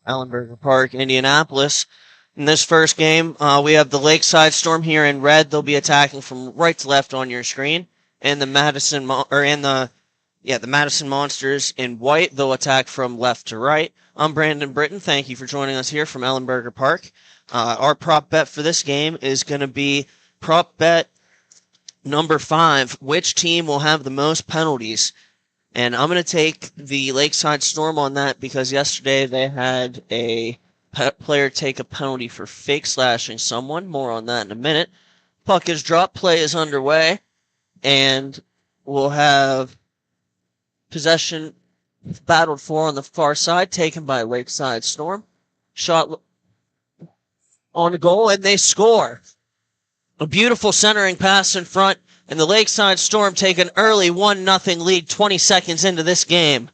Ellenberger Park, Indianapolis. In this first game, we have the Lakeside Storm here in red. They'll be attacking from right to left on your screen, and the Madison Monsters in white. They'll attack from left to right. I'm Brandon Britton. Thank you for joining us here from Ellenberger Park. Our prop bet for this game is going to be prop bet number 5. Which team will have the most penalties? And I'm going to take the Lakeside Storm on that because yesterday they had a player take a penalty for fake slashing someone. More on that in a minute. Puck is dropped. Play is underway. And we'll have possession battled for on the far side, taken by Lakeside Storm. Shot on the goal, and they score. A beautiful centering pass in front, and the Lakeside Storm take an early 1-0 lead 20 seconds into this game.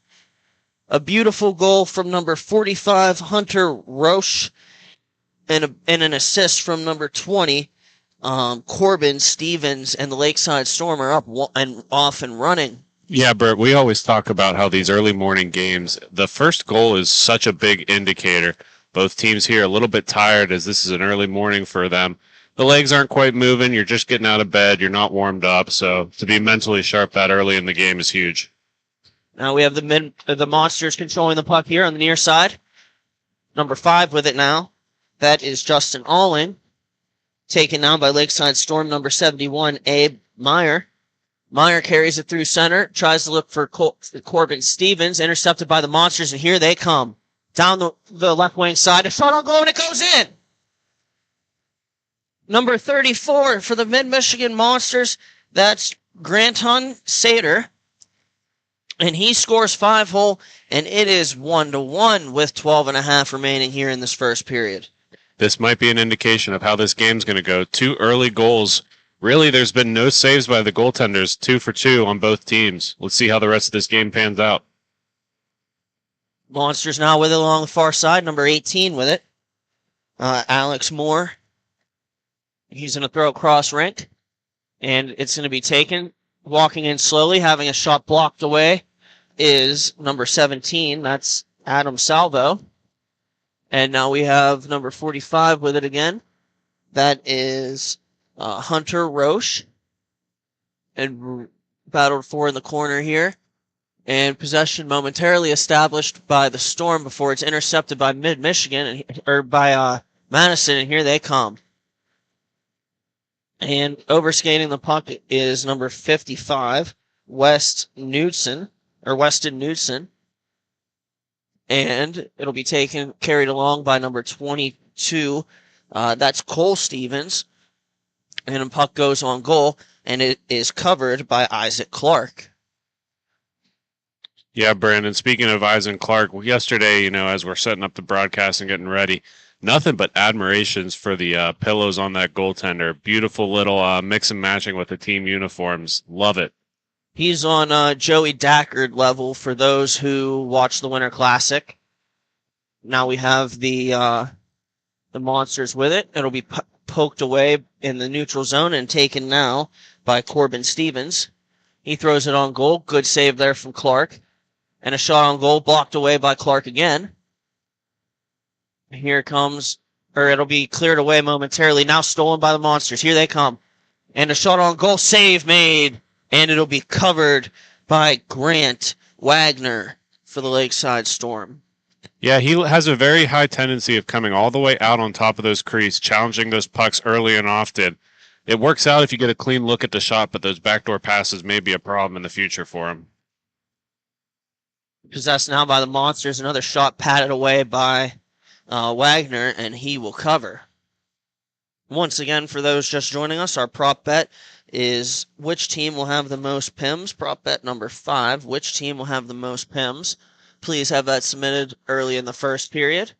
A beautiful goal from number 45, Hunter Roche, and an assist from number 20, Corbin Stevens, and the Lakeside Storm are up and off and running. Yeah, Bert, we always talk about how these early morning games, the first goal is such a big indicator. Both teams here a little bit tired as this is an early morning for them. The legs aren't quite moving. You're just getting out of bed. You're not warmed up. So to be mentally sharp that early in the game is huge. Now we have the Monsters controlling the puck here on the near side. Number 5 with it now. That is Justin Alling. Taken down by Lakeside Storm, number 71, Abe Meyer. Meyer carries it through center, tries to look for Corbin Stevens, intercepted by the Monsters, and here they come. Down the left wing side, a shot on goal, and it goes in! Number 34 for the Mid-Michigan Monsters, that's Granton Sater. And he scores 5-hole, and it is 1-1 with 12.5 remaining here in this first period. This might be an indication of how this game's going to go. 2 early goals. Really, there's been no saves by the goaltenders. 2 for 2 on both teams. Let's see how the rest of this game pans out. Monsters now with it along the far side. Number 18 with it. Alex Moore. He's going to throw across rink. And it's going to be taken. Walking in slowly, having a shot blocked away, is number 17. That's Adam Salvo. And now we have number 45 with it again. That is Hunter Roche. And battled for in the corner here. And possession momentarily established by the Storm before it's intercepted by Mid-Michigan, or by Madison, and here they come. And overskating the puck is number 55, Weston Knudsen. And it'll be carried along by number 22. That's Cole Stevens. And the puck goes on goal, and it is covered by Isaac Clark. Yeah, Brandon, speaking of Isaac Clark, yesterday, as we're setting up the broadcast and getting ready, nothing but admirations for the pillows on that goaltender. Beautiful little mix and matching with the team uniforms. Love it. He's on Joey Dackard level for those who watch the Winter Classic. Now we have the Monsters with it. It'll be poked away in the neutral zone and taken now by Corbin Stevens. He throws it on goal. Good save there from Clark. And a shot on goal blocked away by Clark again. Here comes, or it'll be cleared away momentarily. Now stolen by the Monsters. Here they come. And a shot on goal. Save made. And it'll be covered by Grant Wagner for the Lakeside Storm. Yeah, he has a very high tendency of coming all the way out on top of those crease, challenging those pucks early and often. It works out if you get a clean look at the shot, but those backdoor passes may be a problem in the future for him. Possessed now by the Monsters. Another shot patted away by Wagner, and he will cover. Once again, for those just joining us, our prop bet is which team will have the most PIMs. Prop bet number 5, which team will have the most PIMs. Please have that submitted early in the first period.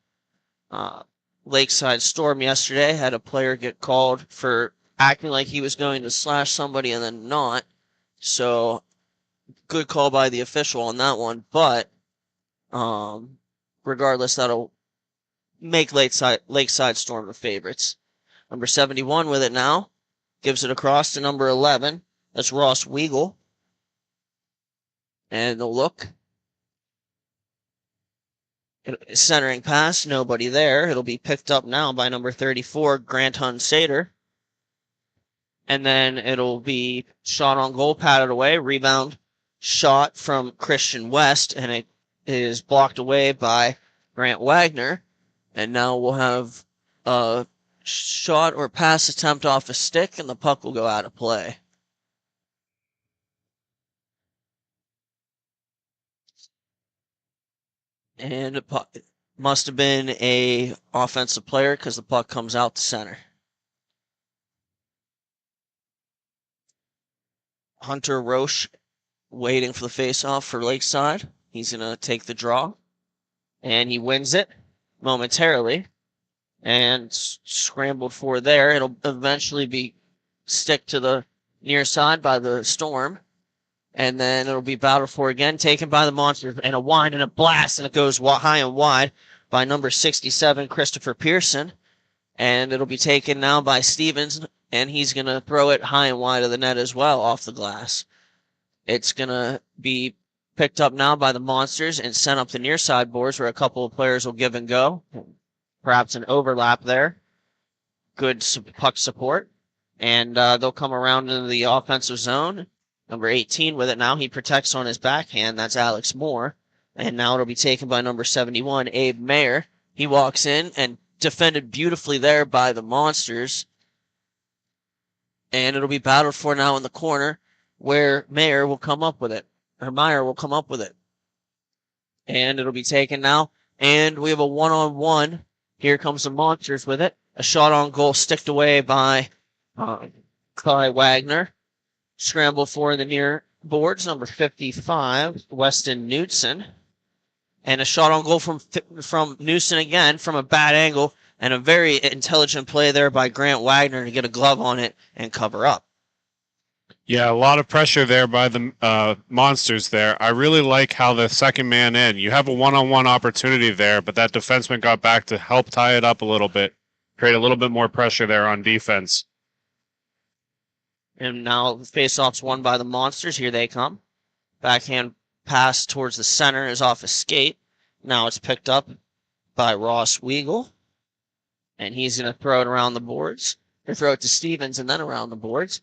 Lakeside Storm yesterday had a player get called for acting like he was going to slash somebody and then not. So, good call by the official on that one. But, regardless, that'll make Lakeside Storm the favorites. Number 71 with it now. Gives it across to number 11. That's Ross Weigel. And the look. Centering pass, nobody there. It'll be picked up now by number 34, Grant Hunsader. And then it'll be shot on goal, patted away, rebound shot from Christian West, and it is blocked away by Grant Wagner. And now we'll have a shot or pass attempt off a stick, and the puck will go out of play. And it must have been a offensive player because the puck comes out to center. Hunter Roche waiting for the faceoff for Lakeside. He's going to take the draw, and he wins it momentarily and scrambled for there. It'll eventually be stick to the near side by the Storm, and then it'll be battled for again, taken by the Monsters, and a wind and a blast, and it goes high and wide by number 67, Christopher Pearson, and it'll be taken now by Stevens, and he's going to throw it high and wide of the net as well, off the glass. It's going to be picked up now by the Monsters and sent up the near side boards where a couple of players will give and go. Perhaps an overlap there. Good puck support. And they'll come around into the offensive zone. Number 18 with it now. He protects on his backhand. That's Alex Moore. And now it'll be taken by number 71, Abe Mayer. He walks in and defended beautifully there by the Monsters. And it'll be battled for now in the corner where Meyer will come up with it. And it'll be taken now. And we have a one-on-one. Here comes the Monsters with it. A shot on goal sticked away by Kai Wagner. Scramble for the near boards, number 55, Weston Knudsen. And a shot on goal from Knudsen again from a bad angle. And a very intelligent play there by Grant Wagner to get a glove on it and cover up. Yeah, a lot of pressure there by the Monsters there. I really like how the second man in, you have a one-on-one opportunity there, but that defenseman got back to help tie it up a little bit, create a little bit more pressure there on defense. And now the face-off's won by the Monsters. Here they come. Backhand pass towards the center is off a skate. Now it's picked up by Ross Weigel. And he's going to throw it around the boards. Or throw it to Stevens and then around the boards.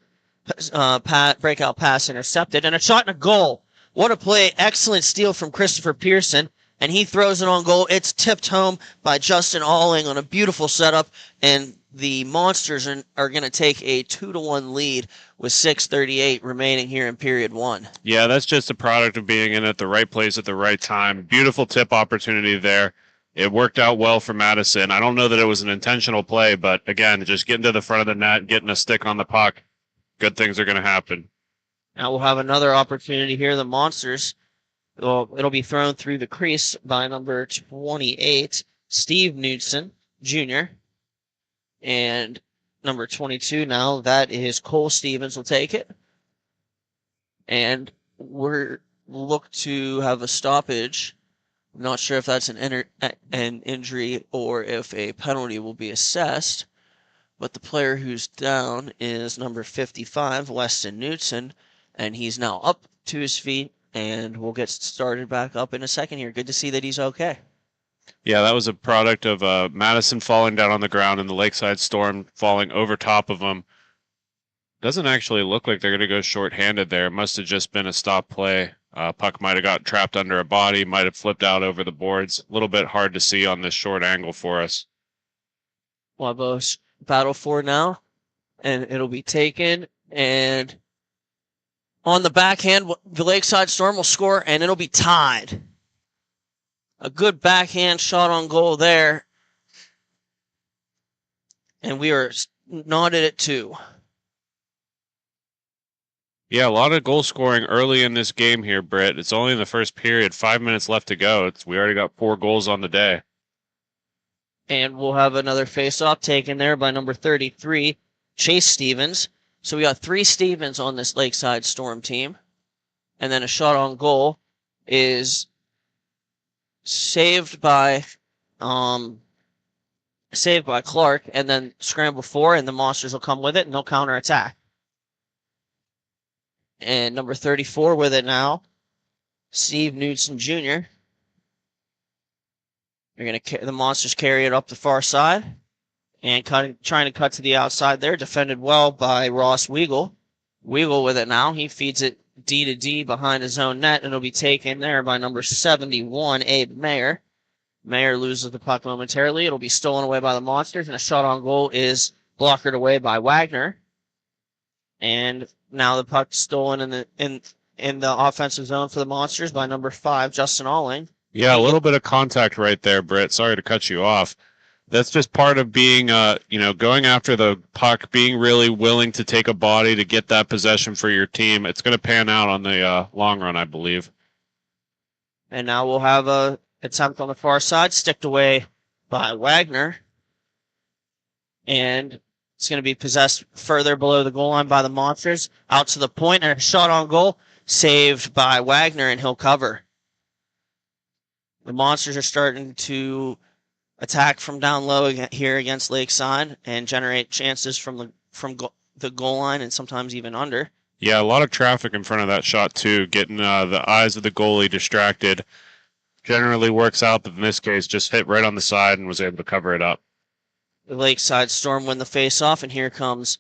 Breakout pass intercepted. And a shot and a goal. What a play. Excellent steal from Christopher Pearson. And he throws it on goal. It's tipped home by Justin Alling on a beautiful setup. And the Monsters are going to take a 2-1 lead with 6:38 remaining here in period one. Yeah, that's just a product of being in at the right place at the right time. Beautiful tip opportunity there. It worked out well for Madison. I don't know that it was an intentional play, but again, just getting to the front of the net, getting a stick on the puck, good things are going to happen. Now we'll have another opportunity here. The Monsters, it'll be thrown through the crease by number 28, Steve Knudsen Jr., and number 22 now, that is Cole Stevens will take it. And we'll look to have a stoppage. I'm not sure if that's an injury or if a penalty will be assessed. But the player who's down is number 55, Weston Knudsen. And he's now up to his feet. And we'll get started back up in a second here. Good to see that he's okay. Yeah, that was a product of Madison falling down on the ground and the Lakeside Storm falling over top of them. Doesn't actually look like they're going to go shorthanded there. It must have just been a stop play. Puck might have got trapped under a body, might have flipped out over the boards. A little bit hard to see on this short angle for us. Wabos battle for now, and it'll be taken. And on the backhand, the Lakeside Storm will score, and it'll be tied. A good backhand shot on goal there. And we are knotted at 2. Yeah, a lot of goal scoring early in this game here, Britt. It's only in the first period, 5 minutes left to go. We already got 4 goals on the day. And we'll have another face-off taken there by number 33, Chase Stevens. So we got 3 Stevens on this Lakeside Storm team. And then a shot on goal is saved by Clark, and then scramble for, and the Monsters will come with it, and they'll counterattack. And number 34 with it now, Steve Knudsen Jr. The Monsters carry it up the far side and trying to cut to the outside there. Defended well by Ross Weagle. Weagle with it now. He feeds it D to D behind his own net, and it'll be taken there by number 71, Abe Mayer. Mayer loses the puck momentarily. It'll be stolen away by the Monsters, and a shot on goal is blockered away by Wagner. And now the puck's stolen in the offensive zone for the Monsters by number 5, Justin Alling. Yeah, a little bit of contact right there, Britt. Sorry to cut you off. That's just part of being, going after the puck, being really willing to take a body to get that possession for your team. It's going to pan out on the long run, I believe. And now we'll have a attempt on the far side, sticked away by Wagner. And it's going to be possessed further below the goal line by the Monsters. Out to the point, and a shot on goal, saved by Wagner, and he'll cover. The Monsters are starting to attack from down low here against Lakeside and generate chances from the goal line and sometimes even under. Yeah, a lot of traffic in front of that shot, too, getting the eyes of the goalie distracted. Generally works out, but in this case, just hit right on the side and was able to cover it up. The Lakeside Storm win the face-off, and here comes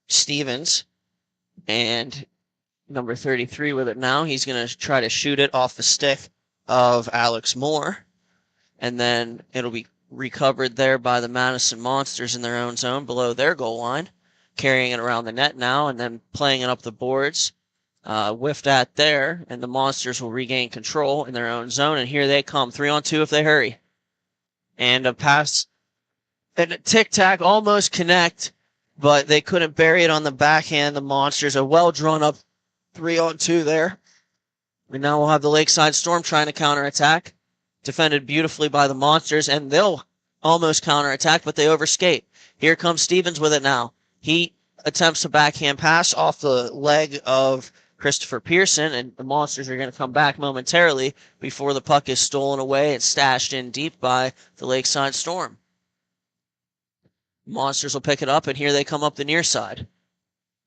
Stevens. And number 33 with it now. He's going to try to shoot it off the stick of Alex Moore. And then it'll be recovered there by the Madison Monsters in their own zone below their goal line. Carrying it around the net now and then playing it up the boards. Whiffed at there, and the Monsters will regain control in their own zone. And here they come, 3-on-2 if they hurry. And a pass and a tic-tac almost connect, but they couldn't bury it on the backhand. The Monsters, a well-drawn-up 3-on-2 there. And now we'll have the Lakeside Storm trying to counterattack. Defended beautifully by the Monsters, and they'll almost counterattack, but they overskate. Here comes Stevens with it now. He attempts a backhand pass off the leg of Christopher Pearson, and the Monsters are going to come back momentarily before the puck is stolen away and stashed in deep by the Lakeside Storm. Monsters will pick it up, and here they come up the near side.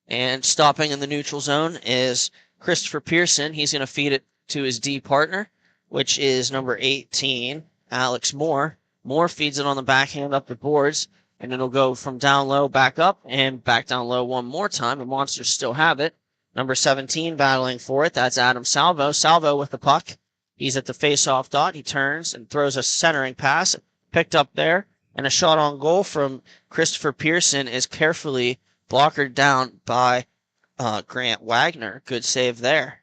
And stopping in the neutral zone is Christopher Pearson. He's going to feed it to his D partner, which is number 18, Alex Moore. Moore feeds it on the backhand up the boards, and it'll go from down low back up and back down low one more time. The Monsters still have it. Number 17 battling for it. That's Adam Salvo. Salvo with the puck. He's at the face-off dot. He turns and throws a centering pass. Picked up there. And a shot on goal from Christopher Pearson is carefully blockered down by Grant Wagner. Good save there.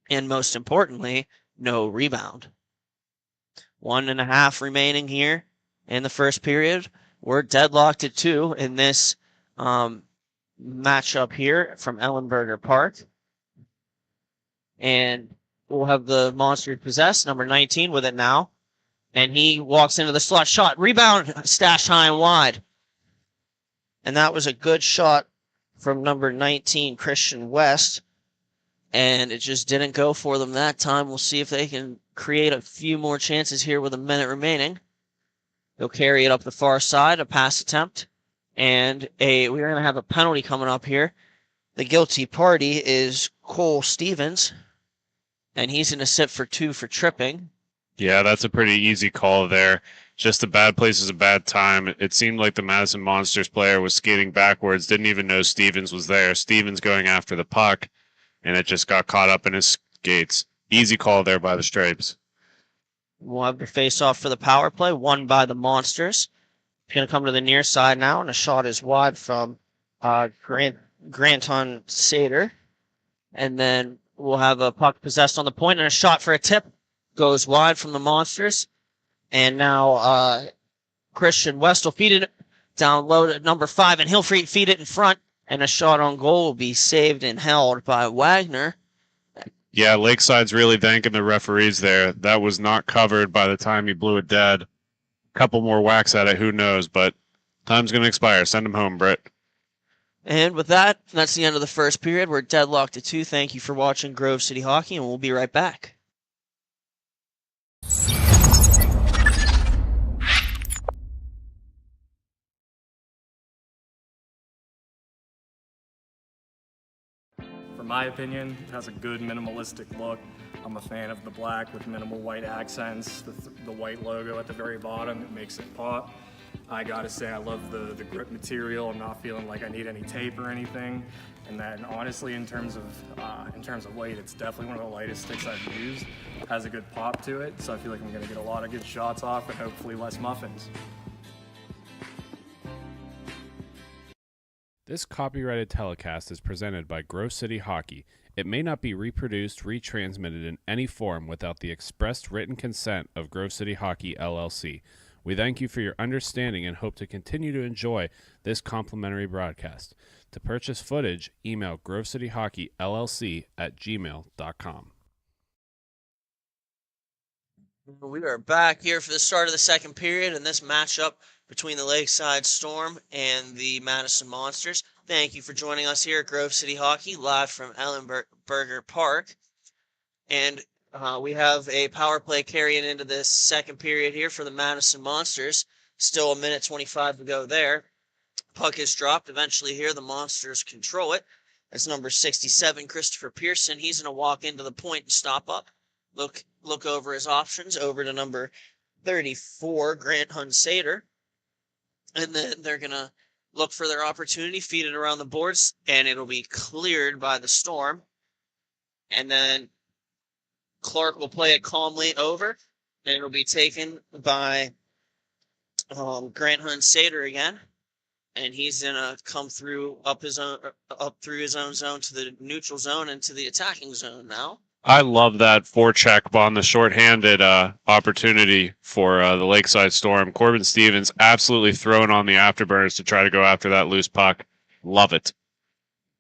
And most importantly, no rebound. 1.5 remaining here in the first period. We're deadlocked at 2 in this matchup here from Ellenberger Park. And we'll have the Monsters possessed. Number 19 with it now. And he walks into the slot. Shot. Rebound. Stashed high and wide. And that was a good shot from number 19, Christian West. And it just didn't go for them that time. We'll see if they can create a few more chances here with a minute remaining. They'll carry it up the far side, a pass attempt. And we're going to have a penalty coming up here. The guilty party is Cole Stevens. And he's going to sit for 2 for tripping. Yeah, that's a pretty easy call there. Just a bad place is a bad time. It seemed like the Madison Monsters player was skating backwards, didn't even know Stevens was there. Stevens going after the puck, and it just got caught up in his skates. Easy call there by the Stripes. We'll have the face-off for the power play, won by the Monsters. It's going to come to the near side now, and a shot is wide from Granton Sater. And then we'll have a puck possessed on the point, and a shot for a tip goes wide from the Monsters. And now Christian West will feed it down low to number 5, and he'll feed it in front. And a shot on goal will be saved and held by Wagner. Yeah, Lakeside's really thanking the referees there. That was not covered by the time he blew it dead. A couple more whacks at it, who knows, but time's going to expire. Send him home, Britt. And with that, that's the end of the first period. We're deadlocked at 2. Thank you for watching Grove City Hockey, and we'll be right back. For my opinion. It has a good minimalistic look. I'm a fan of the black with minimal white accents, the white logo at the very bottom. It makes it pop. I gotta say, I love the grip material. I'm not feeling like I need any tape or anything. And then honestly, in terms of weight, it's definitely one of the lightest sticks I've used. It has a good pop to it, so I feel like I'm gonna get a lot of good shots off and hopefully less muffins. This copyrighted telecast is presented by Grove City Hockey. It may not be reproduced, retransmitted in any form without the expressed written consent of Grove City Hockey, LLC. We thank you for your understanding and hope to continue to enjoy this complimentary broadcast. To purchase footage, email grovecityhockeyllc@gmail.com. We are back here for the start of the second period in this matchup between the Lakeside Storm and the Madison Monsters. Thank you for joining us here at Grove City Hockey, live from Ellenberger Park. And we have a power play carrying into this second period here for the Madison Monsters. Still a minute 25 to go there. Puck is dropped. Eventually here, the Monsters control it. That's number 67, Christopher Pearson. He's going to walk into the point and stop up. Look over his options, over to number 34, Grant Hunsader. And then they're going to look for their opportunity, feed it around the boards, and it'll be cleared by the Storm. And then Clark will play it calmly over, and it'll be taken by Grant Hunsader again. And he's going to come through up through his own zone to the neutral zone and to the attacking zone now. I love that forecheck on the shorthanded opportunity for the Lakeside Storm. Corbin Stevens absolutely throwing on the afterburners to try to go after that loose puck. Love it.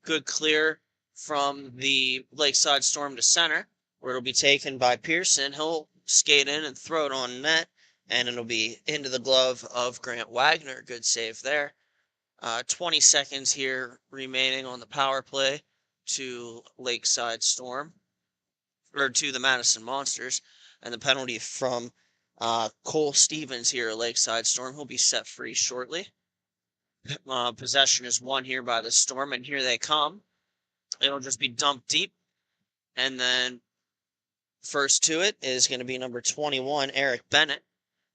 Good clear from the Lakeside Storm to center, where it'll be taken by Pearson. He'll skate in and throw it on net, and it'll be into the glove of Grant Wagner. Good save there. 20 seconds here remaining on the power play to Lakeside Storm, or to the Madison Monsters, and the penalty from Cole Stevens here at Lakeside Storm. He'll be set free shortly. Possession is won here by the Storm, and here they come. It'll just be dumped deep, and then first to it is going to be number 21, Eric Bennett.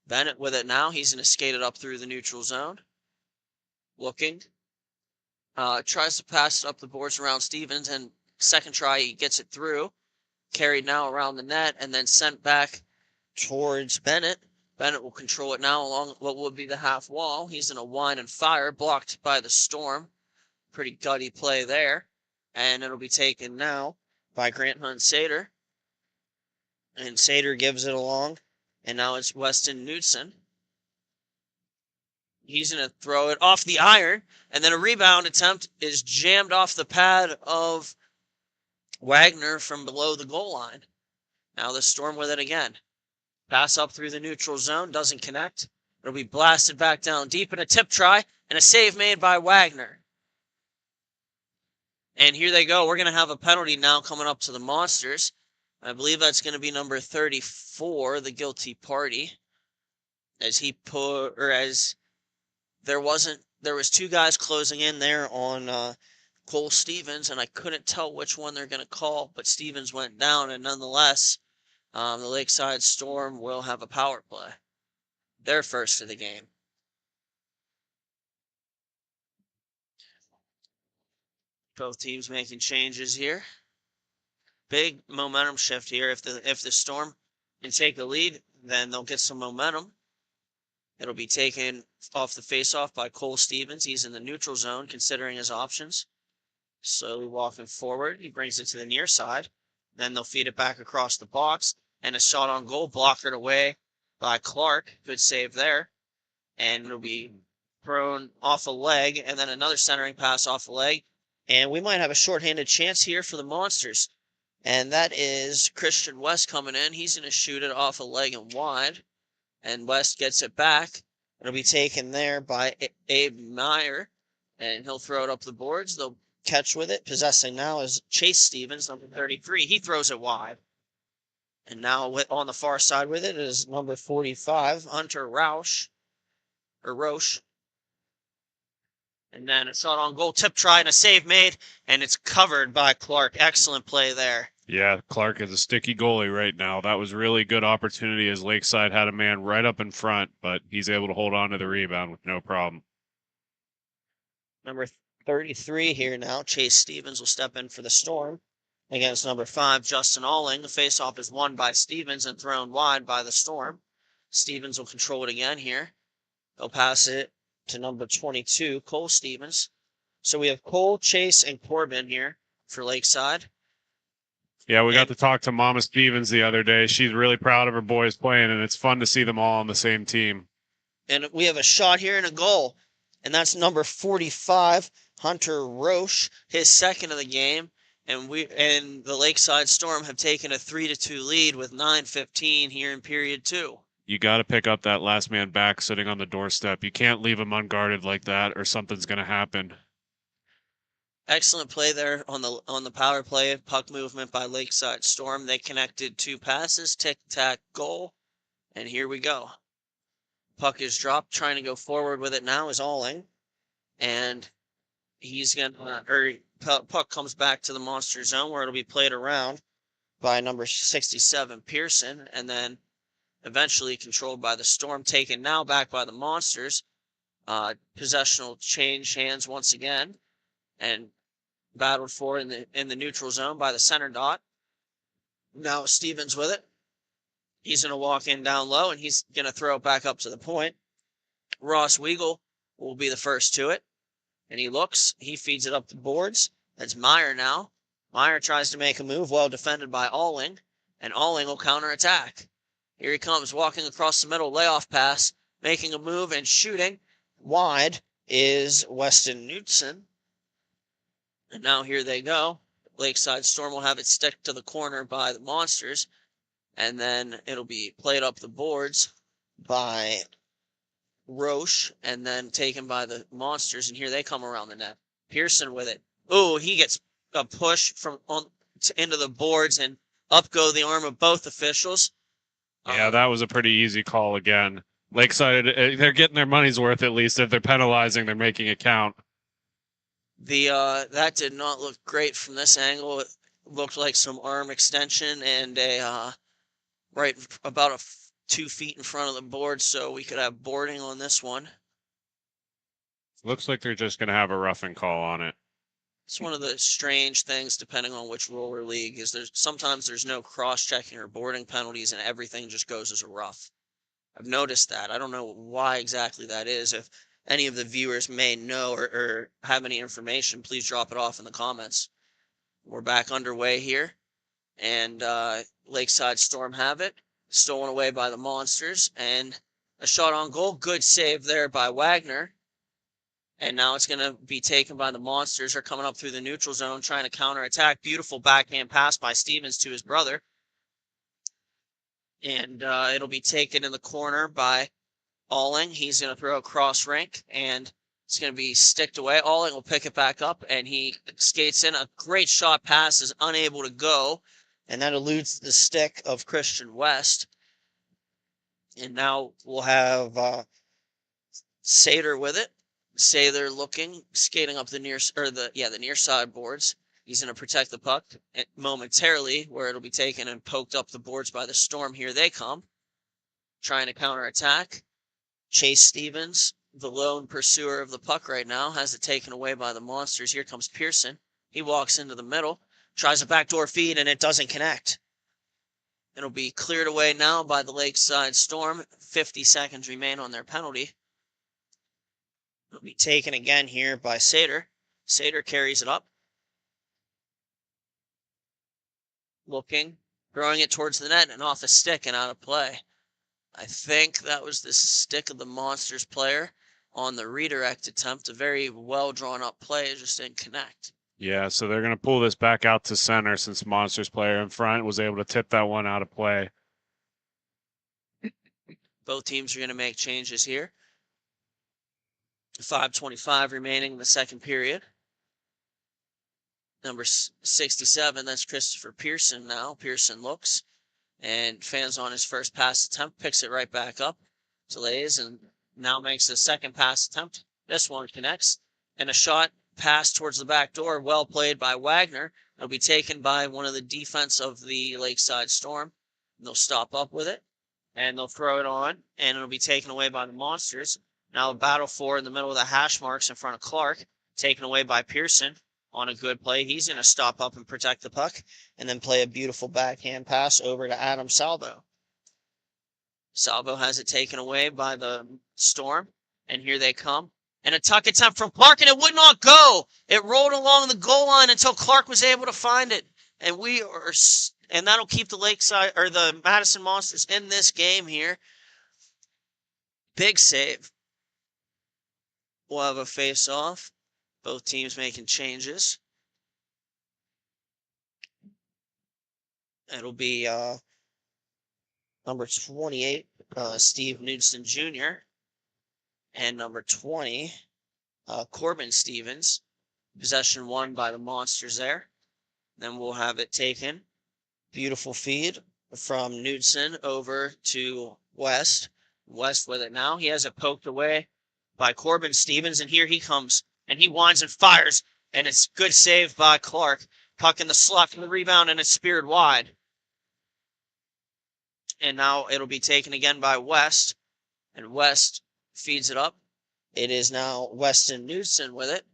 Bennett with it now. He's going to skate it up through the neutral zone. Looking. Tries to pass it up the boards around Stevens, and second try, he gets it through. Carried now around the net, and then sent back towards Bennett. Bennett will control it now along what would be the half wall. He's in a wind and fire, blocked by the Storm. Pretty gutty play there. And it'll be taken now by Grant Hunsader. And Sader gives it along. And now it's Weston Knudsen. He's going to throw it off the iron. And then a rebound attempt is jammed off the pad of Wagner from below the goal line. Now the Storm with it again. Pass up through the neutral zone. Doesn't connect. It'll be blasted back down deep in a tip try. And a save made by Wagner. And here they go. We're going to have a penalty now coming up to the Monsters. I believe that's going to be number 34, the guilty party. There was two guys closing in there on Cole Stevens, and I couldn't tell which one they're going to call, but Stevens went down, and nonetheless, the Lakeside Storm will have a power play. Their first of the game. Both teams making changes here. Big momentum shift here. If the Storm can take the lead, then they'll get some momentum. It'll be taken off the faceoff by Cole Stevens. He's in the neutral zone, considering his options. Slowly walking forward. He brings it to the near side. Then they'll feed it back across the box. And a shot on goal, blockered away by Clark. Good save there. And it'll be thrown off a leg. And then another centering pass off a leg. And we might have a shorthanded chance here for the Monsters. And that is Christian West coming in. He's going to shoot it off a leg and wide. And West gets it back. It'll be taken there by Abe Meyer. And he'll throw it up the boards. They'll catch with it. Possessing now is Chase Stevens, number 33. He throws it wide. And now on the far side with it is number 45, Hunter Roche. And then a shot on goal, tip try, and a save made, and it's covered by Clark. Excellent play there. Yeah, Clark is a sticky goalie right now. That was really good opportunity as Lakeside had a man right up in front, but he's able to hold on to the rebound with no problem. Number 33 here now, Chase Stevens will step in for the Storm against number 5, Justin Alling. The faceoff is won by Stevens and thrown wide by the Storm. Stevens will control it again here. He'll pass it to number 22, Cole Stevens. So we have Cole, Chase, and Corbin here for Lakeside. Yeah, we got to talk to Mama Stevens the other day. She's really proud of her boys playing, and it's fun to see them all on the same team. And we have a shot here and a goal. And that's number 45, Hunter Roche, his second of the game. And the Lakeside Storm have taken a 3-2 lead with 9:15 here in period 2. You got to pick up that last man back sitting on the doorstep. You can't leave him unguarded like that, or something's going to happen. Excellent play there on the power play. Puck movement by Lakeside Storm. They connected 2 passes, tic-tac, goal. And here we go. Puck is dropped. Trying to go forward with it now is Alling. And he's going to, puck comes back to the monster zone where it'll be played around by number 67, Pearson. And then eventually controlled by the Storm, taken now back by the Monsters. Possession will change hands once again. And battled for in the neutral zone by the center dot. Now Stevens with it. He's going to walk in down low, and he's going to throw it back up to the point. Ross Weigel will be the first to it. And he looks. He feeds it up the boards. That's Meyer now. Meyer tries to make a move, well defended by Alling. And Alling will counterattack. Here he comes, walking across the middle, layoff pass, making a move and shooting. Wide is Weston Knudsen. And now here they go. Lakeside Storm will have it stick to the corner by the Monsters. And then it'll be played up the boards by Roche and then taken by the Monsters. And here they come around the net. Pearson with it. Oh, he gets a push into the boards, and up go the arm of both officials. Yeah, that was a pretty easy call again. Lakeside, they're getting their money's worth at least. If they're penalizing, they're making it count. That did not look great from this angle. It looked like some arm extension and right about 2 feet in front of the board, so we could have boarding on this one. Looks like they're just going to have a roughing call on it. It's one of the strange things, depending on which roller league, is sometimes there's no cross-checking or boarding penalties, and everything just goes as a rough. I've noticed that. I don't know why exactly that is. If any of the viewers may know or have any information, please drop it off in the comments. We're back underway here, and Lakeside Storm have it. Stolen away by the Monsters, and a shot on goal. Good save there by Wagner. And now it's going to be taken by the Monsters. They're coming up through the neutral zone, trying to counterattack. Beautiful backhand pass by Stevens to his brother. And it'll be taken in the corner by Alling. He's going to throw a cross rink, and it's going to be sticked away. Alling will pick it back up, and he skates in. A great shot pass is unable to go, and that eludes the stick of Christian West. And now we'll have Sater with it. Sater looking, skating up the near side boards. He's going to protect the puck momentarily, where it'll be taken and poked up the boards by the Storm. Here they come, trying to counterattack. Chase Stevens, the lone pursuer of the puck right now, has it taken away by the Monsters. Here comes Pearson. He walks into the middle, tries a backdoor feed, and it doesn't connect. It'll be cleared away now by the Lakeside Storm. 50 seconds remain on their penalty. It'll be taken again here by Sater. Sater carries it up. Looking, throwing it towards the net and off a stick and out of play. I think that was the stick of the Monsters player on the redirect attempt. A very well drawn up play, it just didn't connect. Yeah, so they're going to pull this back out to center since Monsters player in front was able to tip that one out of play. Both teams are going to make changes here. 5:25 remaining in the second period. Number 67, that's Christopher Pearson now. Pearson looks and fans on his first pass attempt, picks it right back up, delays, and now makes the second pass attempt. This one connects. And a shot pass towards the back door, well played by Wagner. It'll be taken by one of the defense of the Lakeside Storm. And they'll stop up with it, and they'll throw it on, and it'll be taken away by the Monsters. Now a battle for in the middle of the hash marks in front of Clark, taken away by Pearson on a good play. He's going to stop up and protect the puck, and then play a beautiful backhand pass over to Adam Salvo. Salvo has it taken away by the Storm, and here they come. And a tuck attempt from Clark, and it would not go. It rolled along the goal line until Clark was able to find it. And that'll keep the Lakeside or the Madison Monsters in this game here. Big save. We'll have a face-off. Both teams making changes. It'll be number 28, Steve Knudsen Jr., and number 20, Corbin Stevens. Possession won by the Monsters there. Then we'll have it taken. Beautiful feed from Knudsen over to West. West with it now. He has it poked away by Corbin Stevens, and here he comes. And he winds and fires, and it's good save by Clark. Puck in the slot from the rebound, and it's speared wide. And now it'll be taken again by West, and West feeds it up. It is now Weston Knudsen with it,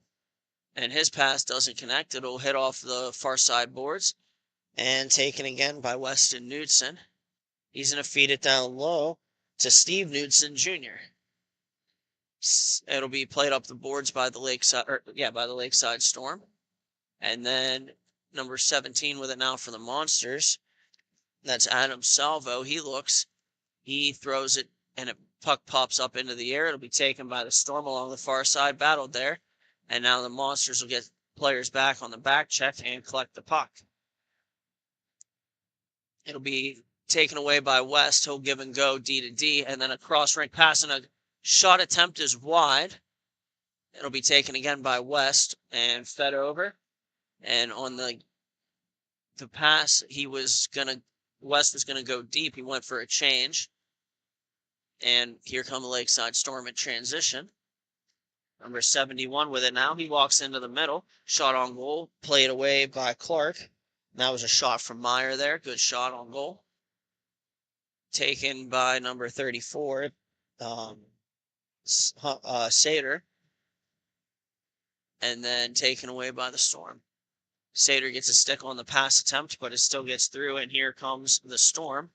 and his pass doesn't connect. It'll hit off the far side boards, and taken again by Weston Knudsen. He's going to feed it down low to Steve Knudsen Jr. It'll be played up the boards by the Lakeside Storm. And then number 17 with it now for the Monsters. That's Adam Salvo. He throws it, and a puck pops up into the air. It'll be taken by the Storm along the far side, battled there. And now the Monsters will get players back on the back check and collect the puck. It'll be taken away by West. He'll give and go D to D, and then a cross-rink pass, and a shot attempt is wide. It'll be taken again by West and fed over. And on the pass, West was gonna go deep. He went for a change. And here come the Lakeside Storm in transition. Number 71 with it now. He walks into the middle. Shot on goal. Played away by Clark. That was a shot from Meyer there. Good shot on goal. Taken by number 34, Sater. And then taken away by the Storm. Sater gets a stick on the pass attempt, but it still gets through, and here comes the Storm.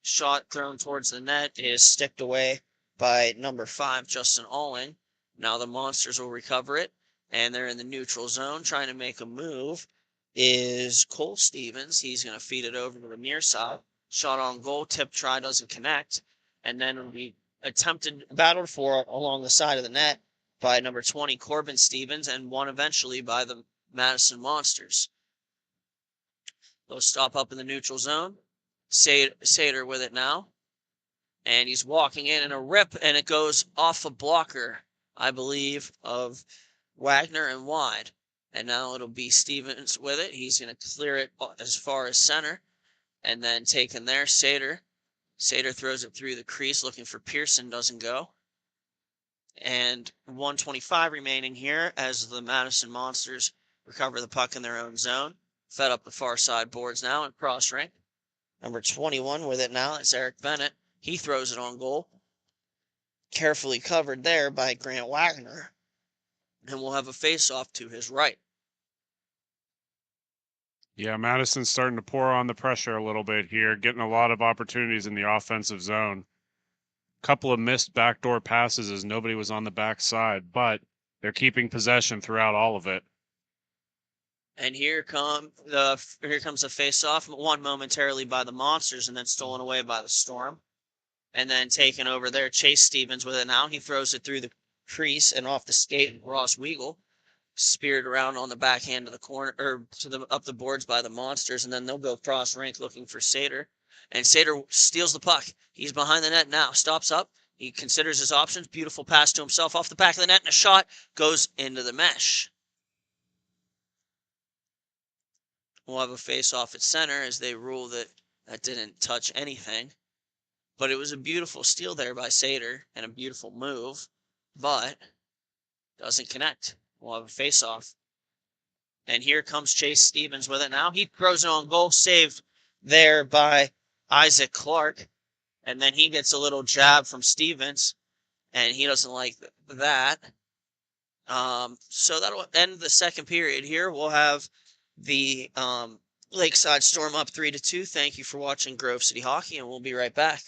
Shot thrown towards the net is sticked away by number 5, Justin Alling. Now the Monsters will recover it, and they're in the neutral zone. Trying to make a move is Cole Stevens. He's going to feed it over to the near side. Shot on goal, tip try doesn't connect, and then it'll be battled for along the side of the net by number 20, Corbin Stevens, and won eventually by the Madison Monsters. They'll stop up in the neutral zone. Sater with it now. And he's walking in a rip, and it goes off a blocker, I believe, of Wagner and wide. And now it'll be Stevens with it. He's going to clear it as far as center. And then taken there, Sater. Sater throws it through the crease, looking for Pearson, doesn't go. And 1:25 remaining here as the Madison Monsters recover the puck in their own zone. Fed up the far side boards now and cross rink. Number 21 with it now. It's Eric Bennett. He throws it on goal. Carefully covered there by Grant Wagner. And we'll have a face-off to his right. Yeah, Madison's starting to pour on the pressure a little bit here, getting a lot of opportunities in the offensive zone. Couple of missed backdoor passes as nobody was on the backside, but they're keeping possession throughout all of it. And here comes the face-off, won momentarily by the Monsters and then stolen away by the Storm. And then taken over there, Chase Stevens with it now. He throws it through the crease and off the skate, Ross Weigel. Speared around on the backhand of the corner, or up the boards by the Monsters, and then they'll go cross rink looking for Sater. And Sater steals the puck. He's behind the net now. Stops up. He considers his options. Beautiful pass to himself off the back of the net, and a shot goes into the mesh. We'll have a face-off at center as they rule that didn't touch anything. But it was a beautiful steal there by Sater and a beautiful move, but doesn't connect. We'll have a face-off. And here comes Chase Stevens with it now. He throws it on goal, saved there by Isaac Clark. And then he gets a little jab from Stevens, and he doesn't like that. So that'll end the second period here. We'll have the Lakeside Storm up 3-2. Thank you for watching Grove City Hockey, and we'll be right back.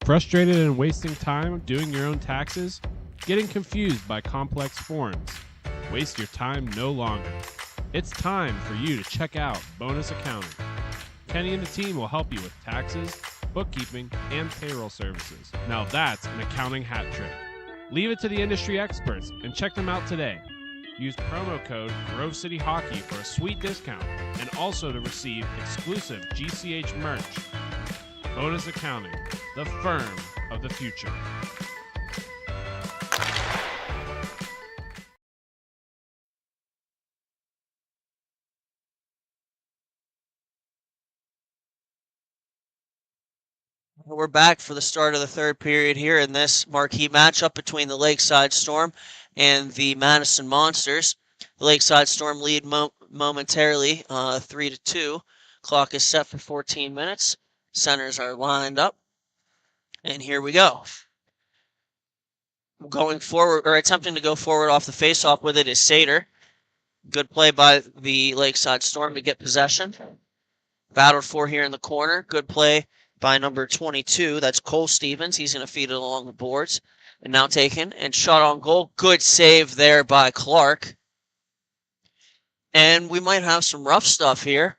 Frustrated and wasting time doing your own taxes? Getting confused by complex forms? Waste your time no longer. It's time for you to check out Bonus Accounting. Kenny and the team will help you with taxes, bookkeeping, and payroll services. Now that's an accounting hat trick. Leave it to the industry experts and check them out today. Use promo code Grove City Hockey for a sweet discount and also to receive exclusive GCH merch. Bonus Accounting, the firm of the future. We're back for the start of the third period here in this marquee matchup between the Lakeside Storm and the Madison Monsters. The Lakeside Storm lead momentarily 3-2. Clock is set for 14 minutes. Centers are lined up. And here we go. Going forward, or attempting to go forward off the faceoff with it is Sater. Good play by the Lakeside Storm to get possession. Battled for here in the corner. Good play by number 22. That's Cole Stevens. He's going to feed it along the boards. And now taken and shot on goal. Good save there by Clark. And we might have some rough stuff here.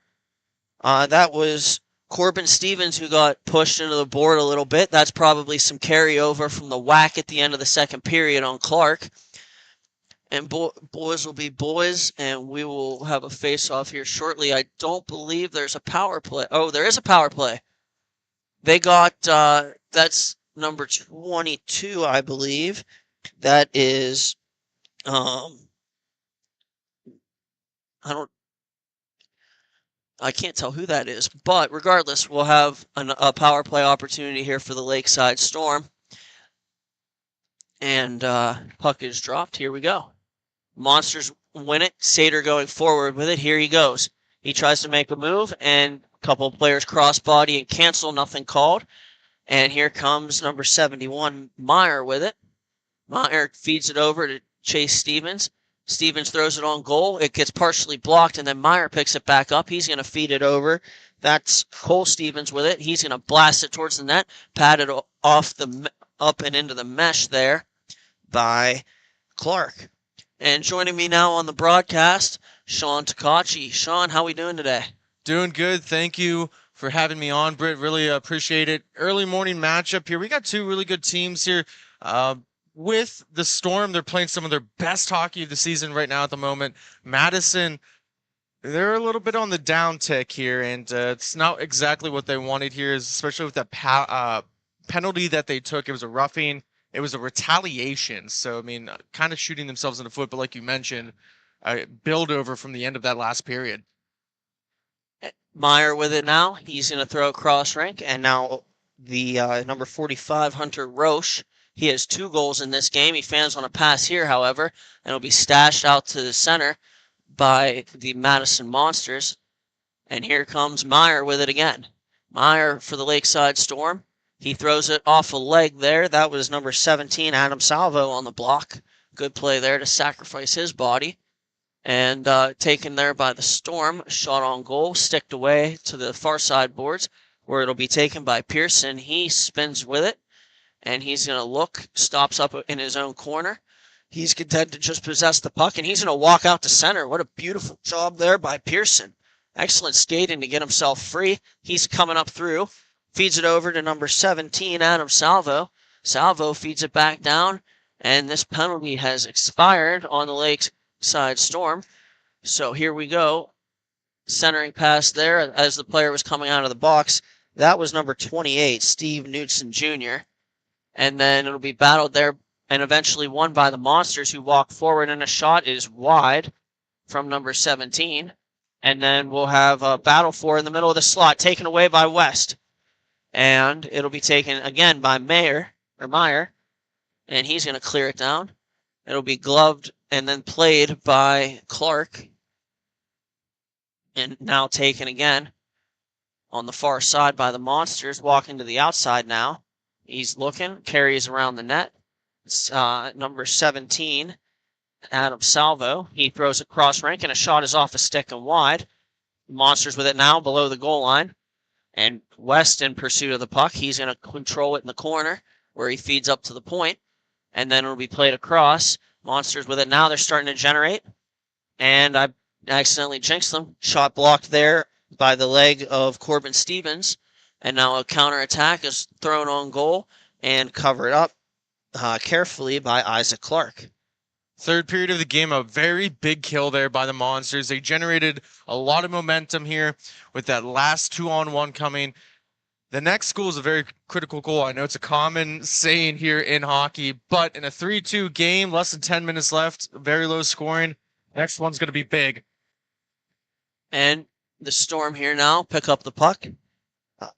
That was Corbin Stevens who got pushed into the board a little bit. That's probably some carryover from the whack at the end of the second period on Clark. And boys will be boys, and we will have a face-off here shortly. I don't believe there's a power play. Oh, there is a power play. They got, that's number 22, I believe. That is, I can't tell who that is, but regardless, we'll have a power play opportunity here for the Lakeside Storm. And puck is dropped. Here we go. Monsters win it. Sater going forward with it. Here he goes. He tries to make a move, and a couple of players cross-body and cancel. Nothing called. And here comes number 71, Meyer, with it. Meyer feeds it over to Chase Stevens. Stevens throws it on goal. It gets partially blocked, and then Meyer picks it back up. He's going to feed it over. That's Cole Stevens with it. He's going to blast it towards the net, pat it off up and into the mesh there by Clark. And joining me now on the broadcast, Sean Takachi. Sean, how are we doing today? Doing good. Thank you for having me on, Britt. Really appreciate it. Early morning matchup here. We got two really good teams here. With the Storm, they're playing some of their best hockey of the season right now at the moment. Madison, they're a little bit on the down tick here, and it's not exactly what they wanted here, especially with that penalty that they took. It was a roughing. It was a retaliation. So, I mean, kind of shooting themselves in the foot, but like you mentioned, build over from the end of that last period. Meyer with it now. He's going to throw across rink, and now the number 45, Hunter Roche. He has 2 goals in this game. He fans on a pass here, however, and it'll be stashed out to the center by the Madison Monsters. And here comes Meyer with it again. Meyer for the Lakeside Storm. He throws it off a leg there. That was number 17, Adam Salvo, on the block. Good play there to sacrifice his body. And taken there by the Storm. Shot on goal, sticked away to the far side boards, where it'll be taken by Pearson. He spins with it. And he's going to look, stops up in his own corner. He's content to just possess the puck, and he's going to walk out to center. What a beautiful job there by Pearson. Excellent skating to get himself free. He's coming up through. Feeds it over to number 17, Adam Salvo. Salvo feeds it back down, and this penalty has expired on the Lakeside Storm. So here we go. Centering pass there as the player was coming out of the box. That was number 28, Steve Knudsen Jr., and then it'll be battled there and eventually won by the Monsters, who walk forward, and a shot is wide from number 17. And then we'll have a battle for in the middle of the slot, taken away by West. And it'll be taken again by Meyer, and he's going to clear it down. It'll be gloved and then played by Clark. And now taken again on the far side by the Monsters, walking to the outside now. He's looking, carries around the net. It's number 17, Adam Salvo. He throws it cross rank, and a shot is off a stick and wide. Monsters with it now below the goal line. And West in pursuit of the puck. He's going to control it in the corner where he feeds up to the point. And then it'll be played across. Monsters with it now. They're starting to generate. And I accidentally jinxed them. Shot blocked there by the leg of Corbin Stevens. And now a counterattack is thrown on goal and covered up carefully by Isaac Clark. Third period of the game, a very big kill there by the Monsters. They generated a lot of momentum here with that last 2-on-1 coming. The next goal is a very critical goal. I know it's a common saying here in hockey, but in a 3-2 game, less than 10 minutes left, very low scoring. Next one's going to be big. And the Storm here now pick up the puck.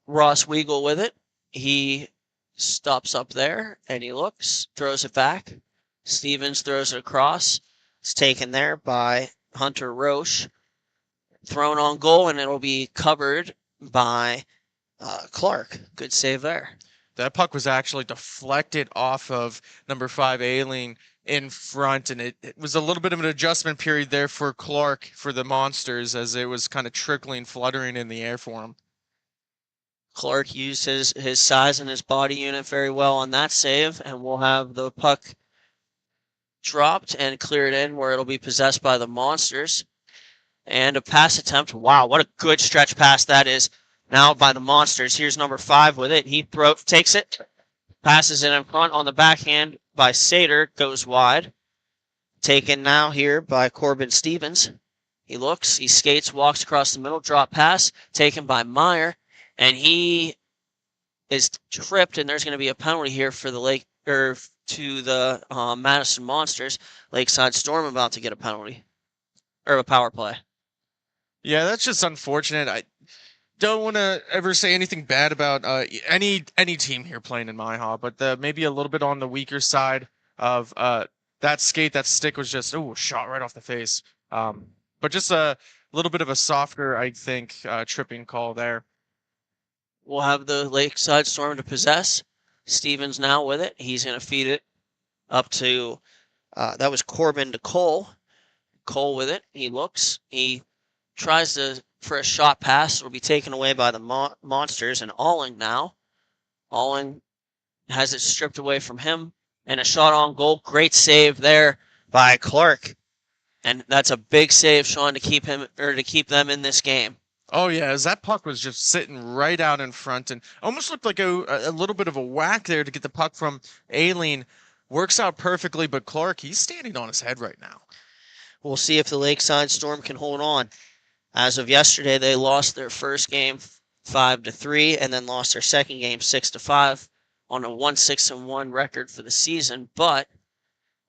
Ross Weigel with it. He stops up there and he looks, throws it back. Stevens throws it across. It's taken there by Hunter Roche. Thrown on goal, and it'll be covered by Clark. Good save there. That puck was actually deflected off of number 5, Aileen, in front, and it was a little bit of an adjustment period there for Clark for the Monsters as it was kind of trickling, fluttering in the air for him. Clark used his size and his body unit very well on that save, and we'll have the puck dropped and cleared in where it'll be possessed by the Monsters. And a pass attempt. Wow, what a good stretch pass that is now by the Monsters. Here's number 5 with it. He takes it, passes it in front on the backhand by Sater, goes wide. Taken now here by Corbin Stevens. He looks, he skates, walks across the middle, drop pass, taken by Meyer, and he is tripped, and there's going to be a penalty here for the to the Madison Monsters. Lakeside Storm about to get a penalty or a power play. Yeah, that's just unfortunate. I don't want to ever say anything bad about any team here playing in MIHA, but maybe a little bit on the weaker side of that skate. That stick was just shot right off the face. But just a little bit of a softer, I think, tripping call there. We'll have the Lakeside Storm to possess. Stevens now with it. He's going to feed it up to, that was Corbin to Cole. Cole with it. He looks. He tries for a shot pass. It'll be taken away by the Monsters. And Alling now. Alling has it stripped away from him. And a shot on goal. Great save there by Clark. And that's a big save, Sean, to keep them in this game. Oh, yeah, as that puck was just sitting right out in front and almost looked like a little bit of a whack there to get the puck from Aileen. Works out perfectly, but Clark, he's standing on his head right now. We'll see if the Lakeside Storm can hold on. As of yesterday, they lost their first game 5-3 and then lost their second game 6-5 on a 1-6-1 record for the season. But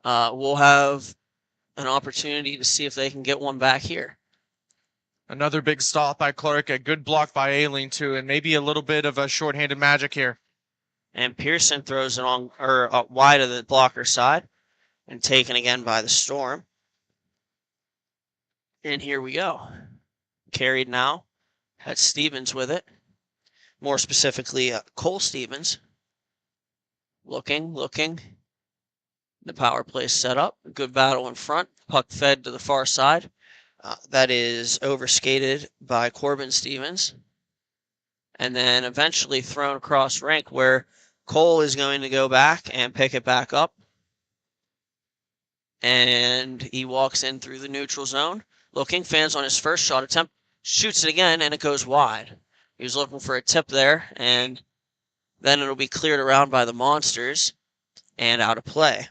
we'll have an opportunity to see if they can get one back here. Another big stop by Clark, a good block by Aileen too, and maybe a little bit of a shorthanded magic here. And Pearson throws it on wide of the blocker side and taken again by the Storm. And here we go. Carried now. Had Stevens with it. More specifically, Cole Stevens. Looking. The power play set up. Good battle in front. Puck fed to the far side. That is overskated by Corbin Stevens. And then eventually thrown across rink where Cole is going to go back and pick it back up. And he walks in through the neutral zone. Looking, fans on his first shot attempt. Shoots it again, and it goes wide. He was looking for a tip there, and then it'll be cleared around by the Monsters and out of play.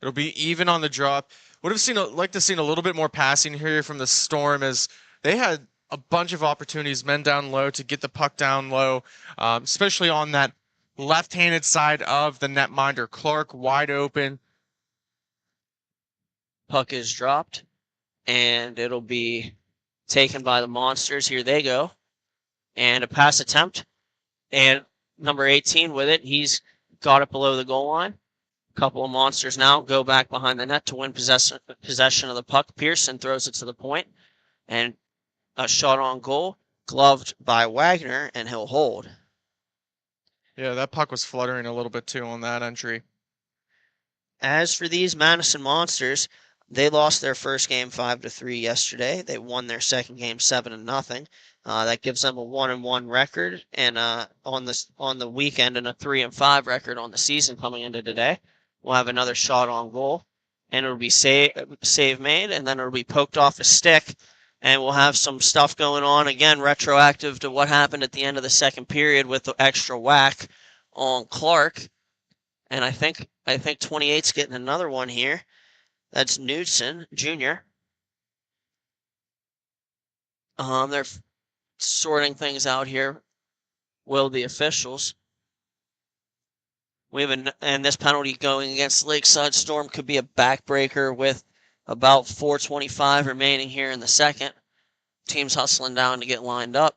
It'll be even on the drop. Would have liked to see a little bit more passing here from the Storm as they had a bunch of opportunities, men down low, to get the puck down low, especially on that left-handed side of the netminder. Clark wide open. Puck is dropped, and it'll be taken by the Monsters. Here they go. And a pass attempt. And number 18 with it. He's got it below the goal line. A couple of Monsters now go back behind the net to win possession of the puck. Pearson throws it to the point, and a shot on goal, gloved by Wagner, and he'll hold. Yeah, that puck was fluttering a little bit too on that entry. As for these Madison Monsters, they lost their first game 5-3 yesterday. They won their second game 7-0. That gives them a 1-1 record, and on the weekend, and a 3-5 record on the season coming into today. We'll have another shot on goal, and it'll be save made, and then it'll be poked off a stick, and we'll have some stuff going on again, retroactive to what happened at the end of the second period with the extra whack on Clark. And I think 28's getting another one here. That's Knudsen Jr. They're sorting things out here. Will the officials? We have and this penalty going against Lakeside Storm could be a backbreaker with about 4:25 remaining here in the second. Teams hustling down to get lined up.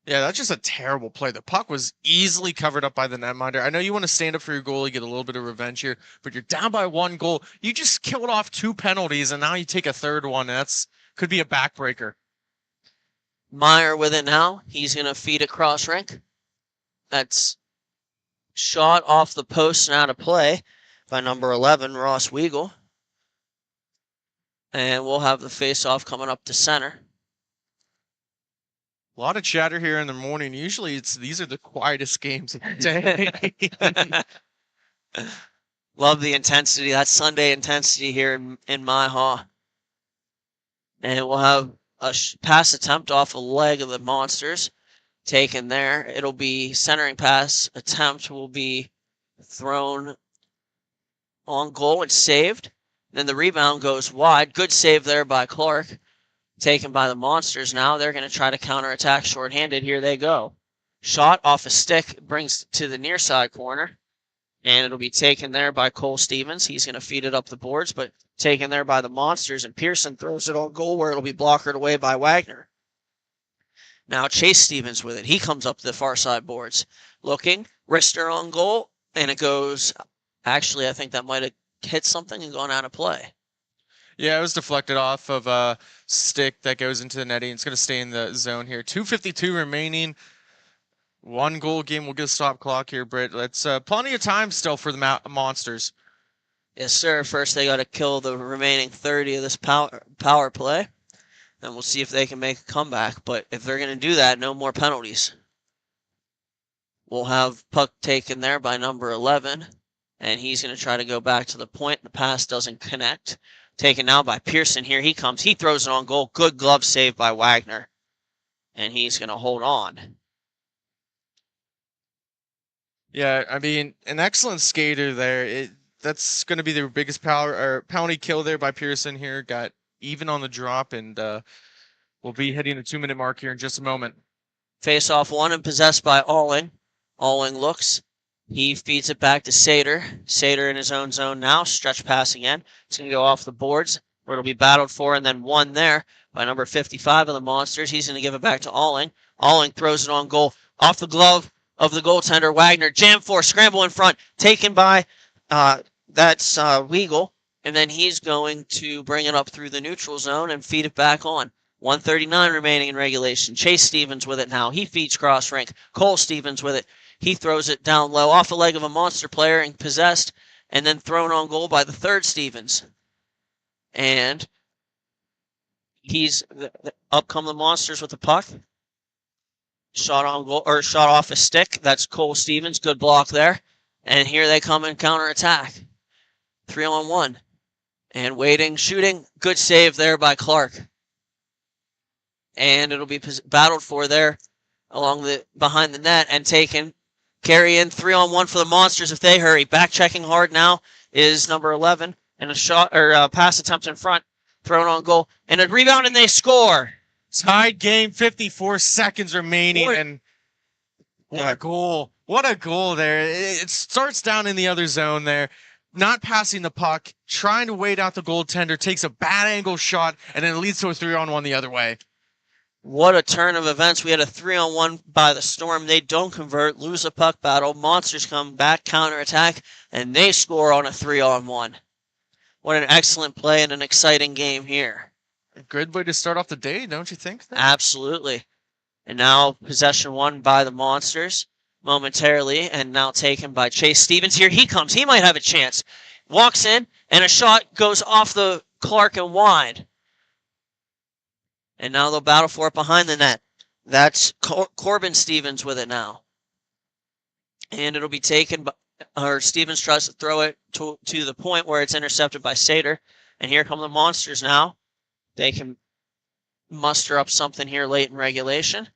Yeah, that's just a terrible play. The puck was easily covered up by the netminder. I know you want to stand up for your goalie, get a little bit of revenge here, but you're down by 1 goal. You just killed off 2 penalties, and now you take a third one. That's could be a backbreaker. Meyer with it now. He's going to feed it cross rink. That's shot off the post and out of play by number 11, Ross Weigel. And we'll have the face-off coming up to center. A lot of chatter here in the morning. Usually these are the quietest games of the day. Love the intensity. That Sunday intensity here in MIHA. And we'll have a pass attempt off a leg of the Monsters taken there. It'll be centering pass attempt will be thrown on goal and saved. Then the rebound goes wide. Good save there by Clark. Taken by the Monsters now. They're going to try to counterattack shorthanded. Here they go. Shot off a stick brings to the near side corner. And it'll be taken there by Cole Stevens. He's going to feed it up the boards, but taken there by the Monsters. And Pearson throws it on goal where it'll be blockered away by Wagner. Now Chase Stevens with it. He comes up the far side boards. Looking. Rister on goal. And it goes. Actually, I think that might have hit something and gone out of play. Yeah, it was deflected off of a stick that goes into the netting. It's going to stay in the zone here. 2:52 remaining. 1 goal game. We'll get a stop clock here, Britt. That's plenty of time still for the Monsters. Yes, sir. First, they got to kill the remaining 30 of this power play. And we'll see if they can make a comeback. But if they're going to do that, no more penalties. We'll have puck taken there by number 11. And he's going to try to go back to the point. The pass doesn't connect. Taken now by Pearson. Here he comes. He throws it on goal. Good glove save by Wagner. And he's going to hold on. Yeah, I mean, an excellent skater there. That's going to be their biggest penalty kill there by Pearson here. Got even on the drop, and we'll be hitting the 2-minute mark here in just a moment. Face off one and possessed by Alling. Alling looks. He feeds it back to Sater. Sater in his own zone now. Stretch pass again. It's going to go off the boards where it'll be battled for and then won there by number 55 of the Monsters. He's going to give it back to Alling. Alling throws it on goal. Off the glove of the goaltender, Wagner. Jam force, scramble in front. Taken by, that's Weigel. And then he's going to bring it up through the neutral zone and feed it back on. 1:39 remaining in regulation. Chase Stevens with it now. He feeds cross rink. Cole Stevens with it. He throws it down low off the leg of a Monster player and possessed and then thrown on goal by the third Stevens. And up come the Monsters with the puck. Shot on goal or shot off a stick. That's Cole Stevens. Good block there. And here they come in counterattack. 3-on-1. And waiting, shooting. Good save there by Clark. And it'll be battled for there behind the net and taken. Carry in 3-on-1 for the Monsters if they hurry. Back checking hard now is number 11. And a shot or a pass attempt in front. Thrown on goal. And a rebound and they score. Tied game, 54 seconds remaining. And what a goal. What a goal there. It starts down in the other zone there, not passing the puck, trying to wait out the goaltender, takes a bad angle shot, and then it leads to a 3-on-1 the other way. What a turn of events. We had a 3-on-1 by the Storm. They don't convert, lose a puck battle. Monsters come back, counterattack, and they score on a 3-on-1. What an excellent play and an exciting game here. A good way to start off the day, don't you think? Absolutely. And now possession won by the Monsters momentarily, and now taken by Chase Stevens. Here he comes. He might have a chance. Walks in, and a shot goes off the Clark and wide. And now they'll battle for it behind the net. That's Corbin Stevens with it now. And it'll be taken by, or Stevens tries to throw it to the point where it's intercepted by Sater. And here come the Monsters now. They can muster up something here late in regulation.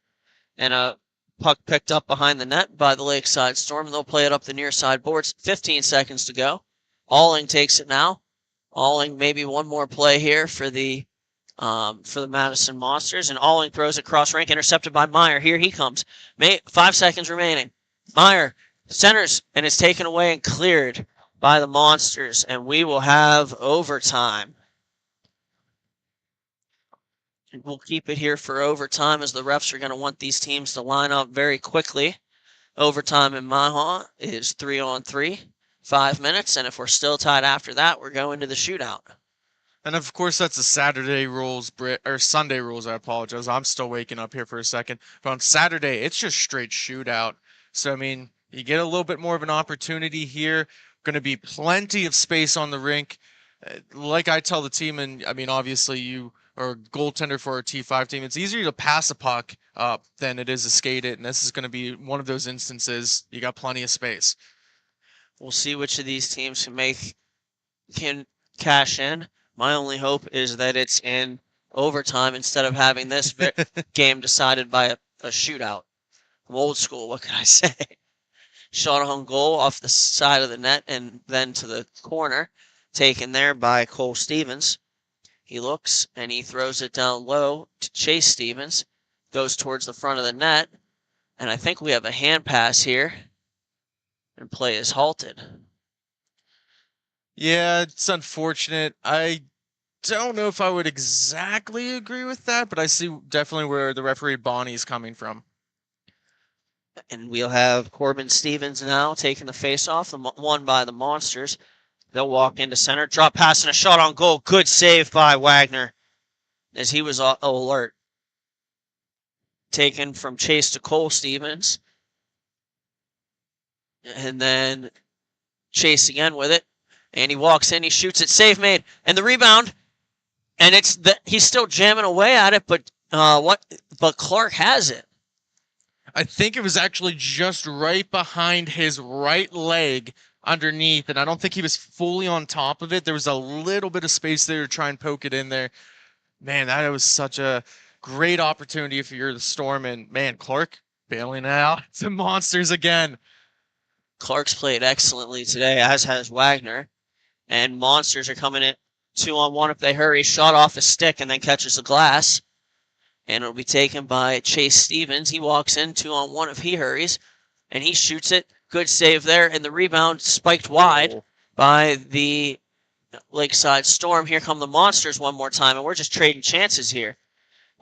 And a puck picked up behind the net by the Lakeside Storm. They'll play it up the near side boards. 15 seconds to go. Alling takes it now. Alling maybe one more play here for the Madison Monsters. And Alling throws it cross rink, intercepted by Meyer. Here he comes. 5 seconds remaining. Meyer centers, and it's taken away and cleared by the Monsters. And we will have overtime. We'll keep it here for overtime as the refs are going to want these teams to line up very quickly. Overtime in MIHA is 3-on-3, 5 minutes, and if we're still tied after that, we're going to the shootout. And of course, that's the Saturday rules, or Sunday rules. I apologize. I'm still waking up here for a second. But on Saturday, it's just straight shootout. So, I mean, you get a little bit more of an opportunity here. Going to be plenty of space on the rink. Like I tell the team, and I mean, obviously you are a goaltender for a T5 team, it's easier to pass a puck up than it is to skate it. And this is going to be one of those instances. You got plenty of space. We'll see which of these teams can cash in. My only hope is that it's in overtime instead of having this game decided by a shootout. I'm old school, what can I say? Shot on goal off the side of the net and then to the corner, taken there by Cole Stevens. He looks and he throws it down low to Chase Stevens, goes towards the front of the net, and I think we have a hand pass here, and play is halted. Yeah, it's unfortunate. I don't know if I would exactly agree with that, but I see definitely where the referee Bonnie is coming from. And we'll have Corbin Stevens now taking the face-off, won by the Monsters. They'll walk into center, drop pass and a shot on goal. Good save by Wagner as he was alert. Taken from Chase to Cole Stevens. And then Chase again with it. And he walks in, he shoots it, save made. And the rebound, and he's still jamming away at it, but Clark has it. I think it was actually just right behind his right leg underneath, and I don't think he was fully on top of it. There was a little bit of space there to try and poke it in there. Man, that was such a great opportunity if you're the Storm, and man, Clark bailing out to Monsters again. Clark's played excellently today, as has Wagner. And Monsters are coming in 2-on-1 if they hurry. Shot off a stick and then catches the glass. And it'll be taken by Chase Stevens. He walks in 2-on-1 if he hurries. And he shoots it. Good save there. And the rebound spiked wide by the Lakeside Storm. Here come the Monsters one more time. And we're just trading chances here.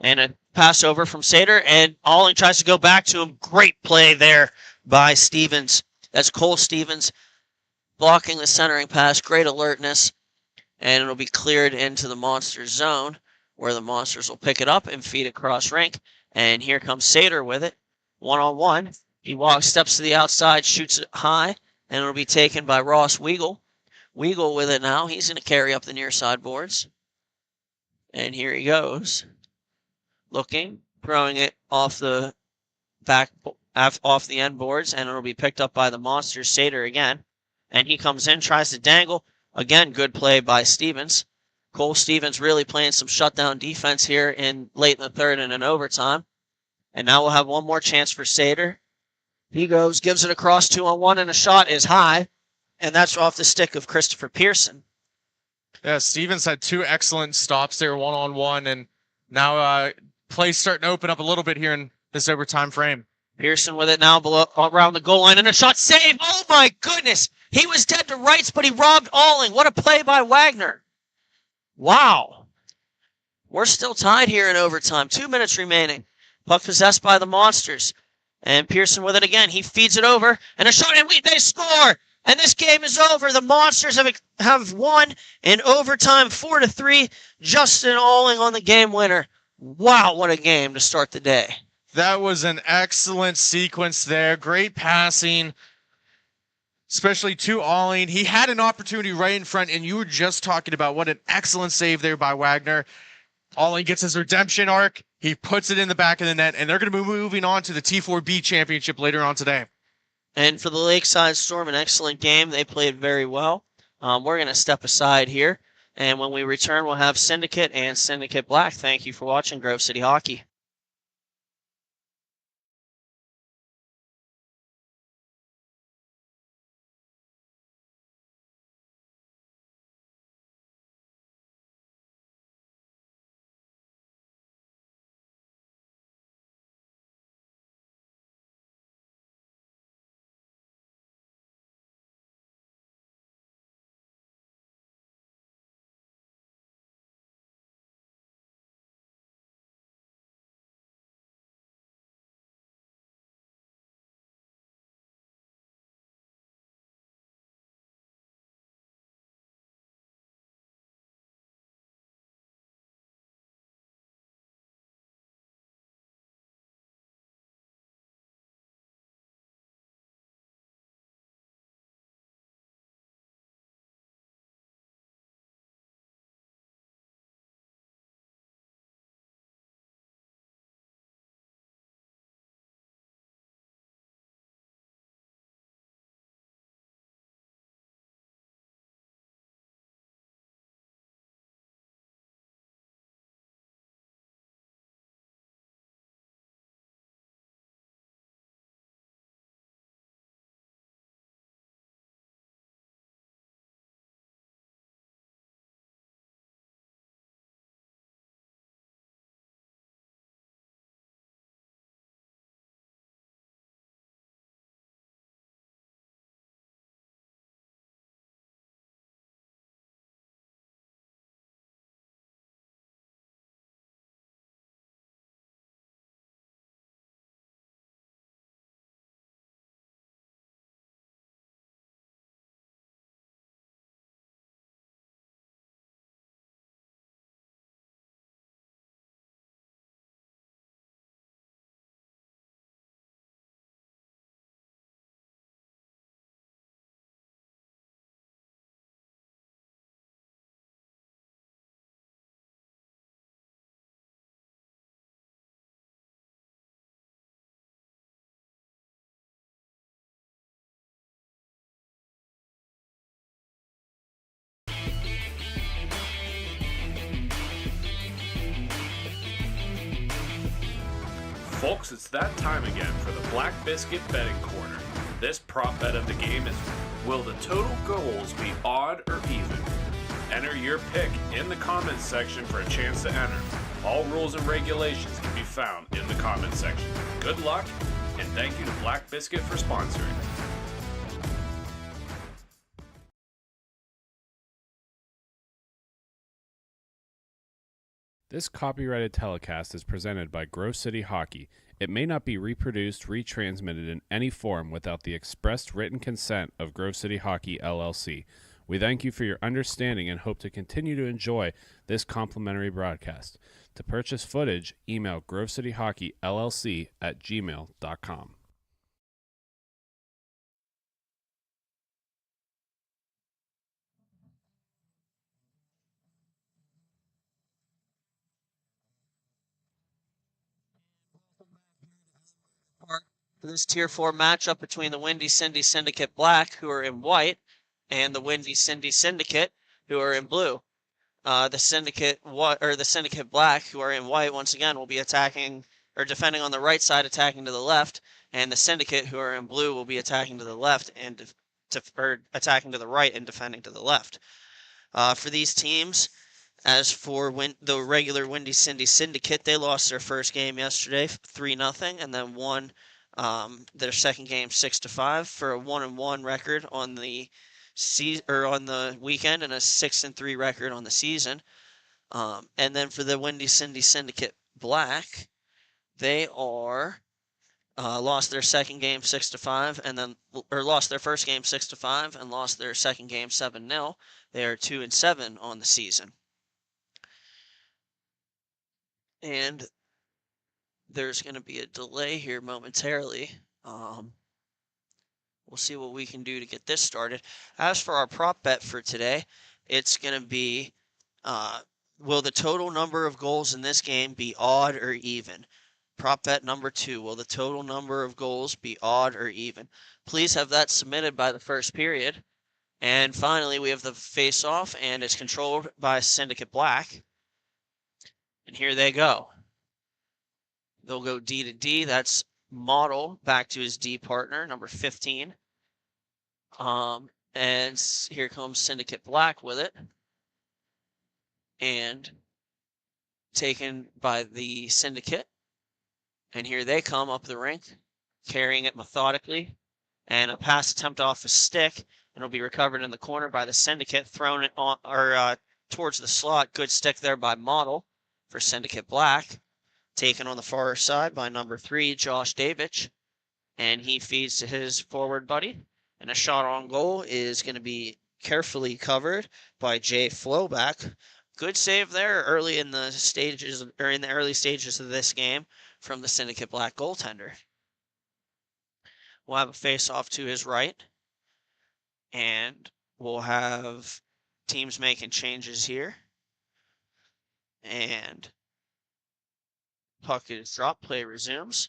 And a pass over from Sater. And Alling tries to go back to him. Great play there by Stevens. That's Cole Stevens blocking the centering pass. Great alertness. And it'll be cleared into the Monsters zone, where the Monsters will pick it up and feed it cross rink. And here comes Sater with it. 1-on-1. He steps to the outside, shoots it high, and it'll be taken by Ross Weagle. Weagle with it now. He's going to carry up the near side boards. And here he goes. Looking, throwing it off the end boards, and it'll be picked up by the Monsters. Sater again. And he comes in, tries to dangle. Again, good play by Stevens. Cole Stevens really playing some shutdown defense here late in the third and in overtime. And now we'll have one more chance for Sater. He goes, gives it across 2-on-1, and a shot is high. And that's off the stick of Christopher Pearson. Yeah, Stevens had two excellent stops there, 1-on-1, and now play's starting to open up a little bit here in this overtime frame. Pearson with it now below, around the goal line, and a shot save. Oh my goodness! He was dead to rights, but he robbed Alling. What a play by Wagner. Wow. We're still tied here in overtime. 2 minutes remaining. Puck possessed by the Monsters. And Pearson with it again. He feeds it over, and a shot, and they score! And this game is over. The Monsters have won in overtime 4-3. Justin Alling on the game winner. Wow, what a game to start the day. That was an excellent sequence there. Great passing, especially to Alling. He had an opportunity right in front, and you were just talking about what an excellent save there by Wagner. Alling gets his redemption arc. He puts it in the back of the net, and they're going to be moving on to the T4B championship later on today. And for the Lakeside Storm, an excellent game. They played very well. We're going to step aside here, and when we return, we'll have Syndicate and Syndicate Black. Thank you for watching Grove City Hockey. Folks, it's that time again for the Black Biscuit betting corner. This prop bet of the game is, will the total goals be odd or even? Enter your pick in the comments section for a chance to enter. All rules and regulations can be found in the comments section. Good luck, and thank you to Black Biscuit for sponsoring. This copyrighted telecast is presented by Grove City Hockey. It may not be reproduced, retransmitted in any form without the expressed written consent of Grove City Hockey, LLC. We thank you for your understanding and hope to continue to enjoy this complimentary broadcast. To purchase footage, email grovecityhockeyllc@gmail.com. For this Tier 4 matchup between the Windy Cindy Syndicate Black, who are in white, and the Windy Cindy Syndicate, who are in blue. The Syndicate Black, who are in white, once again will be attacking or defending on the right side, attacking to the left, and the Syndicate, who are in blue, will be attacking to the left and attacking to the right and defending to the left. For these teams, as for the regular Windy Cindy Syndicate, they lost their first game yesterday, 3-0, and then won Their second game 6-5 for a 1-1 record on the on the weekend and a 6-3 record on the season. And then for the Windy Cindy Syndicate Black, they are lost their second game 6-5 and then lost their first game 6-5 and lost their second game 7-0. They are 2-7 on the season. And there's going to be a delay here momentarily. We'll see what we can do to get this started. As for our prop bet for today, it's going to be, will the total number of goals in this game be odd or even? Prop bet number 2, will the total number of goals be odd or even? Please have that submitted by the first period. And finally, we have the face-off, and it's controlled by Syndicate Black. And here they go. They'll go D to D. That's Model back to his D partner, number 15. And here comes Syndicate Black with it. And taken by the Syndicate. And here they come up the rink, carrying it methodically. And a pass attempt off a stick. And it'll be recovered in the corner by the Syndicate, thrown it on towards the slot. Good stick there by Model for Syndicate Black. Taken on the far side by number 3, Josh Davich. And he feeds to his forward buddy. And a shot on goal is going to be carefully covered by Jay Flowback. Good save there early in the stages, or in the early stages of this game from the Syndicate Black goaltender. We'll have a face-off to his right. And we'll have teams making changes here. And puck is dropped, play resumes.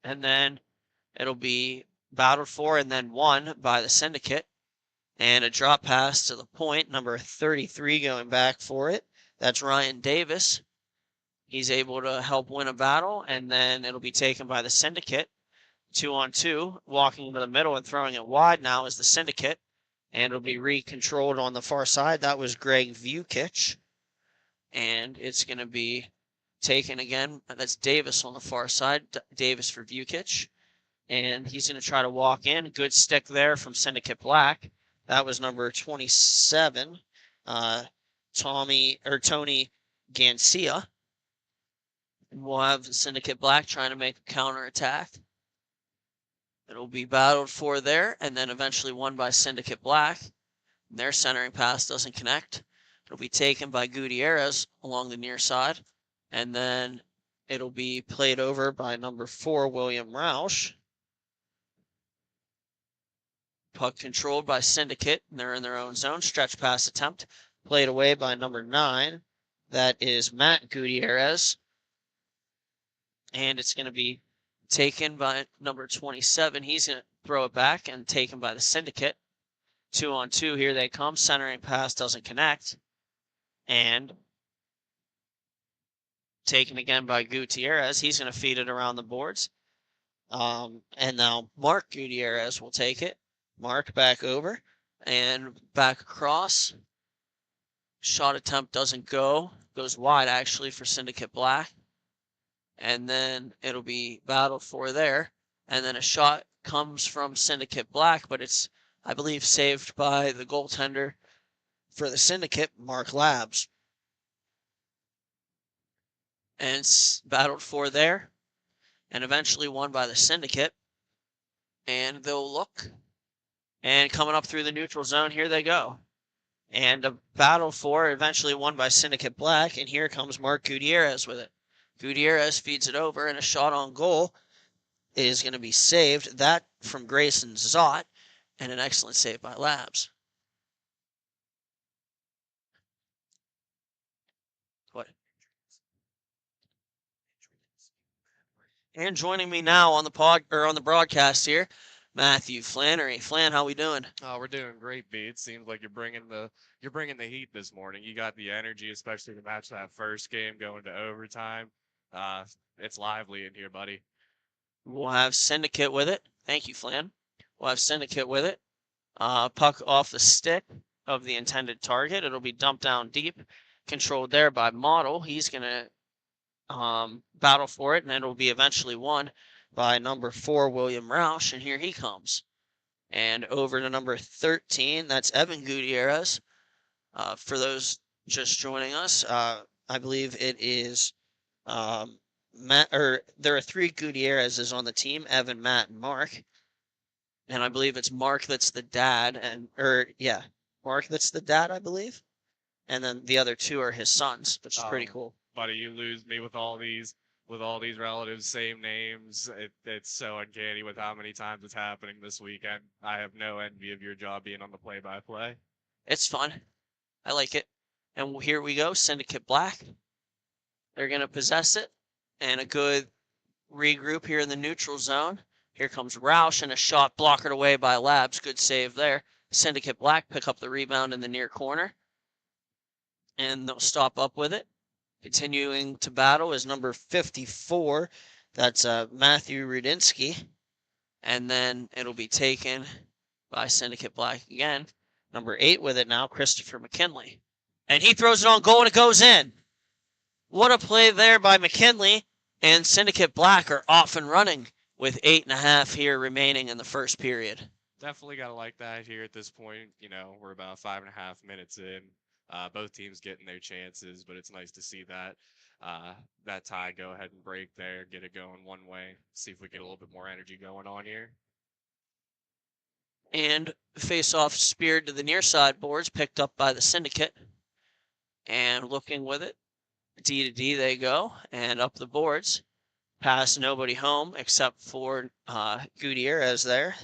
And then it'll be battled for and then won by the Syndicate. And a drop pass to the point, number 33 going back for it. That's Ryan Davis. He's able to help win a battle, and then it'll be taken by the Syndicate. 2-on-2, walking into the middle and throwing it wide now is the Syndicate. And it'll be recontrolled on the far side. That was Greg Vukich. And it's going to be taken again. That's Davis on the far side. Davis for Vukich. And he's going to try to walk in. Good stick there from Syndicate Black. That was number 27, Tony Gancia. And we'll have Syndicate Black trying to make a counterattack. It'll be battled for there, and then eventually won by Syndicate Black. Their centering pass doesn't connect. It'll be taken by Gutierrez along the near side, and then it'll be played over by number 4, William Roush. Puck controlled by Syndicate, and they're in their own zone. Stretch pass attempt, played away by number 9. That is Matt Gutierrez. And it's going to be taken by number 27. He's going to throw it back and taken by the Syndicate. 2-on-2, here they come. Centering pass doesn't connect. And taken again by Gutierrez. He's going to feed it around the boards. And now Mark Gutierrez will take it. Mark back over and back across. Shot attempt doesn't go. Goes wide, actually, for Syndicate Black. And then it'll be battled for there. And then a shot comes from Syndicate Black, but it's, I believe, saved by the goaltender for the Syndicate, Mark Labs. And it's battled for there. And eventually won by the Syndicate. And they'll look. And coming up through the neutral zone, here they go. And a battle for, eventually won by Syndicate Black. And here comes Mark Gutierrez with it. Gutierrez feeds it over, and a shot on goal is going to be saved. That from Grayson Zott, and an excellent save by Labs. What? And joining me now on the broadcast here, Matthew Flannery. Flan, how we doing? Oh, we're doing great, B. It seems like you're bringing the heat this morning. You got the energy, especially to match that first game going to overtime. It's lively in here, buddy. We'll have Syndicate with it. Thank you, Flan. We'll have Syndicate with it. Puck off the stick of the intended target. It'll be dumped down deep, controlled there by Model. He's going to battle for it, and it'll be eventually won by number 4, William Roush, and here he comes. And over to number 13, that's Evan Gutierrez. For those just joining us, I believe it is Matt, or there are 3 Gutierrez's on the team, Evan, Matt, and Mark. And I believe it's Mark that's the dad, Mark that's the dad, I believe. And then the other 2 are his sons, which is pretty cool. Buddy, you lose me with all these relatives, same names. It's so uncanny with how many times it's happening this weekend. I have no envy of your job being on the play-by-play. It's fun. I like it. And here we go, Syndicate Black. They're going to possess it. And a good regroup here in the neutral zone. Here comes Roush, and a shot blockered away by Labs. Good save there. Syndicate Black pick up the rebound in the near corner. And they'll stop up with it. Continuing to battle is number 54. That's Matthew Rudinsky. And then it'll be taken by Syndicate Black again. Number 8 with it now, Christopher McKinley. And he throws it on goal, and it goes in. What a play there by McKinley. And Syndicate Black are off and running with 8.5 here remaining in the first period. Definitely got to like that here at this point. We're about 5.5 minutes in. Both teams getting their chances, but it's nice to see that that tie go ahead and break there, get it going one way, see if we get a little bit more energy going on here. And face-off speared to the near side boards, picked up by the Syndicate. And looking with it, D to D they go, and up the boards. Pass nobody home except for Gutierrez there.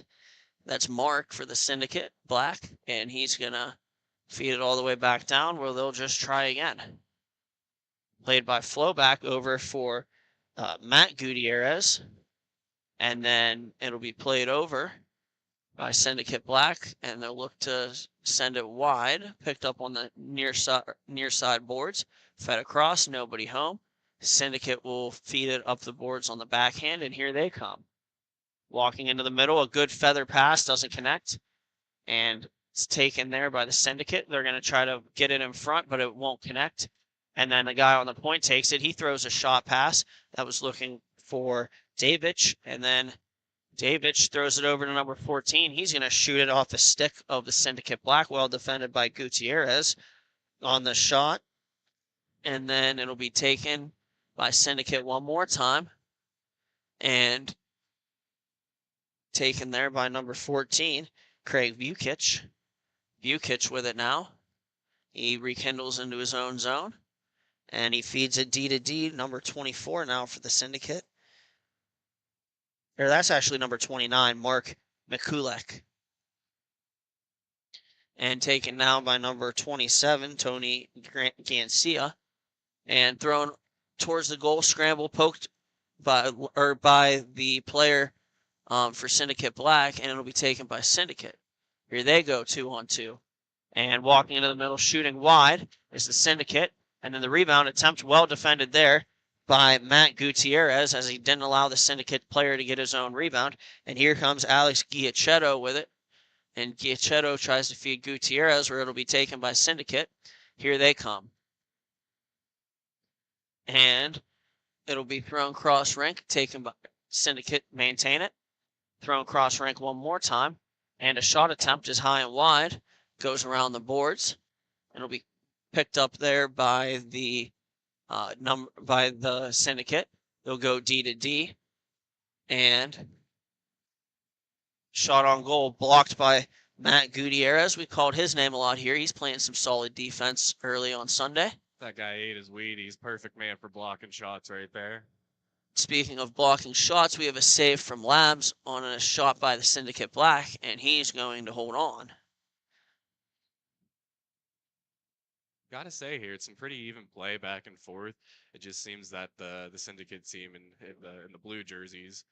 That's Mark for the Syndicate, Black, and he's going to feed it all the way back down where they'll just try again. Played by Flowback over for Matt Gutierrez. And then it'll be played over by Syndicate Black, and they'll look to send it wide. Picked up on the near side boards. Fed across, nobody home. Syndicate will feed it up the boards on the backhand, and here they come. Walking into the middle, a good feather pass, doesn't connect. And it's taken there by the Syndicate. They're going to try to get it in front, but it won't connect. And then the guy on the point takes it. He throws a shot pass that was looking for Davich, and then Davich throws it over to number 14. He's going to shoot it off the stick of the Syndicate Black, well defended by Gutierrez on the shot. And then it'll be taken by Syndicate one more time. And taken there by number 14, Craig Vukic. Vukic with it now. He rekindles into his own zone. And he feeds it D to D, number 24 now for the Syndicate. Or that's actually number 29, Mark Mikulek. And taken now by number 27, Tony Gancia. And thrown towards the goal, scramble, poked by the player for Syndicate Black, and it'll be taken by Syndicate. Here they go, 2-on-2. And walking into the middle, shooting wide is the Syndicate. And then the rebound attempt, well defended there by Matt Gutierrez, as he didn't allow the Syndicate player to get his own rebound. And here comes Alex Giacchetto with it. And Giacchetto tries to feed Gutierrez, where it'll be taken by Syndicate. Here they come. And it'll be thrown cross-rink, taken by Syndicate, maintain it. Thrown cross-rink one more time. And a shot attempt is high and wide. Goes around the boards. And it'll be picked up there by the Syndicate. They'll go D to D. And shot on goal blocked by Matt Gutierrez. We called his name a lot here. He's playing some solid defense early on Sunday. That guy ate his weed. He's perfect man for blocking shots right there. Speaking of blocking shots, we have a save from Labs on a shot by the Syndicate Black, and he's going to hold on. Gotta say here, it's some pretty even play back and forth. It just seems that the Syndicate team in the blue jerseys,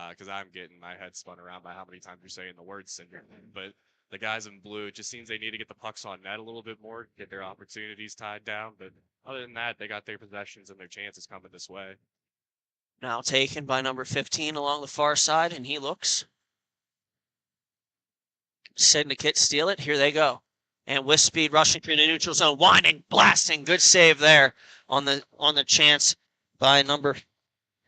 because I'm getting my head spun around by how many times you're saying the word Syndicate, but the guys in blue, it just seems they need to get the pucks on net a little bit more, get their opportunities tied down. But other than that, they got their possessions and their chances coming this way. Now taken by number 15 along the far side, and he looks. Syndicate steal it. Here they go. And with speed, rushing through the neutral zone, winding, blasting. Good save there on the chance by number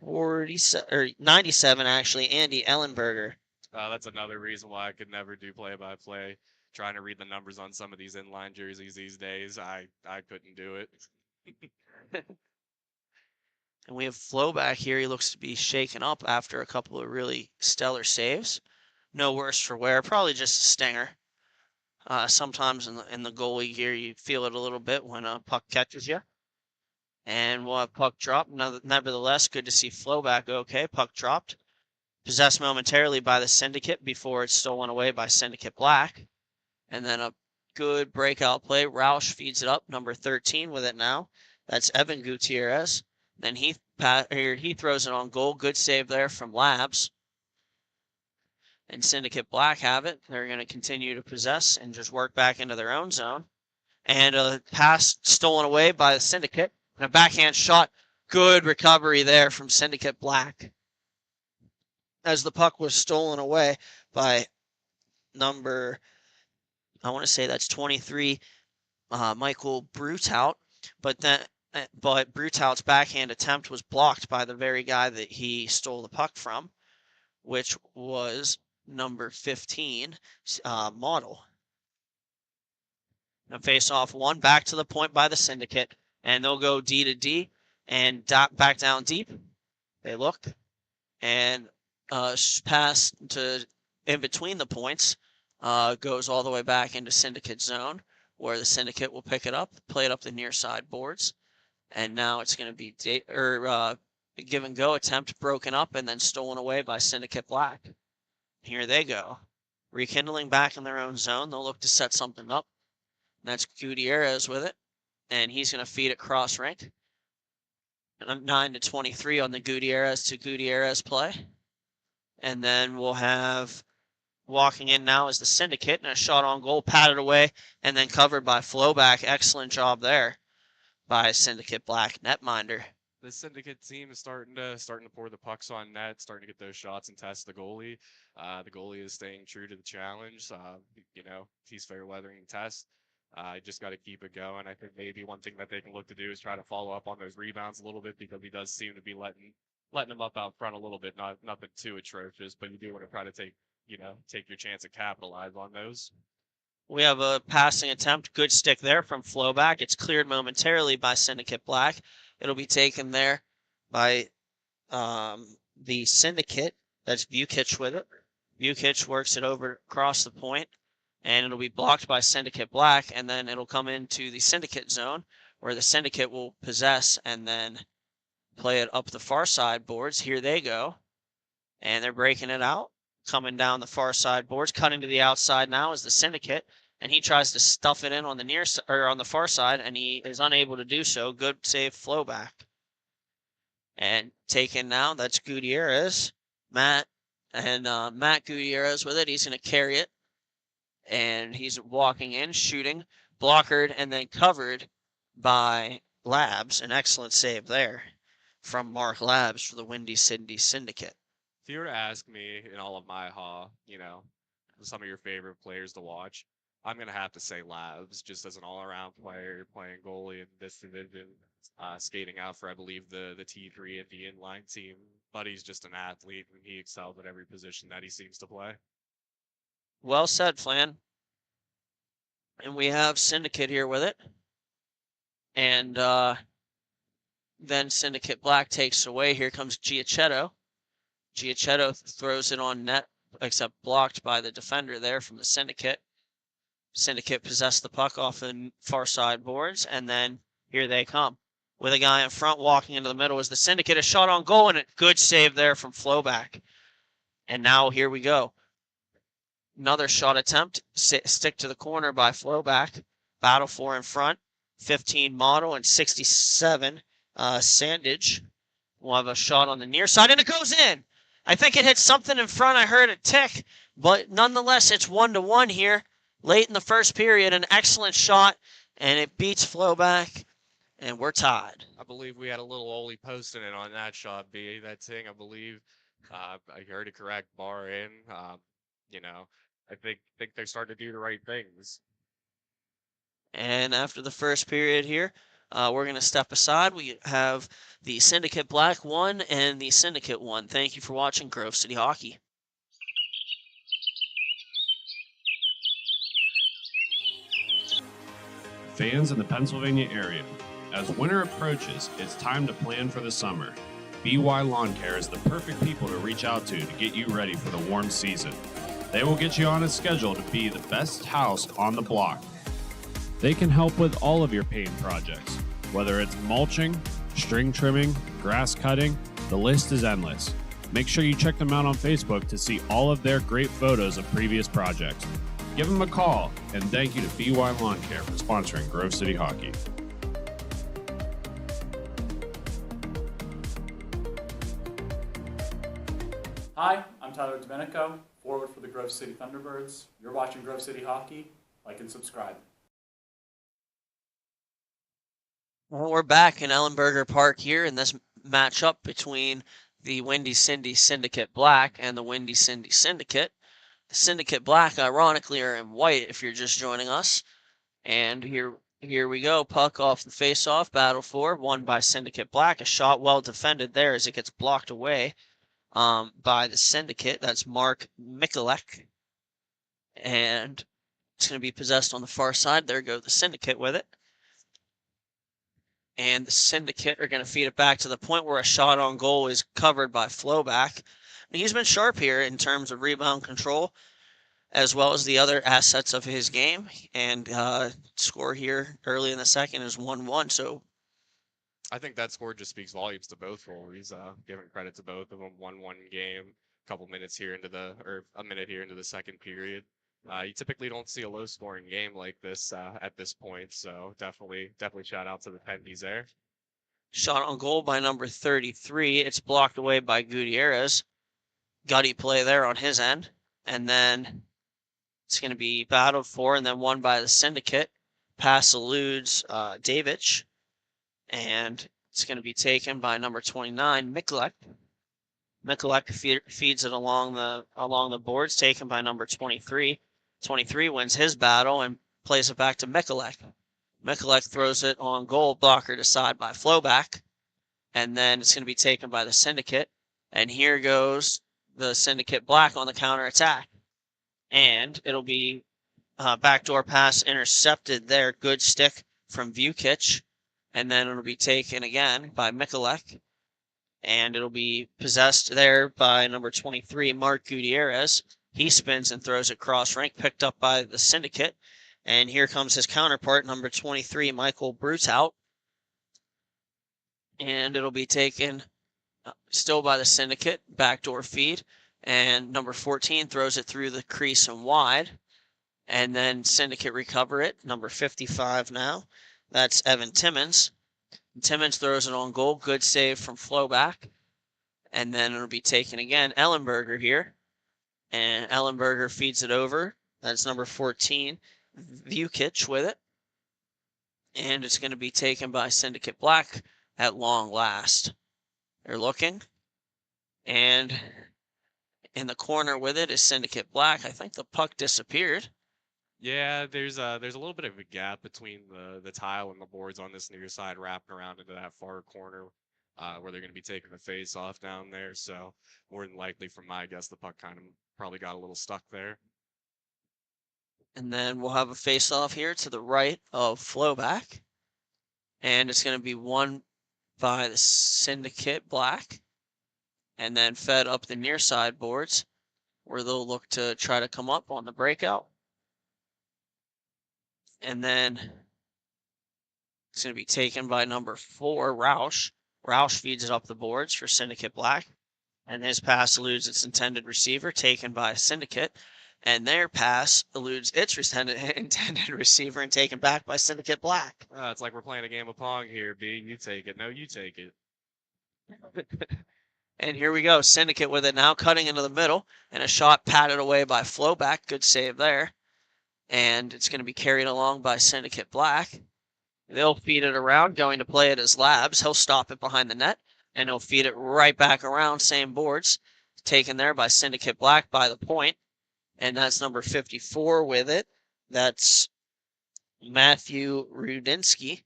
47 or 97 actually. Andy Ellenberger. That's another reason why I could never do play-by-play. Trying to read the numbers on some of these inline jerseys these days, I couldn't do it. And we have Flo back here. He looks to be shaken up after a couple of really stellar saves. No worse for wear. Probably just a stinger. Sometimes in the goalie gear, you feel it a little bit when a puck catches you. And we'll have puck drop. Nevertheless, good to see Flo back okay. Puck dropped. Possessed momentarily by the Syndicate before it's stolen away by Syndicate Black. And then a good breakout play. Roush feeds it up. Number 13 with it now. That's Evan Gutierrez. Then he throws it on goal. Good save there from Labs. And Syndicate Black have it. They're going to continue to possess and just work back into their own zone. And a pass stolen away by the Syndicate. And a backhand shot. Good recovery there from Syndicate Black. As the puck was stolen away by number, I want to say that's 23, Michael Brutout. But Brutouts' backhand attempt was blocked by the very guy that he stole the puck from, which was number 15, Model. Now face off one, back to the point by the Syndicate, and they'll go D to D and back down deep. They look, and pass to in between the points goes all the way back into Syndicate zone, where the Syndicate will pick it up, play it up the near side boards, and now it's going to be give and go attempt broken up and then stolen away by Syndicate Black. Here they go. Rekindling back in their own zone. They'll look to set something up. That's Gutierrez with it. And he's going to feed it cross rink. 9 to 23 on the Gutierrez to Gutierrez play. And then we'll have walking in now is the Syndicate. And a shot on goal, patted away, and then covered by Flowback. Excellent job there by Syndicate Black netminder. The Syndicate team is starting to pour the pucks on net, starting to get those shots and test the goalie. The goalie is staying true to the challenge. He's fair weathering the test. I just got to keep it going. I think maybe one thing that they can look to do is try to follow up on those rebounds a little bit, because he does seem to be letting them up out front a little bit. Nothing too atrocious, but you do want to try to take your chance and capitalize on those. We have a passing attempt. Good stick there from Flowback. It's cleared momentarily by Syndicate Black. It'll be taken there by the Syndicate. That's Vukic with it. Vukic works it over across the point, and it'll be blocked by Syndicate Black, and then it'll come into the Syndicate zone, where the Syndicate will possess and then play it up the far side boards. Here they go, and they're breaking it out. Coming down the far side boards, cutting to the outside now is the Syndicate, and he tries to stuff it in on the on the far side, and he is unable to do so. Good save, Flowback. And taken now, that's Gutierrez, Matt Gutierrez with it. He's going to carry it, and he's walking in, shooting, blockered, and then covered by Labs. An excellent save there from Mark Labs for the Windy City Syndicate. If you were to ask me in all of MIHA, some of your favorite players to watch, I'm going to have to say Labs, just as an all-around player, playing goalie in this division, skating out for, I believe, the T3 Indie Inline team. Buddy's just an athlete, and he excels at every position that he seems to play. Well said, Flan. And we have Syndicate here with it. And then Syndicate Black takes away. Here comes Giacchetto. Giacchetto throws it on net, except blocked by the defender there from the Syndicate. Syndicate possessed the puck off the far side boards, and then here they come. With a guy in front walking into the middle is the Syndicate. A shot on goal, and a good save there from Flowback. And now here we go. Another shot attempt. Stick to the corner by Flowback. Battle for in front. 15 Model and 67 Sandage. We'll have a shot on the near side, and it goes in. I think it hit something in front. I heard it tick, but nonetheless, it's 1-1 here. Late in the first period, an excellent shot, and it beats Flowback, and we're tied. I believe we had a little Oli posting it on that shot, B. That thing, I believe. I heard it correct, bar in. I think they're starting to do the right things. And after the first period here, We're going to step aside. We have the Syndicate Black 1 and the Syndicate 1. Thank you for watching Grove City Hockey. Fans in the Pennsylvania area, as winter approaches, it's time to plan for the summer. BY Lawn Care is the perfect people to reach out to get you ready for the warm season. They will get you on a schedule to be the best house on the block. They can help with all of your paint projects, whether it's mulching, string trimming, grass cutting, the list is endless. Make sure you check them out on Facebook to see all of their great photos of previous projects. Give them a call, and thank you to BY Lawn Care for sponsoring Grove City Hockey. Hi, I'm Tyler Domenico, forward for the Grove City Thunderbirds. You're watching Grove City Hockey. Like and subscribe. Well, we're back in Ellenberger Park here in this matchup between the Windy Cindy Syndicate Black and the Windy Cindy Syndicate. The Syndicate Black, ironically, are in white if you're just joining us. And here we go. Puck off the face-off. Battle for, won by Syndicate Black. A shot well defended there as it gets blocked away by the Syndicate. That's Mark Mikulek. And it's going to be possessed on the far side. There go the Syndicate with it. And the Syndicate are going to feed it back to the point where a shot on goal is covered by Flowback. He's been sharp here in terms of rebound control, as well as the other assets of his game. And score here early in the second is 1-1. So I think that score just speaks volumes to both goalies. Giving credit to both of them. 1-1 game. A couple minutes here or a minute here into the second period. You typically don't see a low-scoring game like this at this point, so definitely shout out to the Pendies there. Shot on goal by number 33. It's blocked away by Gutierrez. Gutty play there on his end, and then it's going to be battled for and then won by the Syndicate. Pass eludes Davidge, and it's going to be taken by number 29, Mikulek. Mikulek feeds it along the boards, taken by number 23. 23 wins his battle and plays it back to Mikulek. Mikulek throws it on goal, blocker to side by Flowback, and then it's going to be taken by the Syndicate. And here goes the Syndicate Black on the counterattack. And it'll be backdoor pass intercepted there. Good stick from Vukic. And then it'll be taken again by Mikulek. And it'll be possessed there by number 23, Mark Gutierrez. He spins and throws it cross rink, picked up by the Syndicate. And here comes his counterpart, number 23, Michael Brutout. And it'll be taken still by the Syndicate, backdoor feed. And number 14 throws it through the crease and wide. And then Syndicate recover it, number 55 now. That's Evan Timmons. Timmons throws it on goal. Good save from Flowback. And then it'll be taken again. Ellenberger here. And Ellenberger feeds it over. That's number 14. Vukic with it. And it's going to be taken by Syndicate Black at long last. They're looking. And in the corner with it is Syndicate Black. I think the puck disappeared. Yeah, there's a little bit of a gap between the tile and the boards on this near side, wrapping around into that far corner where they're going to be taking the face off down there. So more than likely, from my guess, the puck kind of probably got a little stuck there. And then we'll have a face off here to the right of Flowback. And it's going to be won by the Syndicate Black. And then fed up the near side boards where they'll look to try to come up on the breakout. And then it's going to be taken by number 4, Roush. Roush feeds it up the boards for Syndicate Black. And his pass eludes its intended receiver, taken by Syndicate. And their pass eludes its intended receiver and taken back by Syndicate Black. It's like we're playing a game of Pong here, B. You take it. No, you take it. And here we go. Syndicate with it now, cutting into the middle. And a shot patted away by Flowback. Good save there. And it's going to be carried along by Syndicate Black. They'll feed it around, going to play it as Labs. He'll stop it behind the net, and he'll feed it right back around, same boards. Taken there by Syndicate Black by the point. And that's number 54 with it. That's Matthew Rudinsky.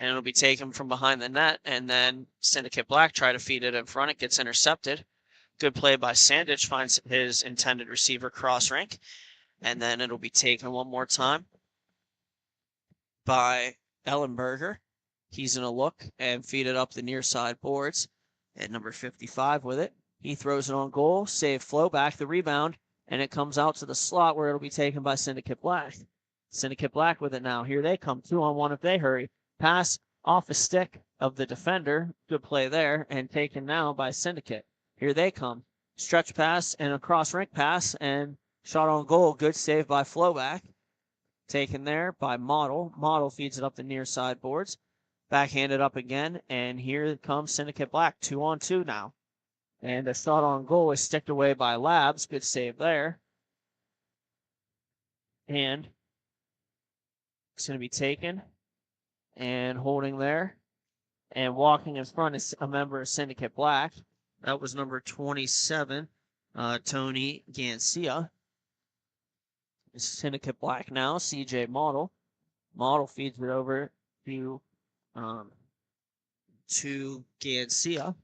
and it'll be taken from behind the net, and then Syndicate Black try to feed it in front. It gets intercepted. Good play by Sandich, finds his intended receiver cross rink, and then it'll be taken one more time by Ellenberger. He's going to look and feed it up the near side boards, and number 55 with it. He throws it on goal, save flow back the rebound, and it comes out to the slot where it'll be taken by Syndicate Black. Syndicate Black with it now. Here they come, 2-on-1 if they hurry. Pass off the stick of the defender. Good play there, and taken now by Syndicate. Here they come. Stretch pass and a cross rink pass, and shot on goal. Good save by Flowback. Taken there by Model. Model feeds it up the near side boards. Backhanded up again, and here comes Syndicate Black. 2-on-2 now. And a shot on goal is sticked away by Labs. Good save there. And it's going to be taken and holding there. And walking in front is a member of Syndicate Black. That was number 27, Tony Gancia. Syndicate Black now, CJ Model. Model feeds it over to Gancia.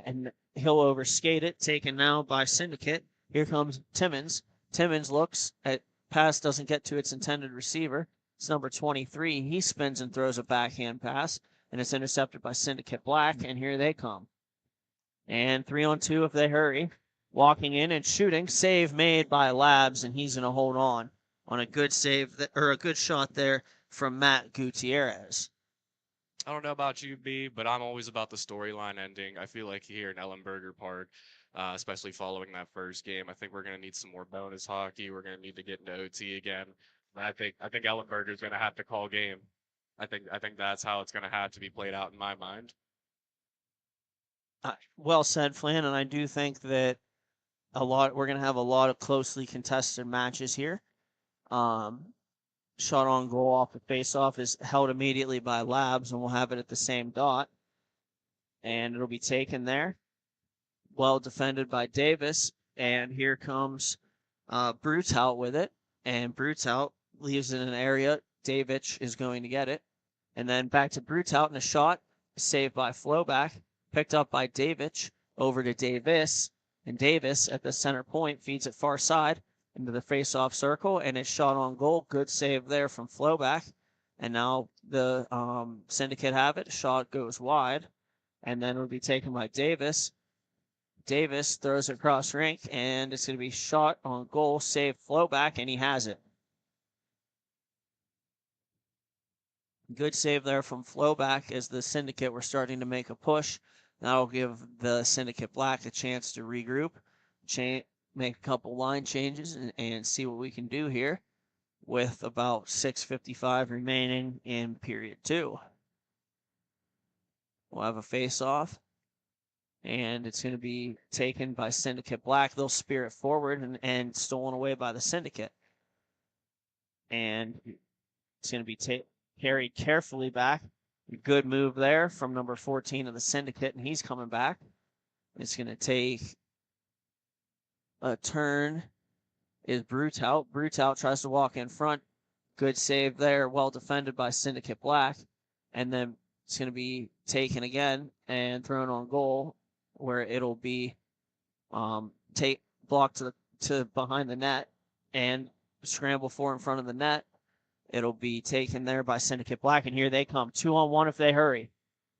And he'll overskate it, taken now by Syndicate. Here comes Timmons. Timmons looks at pass, doesn't get to its intended receiver. It's number 23. He spins and throws a backhand pass, and it's intercepted by Syndicate Black, and here they come. And 3-on-2 if they hurry. Walking in and shooting. Save made by Labs, and he's going to hold on a good save, or a good shot there from Matt Gutierrez. I don't know about you, B, but I'm always about the storyline ending. I feel like here in Ellenberger Park, especially following that first game, I think we're going to need some more bonus hockey. We're going to need to get into OT again. And I think Ellenberger's going to have to call game. I think that's how it's going to have to be played out in my mind. Well said, Flan, and I do think that we're going to have a lot of closely contested matches here. Shot on goal off the face-off is held immediately by Labs, and we'll have it at the same dot. And it'll be taken there. Well defended by Davis, and here comes Brutout with it. And Brutout leaves it in an area. Davidge is going to get it. And then back to Brutout, and a shot saved by Flowback. Picked up by Davidge over to Davis. And Davis at the center point feeds it far side into the face-off circle, and it's shot on goal. Good save there from Flowback. And now the Syndicate have it. Shot goes wide, and then it'll be taken by Davis. Davis throws it across rink, and it's going to be shot on goal. Save Flowback, and he has it. Good save there from Flowback as the Syndicate were starting to make a push. That'll give the Syndicate Black a chance to regroup, make a couple line changes, and see what we can do here with about 6:55 remaining in period 2. We'll have a face-off, and it's going to be taken by Syndicate Black. They'll spear it forward and stolen away by the Syndicate. And it's going to be carried carefully back. Good move there from number 14 of the Syndicate, and he's coming back. It's going to take a turn. Is Brutout. Brutout tries to walk in front. Good save there. Well defended by Syndicate Black. And then it's going to be taken again and thrown on goal, where it'll be blocked to behind the net and scramble for in front of the net. It'll be taken there by Syndicate Black, and here they come. 2-on-1 if they hurry.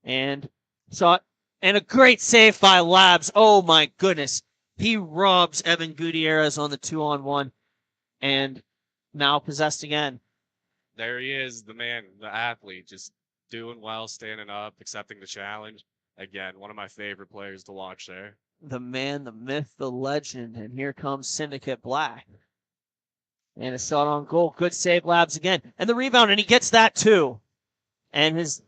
And shot, and a great save by Labs. Oh my goodness. He robs Evan Gutierrez on the 2-on-1, and now possessed again. There he is, the man, the athlete, just doing well, standing up, accepting the challenge. Again, one of my favorite players to watch there. The man, the myth, the legend, and here comes Syndicate Black. And a shot on goal. Good save, Labs again. And the rebound, and he gets that too. And his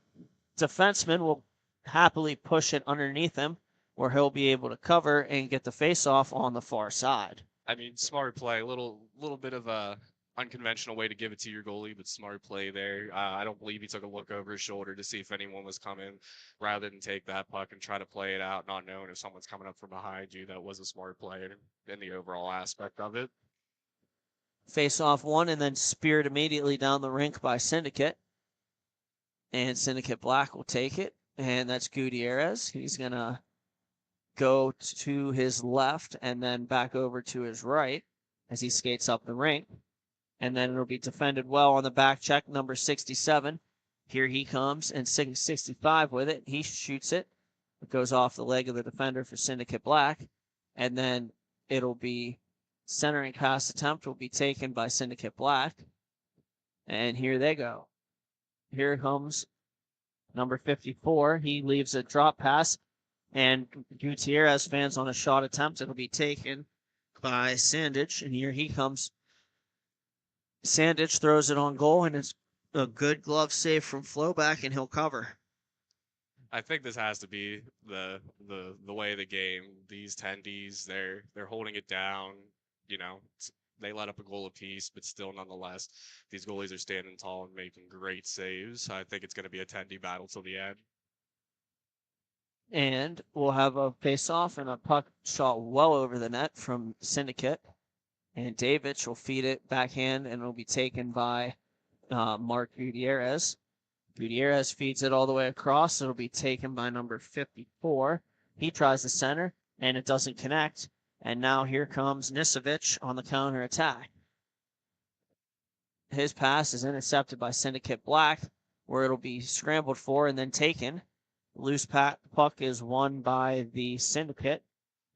defenseman will happily push it underneath him, where he'll be able to cover and get the face-off on the far side. I mean, smart play. A little bit of a unconventional way to give it to your goalie, but smart play there. I don't believe he took a look over his shoulder to see if anyone was coming, rather than take that puck and try to play it out, not knowing if someone's coming up from behind you. That was a smart play in the overall aspect of it. Face off one, and then speared immediately down the rink by Syndicate. And Syndicate Black will take it, and that's Gutierrez. He's going to go to his left and then back over to his right as he skates up the rink. And then it'll be defended well on the back check, number 67. Here he comes, and 65 with it. He shoots it. It goes off the leg of the defender for Syndicate Black. And then it'll be centering pass attempt will be taken by Syndicate Black. And here they go. Here comes number 54. He leaves a drop pass, and Gutierrez fans on a shot attempt. It'll be taken by Sandich, and here he comes. Sandich throws it on goal, and it's a good glove save from Flowback, and he'll cover. I think this has to be the way of the game. These tendies, they're holding it down. You know, they let up a goal apiece, but still, nonetheless, these goalies are standing tall and making great saves. I think it's going to be a tendy battle till the end. And we'll have a face-off and a puck shot well over the net from Syndicate. And Davidge will feed it backhand, and it'll be taken by Mark Gutierrez. Gutierrez feeds it all the way across. It'll be taken by number 54. He tries the center, and it doesn't connect. And now here comes Nisevich on the counterattack. His pass is intercepted by Syndicate Black, where it'll be scrambled for and then taken. Loose puck is won by the Syndicate.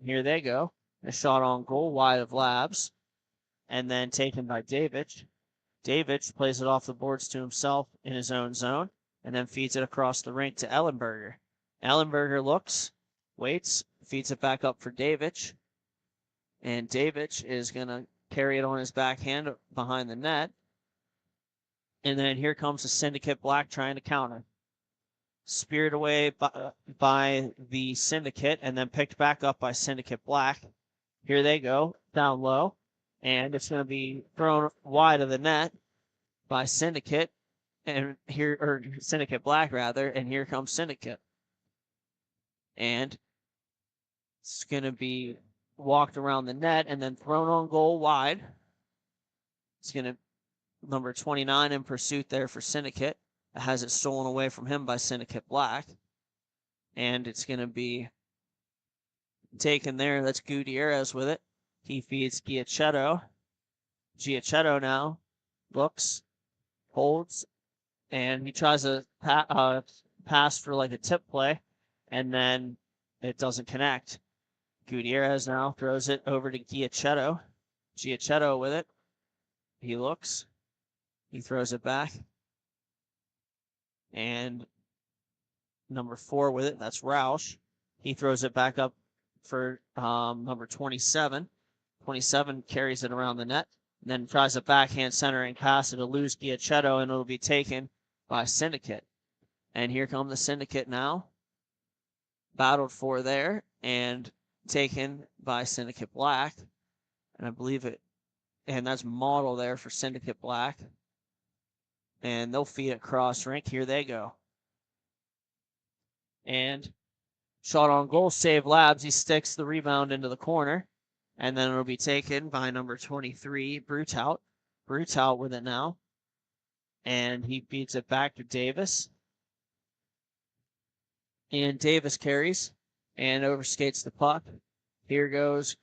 Here they go. A shot on goal wide of Labs. And then taken by Davidge. Davidge plays it off the boards to himself in his own zone, and then feeds it across the rink to Ellenberger. Ellenberger looks, waits, feeds it back up for Davidge. And Davidge is going to carry it on his backhand behind the net. And then here comes the Syndicate Black trying to counter. Speared away by the Syndicate, and then picked back up by Syndicate Black. Here they go, down low. And it's going to be thrown wide of the net by Syndicate, and here, or Syndicate Black rather, and here comes Syndicate. And it's going to be walked around the net and then thrown on goal wide. It's going to number 29 in pursuit there for Syndicate. It has it stolen away from him by Syndicate Black. And it's going to be taken there. That's Gutierrez with it. He feeds Giacchetto. Giacchetto now looks, holds, and he tries to pass for like a tip play, and then it doesn't connect. Gutierrez now throws it over to Giacchetto. Giacchetto with it. He looks. He throws it back. And number 4 with it, that's Roush. He throws it back up for number 27. 27 carries it around the net, and then tries a backhand centering pass. It'll lose Giacchetto, and it'll be taken by Syndicate. And here come the Syndicate now. Battled for there, and taken by Syndicate Black. And I believe it, and that's Model there for Syndicate Black. And they'll feed it cross rink. Here they go. And shot on goal, save Labs. He sticks the rebound into the corner. And then it'll be taken by number 23, Brutout. Brutout with it now. And he feeds it back to Davis. And Davis carries and overskates the puck. Here goes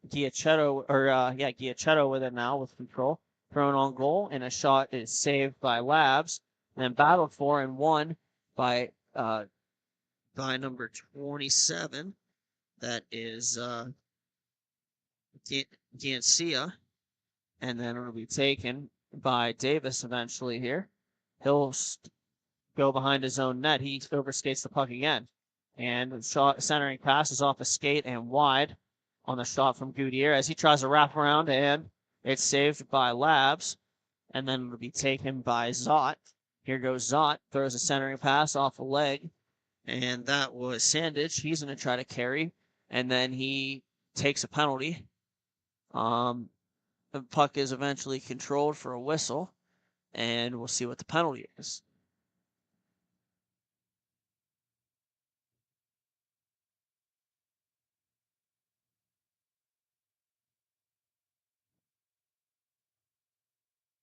Giacchetto, Giacchetto with it now with control. Thrown on goal, and a shot is saved by Labs. And then battled for and won by number 27. That is Gancia. And then it'll be taken by Davis eventually here. He'll go behind his own net. He overskates the puck again. And shot centering pass is off a skate and wide on the shot from Gutierrez. He tries to wrap around, and it's saved by Labs. And then it'll be taken by Zott. Here goes Zott. Throws a centering pass off a leg. And that was Sandich. He's going to try to carry. And then he takes a penalty. The puck is eventually controlled for a whistle. And we'll see what the penalty is.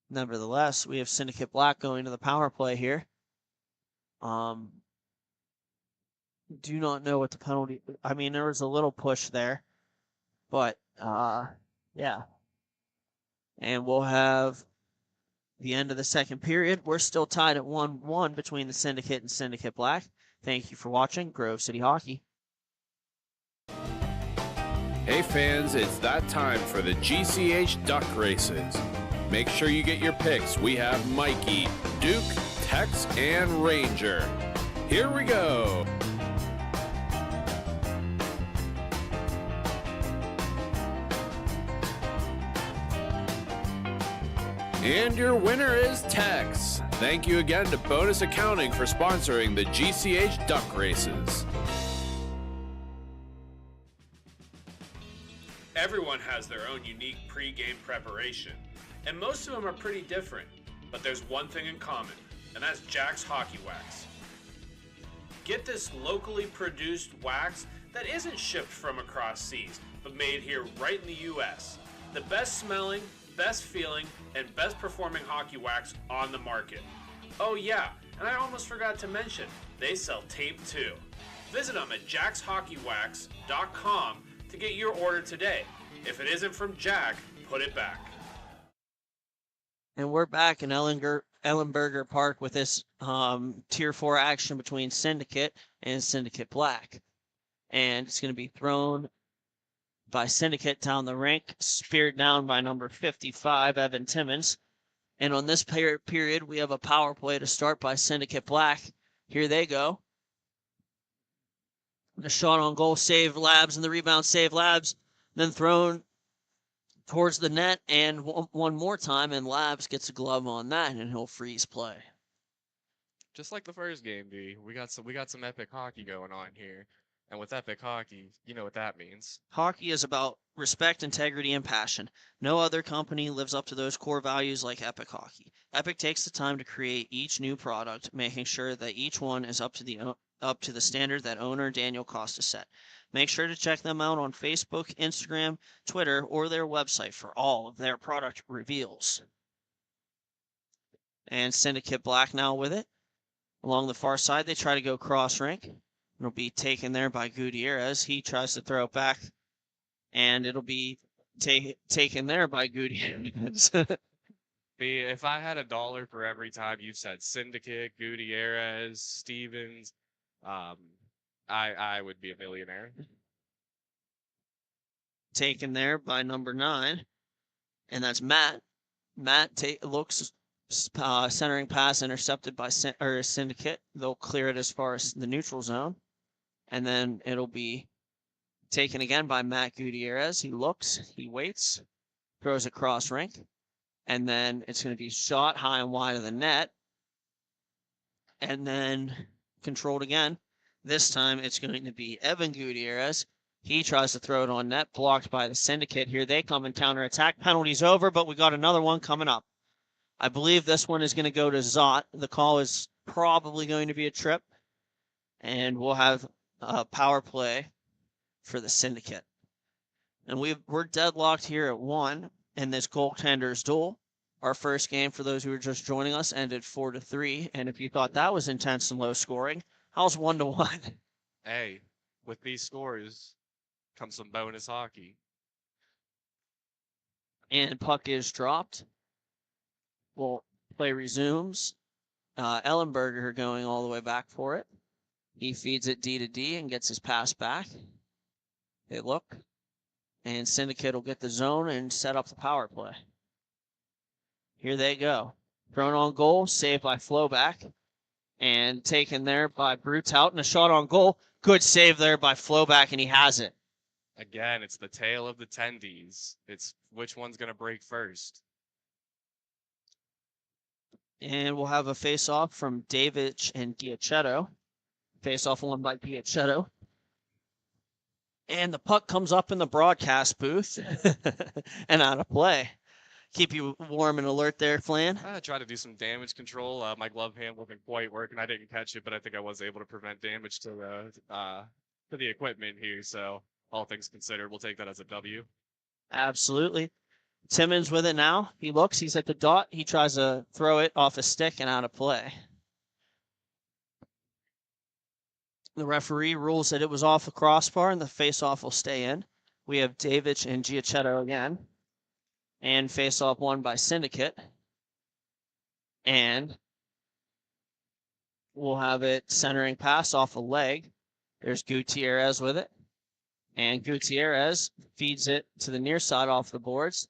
Nevertheless, we have Syndicate Black going to the power play here. Do not know what the penalty. I mean, there was a little push there, but yeah. And we'll have the end of the second period. We're still tied at 1-1 between the Syndicate and Syndicate Black. Thank you for watching Grove City Hockey. Hey fans, it's that time for the GCH Duck Races. Make sure you get your picks. We have Mikey, Duke, Tex, and Ranger. Here we go. And your winner is Tex. Thank you again to Bonus Accounting for sponsoring the GCH Duck Races. Everyone has their own unique pre-game preparation, and most of them are pretty different, but there's one thing in common, and that's Jack's Hockey Wax. Get this locally produced wax that isn't shipped from across seas, but made here right in the US. The best smelling, best feeling, and best performing hockey wax on the market. Oh yeah, and I almost forgot to mention, they sell tape too. Visit them at jackshockeywax.com to get your order today. If it isn't from Jack, put it back. And we're back in Ellenberger Park with this Tier 4 action between Syndicate and Syndicate Black. And it's going to be thrown by Syndicate down the rink, speared down by number 55, Evan Timmons. And on this period, we have a power play to start by Syndicate Black. Here they go. The shot on goal, save Labs, and the rebound, save Labs. Then thrown towards the net, and one more time, and Labs gets a glove on that, and he'll freeze play. Just like the first game, D, we got some epic hockey going on here. And with epic hockey, you know what that means. Hockey is about respect, integrity, and passion. No other company lives up to those core values like Epic Hockey. Epic takes the time to create each new product, making sure that each one is up to the standard that owner Daniel Costa set. Make sure to check them out on Facebook, Instagram, Twitter, or their website for all of their product reveals. And Syndicate Black now with it. Along the far side, they try to go cross rink. It'll be taken there by Gutierrez. He tries to throw it back, and it'll be taken there by Gutierrez. B, if I had $1 for every time you said Syndicate, Gutierrez, Stevens, I would be a millionaire. Taken there by number 9, and that's Matt. Matt looks centering pass intercepted by Syndicate. They'll clear it as far as the neutral zone. And then it'll be taken again by Matt Gutierrez. He looks, he waits, throws it cross rink. And then it's going to be shot high and wide of the net. And then controlled again. This time it's going to be Evan Gutierrez. He tries to throw it on net, blocked by the Syndicate. Here they come and counterattack. Penalty's over, but we got another one coming up. I believe this one is going to go to Zott. The call is probably going to be a trip. And we'll have a power play for the Syndicate. And we're deadlocked here at 1 in this goaltender's duel. Our first game, for those who are just joining us, ended 4-3. And if you thought that was intense and low scoring, how's 1-1? Hey, with these scores comes some bonus hockey. And puck is dropped. Well, play resumes. Ellenberger going all the way back for it. He feeds it D to D and gets his pass back. They look. And Syndicate will get the zone and set up the power play. Here they go. Thrown on goal, saved by Flowback. And taken there by Brutout, and a shot on goal. Good save there by Flowback, and he has it. Again, it's the tale of the tendies. It's which one's going to break first. And we'll have a face-off from Davidge and Giacchetto. Face-off won by Giacchetto. And the puck comes up in the broadcast booth and out of play. Keep you warm and alert there, Flan. I tried to do some damage control. My glove hand wasn't quite working. I didn't catch it, but I think I was able to prevent damage to the equipment here. So all things considered, we'll take that as a W. Absolutely. Timmons with it now. He looks. He's at the dot. He tries to throw it off a stick and out of play. The referee rules that it was off the crossbar and the face-off will stay in. We have Davidge and Giacchetto again. And face-off won by Syndicate. And we'll have it centering pass off a leg. There's Gutierrez with it. And Gutierrez feeds it to the near side off the boards.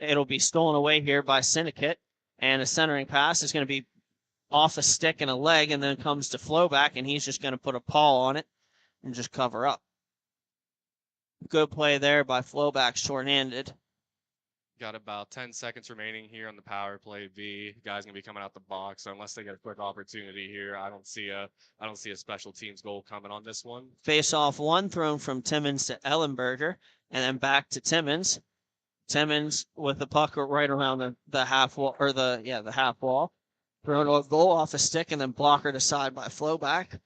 It'll be stolen away here by Syndicate. And a centering pass is going to be off a stick and a leg, and then comes to Flowback, and he's just going to put a paw on it and just cover up. Good play there by Flowback, short-handed. Got about 10 seconds remaining here on the power play V. Guys gonna be coming out the box, so unless they get a quick opportunity here, I don't see a special teams goal coming on this one. Face-off one, thrown from Timmons to Ellenberger, and then back to Timmons. Timmons with the puck right around the half wall, or the half wall. Thrown a goal off a stick and then blockered aside by Flowback.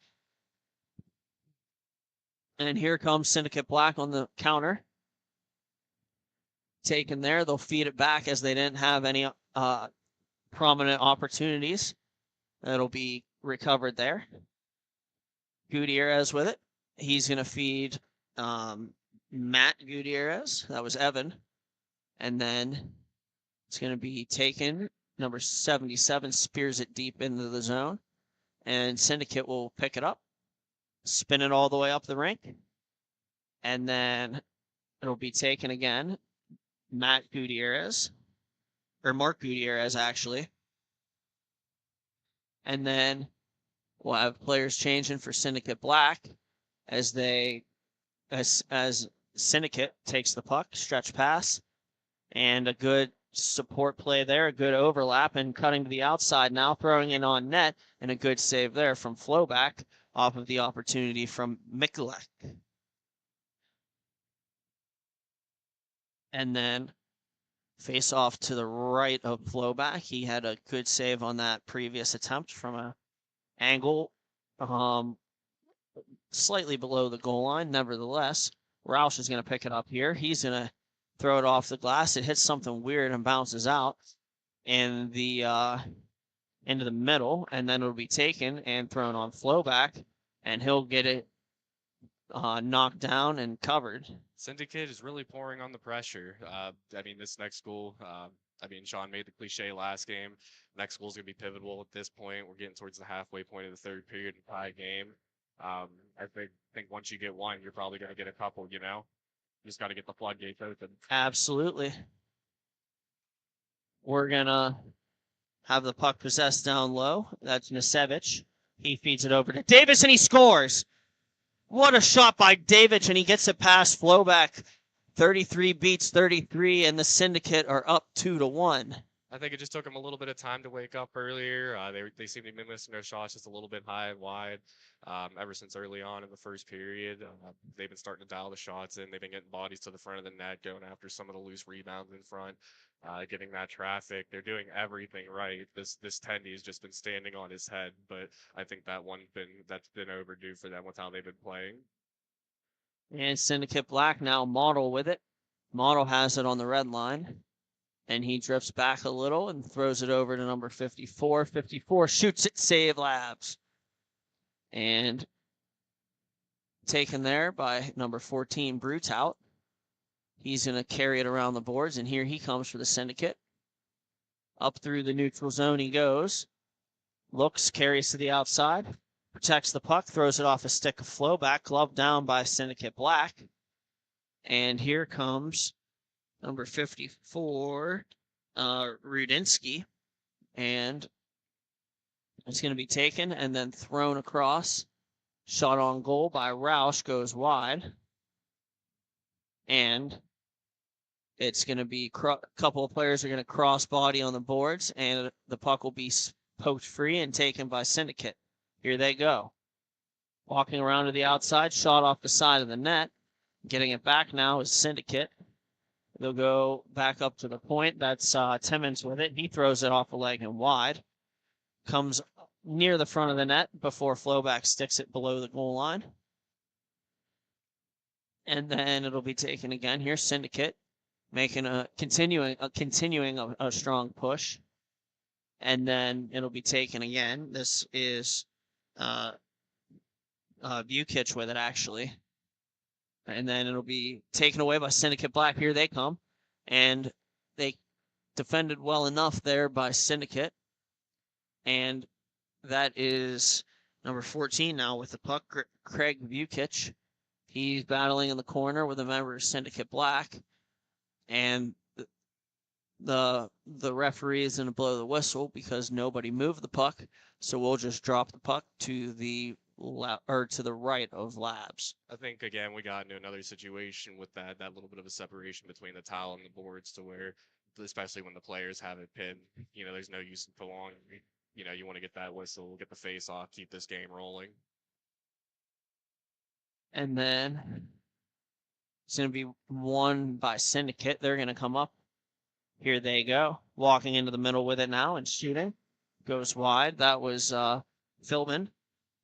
And here comes Syndicate Black on the counter. Taken there, they'll feed it back as they didn't have any prominent opportunities. It'll be recovered there. Gutierrez with it. He's going to feed Matt Gutierrez. That was Evan. And then it's going to be taken. Number 77 spears it deep into the zone. And Syndicate will pick it up. Spin it all the way up the rink. And then it'll be taken again. Mark Gutierrez, actually. And then we'll have players changing for Syndicate Black as Syndicate takes the puck, stretch pass, and a good support play there, a good overlap, and cutting to the outside now, throwing it on net, and a good save there from Flowback off of the opportunity from Mikulek. And then face off to the right of Flowback. He had a good save on that previous attempt from an angle slightly below the goal line. Nevertheless, Roush is going to pick it up here. He's going to throw it off the glass. It hits something weird and bounces out in the into the middle, and then it'll be taken and thrown on Flowback, and he'll get it knocked down and covered. Syndicate is really pouring on the pressure. This next goal, Sean made the cliche last game. Next goal is going to be pivotal at this point. We're getting towards the halfway point of the third period and tie game. I think once you get one, you're probably going to get a couple, You just got to get the floodgates open. Absolutely. We're going to have the puck possessed down low. That's Nisevich. He feeds it over to Davis, and he scores. What a shot by Davidge, and he gets it past Flowback. 33 beats 33, and the Syndicate are up 2-1. I think it just took them a little bit of time to wake up earlier. They seem to be missing their shots just a little bit high and wide ever since early on in the first period. They've been starting to dial the shots in. They've been getting bodies to the front of the net, going after some of the loose rebounds in front, getting that traffic. They're doing everything right. This Tendy has just been standing on his head, but I think that's been overdue for them with how they've been playing. And Syndicate Black now Model with it. Model has it on the red line. And he drifts back a little and throws it over to number 54. 54 shoots it, save Labs. And taken there by number 14, Brutout. He's going to carry it around the boards, and here he comes for the Syndicate. Up through the neutral zone he goes. Looks, carries to the outside. Protects the puck, throws it off a stick of Flowback, gloved down by Syndicate Black. And here comes number 54, Rudinsky, and it's going to be taken and then thrown across. Shot on goal by Roush goes wide, and it's going to be a couple of players are going to cross body on the boards, and the puck will be poked free and taken by Syndicate. Here they go. Walking around to the outside, shot off the side of the net. Getting it back now is Syndicate. They'll go back up to the point. That's Timmons with it. He throws it off a leg and wide. Comes near the front of the net before Flowback sticks it below the goal line. And then it'll be taken again here. Syndicate making continuing a strong push. And then it'll be taken again. This is Vukic with it, actually. And then it'll be taken away by Syndicate Black. Here they come. And they defended well enough there by Syndicate. And that is number 14 now with the puck, Craig Vukic. He's battling in the corner with a member of Syndicate Black. And the referee is going to blow the whistle because nobody moved the puck. So we'll just drop the puck to the right of Labs. I think again we got into another situation with that little bit of a separation between the towel and the boards, to where, especially when the players have it pinned, there's no use in prolonging. You want to get that whistle, get the face off, keep this game rolling. And then it's going to be won by Syndicate. They're going to come up. Here they go. Walking into the middle with it now and shooting. Goes wide. That was Philbin.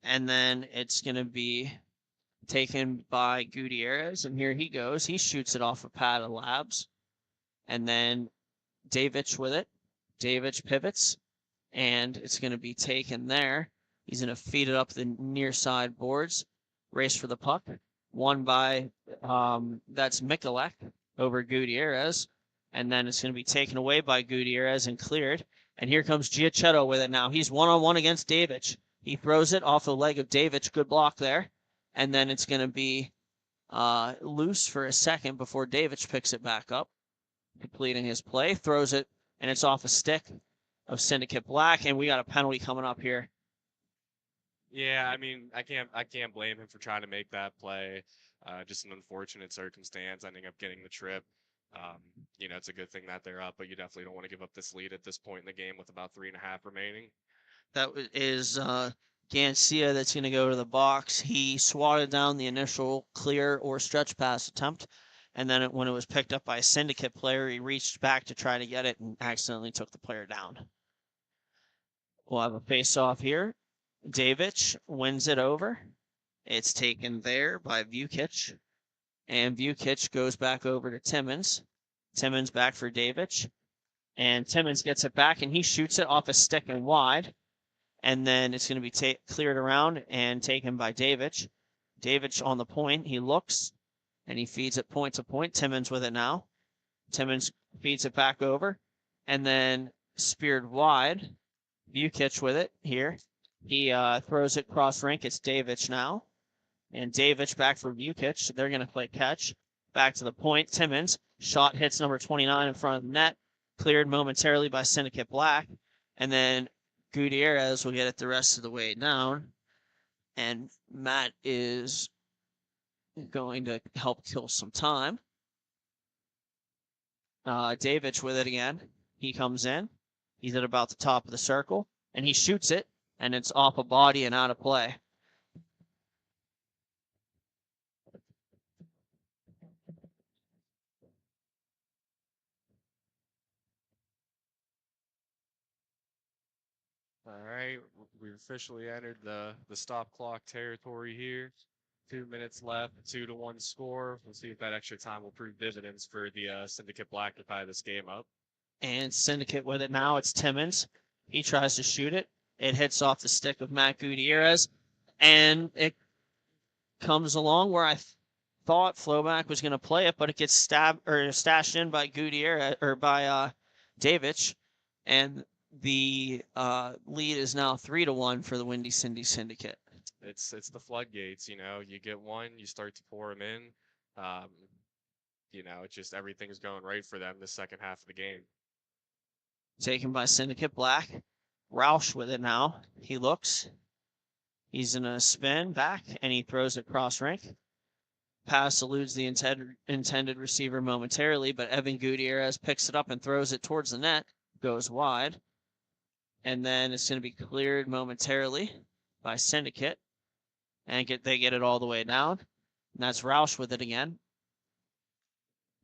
And then it's going to be taken by Gutierrez. And here he goes. He shoots it off a pad of Labs. And then Davidge with it. Davidge pivots. And it's going to be taken there. He's going to feed it up the near side boards. Race for the puck. Won by, that's Mikulek over Gutierrez. And then it's going to be taken away by Gutierrez and cleared. And here comes Giacchetto with it now. He's one-on-one against Davidge. He throws it off the leg of Davidge. Good block there. And then it's going to be loose for a second before Davidge picks it back up. Completing his play. Throws it, and it's off a stick of Syndicate Black. And we got a penalty coming up here. Yeah, I mean, I can't blame him for trying to make that play. Just an unfortunate circumstance, ending up getting the trip. It's a good thing that they're up, but you definitely don't want to give up this lead at this point in the game with about 3.5 remaining. That is Gancia that's going to go to the box. He swatted down the initial clear or stretch pass attempt, and then when it was picked up by a Syndicate player, he reached back to try to get it and accidentally took the player down. We'll have a face-off here. Davidge wins it over. It's taken there by Vukic. And Vukic goes back over to Timmins. Timmins back for Davidge. And Timmins gets it back, and he shoots it off a stick and wide. And then it's going to be cleared around and taken by Davidge. Davidge on the point. He looks, and he feeds it point to point. Timmins with it now. Timmins feeds it back over. And then speared wide. Vukic with it here. He throws it cross rink. It's Davidge now. And Davidge back for Vukic. They're going to play catch. Back to the point. Timmins. Shot hits number 29 in front of the net. Cleared momentarily by Syndicate Black. And then Gutierrez will get it the rest of the way down. And Matt is going to help kill some time. Davidge with it again. He comes in. He's at about the top of the circle. And he shoots it. And it's off a body and out of play. All right, we've officially entered the stop clock territory here. 2 minutes left, 2-1 score. We'll see if that extra time will prove dividends for the Syndicate Black to tie this game up. And Syndicate with it now. It's Timmins. He tries to shoot it. It hits off the stick of Matt Gutierrez. And it comes along where I thought Flowback was going to play it, but it gets stashed in by Gutierrez, or by Davidge. And the lead is now 3-1 for the Windy Cindy Syndicate. It's the floodgates, you get one, you start to pour them in. It's just everything's going right for them the second half of the game. Taken by Syndicate Black. Roush with it now. He looks. He's in a spin back, and he throws it cross rink. Pass eludes the intended receiver momentarily, but Evan Gutierrez picks it up and throws it towards the net. Goes wide. And then it's going to be cleared momentarily by Syndicate. And they get it all the way down. And that's Roush with it again.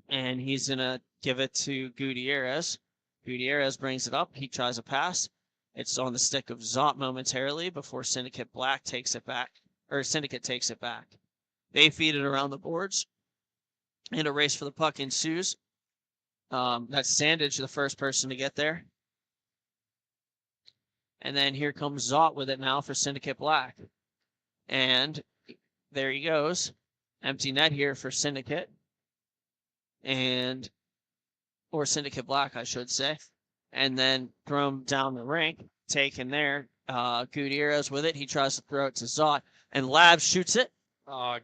And he's going to give it to Gutierrez. Gutierrez brings it up. He tries a pass. It's on the stick of Zott momentarily before Syndicate Black takes it back. Or Syndicate takes it back. They feed it around the boards. And a race for the puck ensues. That's Sandage, the first person to get there. And then here comes Zott with it now for Syndicate Black. And there he goes. Empty net here for Syndicate. Or Syndicate Black, I should say. And then thrown down the rink, taken there. Gutierrez with it. He tries to throw it to Zott, and Lab shoots it.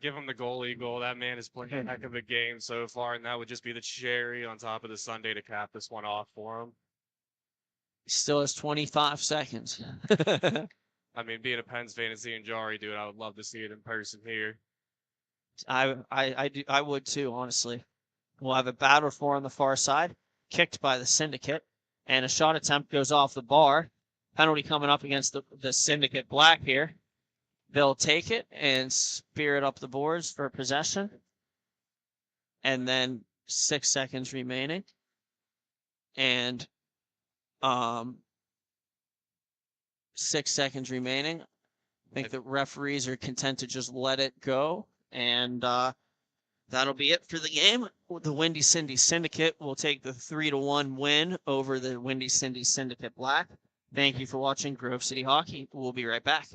Give him the goalie goal. That man is playing a heck of a game so far, and that would just be the cherry on top of the sundae to cap this one off for him. He still has 25 seconds. I mean, being a Pens fan and seeing Jari do it, I would love to see it in person here. I would too, honestly. We'll have a battle for on the far side, kicked by the Syndicate, and a shot attempt goes off the bar. Penalty coming up against the Syndicate Black here. They'll take it and spear it up the boards for possession. And then 6 seconds remaining. And 6 seconds remaining. I think the referees are content to just let it go. And that'll be it for the game. The Windy Cindy Syndicate will take the 3-1 win over the Windy Cindy Syndicate Black. Thank you for watching Grove City Hockey. We'll be right back.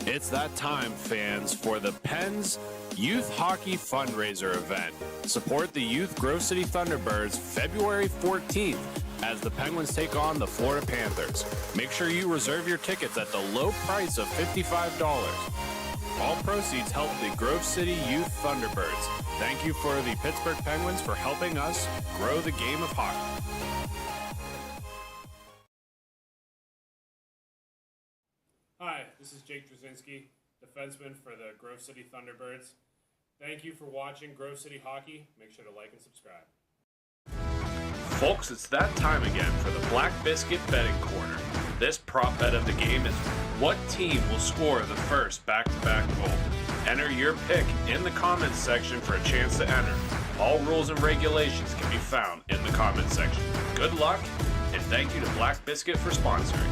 It's that time, fans, for the Pens Youth Hockey Fundraiser event. Support the Youth Grove City Thunderbirds February 14th as the Penguins take on the Florida Panthers. Make sure you reserve your tickets at the low price of $55. All proceeds help the Grove City Youth Thunderbirds. Thank you for the Pittsburgh Penguins for helping us grow the game of hockey. Hi, this is Jake Drzezinski, defenseman for the Grove City Thunderbirds. Thank you for watching Grove City Hockey. Make sure to like and subscribe. Folks, it's that time again for the Black Biscuit Betting Corner. This prop bet of the game is what team will score the first back-to-back goal. Enter your pick in the comments section for a chance to enter. All rules and regulations can be found in the comments section. Good luck, and thank you to Black Biscuit for sponsoring.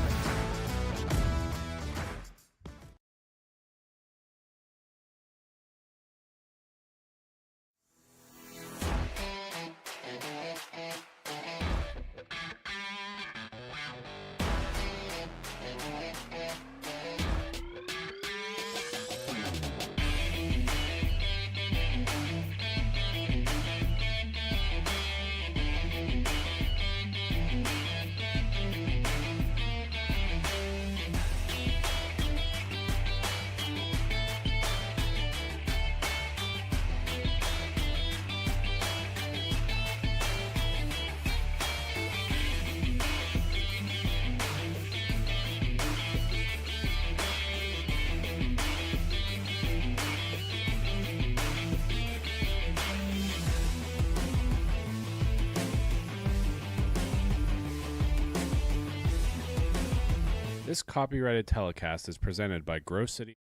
This copyrighted telecast is presented by Grove City.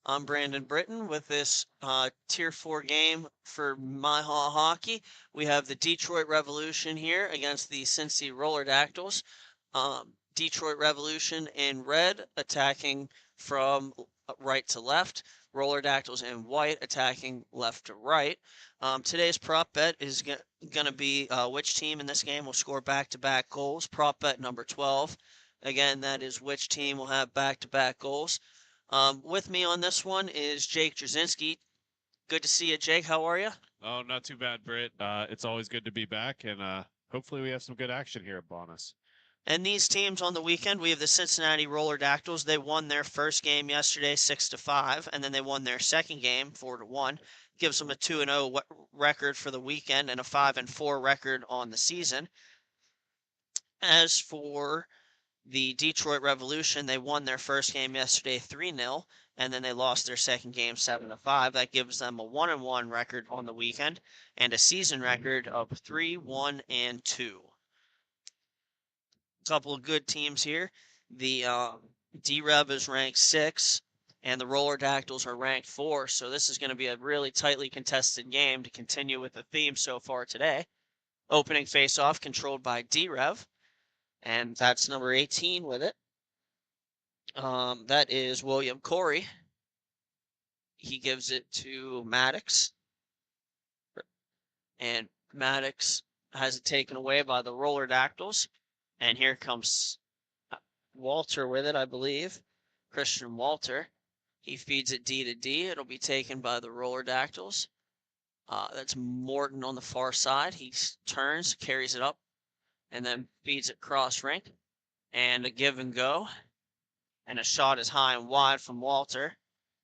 I'm Brandon Britton with this Tier 4 game for MIHA Hockey. We have the Detroit Revolution here against the Cincy Roller Dactyls. Detroit Revolution in red, attacking from right to left. Roller Dactyls in white, attacking left to right. Today's prop bet is going to be which team in this game will score back-to-back goals. Prop bet number 12. Again, that is which team will have back-to-back goals. With me on this one is Jake Jasinski. Good to see you, Jake. How are you? Oh, not too bad, Britt. It's always good to be back, and hopefully we have some good action here at Bonus. And these teams on the weekend, we have the Cincinnati Roller Dactyls. They won their first game yesterday, 6-5, and then they won their second game, 4-1. Gives them a 2-0 record for the weekend and a 5-4 record on the season. As for the Detroit Revolution, they won their first game yesterday, 3-0, and then they lost their second game, 7-5. That gives them a 1-1 record on the weekend and a season record of 3-1-2. Couple of good teams here. The D-Rev is ranked 6, and the Roller Dactyls are ranked 4, so this is going to be a really tightly contested game to continue with the theme so far today. Opening face-off controlled by D-Rev, and that's number 18 with it. That is William Corey. He gives it to Maddox, and Maddox has it taken away by the Roller Dactyls. And here comes Walter with it, I believe. Christian Walter. He feeds it D to D. It'll be taken by the Roller Dactyls. That's Morton on the far side. He turns, carries it up, and then feeds it cross rink. And a give and go. And a shot is high and wide from Walter.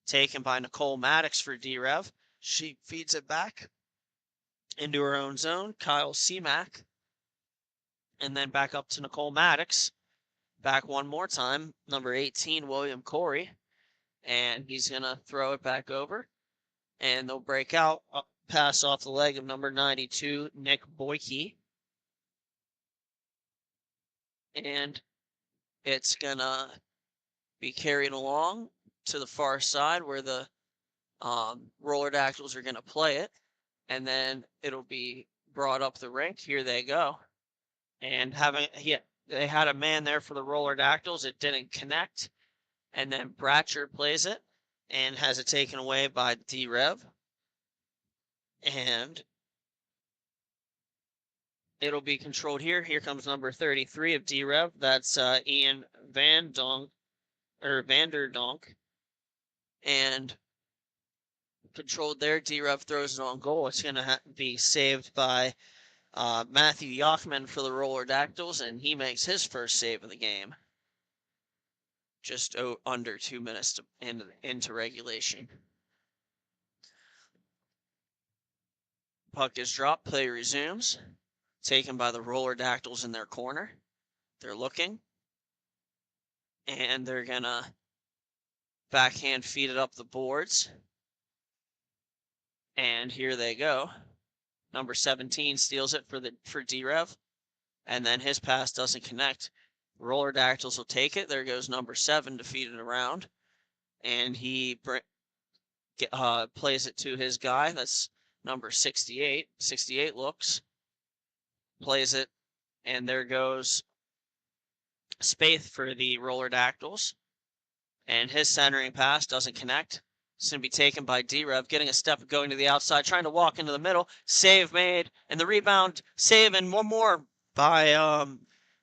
Taken by Nicole Maddox for D-Rev. She feeds it back into her own zone. Kyle Seamack. And then back up to Nicole Maddox. Back one more time. Number 18, William Corey. And he's going to throw it back over. And they'll break out. Pass off the leg of number 92, Nick Boyke. And it's going to be carried along to the far side where the Roller Dactyls are going to play it. And then it'll be brought up the rink. Here they go. And they had a man there for the Roller Dactyls. It didn't connect. And then Bratcher plays it and has it taken away by D-Rev. And it'll be controlled here. Here comes number 33 of D-Rev. That's Ian Vanderdonk. And controlled there. D-Rev throws it on goal. It's going to be saved by Matthew Yachman for the Roller Dactyls, and he makes his first save of the game. Just under 2 minutes into regulation. Puck is dropped. Play resumes. Taken by the Roller Dactyls in their corner. They're looking. And they're going to backhand feed it up the boards. And here they go. Number 17 steals it for D-Rev. And then his pass doesn't connect. Roller Dactyls will take it. There goes number 7 to feed it around. And he plays it to his guy. That's number 68. 68 looks. Plays it. And there goes Spaeth for the Roller Dactyls. And his centering pass doesn't connect. It's going to be taken by D-Rev, getting a step, going to the outside, trying to walk into the middle. Save made, and the rebound save, and one more by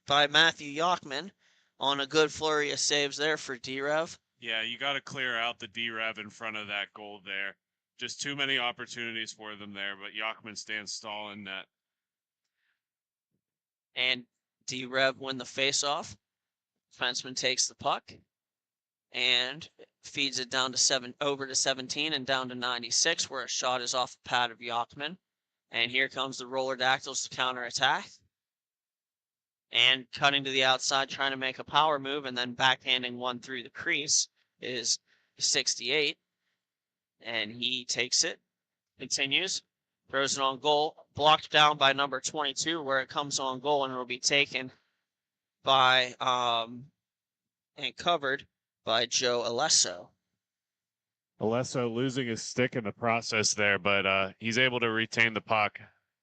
Matthew Yachman on a good flurry of saves there for D-Rev. Yeah, you got to clear out the D-Rev in front of that goal there. Just too many opportunities for them there, but Yachman stands tall in net. And D-Rev win the faceoff. Defenseman takes the puck and feeds it down to over to 17 and down to 96, where a shot is off the pad of Yachman. And here comes the Roller Dactyls to counterattack. And cutting to the outside, trying to make a power move, and then backhanding one through the crease is 68. And he takes it, continues, throws it on goal, blocked down by number 22, where it comes on goal, and it'll be taken by, and covered by Joe Alesso. Alesso losing his stick in the process there, but he's able to retain the puck.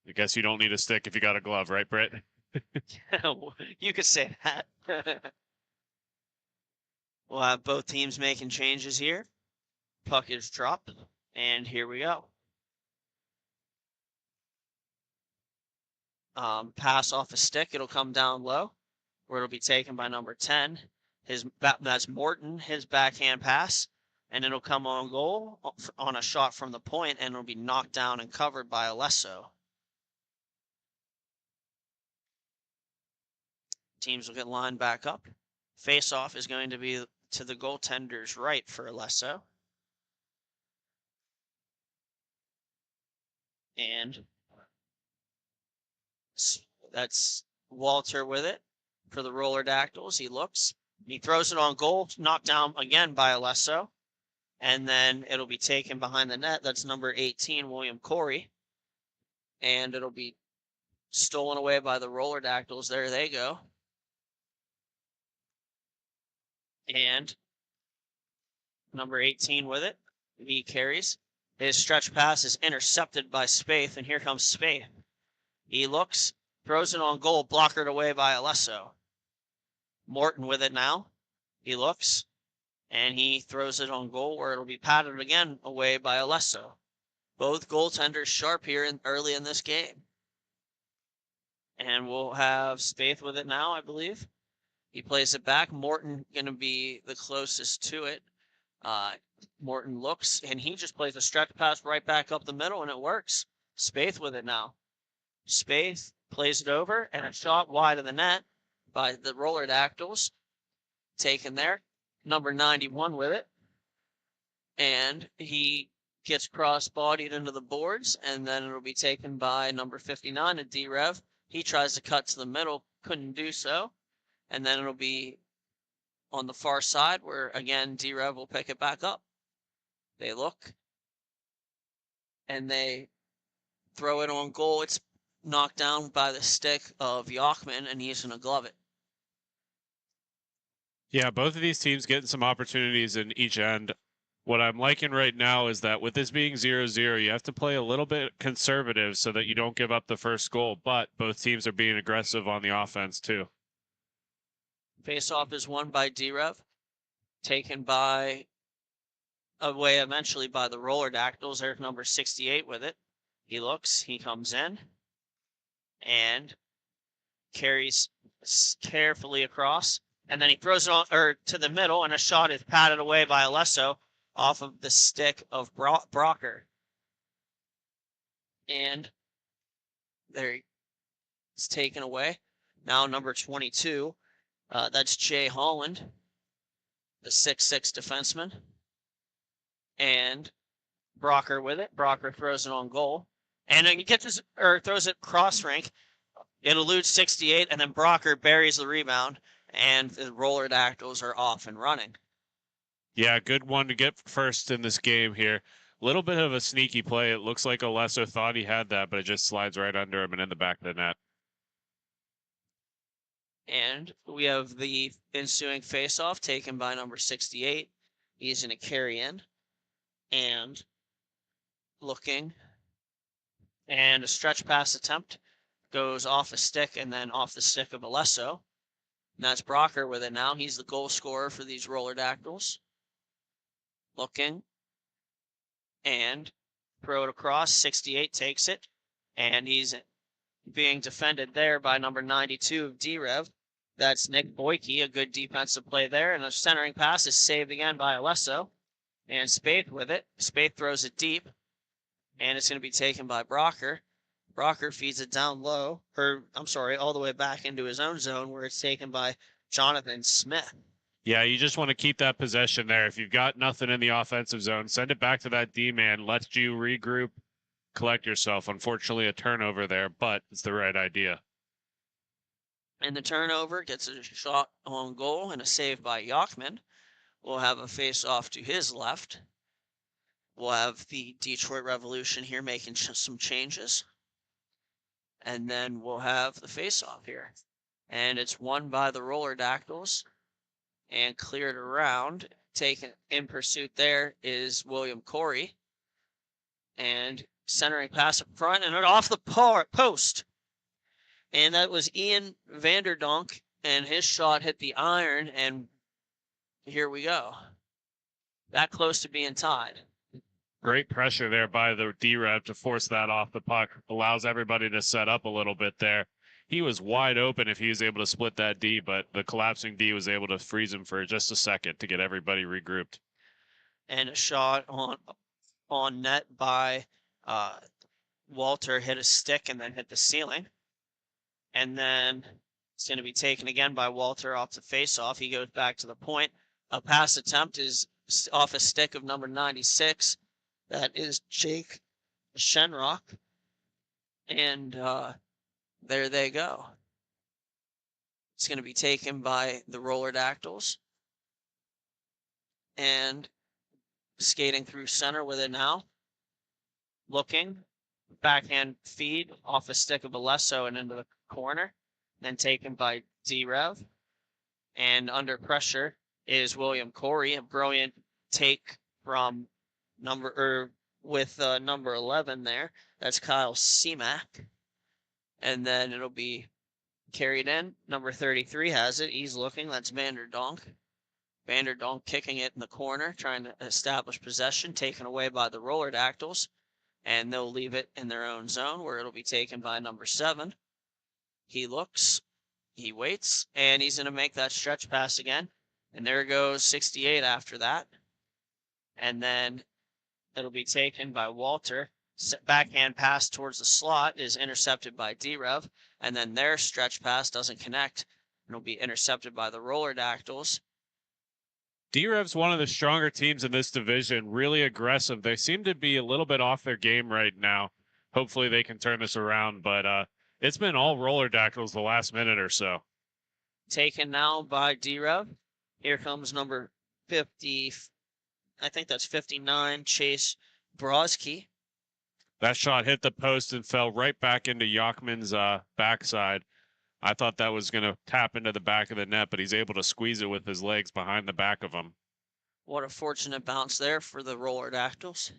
I guess you don't need a stick if you got a glove, right, Britt? You could say that. We'll have both teams making changes here. Puck is dropped, and here we go. Pass off a stick. It'll come down low, where it'll be taken by number 10. That's Morton, his backhand pass. and it'll come on goal on a shot from the point, and it'll be knocked down and covered by Alesso. Teams will get lined back up. Face-off is going to be to the goaltender's right for Alesso. And that's Walter with it for the Roller Dactyls. He looks. He throws it on goal, knocked down again by Alesso. And then it'll be taken behind the net. That's number 18, William Corey. And it'll be stolen away by the Roller Dactyls. There they go. And number 18 with it. He carries. His stretch pass is intercepted by Spaeth, and here comes Spaeth. He looks, throws it on goal, blockered away by Alesso. Morton with it now. He looks, and he throws it on goal where it'll be patted again away by Alesso. Both goaltenders sharp here early in this game. And we'll have Spaeth with it now, I believe. He plays it back. Morton going to be the closest to it. Morton looks, and he just plays a stretch pass right back up the middle, and it works. Spaeth with it now. Spaeth plays it over, and a shot wide of the net by the Roller Dactyls. Taken there. Number 91 with it. And he gets cross-bodied into the boards, and then it'll be taken by number 59, a D-Rev. He tries to cut to the middle, couldn't do so. And then it'll be on the far side where, again, D-Rev will pick it back up. They look, and they throw it on goal. It's knocked down by the stick of Yachman, and he's going to glove it. Yeah, both of these teams getting some opportunities in each end. What I'm liking right now is that with this being 0-0, you have to play a little bit conservative so that you don't give up the first goal, but both teams are being aggressive on the offense too. Face-off is won by D-Rev, taken by away eventually by the Roller Dactyls. There's number 68 with it. He looks, he comes in, and carries carefully across, and then he throws it on, to the middle, and a shot is patted away by Alesso off of the stick of Brocker. And there it's taken away. Now number 22. That's Jay Holland, the 6'6" defenseman. And Brocker with it. Brocker throws it on goal. And he throws it cross rink. It eludes 68, and then Brocker buries the rebound, and the Roller Dactyls are off and running. Yeah, good one to get first in this game here. A little bit of a sneaky play. It looks like Alesso thought he had that, but it just slides right under him and in the back of the net. And we have the ensuing face-off taken by number 68. He's going to carry in and looking. And a stretch pass attempt goes off a stick and then off the stick of Alesso. And that's Brocker with it now. He's the goal scorer for these Roller Dactyls. Looking. And throw it across. 68 takes it. And he's being defended there by number 92 of D-Rev. That's Nick Boyke, a good defensive play there. And a centering pass is saved again by Alesso. And Spaeth with it. Spaeth throws it deep. And it's going to be taken by Brocker. Brocker feeds it down low. All the way back into his own zone where it's taken by Jonathan Smith. Yeah, you just want to keep that possession there. If you've got nothing in the offensive zone, send it back to that D-man. Let you regroup, collect yourself. Unfortunately, a turnover there, but it's the right idea. And the turnover gets a shot on goal and a save by Yachman. We'll have a face-off to his left. We'll have the Detroit Revolution here making some changes. And then we'll have the face-off here. And it's won by the Roller Dactyls. And cleared around. Taken in pursuit there is William Corey. And centering pass up front and off the post. And that was Ian Vanderdonk. And his shot hit the iron. And here we go. That close to being tied. Great pressure there by the D-Rev to force that off the puck. Allows everybody to set up a little bit there. He was wide open if he was able to split that D, but the collapsing D was able to freeze him for just a second to get everybody regrouped. and a shot on net by Walter hit a stick and then hit the ceiling. And then it's going to be taken again by Walter off the faceoff. He goes back to the point. A pass attempt is off a stick of number 96. That is Jake Shenrock. And there they go. It's going to be taken by the Roller Dactyls. And skating through center with it now. Looking. Backhand feed off a stick of Alesso and into the corner. Then taken by D-Rev. And under pressure is William Corey. A brilliant take from number 11 there. That's Kyle Seamack. And then it'll be carried in. Number 33 has it. He's looking. That's Vanderdonk. Vanderdonk kicking it in the corner, trying to establish possession, taken away by the Roller Dactyls. And they'll leave it in their own zone where it'll be taken by number 7. He looks, he waits, and he's going to make that stretch pass again. And there goes 68 after that. And then it'll be taken by Walter. Backhand pass towards the slot is intercepted by D-Rev. And then their stretch pass doesn't connect. And it'll be intercepted by the Roller Dactyls. D-Rev's one of the stronger teams in this division, really aggressive. They seem to be a little bit off their game right now. Hopefully they can turn this around, but it's been all Roller Dactyls the last minute or so. Taken now by D-Rev. Here comes number 50, I think that's 59, Chase Brodsky. That shot hit the post and fell right back into Yachman's backside. I thought that was going to tap into the back of the net, but he's able to squeeze it with his legs behind the back of him. What a fortunate bounce there for the Roller Dactyls.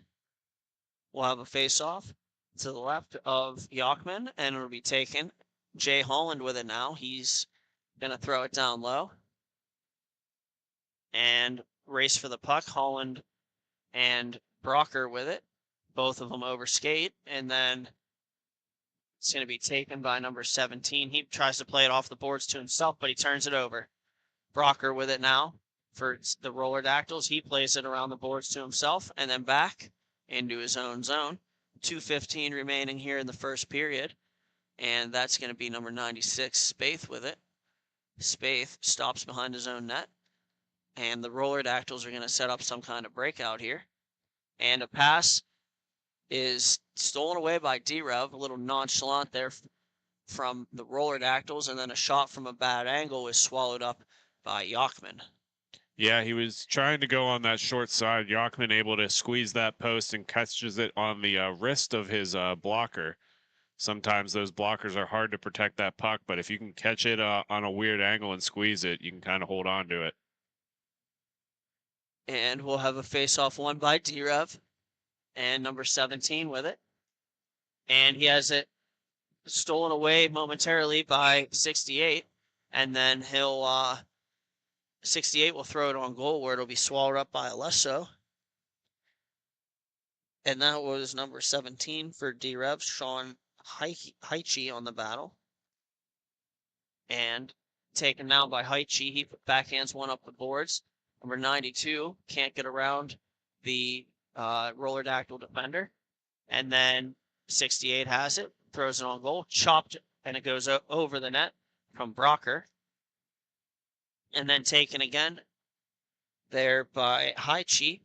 We'll have a face-off to the left of Yachman, and it'll be taken. Jay Holland with it now. He's going to throw it down low. And race for the puck. Holland and Brocker with it. Both of them overskate, and then it's going to be taken by number 17. He tries to play it off the boards to himself, but he turns it over. Brocker with it now for the Roller Dactyls. He plays it around the boards to himself and then back into his own zone. 2:15 remaining here in the first period. And that's going to be number 96, Spaeth with it. Spaeth stops behind his own net. And the Roller Dactyls are going to set up some kind of breakout here. And a pass is stolen away by D-Rev, a little nonchalant there from the Roller Dactyls, and then a shot from a bad angle is swallowed up by Yachman. Yeah, he was trying to go on that short side. Yachman able to squeeze that post and catches it on the wrist of his blocker. Sometimes those blockers are hard to protect that puck, but if you can catch it on a weird angle and squeeze it, you can kind of hold on to it. And we'll have a face-off won by D-Rev. And number 17 with it. And he has it stolen away momentarily by 68. And then 68 will throw it on goal where it'll be swallowed up by Alesso. And that was number 17 for D-Rev, Sean Heiche on the battle. And taken now by Heiche. He backhands one up the boards. Number 92 can't get around the Roller Dactyl defender. And then 68 has it, throws it on goal, chopped, and it goes over the net from Brocker. And then taken again there by Heiche.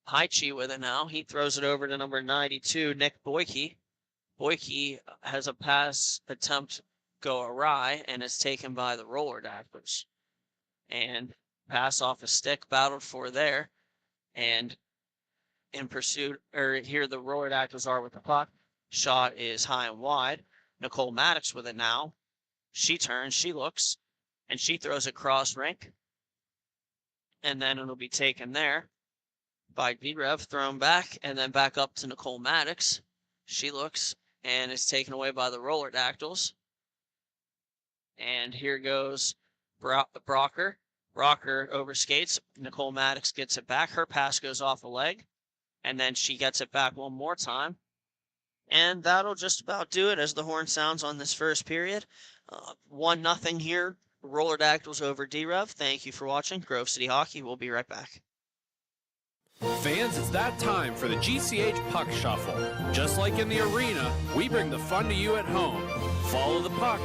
Heiche with it now. He throws it over to number 92, Nick Boyke. Boyke has a pass attempt go awry and is taken by the Roller Dactyls. And pass off a stick battled for there. And in pursuit, or here the Roller Dactyls are with the puck. Shot is high and wide. Nicole Maddox with it now. She turns, she looks, and she throws it cross rink. And then it'll be taken there by D-Rev, thrown back, and then back up to Nicole Maddox. She looks, and is taken away by the Roller Dactyls. And here goes Brocker. Brocker overskates. Nicole Maddox gets it back. Her pass goes off a leg. And then she gets it back one more time. And that'll just about do it as the horn sounds on this first period. 1-0 here. Roller Dactyls over D-Rev. Thank you for watching Grove City Hockey. We'll be right back. fans, it's that time for the GCH Puck Shuffle. Just like in the arena, we bring the fun to you at home. Follow the puck.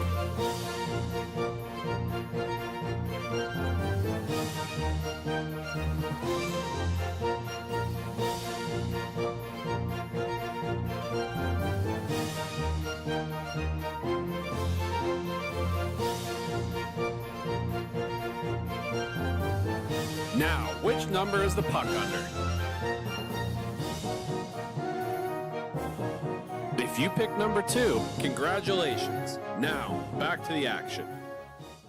Now, which number is the puck under? If you pick number 2, congratulations. Now, back to the action.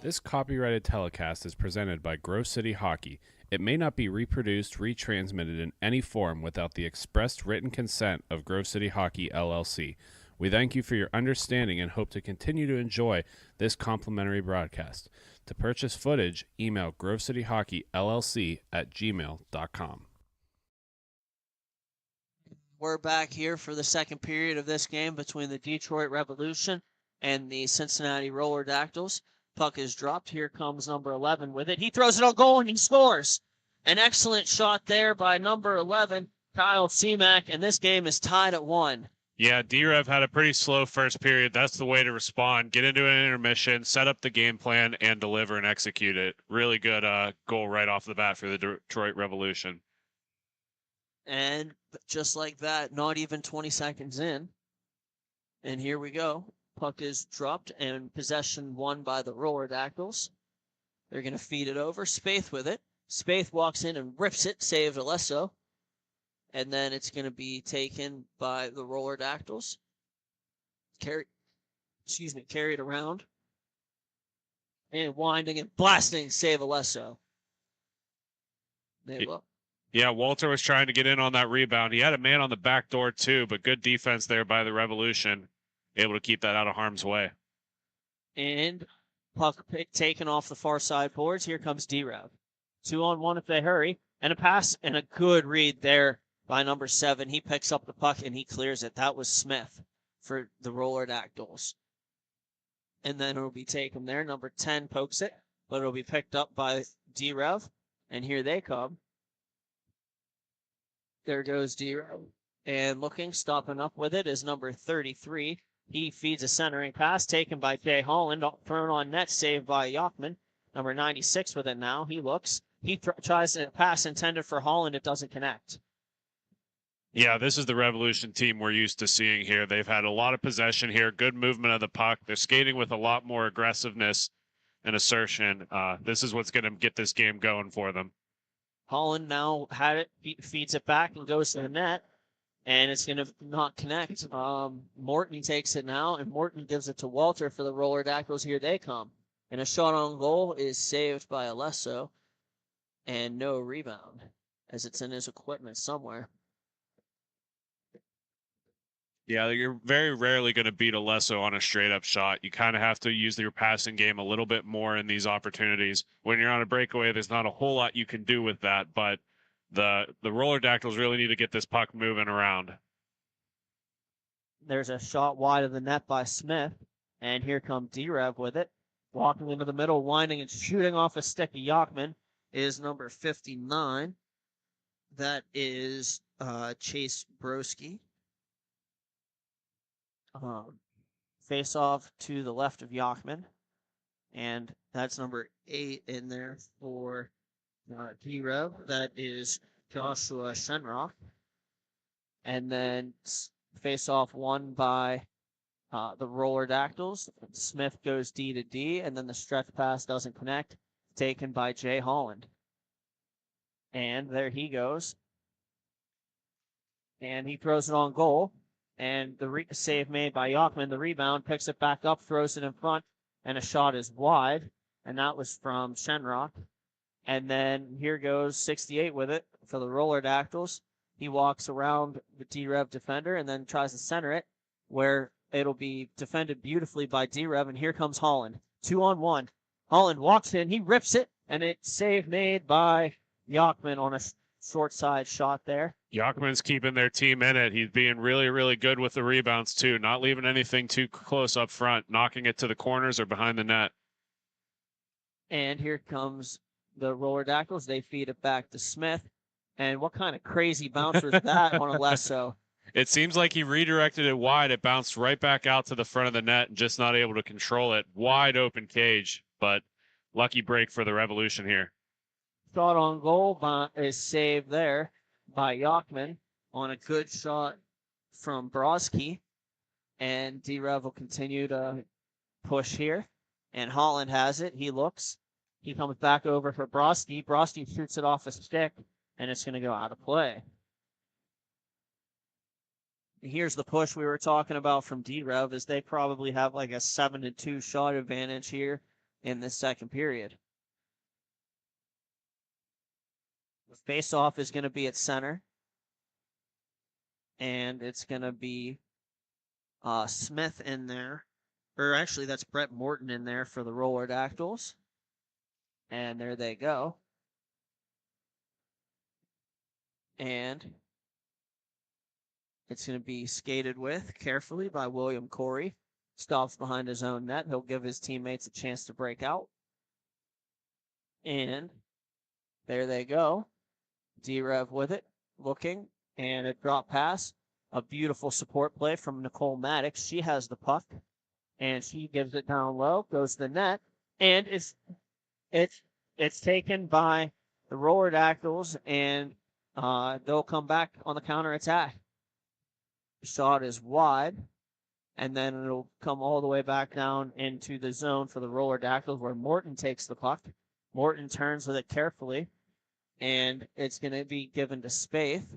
This copyrighted telecast is presented by Grove City Hockey. It may not be reproduced, retransmitted in any form without the expressed written consent of Grove City Hockey, LLC. We thank you for your understanding and hope to continue to enjoy this complimentary broadcast. To purchase footage, email grovecityhockeyllc@gmail.com. We're back here for the second period of this game between the Detroit Revolution and the Cincinnati Roller Dactyls. Puck is dropped. Here comes number 11 with it. He throws it on goal and he scores. An excellent shot there by number 11, Kyle Seamack, and this game is tied at 1. Yeah, D-Rev had a pretty slow first period. That's the way to respond. Get into an intermission, set up the game plan, and deliver and execute it. Really good goal right off the bat for the Detroit Revolution. And just like that, not even 20 seconds in. And here we go. Puck is dropped and possession won by the Roller Dactyls. They're going to feed it over. Spaeth with it. Spaeth walks in and rips it, saved Alesso. And then it's going to be taken by the Roller Dactyls. Carried around. And winding and blasting, save Alesso. Yeah, Walter was trying to get in on that rebound. He had a man on the back door too, but good defense there by the Revolution. Able to keep that out of harm's way. And puck taken off the far side boards. Here comes D-Rev. 2-on-1 if they hurry. And a pass and a good read there by number 7. He picks up the puck and he clears it. That was Smith for the Roller Dactyls. And then it'll be taken there. Number 10 pokes it, but it'll be picked up by D-Rev. And here they come. There goes D-Rev. And stopping up with it is number 33. He feeds a centering pass taken by Jay Holland. Thrown on net, saved by Jochman. Number 96 with it now. He looks. He tries to pass intended for Holland. It doesn't connect. Yeah, this is the Revolution team we're used to seeing here. They've had a lot of possession here, good movement of the puck. They're skating with a lot more aggressiveness and assertion. This is what's going to get this game going for them. Holland now had it, feeds it back and goes to the net, and it's going to not connect. Morton takes it now, and Morton gives it to Walter for the Roller Dactyls. Here they come. And a shot on goal is saved by Alesso, and no rebound, as it's in his equipment somewhere. Yeah, you're very rarely going to beat Alesso on a straight-up shot. You kind of have to use your passing game a little bit more in these opportunities. When you're on a breakaway, there's not a whole lot you can do with that, but the Roller Dactyls really need to get this puck moving around. There's a shot wide of the net by Smith, and here comes D-Rev with it. Walking into the middle, winding and shooting off a stick of Jochman is number 59. That is Chase Broski. Face off to the left of Jochman, and that's number 8 in there for D-Rev. That is Joshua Shenrock. And then face off won by the Roller Dactyls. Smith goes D to D, and then the stretch pass doesn't connect, taken by Jay Holland. And there he goes. And he throws it on goal. And the save made by Jochman, the rebound, picks it back up, throws it in front, and a shot is wide. And that was from Shenrock. And then here goes 68 with it for the Roller Dactyls. He walks around the D-Rev defender and then tries to center it, where it'll be defended beautifully by D-Rev. And here comes Holland. 2-on-1. Holland walks in, he rips it, and it's save made by Jochman on a short side shot there. Jochman's keeping their team in it. He's being really, really good with the rebounds, too. Not leaving anything too close up front, knocking it to the corners or behind the net. And here comes the Roller Dactyls. They feed it back to Smith. And what kind of crazy bounce was that on a Lesso? It seems like he redirected it wide. It bounced right back out to the front of the net and just not able to control it. Wide open cage, but lucky break for the Revolution here. Shot on goal is saved there by Yachman on a good shot from Broski. And D-Rev will continue to push here. And Holland has it. He looks. He comes back over for Broski. Broski shoots it off a stick, and it's going to go out of play. Here's the push we were talking about from D-Rev, is they probably have like a 7-2 shot advantage here in this second period. The face-off is going to be at center. And it's going to be Smith in there. Or actually, that's Brett Morton in there for the Roller Dactyls. And there they go. And it's going to be skated with carefully by William Corey. Stops behind his own net. He'll give his teammates a chance to break out. And there they go. D-Rev with it, looking, and a drop pass. A beautiful support play from Nicole Maddox. She has the puck, and she gives it down low, goes to the net, and it's taken by the Roller Dactyls, and they'll come back on the counterattack. The shot is wide, and then it'll come all the way back down into the zone for the Roller Dactyls, where Morton takes the puck. Morton turns with it carefully, and it's going to be given to Spaeth.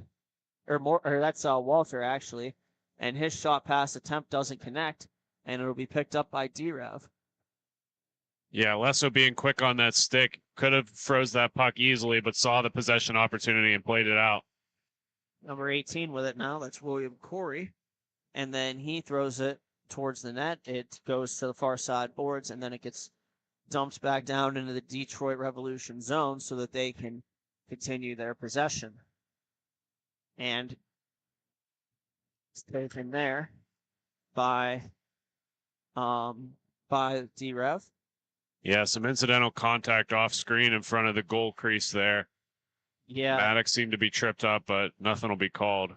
Or that's Walter, actually. And his shot pass attempt doesn't connect, and it'll be picked up by D-Rev. Yeah, Lesso being quick on that stick could have froze that puck easily, but saw the possession opportunity and played it out. Number 18 with it now. That's William Corey. And then he throws it towards the net. It goes to the far side boards, and then it gets dumped back down into the Detroit Revolution zone so that they can continue their possession. And it's taken there by D-Rev. Yeah, some incidental contact off screen in front of the goal crease there. Yeah. Maddox seemed to be tripped up, but nothing will be called.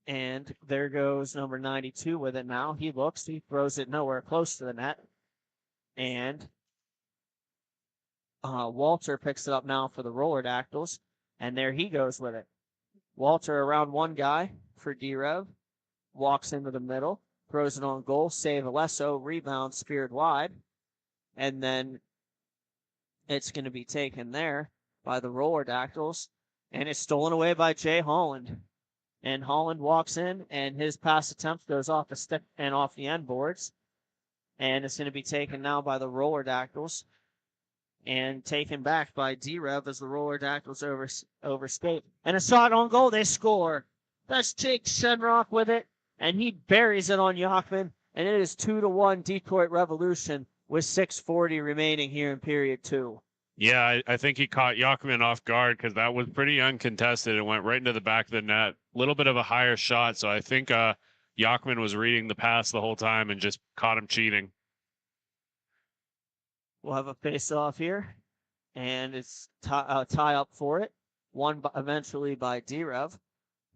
And there goes number 92 with it now. He looks, he throws it nowhere close to the net. And Walter picks it up now for the Roller Dactyls. And there he goes with it. Walter around one guy for D-Rev. Walks into the middle. Throws it on goal. Save Alesso. Rebound speared wide. And then it's going to be taken there by the Roller Dactyls. And it's stolen away by Jay Holland. And Holland walks in, and his pass attempt goes off the stick and off the end boards. And it's going to be taken now by the Roller Dactyls. And taken back by D-Rev as the Roller Dactyls overskate. And a shot on goal, they score. That's Jake Shenrock with it, and he buries it on Yachman, and it is 2-1 Detroit Revolution with 6:40 remaining here in period 2. Yeah, I think he caught Yachman off guard because that was pretty uncontested. It went right into the back of the net. A little bit of a higher shot, so I think Yachman was reading the pass the whole time and just caught him cheating. We'll have a face-off here, and it's tie up for it. Won eventually by D-Rev.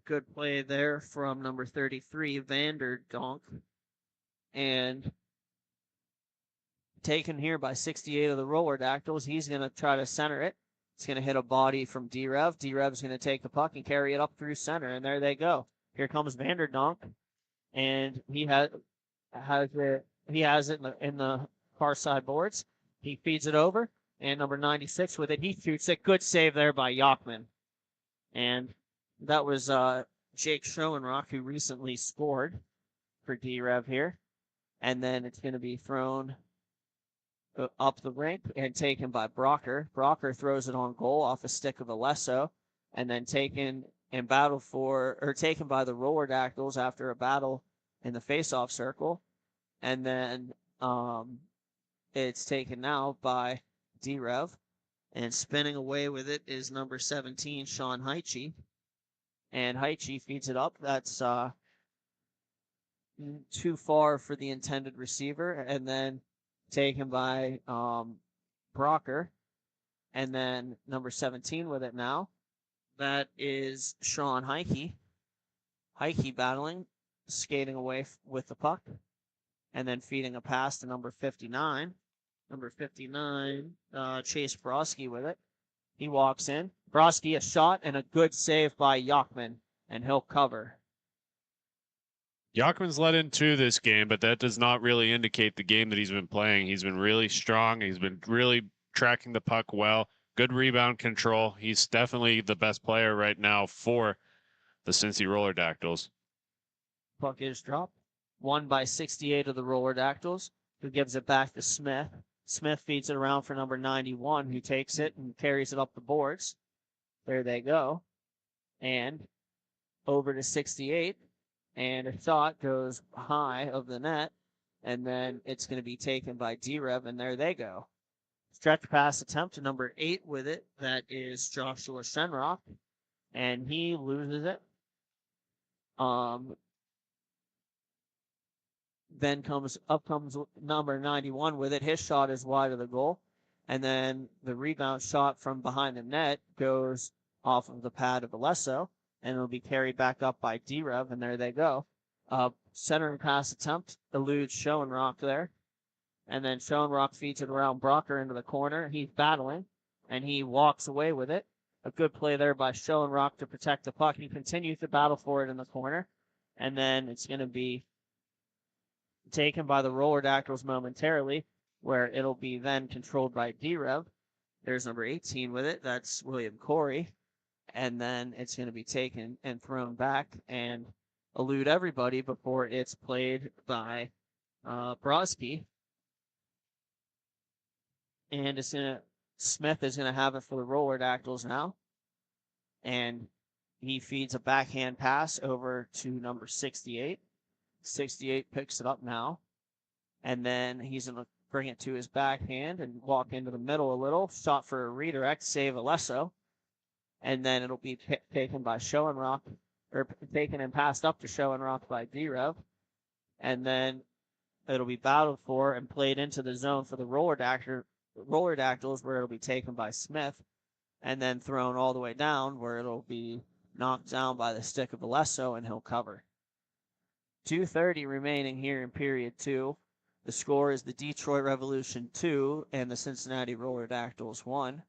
Good play there from number 33, Vanderdonk. And taken here by 68 of the Roller Dactyls. He's going to try to center it. It's going to hit a body from D-Rev. D-Rev's going to take the puck and carry it up through center, and there they go. Here comes Vanderdonk, and he has it in the far side boards. He feeds it over, and number 96 with it. He shoots it. Good save there by Yachman. And that was Jake Schoenrock, who recently scored for D-Rev here. And then it's going to be thrown up the rink and taken by Brocker. Brocker throws it on goal off a stick of Alesso, and then taken by the Roller Dactyls after a battle in the face-off circle. And then it's taken now by D-Rev, and spinning away with it is number 17, Sean Heiche. And Heiche feeds it up. That's too far for the intended receiver, and then taken by Brocker. And then number 17 with it now. That is Sean Heike. Heike battling, skating away with the puck, and then feeding a pass to number 59. Number 59, Chase Broski with it. He walks in. Broski, a shot and a good save by Yachman, and he'll cover. Yachman's led into this game, but that does not really indicate the game that he's been playing. He's been really strong. He's been really tracking the puck well. Good rebound control. He's definitely the best player right now for the Cincy Roller Dactyls. Puck is dropped. Won by 68 of the Roller Dactyls, who gives it back to Smith. Smith feeds it around for number 91, who takes it and carries it up the boards. There they go. And over to 68. And a shot goes high of the net. And then it's going to be taken by D-Rev, and there they go. Stretch pass attempt to number 8 with it. That is Joshua Shenrock. And he loses it. Then comes number 91 with it. His shot is wide of the goal. And then the rebound shot from behind the net goes off of the pad of Alesso, and it'll be carried back up by D-Rev, and there they go. Centering pass attempt eludes Schoenrock there. And then Schoenrock feeds it around Brocker into the corner. He's battling, and he walks away with it. A good play there by Schoenrock to protect the puck. He continues to battle for it in the corner. And then it's going to be taken by the Roller Dactyls momentarily, where it'll be then controlled by D-Rev. There's number 18 with it. That's William Corey. And then it's going to be taken and thrown back and elude everybody before it's played by Broski. And Smith is going to have it for the Roller Dactyls now. And he feeds a backhand pass over to number 68. 68 picks it up now. And then he's going to bring it to his backhand and walk into the middle a little. Shot for a redirect, save Alesso. And then it'll be taken by Schoenrock, or taken and passed up to Schoenrock by D-Rev. And then it'll be battled for and played into the zone for the Roller Dactyls, where it'll be taken by Smith. And then thrown all the way down, where it'll be knocked down by the stick of Alesso, and he'll cover. 2:30 remaining here in period 2. The score is the Detroit Revolution 2 and the Cincinnati Roller Dactyls 1.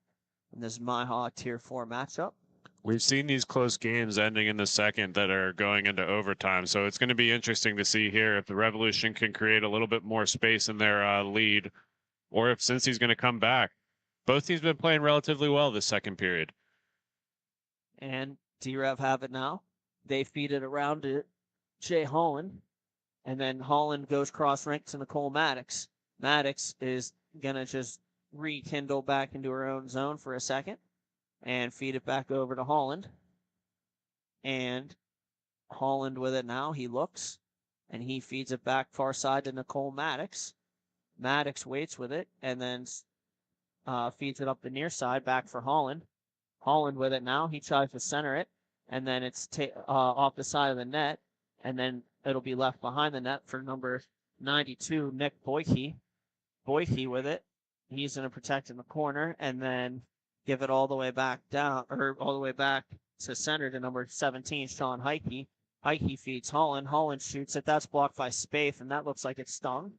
And this is MIHA Tier 4 matchup. We've seen these close games ending in the second that are going into overtime, so it's going to be interesting to see here if the Revolution can create a little bit more space in their lead, or if Cincy's going to come back. Both teams have been playing relatively well this second period. And D-Rev have it now. They feed it around to Jay Holland. And then Holland goes cross rink to Nicole Maddox. Maddox is going to just rekindle back into her own zone for a second and feed it back over to Holland. And Holland with it now. He looks and he feeds it back far side to Nicole Maddox. Maddox waits with it and then feeds it up the near side back for Holland. Holland with it now. He tries to center it, and then it's off the side of the net, and then it'll be left behind the net for number 92, Nick Boyke. Boyke with it. He's going to protect in the corner, and then give it all the way back down, or all the way back to center to number 17, Sean Heike. Heike feeds Holland. Holland shoots it. That's blocked by Spaeth, and that looks like it stung.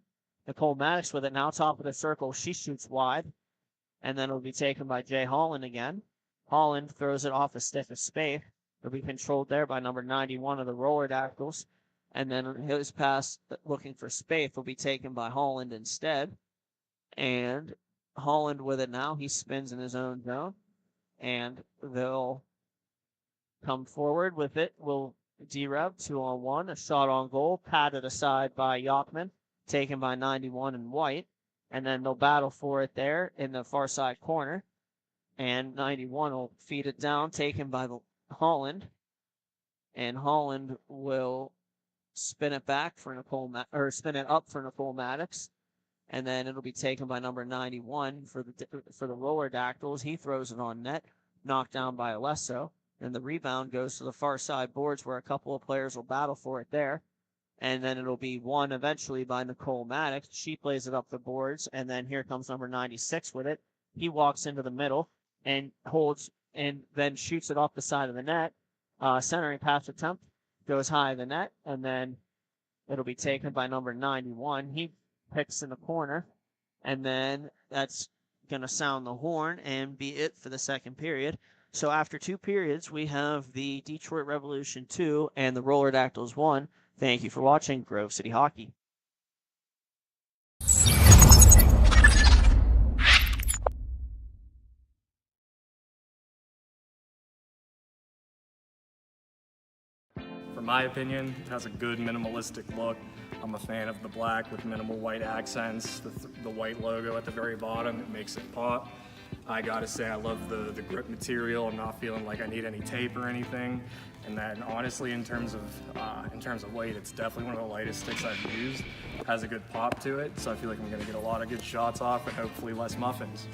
Nicole Maddox with it now, top of the circle. She shoots wide, and then it'll be taken by Jay Holland again. Holland throws it off the stick of Spaeth. It'll be controlled there by number 91 of the Roller Dactyls. And then his pass looking for Spaeth will be taken by Holland instead. And Holland with it now. He spins in his own zone. And they'll come forward with it. Will D-Rev 2-on-1. A shot on goal. Patted aside by Yachman. Taken by 91 in white. And then they'll battle for it there in the far side corner. And 91 will feed it down, taken by Holland. And Holland will spin it back for spin it up for Nicole Maddox. And then it'll be taken by number 91 for the Roller Dactyls. He throws it on net, knocked down by Alesso. And the rebound goes to the far side boards where a couple of players will battle for it there. And then it'll be won eventually by Nicole Maddox. She plays it up the boards. And then here comes number 96 with it. He walks into the middle. and holds and then shoots it off the side of the net. Centering pass attempt goes high in the net, and then it'll be taken by number 91. He picks in the corner, and then that's going to sound the horn and be it for the second period. So after 2 periods, we have the Detroit Revolution 2 and the Roller Dactyls 1. Thank you for watching Grove City Hockey. For my opinion, it has a good minimalistic look. I'm a fan of the black with minimal white accents, the white logo at the very bottom, it makes it pop. I gotta say I love the grip material. I'm not feeling like I need any tape or anything. And then honestly, in terms of weight, it's definitely one of the lightest sticks I've used. It has a good pop to it, so I feel like I'm gonna get a lot of good shots off and hopefully less muffins.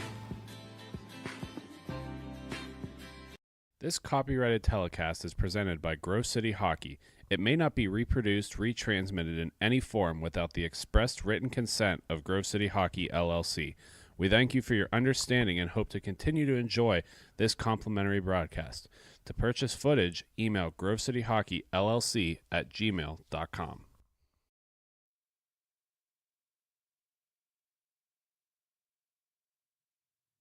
This copyrighted telecast is presented by Grove City Hockey. It may not be reproduced, retransmitted in any form without the expressed written consent of Grove City Hockey, LLC. We thank you for your understanding and hope to continue to enjoy this complimentary broadcast. To purchase footage, email grovecityhockeyllc@gmail.com.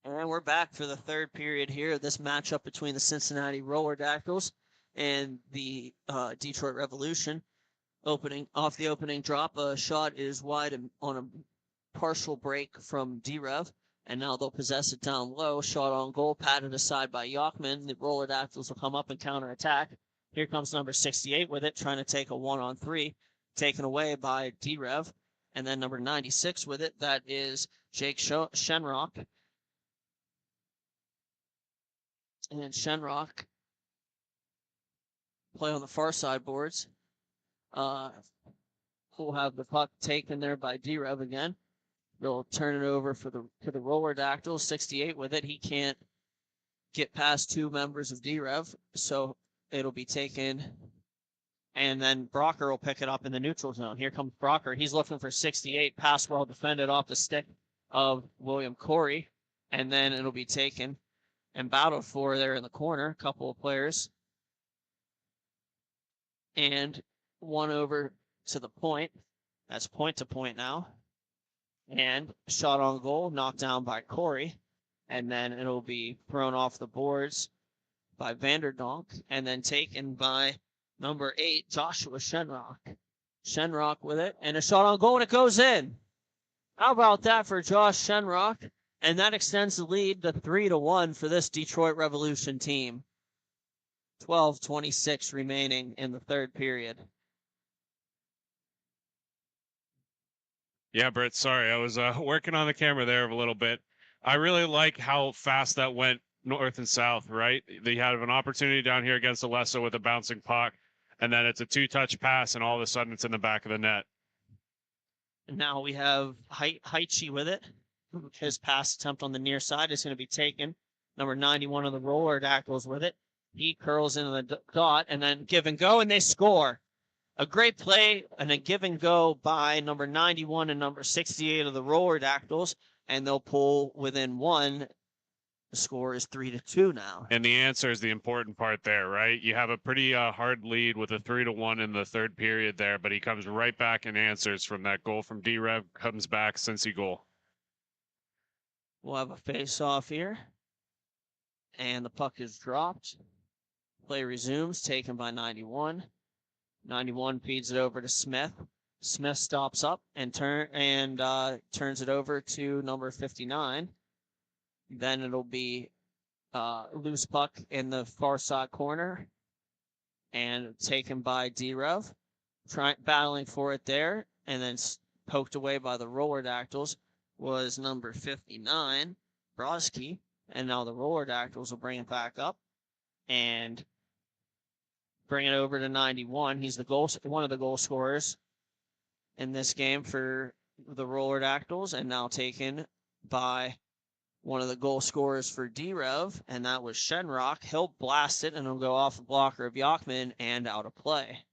And we're back for the third period here of this matchup between the Cincinnati Roller Dactyls and the Detroit Revolution. Off the opening drop, a shot is wide on a partial break from D-Rev, and now they'll possess it down low. Shot on goal, patted aside by Yachman. The Roller Dactyls will come up and counterattack. Here comes number 68 with it, trying to take a 1-on-3, taken away by D-Rev. And then number 96 with it, that is Jake Shenrock. And Shenrock play on the far side boards. We'll have the puck taken there by D-Rev again. They'll turn it over to the Roller Dactyls. 68 with it. He can't get past 2 members of D-Rev, so it'll be taken. And then Brocker will pick it up in the neutral zone. Here comes Brocker. He's looking for 68. Pass well defended off the stick of William Corey. And then it'll be taken and battled for there in the corner. A couple of players. And one over to the point. That's point to point now. And shot on goal, knocked down by Corey. And then it'll be thrown off the boards by Vanderdonk. And then taken by number 8, Joshua Shenrock. Shenrock with it. And a shot on goal, and it goes in. How about that for Josh Shenrock? And that extends the lead to 3-1 for this Detroit Revolution team. 12:26 remaining in the third period. Yeah, Britt, sorry. I was working on the camera there a little bit. I really like how fast that went north and south, right? They had an opportunity down here against Alesso with a bouncing puck, and then it's a 2-touch pass, and all of a sudden it's in the back of the net. And now we have Heichi with it. His pass attempt on the near side is going to be taken. Number 91 of the Roller Dactyls with it. He curls into the dot, and then give and go, and they score. A great play and a give and go by number 91 and number 68 of the Roller Dactyls, and they'll pull within 1. The score is 3-2 now. And the answer is the important part there, right? You have a pretty hard lead with a 3-1 in the third period there, but he comes right back and answers from that goal from D-Rev, comes back, Cincy goal. We'll have a face-off here. And the puck is dropped. Play resumes, taken by 91. 91 feeds it over to Smith. Smith stops up and turns it over to number 59. Then it'll be loose puck in the far side corner. And taken by D-Rev. Battling for it there. And then poked away by the Roller Dactyls was number 59, Brodsky. And now the Roller Dactyls will bring it back up and bring it over to 91. He's one of the goal scorers in this game for the Roller Dactyls, and now taken by one of the goal scorers for D-Rev, and that was Shenrock. He'll blast it, and it'll go off the blocker of Yachman and out of play.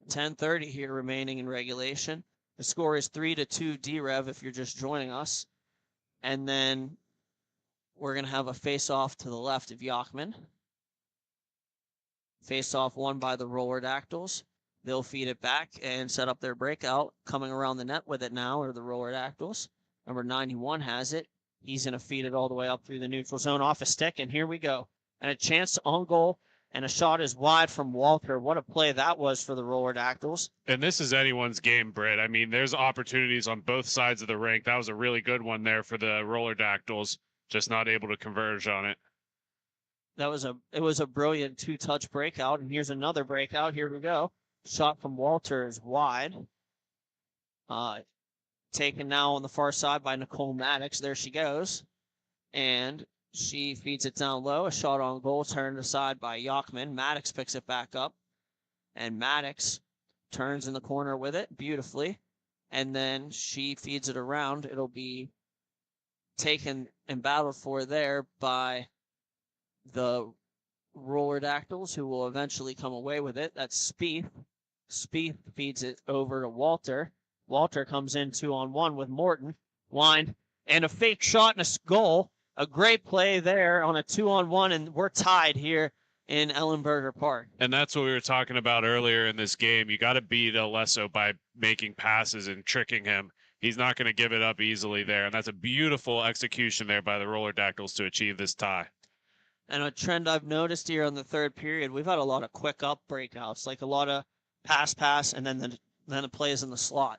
10:30 here remaining in regulation. The score is 3-2 D-Rev if you're just joining us. And then we're going to have a face-off to the left of Yachman. Face-off won by the Roller Dactyls. They'll feed it back and set up their breakout. Coming around the net with it now are the Roller Dactyls. Number 91 has it. He's going to feed it all the way up through the neutral zone off a stick, and here we go. And a chance on goal, and a shot is wide from Walter. What a play that was for the Roller Dactyls. And this is anyone's game, Britt. I mean, there's opportunities on both sides of the rink. That was a really good one there for the Roller Dactyls, just not able to converge on it. It was a brilliant two-touch breakout, and here's another breakout. Here we go. Shot from Walter is wide. Taken now on the far side by Nicole Maddox. There she goes. And she feeds it down low. A shot on goal turned aside by Yachman. Maddox picks it back up. And Maddox turns in the corner with it beautifully. And then she feeds it around. It'll be taken and battled for there by the Roller Dactyls, who will eventually come away with it. That's Spieth. Spieth feeds it over to Walter. Walter comes in 2-on-1 with Morton. Wind and a fake shot and a goal. A great play there on a 2-on-1, and we're tied here in Ellenberger Park. And that's what we were talking about earlier in this game. You got to beat Alesso by making passes and tricking him. He's not going to give it up easily there, and that's a beautiful execution there by the Roller Dactyls to achieve this tie. And a trend I've noticed here on the third period, we've had a lot of quick up breakouts, like a lot of pass, and then the plays in the slot.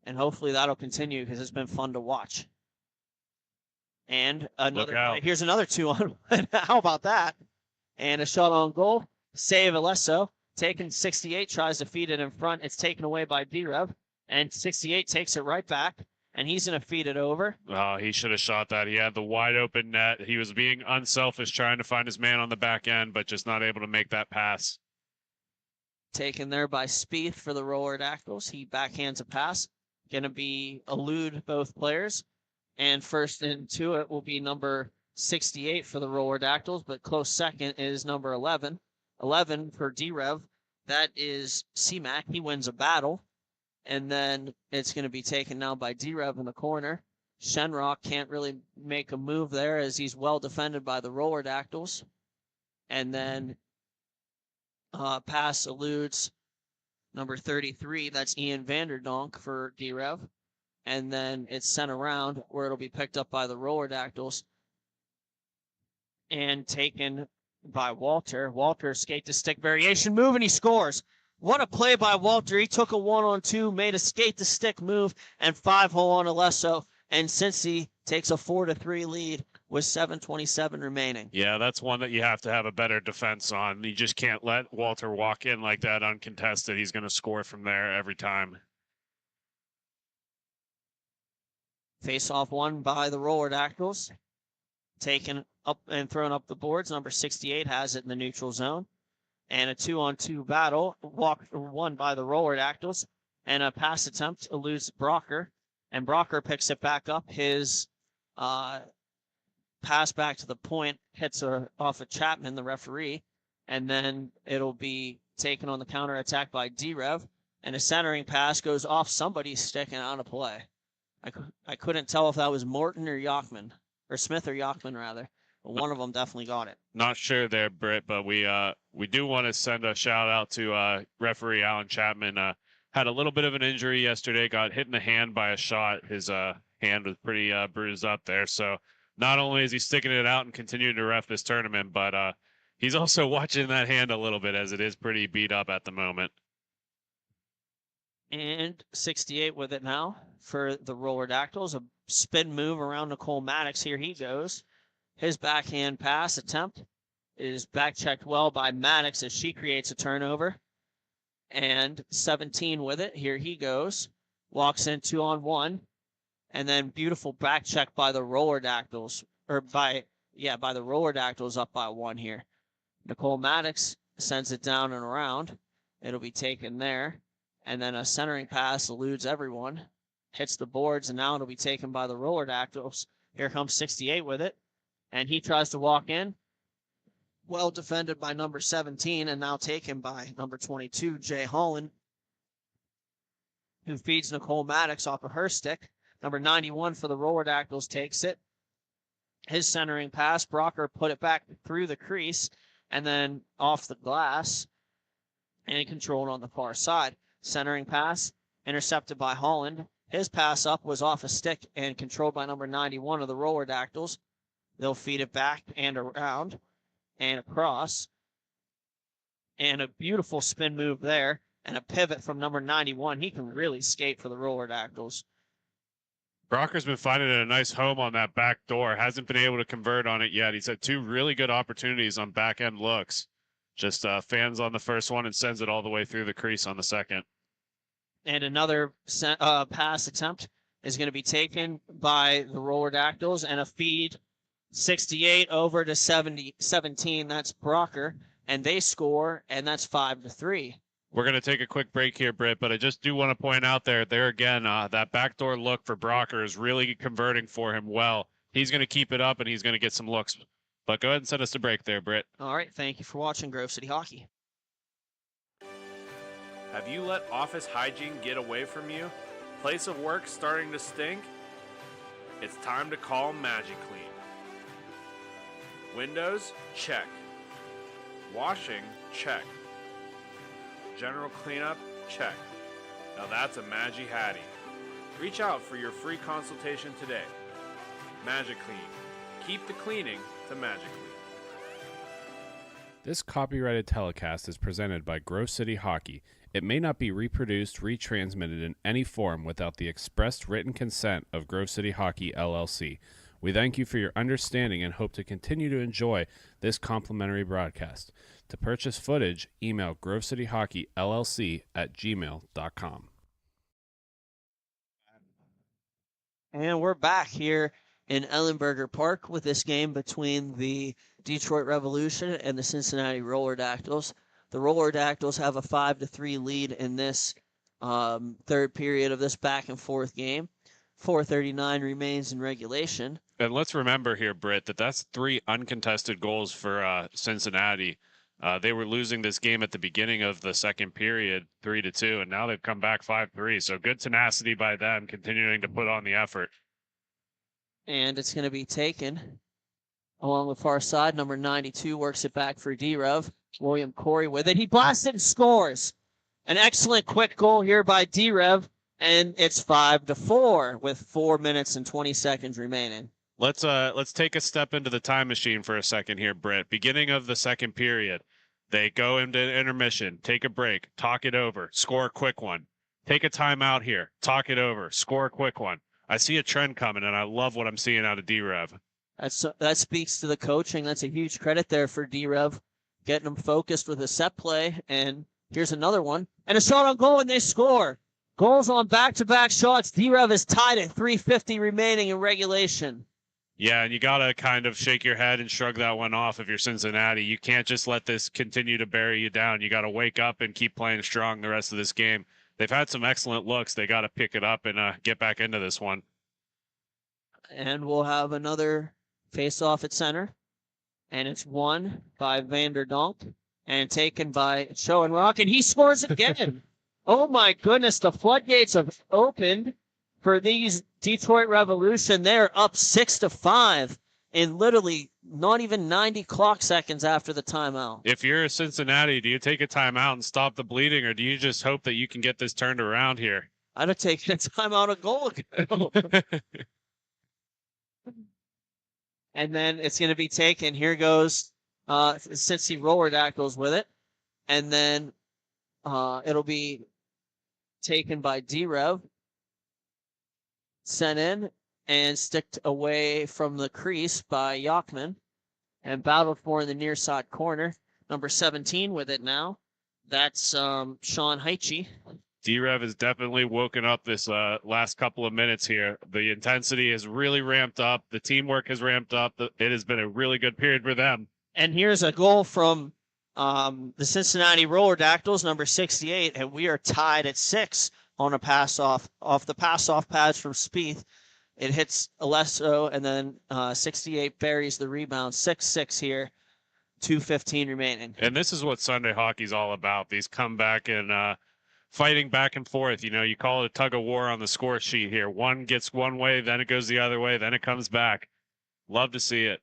And hopefully that'll continue because it's been fun to watch. And another play. Here's another 2-on-1. How about that? And a shot on goal. Save Alesso. Taken 68, tries to feed it in front. It's taken away by D-Rev. And 68 takes it right back. And he's going to feed it over. Oh, he should have shot that. He had the wide open net. He was being unselfish, trying to find his man on the back end, but just not able to make that pass. Taken there by Spieth for the Roller Dactyls. He backhands a pass. Going to be elude both players. And first into it will be number 68 for the Roller Dactyls, but close second is number 11. 11 for D-Rev. That is C-Mac. He wins a battle. And then it's going to be taken now by D-Rev in the corner. Shenrock can't really make a move there as he's well defended by the Roller Dactyls. And then pass eludes number 33. That's Ian Vanderdonk for D-Rev. And then it's sent around where it'll be picked up by the Roller Dactyls and taken by Walter. Walter skate to stick variation move, and he scores. What a play by Walter. He took a 1-on-2, made a skate to stick move, and 5-hole on Alesso. And Cincy takes a 4-3 lead with 7:27 remaining. Yeah, that's one that you have to have a better defense on. You just can't let Walter walk in like that uncontested. He's going to score from there every time. Face-off won by the Roller Dactyls. Taken up and thrown up the boards. Number 68 has it in the neutral zone. And a 2-on-2 battle won by the Roller Dactyls. And a pass attempt eludes Brocker. And Brocker picks it back up. His pass back to the point hits off of Chapman, the referee. And then it'll be taken on the counter attack by D-Rev. And a centering pass goes off somebody's stick and out of play. I couldn't tell if that was Morton or Yachman, or Smith or Yachman rather. But one of them definitely got it. Not sure there, Britt, but we do want to send a shout out to referee Alan Chapman. Had a little bit of an injury yesterday, got hit in the hand by a shot. His hand was pretty bruised up there. So not only is he sticking it out and continuing to ref this tournament, but he's also watching that hand a little bit as it is pretty beat up at the moment. And 68 with it now for the Roller Dactyls. A spin move around Nicole Maddox. Here he goes. His backhand pass attempt is back checked well by Maddox as she creates a turnover. And 17 with it. Here he goes. Walks in 2-on-1. And then beautiful back check by the Roller Dactyls. By the Roller Dactyls up by 1 here. Nicole Maddox sends it down and around. It'll be taken there. And then a centering pass eludes everyone. Hits the boards, and now it'll be taken by the Roller Dactyls. Here comes 68 with it. And he tries to walk in. Well defended by number 17, and now taken by number 22, Jay Holland, who feeds Nicole Maddox off of her stick. Number 91 for the Roller Dactyls takes it. His centering pass, Brocker put it back through the crease and then off the glass and controlled on the far side. Centering pass, intercepted by Holland. His pass up was off a stick and controlled by number 91 of the Roller Dactyls. They'll feed it back and around and across. And a beautiful spin move there and a pivot from number 91. He can really skate for the Roller Dactyls. Brocker's been finding a nice home on that back door. Hasn't been able to convert on it yet. He's had 2 really good opportunities on back end looks. Just fans on the first one and sends it all the way through the crease on the second. And another pass attempt is going to be taken by the Roller Dactyls and a feed 68 over to 17. That's Brocker, and they score, and that's 5-3. We're going to take a quick break here, Britt, but I just do want to point out there again, that backdoor look for Brocker is really converting for him well. He's going to keep it up, and he's going to get some looks. But go ahead and send us a break there, Britt. All right, thank you for watching Grove City Hockey. Have you let office hygiene get away from you? Place of work starting to stink? It's time to call MagiClean. Windows? Check. Washing? Check. General cleanup? Check. Now that's a Magi Hattie. Reach out for your free consultation today. MagiClean. Keep the cleaning to MagiClean. This copyrighted telecast is presented by Grove City Hockey. It may not be reproduced, retransmitted in any form without the expressed written consent of Grove City Hockey, LLC. We thank you for your understanding and hope to continue to enjoy this complimentary broadcast. To purchase footage, email grovecityhockeyllc@gmail.com. And we're back here in Ellenberger Park with this game between the Detroit Revolution and the Cincinnati Roller Dactyls. The Roller Dactyls have a 5-3 lead in this third period of this back and forth game. 4:39 remains in regulation. And let's remember here, Britt, that's 3 uncontested goals for Cincinnati. They were losing this game at the beginning of the second period, 3-2, and now they've come back 5-3. So good tenacity by them, continuing to put on the effort. And it's going to be taken along the far side. Number 92 works it back for D-Rev. William Corey with it. He blasts it and scores. An excellent quick goal here by D-Rev, and it's 5-4 with 4 minutes and 20 seconds remaining. Let's take a step into the time machine for a second here, Britt. Beginning of the second period, they go into intermission, take a break, talk it over, score a quick one. Take a timeout here, talk it over, score a quick one. I see a trend coming, and I love what I'm seeing out of D-Rev. That speaks to the coaching. That's a huge credit there for D-Rev, getting them focused with a set play. And here's another one. And a shot on goal, and they score. Goals on back-to-back shots. D-Rev is tied at 3:50 remaining in regulation. Yeah, and you got to kind of shake your head and shrug that one off if you're Cincinnati. You can't just let this continue to bury you down. You got to wake up and keep playing strong the rest of this game. They've had some excellent looks. They got to pick it up and get back into this one. And we'll have another face-off at center. And it's won by Vander Donk and taken by Schoenrock, and he scores again. Oh, my goodness. The floodgates have opened for these Detroit Revolution. They're up 6-5 in literally not even 90 clock seconds after the timeout. If you're Cincinnati, do you take a timeout and stop the bleeding, or do you just hope that you can get this turned around here? I'd have taken a timeout a goal ago. And then it's going to be taken. Here goes Cincy Roller Dactyls with it. And then it'll be taken by D-Rev. Sent in and sticked away from the crease by Yachman and battled for in the near side corner. Number 17 with it now. That's Sean Heiche. D-Rev has definitely woken up this last couple of minutes here. The intensity has really ramped up. The teamwork has ramped up. It has been a really good period for them. And here's a goal from the Cincinnati Roller Dactyls, number 68, and we are tied at 6 on a pass off the pass-off pads from Spieth. It hits Alesso, and then 68 buries the rebound. 6-6 here, 2:15 remaining. And this is what Sunday hockey's all about. These comeback and fighting back and forth. You call it a tug of war on the score sheet here. One gets one way, then it goes the other way, then it comes back. Love to see it.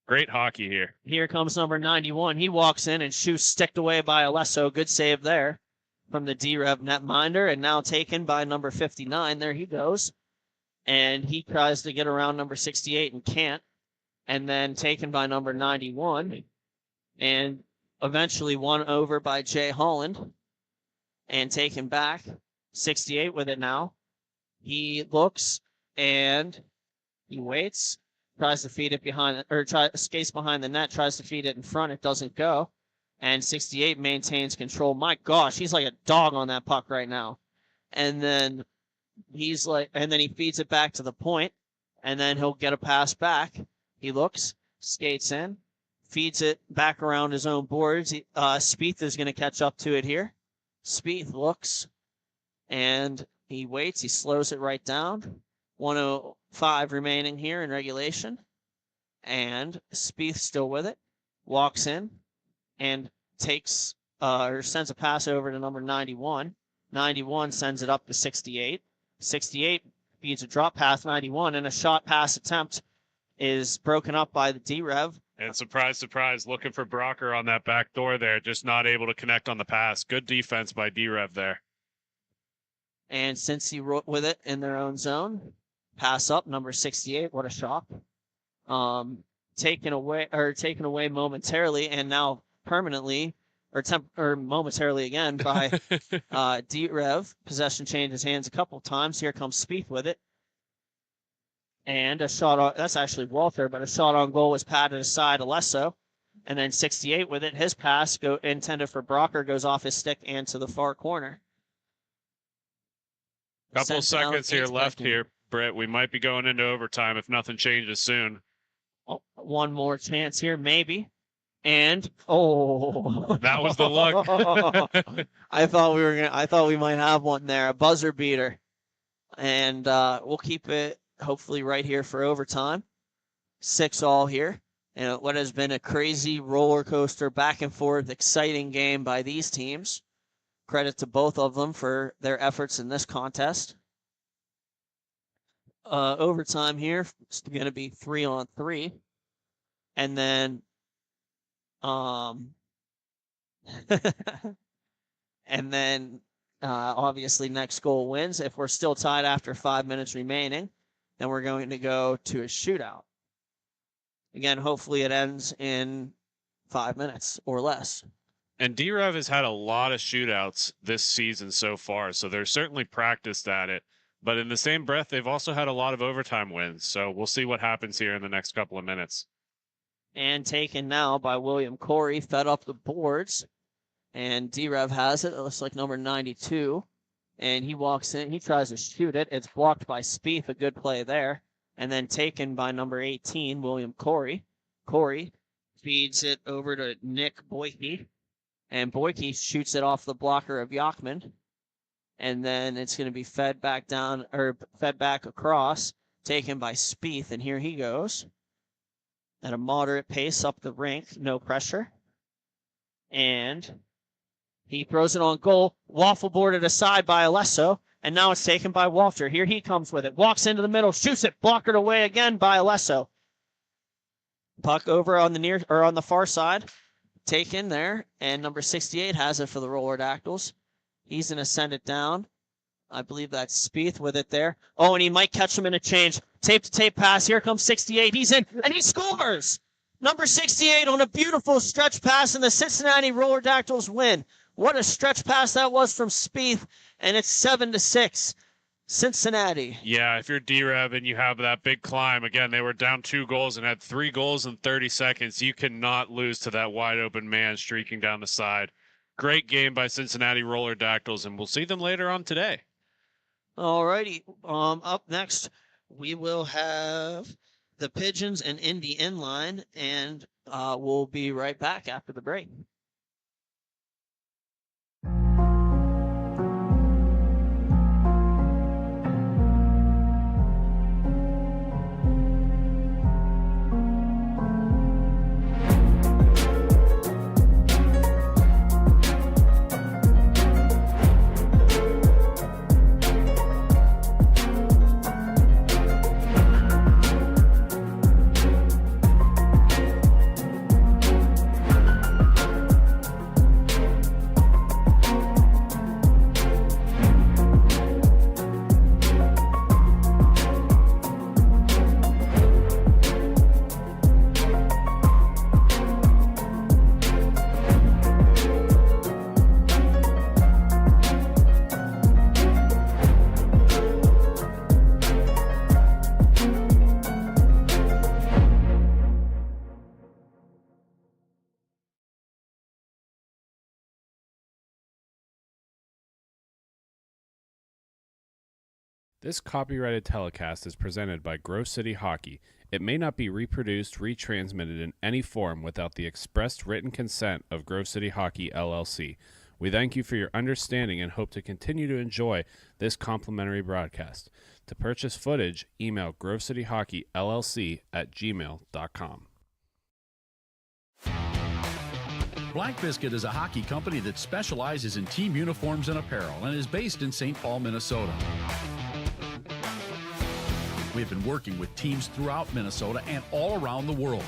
Great hockey here. Here comes number 91. He walks in and shoots sticked away by Alesso. Good save there from the D-Rev netminder, and now taken by number 59. There he goes. And he tries to get around number 68 and can't. And then taken by number 91. And eventually won over by Jay Holland. And taken back. 68 with it now. He looks and he waits. Tries to feed it behind, or skates behind the net, tries to feed it in front. It doesn't go. And 68 maintains control. My gosh, he's like a dog on that puck right now. And then he feeds it back to the point, and then he'll get a pass back. He looks, skates in, feeds it back around his own boards. Spieth is going to catch up to it here. Spieth looks, and he waits. He slows it right down. 1:05 remaining here in regulation. And Spieth still with it. Walks in and takes or sends a pass over to number 91. 91 sends it up to 68. 68 feeds a drop pass 91, and a shot pass attempt is broken up by the D-Rev. And surprise, surprise, looking for Brocker on that back door there, just not able to connect on the pass. Good defense by D-Rev there. And since he wrote with it in their own zone, pass up, number 68. What a shock. Taken away momentarily, and now permanently, or momentarily again by D-Rev. Possession changes hands a couple times. Here comes Spieth with it. And a shot on, that's actually Walter, but a shot on goal was patted aside Alesso. And then 68 with it. His pass intended for Brocker goes off his stick and to the far corner. Couple seconds here left here, Britt. We might be going into overtime if nothing changes soon. Oh, one more chance here, maybe. And that was the look. I thought we might have one there, a buzzer beater. And we'll keep it hopefully right here for overtime. 6-all here. And what has been a crazy roller coaster, back and forth, exciting game by these teams. Credit to both of them for their efforts in this contest. Overtime here is going to be 3-on-3. And then obviously next goal wins. If we're still tied after 5 minutes remaining, then we're going to go to a shootout. Again, hopefully it ends in 5 minutes or less. And D-Rev has had a lot of shootouts this season so far, so they're certainly practiced at it. But in the same breath, they've also had a lot of overtime wins. So we'll see what happens here in the next couple of minutes. And taken now by William Corey, fed up the boards. And D-Rev has it. It looks like number 92. And he walks in. He tries to shoot it. It's blocked by Spieth. A good play there. And then taken by number 18, William Corey. Corey feeds it over to Nick Boyke. And Boyke shoots it off the blocker of Yachman. And then it's going to be fed back down, or fed back across, taken by Spieth. And here he goes. At a moderate pace up the rink, no pressure. And he throws it on goal. Waffle boarded aside by Alesso. And now it's taken by Walter. Here he comes with it. Walks into the middle, shoots it, blockered away again by Alesso. Puck over on the far side. Taken there. And number 68 has it for the Roller Dactyls. He's going to send it down. I believe that's Spieth with it there. Oh, and he might catch him in a change. Tape-to-tape pass. Here comes 68. He's in, and he scores! Number 68 on a beautiful stretch pass, and the Cincinnati Roller Dactyls win. What a stretch pass that was from Spieth, and it's 7-6. Cincinnati. Yeah, if you're D-Rev and you have that big climb, again, they were down 2 goals and had 3 goals in 30 seconds. You cannot lose to that wide-open man streaking down the side. Great game by Cincinnati Roller Dactyls, and we'll see them later on today. All righty. Up next, we will have the Pigeons and Indie Inline, and we'll be right back after the break. This copyrighted telecast is presented by Grove City Hockey. It may not be reproduced, retransmitted in any form without the expressed written consent of Grove City Hockey, LLC. We thank you for your understanding and hope to continue to enjoy this complimentary broadcast. To purchase footage, email grovecityhockeyllc@gmail.com. Black Biscuit is a hockey company that specializes in team uniforms and apparel and is based in St. Paul, Minnesota. We've been working with teams throughout Minnesota and all around the world.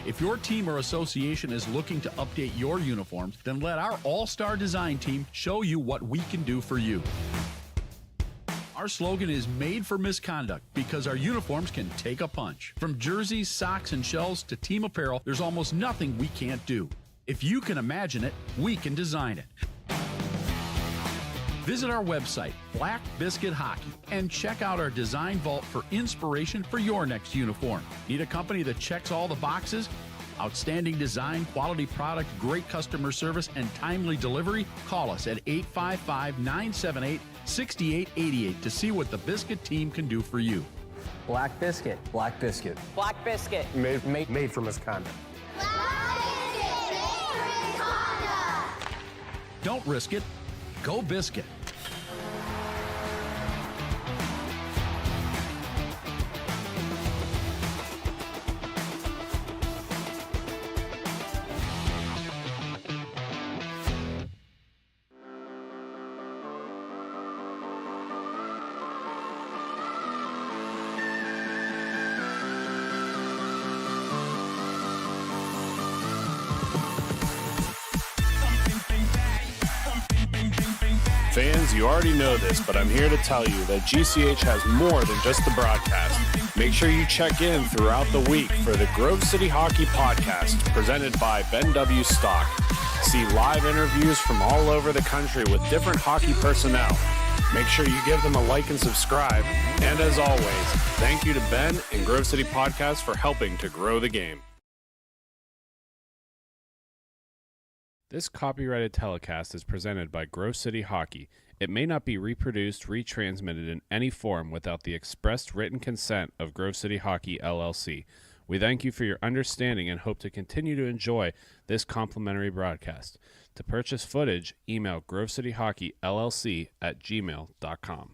If your team or association is looking to update your uniforms, then let our all-star design team show you what we can do for you. Our slogan is made for misconduct because our uniforms can take a punch. From jerseys, socks, and shells to team apparel, there's almost nothing we can't do. If you can imagine it, we can design it. Visit our website, Black Biscuit Hockey, and check out our design vault for inspiration for your next uniform. Need a company that checks all the boxes? Outstanding design, quality product, great customer service, and timely delivery? Call us at 855-978-6888 to see what the Biscuit team can do for you. Black Biscuit. Black Biscuit. Black Biscuit. Made for misconduct. Black Biscuit, made for misconduct. Don't risk it. Go Biscuit. Fans, you already know this, but I'm here to tell you that GCH has more than just the broadcast. Make sure you check in throughout the week for the Grove City Hockey Podcast, presented by Ben W. Stock. See live interviews from all over the country with different hockey personnel. Make sure you give them a like and subscribe. And as always, thank you to Ben and Grove City Podcast for helping to grow the game. This copyrighted telecast is presented by Grove City Hockey. It may not be reproduced, retransmitted in any form without the expressed written consent of Grove City Hockey, LLC. We thank you for your understanding and hope to continue to enjoy this complimentary broadcast. To purchase footage, email grovecityhockeyllc@gmail.com.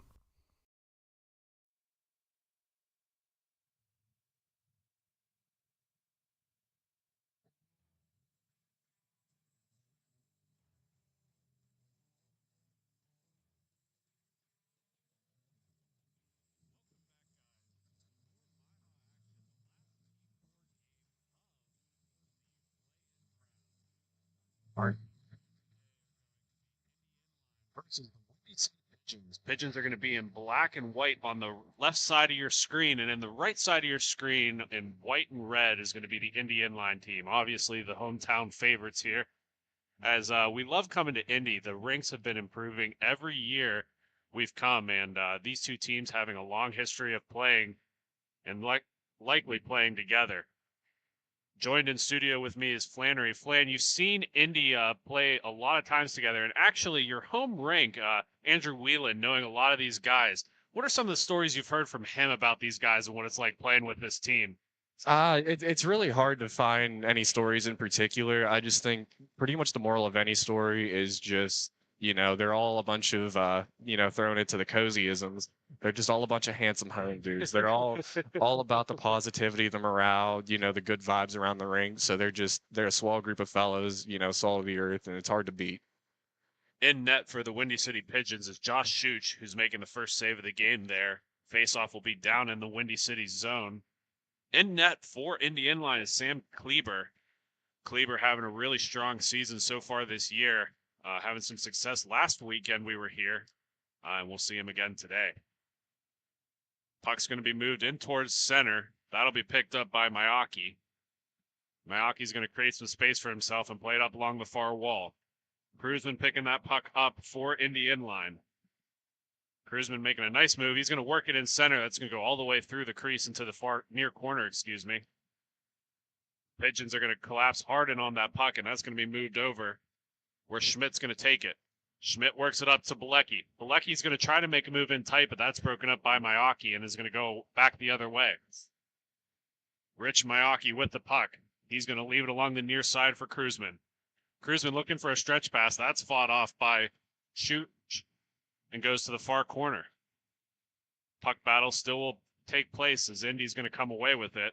Versus the Pigeons. Pigeons are going to be in black and white on the left side of your screen, and in the right side of your screen in white and red is going to be the Indie Inline team. Obviously, the hometown favorites here. As we love coming to Indy, the rinks have been improving every year we've come, and these two teams having a long history of playing and likely playing together. Joined in studio with me is Flannery. Flan, you've seen Indy play a lot of times together, and actually your home rink, Andrew Whelan, knowing a lot of these guys. What are some of the stories you've heard from him about these guys and what it's like playing with this team? It's really hard to find any stories in particular. I just think pretty much the moral of any story is just, they're all a bunch of, thrown into the cozyisms. They're just all a bunch of handsome home dudes. They're all about the positivity, the morale, the good vibes around the ring. So they're a small group of fellows, salt of the earth, and it's hard to beat. In net for the Windy City Pigeons is Josh Schuch, who's making the first save of the game there. Faceoff will be down in the Windy City zone. In net for Indie Inline is Sam Kleber. Kleber having a really strong season so far this year. Having some success last weekend we were here, and we'll see him again today. Puck's going to be moved in towards center. That'll be picked up by MIHA. MIHA's going to create some space for himself and play it up along the far wall. Cruzman picking that puck up for Indie Inline. Cruzman making a nice move. He's going to work it in center. That's going to go all the way through the crease into the far near corner, Pigeons are going to collapse hard in on that puck, and that's going to be moved over where Schmidt's going to take it. Schmidt works it up to Bilecki. Bilecki's going to try to make a move in tight, but that's broken up by MIHA and is going to go back the other way. Rich MIHA with the puck. He's going to leave it along the near side for Kruzman. Kruzman looking for a stretch pass. That's fought off by Shoot and goes to the far corner. Puck battle still will take place as Indy's going to come away with it.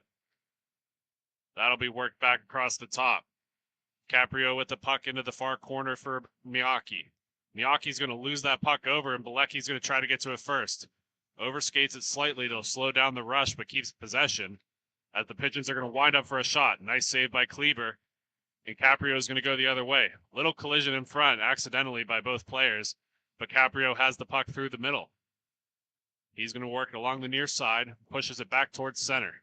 That'll be worked back across the top. Caprio with the puck into the far corner for Miyake. Miyake's going to lose that puck over, and Bilecki's going to try to get to it first. Overskates it slightly to slow down the rush, but keeps possession as the Pigeons are going to wind up for a shot. Nice save by Kleber, and Caprio is going to go the other way. Little collision in front accidentally by both players, but Caprio has the puck through the middle. He's going to work it along the near side, pushes it back towards center.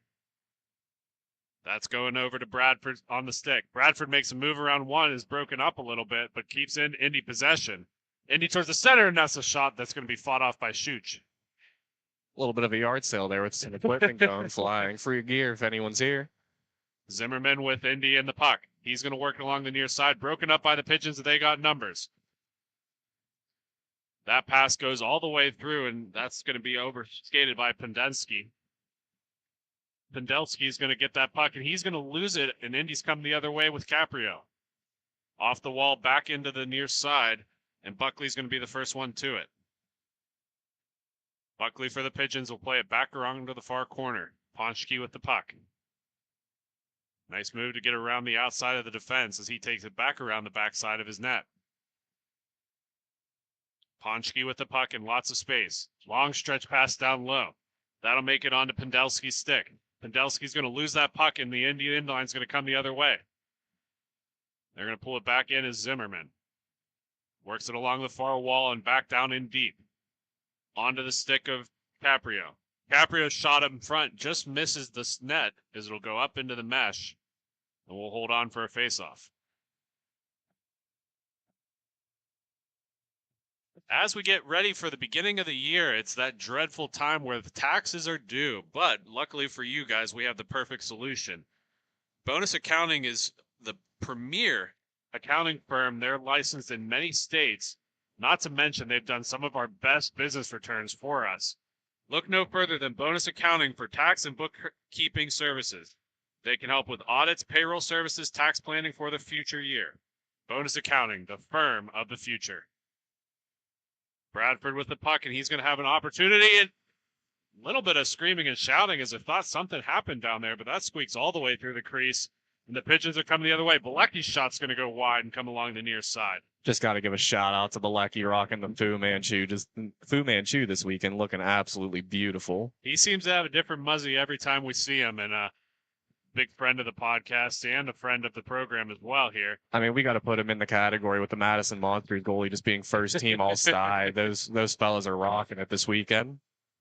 That's going over to Bradford on the stick. Bradford makes a move around one, is broken up a little bit, but keeps in Indy possession. Indy towards the center, and that's a shot that's going to be fought off by Schuch. A little bit of a yard sale there with some equipment going flying. Free gear if anyone's here. Zimmerman with Indy in the puck. He's going to work it along the near side, broken up by the Pigeons, they got numbers. That pass goes all the way through, and that's going to be overskated by Pendensky. Pendelski's going to get that puck, and he's going to lose it, and Indy's come the other way with Caprio. Off the wall, back into the near side, and Buckley's going to be the first one to it. Buckley for the Pigeons will play it back around to the far corner. Ponchke with the puck. Nice move to get around the outside of the defense as he takes it back around the backside of his net. Ponchke with the puck and lots of space. Long stretch pass down low. That'll make it onto Pendelski's stick. Pendelski's going to lose that puck, and the Indy Inline's going to come the other way. They're going to pull it back in as Zimmerman. Works it along the far wall and back down in deep. Onto the stick of Caprio. Caprio's shot up in front just misses the net as it'll go up into the mesh, and we'll hold on for a faceoff. As we get ready for the beginning of the year, it's that dreadful time where the taxes are due. But luckily for you guys, we have the perfect solution. Bonus Accounting is the premier accounting firm. They're licensed in many states. Not to mention, they've done some of our best business returns for us. Look no further than Bonus Accounting for tax and bookkeeping services. They can help with audits, payroll services, tax planning for the future year. Bonus Accounting, the firm of the future. Bradford with the puck, and he's going to have an opportunity. And a little bit of screaming and shouting as if thought something happened down there, but that squeaks all the way through the crease. And the Pigeons are coming the other way. Bilecki's shot's going to go wide and come along the near side. Just got to give a shout out to Bilecki rocking the Fu Manchu. Just Fu Manchu this weekend looking absolutely beautiful. He seems to have a different muzzy every time we see him, and big friend of the podcast and a friend of the program as well here. I mean, we got to put him in the category with the Madison Monsters goalie just being first team all-star. Those fellas are rocking it this weekend.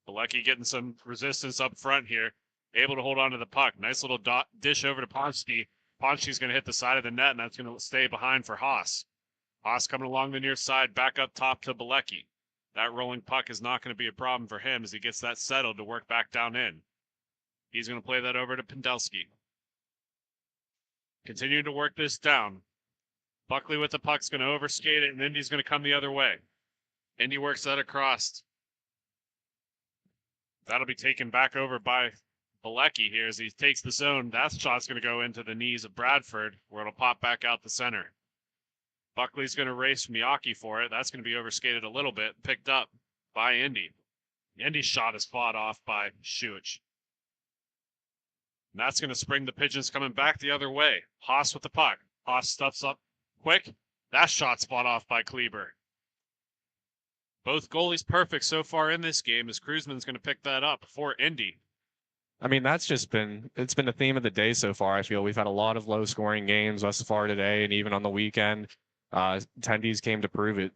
Bilecki getting some resistance up front here, able to hold on to the puck. Nice little dish over to Ponchke. Ponchke's going to hit the side of the net, and that's going to stay behind for Haas. Haas coming along the near side, back up top to Bilecki. That rolling puck is not going to be a problem for him as he gets that settled to work back down in. He's going to play that over to Pendelski. Continuing to work this down. Buckley with the puck's going to overskate it, and Indy's going to come the other way. Indy works that across. That'll be taken back over by Bilecki here as he takes the zone. That shot's going to go into the knees of Bradford, where it'll pop back out the center. Buckley's going to race Miyake for it. That's going to be overskated a little bit, picked up by Indy. Indy's shot is fought off by Schuch. And that's going to spring the Pigeons coming back the other way. Haas with the puck. Haas stuffs up quick. That shot's fought off by Kleber. Both goalies perfect so far in this game as Kruzman's going to pick that up for Indy. I mean, it's been the theme of the day so far. I feel we've had a lot of low-scoring games thus far today, and even on the weekend. Attendees came to prove it.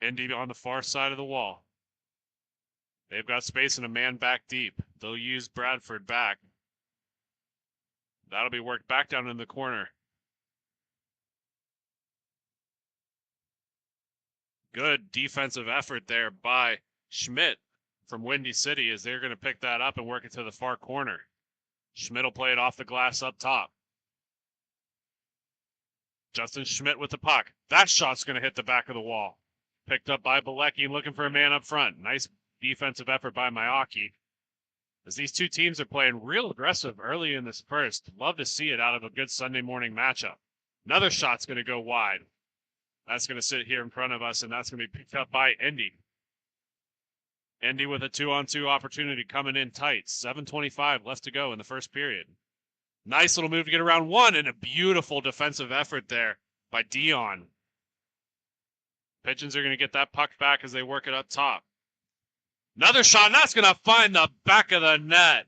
Indy on the far side of the wall. They've got space and a man back deep. They'll use Bradford back. That'll be worked back down in the corner. Good defensive effort there by Schmidt from Windy City as they're going to pick that up and work it to the far corner. Schmidt will play it off the glass up top. Justin Schmidt with the puck. That shot's going to hit the back of the wall. Picked up by Bilecki, looking for a man up front. Nice defensive effort by MIHA. As these two teams are playing real aggressive early in this first. Love to see it out of a good Sunday morning matchup. Another shot's going to go wide. That's going to sit here in front of us, and that's going to be picked up by Indy. Indy with a 2-on-2 opportunity coming in tight. 7:25 left to go in the first period. Nice little move to get around one, and a beautiful defensive effort there by Dion. Pigeons are going to get that puck back as they work it up top. Another shot, and that's going to find the back of the net.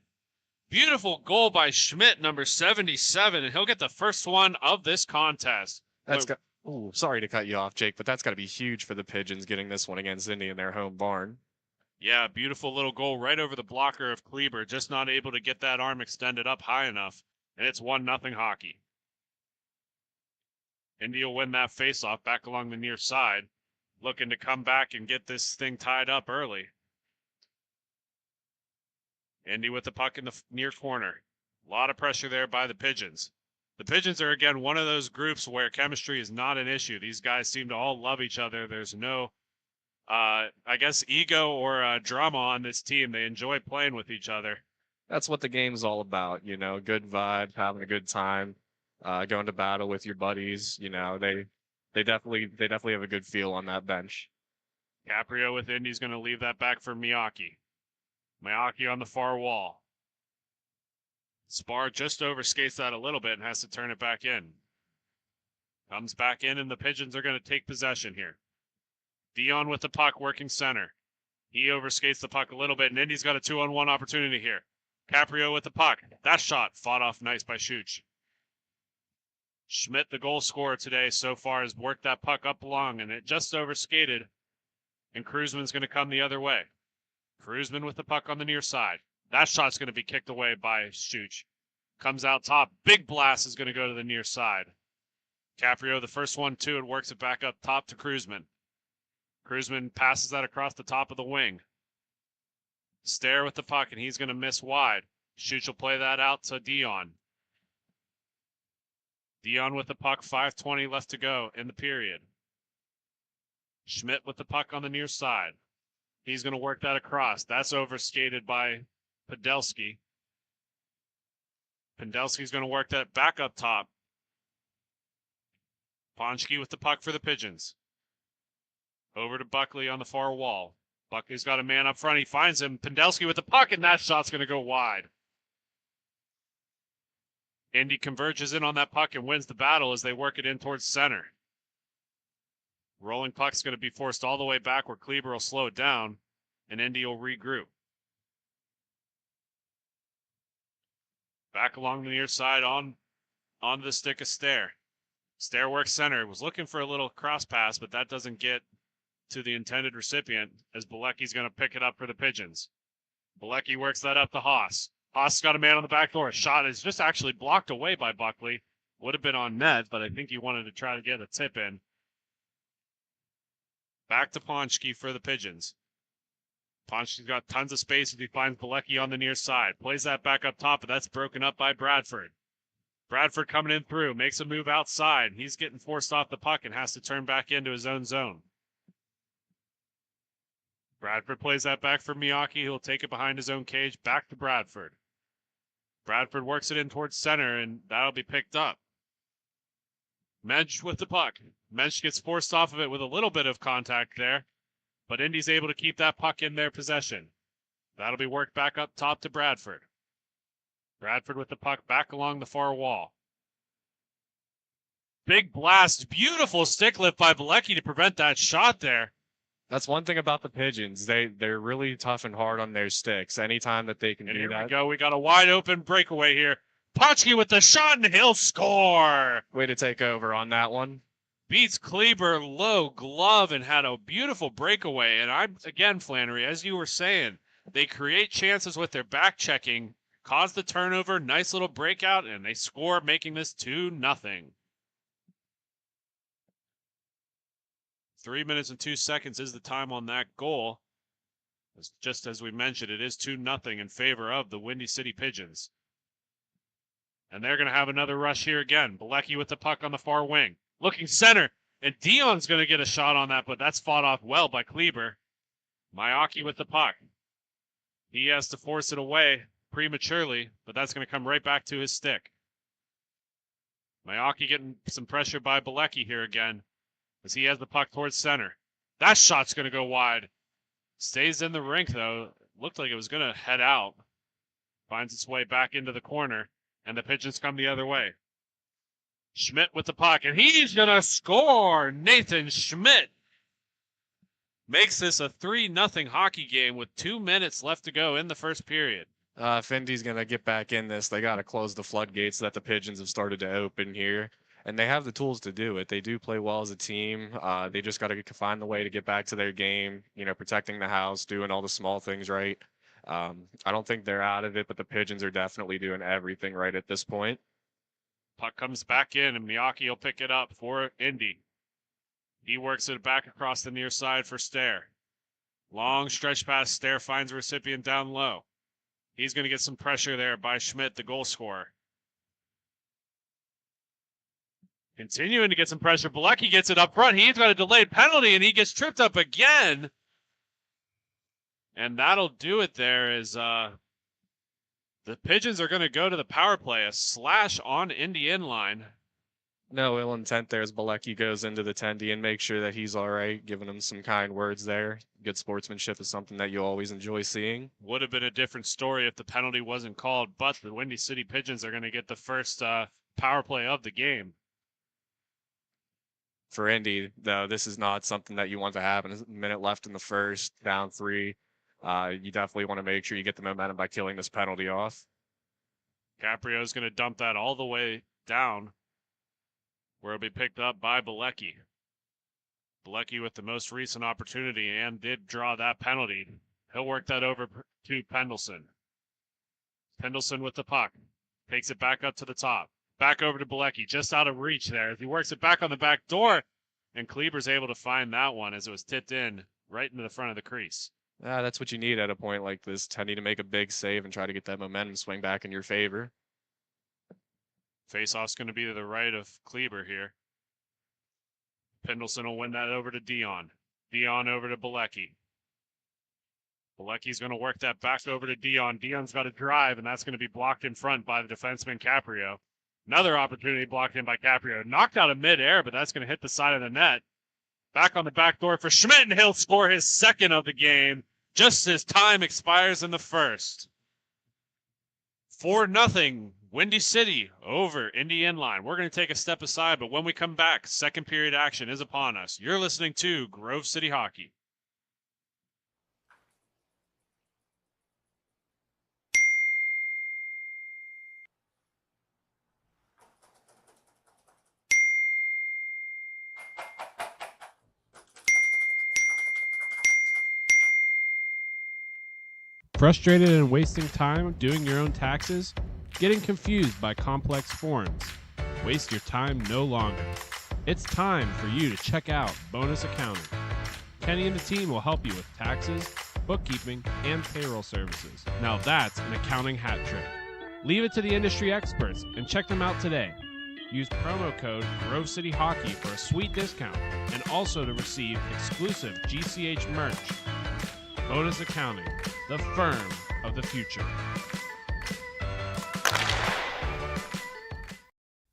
Beautiful goal by Schmidt, number 77, and he'll get the first one of this contest. Ooh, sorry to cut you off, Jake, but that's got to be huge for the Pigeons getting this one against Indy in their home barn. Yeah, beautiful little goal right over the blocker of Kleber, just not able to get that arm extended up high enough, and it's 1-0 hockey. Indy will win that faceoff back along the near side, looking to come back and get this thing tied up early. Indy with the puck in the near corner. A lot of pressure there by the Pigeons. The Pigeons are, again, one of those groups where chemistry is not an issue. These guys seem to all love each other. There's no, I guess, ego or drama on this team. They enjoy playing with each other. That's what the game's all about, good vibe, having a good time, going to battle with your buddies. They definitely have a good feel on that bench. Caprio with Indy's going to leave that back for Miyake. Miyake on the far wall. Spar just overskates that a little bit and has to turn it back in. Comes back in, and the Pigeons are going to take possession here. Dion with the puck working center. He overskates the puck a little bit, and Indy's got a 2-on-1 opportunity here. Caprio with the puck. That shot fought off nice by Schuch. Schmidt, the goal scorer today so far, has worked that puck up along, and it just overskated, and Kruzman's going to come the other way. Kruzman with the puck on the near side. That shot's going to be kicked away by Schuch. Comes out top. Big blast is going to go to the near side. Caprio, the first one, too, and works it back up top to Kruzman. Kruzman passes that across the top of the wing. Stair with the puck, and he's going to miss wide. Schuch will play that out to Dion. Dion with the puck, 5:20 left to go in the period. Schmidt with the puck on the near side. He's going to work that across. That's overskated by Podolsky. Pendelski's going to work that back up top. Ponchki with the puck for the Pigeons. Over to Buckley on the far wall. Buckley's got a man up front. He finds him. Pendelski with the puck, and that shot's going to go wide. Indy converges in on that puck and wins the battle as they work it in towards center. Rolling puck's going to be forced all the way back where Kleber will slow it down, and Indy will regroup. Back along the near side onto the stick of Stair. Stair works center. Was looking for a little cross pass, but that doesn't get to the intended recipient as Bilecki's going to pick it up for the Pigeons. Bilecki works that up to Haas. Haas got a man on the back door. A shot is just actually blocked away by Buckley. Would have been on net, but I think he wanted to try to get a tip in. Back to Ponchki for the Pigeons. Ponchki's got tons of space as he finds Bilecki on the near side. Plays that back up top, but that's broken up by Bradford. Bradford coming in through, makes a move outside. He's getting forced off the puck and has to turn back into his own zone. Bradford plays that back for Miyake. He'll take it behind his own cage. Back to Bradford. Bradford works it in towards center, and that'll be picked up. Mensch with the puck. Mensch gets forced off of it with a little bit of contact there, but Indy's able to keep that puck in their possession. That'll be worked back up top to Bradford. Bradford with the puck back along the far wall. Big blast. Beautiful stick lift by Bilecki to prevent that shot there. That's one thing about the Pigeons. They're really tough and hard on their sticks. Anytime that they can do that. Here we go. We got a wide open breakaway here. Ponchki with the shot, and he'll score. Way to take over on that one. Beats Kleber low glove and had a beautiful breakaway. And again, Flannery, as you were saying, they create chances with their back checking, cause the turnover, nice little breakout, and they score, making this 2-0. 3 minutes and 2 seconds is the time on that goal. Just as we mentioned, it is 2-0 in favor of the Windy City Pigeons. And they're going to have another rush here again. Bilecki with the puck on the far wing. looking center, and Dion's going to get a shot on that, but that's fought off well by Kleber. MIHA with the puck. He has to force it away prematurely, but that's going to come right back to his stick. MIHA getting some pressure by Bilecki here again as he has the puck towards center. That shot's going to go wide. Stays in the rink, though. Looked like it was going to head out. Finds its way back into the corner, and the Pigeons come the other way. Schmidt with the puck, and he's going to score! Nathan Schmidt makes this a 3-0 hockey game with 2 minutes left to go in the first period. If Indy's going to get back in this, they got to close the floodgates that the Pigeons have started to open here. And they have the tools to do it. They do play well as a team. They just got to find the way to get back to their game, protecting the house, doing all the small things right. I don't think they're out of it, but the Pigeons are definitely doing everything right at this point. Puck comes back in, and MIHA will pick it up for Indy. He works it back across the near side for Stair. Long stretch pass. Stair finds a recipient down low. He's going to get some pressure there by Schmidt, the goal scorer. Continuing to get some pressure. Bilecki gets it up front. He's got a delayed penalty, and he gets tripped up again. And that'll do it there as the Pigeons are going to go to the power play. A slash on Indie Inline. No ill intent there as Bilecki goes into the tendy and makes sure that he's all right, giving him some kind words there. Good sportsmanship is something that you always enjoy seeing. Would have been a different story if the penalty wasn't called, but the Windy City Pigeons are going to get the first power play of the game. For Indy, though, this is not something that you want to happen. There's a minute left in the first, down 3. You definitely want to make sure you get the momentum by killing this penalty off. Caprio's going to dump that all the way down, where it'll be picked up by Bilecki. Bilecki with the most recent opportunity and did draw that penalty. He'll work that over to Pendleton. Pendleton with the puck. Takes it back up to the top. Back over to Bilecki, just out of reach there as he works it back on the back door. And Kleber's able to find that one as it was tipped in right into the front of the crease. That's what you need at a point like this. Tending to make a big save and try to get that momentum swing back in your favor. Faceoff's going to be to the right of Kleber here. Pendleton will win that over to Dion. Dion over to Bilecki. Bilecki's going to work that back over to Dion. Dion's got a drive, and that's going to be blocked in front by the defenseman Caprio. Another opportunity blocked in by Caprio. Knocked out of midair, but that's going to hit the side of the net. Back on the back door for Schmidt, and he'll score his second of the game just as time expires in the first. 4-0. Windy City over Indie Inline. We're going to take a step aside, but when we come back, second period action is upon us. You're listening to Grove City Hockey. Frustrated and wasting time doing your own taxes? Getting confused by complex forms? Waste your time no longer. It's time for you to check out Bonus Accounting. Kenny and the team will help you with taxes, bookkeeping, and payroll services. Now that's an accounting hat trick. Leave it to the industry experts and check them out today. Use promo code Grove City Hockey for a sweet discount and also to receive exclusive GCH merch. Bonus Accounting, the firm of the future.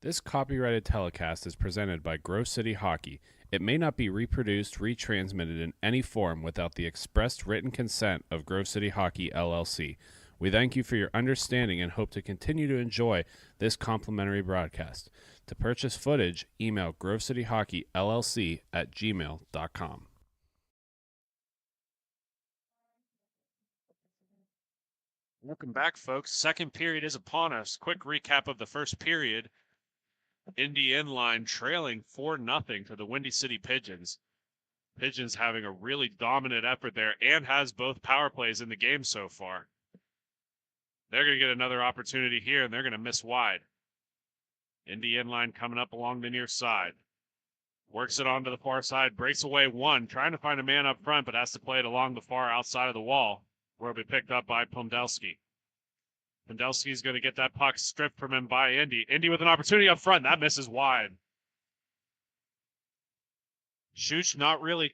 This copyrighted telecast is presented by Grove City Hockey. It may not be reproduced, retransmitted in any form without the expressed written consent of Grove City Hockey, LLC. We thank you for your understanding and hope to continue to enjoy this complimentary broadcast. To purchase footage, email grovecityhockeyllc@gmail.com. Welcome back, folks. Second period is upon us. Quick recap of the first period. Indie Inline trailing 4-0 to the Windy City Pigeons. Pigeons having a really dominant effort there and has both power plays in the game so far. They're going to get another opportunity here, and they're going to miss wide. Indie Inline coming up along the near side. Works it onto the far side, breaks away one, trying to find a man up front, but has to play it along the far outside of the wall, where it'll be picked up by Pomdelski. Pomdelski's going to get that puck stripped from him by Indy. Indy with an opportunity up front. That misses wide. Schuch not really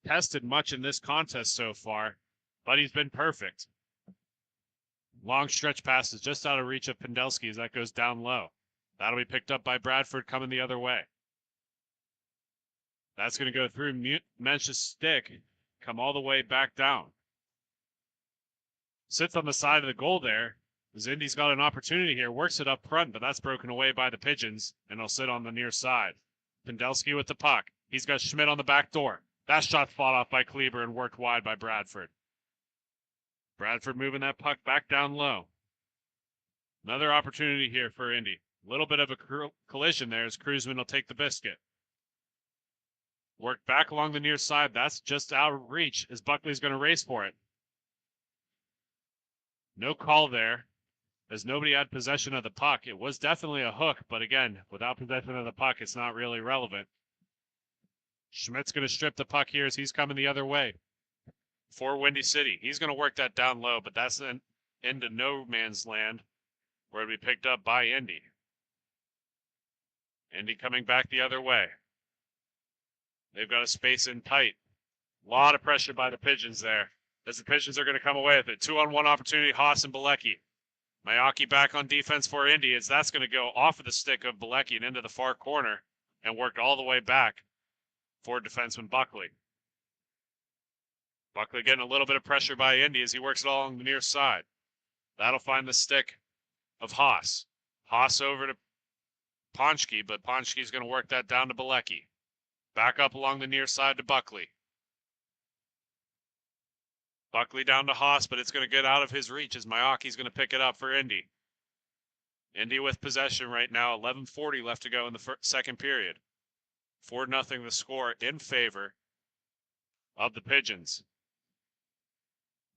tested much in this contest so far, but he's been perfect. Long stretch passes just out of reach of Pendelski as that goes down low. That'll be picked up by Bradford coming the other way. That's going to go through Mensch's stick, come all the way back down. Sits on the side of the goal there. As Indy's got an opportunity here, works it up front, but that's broken away by the Pigeons, and he'll sit on the near side. Pendelski with the puck. He's got Schmidt on the back door. That shot fought off by Kleber and worked wide by Bradford. Bradford moving that puck back down low. Another opportunity here for Indy. A little bit of a collision there as Cruzman will take the biscuit. Work back along the near side. That's just out of reach as Buckley's going to race for it. No call there as nobody had possession of the puck. It was definitely a hook, but again, without possession of the puck, it's not really relevant. Schmidt's going to strip the puck here as he's coming the other way for Windy City. He's going to work that down low, but that's into no man's land where it'll be picked up by Indy. Indy coming back the other way. They've got a space in tight. A lot of pressure by the Pigeons there as the Pigeons are going to come away with it. 2-on-1 opportunity, Haas and Bilecki. Mayaki back on defense for Indy as that's going to go off of the stick of Bilecki and into the far corner and worked all the way back for defenseman Buckley. Buckley getting a little bit of pressure by Indy as he works it along the near side. That'll find the stick of Haas. Haas over to Ponchke, but Ponchke's going to work that down to Bilecki. Back up along the near side to Buckley. Buckley down to Haas, but it's going to get out of his reach as Miyake's going to pick it up for Indy. Indy with possession right now. 11:40 left to go in the second period. 4-0 the score in favor of the Pigeons.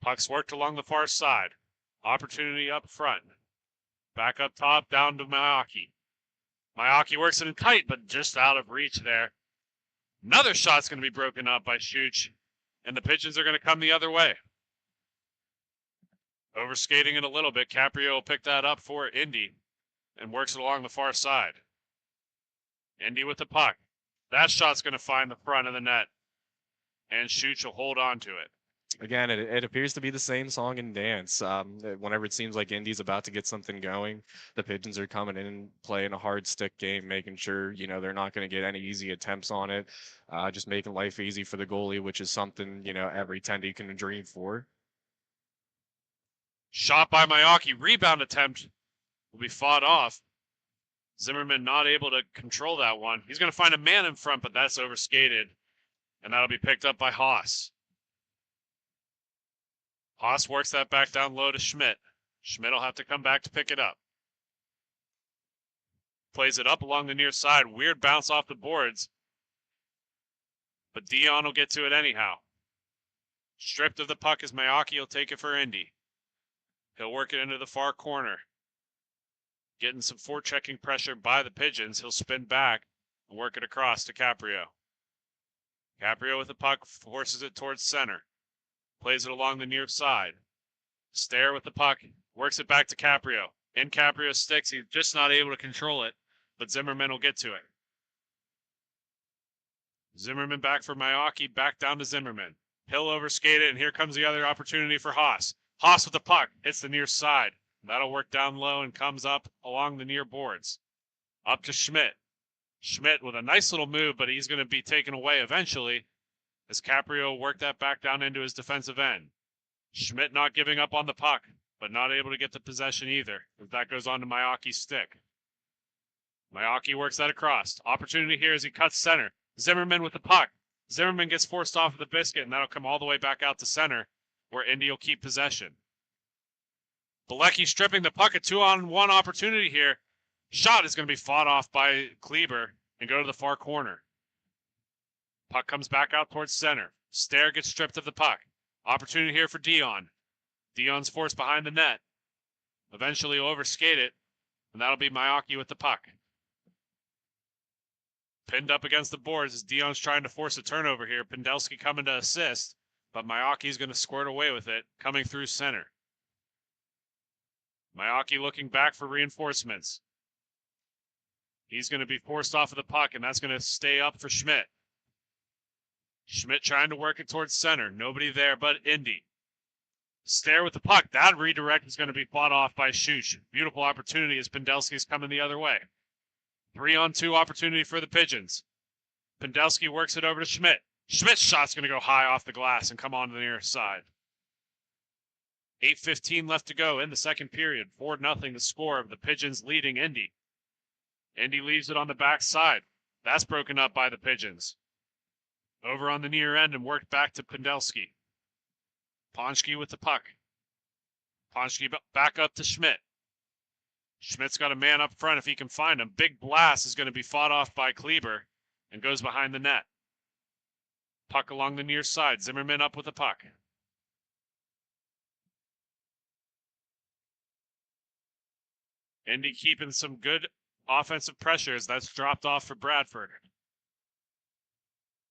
Puck's worked along the far side. Opportunity up front. Back up top, down to Miyake. Miyake works it in tight, but just out of reach there. Another shot's going to be broken up by Schuch, and the Pigeons are going to come the other way. Overskating it a little bit. Caprio will pick that up for Indy and works it along the far side. Indy with the puck. That shot's going to find the front of the net, and Schuch will hold on to it. Again, it appears to be the same song and dance. Whenever it seems like Indy's about to get something going, the Pigeons are coming in and playing a hard stick game, making sure, they're not going to get any easy attempts on it, just making life easy for the goalie, which is something, every tendy can dream for. Shot by Miyake. Rebound attempt will be fought off. Zimmerman not able to control that one. He's going to find a man in front, but that's overskated, and that'll be picked up by Haas. Haas works that back down low to Schmidt. Schmidt will have to come back to pick it up. Plays it up along the near side. Weird bounce off the boards. But Dion will get to it anyhow. Stripped of the puck as Miyake will take it for Indy. He'll work it into the far corner. Getting some forechecking pressure by the Pigeons. He'll spin back and work it across to Caprio. Caprio with the puck forces it towards center. Plays it along the near side. Stair with the puck. Works it back to Caprio. In Caprio's sticks. He's just not able to control it. But Zimmerman will get to it. Zimmerman back for Miyake. Back down to Zimmerman. Hill overskated, and here comes the other opportunity for Haas. Haas with the puck. Hits the near side. That'll work down low and comes up along the near boards. Up to Schmidt. Schmidt with a nice little move, but he's going to be taken away eventually as Caprio worked that back down into his defensive end. Schmidt not giving up on the puck, but not able to get the possession either, as that goes on to Miyake's stick. Miyake works that across. Opportunity here as he cuts center. Zimmerman with the puck. Zimmerman gets forced off of the biscuit, and that'll come all the way back out to center, where Indy will keep possession. Bilecki stripping the puck. A 2-on-1 opportunity here. Shot is going to be fought off by Kleber and go to the far corner. Puck comes back out towards center. Stair gets stripped of the puck. Opportunity here for Dion. Dion's forced behind the net. Eventually overskate it, and that'll be Miyake with the puck. Pinned up against the boards as Dion's trying to force a turnover here. Pendelski coming to assist, but Miyake's going to squirt away with it, coming through center. Miyake looking back for reinforcements. He's going to be forced off of the puck, and that's going to stay up for Schmidt. Schmidt trying to work it towards center. Nobody there but Indy. Stare with the puck. That redirect is going to be fought off by Schuch. Beautiful opportunity as Pendelski's coming the other way. 3-on-2 opportunity for the Pigeons. Pendelski works it over to Schmidt. Schmidt's shot's going to go high off the glass and come on to the near side. 8:15 left to go in the second period. 4-0 the score of the Pigeons leading Indy. Indy leaves it on the back side. That's broken up by the Pigeons. Over on the near end and worked back to Pendelski. Ponchke with the puck. Ponchke back up to Schmidt. Schmidt's got a man up front if he can find him. Big blast is going to be fought off by Kleber and goes behind the net. Puck along the near side. Zimmerman up with the puck. Indy keeping some good offensive pressures. That's dropped off for Bradford.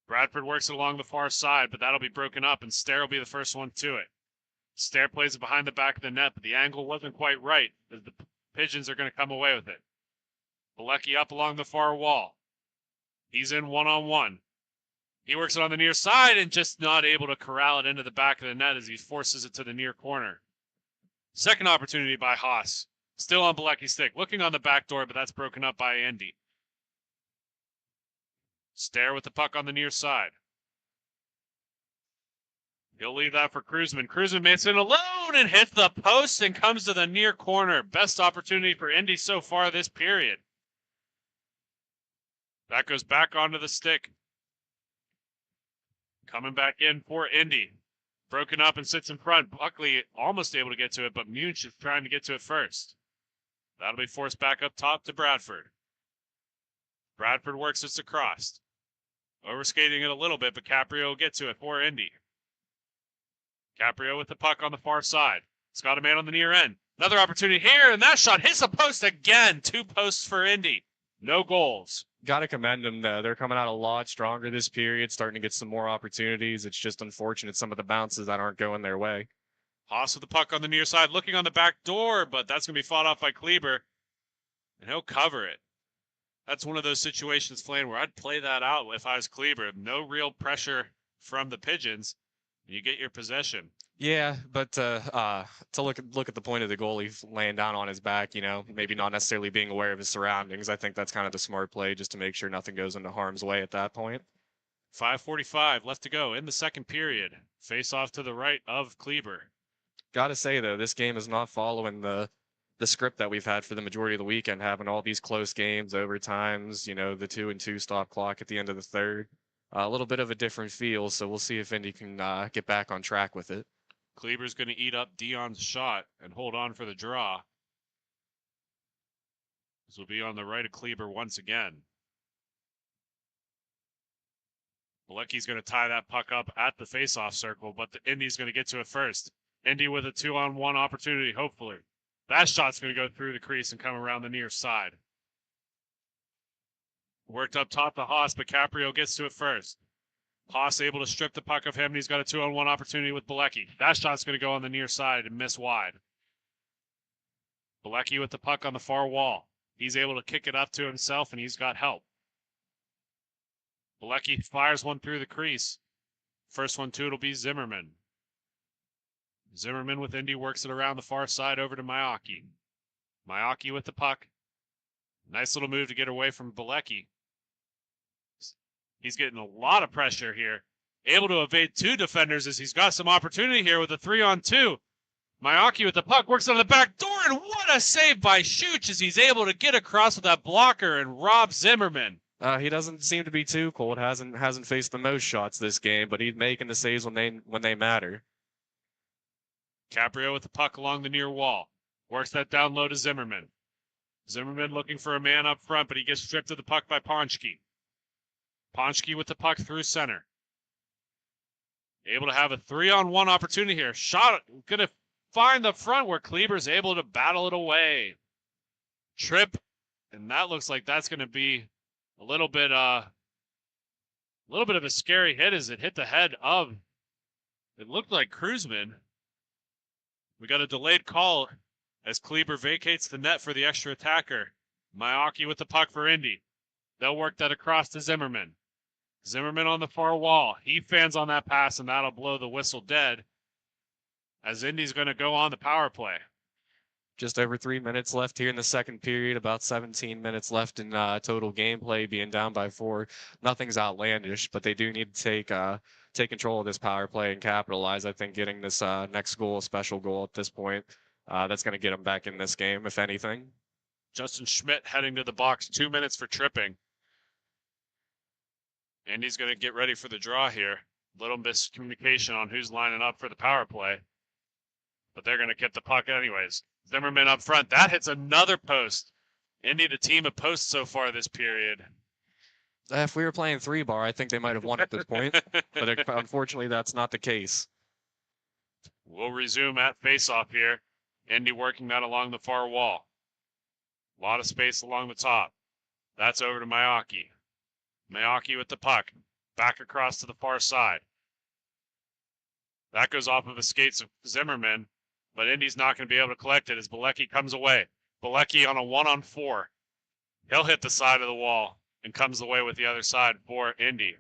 Bradford works it along the far side, but that'll be broken up, and Stair will be the first one to it. Stair plays it behind the back of the net, but the angle wasn't quite right, as the Pigeons are going to come away with it. Bilecki up along the far wall. He's in one-on-one. He works it on the near side and just not able to corral it into the back of the net as he forces it to the near corner. Second opportunity by Haas. Still on Bilecki's stick. Looking on the back door, but that's broken up by Indy. Stair with the puck on the near side. He'll leave that for Kruzman. Kruzman makes it alone and hits the post and comes to the near corner. Best opportunity for Indy so far this period. That goes back onto the stick. Coming back in for Indy. Broken up and sits in front. Buckley almost able to get to it, but Munch is trying to get to it first. That'll be forced back up top to Bradford. Bradford works it across. Overskating it a little bit, but Caprio will get to it for Indy. Caprio with the puck on the far side. It's got a man on the near end. Another opportunity here, and that shot hits the post again. 2 posts for Indy. No goals. Got to commend them. They're coming out a lot stronger this period, starting to get some more opportunities. It's just unfortunate some of the bounces that aren't going their way. Haas with the puck on the near side, looking on the back door, but that's going to be fought off by Kleber, and he'll cover it. That's one of those situations, Flynn, where I'd play that out if I was Kleber. No real pressure from the Pigeons. You get your possession. Yeah, but to look at the point of the goalie laying down on his back, maybe not necessarily being aware of his surroundings. I think that's kind of the smart play, just to make sure nothing goes into harm's way at that point. 5:45 left to go in the second period. Face off to the right of Kleber. Gotta say though, this game is not following the script that we've had for the majority of the weekend, having all these close games, overtimes, the 2-and-2 stop clock at the end of the third. A little bit of a different feel, so we'll see if Indy can get back on track with it. Kleber's going to eat up Dion's shot and hold on for the draw. This will be on the right of Kleber once again. Bilecki's going to tie that puck up at the face-off circle, but the Indy's going to get to it first. Indy with a 2-on-1 opportunity, hopefully. That shot's going to go through the crease and come around the near side. Worked up top to Haas, but Caprio gets to it first. Haas able to strip the puck of him, and he's got a 2-on-1 opportunity with Bilecki. That shot's going to go on the near side and miss wide. Bilecki with the puck on the far wall. He's able to kick it up to himself, and he's got help. Bilecki fires one through the crease. First one to it'll be Zimmerman. Zimmerman with Indy works it around the far side over to MIHA. MIHA with the puck. Nice little move to get away from Bilecki. He's getting a lot of pressure here. Able to evade 2 defenders as he's got some opportunity here with a 3-on-2. MIHA with the puck works on the back door, and what a save by Schuch as he's able to get across with that blocker and rob Zimmerman. He doesn't seem to be too cold. Hasn't faced the most shots this game, but he's making the saves when they matter. Caprio with the puck along the near wall. Works that down low to Zimmerman. Zimmerman looking for a man up front, but he gets stripped of the puck by Ponchke. Ponchke with the puck through center. Able to have a 3-on-1 opportunity here. Shot, gonna find the front where Kleber's able to battle it away. Trip, and that looks like that's gonna be a little bit of a scary hit as it hit the head of, it looked like Kruzman. We got a delayed call as Kleber vacates the net for the extra attacker. MIHA with the puck for Indy. They'll work that across to Zimmerman. Zimmerman on the far wall. He fans on that pass, and that'll blow the whistle dead as Indy's going to go on the power play. Just over 3 minutes left here in the second period, about 17 minutes left in total gameplay, being down by 4. Nothing's outlandish, but they do need to take control of this power play and capitalize. I think getting this next goal, a special goal at this point, that's going to get them back in this game, if anything. Justin Schmidt heading to the box, 2 minutes for tripping. Indy's going to get ready for the draw here. Little miscommunication on who's lining up for the power play, but they're going to get the puck anyways. Zimmerman up front. That hits another post. Indy, the team of posts so far this period. If we were playing 3-bar, I think they might have won at this point, but unfortunately that's not the case. We'll resume at faceoff here. Indy working that along the far wall. A lot of space along the top. That's over to MIHA. MIHA with the puck. Back across to the far side. That goes off of the skates of Zimmerman, but Indy's not going to be able to collect it as Bilecki comes away. Bilecki on a 1-on-4. He'll hit the side of the wall and comes away with the other side for Indy.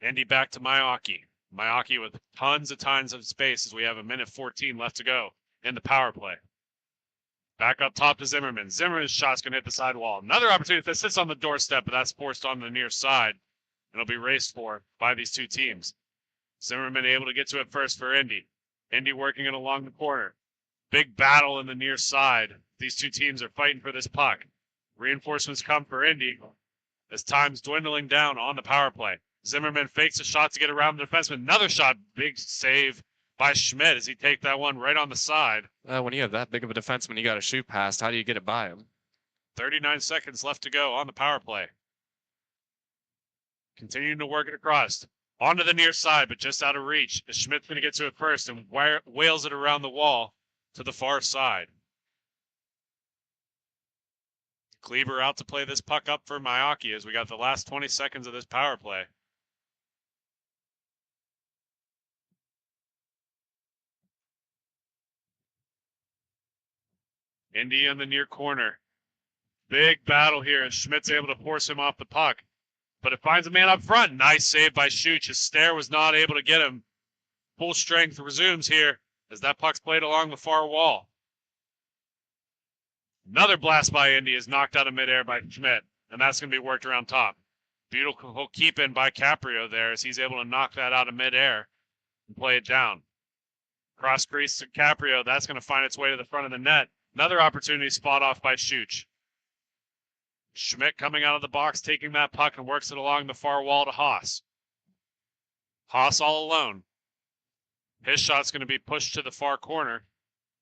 Indy back to MIHA. MIHA with tons of space as we have 1:14 left to go in the power play. Back up top to Zimmerman. Zimmerman's shot's going to hit the side wall. Another opportunity that sits on the doorstep, but that's forced on the near side. And it'll be raced for by these two teams. Zimmerman able to get to it first for Indy. Indy working it along the corner. Big battle in the near side. These two teams are fighting for this puck. Reinforcements come for Indy as time's dwindling down on the power play. Zimmerman fakes a shot to get around the defenseman. Another shot. Big save by Schmidt as he take that one right on the side. When you have that big of a defenseman, you got to shoot past. How do you get it by him? 39 seconds left to go on the power play. Continuing to work it across. Onto the near side, but just out of reach. As Schmidt's going to get to it first and wails it around the wall to the far side. Kleber out to play this puck up for MIHA as we got the last 20 seconds of this power play. Indy in the near corner. Big battle here as Schmidt's able to force him off the puck. But it finds a man up front. Nice save by Schuch. His stare was not able to get him. Full strength resumes here as that puck's played along the far wall. Another blast by Indy is knocked out of midair by Schmidt, and that's going to be worked around top. Beautiful keep in by Caprio there as he's able to knock that out of midair and play it down. Cross crease to Caprio. That's going to find its way to the front of the net. Another opportunity spot off by Schuch. Schmidt coming out of the box, taking that puck and works it along the far wall to Haas. Haas all alone. His shot's going to be pushed to the far corner,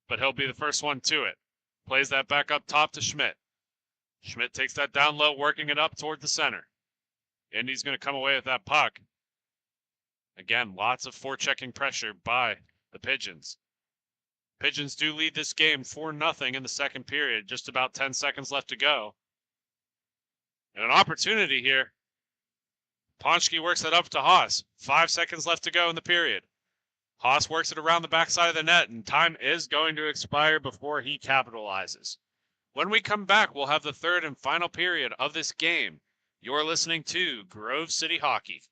but he'll be the first one to it. Plays that back up top to Schmidt. Schmidt takes that down low, working it up toward the center. Indy's going to come away with that puck. Again, lots of forechecking pressure by the Pigeons. Pigeons do lead this game 4-0 in the second period. Just about 10 seconds left to go. And an opportunity here. Ponchki works that up to Haas. 5 seconds left to go in the period. Haas works it around the backside of the net, and time is going to expire before he capitalizes. When we come back, we'll have the third and final period of this game. You're listening to Grove City Hockey.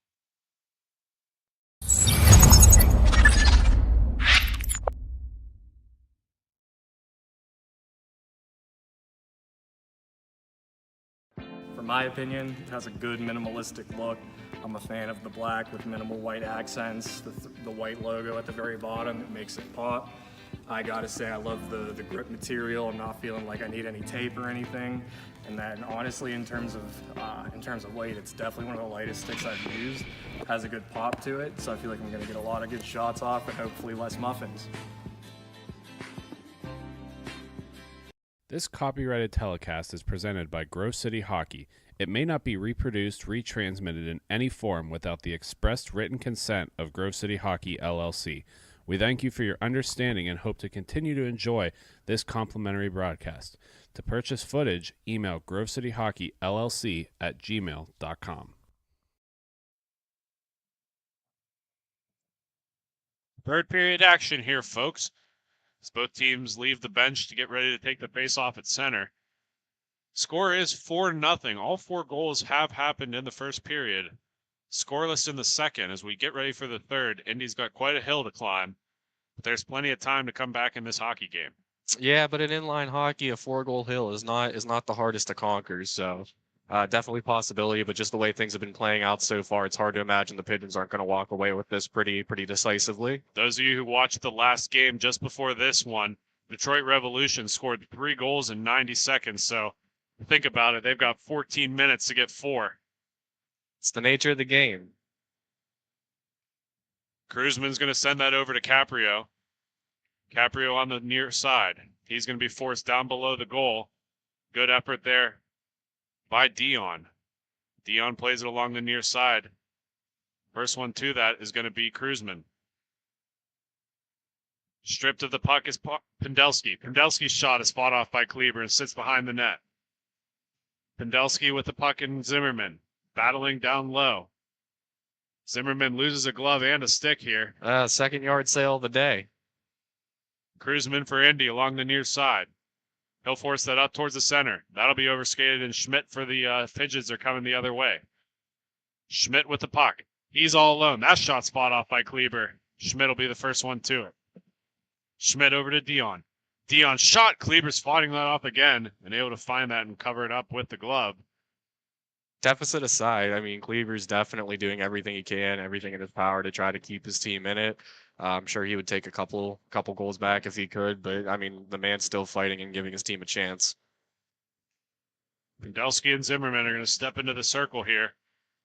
For my opinion, it has a good minimalistic look. I'm a fan of the black with minimal white accents, the white logo at the very bottom, it makes it pop. I gotta say I love the grip material. I'm not feeling like I need any tape or anything. And then honestly, in terms of weight, it's definitely one of the lightest sticks I've used. It has a good pop to it, so I feel like I'm gonna get a lot of good shots off and hopefully less muffins. This copyrighted telecast is presented by Grove City Hockey. It may not be reproduced, retransmitted in any form without the expressed written consent of Grove City Hockey, LLC. We thank you for your understanding and hope to continue to enjoy this complimentary broadcast. To purchase footage, email grovecityhockeyllc@gmail.com. Third period action here, folks. As both teams leave the bench to get ready to take the face-off at center. Score is 4-0. All 4 goals have happened in the first period. Scoreless in the second. As we get ready for the third, Indy's got quite a hill to climb, but there's plenty of time to come back in this hockey game. Yeah, but in inline hockey, a 4-goal hill is not the hardest to conquer. So definitely possibility, but just the way things have been playing out so far, it's hard to imagine the Pigeons aren't going to walk away with this pretty decisively. Those of you who watched the last game just before this one, Detroit Revolution scored 3 goals in 90 seconds. So think about it. They've got 14 minutes to get 4. It's the nature of the game. Cruzman's going to send that over to Caprio. Caprio on the near side. He's going to be forced down below the goal. Good effort there by Dion. Dion plays it along the near side. First one to that is going to be Cruzman. Stripped of the puck is Pendelski. Pendelski's shot is fought off by Kleber and sits behind the net. Pendelski with the puck and Zimmerman battling down low. Zimmerman loses a glove and a stick here. Second yard sale of the day. Cruzman for Indy along the near side. He'll force that up towards the center. That'll be overskated, and Schmidt for the Pigeons are coming the other way. Schmidt with the puck. He's all alone. That shot's fought off by Kleber. Schmidt will be the first one to it. Schmidt over to Dion. Dion shot. Kleber's fighting that off again and able to find that and cover it up with the glove. Deficit aside, I mean, Kleber's definitely doing everything he can, everything in his power to try to keep his team in it. I'm sure he would take a couple goals back if he could, but I mean, the man's still fighting and giving his team a chance. Pendelski and Zimmerman are going to step into the circle here,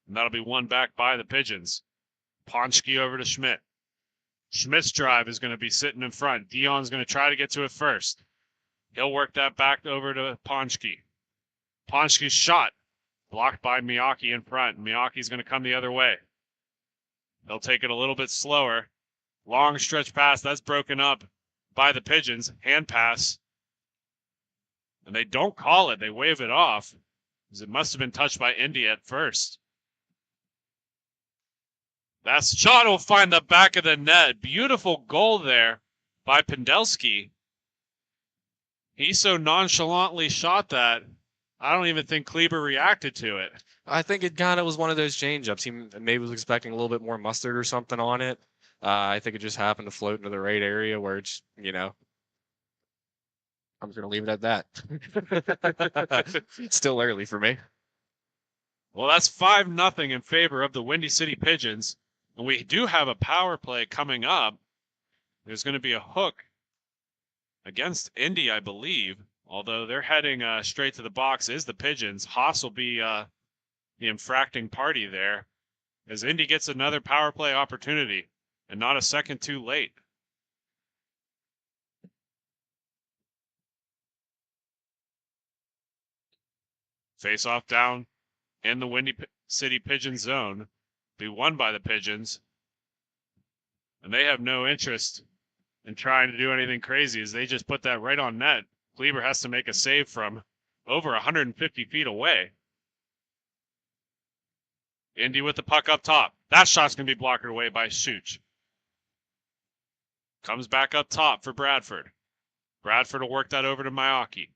and that'll be won back by the Pigeons. Ponchki over to Schmidt. Schmidt's drive is going to be sitting in front. Dion's going to try to get to it first. He'll work that back over to Ponchki. Ponchki's shot blocked by Miyake in front. Miyake's going to come the other way. They'll take it a little bit slower. Long stretch pass, that's broken up by the Pigeons. Hand pass. And they don't call it. They wave it off, because it must have been touched by Indy at first. That shot will find the back of the net. Beautiful goal there by Pendelski. He so nonchalantly shot that, I don't even think Kleber reacted to it. I think it kind of was one of those change-ups. He maybe was expecting a little bit more mustard or something on it. I think it just happened to float into the right area where it's, I'm just going to leave it at that. It's still early for me. Well, that's 5-0 in favor of the Windy City Pigeons. And we do have a power play coming up. There's going to be a hook against Indy, I believe. Although they're heading straight to the box is the Pigeons. Haas will be the infracting party there, as Indy gets another power play opportunity, and not a second too late. Face off down in the Windy City Pigeon zone. Be won by the Pigeons. And they have no interest in trying to do anything crazy, as they just put that right on net. Kleber has to make a save from over 150 feet away. Indy with the puck up top. That shot's going to be blocked away by Schuch. Comes back up top for Bradford. Bradford will work that over to Miyake.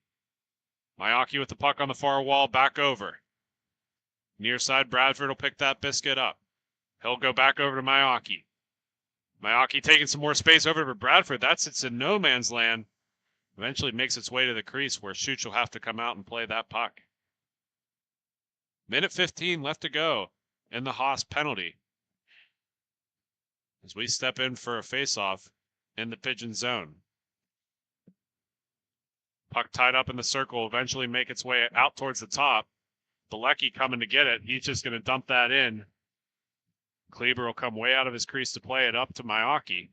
Miyake with the puck on the far wall, back over. Near side, Bradford will pick that biscuit up. He'll go back over to Miyake. Miyake taking some more space over to Bradford. That sits in no man's land. Eventually makes its way to the crease where Schuch will have to come out and play that puck. Minute 15 left to go in the Haas penalty, as we step in for a face-off in the Pigeon zone. Puck tied up in the circle, eventually make its way out towards the top. Bilecki coming to get it. He's just going to dump that in. Kleber will come way out of his crease to play it up to Miyake.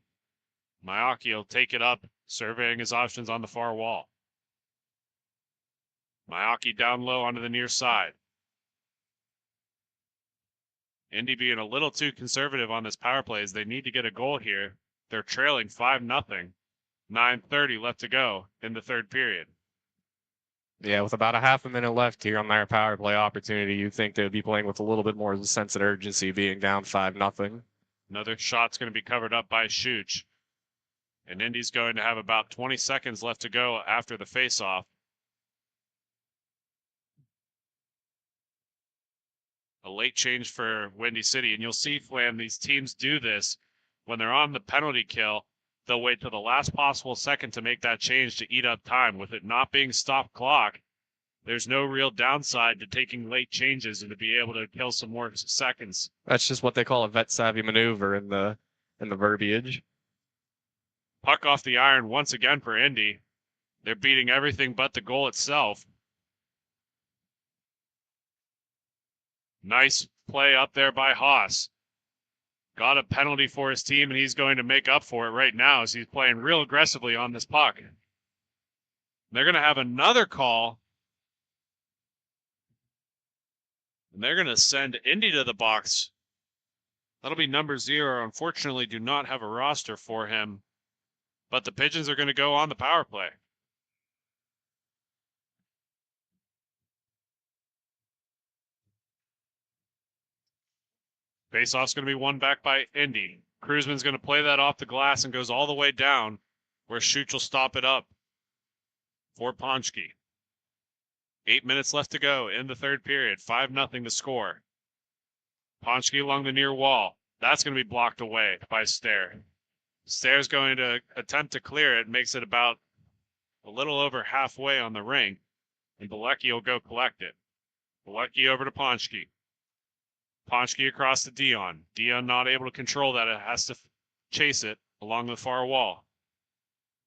Miyake will take it up, surveying his options on the far wall. Miyake down low onto the near side. Indy being a little too conservative on this power play, as they need to get a goal here. They're trailing 5-0. 9:30 left to go in the third period. Yeah, with about a half a minute left here on their power play opportunity, you'd think they would be playing with a little bit more of a sense of urgency, being down 5-0. Another shot's going to be covered up by Schuch. And Indy's going to have about 20 seconds left to go after the faceoff. A late change for Windy City. And you'll see, Flan, these teams do this when they're on the penalty kill. They'll wait till the last possible second to make that change to eat up time. With it not being stop clock, there's no real downside to taking late changes and to be able to kill some more seconds. That's just what they call a vet savvy maneuver in the verbiage. Puck off the iron once again for Indy. They're beating everything but the goal itself. Nice play up there by Haas. Got a penalty for his team, and he's going to make up for it right now as he's playing real aggressively on this puck. They're going to have another call. And they're going to send Indy to the box. That'll be number 0. Unfortunately, do not have a roster for him. But the Pigeons are going to go on the power play. Faceoff's going to be won back by Indy. Cruzman's going to play that off the glass and goes all the way down where Schuch will stop it up for Ponchke. 8 minutes left to go in the third period. 5-0 to score. Ponchke along the near wall. That's going to be blocked away by Stair. Stair's going to attempt to clear it. Makes it about a little over halfway on the ring. And Bilecki will go collect it. Bilecki over to Ponchke. Ponchke across to Dion. Dion not able to control that. It has to chase it along the far wall.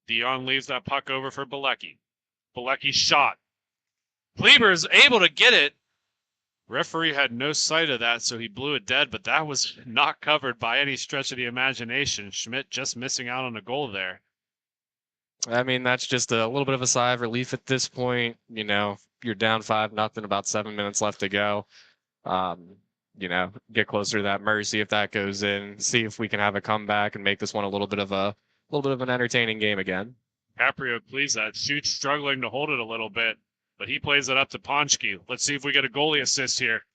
Dion leaves that puck over for Bilecki. Bilecki's shot. Kleber is able to get it. Referee had no sight of that, so he blew it dead, but that was not covered by any stretch of the imagination. Schmidt just missing out on a goal there. I mean, that's just a little bit of a sigh of relief at this point. You know, you're down 5-0, about 7 minutes left to go. You know, get closer to that mercy if that goes in. See if we can have a comeback and make this one a little bit of an entertaining game again. Caprio please that. Schuch struggling to hold it a little bit, but he plays it up to Ponchke. Let's see if we get a goalie assist here.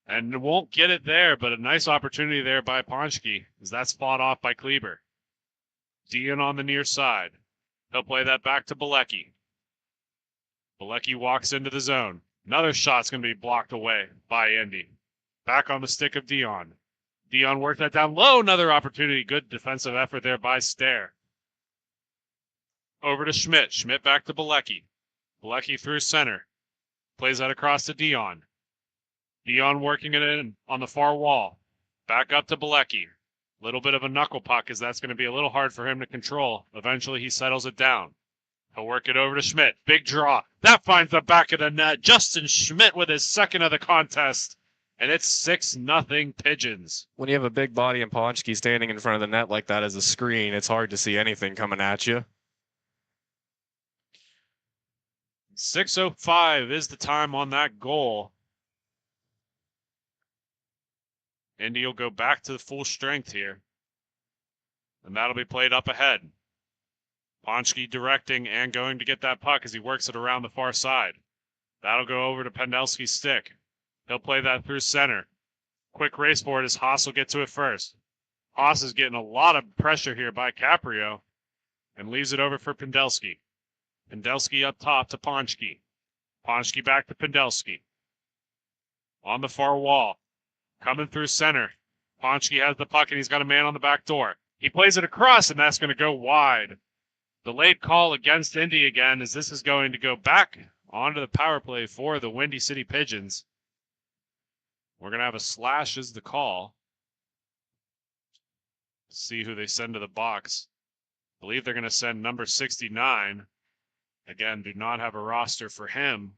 And won't get it there, but a nice opportunity there by Ponchke, as that's fought off by Kleber. Dion on the near side. He'll play that back to Bilecki. Bilecki walks into the zone. Another shot's going to be blocked away by Indy. Back on the stick of Dion. Dion worked that down low. Another opportunity. Good defensive effort there by Stair. Over to Schmidt. Schmidt back to Bilecki. Bilecki through center. Plays that across to Dion. Dion working it in on the far wall. Back up to Bilecki. Little bit of a knuckle puck, as that's going to be a little hard for him to control. Eventually he settles it down. He'll work it over to Schmidt. Big draw. That finds the back of the net. Justin Schmidt with his second of the contest. And it's 6-0 Pigeons. When you have a big body and Ponchke standing in front of the net like that as a screen, it's hard to see anything coming at you. 6:05 is the time on that goal. Indy will go back to the full strength here. And that'll be played up ahead. Ponchke directing and going to get that puck as he works it around the far side. That'll go over to Pendelski's stick. He'll play that through center. Quick race for it as Haas will get to it first. Haas is getting a lot of pressure here by Caprio and leaves it over for Pendelski. Pendelski up top to Ponchke. Ponchke back to Pendelski. On the far wall. Coming through center. Ponchke has the puck and he's got a man on the back door. He plays it across and that's going to go wide. Delayed call against Indy again, as this is going to go back onto the power play for the Windy City Pigeons. We're going to have a slash as the call. See who they send to the box. I believe they're going to send number 69. Again, do not have a roster for him.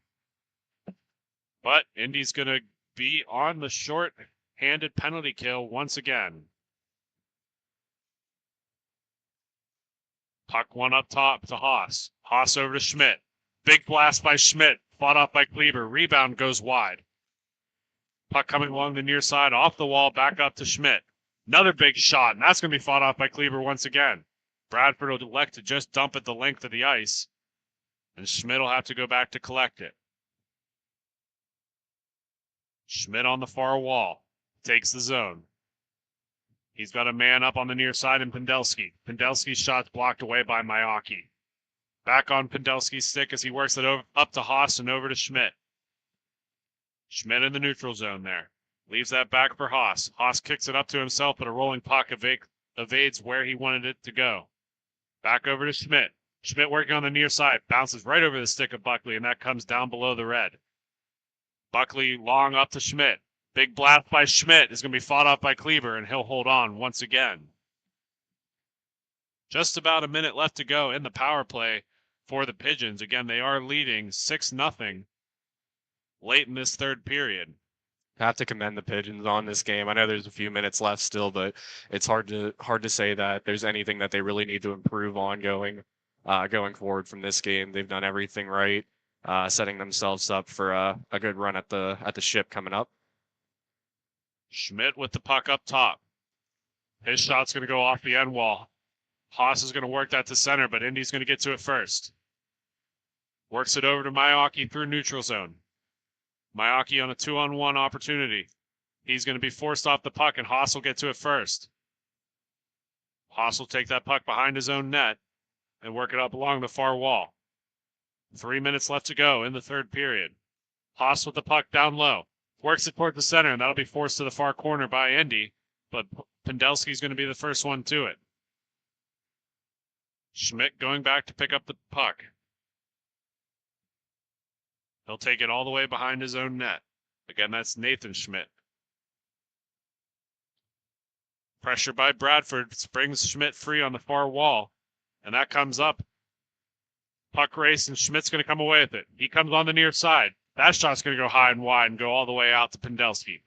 But Indy's going to be on the short-handed penalty kill once again. Puck one up top to Haas. Haas over to Schmidt. Big blast by Schmidt. Fought off by Kleber. Rebound goes wide. Puck coming along the near side, off the wall, back up to Schmidt. Another big shot, and that's going to be fought off by Kleber once again. Bradford will elect to just dump it the length of the ice, and Schmidt will have to go back to collect it. Schmidt on the far wall, takes the zone. He's got a man up on the near side in Pendelski. Pendelski's shot's blocked away by Mayaki. Back on Pendelski's stick as he works it over, up to Haas and over to Schmidt. Schmidt in the neutral zone there. Leaves that back for Haas. Haas kicks it up to himself, but a rolling puck evades where he wanted it to go. Back over to Schmidt. Schmidt working on the near side. Bounces right over the stick of Buckley, and that comes down below the red. Buckley long up to Schmidt. Big blast by Schmidt is going to be fought off by Kleber, and he'll hold on once again. Just about a minute left to go in the power play for the Pigeons. Again, they are leading 6-0 late in this third period. Have to commend the Pigeons on this game. I know there's a few minutes left still, but it's hard to say that there's anything that they really need to improve on going forward from this game. They've done everything right, setting themselves up for a good run at the ship coming up. Schmidt with the puck up top. His shot's going to go off the end wall. Haas is going to work that to center, but Indy's going to get to it first. Works it over to MIHA through neutral zone. MIHA on a 2-on-1 opportunity. He's going to be forced off the puck, and Haas will get to it first. Haas will take that puck behind his own net and work it up along the far wall. 3 minutes left to go in the third period. Haas with the puck down low. Works it toward the center, and that'll be forced to the far corner by Indy, but Pendelski's going to be the first one to it. Schmidt going back to pick up the puck. He'll take it all the way behind his own net. Again, that's Nathan Schmidt. Pressure by Bradford springs Schmidt free on the far wall, and that comes up. Puck race, and Schmidt's going to come away with it. He comes on the near side. That shot's going to go high and wide and go all the way out to Pendelski.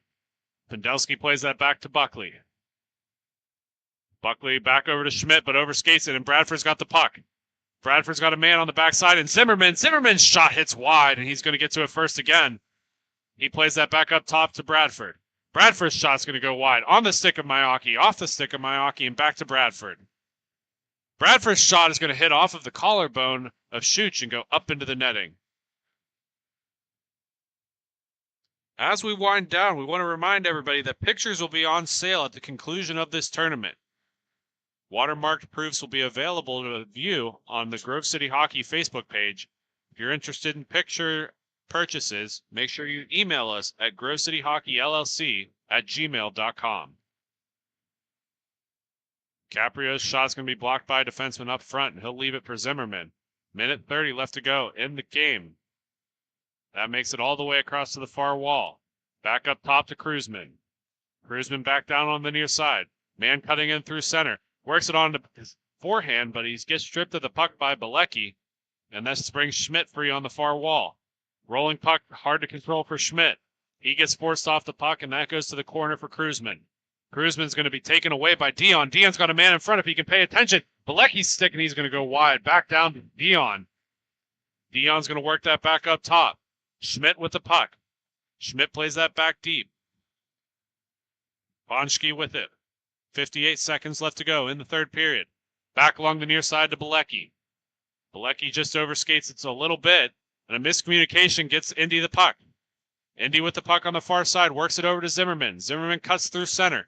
Pendelski plays that back to Buckley. Buckley back over to Schmidt, but overskates it, and Bradford's got the puck. Bradford's got a man on the backside, and Zimmerman's shot hits wide, and he's going to get to it first again. He plays that back up top to Bradford. Bradford's shot's going to go wide on the stick of MIHA, off the stick of MIHA, and back to Bradford. Bradford's shot is going to hit off of the collarbone of Schooch and go up into the netting. As we wind down, we want to remind everybody that pictures will be on sale at the conclusion of this tournament. Watermarked proofs will be available to view on the Grove City Hockey Facebook page. If you're interested in picture purchases, make sure you email us at grovecityhockeyllc@gmail.com. Caprio's shot's going to be blocked by a defenseman up front, and he'll leave it for Zimmerman. Minute 30 left to go in the game. That makes it all the way across to the far wall. Back up top to Kruzman. Kruzman back down on the near side. Man cutting in through center. Works it on to his forehand, but he gets stripped of the puck by Bilecki, and that brings Schmidt free on the far wall. Rolling puck, hard to control for Schmidt. He gets forced off the puck, and that goes to the corner for Kruzman. Kruzman's going to be taken away by Dion. Dion's got a man in front if he can pay attention. Bilecki's stick, and he's going to go wide. Back down to Dion. Dion's going to work that back up top. Schmidt with the puck. Schmidt plays that back deep. Bonschke with it. 58 seconds left to go in the third period. Back along the near side to Bilecki. Bilecki just overskates it a little bit, and a miscommunication gets Indy the puck. Indy with the puck on the far side, works it over to Zimmerman. Zimmerman cuts through center.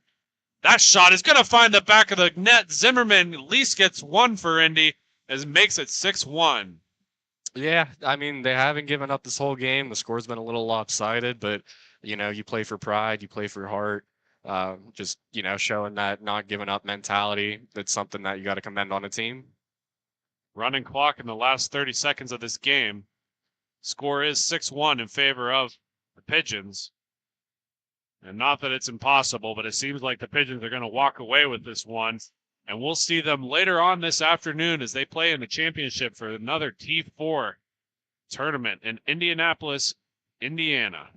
That shot is going to find the back of the net. Zimmerman at least gets one for Indy, as it makes it 6-1. Yeah, I mean, they haven't given up this whole game. The score's been a little lopsided, but, you know, you play for pride, you play for heart. Just, you know, showing that not giving up mentality. That's something that you got to commend on a team. Running clock in the last 30 seconds of this game. Score is 6-1 in favor of the Pigeons. And not that it's impossible, but it seems like the Pigeons are going to walk away with this one. And we'll see them later on this afternoon as they play in the championship for another T4 tournament in Indianapolis, Indiana.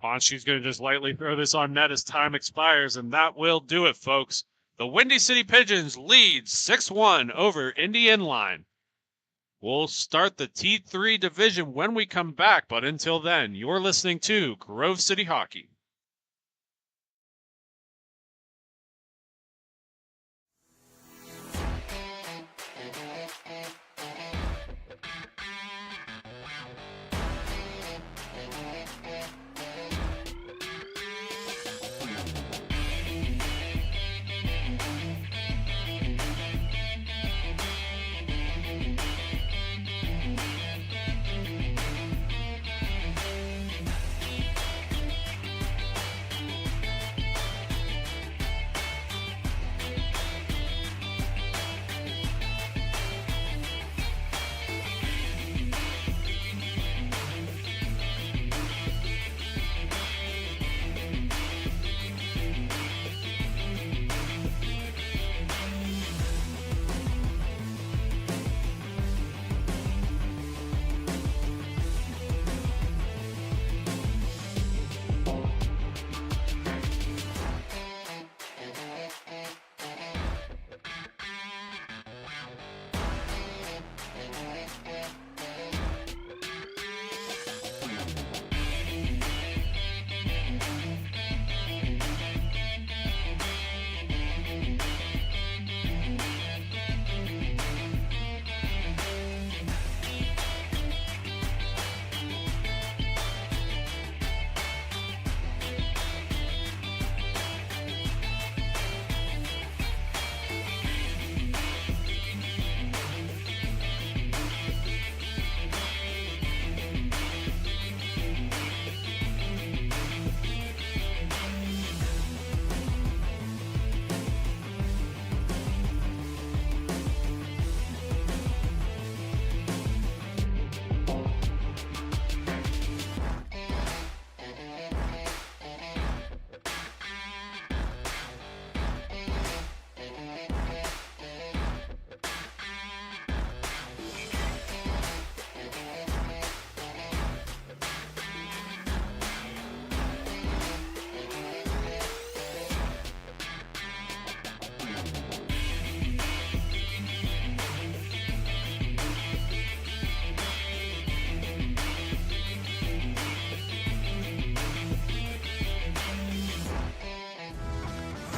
Ponchi's going to just lightly throw this on net as time expires, and that will do it, folks. The Windy City Pigeons lead 6-1 over Indie Inline. We'll start the T3 division when we come back, but until then, you're listening to Grove City Hockey.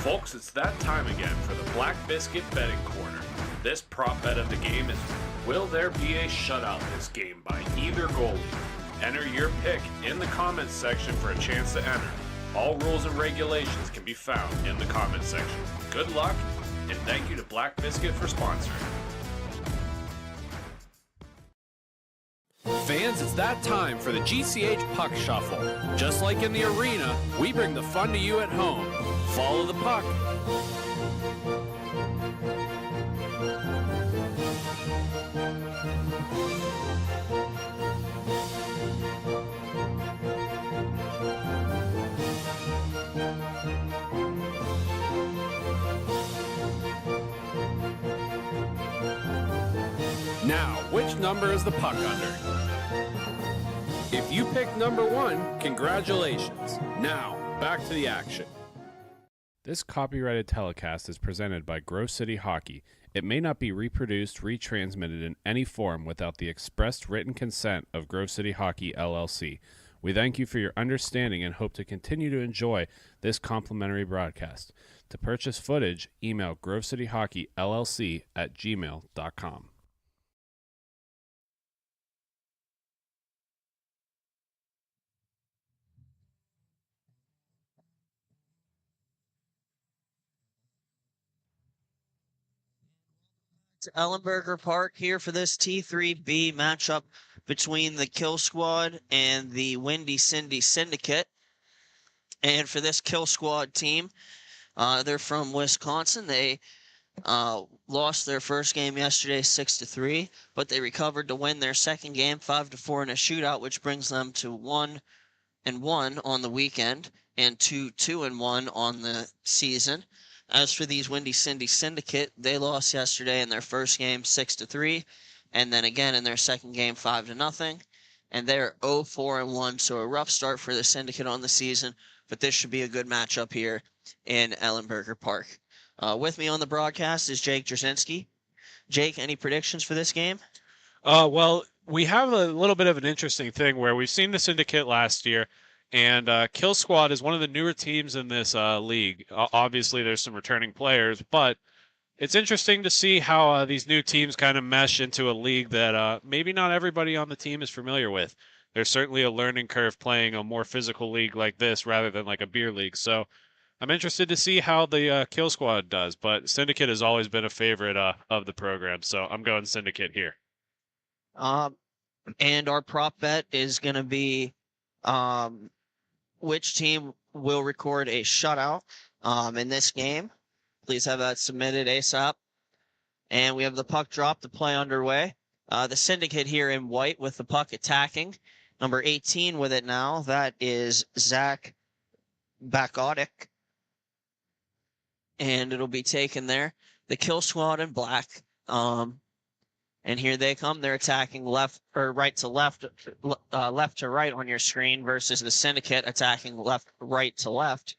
Folks, it's that time again for the Black Biscuit betting corner. This prop bet of the game is, will there be a shutout this game by either goalie? Enter your pick in the comments section for a chance to enter. All rules and regulations can be found in the comments section. Good luck, and thank you to Black Biscuit for sponsoring. Fans, it's that time for the GCH Puck Shuffle. Just like in the arena, we bring the fun to you at home. Follow the puck. Now, which number is the puck under? If you pick number 1, congratulations. Now, back to the action. This copyrighted telecast is presented by Grove City Hockey. It may not be reproduced, retransmitted in any form without the expressed written consent of Grove City Hockey, LLC. We thank you for your understanding and hope to continue to enjoy this complimentary broadcast. To purchase footage, email grovecityhockeyllc@gmail.com. To Ellenberger Park here for this T3B matchup between the Kill Squad and the Windy Cindy Syndicate. And for this Kill Squad team, they're from Wisconsin. They lost their first game yesterday 6-3, but they recovered to win their second game 5-4 in a shootout, which brings them to 1-1 on the weekend and 2-2-1 on the season. As for these Windy Cindy Syndicate, they lost yesterday in their first game 6-3, and then again in their second game 5-0, and they're 0-4-1, so a rough start for the Syndicate on the season, but this should be a good matchup here in Ellenberger Park. With me on the broadcast is Jake Jasinski. Jake, any predictions for this game? Well, we have a little bit of an interesting thing where we've seen the Syndicate last year, and Kill Squad is one of the newer teams in this league. Obviously, there's some returning players, but it's interesting to see how these new teams kind of mesh into a league that maybe not everybody on the team is familiar with. There's certainly a learning curve playing a more physical league like this rather than like a beer league. So I'm interested to see how the Kill Squad does, but Syndicate has always been a favorite of the program, so I'm going Syndicate here. And our prop bet is going to be which team will record a shutout in this game. Please have that submitted ASAP. And we have the puck drop, the play underway. The Syndicate here in white with the puck attacking. Number 18 with it now. That is Zach Bakotic. And it'll be taken there. The Kill Squad in black. And here they come. They're attacking left or right to left, left to right on your screen versus the Syndicate attacking left, right to left.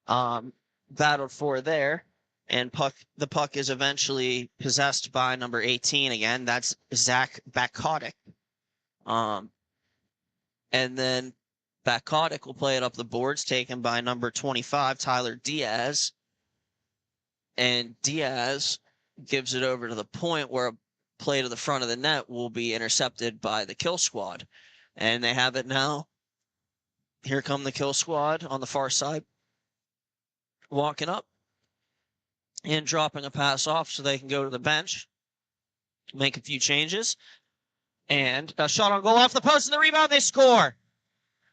Battled for there. And the puck is eventually possessed by number 18 again. That's Zach Bakotic. And then Bakotic will play it up the boards, taken by number 25, Tyler Diaz. And Diaz gives it over to the point where a play to the front of the net will be intercepted by the Kill Squad. And they have it now. Here come the Kill Squad on the far side. Walking up. And dropping a pass off so they can go to the bench. Make a few changes. And a shot on goal off the post and the rebound. They score.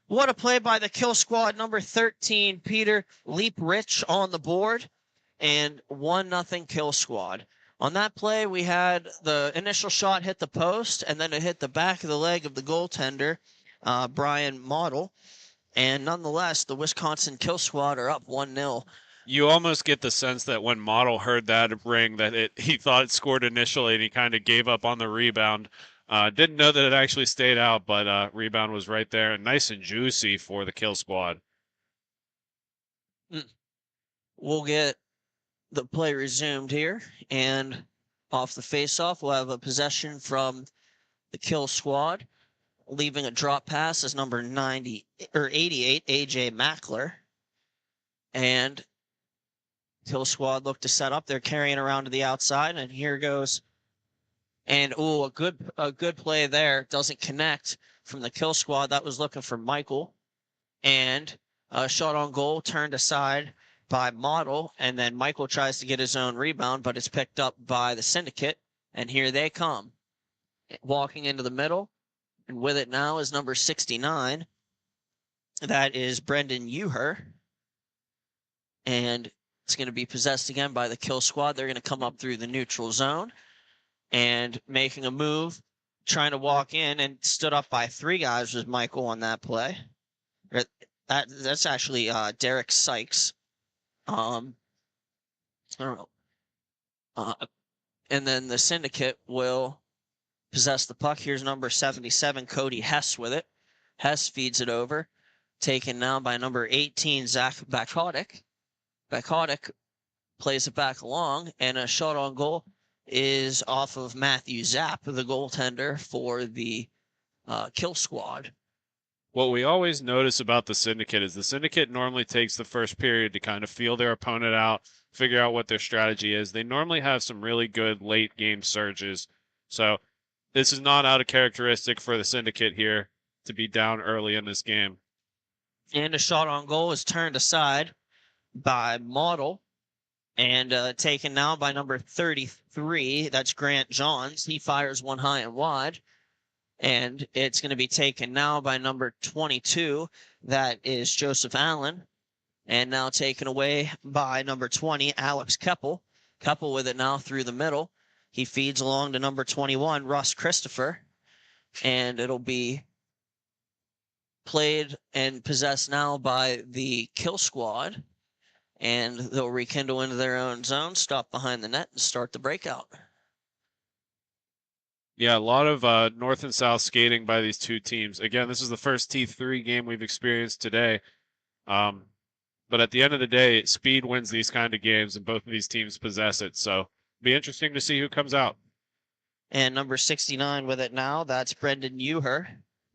What a play by the Kill Squad. Number 13, Peter Leap Rich on the board. And 1-0 Kill Squad. On that play, we had the initial shot hit the post, and then it hit the back of the leg of the goaltender, Brian Model. And nonetheless, the Wisconsin Kill Squad are up 1-0. You almost get the sense that when Model heard that ring, that he thought it scored initially, and he kind of gave up on the rebound. Didn't know that it actually stayed out, but rebound was right there, and nice and juicy for the Kill Squad. We'll get the play resumed here, and off the face-off, we'll have a possession from the Kill Squad, leaving a drop pass as number 88, AJ Mackler. And Kill squad look to set up. They're carrying around to the outside, and here goes. And a good play there. Doesn't connect from the kill squad. That was looking for Michael. And a shot on goal turned aside by Model, and then Michael tries to get his own rebound, but it's picked up by the Syndicate, and here they come. Walking into the middle, and with it now is number 69. That is Brendan Uher. And it's going to be possessed again by the kill squad. They're going to come up through the neutral zone and making a move, trying to walk in, and stood up by 3 guys was Michael on that play. That's actually Derek Sykes. I don't know. And then the Syndicate will possess the puck. Here's number 77, Cody Hess with it. Hess feeds it over. Taken now by number 18, Zach Bakotic. Bakotic plays it back along, and a shot on goal is off of Matthew Zapp, the goaltender for the kill squad. What we always notice about the Syndicate is the Syndicate normally takes the first period to kind of feel their opponent out, figure out what their strategy is. They normally have some really good late game surges. So this is not out of characteristic for the Syndicate here to be down early in this game. And a shot on goal is turned aside by Model and taken now by number 33. That's Grant Johns. He fires one high and wide. And it's going to be taken now by number 22. That is Joseph Allen. And now taken away by number 20, Alex Keppel. Keppel with it now through the middle. He feeds along to number 21, Russ Christopher. And it'll be played and possessed now by the kill squad. And they'll rekindle into their own zone, stop behind the net, and start the breakout. Yeah, a lot of north and south skating by these two teams. Again, this is the first T3 game we've experienced today. But at the end of the day, speed wins these kind of games, and both of these teams possess it. So it'll be interesting to see who comes out. And number 69 with it now, that's Brendan Uher.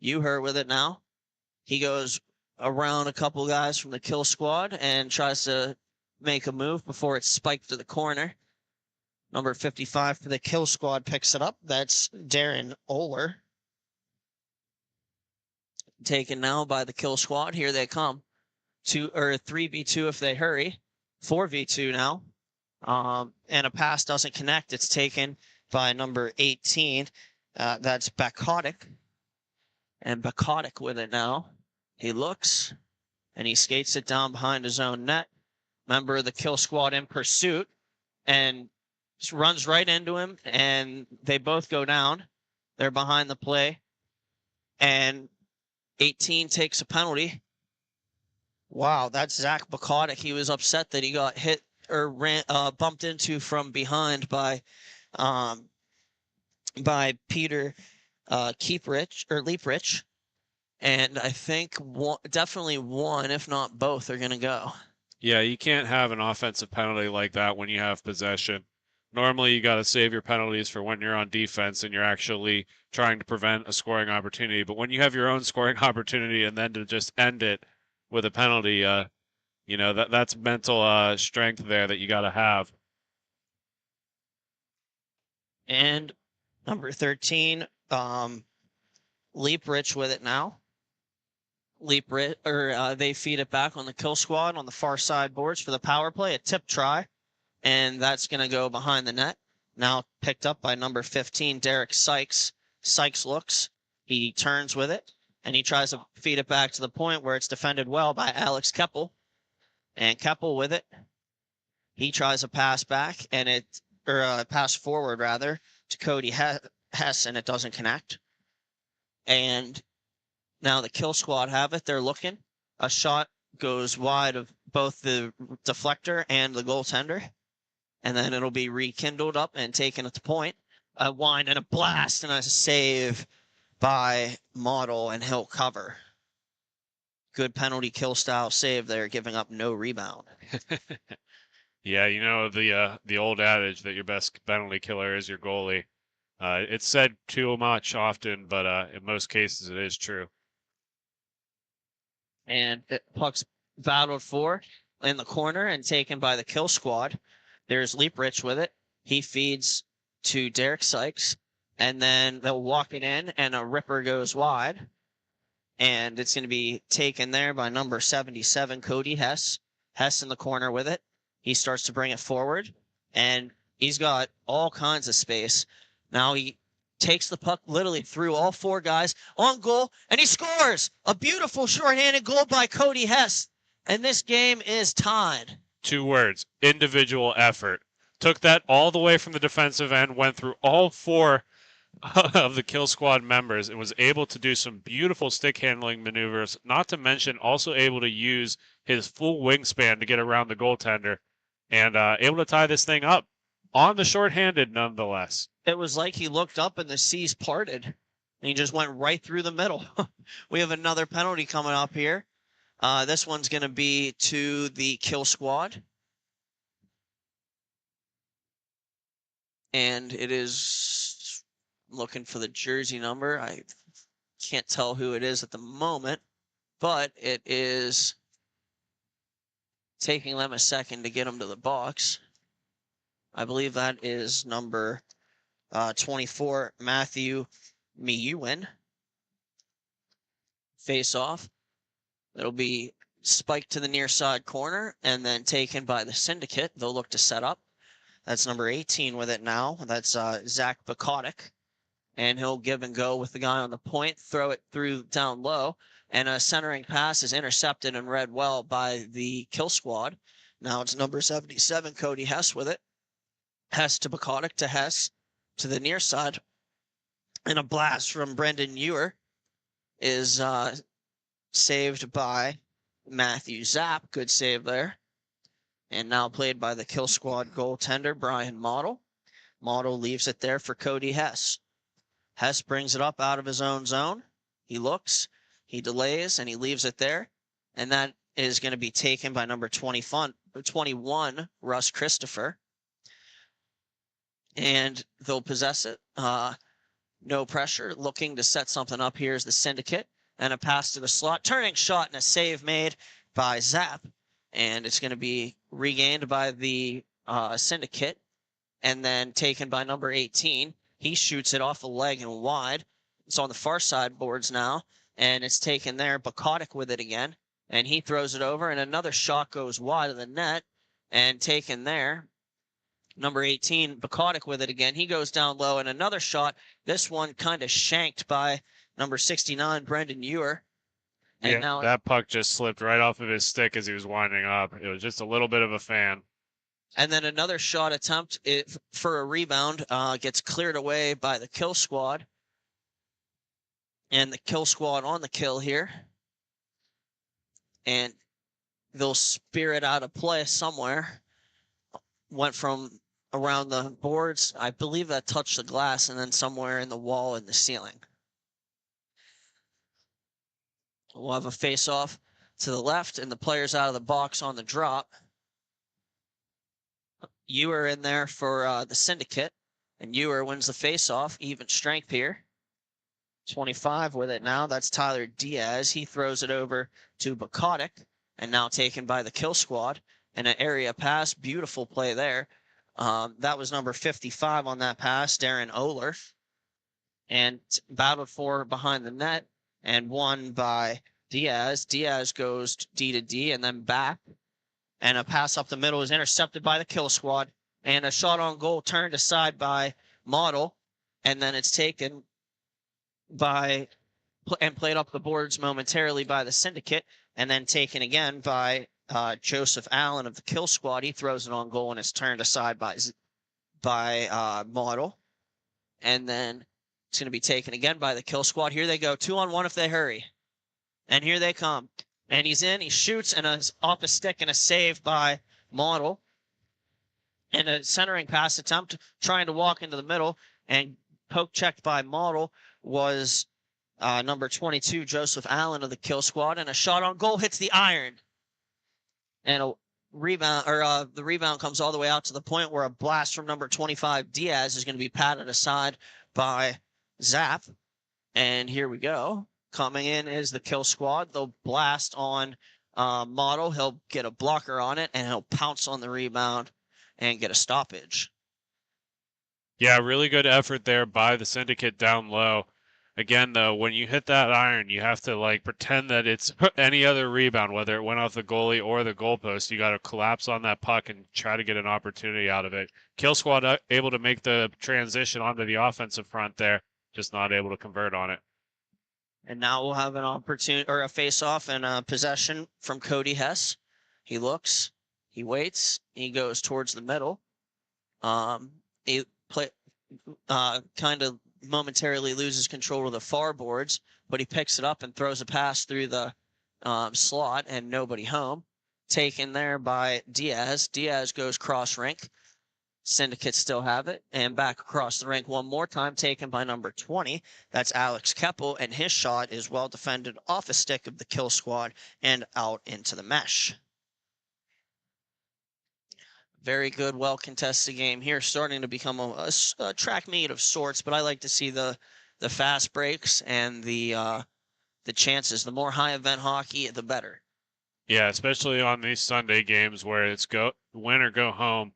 Uher with it now. He goes around a couple guys from the kill squad and tries to make a move before it's spiked to the corner. Number 55 for the kill squad picks it up. That's Darren Oler. Taken now by the kill squad. Here they come. 3v2 if they hurry. 4v2 now. And a pass doesn't connect. It's taken by number 18. That's Bakotic. And Bakotic with it now. He looks and he skates it down behind his own net. Member of the kill squad in pursuit and just runs right into him, and they both go down. They're behind the play, and 18 takes a penalty. Wow, that's Zach Bakotic. He was upset that he got hit or bumped into from behind by Peter Leaprich. And I think definitely one, if not both, are going to go. Yeah, you can't have an offensive penalty like that when you have possession. Normally, you got to save your penalties for when you're on defense and you're actually trying to prevent a scoring opportunity. But when you have your own scoring opportunity and then to just end it with a penalty, that's mental strength there that you got to have. And number 13, Leaprich with it now. They feed it back on the kill squad on the far side boards for the power play, a tip try. And that's going to go behind the net. Now picked up by number 15, Derek Sykes. Sykes looks. He turns with it, and he tries to feed it back to the point where it's defended well by Alex Keppel. And Keppel with it. He tries a pass back, pass forward, rather, to Cody Hess, and it doesn't connect. And now the kill squad have it. They're looking. A shot goes wide of both the deflector and the goaltender. And then it'll be rekindled up and taken at the point. A wind and a blast and a save by Model, and he'll cover. Good penalty kill style save there, giving up no rebound. Yeah, the old adage that your best penalty killer is your goalie. It's said too much often, but in most cases it is true. And puck's battled for in the corner and taken by the kill squad. There's Leap Rich with it. He feeds to Derek Sykes, and then they'll walk it in, and a ripper goes wide. And it's going to be taken there by number 77, Cody Hess. Hess in the corner with it. He starts to bring it forward, and he's got all kinds of space. Now he takes the puck literally through all 4 guys on goal, and he scores! A beautiful shorthanded goal by Cody Hess. And this game is tied. 2 words, individual effort. Took that all the way from the defensive end, went through all 4 of the kill squad members, and was able to do some beautiful stick handling maneuvers, not to mention also able to use his full wingspan to get around the goaltender, and able to tie this thing up on the shorthanded nonetheless. It was like he looked up and the seas parted, and he just went right through the middle. We have another penalty coming up here. This one's going to be to the kill squad. And it is looking for the jersey number. I can't tell who it is at the moment, but it is taking them a second to get them to the box. I believe that is number 24, Matthew Miyuin. Face off. It'll be spiked to the near side corner and then taken by the Syndicate. They'll look to set up. That's number 18 with it now. That's Zach Bukotic. And he'll give and go with the guy on the point, throw it through down low. And a centering pass is intercepted and read well by the kill squad. Now it's number 77, Cody Hess with it. Hess to Bukotic to Hess to the near side. And a blast from Brendan Ewer is saved by Matthew Zapp. Good save there. And now played by the kill squad goaltender, Brian Model. Model leaves it there for Cody Hess. Hess brings it up out of his own zone. He looks, he delays, and he leaves it there. And that is going to be taken by number 21, Russ Christopher. And they'll possess it. No pressure. Looking to set something up here is the Syndicate. And a pass to the slot. Turning shot and a save made by Zapp. And it's going to be regained by the Syndicate and then taken by number 18. He shoots it off the leg and wide. It's on the far side boards now, and it's taken there. Bukotic with it again, and he throws it over, and another shot goes wide of the net and taken there. Number 18, Bukotic with it again. He goes down low, and another shot. This one kind of shanked by number 69, Brendan Ewer. And now that puck just slipped right off of his stick as he was winding up. It was just a little bit of a fan. And then another shot attempt for a rebound gets cleared away by the kill squad. And the kill squad on the kill here. And they'll spear it out of play somewhere. Went from around the boards. I believe that touched the glass and then somewhere in the wall and the ceiling. We'll have a face-off to the left, and the player's out of the box on the drop. Ewer in there for the Syndicate, and Ewer wins the face-off. Even strength here. 25 with it now. That's Tyler Diaz. He throws it over to Bukotic, and now taken by the kill squad. And an area pass. Beautiful play there. That was number 55 on that pass, Darren Oler. And battled for behind the net. And won by Diaz. Diaz goes D to D and then back. And a pass up the middle is intercepted by the kill squad. And a shot on goal turned aside by Model. And then it's taken by and played up the boards momentarily by the Syndicate. And then taken again by Joseph Allen of the kill squad. He throws it on goal and it's turned aside by Model. And then it's going to be taken again by the kill squad. Here they go. 2-on-1 if they hurry. And here they come. And he's in. He shoots and is off a stick and a save by Model. And a centering pass attempt trying to walk into the middle. And poke checked by Model was number 22, Joseph Allen of the kill squad. And a shot on goal hits the iron. And a rebound, or the rebound comes all the way out to the point where a blast from number 25, Diaz, is going to be patted aside by Zapp. And here we go. Coming in is the kill squad. They'll blast on model, he'll get a blocker on it, and he'll pounce on the rebound and get a stoppage. Yeah, really good effort there by the Syndicate down low. Again, though, when you hit that iron, you have to like pretend that it's any other rebound, whether it went off the goalie or the goalpost. You got to collapse on that puck and try to get an opportunity out of it. Kill Squad able to make the transition onto the offensive front there, just not able to convert on it. And now we'll have an opportunity or a face-off and a possession from Cody Hess. He looks, he waits, he goes towards the middle. He kind of momentarily loses control of the far boards, but he picks it up and throws a pass through the slot, and nobody home. Taken there by Diaz. Diaz goes cross rink. Syndicate still have it, and back across the rink one more time, taken by number 20. That's Alex Keppel, and his shot is well defended off a stick of the Kill Squad and out into the mesh. Very good, well-contested game here, starting to become a track meet of sorts, but I like to see the fast breaks and the chances. The more high-event hockey, the better. Yeah, especially on these Sunday games where it's win or go home.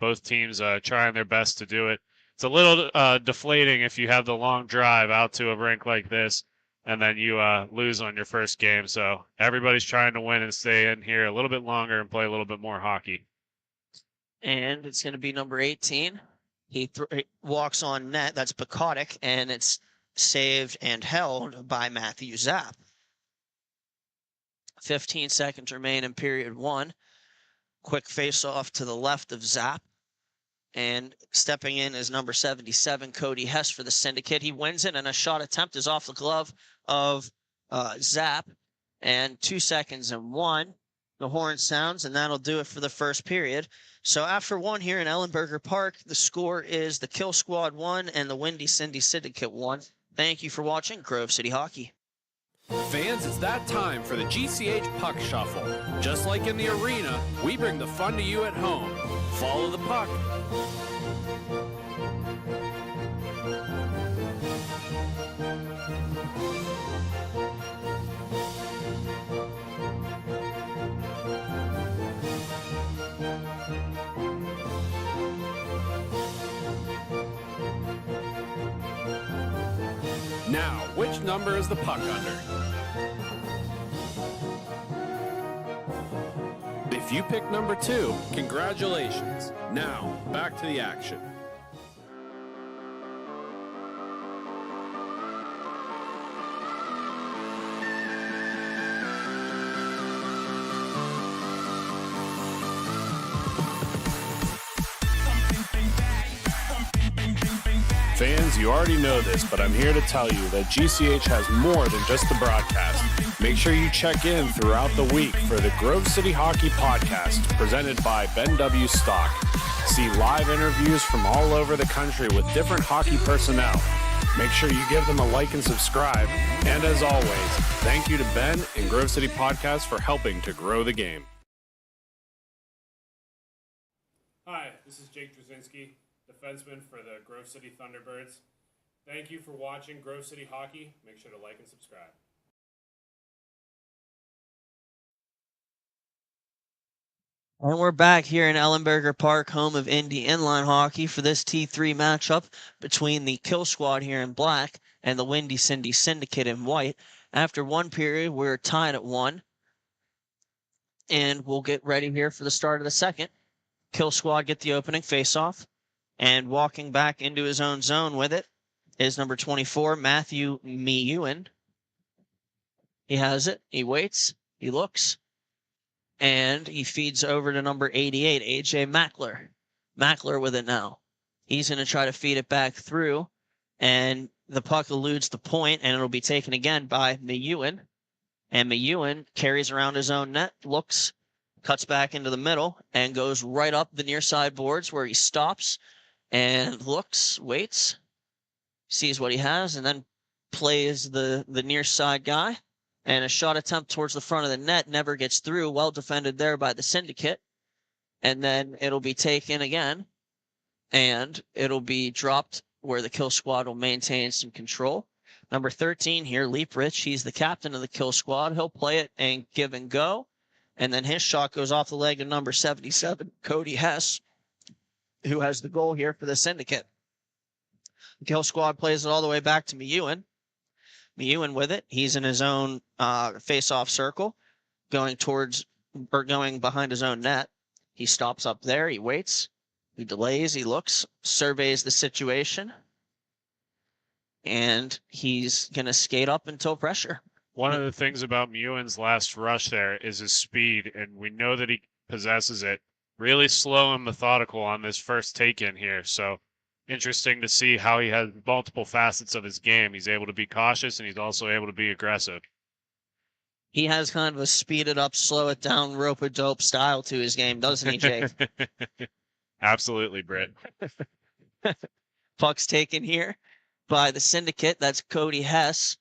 Both teams trying their best to do it. It's a little deflating if you have the long drive out to a rink like this, and then you lose on your first game. So everybody's trying to win and stay in here a little bit longer and play a little bit more hockey. And it's going to be number 18. He walks on net. That's Bukotic, and it's saved and held by Matthew Zapp. 15 seconds remain in period one. Quick face-off to the left of Zapp. And stepping in is number 77, Cody Hess for the Syndicate. He wins it, and a shot attempt is off the glove of Zapp. And 2 seconds and one. The horn sounds, and that'll do it for the first period. So after one here in Ellenberger Park, the score is the Kill Squad 1 and the Windy Cindy Syndicate 1. Thank you for watching Grove City Hockey. Fans, it's that time for the GCH Puck Shuffle. Just like in the arena, we bring the fun to you at home. Follow the puck. Now, which number is the puck under? If you pick number 2, congratulations. Now, back to the action. Fans, you already know this, but I'm here to tell you that GCH has more than just the broadcast. Make sure you check in throughout the week for the Grove City Hockey Podcast, presented by Ben W. Stock. See live interviews from all over the country with different hockey personnel. Make sure you give them a like and subscribe. And as always, thank you to Ben and Grove City Podcast for helping to grow the game. Hi, this is Jake Drzezinski, defenseman for the Grove City Thunderbirds. Thank you for watching Grove City Hockey. Make sure to like and subscribe. And we're back here in Ellenberger Park, home of Indie Inline Hockey, for this T3 matchup between the Kill Squad here in black and the Windy Cindy Syndicate in white. After one period, we're tied at 1. And we'll get ready here for the start of the second. Kill Squad get the opening face-off. And walking back into his own zone with it is number 24, Matthew Miyuen. He has it. He waits. He looks. And he feeds over to number 88, A.J. Mackler. Mackler with it now. He's going to try to feed it back through. And the puck eludes the point, and it'll be taken again by Miyuen. And Miyuen carries around his own net, looks, cuts back into the middle, and goes right up the near side boards where he stops and looks, waits, sees what he has, and then plays the near side guy. And a shot attempt towards the front of the net never gets through. Well defended there by the Syndicate. And then it'll be taken again. And it'll be dropped where the Kill Squad will maintain some control. Number 13 here, Leap Rich. He's the captain of the Kill Squad. He'll play it and give and go. And then his shot goes off the leg of number 77, Cody Hess, who has the goal here for the Syndicate. The kill squad plays it all the way back to MIHA. MIHA with it. He's in his own face-off circle, going behind his own net. He stops up there. He waits. He delays. He looks, surveys the situation, and he's going to skate up until pressure. One of the things about MIHA's last rush there is his speed, and we know that he possesses it. Really slow and methodical on this first take-in here, so interesting to see how he has multiple facets of his game. He's able to be cautious, and he's also able to be aggressive. He has kind of a speed it up, slow it down, rope-a-dope style to his game, doesn't he, Jake? Absolutely, Britt. Puck's taken here by the Syndicate. That's Cody Hess.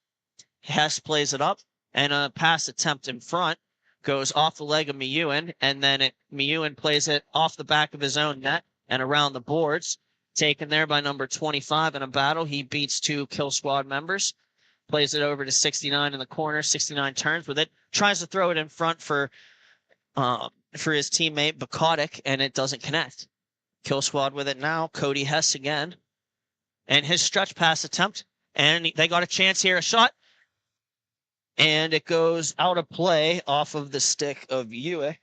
Hess plays it up, and a pass attempt in front goes off the leg of MIHA, and then MIHA plays it off the back of his own net and around the boards. Taken there by number 25 in a battle. He beats 2 kill squad members. Plays it over to 69 in the corner. 69 turns with it. Tries to throw it in front for his teammate Bukotic, and it doesn't connect. Kill squad with it now. Cody Hess again. And his stretch pass attempt. And they got a chance here. A shot. And it goes out of play off of the stick of Ewer.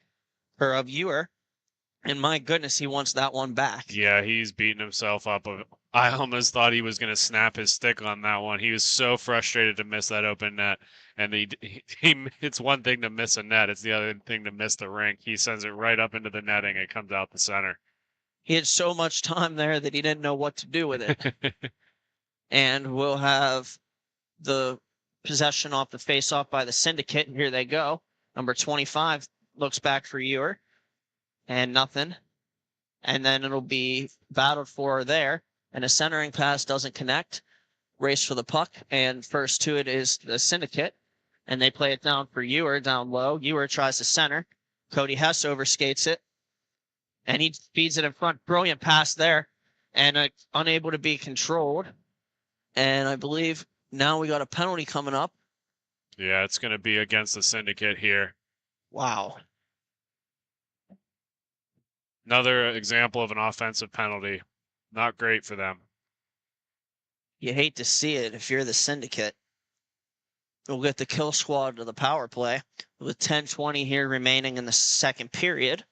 And my goodness, he wants that one back. Yeah, he's beating himself up. I almost thought he was going to snap his stick on that one. He was so frustrated to miss that open net. And it's one thing to miss a net. It's the other thing to miss the rink. He sends it right up into the netting. It comes out the center. He had so much time there that he didn't know what to do with it. And we'll have the possession off the face-off by the Syndicate. And here they go. Number 25 looks back for Ewer. And nothing. And then it'll be battled for there. And a centering pass doesn't connect. Race for the puck. And first to it is the Syndicate. And they play it down for Ewer down low. Ewer tries to center. Cody Hess overskates it. And he feeds it in front. Brilliant pass there. And unable to be controlled. And I believe now we got a penalty coming up. Yeah, it's going to be against the Syndicate here. Wow. Another example of an offensive penalty. Not great for them. You hate to see it if you're the Syndicate. We'll get the kill squad to the power play with 10:20 here remaining in the second period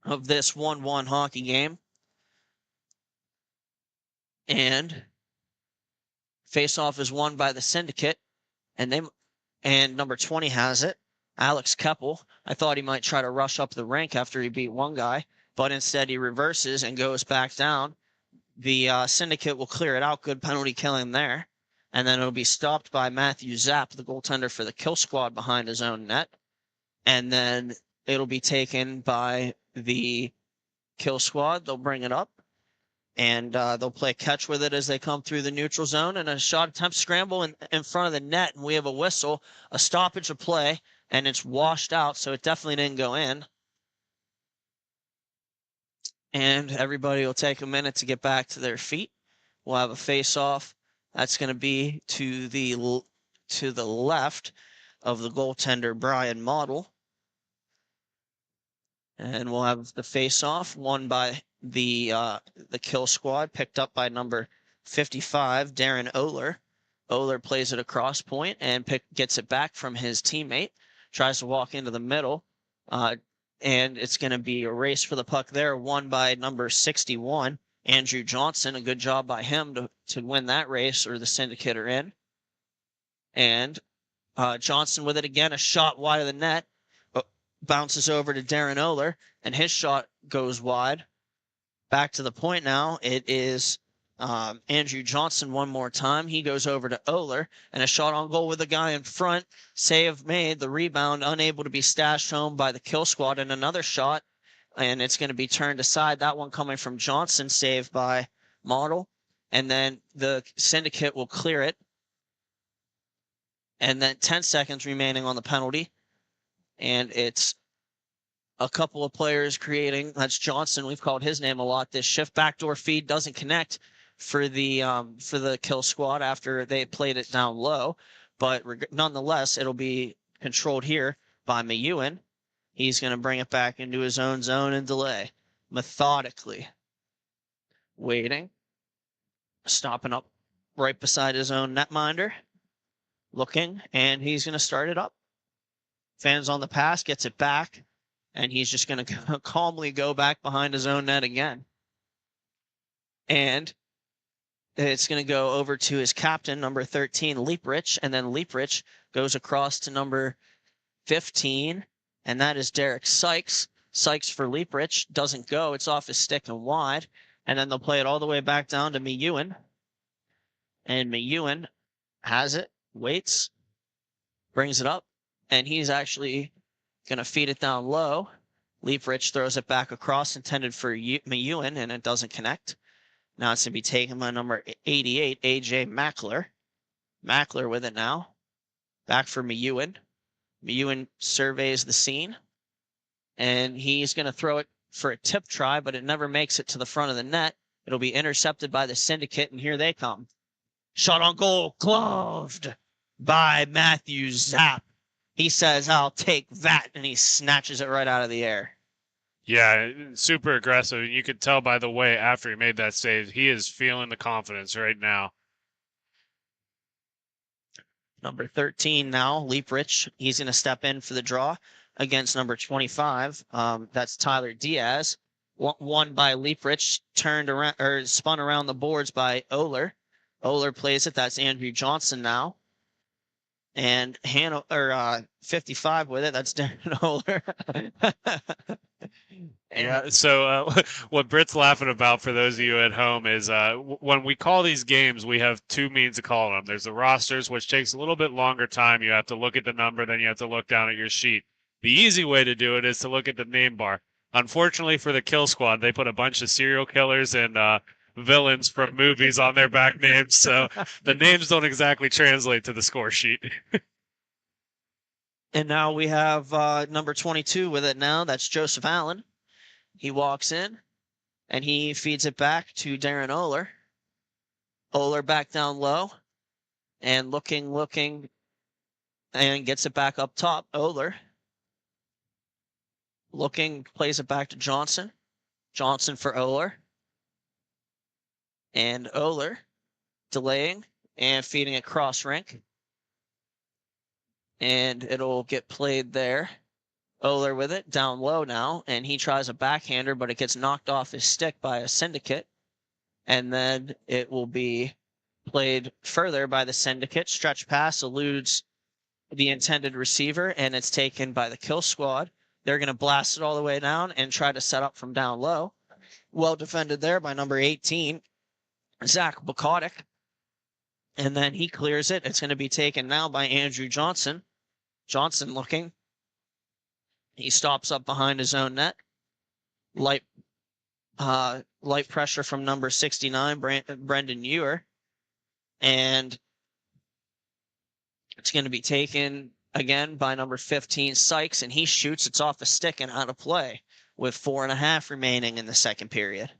of this 1-1 hockey game. And face-off is won by the Syndicate, and number 20 has it. Alex Keppel. I thought he might try to rush up the rink after he beat one guy, but instead he reverses and goes back down. The Syndicate will clear it out. Good penalty killing there. And then it'll be stopped by Matthew Zapp, the goaltender for the kill squad behind his own net. And then it'll be taken by the kill squad. They'll bring it up. And they'll play catch with it as they come through the neutral zone. And a shot attempt scramble in front of the net. And we have a whistle, a stoppage of play. And it's washed out, so it definitely didn't go in. And everybody will take a minute to get back to their feet. We'll have a face-off. That's going to be to the left of the goaltender, Brian Model. And we'll have the face-off won by the kill squad, picked up by number 55, Darren Oler. Oler plays it across point and gets it back from his teammate. Tries to walk into the middle, and it's going to be a race for the puck there, won by number 61, Andrew Johnson. A good job by him to win that race, or the Syndicate are in. And Johnson with it again, a shot wide of the net, bounces over to Darren Oler, and his shot goes wide. Back to the point now. It is Andrew Johnson one more time. He goes over to Oler, and a shot on goal with the guy in front. Save made. The rebound unable to be stashed home by the kill squad, and another shot, and it's going to be turned aside. That one coming from Johnson, saved by Model. And then the Syndicate will clear it. And then 10 seconds remaining on the penalty. And it's a couple of players creating. That's Johnson. We've called his name a lot this shift. Backdoor feed doesn't connect for the kill squad after they played it down low. but nonetheless, it'll be controlled here by MIHA. He's going to bring it back into his own zone and delay, methodically. Waiting, stopping up right beside his own netminder, looking, and he's going to start it up. Fans on the pass, gets it back, and he's just going to calmly go back behind his own net again. And it's going to go over to his captain, number 13, Leaprich, and then Leaprich goes across to number 15, and that is Derek Sykes. Sykes for Leaprich doesn't go. It's off his stick and wide, and then they'll play it all the way back down to MIHA. And MIHA has it, waits, brings it up, and he's actually going to feed it down low. Leaprich throws it back across, intended for MIHA, and it doesn't connect. Now it's going to be taken by number 88, AJ Mackler. Mackler with it now. Back for MIHA. MIHA surveys the scene, and he's going to throw it for a tip try, but it never makes it to the front of the net. It'll be intercepted by the Syndicate, and here they come. Shot on goal, gloved by Matthew Zapp. He says, "I'll take that," and he snatches it right out of the air. Yeah, super aggressive. You could tell by the way after he made that save, he is feeling the confidence right now. Number 13 now, Leaprich. He's going to step in for the draw against number 25. That's Tyler Diaz. Won by Leaprich, turned around or spun around the boards by Oler. Oler plays it. That's Andrew Johnson now. And 55 with it. That's Darren Oler. Yeah, so what Britt's laughing about, for those of you at home, is when we call these games, we have two means of calling them. There's the rosters, which takes a little bit longer time. You have to look at the number, then you have to look down at your sheet. The easy way to do it is to look at the name bar. Unfortunately for the kill squad, they put a bunch of serial killers and villains from movies on their back names, so the names don't exactly translate to the score sheet. And now we have number 22 with it now. That's Joseph Allen. He walks in, and he feeds it back to Darren Oler. Oler back down low, and looking, and gets it back up top. Oler looking, plays it back to Johnson. Johnson for Oler. And Oler delaying and feeding it cross rink. And it'll get played there. Oler with it, down low now, and he tries a backhander, but it gets knocked off his stick by a Syndicate. And then it will be played further by the Syndicate. Stretch pass eludes the intended receiver, and it's taken by the kill squad. They're going to blast it all the way down and try to set up from down low. Well defended there by number 18, Zach Bukotic. And then he clears it. It's going to be taken now by Andrew Johnson. Johnson looking. He stops up behind his own net. Light pressure from number 69, Brendan Ewer. And it's going to be taken again by number 15, Sykes, and he shoots. It's off a stick and out of play with 4.5 remaining in the second period.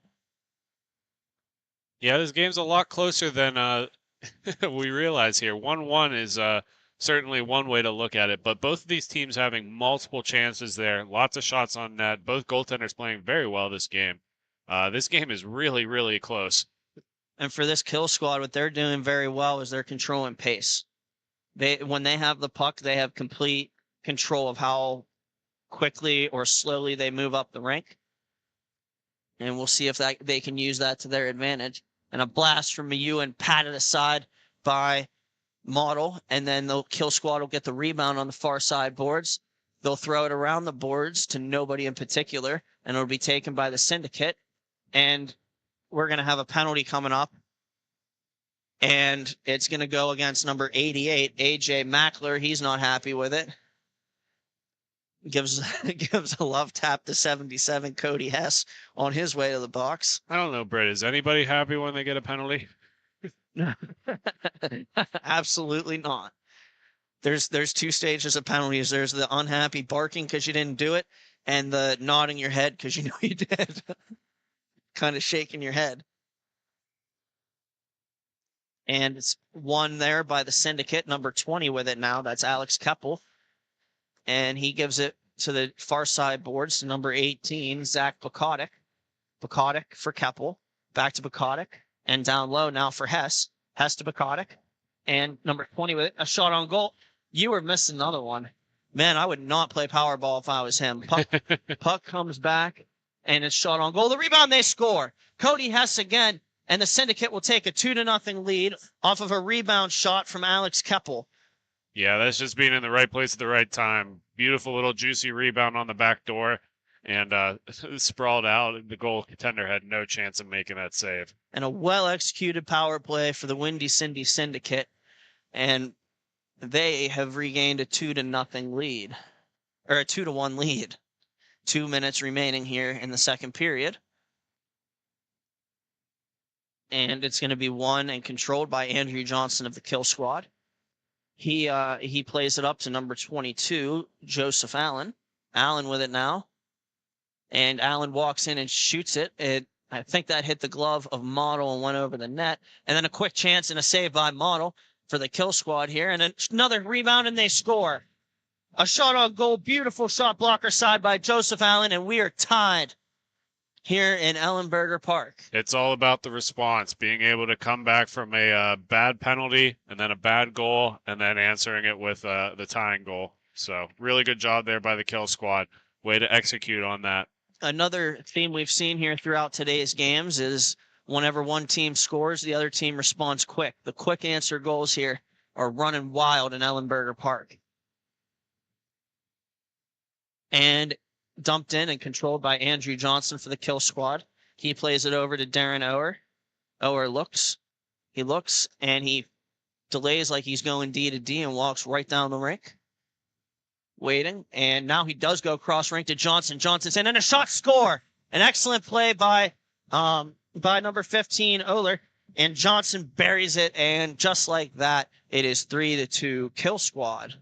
Yeah, this game's a lot closer than we realize here. 1-1 is certainly one way to look at it, but both of these teams having multiple chances there, lots of shots on net, both goaltenders playing very well this game. This game is really, really close. And for this kill squad, what they're doing very well is they're controlling pace. When they have the puck, they have complete control of how quickly or slowly they move up the rink. And we'll see if they can use that to their advantage. And a blast from MIHA patted aside by Model, and then the kill squad will get the rebound on the far side boards. They'll throw it around the boards to nobody in particular, and it'll be taken by the Syndicate. And we're going to have a penalty coming up, and it's going to go against number 88, AJ Mackler. He's not happy with it. Gives a love tap to 77, Cody Hess, on his way to the box. I don't know, Britt. Is anybody happy when they get a penalty? Absolutely not. There's two stages of penalties. There's the unhappy barking because you didn't do it, and the nodding your head because you know you did. Kind of shaking your head. And it's won there by the Syndicate, number 20 with it now. That's Alex Keppel. And he gives it to the far side boards to number 18, Zach Bukotic. Bukotic for Keppel. Back to Bukotic. And down low now for Hess. Hess to Bukotic. And number 20 with it. A shot on goal. You were missing another one. Man, I would not play Powerball if I was him. Puck comes back, and it's shot on goal. The rebound, they score. Cody Hess again, and the Syndicate will take a 2-0 lead off of a rebound shot from Alex Keppel. Yeah, that's just being in the right place at the right time. Beautiful little juicy rebound on the back door, and sprawled out. The goal contender had no chance of making that save. And a well-executed power play for the Windy Cindy Syndicate, and they have regained a 2-0 lead, or a 2-1 lead. 2 minutes remaining here in the second period. And it's going to be won and controlled by Andrew Johnson of the Kill Squad. He plays it up to number 22, Joseph Allen. Allen with it now. And Allen walks in and shoots it. I think that hit the glove of Model and went over the net. And then a quick chance and a save by Model for the Kill Squad here. And another rebound, and they score. A shot on goal. Beautiful shot blocker side by Joseph Allen. And we are tied here in Ellenberger Park. It's all about the response, being able to come back from a bad penalty and then a bad goal and then answering it with the tying goal. So really good job there by the Kill Squad. Way to execute on that. Another theme we've seen here throughout today's games is whenever one team scores, the other team responds quick. The quick answer goals here are running wild in Ellenberger Park. And dumped in and controlled by Andrew Johnson for the Kill Squad. He plays it over to Darren Ower. Ower looks. He looks, and he delays like he's going D to D and walks right down the rink. Waiting, and now he does go cross rink to Johnson. Johnson's in, and a shot, score! An excellent play by number 15, Oler, and Johnson buries it, and just like that, it is 3-2 Kill Squad.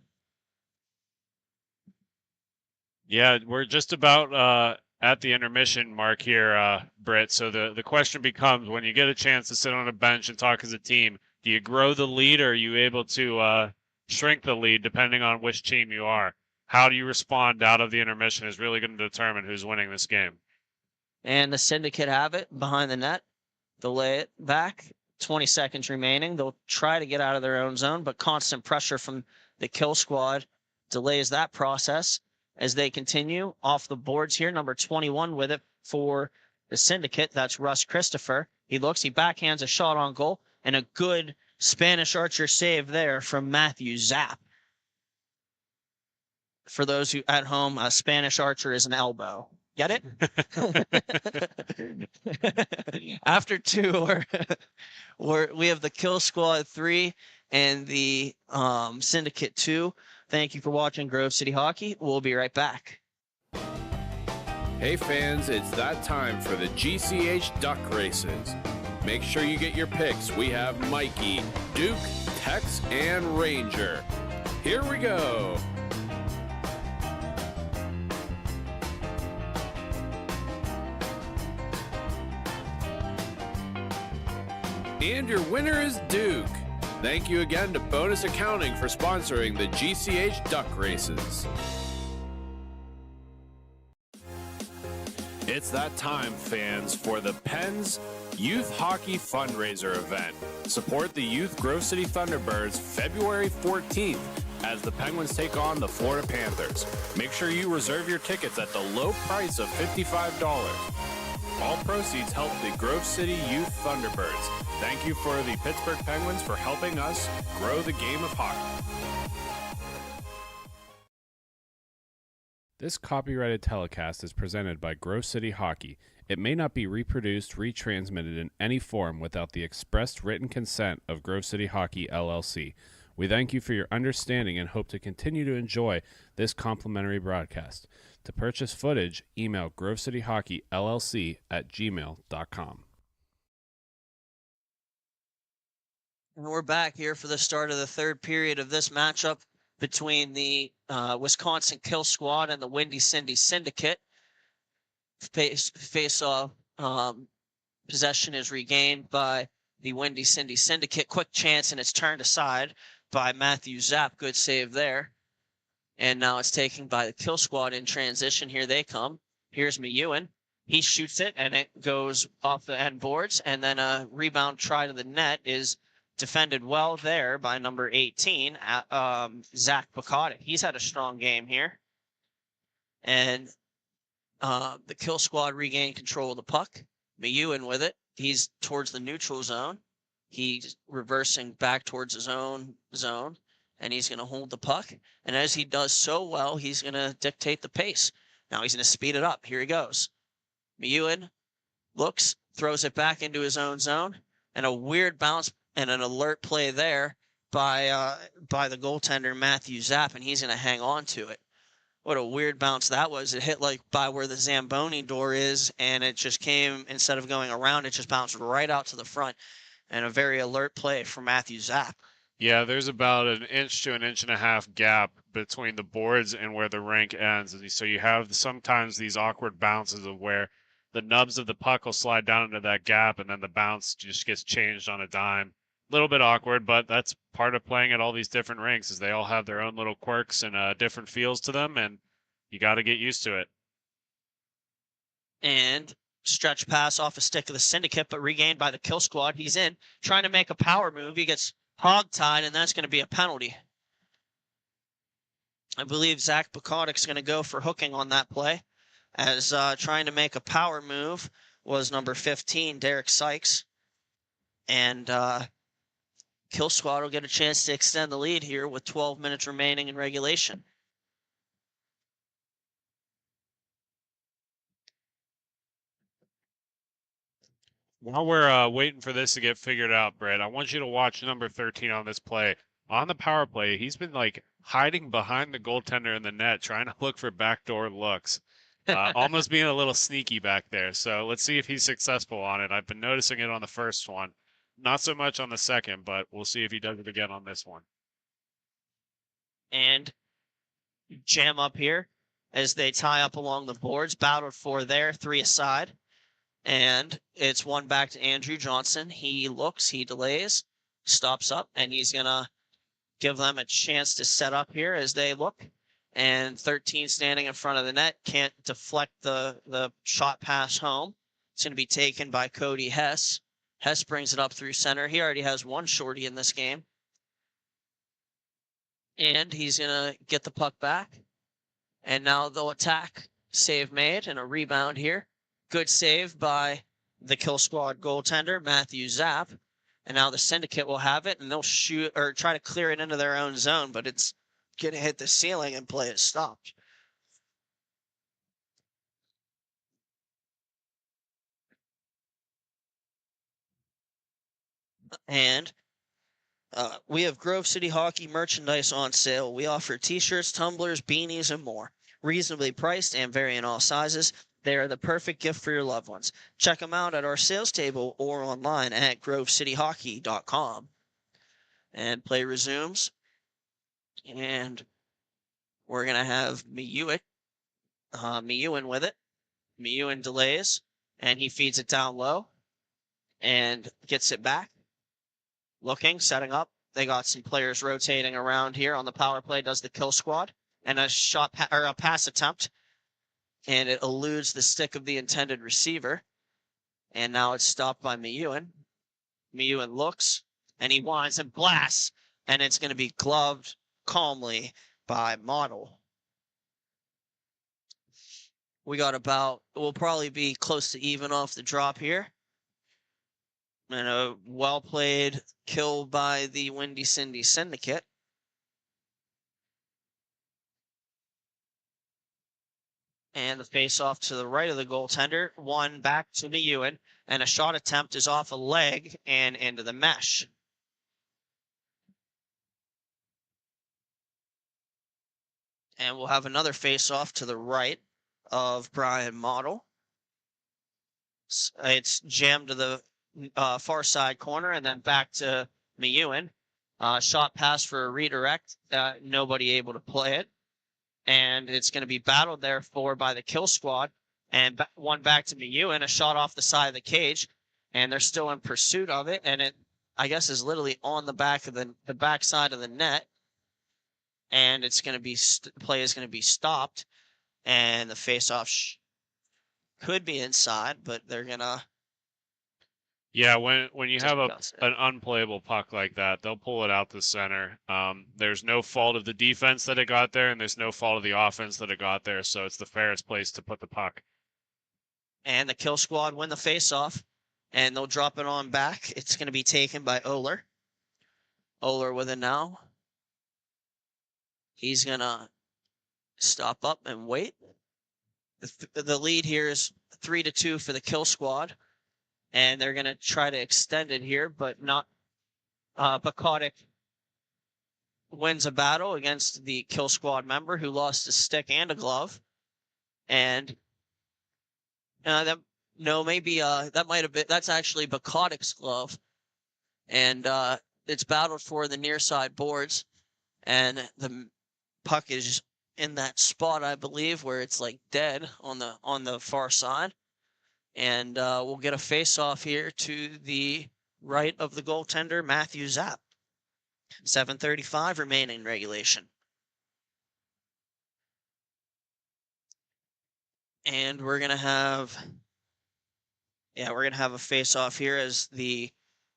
Yeah, we're just about at the intermission mark here, Britt. So the question becomes, when you get a chance to sit on a bench and talk as a team, do you grow the lead, or are you able to shrink the lead depending on which team you are? How do you respond out of the intermission is really going to determine who's winning this game. And the Syndicate have it behind the net. They'll lay it back. 20 seconds remaining. They'll try to get out of their own zone, but constant pressure from the Kill Squad delays that process. As they continue off the boards here, number 21 with it for the Syndicate. That's Russ Christopher. He looks, he backhands a shot on goal, and a good Spanish Archer save there from Matthew Zapp. For those who at home, a Spanish Archer is an elbow. Get it? After two, we have the Kill Squad 3 and the Syndicate 2. Thank you for watching Grove City Hockey. We'll be right back. Hey fans, it's that time for the GCH Duck Races. Make sure you get your picks. We have Mikey, Duke, Tex, and Ranger. Here we go. And your winner is Duke. Thank you again to Bonus Accounting for sponsoring the GCH Duck Races. It's that time, fans, for the Pens Youth Hockey Fundraiser event. Support the Youth Grove City Thunderbirds February 14th as the Penguins take on the Florida Panthers. Make sure you reserve your tickets at the low price of $55. All proceeds help the Grove City Youth Thunderbirds. Thank you for the Pittsburgh Penguins for helping us grow the game of hockey. This copyrighted telecast is presented by Grove City Hockey. It may not be reproduced, retransmitted in any form without the expressed written consent of Grove City Hockey, LLC. We thank you for your understanding and hope to continue to enjoy this complimentary broadcast. To purchase footage, email grovecityhockeyllc@gmail.com. And we're back here for the start of the third period of this matchup between the Wisconsin Kill Squad and the Windy Cindy Syndicate. Face-off possession is regained by the Windy Cindy Syndicate. Quick chance, and it's turned aside by Matthew Zapp. Good save there. And now it's taken by the kill squad in transition. Here they come. Here's McEwen. He shoots it, and it goes off the end boards. And then a rebound try to the net is defended well there by number 18, Zach Picotta. He's had a strong game here. And the kill squad regained control of the puck. McEwen with it. He's towards the neutral zone. He's reversing back towards his own zone, and he's going to hold the puck. And as he does so well, he's going to dictate the pace. Now he's going to speed it up. Here he goes. McEwen looks, throws it back into his own zone, and a weird bounce and an alert play there by the goaltender, Matthew Zapp, and he's going to hang on to it. What a weird bounce that was. It hit like by where the Zamboni door is, and it just came, instead of going around, it just bounced right out to the front. And a very alert play for Matthew Zapp. Yeah, there's about an inch to an inch and a half gap between the boards and where the rink ends. And so you have sometimes these awkward bounces of where the nubs of the puck will slide down into that gap, and then the bounce just gets changed on a dime. A little bit awkward, but that's part of playing at all these different rinks, is they all have their own little quirks and different feels to them, and you got to get used to it. And stretch pass off a stick of the Syndicate, but regained by the kill squad. He's in, trying to make a power move. He gets hog-tied, and that's going to be a penalty. I believe Zach Bukotyk's going to go for hooking on that play, as trying to make a power move was number 15, Derek Sykes. And kill squad will get a chance to extend the lead here with 12 minutes remaining in regulation. While we're waiting for this to get figured out, Brett, I want you to watch number 13 on this play. On the power play, he's been like hiding behind the goaltender in the net, trying to look for backdoor looks. Almost being a little sneaky back there. So let's see if he's successful on it. I've been noticing it on the first one. Not so much on the second, but we'll see if he does it again on this one. And jam up here as they tie up along the boards. Battled for there, 3 aside. And it's one back to Andrew Johnson. He looks, he delays, stops up, and he's going to give them a chance to set up here as they look. And 13 standing in front of the net, can't deflect the shot pass home. It's going to be taken by Cody Hess. Hess brings it up through center. He already has one shorty in this game. And he's going to get the puck back. And now they'll attack. Save made and a rebound here. Good save by the kill squad goaltender, Matthew Zapp. And now the Syndicate will have it, and they'll shoot or try to clear it into their own zone, but it's going to hit the ceiling and play is stopped. And we have Grove City Hockey merchandise on sale. We offer t-shirts, tumblers, beanies, and more. Reasonably priced and vary in all sizes. They are the perfect gift for your loved ones. Check them out at our sales table or online at grovecityhockey.com. And play resumes. And we're going to have McEwen with it. McEwen delays, and he feeds it down low and gets it back. Looking, setting up. They got some players rotating around here on the power play, does the kill squad. And a shot or a pass attempt. And it eludes the stick of the intended receiver. And now it's stopped by McEwen. McEwen looks, and he winds and blasts. And it's going to be gloved calmly by Model. We got we'll probably be close to even off the drop here. And a well-played kill by the Windy Cindy Syndicate. And the face-off to the right of the goaltender. One back to McEwen. And a shot attempt is off a leg and into the mesh. And we'll have another face-off to the right of Brian Model. It's jammed to the far side corner and then back to McEwen. Shot pass for a redirect. Nobody able to play it. And it's going to be battled therefore by the kill squad. And one back to McEwen, a shot off the side of the cage. and they're still in pursuit of it, and it, I guess, is literally on the back of the back side of the net, and it's going to be play is going to be stopped, and the face-off could be inside, but they're gonna. Yeah, when you have discuss it. an unplayable puck like that, they'll pull it out the center. There's no fault of the defense that it got there, and there's no fault of the offense that it got there, so it's the fairest place to put the puck. And the kill squad win the face-off, and they'll drop it on back. It's going to be taken by Oler. Oler with it now. He's going to stop up and wait. The lead here is 3-2 for the kill squad, and they're going to try to extend it here, but not. Bakotic wins a battle against the kill squad member who lost a stick and a glove, and that might have been, that's actually Bakotic's glove, and it's battled for the near side boards, and the puck is in that spot, I believe, where it's like dead on the far side, and we'll get a face off here to the right of the goaltender, Matthew Zapp. 7:35 remaining in regulation. And we're gonna have a face off here as the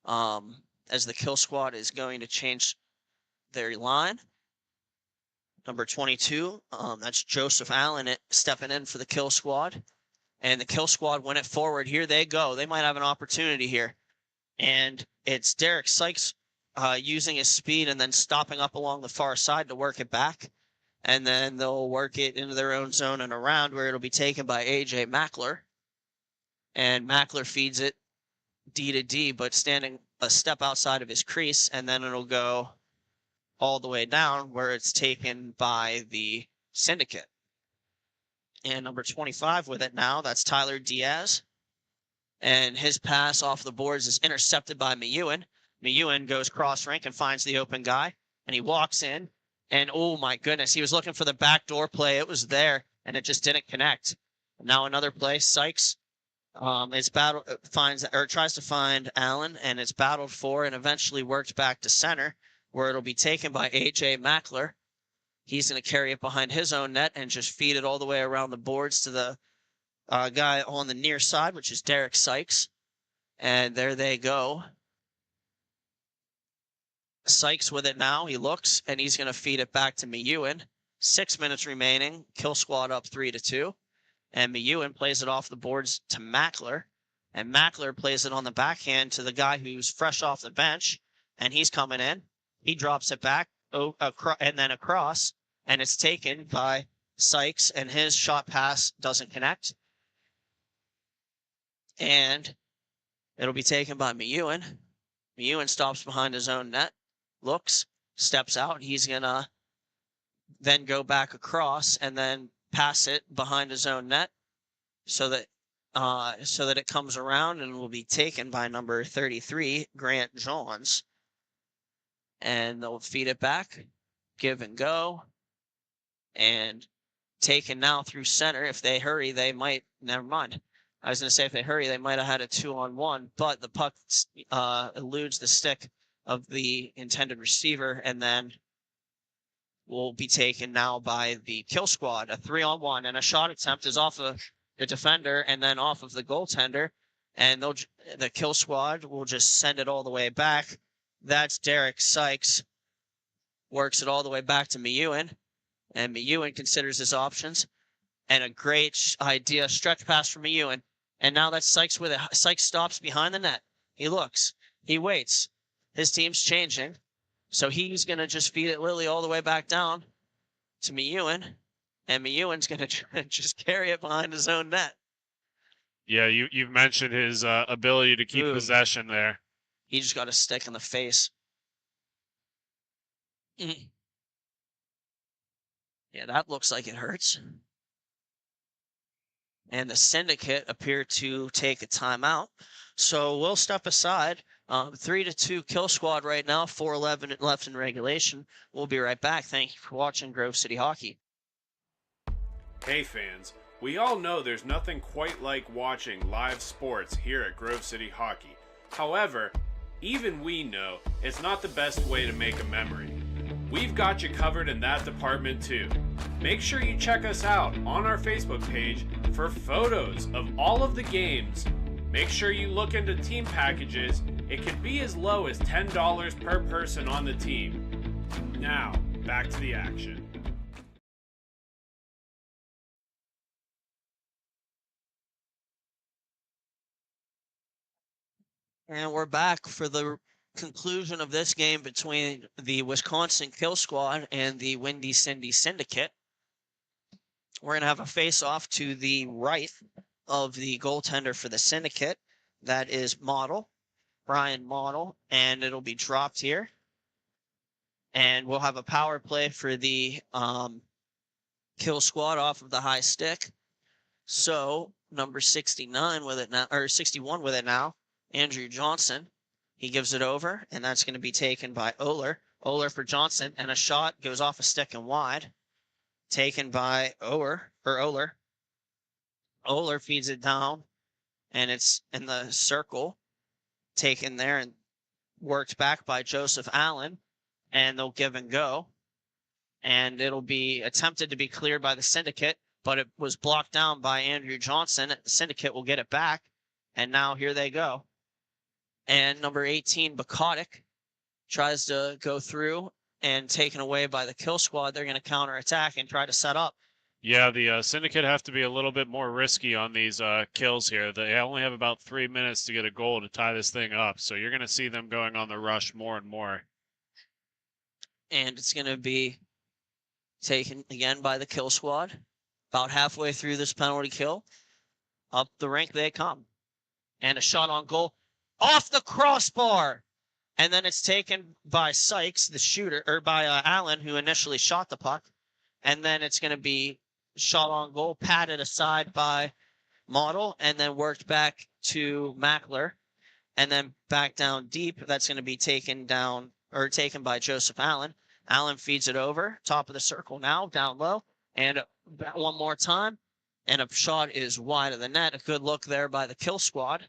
kill squad is going to change their line. Number 22, that's Joseph Allen stepping in for the kill squad. And the kill squad win it forward. Here they go. They might have an opportunity here. And it's Derek Sykes using his speed and then stopping up along the far side to work it back. And then they'll work it into their own zone and around, where it'll be taken by A.J. Mackler. And Mackler feeds it D to D, but standing a step outside of his crease, and then it'll go all the way down where it's taken by the Syndicate. And number 25 with it now, that's Tyler Diaz. And his pass off the boards is intercepted by MIHA. MIHA goes cross rink and finds the open guy, and he walks in. And oh my goodness, he was looking for the backdoor play. It was there, and it just didn't connect. Now another play, Sykes tries to find Allen, and it's battled for and eventually worked back to center, where it'll be taken by A.J. Mackler. He's going to carry it behind his own net and just feed it all the way around the boards to the guy on the near side, which is Derek Sykes. And there they go. Sykes with it now. He looks, and he's going to feed it back to MIHA. 6 minutes remaining. Kill squad up 3-2. And MIHA plays it off the boards to Mackler. And Mackler plays it on the backhand to the guy who's fresh off the bench. And he's coming in. He drops it back and then across. And it's taken by Sykes. And his shot pass doesn't connect. And it'll be taken by MIHA. MIHA stops behind his own net. Looks, steps out. He's going to then go back across and then pass it behind his own net so that it comes around and will be taken by number 33, Grant Johns. And they'll feed it back, give and go, and taken now through center. If they hurry, they might, never mind. I was going to say if they hurry, they might have had a 2-on-1, but the puck eludes the stick of the intended receiver, and then will be taken now by the kill squad. A 3-on-1, and a shot attempt is off of the defender and then off of the goaltender, and the kill squad will just send it all the way back. That's Derek Sykes. Works it all the way back to MIHA, and MIHA considers his options, and a great idea, stretch pass from MIHA, and now that's Sykes with it. Sykes stops behind the net. He looks. He waits. His team's changing. So he's going to just feed it literally all the way back down to MIHA. And MIHA's going to just carry it behind his own net. Yeah, you've mentioned his ability to keep possession there. He just got a stick in the face. Yeah, that looks like it hurts. And the Syndicate appear to take a timeout. So we'll step aside. 3-2 kill squad right now, 4:11 left in regulation. We'll be right back. Thank you for watching Grove City Hockey. Hey fans, We all know there's nothing quite like watching live sports here at Grove City Hockey. However, even we know it's not the best way to make a memory. We've got you covered in that department too. Make sure you check us out on our Facebook page for photos of all of the games. Make sure you look into team packages. It can be as low as $10 per person on the team. Now, back to the action. And we're back for the conclusion of this game between the Wisconsin Kill Squad and the Windy Cindy Syndicate. We're going to have a face-off to the right of the goaltender for the Syndicate. That is Brian Model, and it'll be dropped here. And we'll have a power play for the Kill Squad off of the high stick. So, number 69 with it now, or 61 with it now, Andrew Johnson. He gives it over, and that's going to be taken by Oler. Oler for Johnson, and a shot goes off a stick and wide. Taken by Oler. Oler feeds it down, and it's in the circle. Taken there and worked back by Joseph Allen, and they'll give and go. And it'll be attempted to be cleared by the Syndicate, but it was blocked down by Andrew Johnson. The Syndicate will get it back, and now here they go. And number 18, Bakotic, tries to go through and taken away by the Kill Squad. They're going to counterattack and try to set up. Yeah, the Syndicate have to be a little bit more risky on these kills here. They only have about 3 minutes to get a goal to tie this thing up, so you're going to see them going on the rush more and more. And it's going to be taken again by the Kill Squad. About halfway through this penalty kill, up the rink they come. And a shot on goal. Off the crossbar, and then it's taken by Sykes, the shooter, or by Allen, who initially shot the puck, and then it's going to be shot on goal, patted aside by Model, and then worked back to Mackler, and then back down deep. That's going to be taken by Joseph Allen. Allen feeds it over, top of the circle now, down low, and one more time, and a shot is wide of the net. A good look there by the Kill Squad.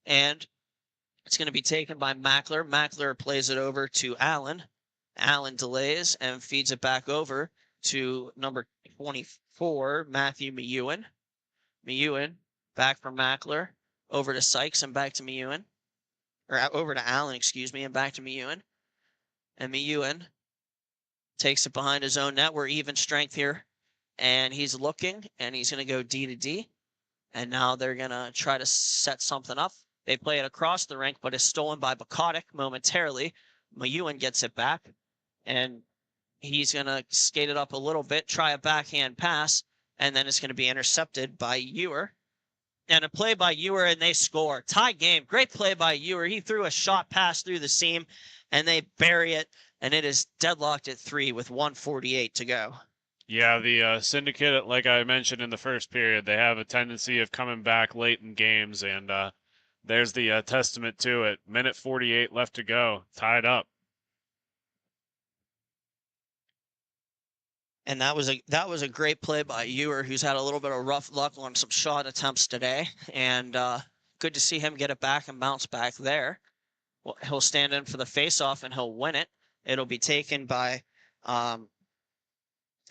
And it's going to be taken by Mackler. Mackler plays it over to Allen. Allen delays and feeds it back over to number 24, Matthew McEwen. McEwen back from Mackler, over to Sykes and back to McEwen. Or over to Allen, and back to McEwen. And McEwen takes it behind his own net. We're even strength here. And he's looking, and he's going to go D to D. And now they're going to try to set something up. They play it across the rink, but it's stolen by Bakotic momentarily. McEwen gets it back, and he's going to skate it up a little bit, try a backhand pass, and then it's going to be intercepted by Ewer. And a play by Ewer, and they score. Tie game. Great play by Ewer. He threw a shot pass through the seam, and they bury it, and it is deadlocked at 3 with 1:48 to go. Yeah, the Syndicate, like I mentioned in the first period, they have a tendency of coming back late in games, and there's the testament to it. Minute 48 left to go. Tied up. And that was a great play by Ewer, who's had a little bit of rough luck on some shot attempts today. And good to see him get it back and bounce back there. Well, he'll stand in for the faceoff and he'll win it. It'll be taken by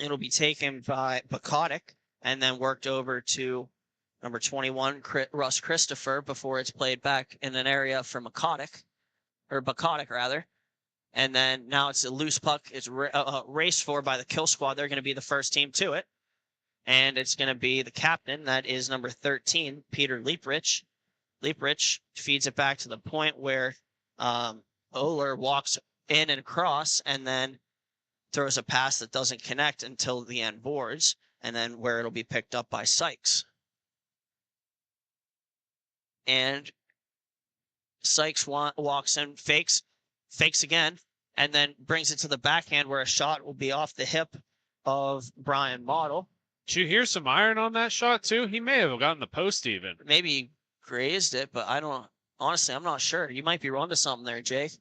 Bakotic and then worked over to number 21, Russ Christopher, before it's played back in an area for Bakotic. And then now it's a loose puck. It's raced for by the Kill Squad. They're going to be the first team to it. And it's going to be the captain. That is number 13, Peter Leaprich. Leaprich feeds it back to the point where Oler walks in and across and then throws a pass that doesn't connect until the end boards. And then where it'll be picked up by Sykes. And Sykes walks in, fakes again, and then brings it to the backhand where a shot will be off the hip of Brian Model. Did you hear some iron on that shot too? He may have gotten the post even. Maybe he grazed it, but honestly, I'm not sure. You might be onto something there, Jake.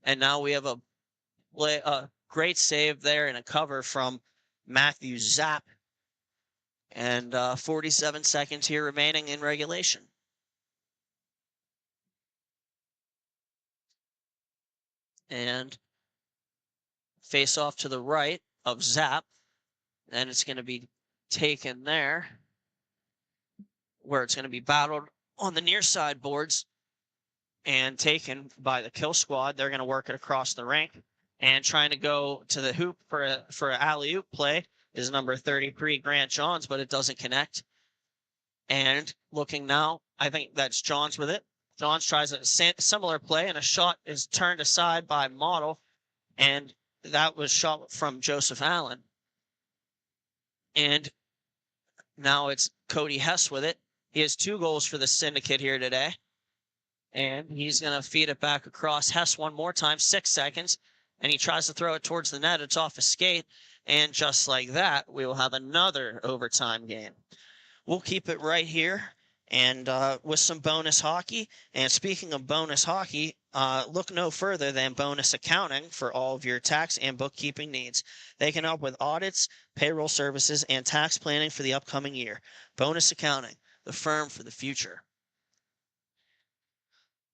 And now we have a great save there and a cover from Matthew Zapp. And 47 seconds here remaining in regulation. And face off to the right of Zap. And it's going to be taken there, where it's going to be battled on the near side boards and taken by the kill squad. They're going to work it across the rink, and trying to go to the hoop for an alley-oop play is number 33, Grant Johns, but it doesn't connect. And looking now, I think that's Johns with it. Johns tries a similar play, and a shot is turned aside by Model, and that was shot from Joseph Allen. And now it's Cody Hess with it. He has 2 goals for the Syndicate here today. And he's going to feed it back across. Hess one more time, 6 seconds. And he tries to throw it towards the net. It's off his skate. And just like that, we will have another overtime game. We'll keep it right here and with some bonus hockey. And speaking of bonus hockey, look no further than Bonus Accounting for all of your tax and bookkeeping needs. They can help with audits, payroll services, and tax planning for the upcoming year. Bonus Accounting, the firm for the future.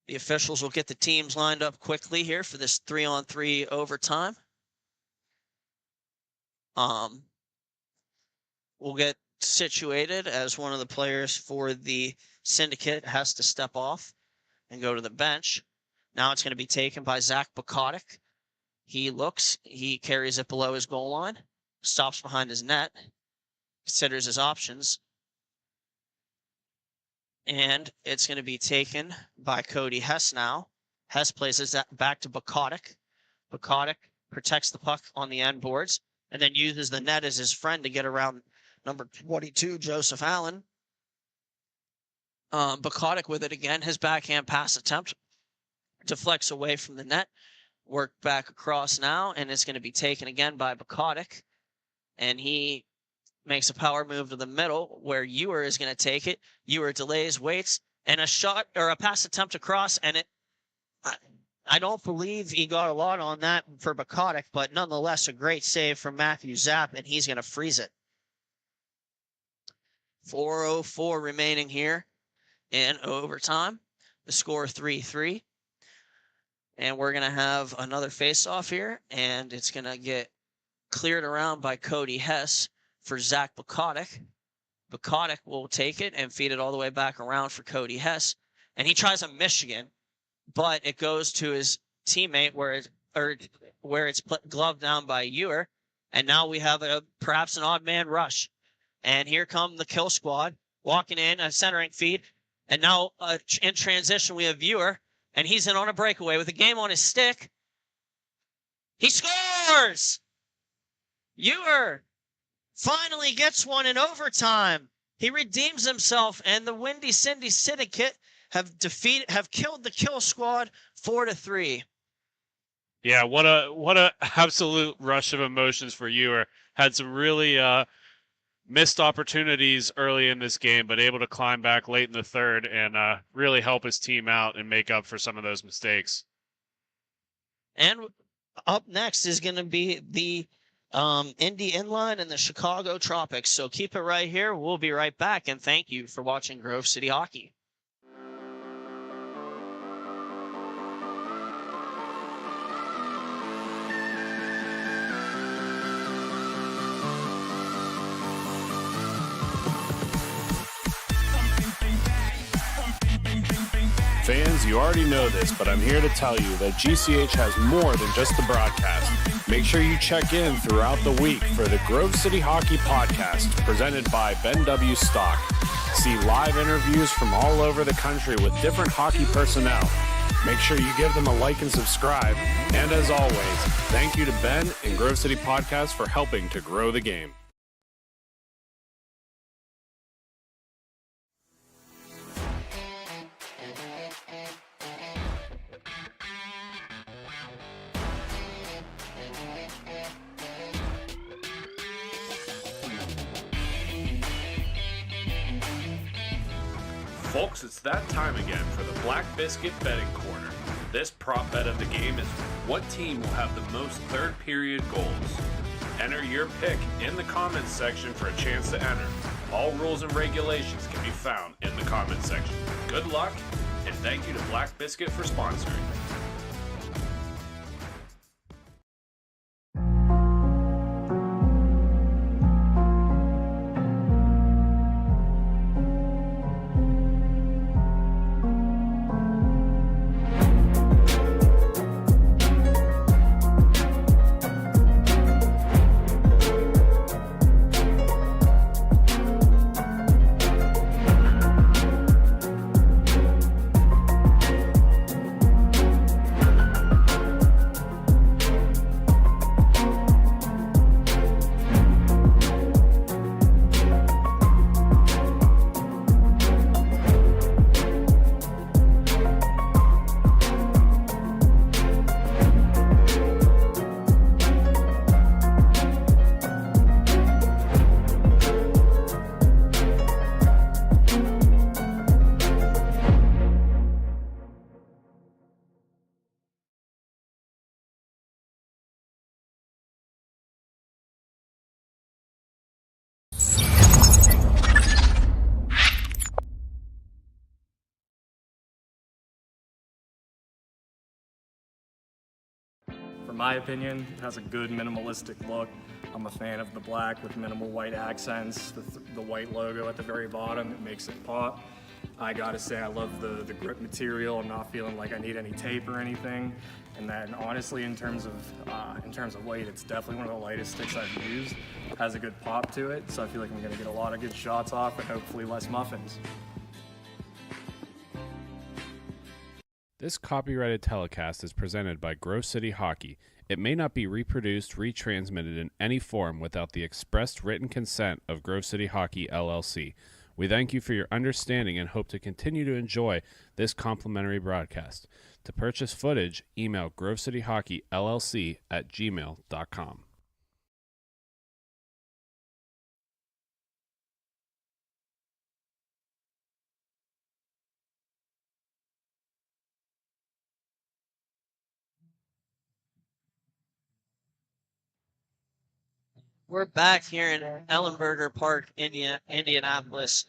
The officials will get the teams lined up quickly here for this 3-on-3 overtime. We'll get situated as one of the players for the Syndicate has to step off and go to the bench. Now it's going to be taken by Zach Bukotic. He looks, he carries it below his goal line, stops behind his net, considers his options, and it's going to be taken by Cody Hess now. Hess places that back to Bukotic. Bukotic protects the puck on the end boards and then uses the net as his friend to get around number 22, Joseph Allen. Bukotic with it again. His backhand pass attempt deflects away from the net. Work back across now, and it's going to be taken again by Bukotic. And he makes a power move to the middle where Ewer is going to take it. Ewer delays, waits, and a shot or a pass attempt across, and it. I don't believe he got a lot on that for Bukotic, but nonetheless a great save from Matthew Zapp, and he's going to freeze it. 4:04 remaining here in overtime. The score 3-3. And we're going to have another face-off here, and it's going to get cleared around by Cody Hess for Zach Bukotic. Bukotic will take it and feed it all the way back around for Cody Hess. And he tries a Michigan, but it goes to his teammate where it's gloved down by Ewer. And now we have perhaps an odd man rush. And here come the kill squad walking in, a centering feed. And now in transition, we have Ewer, and he's in on a breakaway with a game on his stick. He scores! Ewer finally gets one in overtime. He redeems himself, and the Windy Cindy Syndicate have killed the kill squad 4-3. Yeah, what a absolute rush of emotions for Ewer. Had some really missed opportunities early in this game, but able to climb back late in the third and really help his team out and make up for some of those mistakes. And up next is going to be the Indie Inline and the Chicago Tropics. So keep it right here. We'll be right back, and thank you for watching Grove City Hockey. Fans, you already know this, but I'm here to tell you that GCH has more than just the broadcast. Make sure you check in throughout the week for the Grove City Hockey Podcast, presented by Ben W. Stock. See live interviews from all over the country with different hockey personnel. Make sure you give them a like and subscribe. And as always, thank you to Ben and Grove City Podcast for helping to grow the game. Folks, it's that time again for the Black Biscuit betting corner. This prop bet of the game is what team will have the most third period goals. Enter your pick in the comments section for a chance to enter. All rules and regulations can be found in the comment section. Good luck, and thank you to Black Biscuit for sponsoring. For my opinion, it has a good minimalistic look. I'm a fan of the black with minimal white accents, the white logo at the very bottom, it makes it pop. I gotta say I love the grip material. I'm not feeling like I need any tape or anything. And then honestly, in terms of weight, it's definitely one of the lightest sticks I've used. It has a good pop to it, so I feel like I'm gonna get a lot of good shots off and hopefully less muffins. This copyrighted telecast is presented by Grove City Hockey. It may not be reproduced, retransmitted in any form without the expressed written consent of Grove City Hockey, LLC. We thank you for your understanding and hope to continue to enjoy this complimentary broadcast. To purchase footage, email grovecityhockeyllc@gmail.com. We're back here in Ellenberger Park, Indianapolis,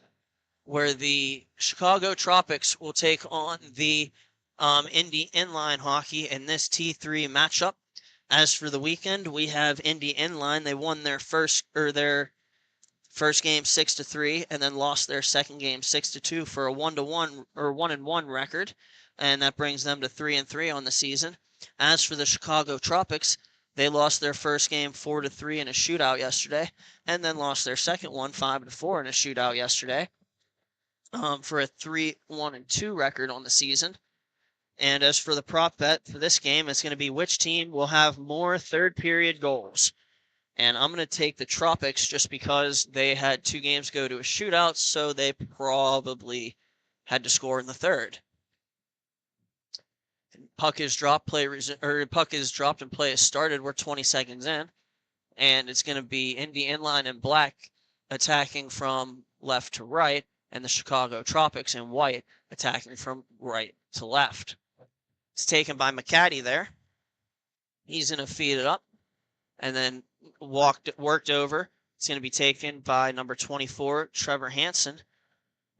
where the Chicago Tropics will take on the Indy Inline hockey in this T3 matchup. As for the weekend, we have Indy Inline. They won their first game 6-3, and then lost their second game 6-2 for a 1-1 or 1-1 record, and that brings them to 3-3 on the season. As for the Chicago Tropics, they lost their first game 4-3 in a shootout yesterday, and then lost their second one 5-4 in a shootout yesterday, for a 3-1-2 record on the season. And as for the prop bet for this game, it's going to be which team will have more third period goals. And I'm going to take the Tropics just because they had 2 games go to a shootout, so they probably had to score in the third. Puck is dropped, puck is dropped and play is started. We're 20 seconds in, and it's going to be Indy Inline and black attacking from left to right, and the Chicago Tropics in white attacking from right to left. It's taken by McCaddy there. He's going to feed it up, and then worked over. It's going to be taken by number 24, Trevor Hansen,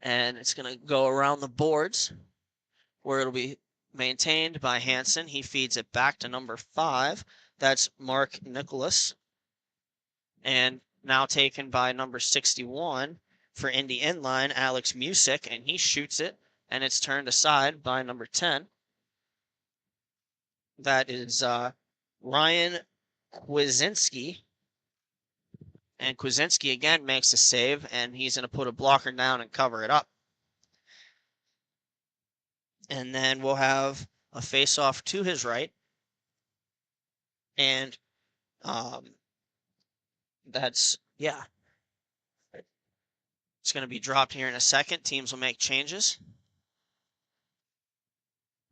and it's going to go around the boards, where it'll be maintained by Hansen. He feeds it back to number 5. That's Mark Nicholas. And now taken by number 61 for Indy Inline, Alex Music, and he shoots it, and it's turned aside by number 10. That is Ryan Kwasinski. And Kwasinski again makes a save, and he's going to put a blocker down and cover it up. And then we'll have a face-off to his right. And it's going to be dropped here in a second. Teams will make changes.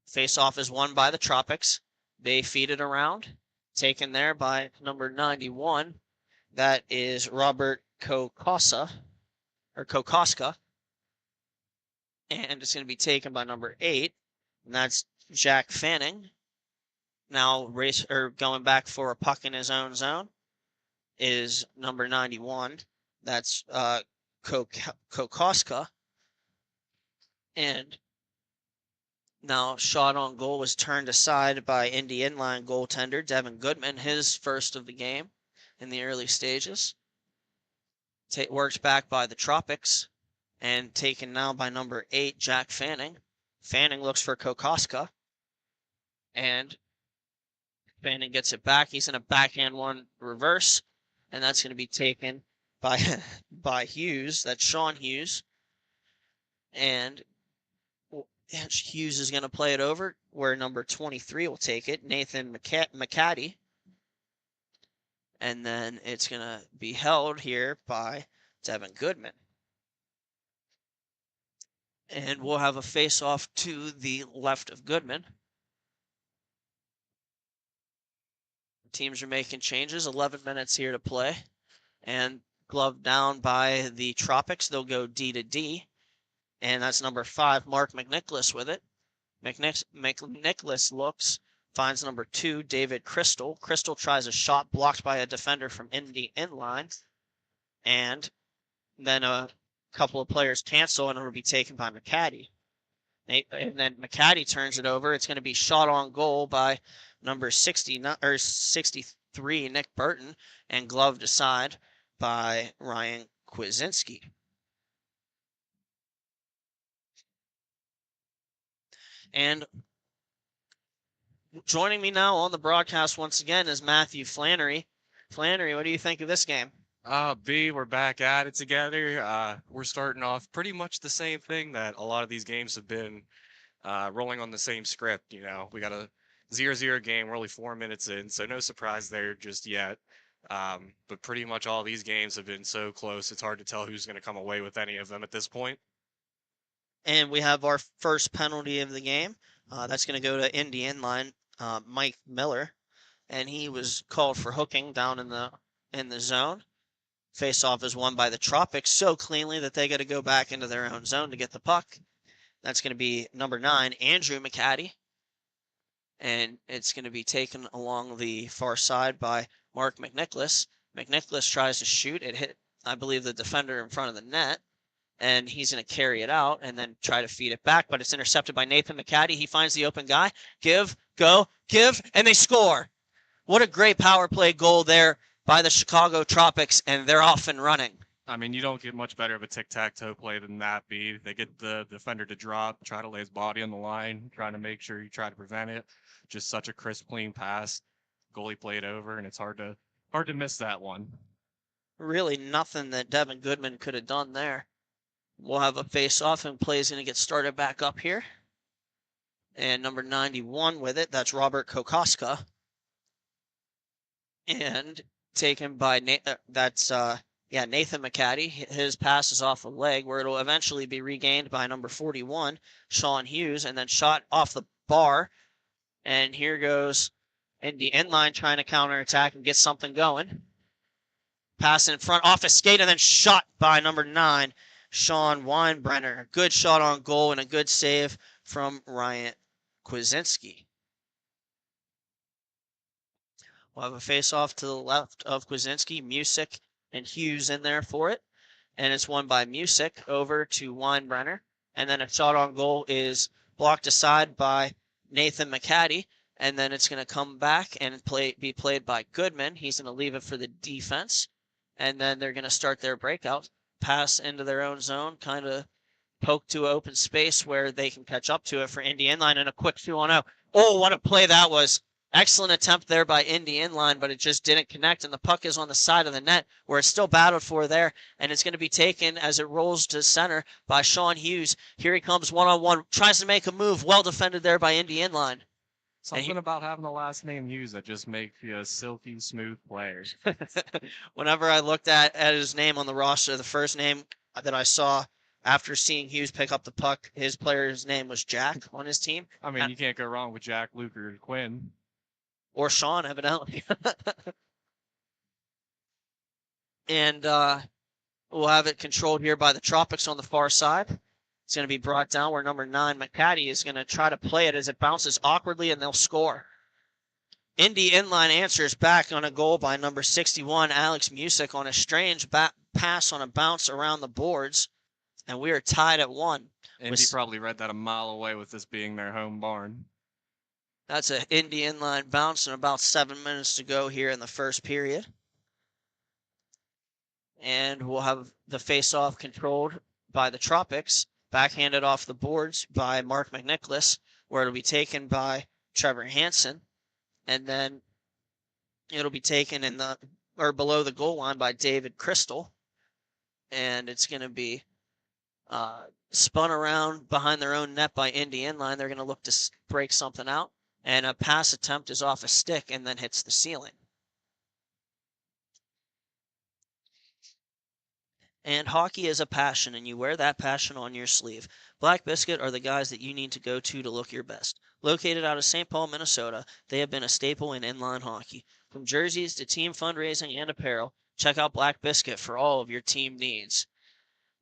Face-off is won by the Tropics. They feed it around. Taken there by number 91. That is Robert Kokoska. And it's going to be taken by number 8, and that's Jack Fanning. Now going back for a puck in his own zone is number 91. That's Kokoska. And now shot on goal was turned aside by Indy Inline goaltender Devin Goodman, his first of the game in the early stages. Worked back by the Tropics and taken now by number 8, Jack Fanning. Fanning looks for Kokoska, and Fanning gets it back. He's in a backhand one reverse, and that's going to be taken by Hughes. That's Sean Hughes. And Hughes is going to play it over where number 23 will take it, Nathan McCaddy. And then it's going to be held here by Devin Goodman. And we'll have a face-off to the left of Goodman. Teams are making changes. 11 minutes here to play. And glove down by the Tropics. They'll go D to D. And that's number 5, Mark McNicholas with it. McNicholas looks, finds number 2, David Crystal. Crystal tries a shot blocked by a defender from Indie Inline. And then a couple of players cancel, and it'll be taken by McCaddy. And then McCaddy turns it over. It's going to be shot on goal by number 63, Nick Burton, and gloved aside by Ryan Kwasinski. And joining me now on the broadcast once again is Matthew Flannery. Flannery, what do you think of this game? B, we're back at it together. We're starting off pretty much the same thing that a lot of these games have been, rolling on the same script. You know, we got a 0-0 game. We're only 4 minutes in, so no surprise there just yet. But pretty much all these games have been so close, it's hard to tell who's going to come away with any of them at this point. And we have our first penalty of the game. That's going to go to Indy Inline, Mike Miller, and he was called for hooking down in the zone. Face-off is won by the Tropics so cleanly that they got to go back into their own zone to get the puck. That's going to be number 9, Andrew McCaddy, and it's going to be taken along the far side by Mark McNicholas. McNicholas tries to shoot. It hit, I believe, the defender in front of the net. And he's going to carry it out and then try to feed it back, but it's intercepted by Nathan McCaddy. He finds the open guy. Give, go, give, and they score. What a great power play goal there by the Chicago Tropics, and they're off and running. I mean, you don't get much better of a tic-tac-toe play than that, B. They get the defender to drop, try to lay his body on the line, trying to make sure you try to prevent it. Just such a crisp, clean pass. Goalie played over, and it's hard to miss that one. Really nothing that Devin Goodman could have done there. We'll have a face-off, and play's going to get started back up here. And number 91 with it, that's Robert Kokoska. And taken by, Nathan McCaddy. His pass is off a leg, where it'll eventually be regained by number 41, Sean Hughes, and then shot off the bar. And here goes Indy Inline trying to counterattack and get something going. Pass in front, off a skate, and then shot by number 9, Sean Weinbrenner. A good shot on goal and a good save from Ryan Kwasinski. We'll have a face-off to the left of Kwasinski. Music and Hughes in there for it. And it's won by Music over to Weinbrenner. And then a shot on goal is blocked aside by Nathan McCaddy. And then it's going to come back and be played by Goodman. He's going to leave it for the defense. And then they're going to start their breakout. Pass into their own zone, kind of poke to open space where they can catch up to it for Indy Inline, and a quick 2-on-0. Oh, what a play that was. Excellent attempt there by Indy Inline, but it just didn't connect, and the puck is on the side of the net where it's still battled for there, and it's going to be taken as it rolls to center by Sean Hughes. Here he comes one-on-one, tries to make a move, well defended there by Indy Inline. Something about having the last name Hughes that just makes you a silky smooth player. Whenever I looked at his name on the roster, the first name that I saw after seeing Hughes pick up the puck, his player's name was Jack on his team. I mean, you can't go wrong with Jack, Luke, or Quinn. Or Sean, evidently. And we'll have it controlled here by the Tropics on the far side. It's going to be brought down where number 9, McCaddy, is going to try to play it as it bounces awkwardly, and they'll score. Indy Inline answers back on a goal by number 61, Alex Music, on a strange pass on a bounce around the boards, and we are tied at 1. Indy probably read that a mile away with this being their home barn. That's an Indie Inline bounce and about 7 minutes to go here in the first period. And we'll have the face-off controlled by the Tropics, backhanded off the boards by Mark McNicholas, where it'll be taken by Trevor Hansen, and then it'll be taken below the goal line by David Crystal, and it's going to be spun around behind their own net by Indie Inline. They're going to look to break something out, and a pass attempt is off a stick and then hits the ceiling. And hockey is a passion, and you wear that passion on your sleeve. Black Biscuit are the guys that you need to go to look your best. Located out of St. Paul, Minnesota, they have been a staple in inline hockey. From jerseys to team fundraising and apparel, check out Black Biscuit for all of your team needs.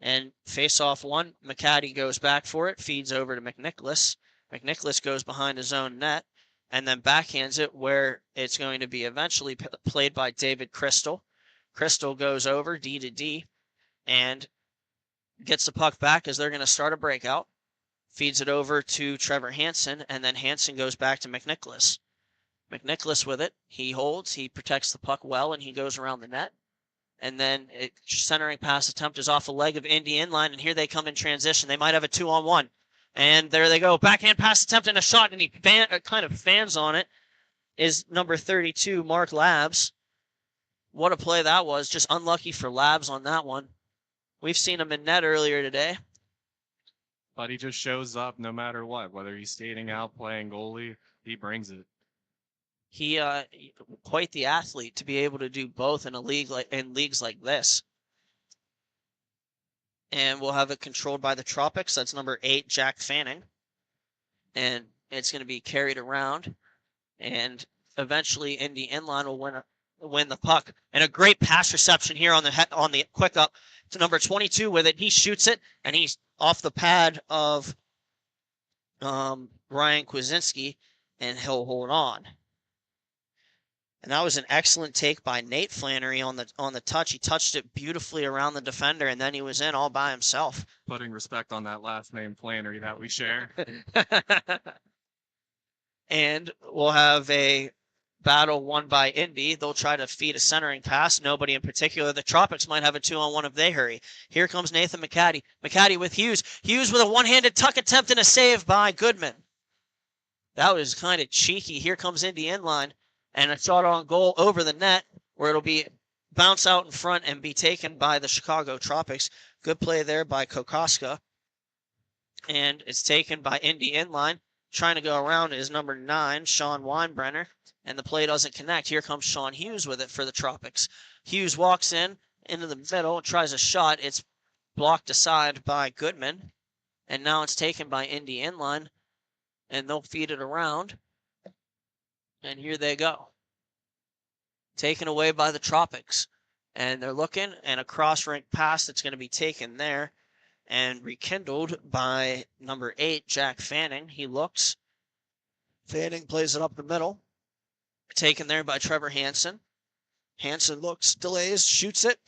And face-off 1, McCaddy goes back for it, feeds over to McNicholas. McNicholas goes behind his own net, and then backhands it where it's going to be eventually played by David Crystal. Crystal goes over D to D and gets the puck back as they're going to start a breakout. Feeds it over to Trevor Hansen, and then Hansen goes back to McNicholas. McNicholas with it. He holds, he protects the puck well, and he goes around the net. And then centering pass attempt is off a leg of Indie Inline, and here they come in transition. They might have a 2-on-1. And there they go. Backhand pass attempt and a shot, and he kind of fans on it, is number 32, Mark Labs. What a play that was. Just unlucky for Labs on that one. We've seen him in net earlier today. But he just shows up no matter what. Whether he's skating out, playing goalie, he brings it. He quite the athlete to be able to do both in leagues like this. And we'll have it controlled by the Tropics. That's number 8, Jack Fanning. And it's going to be carried around. And eventually Indy Inline will win the puck. And a great pass reception here on the quick up to number 22 with it. He shoots it, and he's off the pad of Ryan Kwasinski, and he'll hold on. And that was an excellent take by Nate Flannery on the touch. He touched it beautifully around the defender, and then he was in all by himself. Putting respect on that last name, Flannery, that we share. And we'll have a battle won by Indy. They'll try to feed a centering pass. Nobody in particular. The Tropics might have a 2-on-1 if they hurry. Here comes Nathan McCaddy. McCaddy with Hughes. Hughes with a one-handed tuck attempt and a save by Goodman. That was kind of cheeky. Here comes Indy Inline. And a shot on goal over the net where it'll be bounce out in front and be taken by the Chicago Tropics. Good play there by Kokoska. And it's taken by Indy Inline. Trying to go around is number 9, Sean Weinbrenner. And the play doesn't connect. Here comes Sean Hughes with it for the Tropics. Hughes walks into the middle and tries a shot. It's blocked aside by Goodman. And now it's taken by Indy Inline. And they'll feed it around. And here they go. Taken away by the Tropics. And they're looking, and a cross-rink pass that's going to be taken there and rekindled by number 8, Jack Fanning. He looks. Fanning plays it up the middle. Taken there by Trevor Hansen. Hansen looks, delays, shoots it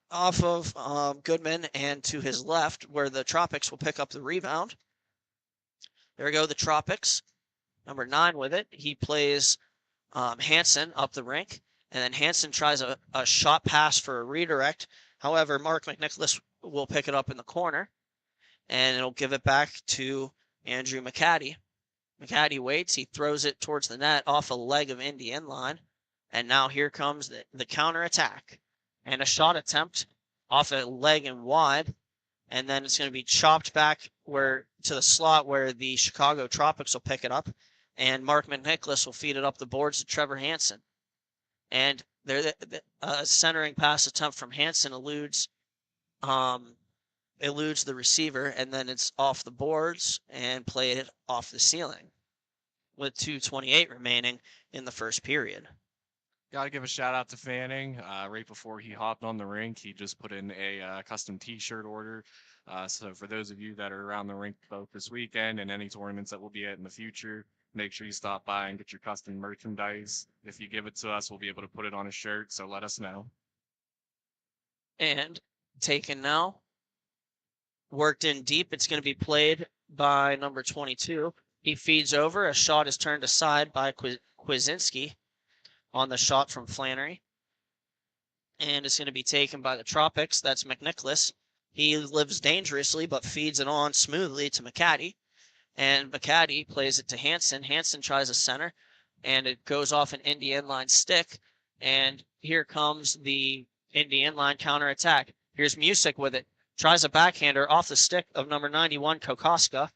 off of Goodman and to his left, where the Tropics will pick up the rebound. There go the Tropics. Number 9 with it. He plays Hansen up the rink. And then Hansen tries a shot pass for a redirect. However, Mark McNicholas will pick it up in the corner. And it'll give it back to Andrew McCaddy. McCaddy waits. He throws it towards the net off a leg of Indy Inline. And now here comes the counterattack. And a shot attempt off a leg and wide. And then it's going to be chopped back to the slot where the Chicago Tropics will pick it up. And Mark McNicholas will feed it up the boards to Trevor Hansen. And there, a centering pass attempt from Hansen eludes the receiver, and then it's off the boards and played off the ceiling with 2:28 remaining in the first period. Got to give a shout out to Fanning. Right before he hopped on the rink, he just put in a custom T-shirt order. So for those of you that are around the rink both this weekend and any tournaments that we'll be at in the future, make sure you stop by and get your custom merchandise. If you give it to us, we'll be able to put it on a shirt, so let us know. And taken now. Worked in deep. It's going to be played by number 22. He feeds over. A shot is turned aside by Kwasinski on the shot from Flannery. And it's going to be taken by the Tropics. That's McNicholas. He lives dangerously, but feeds it on smoothly to McCaddy. And McCaddy plays it to Hansen. Hansen tries a center, and it goes off an Indy Inline stick. And here comes the Indy Inline counterattack. Here's Music with it. Tries a backhander off the stick of number 91, Kokoska.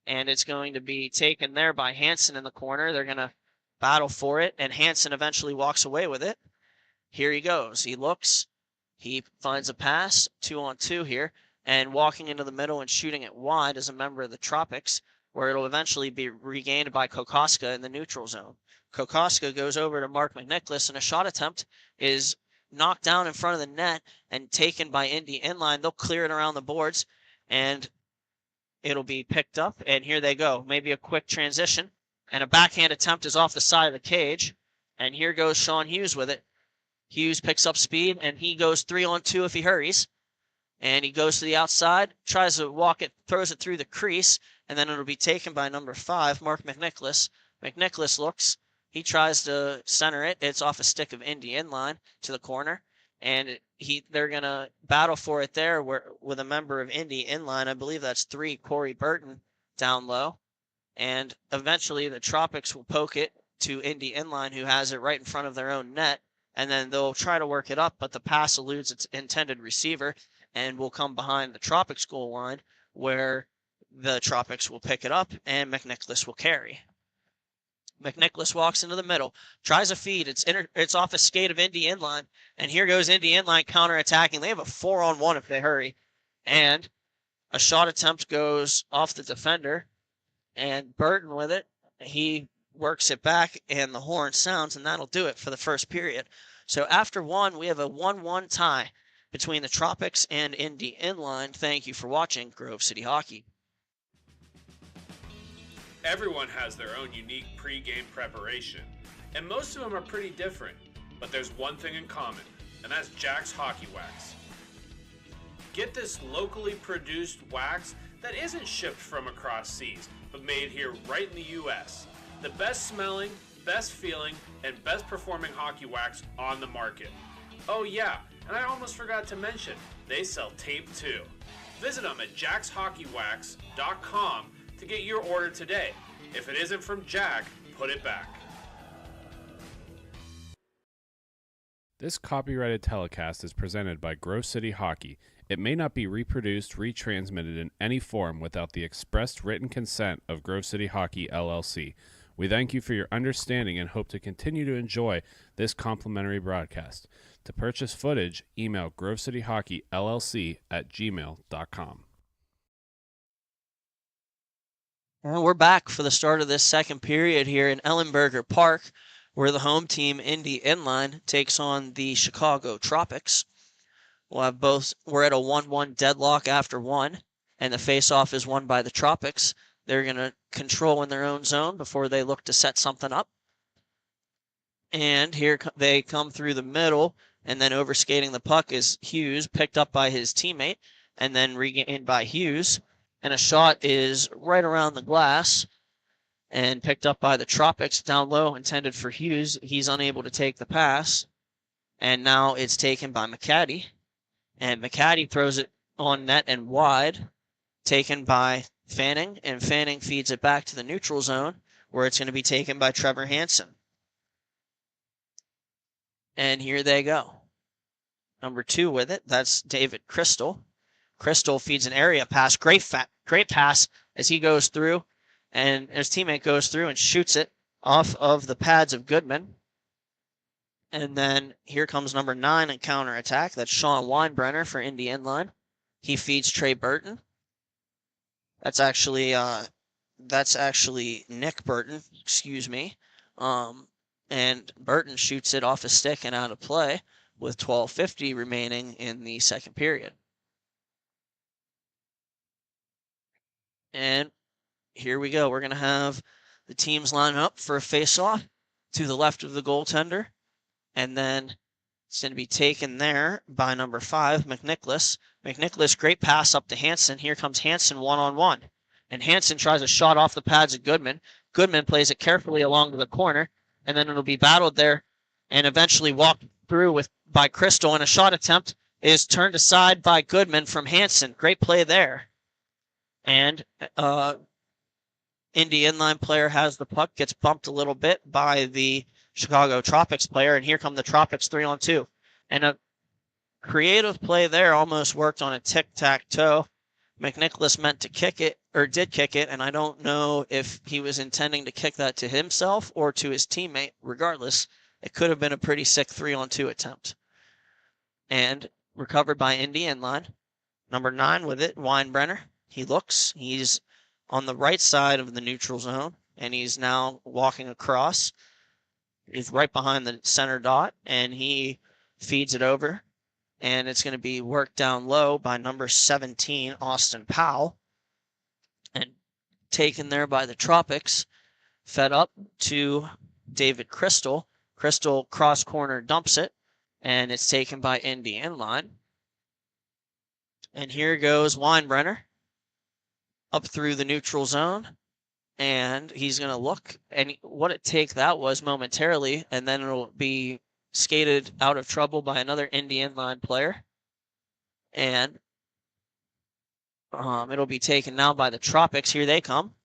And it's going to be taken there by Hansen in the corner. They're going to battle for it, and Hansen eventually walks away with it. Here he goes. He looks. He finds a pass, 2-on-2 here, and walking into the middle and shooting it wide as a member of the Tropics, where it'll eventually be regained by Kokoska in the neutral zone. Kokoska goes over to Mark McNicholas, and a shot attempt is knocked down in front of the net and taken by Indy Inline. They'll clear it around the boards, and it'll be picked up, and here they go. Maybe a quick transition, and a backhand attempt is off the side of the cage, and here goes Sean Hughes with it. Hughes picks up speed, and he goes 3-on-2 if he hurries. And he goes to the outside, tries to walk it, throws it through the crease, and then it'll be taken by number 5, Mark McNicholas. McNicholas looks. He tries to center it. It's off a stick of Indy Inline to the corner. And they're going to battle for it there with a member of Indy Inline. I believe that's 3, Corey Burton, down low. And eventually the Tropics will poke it to Indy Inline, who has it right in front of their own net. And then they'll try to work it up, but the pass eludes its intended receiver and will come behind the Tropics goal line, where the Tropics will pick it up and McNicholas will carry. McNicholas walks into the middle, tries a feed. It's off a skate of Indy Inline, and here goes Indy Inline counterattacking. They have a 4-on-1 if they hurry, and a shot attempt goes off the defender, and Burton with it. He works it back, and the horn sounds, and that'll do it for the first period. So after one, we have a 1-1 tie between the Tropics and Indy Inline. Thank you for watching Grove City Hockey. Everyone has their own unique pre-game preparation, and most of them are pretty different, but there's one thing in common, and that's Jack's Hockey Wax. Get this locally produced wax that isn't shipped from across seas, but made here right in the U.S. The best smelling, best feeling, and best performing hockey wax on the market. Oh yeah, and I almost forgot to mention, they sell tape too. Visit them at jackshockeywax.com to get your order today. If it isn't from Jack, put it back. This copyrighted telecast is presented by Grove City Hockey. It may not be reproduced, retransmitted in any form without the expressed written consent of Grove City Hockey, LLC. We thank you for your understanding and hope to continue to enjoy this complimentary broadcast. To purchase footage, email grovecityhockeyllc@gmail.com. And we're back for the start of this second period here in Ellenberger Park, where the home team, Indy Inline, takes on the Chicago Tropics. We're at a 1-1 deadlock after one, and the face-off is won by the Tropics. They're going to control in their own zone before they look to set something up. And here they come through the middle, and then overskating the puck is Hughes, picked up by his teammate, and then regained by Hughes. And a shot is right around the glass and picked up by the Tropics down low, intended for Hughes. He's unable to take the pass. And now it's taken by McCaddy. And McCaddy throws it on net and wide, taken by Fanning. And Fanning feeds it back to the neutral zone, where it's going to be taken by Trevor Hansen. And here they go. Number 2 with it. That's David Crystal. Crystal feeds an area pass. Great pass as he goes through, and his teammate goes through and shoots it off of the pads of Goodman. And then here comes number 9 in counterattack. That's Sean Weinbrenner for Indy Inline. He feeds Trey Burton. That's actually Nick Burton, excuse me. And Burton shoots it off his stick and out of play with 12:50 remaining in the second period. And here we go. We're going to have the teams line up for a face-off to the left of the goaltender. And then It's going to be taken there by number 5, McNicholas. McNicholas, great pass up to Hansen. Here comes Hansen one-on-one. And Hansen tries a shot off the pads of Goodman. Goodman plays it carefully along to the corner, and then it'll be battled there and eventually walked through by Crystal, and a shot attempt is turned aside by Goodman from Hansen. Great play there. And Indy Inline player has the puck, gets bumped a little bit by the Chicago Tropics player, and here come the Tropics 3-on-2. And a creative play there almost worked on a tic-tac-toe. McNicholas meant to kick it, or did kick it, and I don't know if he was intending to kick that to himself or to his teammate. Regardless, it could have been a pretty sick 3-on-2 attempt. And recovered by Indy Inline. Number 9 with it, Weinbrenner. He looks. He's on the right side of the neutral zone, and he's now walking across. He's right behind the center dot, and he feeds it over. And it's going to be worked down low by number 17, Austin Powell. And taken there by the Tropics. Fed up to David Crystal. Crystal cross corner dumps it, and it's taken by Indy Inline. And here goes Weinbrenner up through the neutral zone. And he's going to look, and what a take that was momentarily, and then it'll be skated out of trouble by another Indy Inline player. And it'll be taken now by the Tropics. Here they come.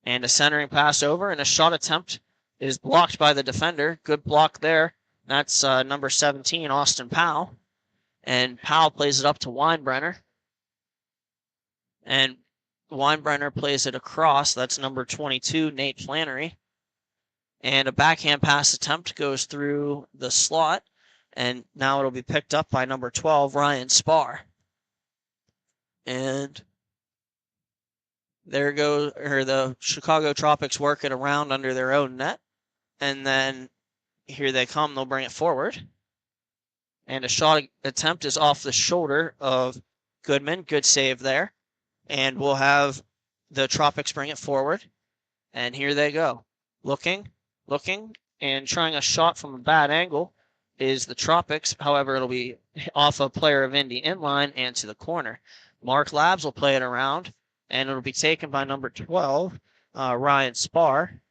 And a centering pass over, and a shot attempt is blocked by the defender. Good block there. That's number 17, Austin Powell. And Powell plays it up to Weinbrenner. And Weinbrenner plays it across. That's number 22, Nate Flannery. And a backhand pass attempt goes through the slot. And now it'll be picked up by number 12, Ryan Spar. And there goes, the Chicago Tropics work it around under their own net. And then here they come. They'll bring it forward. And a shot attempt is off the shoulder of Goodman. Good save there. And we'll have the Tropics bring it forward. And here they go. Looking, and trying a shot from a bad angle is the Tropics. However, it'll be off a player of Indy Inline and to the corner. Mark Labs will play it around, and it'll be taken by number 12, Ryan Spar.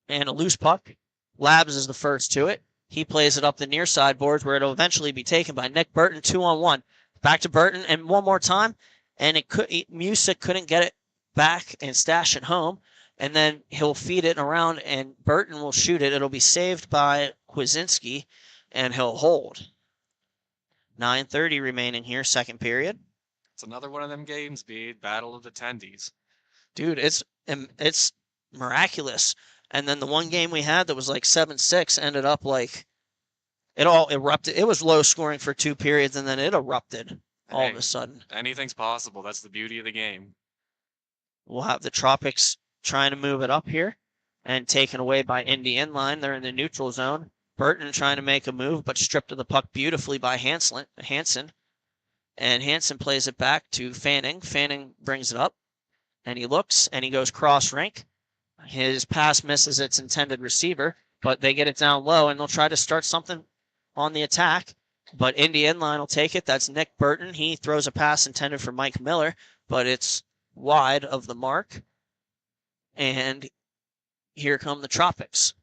And a loose puck. Labs is the first to it. He plays it up the near side boards where it'll eventually be taken by Nick Burton, 2-on-1. Back to Burton, and one more time. And Music couldn't get it back and stash it home. And then he'll feed it around, and Burton will shoot it. It'll be saved by Kwasinski, and he'll hold. 9:30 remaining here, second period. It's another one of them games, Bede. Battle of the Tendies. Dude, it's miraculous. And then the one game we had that was like 7-6 ended up like it all erupted. It was low scoring for 2 periods, and then it erupted all of a sudden. Anything's possible. That's the beauty of the game. We'll have the Tropics trying to move it up here and taken away by Indy Inline. They're in the neutral zone. Burton trying to make a move, but stripped of the puck beautifully by Hansen. And Hansen plays it back to Fanning. Fanning brings it up, and he looks, and he goes cross-rink. His pass misses its intended receiver, but they get it down low, and they'll try to start something on the attack. But Indy Inline will take it. That's Nick Burton. He throws a pass intended for Mike Miller, but it's wide of the mark. And here come the Tropics.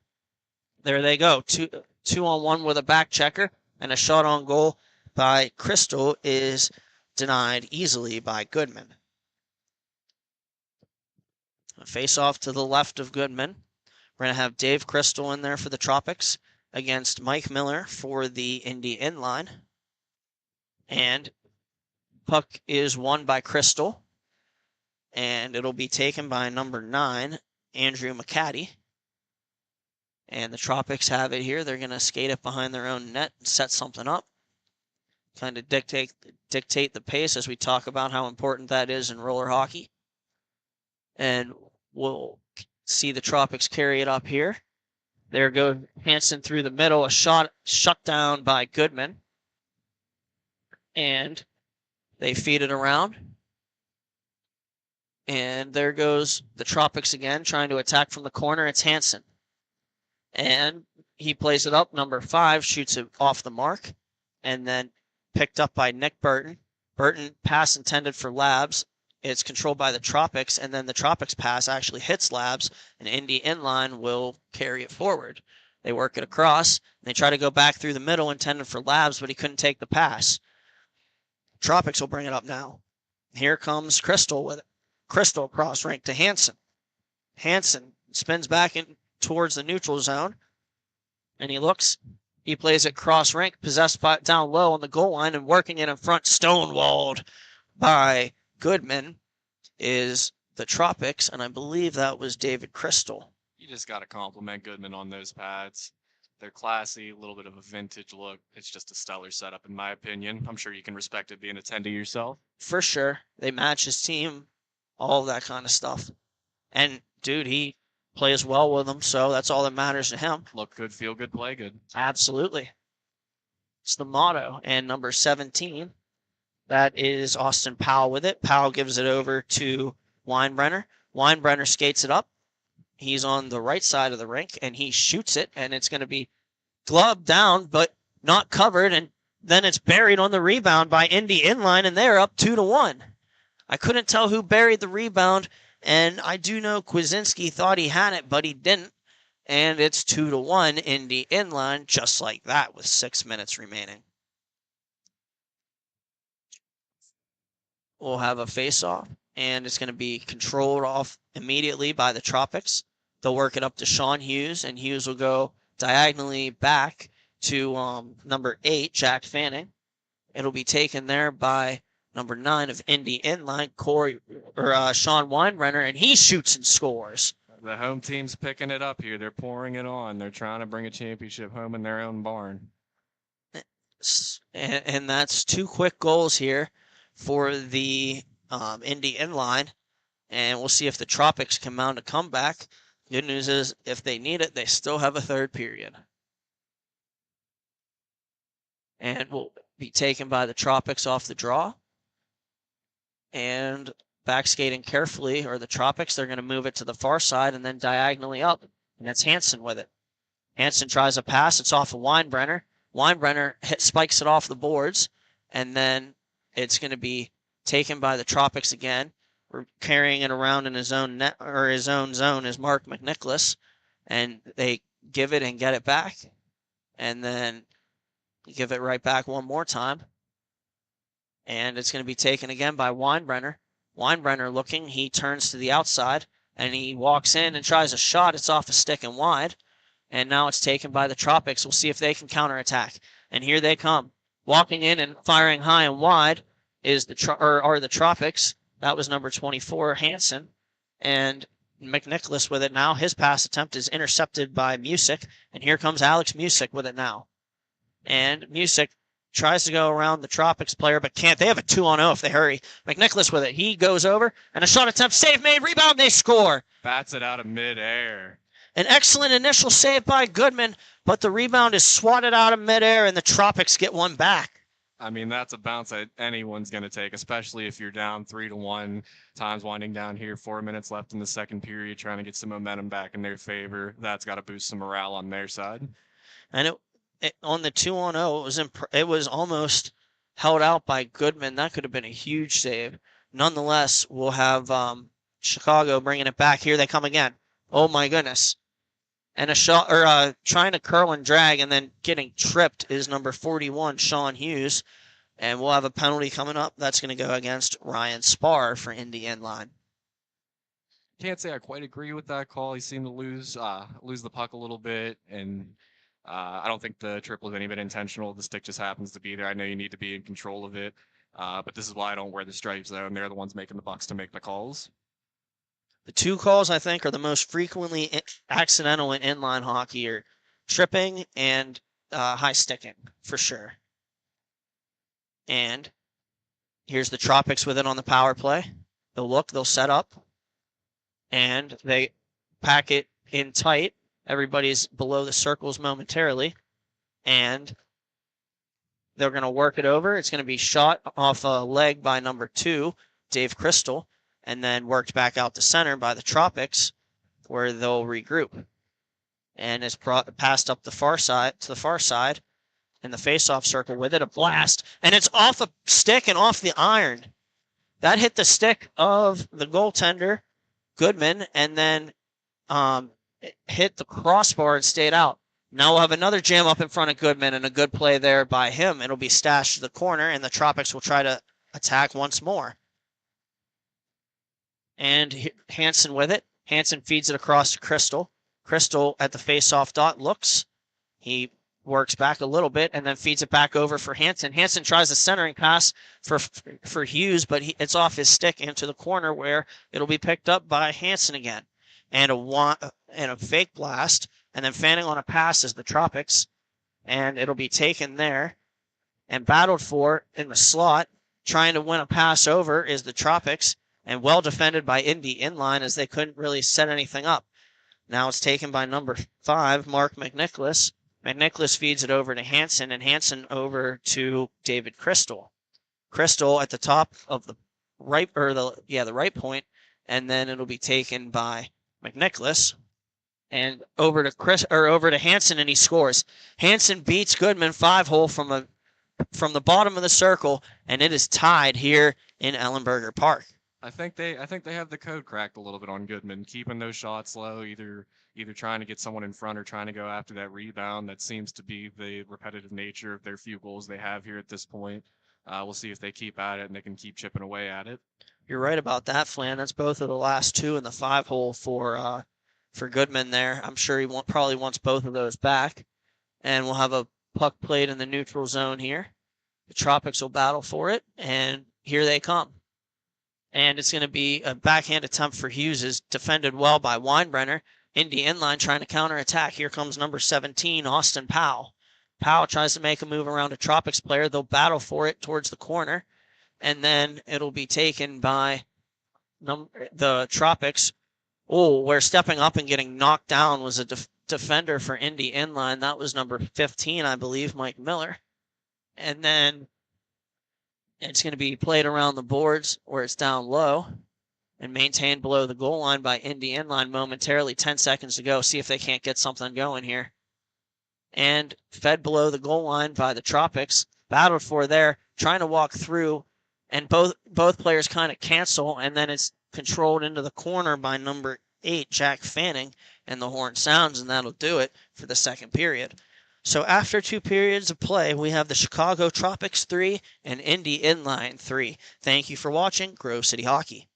There they go. 2-on-1 with a back checker, and a shot on goal by Crystal is denied easily by Goodman. A face-off to the left of Goodman. We're going to have Dave Crystal in there for the Tropics against Mike Miller for the Indy Inline. And puck is won by Crystal. And it'll be taken by number 9, Andrew McCaddy. And the Tropics have it here. They're going to skate it behind their own net and set something up. Kind of dictate the pace as we talk about how important that is in roller hockey. And we'll see the Tropics carry it up here. There goes Hansen through the middle. A shot shut down by Goodman. And they feed it around. And there goes the Tropics again, trying to attack from the corner. It's Hansen. And he plays it up. Number 5 shoots it off the mark, and then picked up by Nick Burton. Burton pass intended for Labs. It's controlled by the Tropics, and then the Tropics pass actually hits Labs, and Indy Inline will carry it forward. They work it across, and they try to go back through the middle intended for Labs, but he couldn't take the pass. Tropics will bring it up now. Here comes Crystal with it. Crystal cross rink to Hansen. Hansen spins back in towards the neutral zone, and he plays it cross rink, possessed by down low on the goal line, and working it in front, stonewalled by Goodman is the Tropics, and I believe that was David Crystal. You just got to compliment Goodman on those pads. They're classy, a little bit of a vintage look. It's just a stellar setup, in my opinion. I'm sure you can respect it being a 10 to yourself. For sure. They match his team, all of that kind of stuff. And, dude, he plays well with them, so that's all that matters to him. Look good, feel good, play good. Absolutely. It's the motto. And number 17, that is Austin Powell with it. Powell gives it over to Weinbrenner. Weinbrenner skates it up. He's on the right side of the rink, and he shoots it, and it's going to be gloved down, but not covered, and then it's buried on the rebound by Indy Inline, and they're up 2-1. I couldn't tell who buried the rebound, and I do know Kwasinski thought he had it, but he didn't, and it's 2-1 Indy Inline, just like that, with 6 minutes remaining. We'll have a face-off, and it's going to be controlled off immediately by the Tropics. They'll work it up to Sean Hughes, and Hughes will go diagonally back to number 8, Jack Fanning. It'll be taken there by number 9 of Indy Inline, Sean Weinbrenner, and he shoots and scores. The home team's picking it up here. They're pouring it on. They're trying to bring a championship home in their own barn. And that's 2 quick goals here for the Indy Inline, and we'll see if the Tropics can mount a comeback. Good news is, if they need it, they still have a third period. And will be taken by the Tropics off the draw. And back skating carefully, or the Tropics, they're going to move it to the far side and then diagonally up. And that's Hansen with it. Hansen tries a pass. It's off of Weinbrenner. Weinbrenner spikes it off the boards, and then it's going to be taken by the Tropics again. We're carrying it around in his own net, or his own zone, is Mark McNicholas, and they give it and get it back, and then give it right back one more time, and it's going to be taken again by Weinbrenner. Weinbrenner looking, he turns to the outside, and he walks in and tries a shot. It's off a stick and wide, and now it's taken by the Tropics. We'll see if they can counterattack, and here they come. Walking in and firing high and wide is the Tropics. That was number 24, Hansen. And McNicholas with it now. His pass attempt is intercepted by Music. And here comes Alex Music with it now. And Music tries to go around the Tropics player, but can't. They have a 2-on-0 if they hurry. McNicholas with it. He goes over, and a shot attempt, save made, rebound, they score. Bats it out of midair. An excellent initial save by Goodman, but the rebound is swatted out of midair, and the Tropics get one back. I mean, that's a bounce that anyone's going to take, especially if you're down 3-1. Time's winding down here. 4 minutes left in the second period, trying to get some momentum back in their favor. That's got to boost some morale on their side. And it on the 2-on-0, it was almost held out by Goodman. That could have been a huge save. Nonetheless, we'll have Chicago bringing it back. Here they come again. Oh my goodness. And a shot, or trying to curl and drag and then getting tripped is number 41, Sean Hughes. And we'll have a penalty coming up. That's going to go against Ryan Spar for Indy Inline. Can't say I quite agree with that call. He seemed to lose the puck a little bit, and I don't think the trip was any bit intentional. The stick just happens to be there. I know you need to be in control of it, but this is why I don't wear the stripes, though, and they're the ones making the bucks to make the calls. The 2 calls, I think, are the most frequently accidental in inline hockey, are tripping and high sticking, for sure. And here's the Tropics with it on the power play. They'll look, they'll set up, and they pack it in tight. Everybody's below the circles momentarily, and they're going to work it over. It's going to be shot off a leg by number 2, Dave Crystal, and then worked back out to center by the Tropics, where they'll regroup. and is passed up the far side to the far side in the face-off circle with it. A blast, and it's off the stick and off the iron. That hit the stick of the goaltender, Goodman, and then it hit the crossbar and stayed out. Now we'll have another jam up in front of Goodman, and a good play there by him. It'll be stashed to the corner, and the Tropics will try to attack once more. And Hansen with it. Hansen feeds it across to Crystal. Crystal at the face-off dot looks. He works back a little bit and then feeds it back over for Hansen. Hansen tries a centering pass for Hughes, but it's off his stick into the corner where it'll be picked up by Hansen again. And a fake blast, and then fanning on a pass is the Tropics, and it'll be taken there and battled for in the slot. Trying to win a pass over is the Tropics, and well defended by Indie Inline as they couldn't really set anything up. Now it's taken by number 5, Mark McNicholas. McNicholas feeds it over to Hansen, and Hansen over to David Crystal. Crystal at the top of the right point, and then it'll be taken by McNicholas and over to Hansen, and he scores. Hansen beats Goodman 5-hole from the bottom of the circle, and it is tied here in Ellenberger Park. I think they have the code cracked a little bit on Goodman, keeping those shots low, either trying to get someone in front or trying to go after that rebound. That seems to be the repetitive nature of their few goals they have here at this point. We'll see if they keep at it and they can keep chipping away at it. You're right about that, Flan. That's both of the last 2 in the 5-hole for Goodman there. I'm sure he probably wants both of those back. And we'll have a puck played in the neutral zone here. The Tropics will battle for it, and here they come. And it's going to be a backhand attempt for Hughes, is defended well by Weinbrenner. Indy Inline trying to counterattack. Here comes number 17, Austin Powell. Powell tries to make a move around a Tropics player. They'll battle for it towards the corner. And then it'll be taken by the Tropics. Oh, where stepping up and getting knocked down was a defender for Indy Inline. That was number 15, I believe, Mike Miller. And then it's going to be played around the boards where it's down low and maintained below the goal line by Indy Inline momentarily. 10 seconds to go. See if they can't get something going here. And fed below the goal line by the Tropics. Battled for there. Trying to walk through. And both players kind of cancel. And then it's controlled into the corner by number 8, Jack Fanning. And the horn sounds, and that'll do it for the second period. So after 2 periods of play, we have the Chicago Tropics 3 and Indy Inline 3. Thank you for watching Grove City Hockey.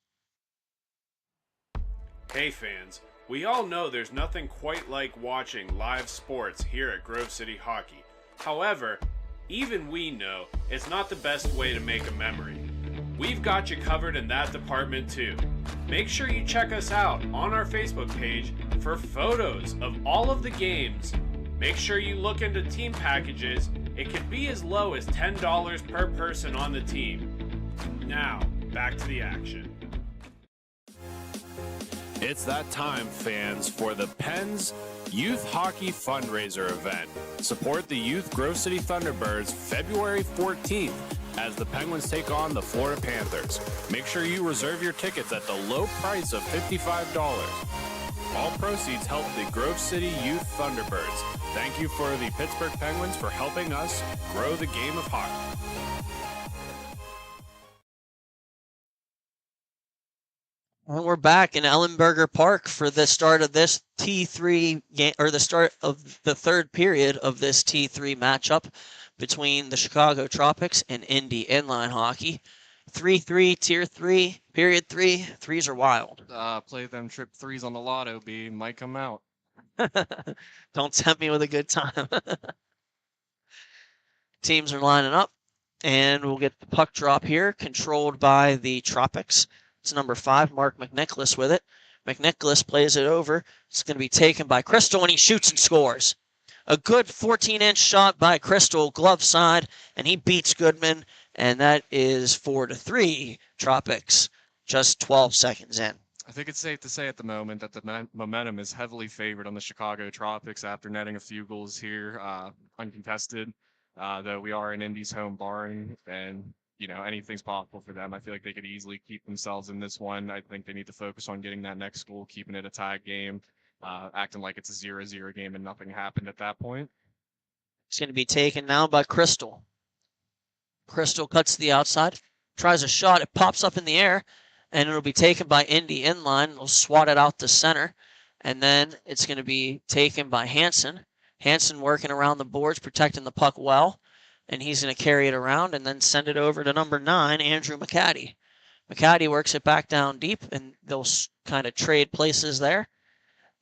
Hey fans, we all know there's nothing quite like watching live sports here at Grove City Hockey. However, even we know it's not the best way to make a memory. We've got you covered in that department too. Make sure you check us out on our Facebook page for photos of all of the games. Make sure you look into team packages. It could be as low as $10 per person on the team. Now, back to the action. It's that time, fans, for the Pens Youth Hockey Fundraiser event. Support the Youth Grove City Thunderbirds February 14th as the Penguins take on the Florida Panthers. Make sure you reserve your tickets at the low price of $55. All proceeds help the Grove City Youth Thunderbirds. Thank you for the Pittsburgh Penguins for helping us grow the game of hockey. And we're back in Ellenberger Park for the start of this T3 game, or the start of the third period of this T3 matchup between the Chicago Tropics and Indy Inline Hockey. 3-3, Tier 3, Period 3. Threes are wild. Play them trip threes on the lotto, B. Might come out. Don't tempt me with a good time. Teams are lining up, and we'll get the puck drop here, controlled by the Tropics. It's number 5, Mark McNicholas with it. McNicholas plays it over. It's going to be taken by Crystal, and he shoots and scores. A good 14-inch shot by Crystal, glove side, and he beats Goodman, and that is 4-3 Tropics, just 12 seconds in. I think it's safe to say at the moment that the momentum is heavily favored on the Chicago Tropics after netting a few goals here, uncontested, though we are in Indy's home barn, and anything's possible for them. I feel like they could easily keep themselves in this one. I think they need to focus on getting that next goal, keeping it a tie game, acting like it's a 0-0 game and nothing happened at that point. It's going to be taken now by Crystal. Crystal cuts to the outside, tries a shot. It pops up in the air, and it'll be taken by Indie Inline. They'll swat it out to center, and then it's going to be taken by Hansen. Hansen working around the boards, protecting the puck well, and he's going to carry it around and then send it over to number 9, Andrew McCaddy. McCaddy works it back down deep, and they'll kind of trade places there,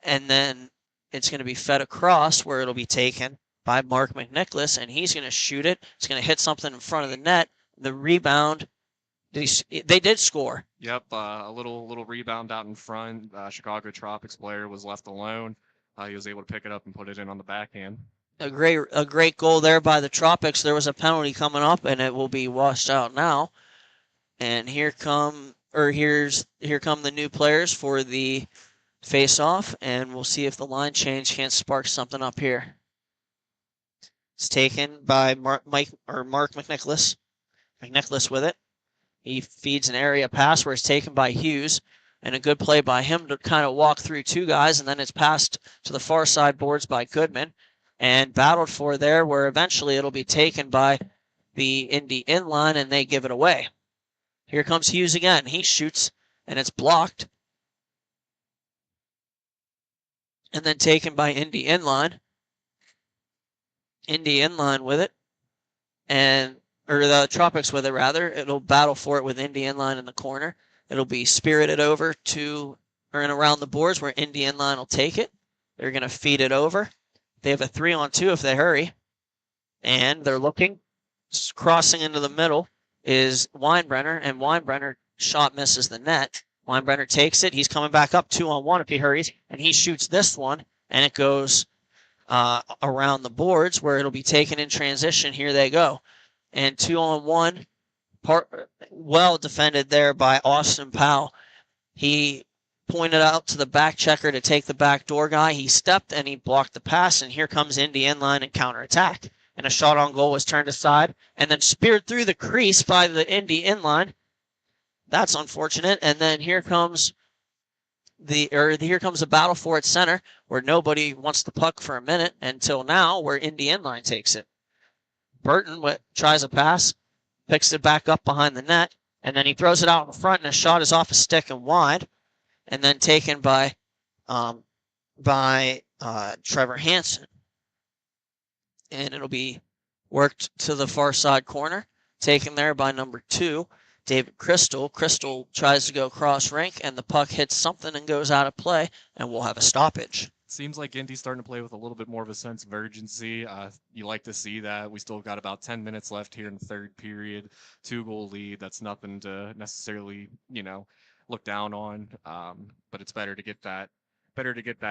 and then it's going to be fed across where it'll be taken by Mark McNicholas, and he's going to shoot it. It's going to hit something in front of the net. The rebound, they did score. Yep, a little rebound out in front. Chicago Tropics player was left alone. He was able to pick it up and put it in on the backhand. A great goal there by the Tropics. There was a penalty coming up, and it will be washed out now. And here come the new players for the face-off, and we'll see if the line change can't spark something up here. It's taken by Mark McNicholas. McNicholas with it. He feeds an area pass where it's taken by Hughes, and a good play by him to kind of walk through 2 guys, and then it's passed to the far side boards by Goodman, and battled for there, where eventually it'll be taken by the Indy Inline, and they give it away. Here comes Hughes again. He shoots, and it's blocked. And then taken by Indy Inline. Indy Inline with it. Or the Tropics with it, rather. It'll battle for it with Indy Inline in the corner. It'll be spirited over to, or in around the boards where Indy Inline will take it. They're going to feed it over. They have a 3-on-2 if they hurry. And they're looking. Crossing into the middle is Weinbrenner, and Weinbrenner shot misses the net. Weinbrenner takes it. He's coming back up 2-on-1 if he hurries, and he shoots this one, and it goes around the boards where it'll be taken in transition. Here they go. And 2-on-1, well defended there by Austin Powell. He pointed out to the back checker to take the back door guy. He stepped and he blocked the pass, and here comes Indy Inline and counterattack. And a shot on goal was turned aside and then speared through the crease by the Indy Inline. That's unfortunate. And then here comes the battle for it center, where nobody wants the puck for a minute until now, where Indy Inline takes it. Burton tries a pass, picks it back up behind the net, and then he throws it out in front, and a shot is off a stick and wide, and then taken by Trevor Hansen. And it'll be worked to the far side corner, taken there by number 2, David Crystal. Crystal tries to go cross rink, and the puck hits something and goes out of play, and we'll have a stoppage. Seems like Indy's starting to play with a little bit more of a sense of urgency. You like to see that. We still got about 10 minutes left here in the third period. 2-goal lead. That's nothing to necessarily, look down on. But it's better to get that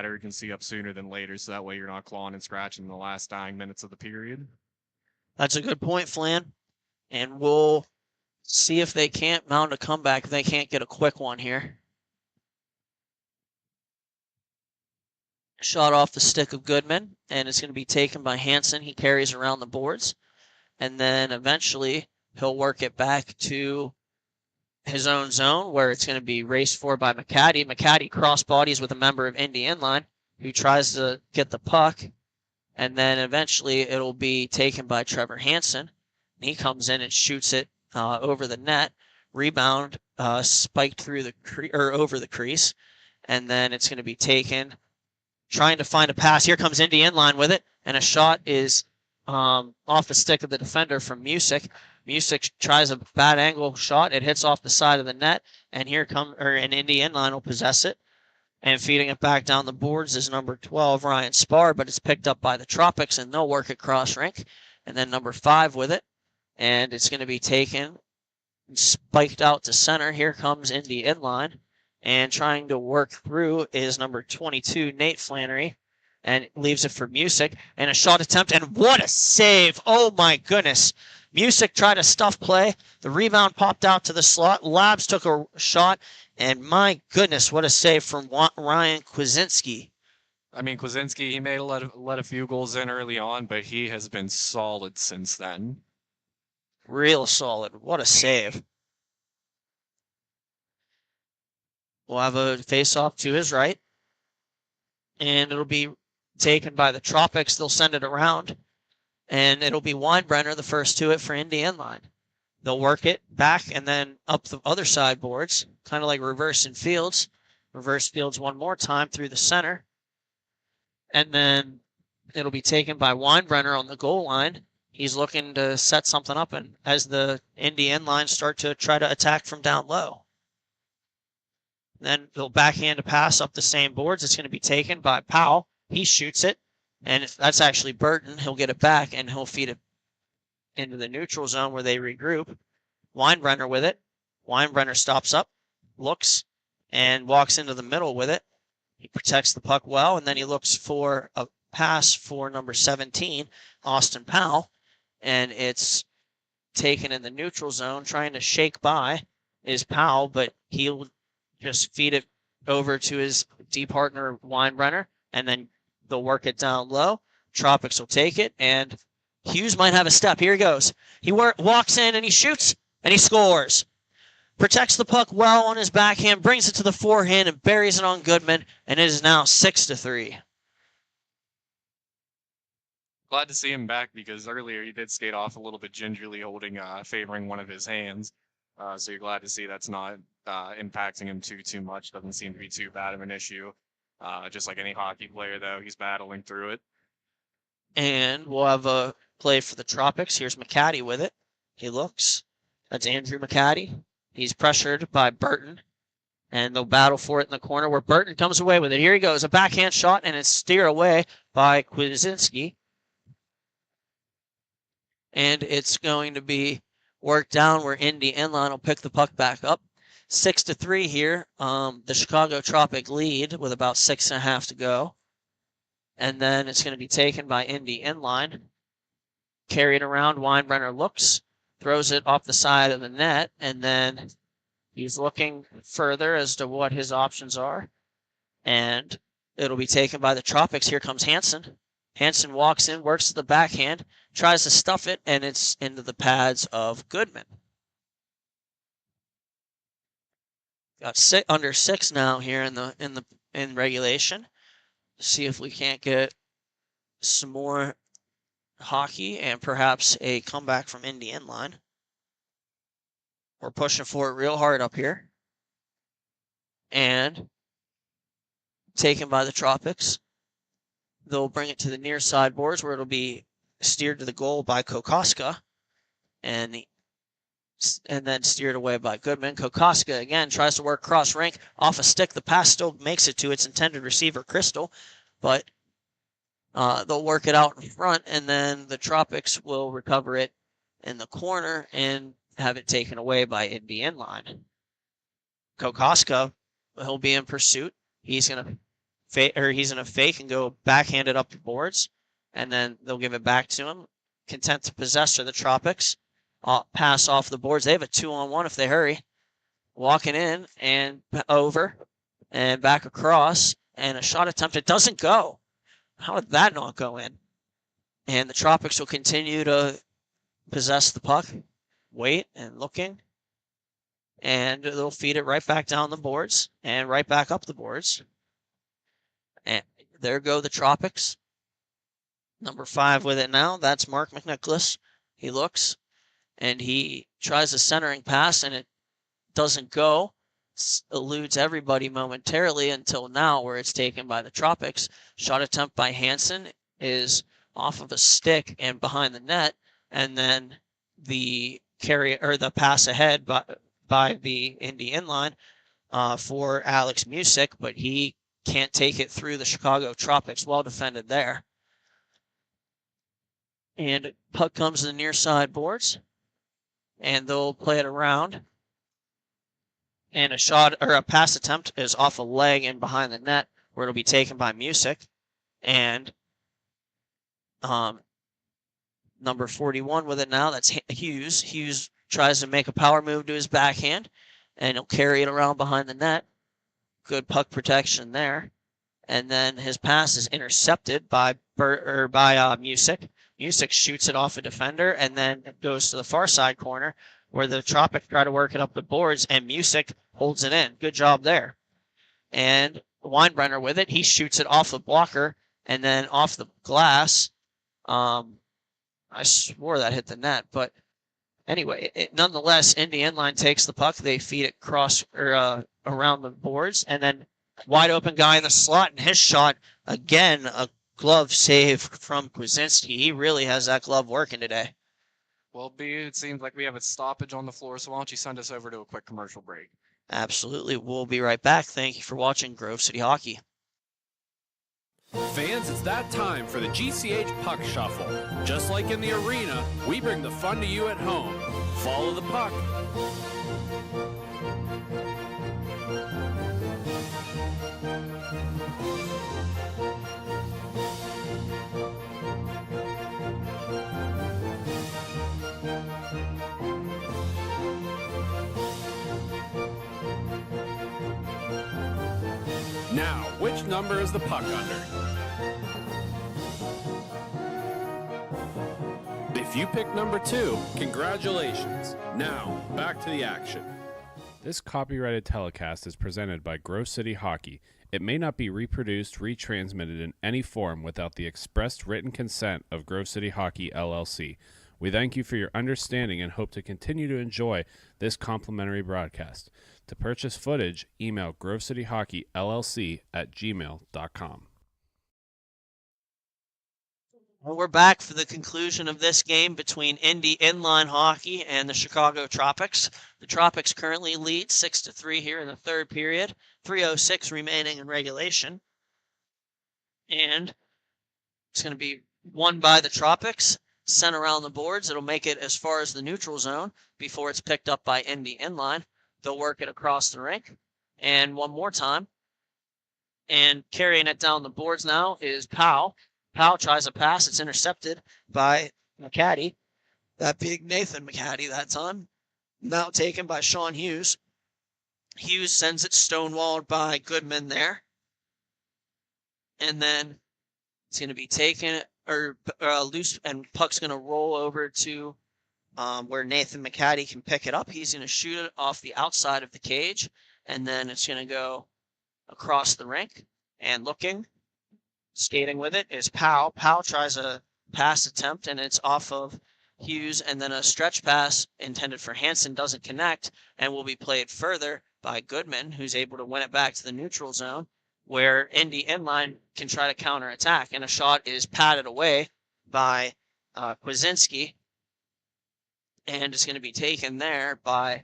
urgency up sooner than later, so that way you're not clawing and scratching in the last dying minutes of the period. That's a good point, Flan. And we'll see if they can't mount a comeback, if they can't get a quick one here. Shot off the stick of Goodman, and it's going to be taken by Hansen. He carries around the boards, and then eventually he'll work it back to his own zone, where it's going to be raced for by McCaddy. McCaddy cross bodies with a member of Indy Inline, who tries to get the puck, and then eventually it'll be taken by Trevor Hansen. He comes in and shoots it over the net. Rebound spiked through over the crease, and then it's going to be taken. Trying to find a pass. Here comes Indy Inline with it, and a shot is off the stick of the defender from Music. Music tries a bad angle shot. It hits off the side of the net, and an Indy Inline will possess it. And feeding it back down the boards is number 12, Ryan Spar, but it's picked up by the Tropics, and they'll work it cross rink. And then number 5 with it, and it's going to be taken, spiked out to center. Here comes Indy Inline. And trying to work through is number 22, Nate Flannery, and leaves it for Music. And a shot attempt, and what a save! Oh my goodness! Music tried a stuff play. The rebound popped out to the slot. Labs took a shot, and my goodness, what a save from Ryan Kwasinski. I mean, Kwasinski, he may have let a few goals in early on, but he has been solid since then. Real solid. What a save. We'll have a face-off to his right. and it'll be taken by the Tropics. They'll send it around, and it'll be Weinbrenner the first to it for Indie Inline. They'll work it back and then up the other side boards, kind of like reverse in fields. Reverse fields one more time through the center, and then it'll be taken by Weinbrenner on the goal line. He's looking to set something up, and as the Indie Inline start to try to attack from down low. Then they'll backhand a pass up the same boards. It's going to be taken by Powell. He shoots it, and if that's actually Burton, he'll get it back, and he'll feed it into the neutral zone where they regroup. Weinbrenner with it. Weinbrenner stops up, looks, and walks into the middle with it. He protects the puck well, and then he looks for a pass for number 17, Austin Powell, and it's taken in the neutral zone. Trying to shake by is Powell, but he'll just feed it over to his D partner, Weinbrenner, and then they'll work it down low. Tropics will take it, and Hughes might have a step. Here he goes. He walks in, and he shoots, and he scores. Protects the puck well on his backhand, brings it to the forehand, and buries it on Goodman, and it is now 6-3. Glad to see him back because earlier he did skate off a little bit gingerly, favoring one of his hands. So you're glad to see that's not impacting him too much. Doesn't seem to be too bad of an issue. Just like any hockey player, though, he's battling through it. And we'll have a play for the Tropics. Here's McCaddy with it. He looks. That's Andrew McCaddy. He's pressured by Burton, and they'll battle for it in the corner where Burton comes away with it. Here he goes, a backhand shot, and it's steered away by Kwasinski. And it's going to be worked down where Indy Inline will pick the puck back up. 6-3 here. The Chicago Tropic lead with about 6.5 to go. And then it's going to be taken by Indy Inline. Carried around, Weinbrenner looks, throws it off the side of the net, and then he's looking further as to what his options are. And it'll be taken by the Tropics. Here comes Hansen. Hansen walks in, works to the backhand, tries to stuff it, and it's into the pads of Goodman. Got under 6 now here in regulation. See if we can't get some more hockey and perhaps a comeback from Indie Inline. We're pushing for it real hard up here. And taken by the Tropics. They'll bring it to the near side boards where it'll be steered to the goal by Kokoska. And then steered away by Goodman. Kokoska, again, tries to work cross rink off a stick. The pass still makes it to its intended receiver, Crystal. But they'll work it out in front, and then the Tropics will recover it in the corner and have it taken away by Indie Inline. Kokoska, he'll be in pursuit. He's gonna fake and go backhanded up the boards, and then they'll give it back to him. Content to possess are the Tropics. Pass off the boards. They have a 2-on-1 if they hurry. Walking in and over and back across, and a shot attempt. It doesn't go. How did that not go in? And the Tropics will continue to possess the puck, wait and looking, and they'll feed it right back down the boards and right back up the boards. And there go the Tropics. Number 5 with it now. That's Mark McNicholas. He looks, and he tries a centering pass, and it doesn't go. Eludes everybody momentarily until now, where it's taken by the Tropics. Shot attempt by Hansen is off of a stick and behind the net, and then the pass ahead by the Indie Inline for Alex Music, but he can't take it through the Chicago Tropics. Well defended there. And puck comes to the near side boards, and they'll play it around. And a shot or a pass attempt is off a leg and behind the net, where it'll be taken by Music. And number 41 with it now. That's Hughes. Hughes tries to make a power move to his backhand, and he'll carry it around behind the net. Good puck protection there. And then his pass is intercepted by Music. Music shoots it off a defender, and then it goes to the far side corner, where the Tropics try to work it up the boards, and Music holds it in. Good job there. And Weinbrenner with it. He shoots it off the blocker and then off the glass. I swore that hit the net, but anyway, nonetheless, Indie Inline takes the puck. They feed it around the boards, and then wide open guy in the slot, and his shot, again, a glove save from Kwasinski. He really has that glove working today. Well, B, it seems like we have a stoppage on the floor, so why don't you send us over to a quick commercial break? Absolutely. We'll be right back. Thank you for watching Grove City Hockey. Fans, it's that time for the GCH Puck Shuffle. Just like in the arena, we bring the fun to you at home. Follow the puck. Now, which number is the puck under? If you pick number 2, congratulations. Now, back to the action. This copyrighted telecast is presented by Grove City Hockey. It may not be reproduced, retransmitted in any form without the expressed written consent of Grove City Hockey, LLC. We thank you for your understanding and hope to continue to enjoy this complimentary broadcast. To purchase footage, email grovecityhockeyllc@gmail.com. Well, we're back for the conclusion of this game between Indy Inline Hockey and the Chicago Tropics. The Tropics currently lead 6-3 here in the third period, 3:06 remaining in regulation. And it's going to be won by the Tropics, sent around the boards. It'll make it as far as the neutral zone before it's picked up by Indy Inline. They'll work it across the rink. And one more time. And carrying it down the boards now is Powell. Powell tries a pass. It's intercepted by McCaddy. That big Nathan McCaddy that time. Now taken by Sean Hughes. Hughes sends it stonewalled by Goodman there. And then it's going to be taken loose, and puck's going to roll over to where Nathan McCaddy can pick it up. He's going to shoot it off the outside of the cage, and then it's going to go across the rink. And skating with it is Powell. Powell tries a pass attempt, and it's off of Hughes, and then a stretch pass intended for Hansen doesn't connect and will be played further by Goodman, who's able to win it back to the neutral zone, where Indy Inline can try to counterattack, and a shot is patted away by Kwasinski, and it's going to be taken there by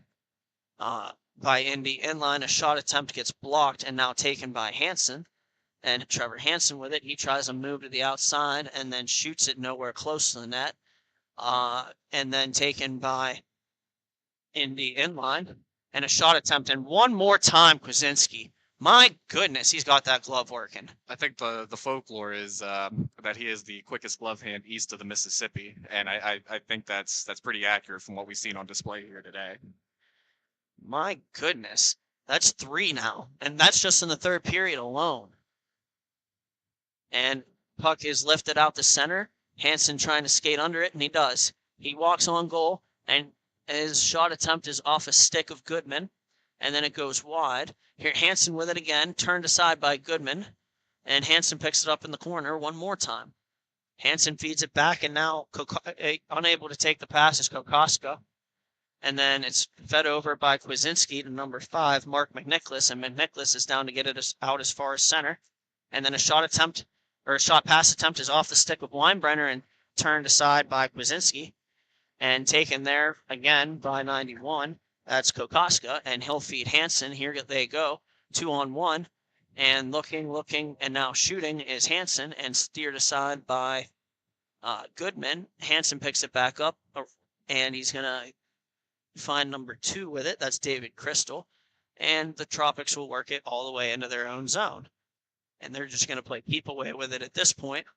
Indy Inline. A shot attempt gets blocked and now taken by Hansen. And Trevor Hansen with it. He tries a move to the outside and then shoots it nowhere close to the net. And then taken by Indy Inline. And a shot attempt. And one more time, Kwasinski. My goodness, he's got that glove working. I think the folklore is that he is the quickest glove hand east of the Mississippi, and I think that's pretty accurate from what we've seen on display here today. My goodness, that's 3 now, and that's just in the third period alone. And puck is lifted out the center. Hansen trying to skate under it, and he does. He walks on goal, and his shot attempt is off a stick of Goodman, and then it goes wide. Here, Hansen with it again, turned aside by Goodman, and Hansen picks it up in the corner one more time. Hansen feeds it back, and now unable to take the pass is Kokoska. And then it's fed over by Kwasinski to number 5, Mark McNicholas, and McNicholas is down to get it out as far as center. And then a shot pass attempt is off the stick of Weinbrenner and turned aside by Kwasinski, and taken there again by 91. That's Kokoska, and he'll feed Hansen. Here they go, 2-on-1, and looking, and now shooting is Hansen, and steered aside by Goodman. Hansen picks it back up, and he's going to find number 2 with it. That's David Crystal, and the Tropics will work it all the way into their own zone. And they're just going to play keep away with it at this point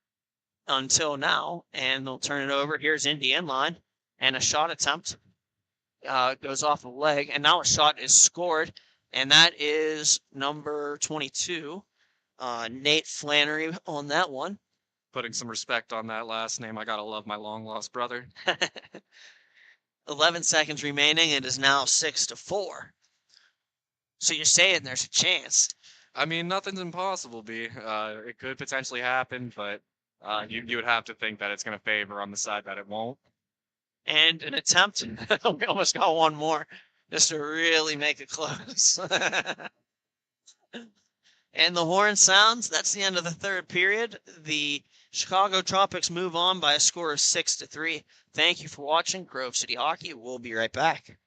until now, and they'll turn it over. Here's Indy Inline, and a shot attempt goes off the leg, and now a shot is scored, and that is number 22, Nate Flannery on that one. Putting some respect on that last name. I gotta love my long-lost brother. 11 seconds remaining. It is now 6-4. So you're saying there's a chance. I mean, nothing's impossible, B. It could potentially happen, but you would have to think that it's going to favor on the side that it won't. And an attempt. We almost got one more just to really make it close. And the horn sounds. That's the end of the third period. The Chicago Tropics move on by a score of 6-3. Thank you for watching Grove City Hockey. We'll be right back.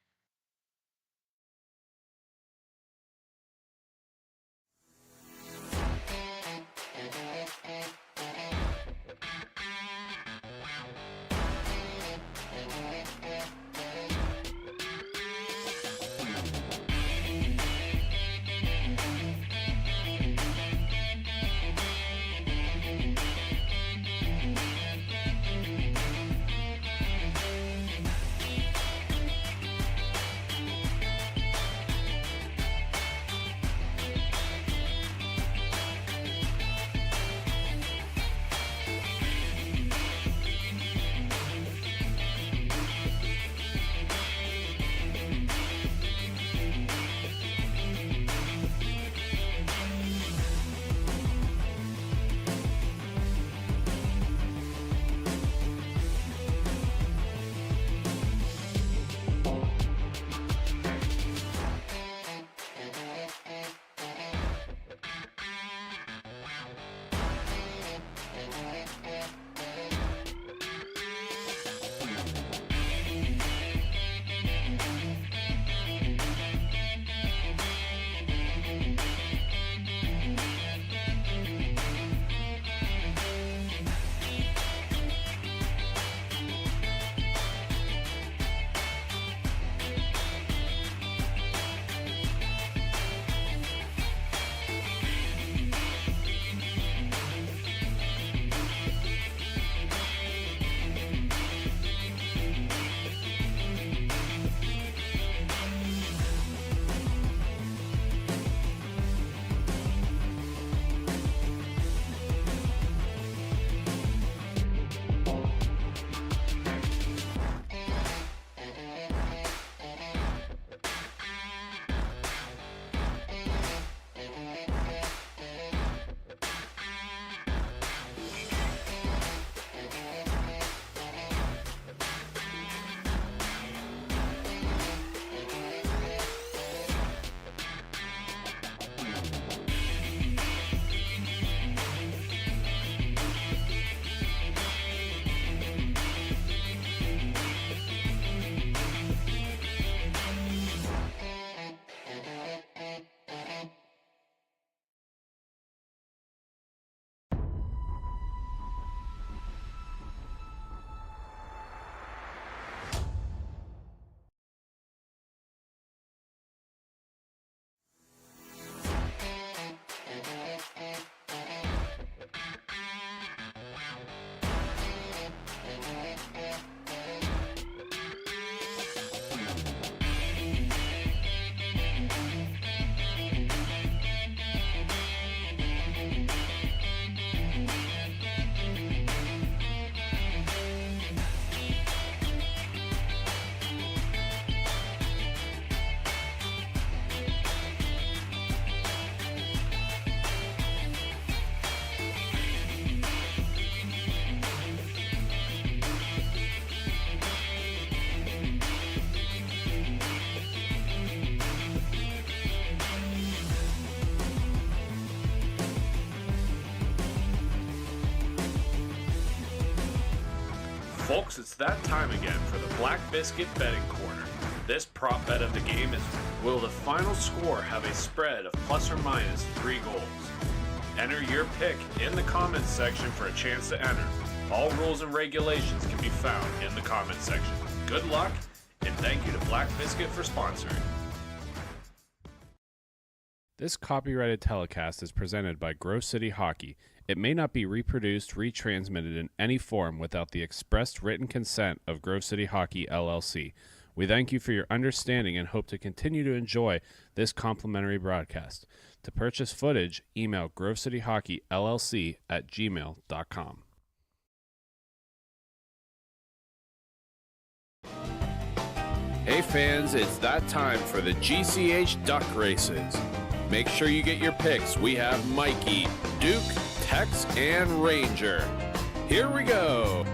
Folks, it's that time again for the Black Biscuit betting corner. This prop bet of the game is, will the final score have a spread of plus or minus 3 goals? Enter your pick in the comments section for a chance to enter. All rules and regulations can be found in the comments section. Good luck, and thank you to Black Biscuit for sponsoring. This copyrighted telecast is presented by Grove City Hockey. It may not be reproduced, retransmitted in any form without the expressed written consent of Grove City Hockey, LLC. We thank you for your understanding and hope to continue to enjoy this complimentary broadcast. To purchase footage, email grovecityhockeyllc@gmail.com. Hey fans, it's that time for the GCH Duck Races. Make sure you get your picks. We have Mikey, Duke, Tex, and Ranger. Here we go.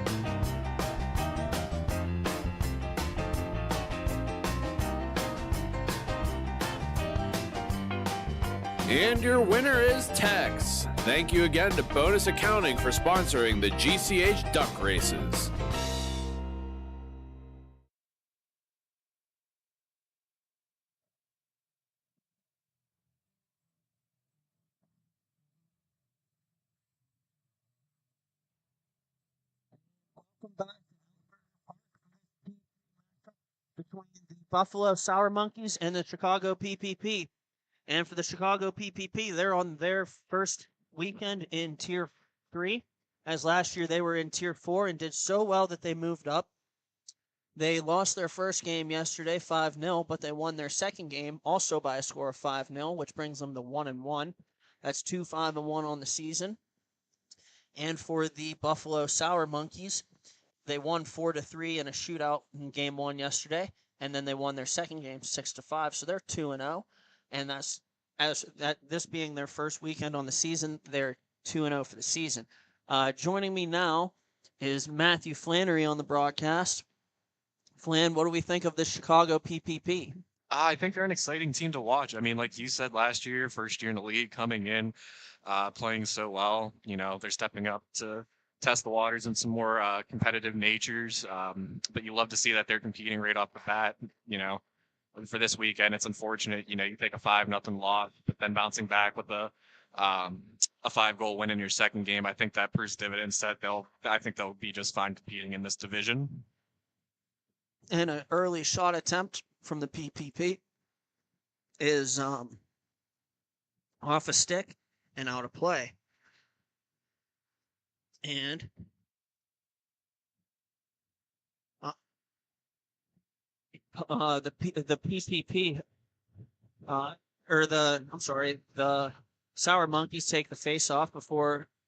And your winner is Tex. Thank you again to Bonus Accounting for sponsoring the GCH Duck Races. Welcome back between the Buffalo Sour Monkeys and the Chicago PPP. And for the Chicago PPP, they're on their first weekend in Tier 3, as last year they were in Tier 4 and did so well that they moved up. They lost their first game yesterday, 5-0, but they won their second game also by a score of 5-0, which brings them to 1-1. That's 2-5-1 on the season. And for the Buffalo Sour Monkeys, they won 4-3 in a shootout in Game 1 yesterday, and then they won their second game 6-5, so they're 2-0. And this being their first weekend on the season, they're 2-0 for the season. Joining me now is Matthew Flannery on the broadcast. Flan, what do we think of this Chicago PPP? I think they're an exciting team to watch. I mean, like you said last year, first year in the league, coming in, playing so well. You know, they're stepping up to test the waters in some more competitive natures. But you love to see that they're competing right off the bat. You know, for this weekend, it's unfortunate. You know, you take a 5-0 loss, but then bouncing back with a 5-goal win in your second game. I think that proves dividends that I think they'll be just fine competing in this division. And an early shot attempt from the PPP is off a stick and out of play. And the PPP the Sour Monkeys take the face off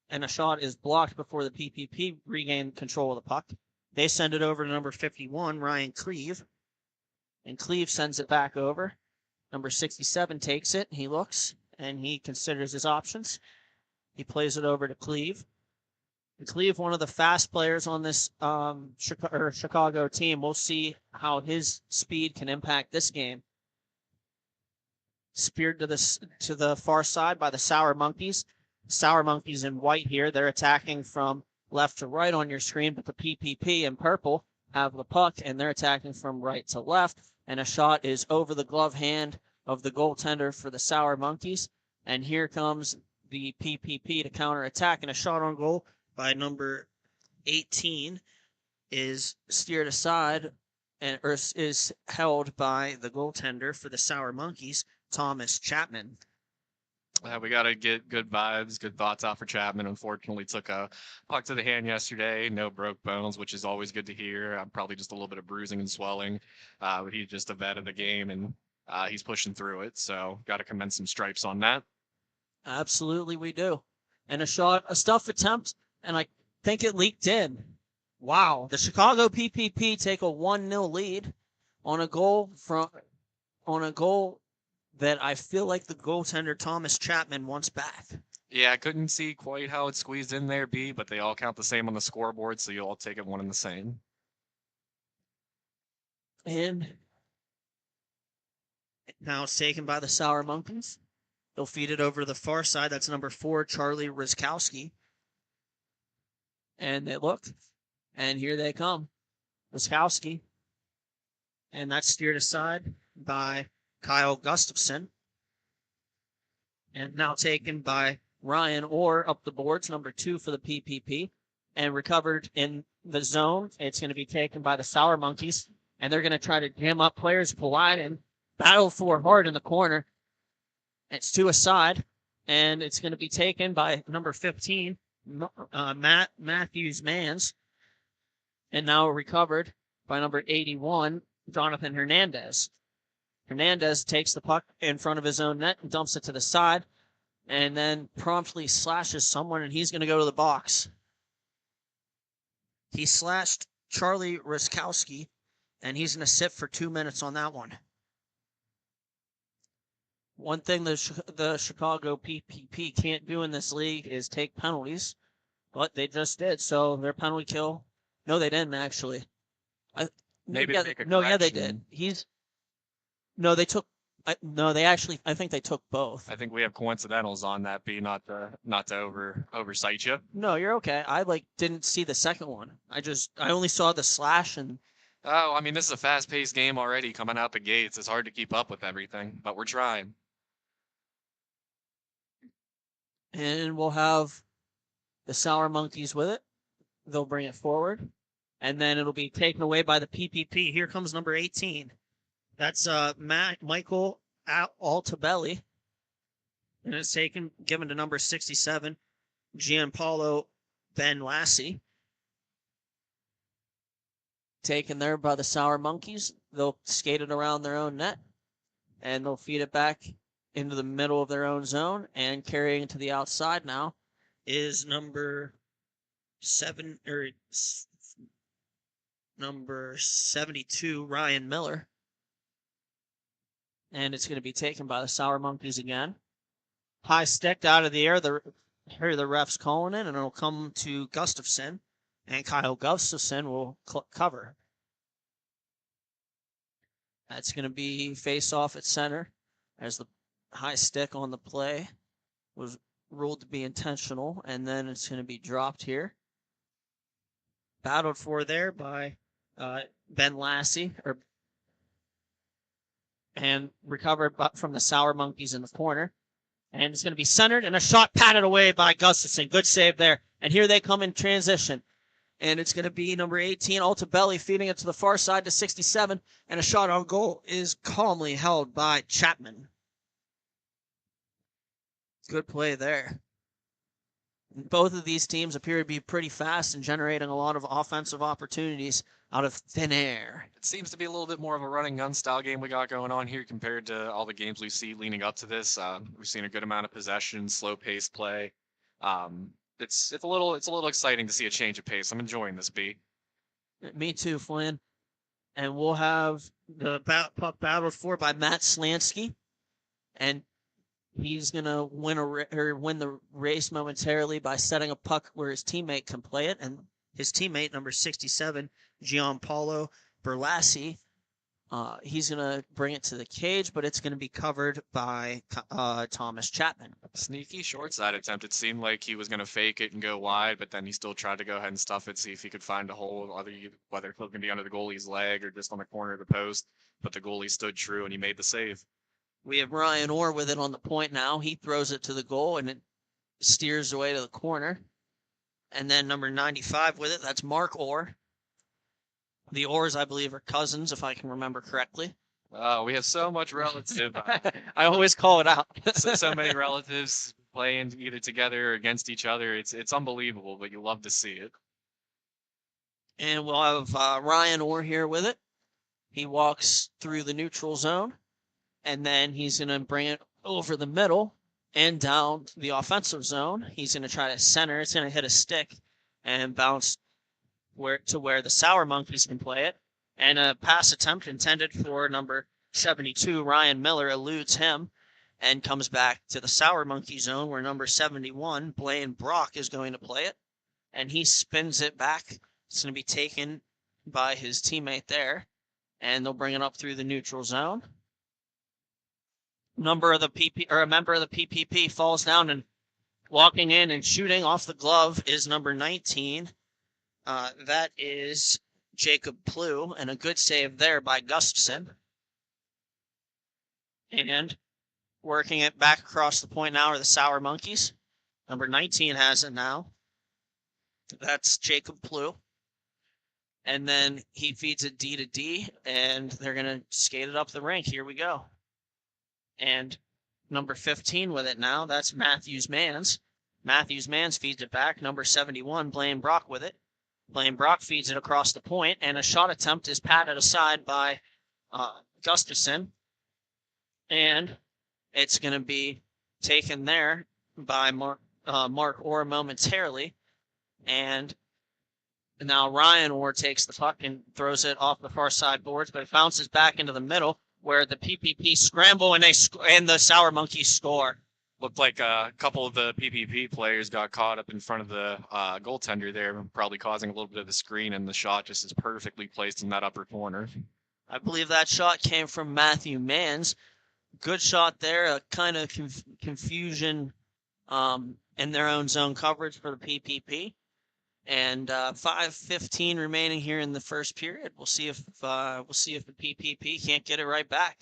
and a shot is blocked before the PPP regain control of the puck. They send it over to number 51, Ryan Cleve. And Cleve sends it back over. Number 67 takes it. He looks, and he considers his options. He plays it over to Cleve. And Cleve, one of the fast players on this Chicago team. We'll see how his speed can impact this game. Speared to the far side by the Sour Monkeys. Sour Monkeys in white here. They're attacking from left to right on your screen, but the PPP in purple have the puck, and they're attacking from right to left, and a shot is over the glove hand of the goaltender for the Sour Monkeys, and here comes the PPP to counterattack, and a shot on goal by number 18 is steered aside or is held by the goaltender for the Sour Monkeys, Thomas Chapman. We got to get good vibes, good thoughts out for Chapman. Unfortunately, took a puck to the hand yesterday. No broke bones, which is always good to hear. Probably just a little bit of bruising and swelling. But he's just a vet of the game, and he's pushing through it. So got to commend some stripes on that. Absolutely, we do. And a stuff attempt, and I think it leaked in. Wow. The Chicago PPP take a 1-0 lead on a goal that I feel like the goaltender Thomas Chapman wants back. Yeah, I couldn't see quite how it squeezed in there, B, but they all count the same on the scoreboard, so you all take it one and the same. And now it's taken by the Sour Monkeys. They'll feed it over to the far side. That's number 4, Charlie Rizkowski. And they look, and here they come. Rizkowski. And that's steered aside by Kyle Gustafson. And now taken by Ryan Orr up the boards, number 2 for the PPP. And recovered in the zone. It's going to be taken by the Sour Monkeys. And they're going to try to jam up players collide and battle for hard in the corner. It's to a side. And it's going to be taken by number 15, Matthews Mans. And now recovered by number 81, Jonathan Hernandez. Hernandez takes the puck in front of his own net and dumps it to the side, and then promptly slashes someone, and he's going to go to the box. He slashed Charlie Rizkowski, and he's going to sit for 2 minutes on that one. One thing the Chicago PPP can't do in this league is take penalties, but they just did. So their penalty kill. No, they didn't actually. Maybe yeah, to make a no, yeah, they correction. did. No, they took. No, they actually. I think they took both. I think we have coincidentals on that, B, not to oversight you. No, you're okay. I didn't see the second one. I only saw the slash and. Oh, I mean, this is a fast-paced game already coming out the gates. It's hard to keep up with everything, but we're trying. And we'll have the Sour Monkeys with it. They'll bring it forward, and then it'll be taken away by the PPP. Here comes number 18. That's Michael Altabelli, and it's given to number 67, Gianpaolo Benlassi. Taken there by the Sour Monkeys. They'll skate it around their own net, and they'll feed it back into the middle of their own zone, and carrying it to the outside now is number 72, Ryan Miller. And it's going to be taken by the Sour Monkeys again. High stick out of the air. Here the ref's calling it, and it'll come to Gustafson, and Kyle Gustafson will cover. That's going to be face off at center, as the high stick on the play was ruled to be intentional, and then it's going to be dropped here. Battled for there by Ben Lassie, and recovered from the Sour Monkeys in the corner. And it's going to be centered, and a shot patted away by Gustafson. Good save there. And here they come in transition. And it's going to be number 18, Altabelli, feeding it to the far side to 67. And a shot on goal is calmly held by Chapman. Good play there. Both of these teams appear to be pretty fast and generating a lot of offensive opportunities out of thin air. It seems to be a little bit more of a running gun style game we got going on here compared to all the games we see leading up to this. We've seen a good amount of possession, slow paced play. It's a little exciting to see a change of pace. I'm enjoying this, B. Me too, Flynn. And we'll have the puck battled for by Matt Slansky, and he's gonna win the race momentarily by setting a puck where his teammate can play it, and his teammate, number 67, Gianpaolo Berlassi, he's gonna bring it to the cage, but it's gonna be covered by Thomas Chapman. Sneaky short side attempt. It seemed like he was going to fake it and go wide, but then he still tried to go ahead and stuff it, see if he could find a hole, whether it was going to be under the goalie's leg or just on the corner of the post. But the goalie stood true and he made the save. We have Ryan Orr with it on the point now. He throws it to the goal and it steers away to the corner. And then number 95 with it, that's Mark Orr. The Orrs, I believe, are cousins, if I can remember correctly. We have so much relative. I always call it out. so many relatives playing either together or against each other. It's unbelievable, but you love to see it. And we'll have Ryan Orr here with it. He walks through the neutral zone, and then he's going to bring it over the middle and down the offensive zone. He's going to try to center. It's going to hit a stick and bounce where the Sour Monkeys can play it. And a pass attempt intended for number 72, Ryan Miller, eludes him and comes back to the Sour Monkey zone where number 71, Blaine Brock, is going to play it. And he spins it back. It's going to be taken by his teammate there. And they'll bring it up through the neutral zone. A member of the PPP falls down, and walking in and shooting off the glove is number 19. That is Jacob Plew, and a good save there by Gustafson. And working it back across the point now are the Sour Monkeys. Number 19 has it now. That's Jacob Plew. And then he feeds it D to D, and they're going to skate it up the rink. Here we go. And number 15 with it now, that's Matthews Mans. Matthews Mans feeds it back. Number 71, Blaine Brock with it. Blaine Brock feeds it across the point, and a shot attempt is patted aside by Gustafson. And it's going to be taken there by Mark Orr momentarily. And now Ryan Orr takes the puck and throws it off the far side boards, but it bounces back into the middle. where the PPP scramble and and the Sour Monkeys score. Looked like a couple of the PPP players got caught up in front of the goaltender there, probably causing a little bit of the screen, and the shot just is perfectly placed in that upper corner. I believe that shot came from Matthew Manns. Good shot there, a kind of confusion in their own zone coverage for the PPP. And 5:15 remaining here in the first period. We'll see if the PPP can't get it right back.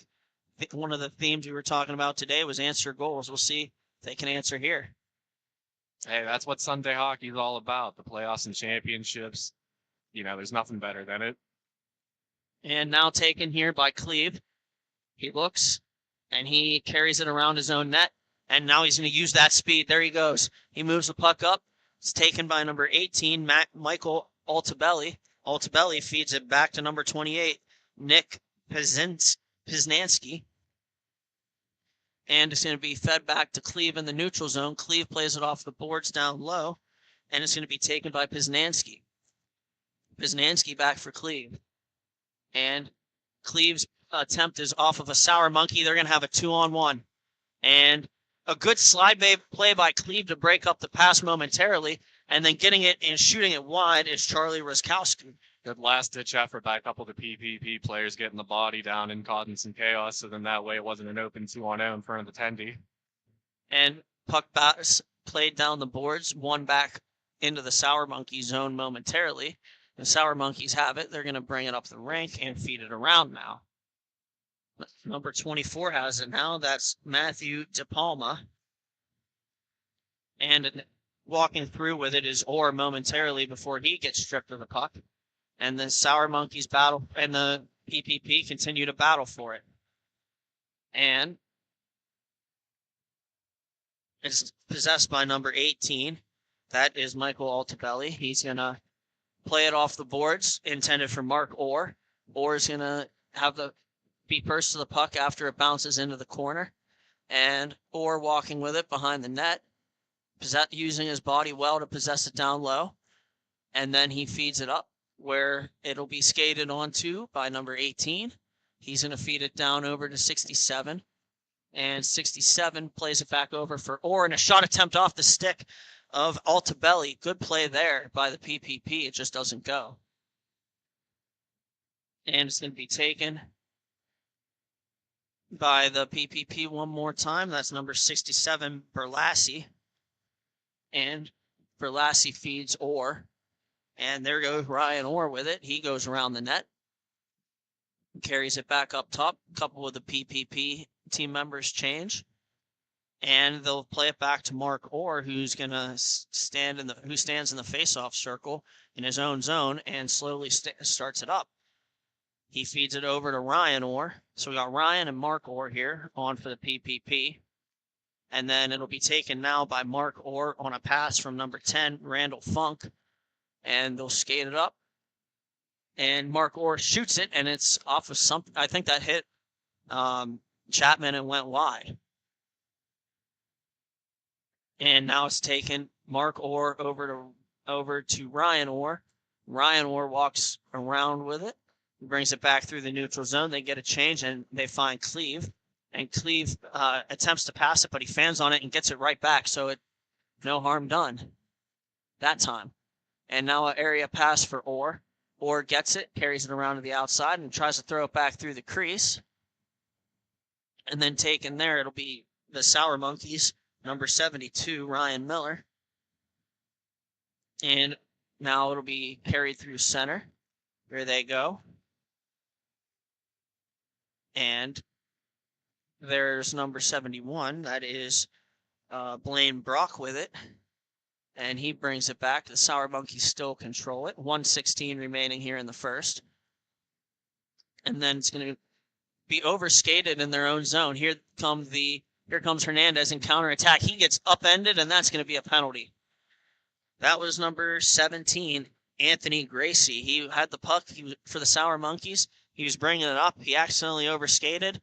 I think one of the themes we were talking about today was answer goals. We'll see if they can answer here. Hey, that's what Sunday hockey is all about. The playoffs and championships. There's nothing better than it. And now taken here by Cleve. He looks, and he carries it around his own net. And now he's going to use that speed. There he goes. He moves the puck up. It's taken by number 18, Michael Altabelli. Altabelli feeds it back to number 28, Nick Piznansky. And it's going to be fed back to Cleve in the neutral zone. Cleve plays it off the boards down low, and it's going to be taken by Piznansky. Piznansky back for Cleve. And Cleve's attempt is off of a Sour Monkey. They're going to have a 2-on-1. And a good slide play by Cleve to break up the pass momentarily, and then getting it and shooting it wide is Charlie Roskowski. Good last-ditch effort by a couple of the PPP players getting the body down and causing some chaos, so then that way it wasn't an open 2-on-0 in front of the tendy. And puck pass played down the boards, one back into the Sour Monkey zone momentarily. The Sour Monkeys have it. They're going to bring it up the rink and feed it around now. Number 24 has it now. That's Matthew DePalma. And walking through with it is Orr momentarily before he gets stripped of the puck. And the Sour Monkeys battle, and the PPP continue to battle for it. And it's possessed by number 18. That is Michael Altabelli. He's going to play it off the boards, intended for Mark Orr. Orr is going to have be first to the puck after it bounces into the corner. And Orr walking with it behind the net, using his body well to possess it down low. And then he feeds it up, where it'll be skated onto by number 18. He's going to feed it down over to 67. And 67 plays it back over for Orr, and a shot attempt off the stick of Altabelli. Good play there by the PPP. It just doesn't go. And it's going to be taken by the PPP one more time. That's number 67, Berlassi. And Berlassi feeds Orr. And there goes Ryan Orr with it. He goes around the net. Carries it back up top. A couple of the PPP team members change. And they'll play it back to Mark Orr, who's going to stands in the face-off circle in his own zone and slowly starts it up. He feeds it over to Ryan Orr. So we got Ryan and Mark Orr here on for the PPP. And then it'll be taken now by Mark Orr on a pass from number 10, Randall Funk. And they'll skate it up. And Mark Orr shoots it, and it's off of something. I think that hit Chapman and went wide. And now it's taken Mark Orr over to Ryan Orr. Ryan Orr walks around with it. He brings it back through the neutral zone. They get a change, and they find Cleve. And Cleve attempts to pass it, but he fans on it and gets it right back. So no harm done that time. And now an area pass for Orr. Orr gets it, carries it around to the outside, and tries to throw it back through the crease. And then taken there, it'll be the Sour Monkeys, number 72, Ryan Miller. And now it'll be carried through center. Here they go. And there's number 71. That is Blaine Brock with it. And he brings it back. The Sour Monkeys still control it. 1:16 remaining here in the first. And then it's going to be overskated in their own zone. Here comes Hernandez in counterattack. He gets upended, and that's going to be a penalty. That was number 17, Anthony Gracie. He had the puck for the Sour Monkeys. He was bringing it up. He accidentally overskated.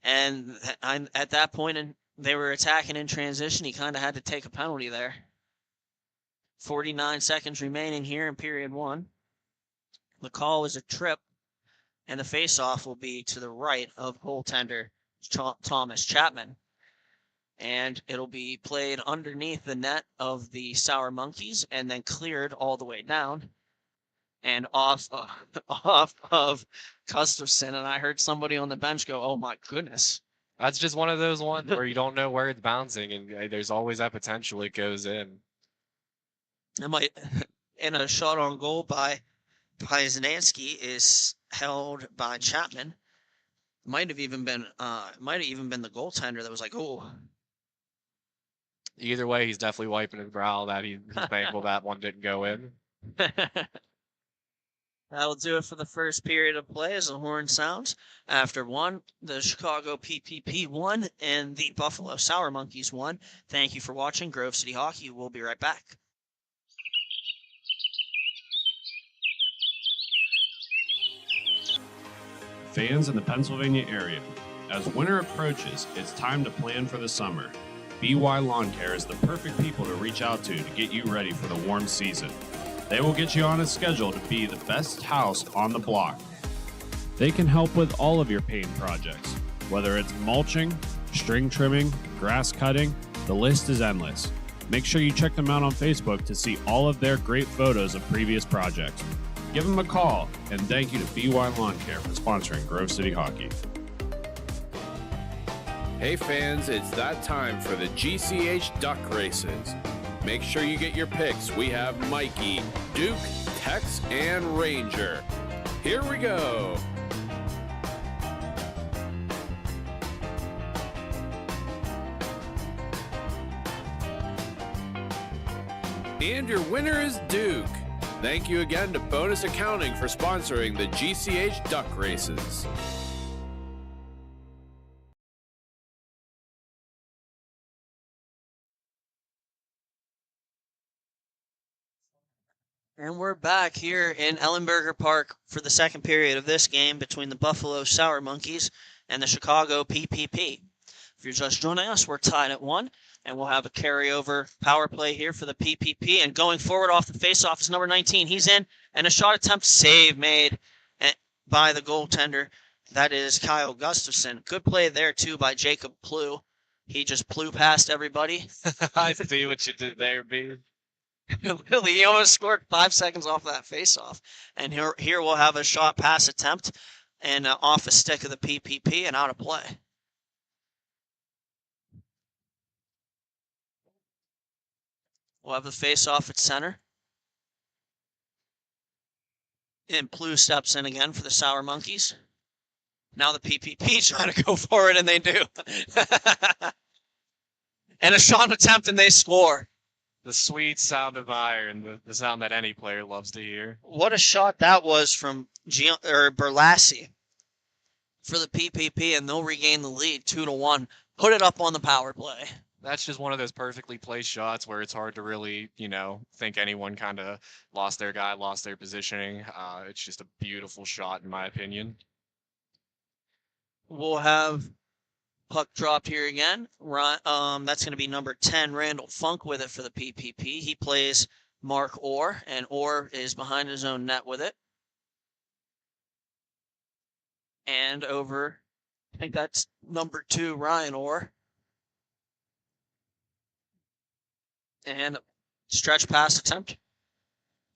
And at that point, they were attacking in transition. He kind of had to take a penalty there. 49 seconds remaining here in period one. The call was a trip. And the face-off will be to the right of goaltender Thomas Chapman. And it'll be played underneath the net of the Sour Monkeys and then cleared all the way down and off of Gustafson. And I heard somebody on the bench go, "Oh my goodness." That's just one of those ones where you don't know where it's bouncing, and there's always that potential it goes in. And a shot on goal by Zanansky is held by Chapman. Might have even been the goaltender that was like, "Oh." Either way, he's definitely wiping his brow that he's thankful that one didn't go in. That'll do it for the first period of play as the horn sounds. After one, the Chicago PPP won and the Buffalo Sour Monkeys won. Thank you for watching Grove City Hockey. We'll be right back. Fans in the Pennsylvania area, as winter approaches, it's time to plan for the summer. BY Lawn Care is the perfect people to reach out to get you ready for the warm season. They will get you on a schedule to be the best house on the block. They can help with all of your paint projects, whether it's mulching, string trimming, grass cutting, the list is endless. Make sure you check them out on Facebook to see all of their great photos of previous projects. Give them a call, and thank you to BY Lawn Care for sponsoring Grove City Hockey. Hey fans, it's that time for the GCH duck races. Make sure you get your picks. We have Mikey, Duke, Tex, and Ranger. Here we go. And your winner is Duke. Thank you again to Bonus Accounting for sponsoring the GCH duck races. And we're back here in Ellenberger Park for the second period of this game between the Buffalo Sour Monkeys and the Chicago PPP. If you're just joining us, we're tied at 1, and we'll have a carryover power play here for the PPP. And going forward off the faceoff is number 19. He's in, and a shot attempt save made by the goaltender. That is Kyle Gustafson. Good play there, too, by Jacob Plew. He just flew past everybody. I see what you did there, B. Really, he almost scored 5 seconds off that faceoff. And here we'll have a shot pass attempt and off a stick of the PPP and out of play. We'll have the faceoff at center. And Plew steps in again for the Sour Monkeys. Now the PPP trying to go for it, and they do. And a shot attempt, and they score. The sweet sound of iron, the sound that any player loves to hear. What a shot that was from Berlassi for the PPP, and they'll regain the lead 2-1. Put it up on the power play. That's just one of those perfectly placed shots where it's hard to really, think anyone kind of lost their guy, lost their positioning. It's just a beautiful shot, in my opinion. We'll have puck dropped here again. That's going to be number 10, Randall Funk, with it for the PPP. He plays Mark Orr, and Orr is behind his own net with it. And over, I think that's number 2, Ryan Orr. And stretch pass attempt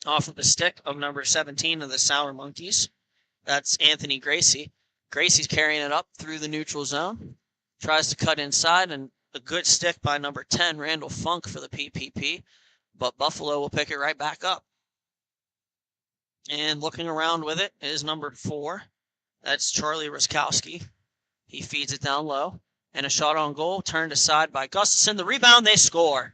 off of the stick of number 17 of the Sour Monkeys. That's Anthony Gracie. Gracie's carrying it up through the neutral zone. Tries to cut inside, and a good stick by number 10, Randall Funk, for the PPP. But Buffalo will pick it right back up. And looking around with it is number 4. That's Charlie Ruskowski. He feeds it down low. And a shot on goal, turned aside by Gustafson. The rebound, they score.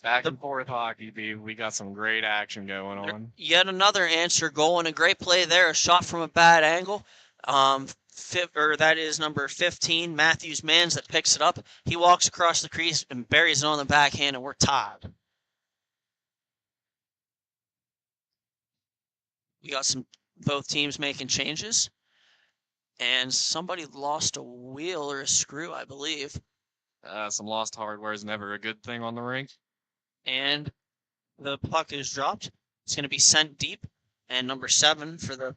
Back and forth hockey, B. We got some great action going on. Yet another answer goal, and a great play there. A shot from a bad angle. That is number 15, Matthews Mans, that picks it up. He walks across the crease and buries it on the backhand, and we're tied. We got both teams making changes. And somebody lost a wheel or a screw, I believe. Some lost hardware is never a good thing on the rink. And the puck is dropped. It's going to be sent deep And number 7 for the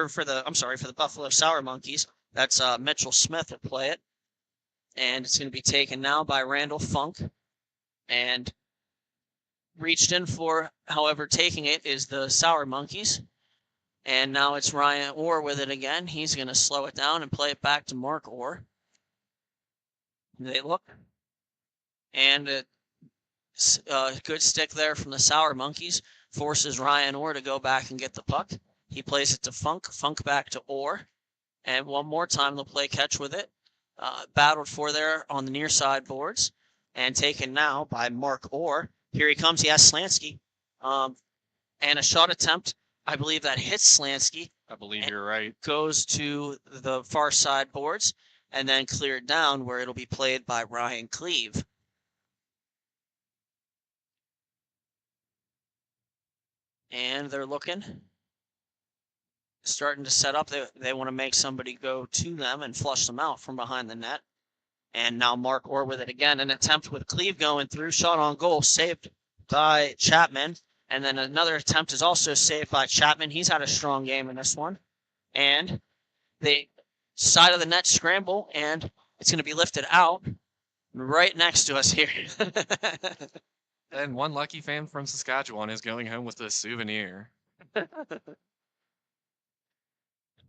for the Buffalo Sour Monkeys, that's Mitchell Smith will play it. And it's going to be taken now by Randall Funk. And reached in for, however, taking it is the Sour Monkeys. And now it's Ryan Orr with it again. He's going to slow it down and play it back to Mark Orr. They look. And a good stick there from the Sour Monkeys. Forces Ryan Orr to go back and get the puck. He plays it to Funk. Funk back to Orr. And one more time they'll play catch with it. Battled for there on the near side boards. And taken now by Mark Orr. Here he comes. He has Slansky. And a shot attempt. I believe that hits Slansky. I believe you're right. Goes to the far side boards. And then cleared down where it'll be played by Ryan Cleve. And they're looking. Starting to set up. They want to make somebody go to them and flush them out from behind the net. And now Mark Orr with it again. An attempt with Cleve going through. Shot on goal. Saved by Chapman. And then another attempt is also saved by Chapman. He's had a strong game in this one. And the side of the net scramble. And it's going to be lifted out right next to us here. And one lucky fan from Saskatchewan is going home with a souvenir.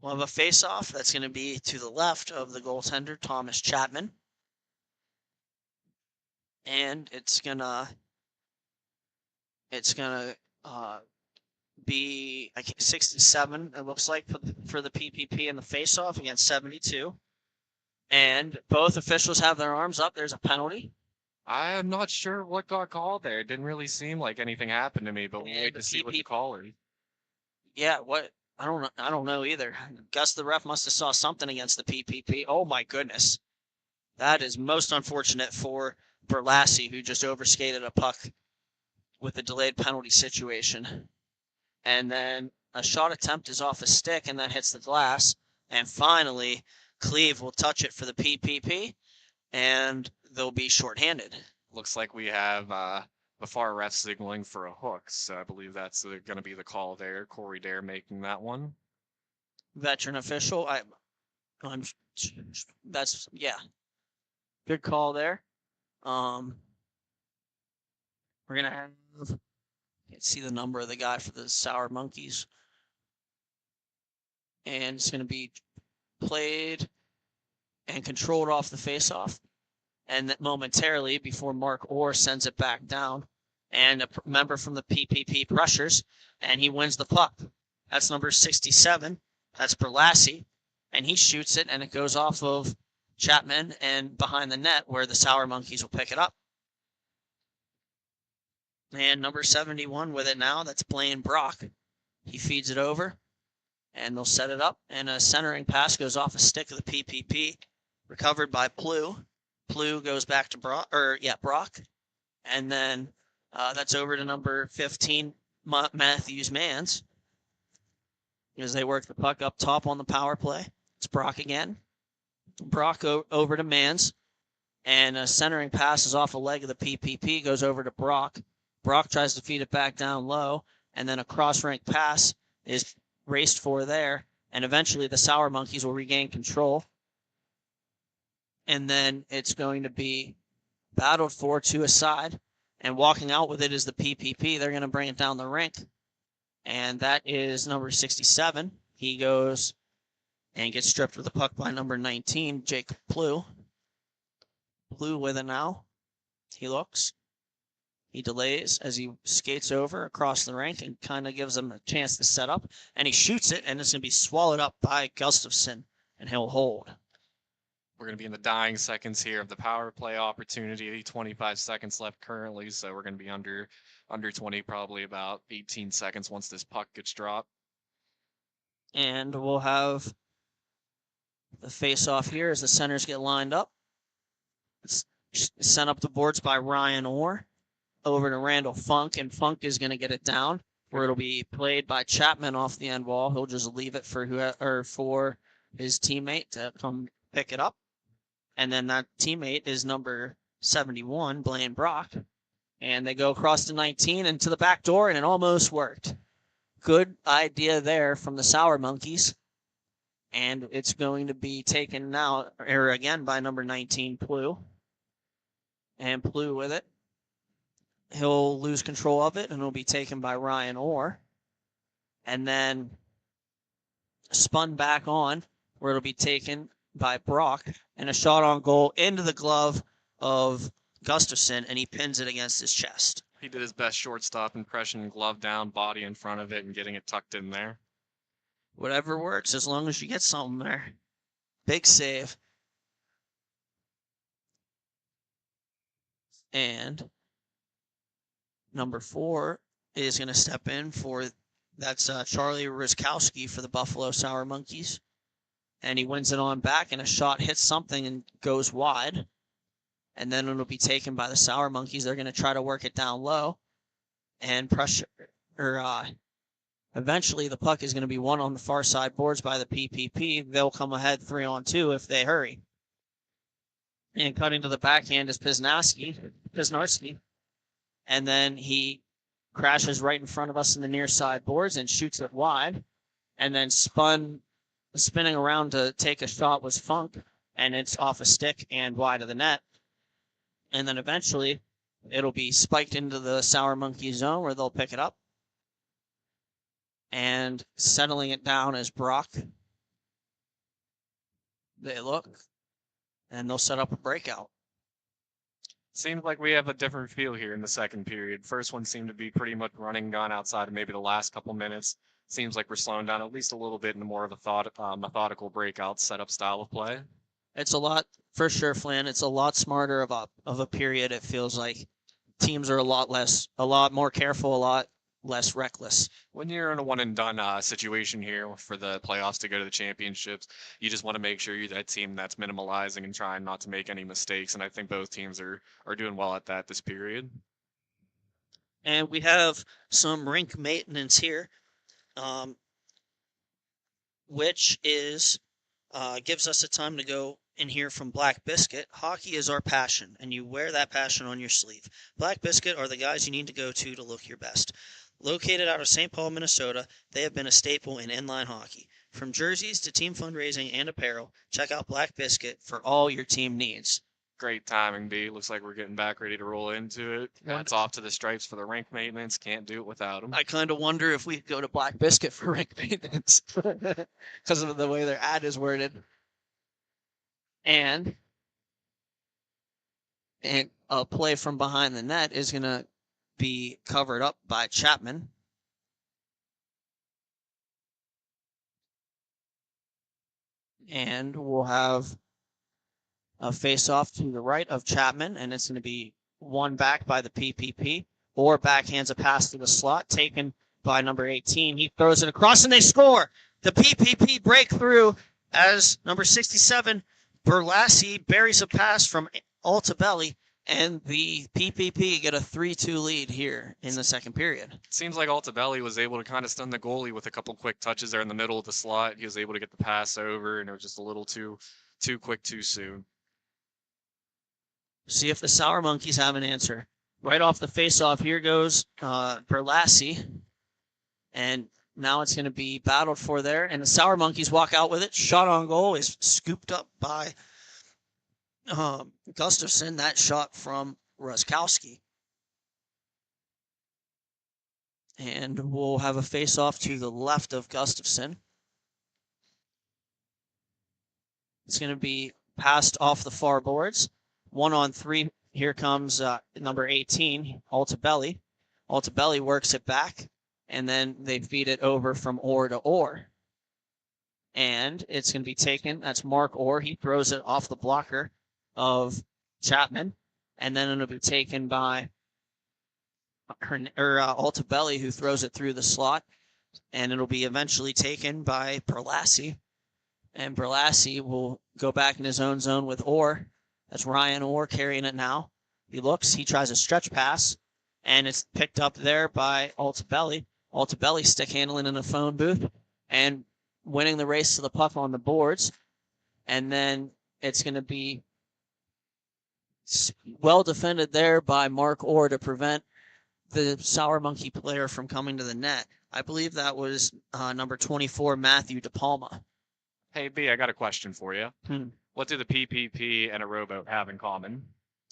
We'll have a face-off that's going to be to the left of the goaltender, Thomas Chapman. And it's gonna be 67, it looks like, for the PPP in the face-off against 72. And both officials have their arms up. There's a penalty. I'm not sure what got called there. It didn't really seem like anything happened to me, but we'll wait to see what the call is. Yeah, what? I don't know either. Guess the ref must have saw something against the PPP. Oh my goodness. That is most unfortunate for Berlassi, who just overskated a puck with a delayed penalty situation. And then a shot attempt is off a stick and that hits the glass. And finally, Cleve will touch it for the PPP, and they'll be shorthanded. Looks like we have the far ref signaling for a hook, so I believe that's going to be the call there. Corey Dare making that one. Veteran official. Yeah. Good call there. We're going to have, let's see the number of the guy for the Sour Monkeys. And it's going to be played and controlled off the faceoff. And that momentarily before Mark Orr sends it back down. And a member from the PPP pressures, and he wins the puck. That's number 67. That's Berlassi. And he shoots it, and it goes off of Chapman and behind the net where the Sour Monkeys will pick it up. And number 71 with it now, that's Blaine Brock. He feeds it over, and they'll set it up. And a centering pass goes off a stick of the PPP, recovered by Plew. Plew goes back to Brock. And then that's over to number 15, Matthews Mans, as they work the puck up top on the power play. It's Brock again. Brock over to Mans. And a centering pass is off a leg of the PPP, goes over to Brock. Brock tries to feed it back down low, and then a cross-rank pass is raced for there, and eventually the Sour Monkeys will regain control. And then it's going to be battled for to a side, and walking out with it is the PPP. They're going to bring it down the rink, and that is number 67. He goes and gets stripped with the puck by number 19, Jake Plew. Plew with it now. He looks. He delays as he skates over across the rink and kind of gives them a chance to set up. And he shoots it, and it's going to be swallowed up by Gustafson, and he'll hold. We're going to be in the dying seconds here of the power play opportunity. 25 seconds left currently, so we're going to be under 20, probably about 18 seconds once this puck gets dropped. And we'll have the face-off here as the centers get lined up. It's sent up the boards by Ryan Orr. Over to Randall Funk, and Funk is going to get it down, where it'll be played by Chapman off the end wall. He'll just leave it for his teammate to come pick it up. And then that teammate is number 71, Blaine Brock. And they go across to 19 and to the back door, and it almost worked. good idea there from the Sour Monkeys. And it's going to be taken now, or again, by number 19, Plu. And Plu with it. He'll lose control of it, and it'll be taken by Ryan Orr. And then spun back on, where it'll be taken by Brock, and a shot on goal into the glove of Gustafson, and he pins it against his chest. He did his best shortstop impression, glove down, body in front of it, and getting it tucked in there. Whatever works, as long as you get something there. Big save. And number 4 is going to step in for, that's Charlie Rizkowski for the Buffalo Sour Monkeys. And he wins it on back, and a shot hits something and goes wide. And then it'll be taken by the Sour Monkeys. They're going to try to work it down low. And pressure, eventually the puck is going to be won on the far side boards by the PPP. They'll come ahead 3-on-2 if they hurry. And cutting to the backhand is Pisnarski. And then he crashes right in front of us in the near side boards and shoots it wide. And then spinning around to take a shot was Funk. And it's off a stick and wide of the net. And then eventually it'll be spiked into the Sour Monkey zone where they'll pick it up. And settling it down is Brock. They look, and they'll set up a breakout. Seems like we have a different feel here in the second period. First one seemed to be pretty much running gun outside of maybe the last couple minutes. Seems like we're slowing down at least a little bit into more of a methodical breakout setup style of play. It's a lot, for sure, Flan. It's a lot smarter of a period. It feels like teams are a lot more careful, a lot less reckless. When you're in a one and done situation here for the playoffs to go to the championships, you just want to make sure you're that team that's minimalizing and trying not to make any mistakes. And I think both teams are doing well at that this period. And we have some rink maintenance here, which is gives us a time to go in here from Black Biscuit. Hockey is our passion, and you wear that passion on your sleeve. Black Biscuit are the guys you need to go to look your best. Located out of St. Paul, Minnesota, they have been a staple in inline hockey. From jerseys to team fundraising and apparel, check out Black Biscuit for all your team needs. Great timing, B. Looks like we're getting back ready to roll into it. That's off to the stripes for the rink maintenance. Can't do it without them. I kind of wonder if we could go to Black Biscuit for rink maintenance because of the way their ad is worded. And a play from behind the net is going to be covered up by Chapman. And we'll have a face-off to the right of Chapman, and it's going to be won back by the PPP, or backhands a pass to the slot, taken by number 18. He throws it across, and they score! The PPP breakthrough as number 67, Berlassi, buries a pass from Altabelli, and the PPP get a 3-2 lead here in the second period. Seems like Altabelli was able to kind of stun the goalie with a couple quick touches there in the middle of the slot. He was able to get the pass over, and it was just a little too quick too soon. See if the Sour Monkeys have an answer. Right off the face-off, here goes Berlassi. And now it's going to be battled for there. And the Sour Monkeys walk out with it. Shot on goal is scooped up by Gustafson. That shot from Ruskowski. And we'll have a face-off to the left of Gustafson. It's going to be passed off the far boards. 1-on-3. Here comes number 18, Altabelli. Altabelli works it back, and then they feed it over from Orr to Orr. And it's going to be taken. That's Mark Orr. He throws it off the blocker of Chapman, and then it'll be taken by Altabelli, who throws it through the slot, and it'll be eventually taken by Berlassi. And Berlassi will go back in his own zone with Orr. That's Ryan Orr carrying it now. He looks, he tries a stretch pass, and it's picked up there by Altabelli. Altabelli stick handling in a phone booth and winning the race to the puck on the boards. And then it's going to be well defended there by Mark Orr to prevent the Sour Monkey player from coming to the net. I believe that was number 24, Matthew DePalma. Hey, B, I got a question for you. Hmm. What do the PPP and a rowboat have in common?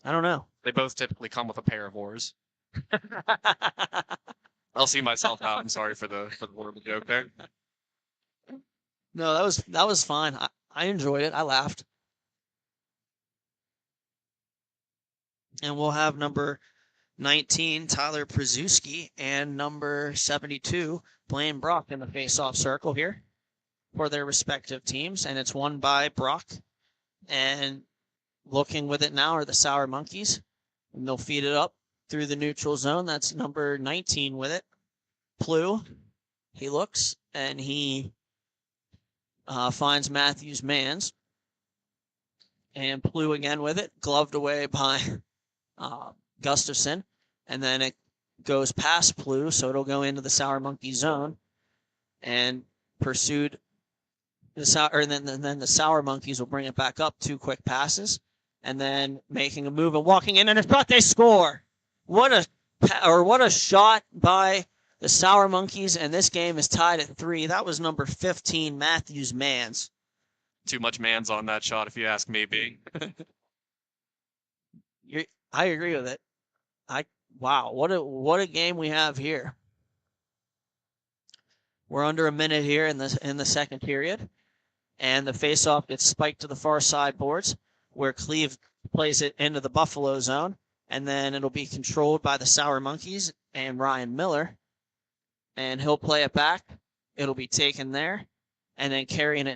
I don't know. They both typically come with a pair of oars. I'll see myself out. I'm sorry for the horrible joke there. No, that was fine. I enjoyed it. I laughed. And we'll have number 19, Tyler Przewski, and number 72, Blaine Brock in the face-off circle here for their respective teams. And it's won by Brock. And looking with it now are the Sour Monkeys. And they'll feed it up through the neutral zone. That's number 19 with it. Plu. He looks, and he finds Matthews Mans. And Plu again with it, gloved away by Gustafson. And then it goes past Plu, so it'll go into the Sour Monkey zone. And pursued, then the Sour Monkeys will bring it back up, 2 quick passes. And then making a move and walking in, and a shot, they score! What a shot by the Sour Monkeys, and this game is tied at 3. That was number 15, Matthews Mans. Too much mans on that shot, if you ask me, B. I agree with it. Wow, what a game we have here. We're under a minute here in the second period, and the faceoff gets spiked to the far side boards, where Cleve plays it into the Buffalo zone, and then it'll be controlled by the Sour Monkeys and Ryan Miller, and he'll play it back. It'll be taken there, and then passing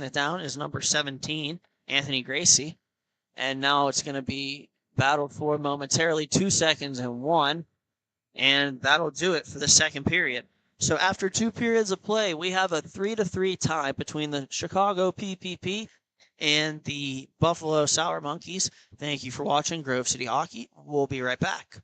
it down is number 17, Anthony Gracie, and now it's going to be battled for momentarily, 2 seconds and 1, and that'll do it for the second period. So after 2 periods of play, we have a 3-3 tie between the Chicago PPP and the Buffalo Sour Monkeys. Thank you for watching Grove City Hockey. We'll be right back.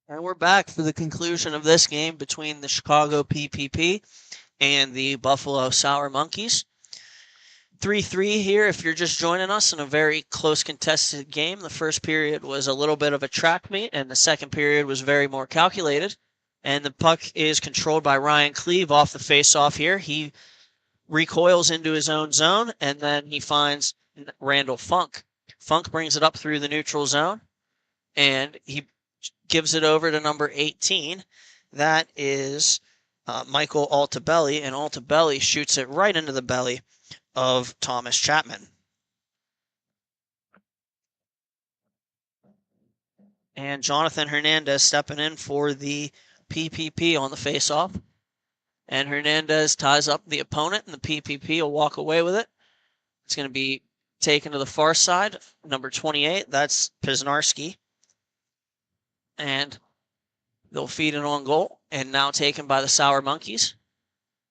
And we're back for the conclusion of this game between the Chicago PPP and the Buffalo Sour Monkeys. 3-3 here if you're just joining us in a very close contested game. The first period was a little bit of a track meet, and the second period was very more calculated. And the puck is controlled by Ryan Cleve off the face-off here. He recoils into his own zone, and then he finds Randall Funk. Funk brings it up through the neutral zone, and he gives it over to number 18. That is Michael Altabelli, and Altabelli shoots it right into the belly of Thomas Chapman. And Jonathan Hernandez stepping in for the PPP on the faceoff. And Hernandez ties up the opponent, and the PPP will walk away with it. It's going to be taken to the far side. Number 28, that's Pisnarski. And they'll feed it on goal, and now taken by the Sour Monkeys.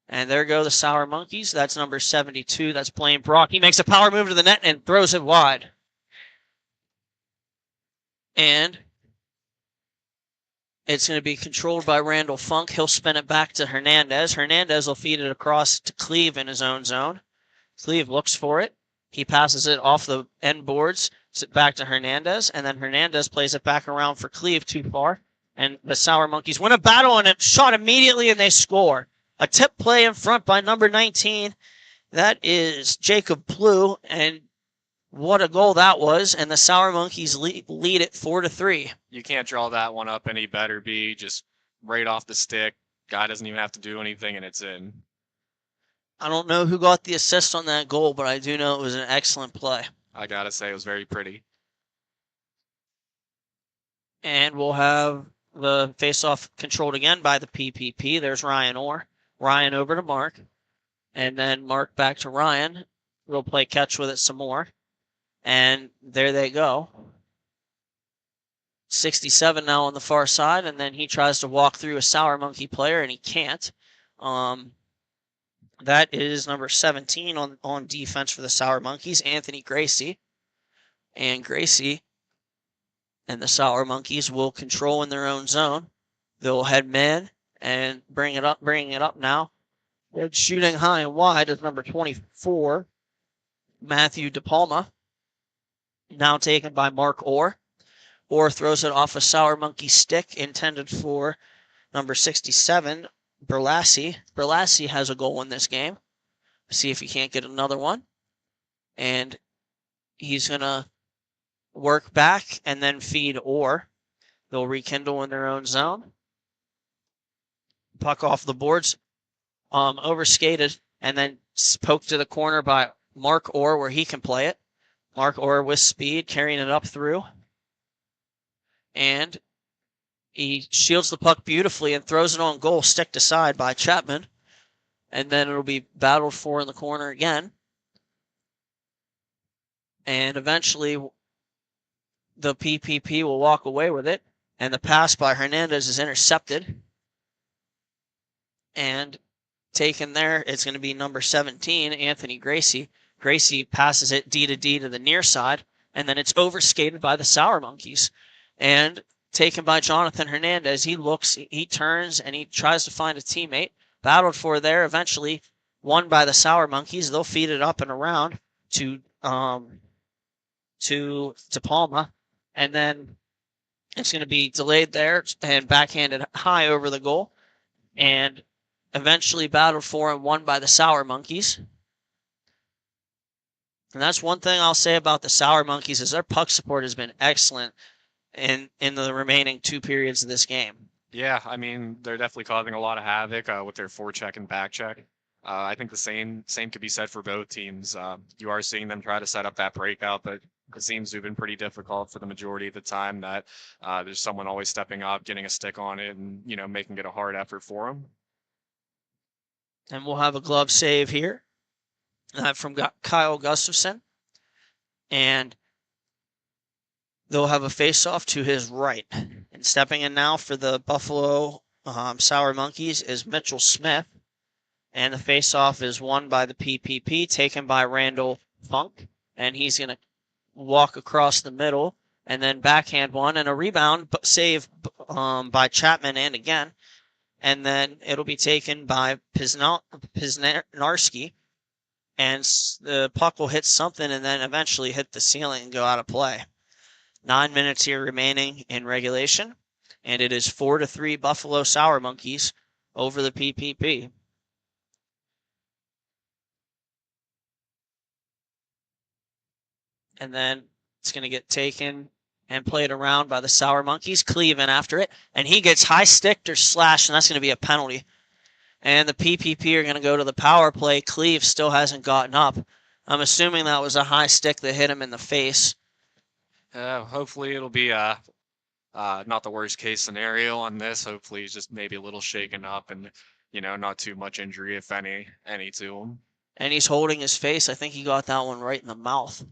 And there go the Sour Monkeys. That's number 72. That's Blaine Brock. He makes a power move to the net and throws it wide. And it's going to be controlled by Randall Funk. He'll spin it back to Hernandez. Hernandez will feed it across to Cleve in his own zone. Cleve looks for it. He passes it off the end boards back to Hernandez, and then Hernandez plays it back around for Cleve too far. And the Sour Monkeys win a battle and it shot immediately, and they score. A tip play in front by number 19. That is Jacob Plu, and What a goal that was, and the Sour Monkeys lead it 4-3. You can't draw that one up any better, B. Just right off the stick. Guy doesn't even have to do anything, and it's in. I don't know who got the assist on that goal, but I do know it was an excellent play. I gotta say, it was very pretty. And we'll have the face-off controlled again by the PPP. There's Ryan Orr. Ryan over to Mark. And then Mark back to Ryan. We'll play catch with it some more. And there they go. 67 now on the far side, and then he tries to walk through a Sour Monkey player, and he can't. That is number 17 on defense for the Sour Monkeys, Anthony Gracie. And Gracie and the Sour Monkeys will control in their own zone. They'll head man and bringing it up now. They're shooting high and wide is number 24, Matthew DePalma. Now taken by Mark Orr. Orr throws it off a Sour Monkey stick intended for number 67, Berlassi. Berlassi has a goal in this game. See if he can't get another one. And he's going to work back and then feed Orr. They'll rekindle in their own zone. Puck off the boards. Overskated and then poked to the corner by Mark Orr where he can play it. Mark Orr with speed, carrying it up through. And he shields the puck beautifully and throws it on goal, stick to side by Chapman. And then it'll be battled for in the corner again. And eventually the PPP will walk away with it. And the pass by Hernandez is intercepted. And taken there, it's going to be number 17, Anthony Gracie. Gracie passes it D to D to the near side, and then it's overskated by the Sour Monkeys. And taken by Jonathan Hernandez. He looks, he turns, and he tries to find a teammate. Battled for there, eventually won by the Sour Monkeys. They'll feed it up and around to Palma, and then it's going to be delayed there and backhanded high over the goal, and eventually battled for and won by the Sour Monkeys. And that's one thing I'll say about the Sour Monkeys is their puck support has been excellent in the remaining 2 periods of this game. Yeah, I mean, they're definitely causing a lot of havoc with their forecheck and backcheck. I think the same could be said for both teams. You are seeing them try to set up that breakout, but it seems to have been pretty difficult for the majority of the time that there's someone always stepping up, getting a stick on it, and, making it a hard effort for them. And we'll have a glove save here from Kyle Gustafson. And they'll have a face-off to his right. And stepping in now for the Buffalo Sour Monkeys is Mitchell Smith. And the face-off is won by the PPP, taken by Randall Funk. And he's going to walk across the middle and then backhand one. And a rebound save by Chapman and again. And then it'll be taken by Piznarski. And the puck will hit something and then eventually hit the ceiling and go out of play. 9 minutes here remaining in regulation. And it is 4-3 Buffalo Sour Monkeys over the PPP. And then it's going to get taken and played around by the Sour Monkeys. Cleveland after it. And he gets high sticked or slashed, and that's going to be a penalty. And the PPP are going to go to the power play. Cleve still hasn't gotten up. I'm assuming that was a high stick that hit him in the face. Hopefully it'll be not the worst case scenario on this. Hopefully he's just maybe a little shaken up and, not too much injury, if any to him. And he's holding his face. I think he got that one right in the mouth.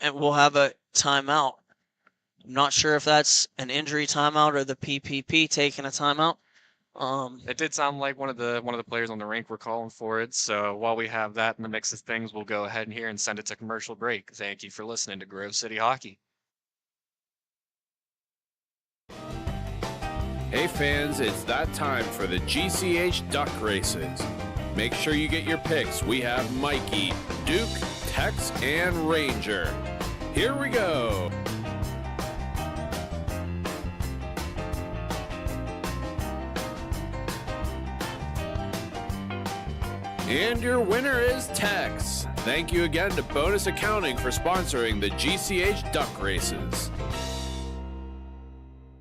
And we'll have a timeout. I'm not sure if that's an injury timeout or the PPP taking a timeout. It did sound like one of the players on the rink were calling for it. So while we have that in the mix of things, we'll go ahead and here and send it to commercial break. Thank you for listening to Grove City Hockey. Hey fans, it's that time for the GCH Duck Races. Make sure you get your picks. We have Mikey, Duke, Tex, and Ranger. Here we go. And your winner is Tex. Thank you again to Bonus Accounting for sponsoring the GCH Duck Races.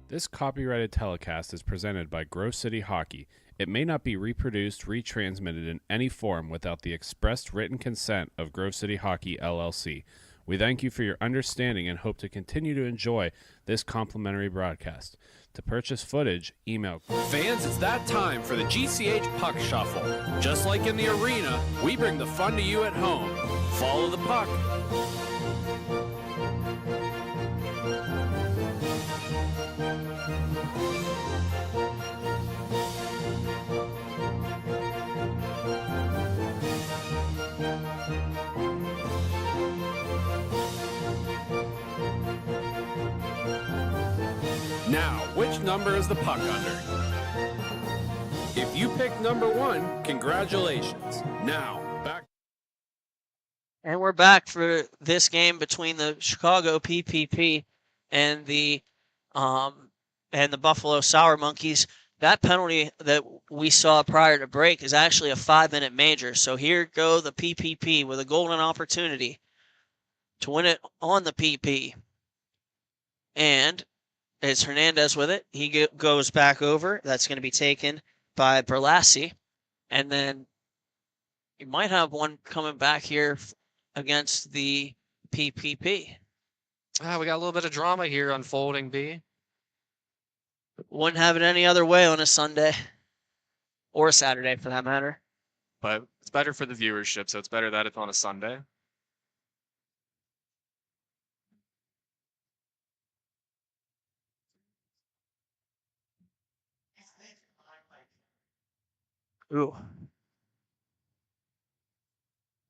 This copyrighted telecast is presented by Grove City Hockey. It may not be reproduced, retransmitted in any form without the expressed written consent of Grove City Hockey, LLC. We thank you for your understanding and hope to continue to enjoy this complimentary broadcast. To purchase footage, email. Fans, it's that time for the GCH Puck Shuffle. Just like in the arena, we bring the fun to you at home. Follow the puck. Now, which number is the puck under? If you pick number 1, congratulations. Now, back. And we're back for this game between the Chicago PPP and the Buffalo Sour Monkeys. That penalty that we saw prior to break is actually a 5-minute major. So here go the PPP with a golden opportunity to win it on the PP. And it's Hernandez with it. He goes back over. That's going to be taken by Berlassi. And then you might have one coming back here against the PPP. We got a little bit of drama here unfolding, B. Wouldn't have it any other way on a Sunday. Or a Saturday, for that matter. But it's better for the viewership, so it's better that it's on a Sunday. Ooh.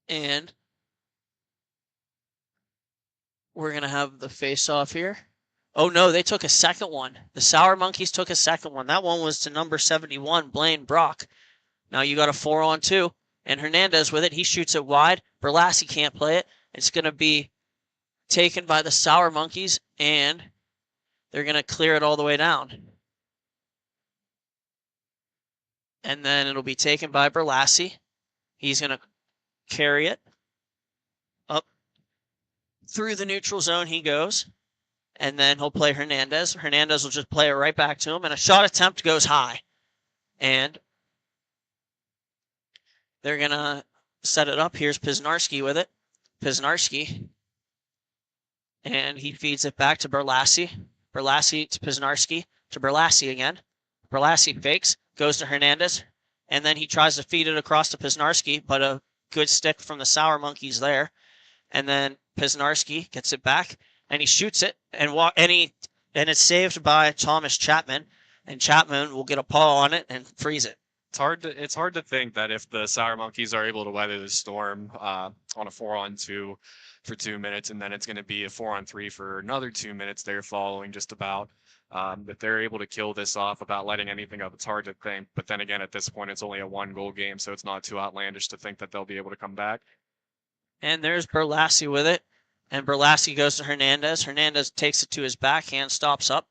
And we're going to have the face-off here. Oh, no, they took a second one. The Sour Monkeys took a second one. That one was to number 71, Blaine Brock. Now you got a 4-on-2. And Hernandez with it. He shoots it wide. Berlassi can't play it. It's going to be taken by the Sour Monkeys, and they're going to clear it all the way down. And then it'll be taken by Berlassi. He's going to carry it up through the neutral zone. He goes. And then he'll play Hernandez. Hernandez will just play it right back to him. And a shot attempt goes high. And they're going to set it up. Here's Pisnarski with it. Pisnarski. And he feeds it back to Berlassi. Berlassi to Pisnarski. To Berlassi again. Berlassi fakes. Goes to Hernandez. And then he tries to feed it across to Pisnarski. But a good stick from the Sour Monkeys there. And then Pisnarski gets it back. And he shoots it. And it's saved by Thomas Chapman. And Chapman will get a paw on it and freeze it. It's hard to think that if the Sour Monkeys are able to weather the storm on a 4-on-2 for 2 minutes, and then it's going to be a 4-on-3 for another 2 minutes there following just about, that they're able to kill this off without letting anything up. It's hard to think. But then again, at this point, it's only a 1-goal game, so it's not too outlandish to think that they'll be able to come back. And there's Berlassi with it. And Berlassi goes to Hernandez. Hernandez takes it to his backhand, stops up,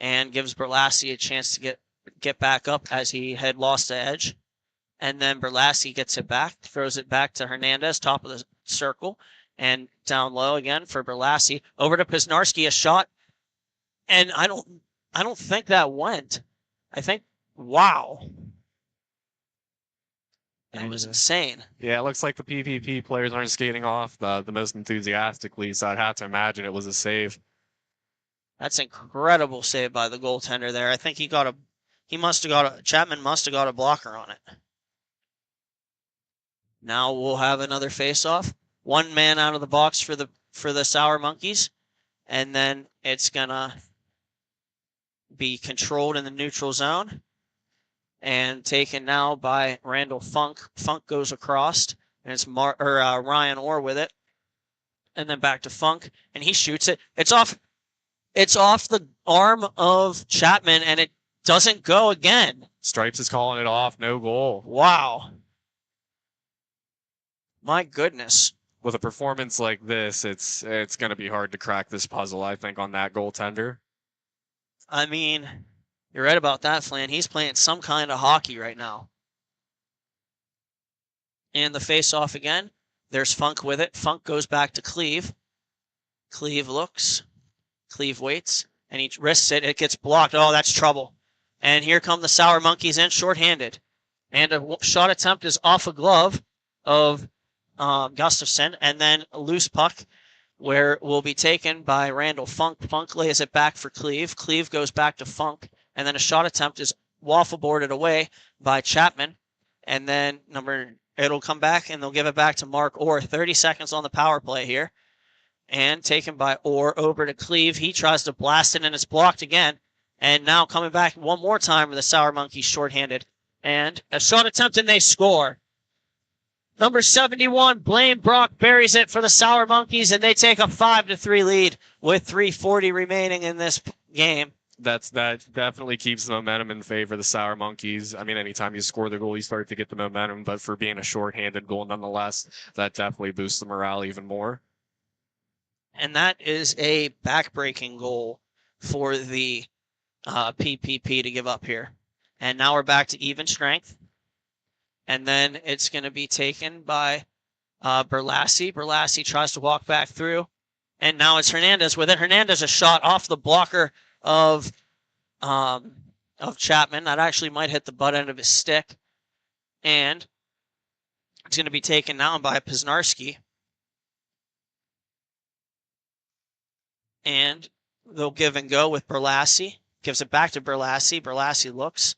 and gives Berlassi a chance to get back up as he had lost the edge. And then Berlassi gets it back, throws it back to Hernandez, top of the circle, and down low again for Berlassi. Over to Pisnarski, a shot. And I don't think that went. I think, wow. That was insane. Yeah, it looks like the PPP players aren't skating off the most enthusiastically, so I'd have to imagine it was a save. That's incredible save by the goaltender there. I think Chapman must have got a blocker on it. Now we'll have another face-off. One man out of the box for the Sour Monkeys, and then it's gonna be controlled in the neutral zone. And taken now by Randall Funk. Funk goes across, and it's Ryan Orr with it. And then back to Funk, and he shoots it. It's off the arm of Chapman, and it doesn't go again. Stripes is calling it off. No goal. Wow. My goodness. With a performance like this, it's going to be hard to crack this puzzle, I think, on that goaltender. I mean, you're right about that, Flan. He's playing some kind of hockey right now. And the face-off again. There's Funk with it. Funk goes back to Cleve. Cleve looks. Cleve waits. And he risks it. It gets blocked. Oh, that's trouble. And here come the Sour Monkeys in shorthanded. And a shot attempt is off a glove of Gustafson. And then a loose puck where it will be taken by Randall Funk. Funk lays it back for Cleve. Cleve goes back to Funk. And then a shot attempt is waffle boarded away by Chapman. And then it'll come back and they'll give it back to Mark Orr. 30 seconds on the power play here. And taken by Orr over to Cleve. He tries to blast it and it's blocked again. And now coming back one more time with the Sour Monkeys shorthanded. And a shot attempt and they score. Number 71, Blaine Brock buries it for the Sour Monkeys and they take a 5-3 lead with 3:40 remaining in this game. That definitely keeps the momentum in favor of the Sour Monkeys. I mean, anytime you score the goal, you start to get the momentum, but for being a shorthanded goal nonetheless, that definitely boosts the morale even more. And that is a back-breaking goal for the PPP to give up here. And now we're back to even strength. And then it's going to be taken by Berlassi. Berlassi tries to walk back through. And now it's Hernandez with it. Hernandez a shot off the blocker of Chapman. That actually might hit the butt end of his stick. And it's going to be taken now by Pisnarski. And they'll give and go with Berlassi. Gives it back to Berlassi. Berlassi looks.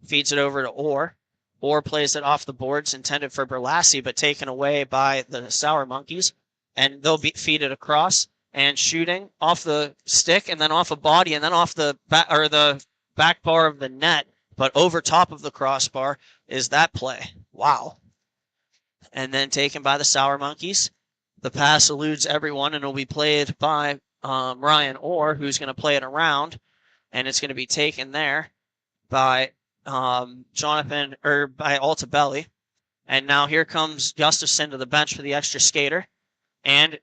Feeds it over to Orr. Orr plays it off the boards intended for Berlassi, but taken away by the Sour Monkeys. And they'll feed it across. And shooting off the stick and then off a body and then off the back bar of the net, but over top of the crossbar is that play. Wow. And then taken by the Sour Monkeys. The pass eludes everyone and will be played by Ryan Orr, who's going to play it around. And it's going to be taken there by Jonathan, or by Altabelli. And now here comes Gustafson to the bench for the extra skater. And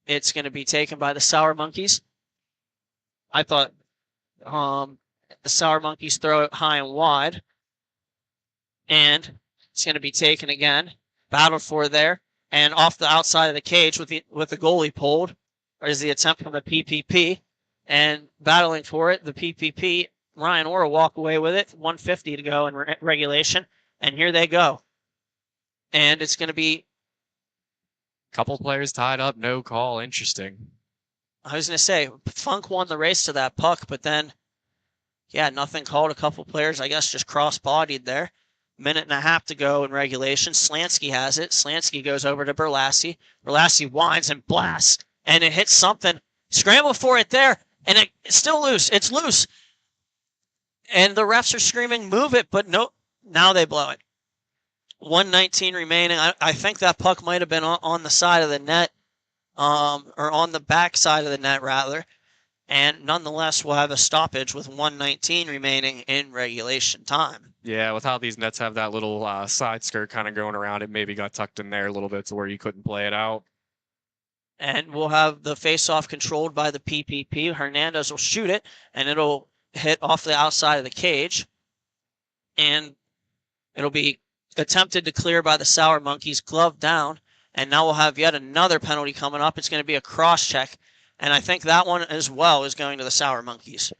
it's going to be taken by the Sour Monkeys. I thought the Sour Monkeys throw it high and wide. And it's going to be taken again. Battled for there. And off the outside of the cage with the goalie pulled is the attempt from the PPP. And battling for it, the PPP, Ryan Orr will walk away with it. 150 to go in regulation. And here they go. And it's going to be couple players tied up, no call. Interesting. I was going to say, Funk won the race to that puck, but then, yeah, nothing called. A couple players, I guess, just cross-bodied there. Minute and a half to go in regulation. Slansky has it. Slansky goes over to Berlassi. Berlassi winds and blasts, and it hits something. Scramble for it there, and it's still loose. It's loose. And the refs are screaming, move it, but no, now they blow it. 1:19 remaining. I think that puck might have been on the side of the net, or on the back side of the net, rather. And nonetheless, we'll have a stoppage with 1:19 remaining in regulation time. Yeah, with how these nets have that little side skirt kind of going around, it maybe got tucked in there a little bit to where you couldn't play it out. And we'll have the face-off controlled by the PPP. Hernandez will shoot it, and it'll hit off the outside of the cage. And it'll be attempted to clear by the Sour Monkeys, glove down, and now we'll have yet another penalty coming up. It's going to be a cross-check, and I think that one as well is going to the Sour Monkeys.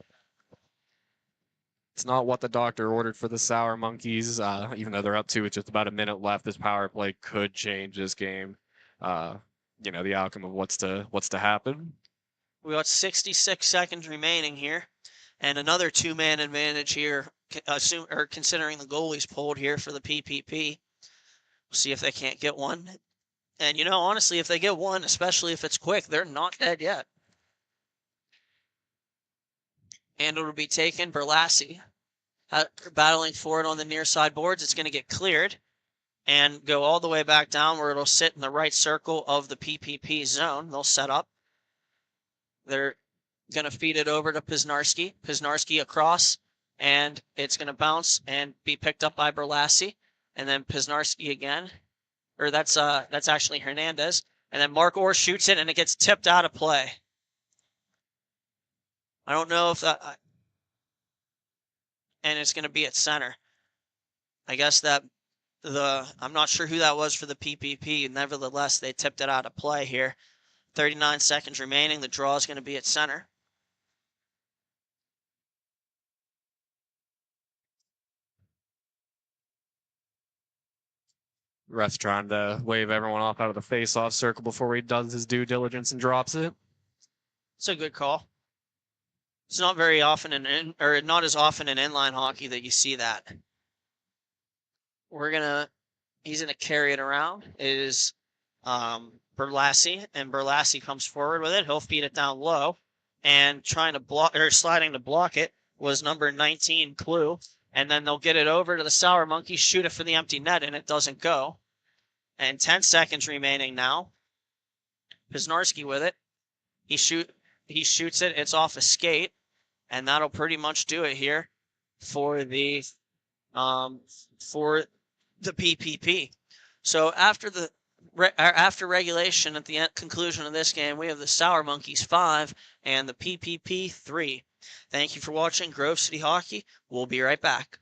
It's not what the doctor ordered for the Sour Monkeys, even though they're up to with just about a minute left. This power play could change this game, the outcome of what's to happen. We got 66 seconds remaining here, and another two-man advantage here, considering the goalie's pulled here for the PPP. We'll see if they can't get one. And, honestly, if they get one, especially if it's quick, they're not dead yet. And it'll be taken. Berlassi battling for it on the near side boards. It's going to get cleared and go all the way back down where it'll sit in the right circle of the PPP zone. They'll set up. They're going to feed it over to Pisnarski. Pisnarski across, and it's going to bounce and be picked up by Berlassi. And then Pisnarski again. Or that's actually Hernandez. And then Mark Orr shoots it, and it gets tipped out of play. I don't know if that... And it's going to be at center. I guess that I'm not sure who that was for the PPP. Nevertheless, they tipped it out of play here. 39 seconds remaining. The draw is going to be at center. Ref's trying to wave everyone off out of the face-off circle before he does his due diligence and drops it. It's a good call. It's not very often or not as often in inline hockey that you see that. He's gonna carry it around. It is Berlassi, and Berlassi comes forward with it. He'll feed it down low, and trying to block or sliding to block it was number 19 Clue, and then they'll get it over to the Sour Monkeys, shoot it for the empty net, and it doesn't go. And 10 seconds remaining now. Pisnarski with it. He shoots it. It's off a skate, and that'll pretty much do it here for the PPP. So after regulation, at the conclusion of this game, we have the Sour Monkeys 5 and the PPP 3. Thank you for watching Grove City Hockey. We'll be right back.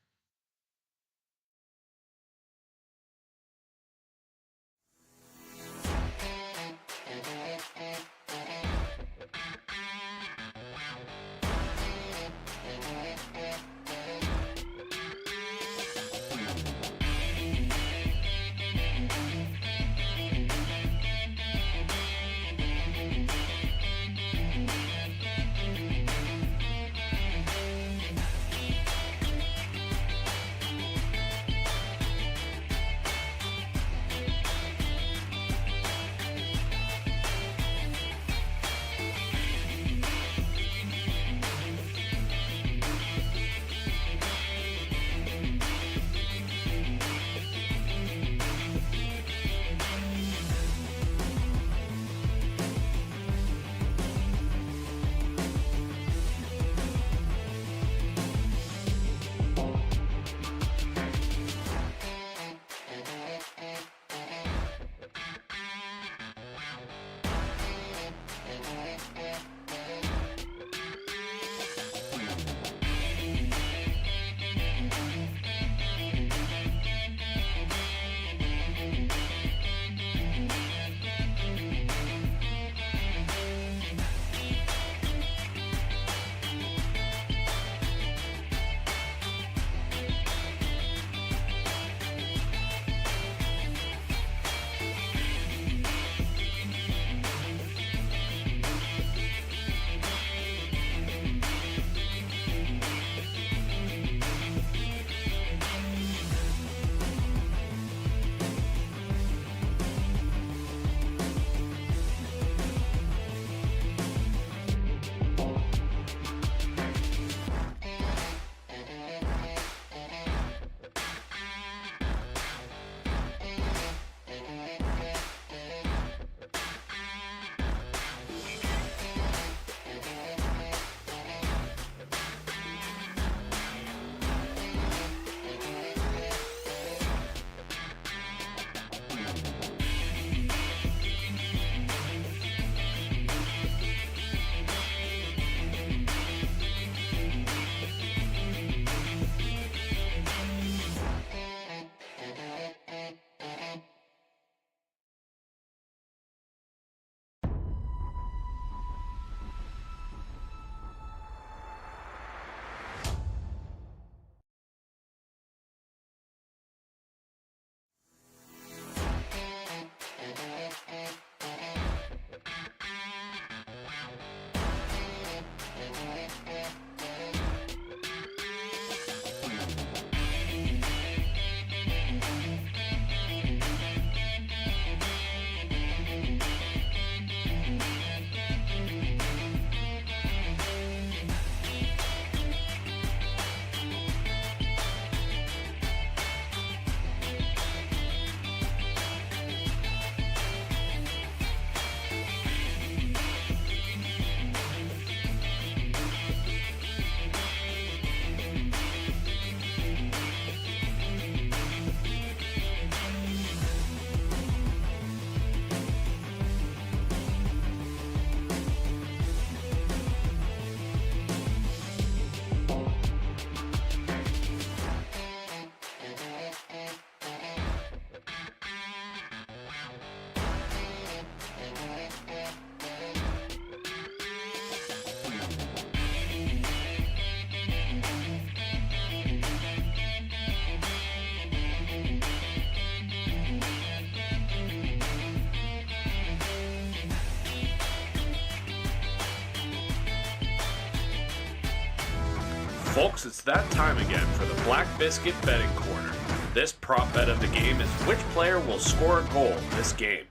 Folks, it's that time again for the Black Biscuit betting corner. This prop bet of the game is which player will score a goal this game.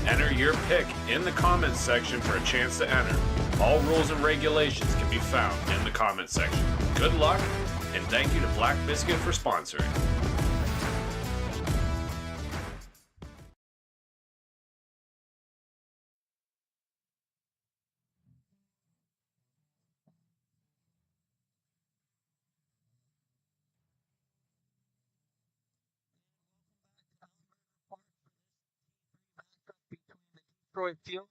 Enter your pick in the comments section for a chance to enter. All rules and regulations can be found in the comments section. Good luck, and thank you to Black Biscuit for sponsoring. Detroit Fuel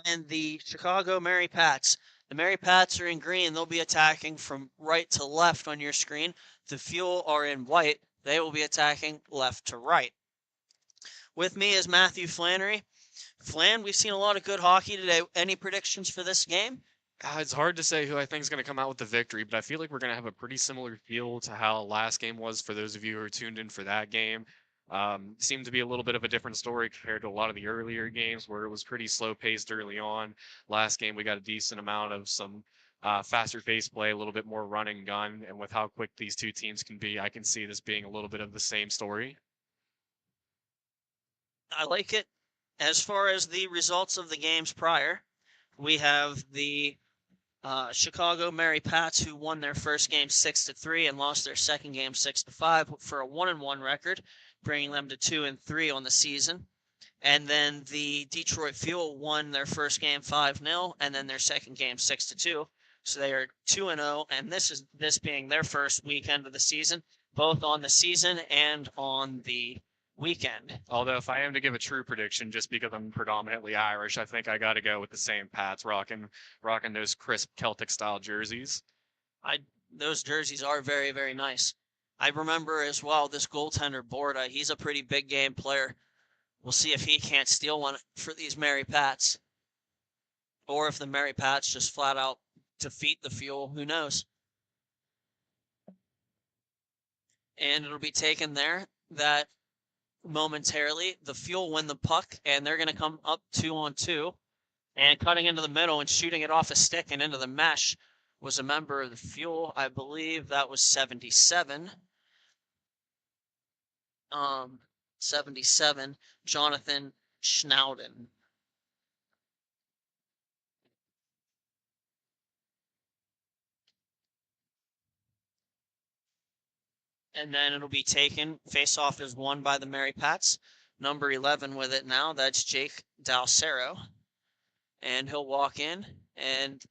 and the Chicago Mary Pats. The Mary Pats are in green. They'll be attacking from right to left on your screen. The Fuel are in white. They will be attacking left to right. With me is Matthew Flannery. Flan, we've seen a lot of good hockey today. Any predictions for this game? It's hard to say who I think is going to come out with the victory, but I feel like we're going to have a pretty similar feel to how last game was for those of you who are tuned in for that game. Seemed to be a little bit of a different story compared to a lot of the earlier games where it was pretty slow paced early on. Last game, we got a decent amount of some faster pace play, a little bit more run and gun. And with how quick these two teams can be, I can see this being a little bit of the same story. I like it. As far as the results of the games prior, we have the Chicago Mary Pats, who won their first game 6-3 and lost their second game 6-5 for a 1-1 record, bringing them to 2-3 on the season. And then the Detroit Fuel won their first game 5-0 and then their second game 6-2. So they are 2-0, and this being their first weekend of the season, both on the season and on the weekend. Although if I am to give a true prediction, just because I'm predominantly Irish, I think I got to go with the same Pats, rocking those crisp Celtic style jerseys. Those jerseys are very, very nice. I remember as well this goaltender Borda. He's a pretty big game player. We'll see if he can't steal one for these Mary Pats, or if the Mary Pats just flat out defeat the Fuel. Who knows? And it'll be taken there that momentarily the Fuel win the puck, and they're going to come up 2-on-2, and cutting into the middle and shooting it off a stick and into the mesh was a member of the Fuel. I believe that was 77. 77, Jonathan Schnauden. And then it'll be taken. Face-off is won by the Mary Pats. Number 11 with it now. That's Jake Dalcero. And he'll walk in and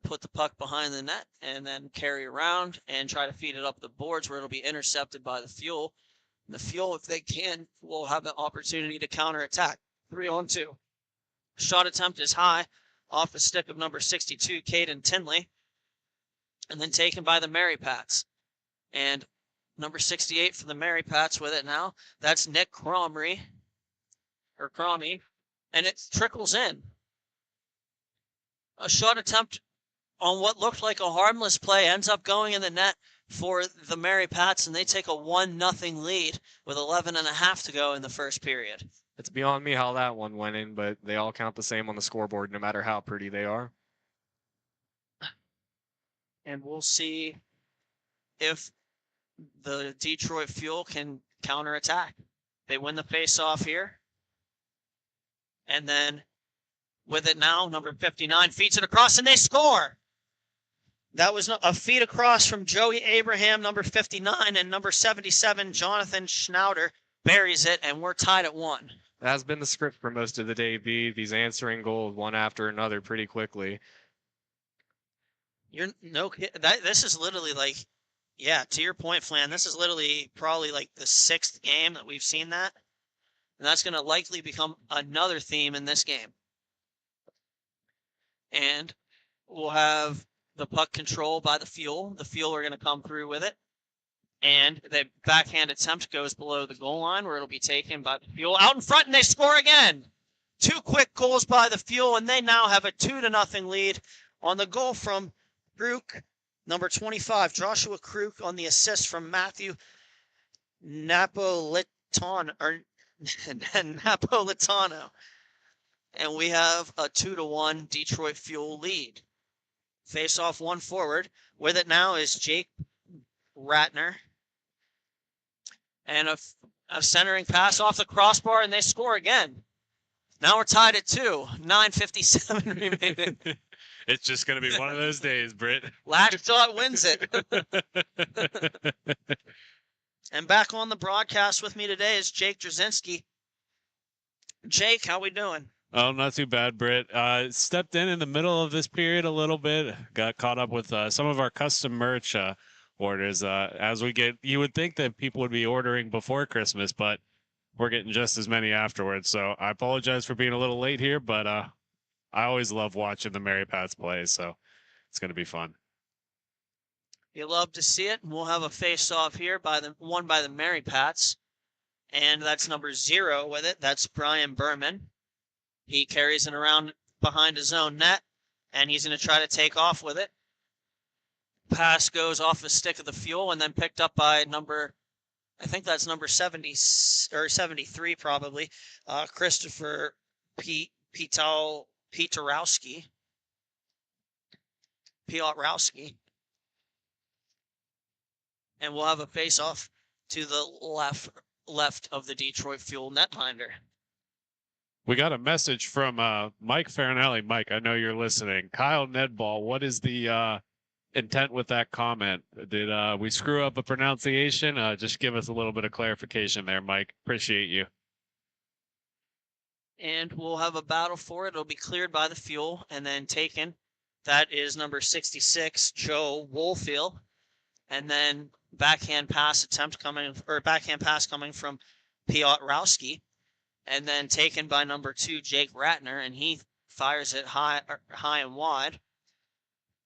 put the puck behind the net and then carry around and try to feed it up the boards where it'll be intercepted by the Fuel. And the Fuel, if they can, will have an opportunity to counterattack. 3-on-2. Shot attempt is high off the stick of number 62, Caden Tinley. And then taken by the Mary Pats. And number 68 for the Mary Pats with it now. That's Nick Cromie. And it trickles in. A shot attempt on what looked like a harmless play ends up going in the net for the Mary Pats, and they take a 1-0 lead with 11.5 to go in the first period. It's beyond me how that one went in, but they all count the same on the scoreboard no matter how pretty they are. And we'll see if the Detroit Fuel can counterattack. They win the face-off here. And then with it now, number 59 feeds it across, and they score. That was a feed across from Joey Abraham, number 59, and number 77, Jonathan Schnauder, buries it, and we're tied at 1. That has been the script for most of the day, B. These answering goals one after another pretty quickly. This is literally like, yeah, to your point, Flan, this is literally probably like the 6th game that we've seen that. And that's going to likely become another theme in this game. And we'll have the puck control by the Fuel. The Fuel are going to come through with it. And the backhand attempt goes below the goal line where it'll be taken by the Fuel. Out in front, and they score again. 2 quick goals by the Fuel, and they now have a 2-0 lead on the goal from Kruk. Number 25, Joshua Kruk on the assist from Matthew Napolitano. And we have a 2-1 Detroit Fuel lead. Face off one forward. With it now is Jake Ratner. And a centering pass off the crossbar, and they score again. Now we're tied at 2. 9:57 remaining. It's just going to be one of those days, Britt. Last shot wins it. And back on the broadcast with me today is Jake Drzezinski. Jake, how we doing? Oh, not too bad, Britt. Stepped in the middle of this period a little bit. Got caught up with some of our custom merch orders. As we get, you would think that people would be ordering before Christmas, but we're getting just as many afterwards. So I apologize for being a little late here, but I always love watching the Mary Pats play, so it's going to be fun. You love to see it. We'll have a face-off here won by the Mary Pats, and that's number 0 with it. That's Brian Berman. He carries it around behind his own net, and he's going to try to take off with it. Pass goes off the stick of the Fuel and then picked up by I think that's number 70 or 73 probably, Christopher Piotrowski. And we'll have a face-off to the left of the Detroit Fuel netminder. We got a message from Mike Farinelli. Mike, I know you're listening. Kyle Nedball, what is the intent with that comment? Did we screw up a pronunciation? Just give us a little bit of clarification there, Mike. Appreciate you. And we'll have a battle for it. It'll be cleared by the Fuel and then taken. That is number 66, Joe Woolfield. And then backhand pass coming from Piotrowski. And then taken by number 2, Jake Ratner, and he fires it high and wide.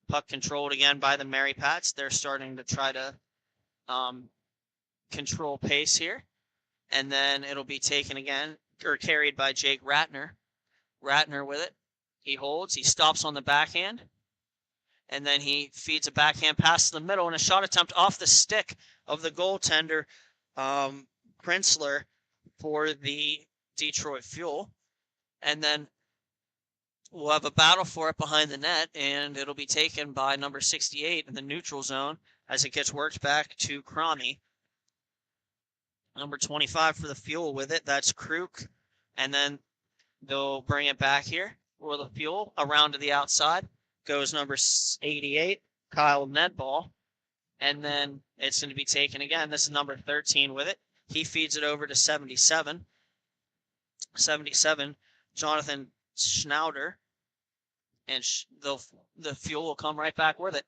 Puck controlled again by the Mary Pats. They're starting to try to control pace here. And then it'll be taken again, or carried by Jake Ratner. Ratner with it. He holds. He stops on the backhand. And then he feeds a backhand pass to the middle, and a shot attempt off the stick of the goaltender, Prinzler, for the Detroit Fuel. And then we'll have a battle for it behind the net, and it'll be taken by number 68 in the neutral zone as it gets worked back to Cromie. Number 25 for the Fuel with it. That's Kruk. And then they'll bring it back here for the Fuel. Around to the outside goes number 88, Kyle Nedball. And then it's going to be taken again. This is number 13 with it. He feeds it over to 77. 77, Jonathan Schnauder. And the Fuel will come right back with it.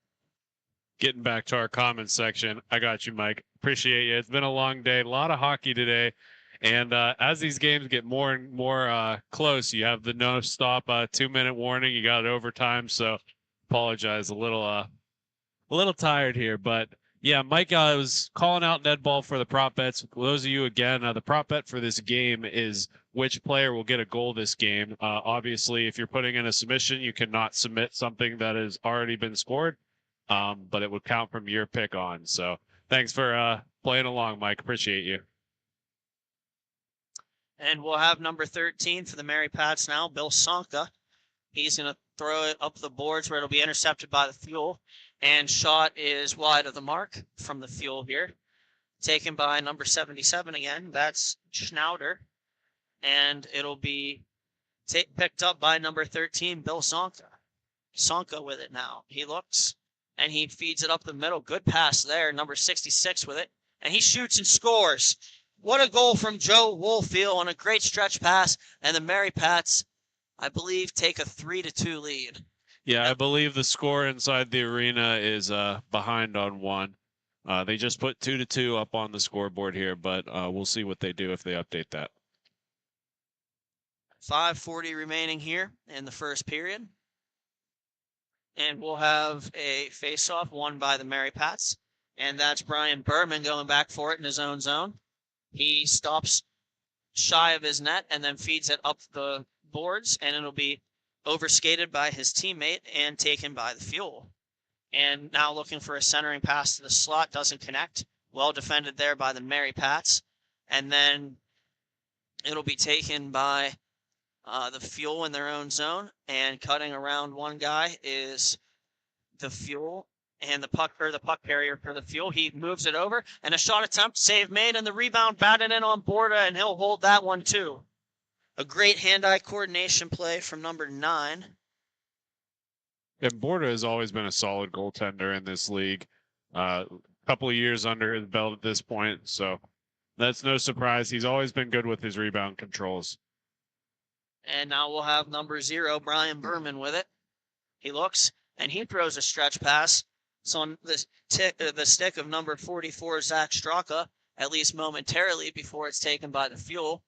Getting back to our comments section. I got you, Mike. Appreciate you. It's been a long day. A lot of hockey today. And as these games get more and more close, you have the no-stop 2-minute warning. You got overtime, so apologize. A little tired here. But, yeah, Mike was calling out Nedball for the prop bets. For those of you, again, the prop bet for this game is which player will get a goal this game. Obviously, if you're putting in a submission, you cannot submit something that has already been scored, but it would count from your pick on. So thanks for playing along, Mike. Appreciate you. And we'll have number 13 for the Mary Pats now, Bill Sonka. He's going to throw it up the boards where it'll be intercepted by the Fuel. And shot is wide of the mark from the Fuel here. Taken by number 77 again. That's Schnauder. And it'll be picked up by number 13, Bill Sonka. Sonka with it now. He looks, and he feeds it up the middle. Good pass there. Number 66 with it. And he shoots and scores. What a goal from Joe Woolfield on a great stretch pass. And the Mary Pats, I believe, take a 3-2 lead. Yeah, I believe the score inside the arena is behind on one. They just put 2-2 up on the scoreboard here, but we'll see what they do if they update that. 5:40 remaining here in the first period. And we'll have a face-off won by the Mary Pats. And that's Brian Berman going back for it in his own zone. He stops shy of his net and then feeds it up the boards, and it'll be overskated by his teammate and taken by the Fuel. And now looking for a centering pass to the slot, doesn't connect. Well defended there by the Mary Pats. And then it'll be taken by the Fuel in their own zone, and cutting around one guy is the Fuel and the puck carrier for the Fuel. He moves it over, and a shot attempt, save made, and the rebound batted in on Borda, and he'll hold that one too. A great hand-eye coordination play from number 9. And Borda has always been a solid goaltender in this league. Couple of years under his belt at this point, so that's no surprise. He's always been good with his rebound controls. And now we'll have number 0, Brian Berman, with it. He looks, and he throws a stretch pass. It's on the stick of number 44, Zach Straka, at least momentarily before it's taken by the Fuel.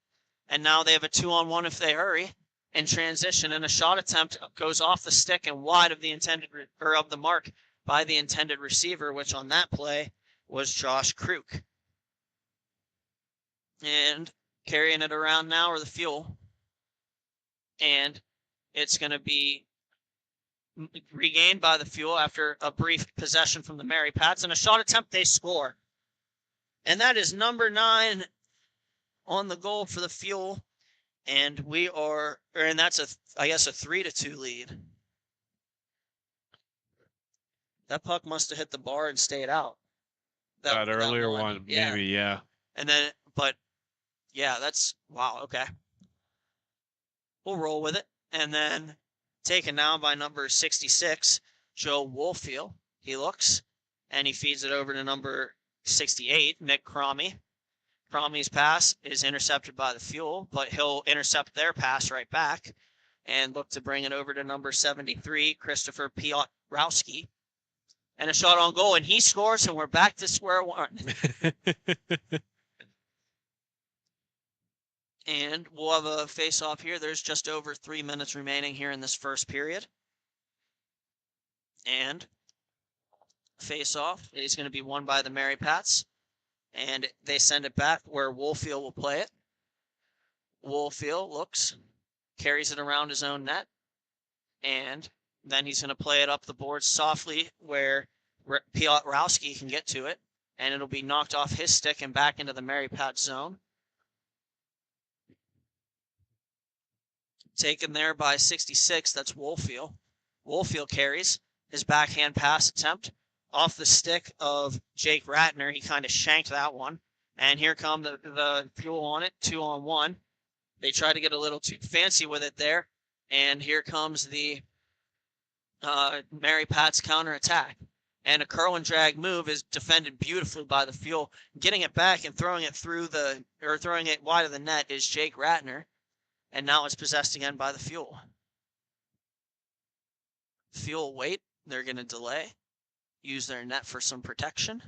And now they have a 2-on-1 if they hurry in transition, and a shot attempt goes off the stick and wide of the of the mark by the intended receiver, which on that play was Josh Kruk. And carrying it around now are the Fuel. And it's going to be regained by the Fuel after a brief possession from the Mary Pats, and a shot attempt, they score. And that is number 9 on the goal for the Fuel. And that's I guess a 3-2 lead. That puck must have hit the bar and stayed out. That earlier one, yeah. maybe, yeah. And then, that's, wow, okay. We'll roll with it. And then taken down by number 66, Joe Woolfield. He looks, and he feeds it over to number 68, Nick Cromie. Cromie's pass is intercepted by the Fuel, but he'll intercept their pass right back and look to bring it over to number 73, Christopher Piotrowski. And a shot on goal, and he scores, and we're back to square one. And we'll have a face-off here. There's just over 3 minutes remaining here in this first period. And face-off is going to be won by the Mary Pats. And they send it back where Woolfield will play it. Woolfield looks, carries it around his own net, and then he's going to play it up the board softly where Piotrowski can get to it, and it'll be knocked off his stick and back into the Mary Pat zone. Taken there by 66, that's Woolfield. Woolfield carries his backhand pass attempt off the stick of Jake Ratner. He kind of shanked that one. And here come the Fuel on it, 2-on-1. They try to get a little too fancy with it there. And here comes the Mary Pat's counterattack. And a curl and drag move is defended beautifully by the Fuel. Getting it back and throwing it throwing it wide of the net is Jake Ratner. And now it's possessed again by the Fuel. Fuel wait. They're going to delay. Use their net for some protection.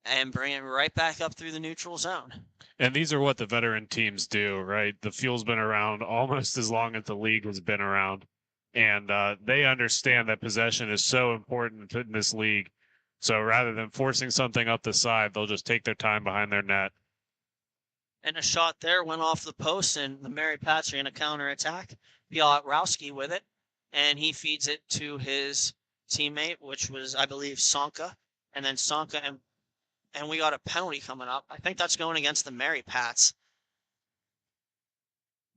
And bring it right back up through the neutral zone. And these are what the veteran teams do, right? The Fuel's been around almost as long as the league has been around. And they understand that possession is so important in this league. So rather than forcing something up the side, they'll just take their time behind their net. And a shot there went off the post, and the Mary Pats are going to counterattack. Piotrowski with it, and he feeds it to his teammate, which was, I believe, Sonka. And then Sonka, and we got a penalty coming up. I think that's going against the Mary Pats.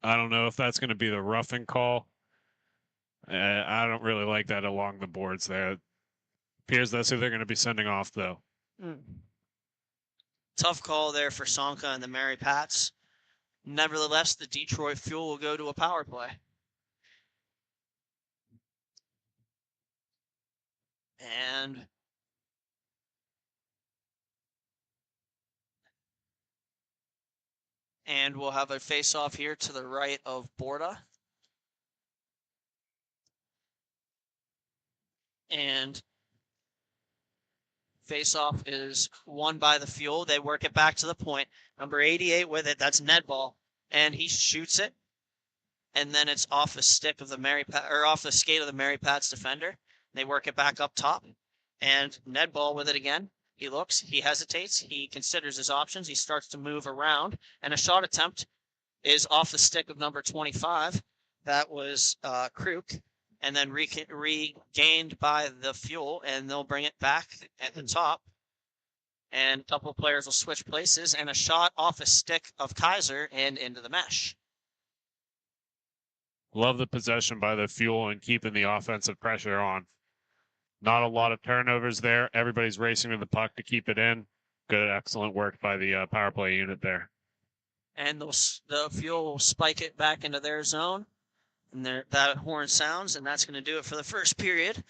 I don't know if that's going to be the roughing call. I don't really like that along the boards there. It appears that's who they're going to be sending off, though. Tough call there for Sonka and the Mary Pats. Nevertheless, the Detroit Fuel will go to a power play. And we'll have a face-off here to the right of Borda. And face-off is won by the Fuel. They work it back to the point. Number 88 with it. That's Nedball. And he shoots it. And then it's off the stick of the off the skate of the Mary Pat's defender. They work it back up top. And Nedball with it again. He looks, he hesitates, he considers his options, he starts to move around, and a shot attempt is off the stick of number 25. That was Kruk, and then regained by the Fuel, and they'll bring it back at the top. And a couple of players will switch places, and a shot off a stick of Kaiser and into the mesh. Love the possession by the Fuel and keeping the offensive pressure on. Not a lot of turnovers there. Everybody's racing to the puck to keep it in. Good, excellent work by the power play unit there. And the Fuel will spike it back into their zone. And that horn sounds, and that's going to do it for the first period.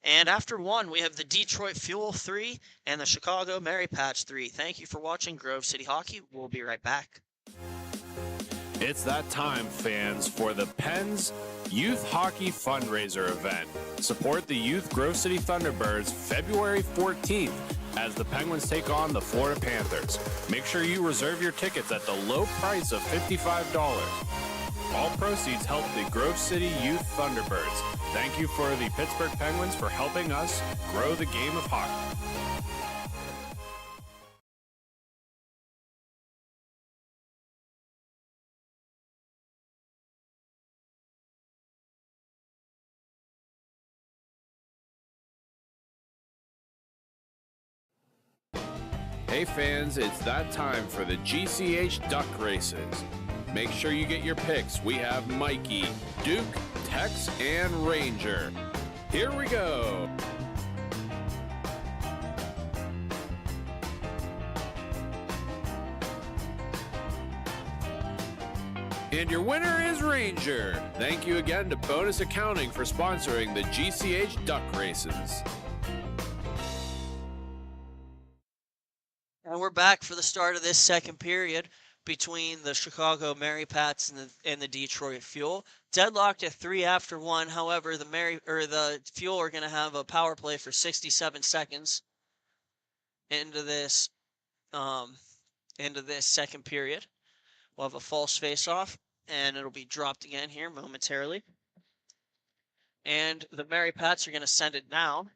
And after one, we have the Detroit Fuel 3 and the Chicago Mary Patch 3. Thank you for watching Grove City Hockey. We'll be right back. It's that time, fans, for the Pens Youth Hockey Fundraiser event. Support the Youth Grove City Thunderbirds February 14th as the Penguins take on the Florida Panthers. Make sure you reserve your tickets at the low price of $55. All proceeds help the Grove City Youth Thunderbirds. Thank you for the Pittsburgh Penguins for helping us grow the game of hockey. Hey fans, it's that time for the GCH Duck Races. Make sure you get your picks. We have Mikey, Duke, Tex, and Ranger. Here we go. And your winner is Ranger. Thank you again to Bonus Accounting for sponsoring the GCH Duck Races. And we're back for the start of this second period between the Chicago Mary Pats and the Detroit Fuel. Deadlocked at 3 after 1. However, the Fuel are going to have a power play for 67 seconds into this second period. We'll have a false face-off, and it'll be dropped again here momentarily. And the Mary Pats are going to send it down.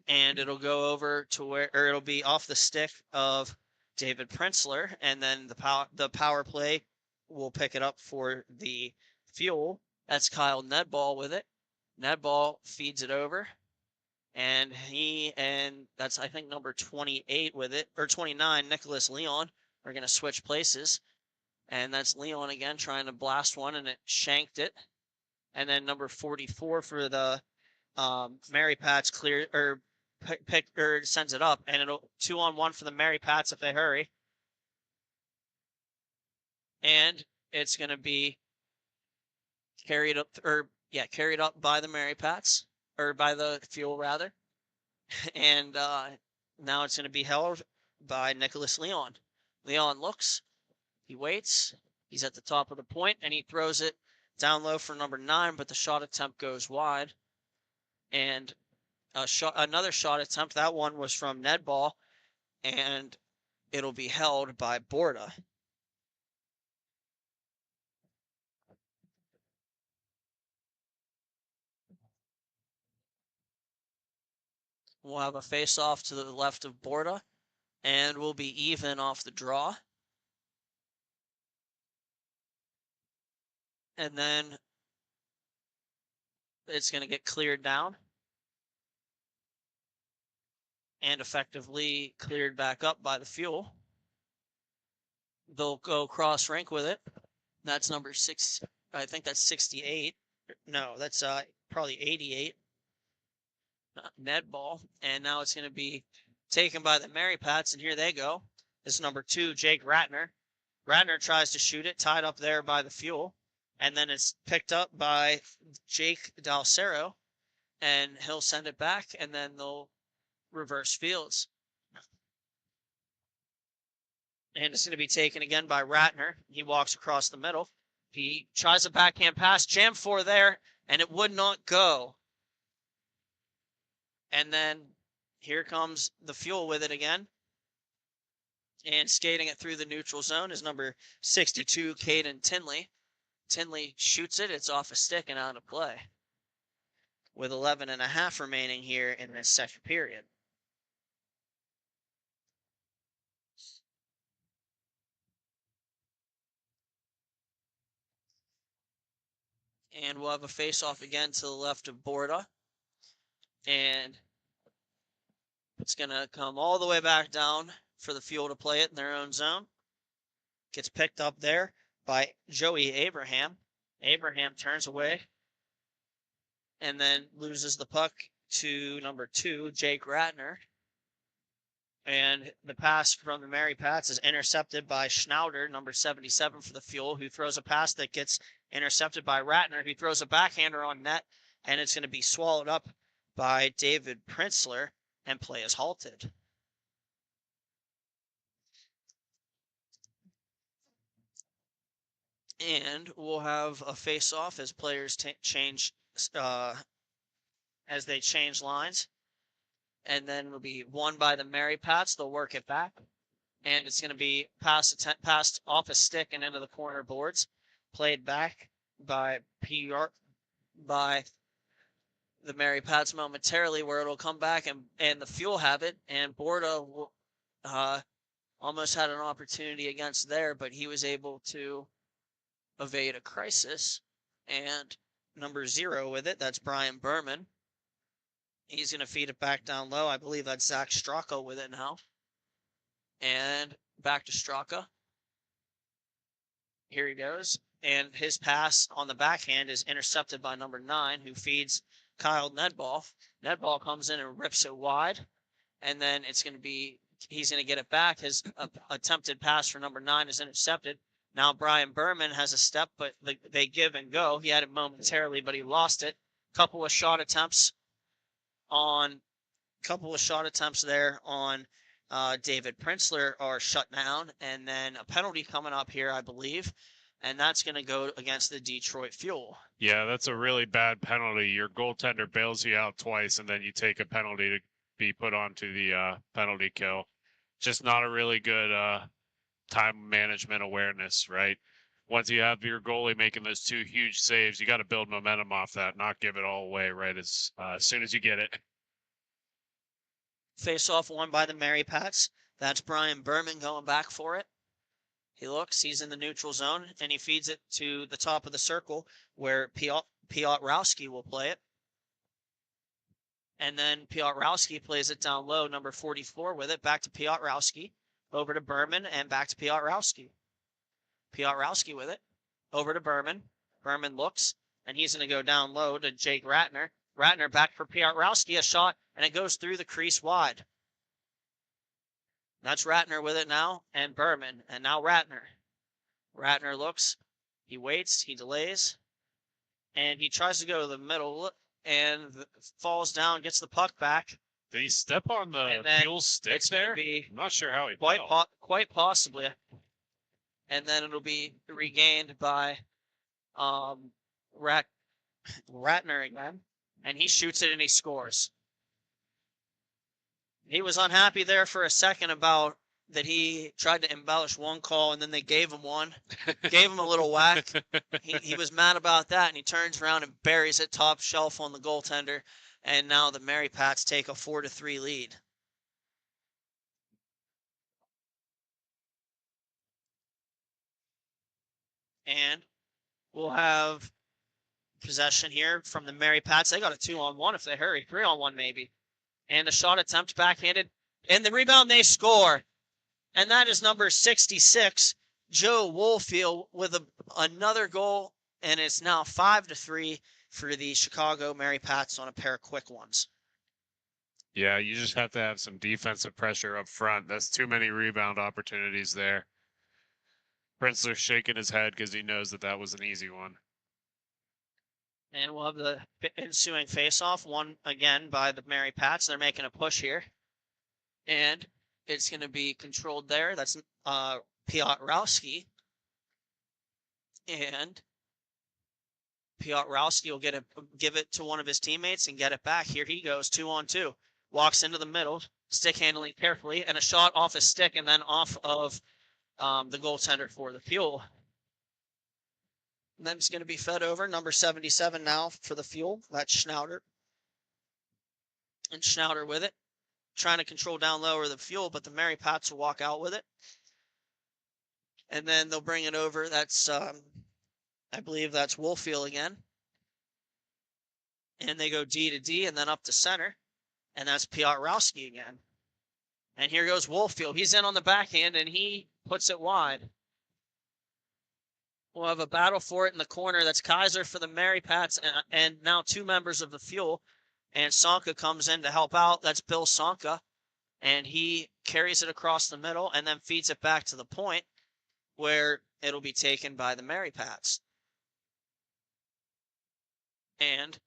And it'll go over to it'll be off the stick of David Printzler, and then the power play will pick it up for the Fuel. That's Kyle Nedball with it. Nedball feeds it over, and that's I think number 28 with it, or 29, Nicholas Leon, are going to switch places, and that's Leon again trying to blast one, and it shanked it, and then number 44 for the Mary Pats sends it up, and it'll 2-on-1 for the Mary Pats if they hurry. And it's going to be carried up by the Mary Pats, or by the Fuel rather. And now it's going to be held by Nicholas Leon. Leon looks, he waits, he's at the top of the point, and he throws it down low for number 9, but the shot attempt goes wide. And another shot attempt, that one was from Nedball, and it'll be held by Borda. We'll have a face-off to the left of Borda, and we'll be even off the draw. And then it's going to get cleared down and effectively cleared back up by the Fuel. They'll go cross rink with it. That's number 6. I think that's 68. No, that's probably 88. Nedball. And now it's going to be taken by the Mary Pats, and here they go. This is number 2, Jake Ratner. Ratner tries to shoot it, tied up there by the Fuel. And then it's picked up by Jake Dalcero, and he'll send it back, and then they'll reverse fields. And it's going to be taken again by Ratner. He walks across the middle. He tries a backhand pass, jammed for there, and it would not go. And then here comes the Fuel with it again. And skating it through the neutral zone is number 62, Caden Tinley. Tinley shoots it. It's off a stick and out of play. With 11.5 remaining here in this second period. And we'll have a face-off again to the left of Borda. And it's going to come all the way back down for the Fuel to play it in their own zone. Gets picked up there by Joey Abraham. Abraham turns away and then loses the puck to number 2, Jake Ratner. And the pass from the Mary Pats is intercepted by Schnauder, number 77 for the Fuel, who throws a pass that gets intercepted by Ratner, who throws a backhander on net, and it's going to be swallowed up by David Printzler, and play is halted. And we'll have a face-off as players change, as they change lines. And then it'll be won by the Mary Pats. They'll work it back. And it's going to be passed off a stick and into the corner boards. Played back by by the Mary Pats momentarily, where it'll come back and the Fuel have it. And Borda almost had an opportunity against there, but he was able to evade a crisis. And number 0 with it, that's Brian Berman. He's going to feed it back down low. I believe that's Zach Straka with it now. And back to Straka. Here he goes. And his pass on the backhand is intercepted by number 9, who feeds Kyle Nedball. Nedball comes in and rips it wide. And then he's going to get it back. His attempted pass for number 9 is intercepted. Now Brian Berman has a step, but they give and go. He had it momentarily, but he lost it. Couple of shot attempts there on David Printzler are shut down, and then a penalty coming up here, I believe, and that's going to go against the Detroit Fuel. Yeah, that's a really bad penalty. Your goaltender bails you out twice, and then you take a penalty to be put onto the penalty kill. Just not a really good time management awareness, right? Once you have your goalie making those 2 huge saves, you got to build momentum off that, not give it all away right as soon as you get it. Face-off won by the Mary Pats. That's Brian Berman going back for it. He looks, he's in the neutral zone, and he feeds it to the top of the circle where Piotrowski will play it. And then Piotrowski plays it down low, number 44 with it, back to Piotrowski, over to Berman, and back to Piotrowski. Piotrowski with it, over to Berman. Berman looks, and he's going to go down low to Jake Ratner. Ratner back for Piotrowski, a shot, and it goes through the crease wide. That's Ratner with it now, and Berman, and now Ratner. Ratner looks, he waits, he delays, and he tries to go to the middle, and falls down, gets the puck back. Did he step on the Fuel stick there? I'm not sure how he fell. Quite possibly. And then it'll be regained by Ratner again. And he shoots it and he scores. He was unhappy there for a second about that he tried to embellish one call and then they gave him one. Gave him a little whack. He was mad about that, and he turns around and buries it top shelf on the goaltender. And now the Mary Pats take a 4-3 lead. And we'll have possession here from the Mary Pats. They got a 2-on-1 if they hurry. 3-on-1 maybe. And a shot attempt backhanded. And the rebound, they score. And that is number 66, Joe Woolfield, with another goal. And it's now 5-3 for the Chicago Mary Pats on a pair of quick ones. Yeah, you just have to have some defensive pressure up front. That's too many rebound opportunities there. Printzler shaking his head because he knows that was an easy one. And we'll have the ensuing face-off, won again by the Mary Pats. They're making a push here. And it's going to be controlled there. That's Piotrowski. And Piotrowski will give it to one of his teammates and get it back. Here he goes, 2-on-2. Walks into the middle, stick handling carefully, and a shot off his stick and then off of the goaltender for the Fuel. And then it's going to be fed over. Number 77 now for the Fuel. That's Schnauder. And Schnauder with it. Trying to control down low or the Fuel, but the Mary Pats will walk out with it. And then they'll bring it over. That's, I believe that's Woolfield again. And they go D to D and then up to center. And that's Piotrowski again. And here goes Woolfield. He's in on the backhand and he puts it wide. We'll have a battle for it in the corner. That's Kaiser for the Mary Pats and now 2 members of the Fuel. And Sonka comes in to help out. That's Bill Sonka. And he carries it across the middle and then feeds it back to the point where it'll be taken by the Mary Pats. And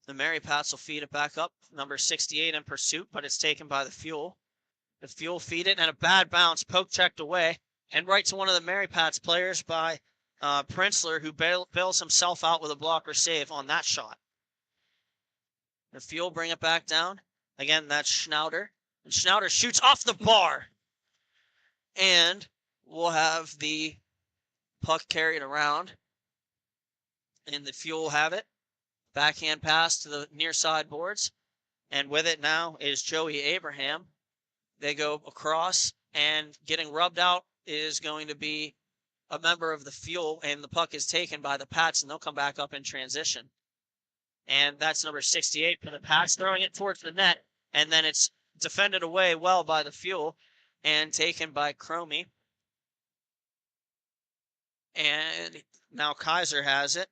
the Mary Pats will feed it back up. Number 68 in pursuit, but it's taken by the Fuel. The Fuel feed it, and a bad bounce, poke checked away, and right to one of the Mary Pats players by Prinzler, who bails himself out with a blocker save on that shot. The Fuel bring it back down. Again, that's Schnauder. And Schnauder shoots off the bar. And we'll have the puck carried around. And the Fuel have it. Backhand pass to the near side boards. And with it now is Joey Abraham. They go across, and getting rubbed out is going to be a member of the Fuel, and the puck is taken by the Pats, and they'll come back up in transition. And that's number 68 for the Pats, throwing it towards the net, and then it's defended away well by the Fuel and taken by Cromie. And now Kaiser has it.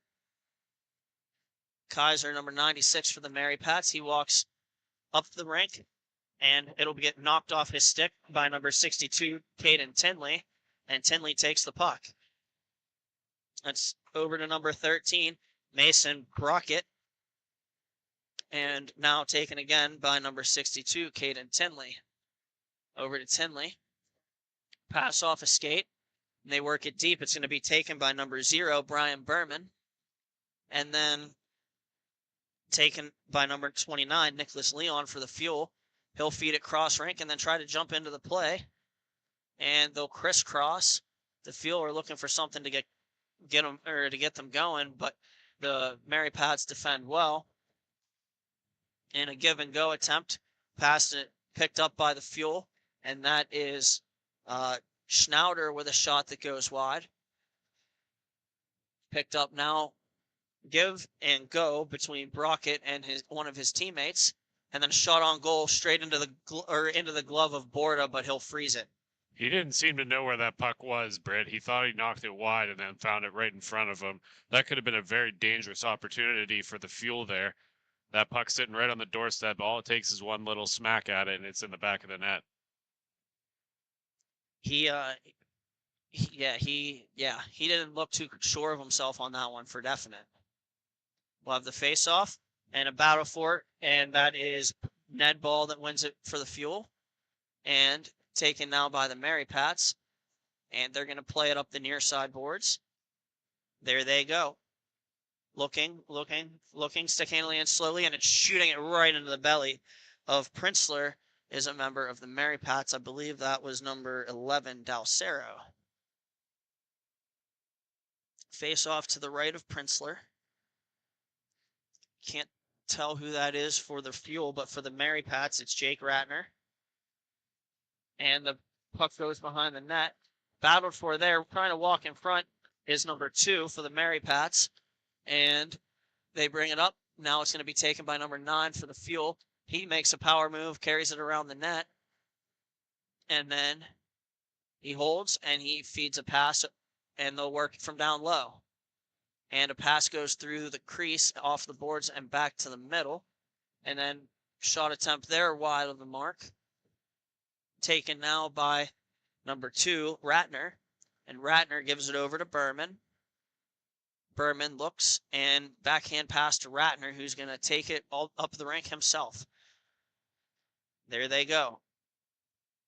Kaiser, number 96 for the Mary Pats. He walks up the rink, and it'll get knocked off his stick by number 62, Caden Tinley, and Tinley takes the puck. That's over to number 13, Mason Brockett, and now taken again by number 62, Caden Tinley. Over to Tinley. Pass off a skate, and they work it deep. It's going to be taken by number 0, Brian Berman, and then taken by number 29, Nicholas Leon for the Fuel. He'll feed it cross rink and then try to jump into the play. And they'll crisscross. The Fuel are looking for something to get them going, but the Mary Pats defend well. In a give and go attempt, passed it, picked up by the Fuel, and that is Schnauder with a shot that goes wide. Picked up now. Give and go between Brockett and one of his teammates, and then a shot on goal straight into the glove of Borda, but he'll freeze it. He didn't seem to know where that puck was, Britt. He thought he knocked it wide and then found it right in front of him. That could have been a very dangerous opportunity for the Fuel there. That puck sitting right on the doorstep. All it takes is one little smack at it, and it's in the back of the net. He didn't look too sure of himself on that one for definite. We'll have the face-off and a battle for it, and that is Ned Ball that wins it for the Fuel, and taken now by the Mary Pats, and they're going to play it up the near side boards. There they go. Looking, stick handling it slowly, and it's shooting it right into the belly of Prinzler, is a member of the Mary Pats. I believe that was number 11, Dalcero. Face-off to the right of Prinzler. Can't tell who that is for the Fuel, but for the Mary Pats, it's Jake Ratner. And the puck goes behind the net. Battled for there, trying to walk in front, is number 2 for the Mary Pats. And they bring it up. Now it's going to be taken by number 9 for the Fuel. He makes a power move, carries it around the net. And then he holds, and he feeds a pass, and they'll work from down low. And a pass goes through the crease, off the boards, and back to the middle. And then shot attempt there, wide of the mark. Taken now by number 2, Ratner. And Ratner gives it over to Berman. Berman looks, and backhand pass to Ratner, who's going to take it all up the rink himself. There they go.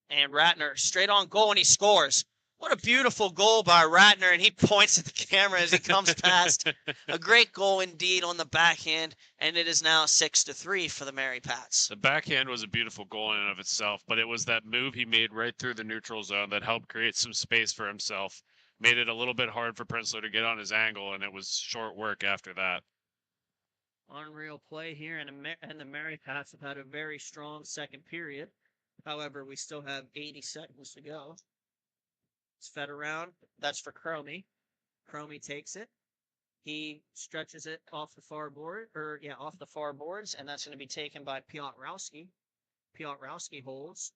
And Ratner straight on goal, and he scores. What a beautiful goal by Ratner, and he points at the camera as he comes past. A great goal indeed on the backhand, and it is now 6-3 for the Mary Pats. The backhand was a beautiful goal in and of itself, but it was that move he made right through the neutral zone that helped create some space for himself. Made it a little bit hard for Prinzler to get on his angle, and it was short work after that. Unreal play here, and the Mary Pats have had a very strong second period. However, we still have 80 seconds to go. It's fed around. That's for Cromie. Cromie takes it. He stretches it off the far boards, and that's going to be taken by Piotrowski. Piotrowski holds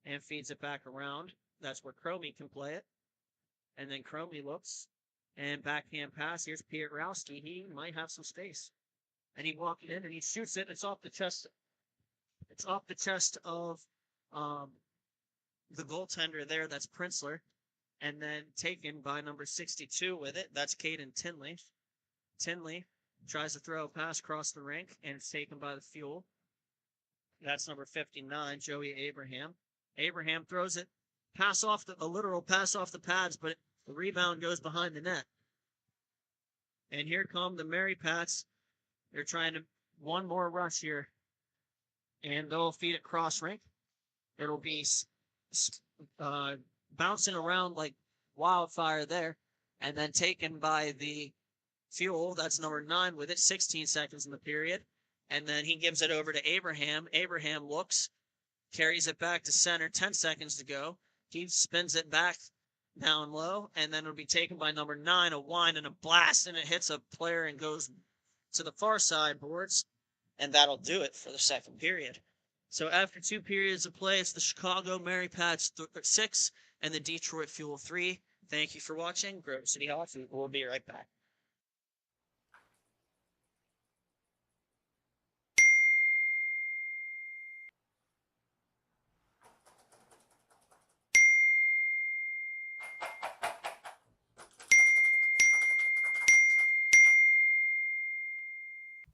and feeds it back around. That's where Cromie can play it. And then Cromie looks, and backhand pass. Here's Piotrowski. He might have some space. and he walked in and he shoots it. It's off the chest. It's off the chest of the goaltender there. That's Prinzler, and then taken by number 62 with it. That's Caden Tinley. Tinley tries to throw a pass across the rink, and it's taken by the Fuel. That's number 59, Joey Abraham. Abraham throws it, a literal pass off the pads, but the rebound goes behind the net. And here come the Mary Pats. They're trying to one more rush here, and they'll feed it cross rink. It'll be bouncing around like wildfire there, and then taken by the Fuel. That's number 9 with it, 16 seconds in the period. And then he gives it over to Abraham. Abraham looks, carries it back to center, 10 seconds to go. He spins it back down low, and then it'll be taken by number 9, a wind and a blast, and it hits a player and goes to the far side boards, and that'll do it for the second period. So after 2 periods of play, it's the Chicago Mary Pats 6 and the Detroit Fuel 3. Thank you for watching. Grove City Hockey. We'll be right back.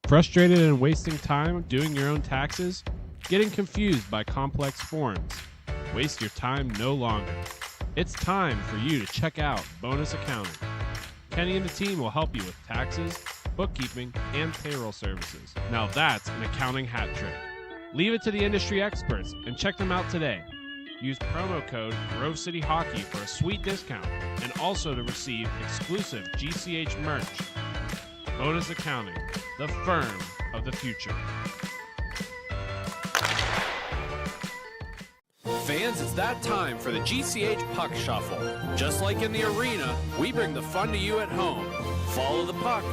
Frustrated and wasting time doing your own taxes? Getting confused by complex forms? Waste your time no longer. It's time for you to check out Bonus Accounting. Kenny and the team will help you with taxes, bookkeeping, and payroll services. Now that's an accounting hat trick. Leave it to the industry experts and check them out today. Use promo code Grove City Hockey for a sweet discount and also to receive exclusive GCH merch. Bonus Accounting, the firm of the future. Fans, it's that time for the GCH Puck Shuffle. Just like in the arena, we bring the fun to you at home. Follow the puck.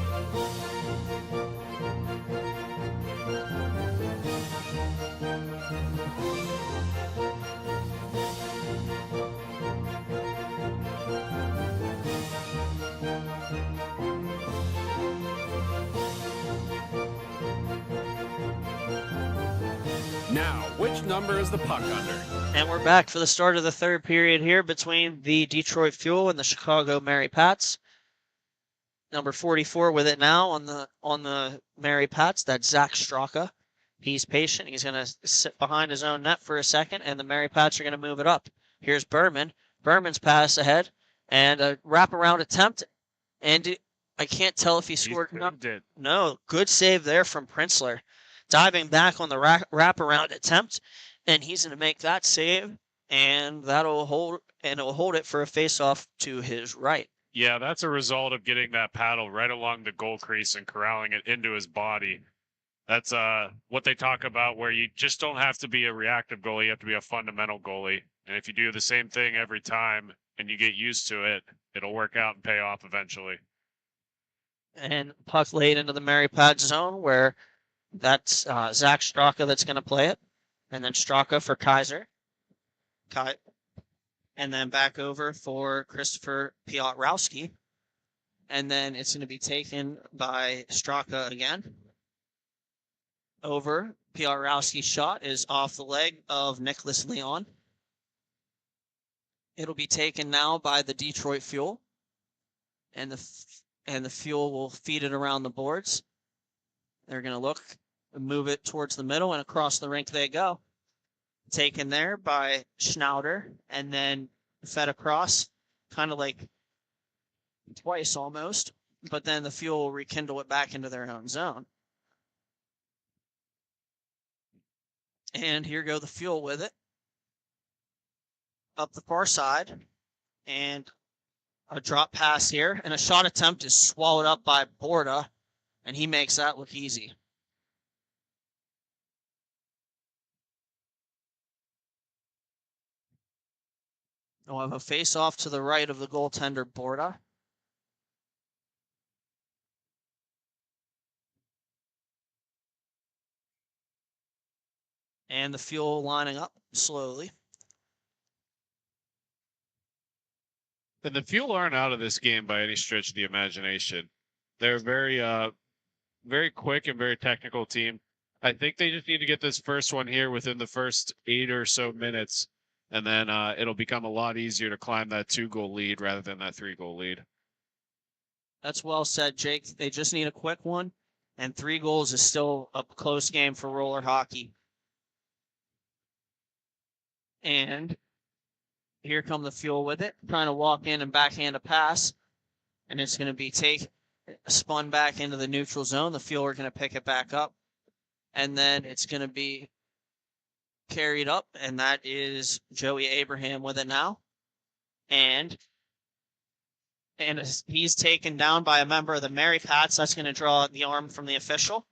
Now, which number is the puck under? And we're back for the start of the third period here between the Detroit Fuel and the Chicago Mary Pats. Number 44 with it now on the Mary Pats. That's Zach Straka. He's patient. He's going to sit behind his own net for a second, and the Mary Pats are going to move it up. Here's Berman. Berman's pass ahead, and a wraparound attempt. And I can't tell if he scored. No, good save there from Prinzler. Diving back on the wraparound attempt, and he's going to make that save, and that'll hold, and it'll hold it for a face-off to his right. Yeah, that's a result of getting that paddle right along the goal crease and corralling it into his body. That's what they talk about, where you just don't have to be a reactive goalie, you have to be a fundamental goalie. And if you do the same thing every time and you get used to it, it'll work out and pay off eventually. And puck laid into the Mary Pats zone, where that's Zach Straka that's going to play it. And then Straka for Kaiser. And then back over for Christopher Piotrowski. And then it's going to be taken by Straka again. Over. Piotrowski's shot is off the leg of Nicholas Leon. It'll be taken now by the Detroit Fuel. And the Fuel will feed it around the boards. They're going to look and move it towards the middle, and across the rink they go. Taken there by Schnauder, and then fed across, kind of like twice almost, but then the Fuel will rekindle it back into their own zone. And here go the Fuel with it. Up the far side, and a drop pass here, and a shot attempt is swallowed up by Borda, and he makes that look easy. We'll have a face-off to the right of the goaltender, Borda. And the Fuel lining up slowly. And the Fuel aren't out of this game by any stretch of the imagination. They're very very quick and very technical team. I think they just need to get this first one here within the first 8 or so minutes, and then it'll become a lot easier to climb that 2-goal lead rather than that 3-goal lead. That's well said, Jake. They just need a quick one, and 3 goals is still a close game for roller hockey. And here come the Fuel with it, trying to walk in and backhand a pass, and it's going to be spun back into the neutral zone. The Fuel are going to pick it back up, and then it's going to be carried up, and that is Joey Abraham with it now. And he's taken down by a member of the Mary Pats. That's going to draw the arm from the official,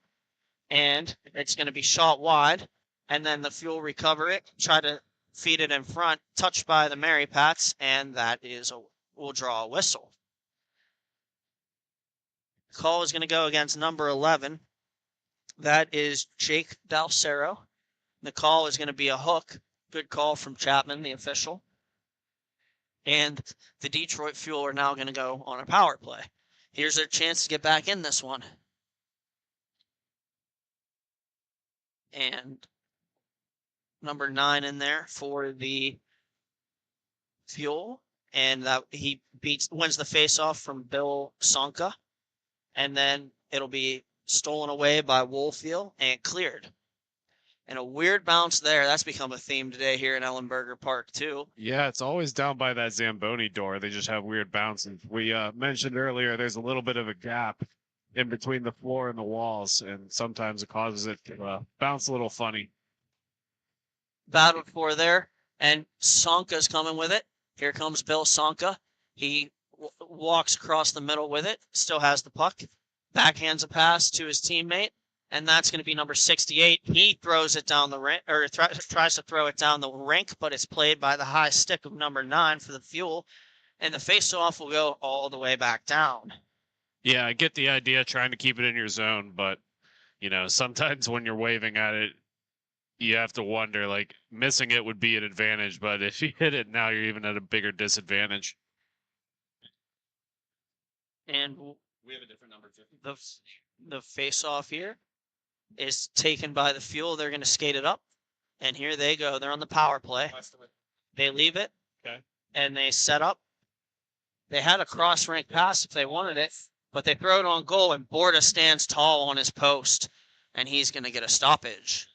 and it's going to be shot wide, and then the Fuel recover it, try to feed it in front, touched by the Mary Pats, and that will draw a whistle. Call is going to go against number 11. That is Jake Dalcero. The call is going to be a hook. Good call from Chapman, the official. And the Detroit Fuel are now going to go on a power play. Here's their chance to get back in this one. And number 9 in there for the Fuel. And that he wins the faceoff from Bill Sonka. And then it'll be stolen away by Woolfield and cleared. And a weird bounce there. That's become a theme today here in Ellenberger Park, too. Yeah, it's always down by that Zamboni door. They just have weird bounces. We mentioned earlier there's a little bit of a gap in between the floor and the walls, and sometimes it causes it to bounce a little funny. Battled for there, and Sonka's coming with it. Here comes Bill Sonka. He walks across the middle with it, still has the puck, backhands a pass to his teammate, and that's going to be number 68. He throws it down the rink, or tries to throw it down the rink, but it's played by the high stick of number 9 for the Fuel, and the face-off will go all the way back down. Yeah, I get the idea trying to keep it in your zone, but, sometimes when you're waving at it, you have to wonder, missing it would be an advantage, but if you hit it now, you're even at a bigger disadvantage. And We have a different number, too. the face-off here is taken by the Fuel. They're going to skate it up, and here they go. They're on the power play. They leave it, Okay. and they set up. They had a cross-rank pass if they wanted it, but they throw it on goal, and Borda stands tall on his post, and he's going to get a stoppage.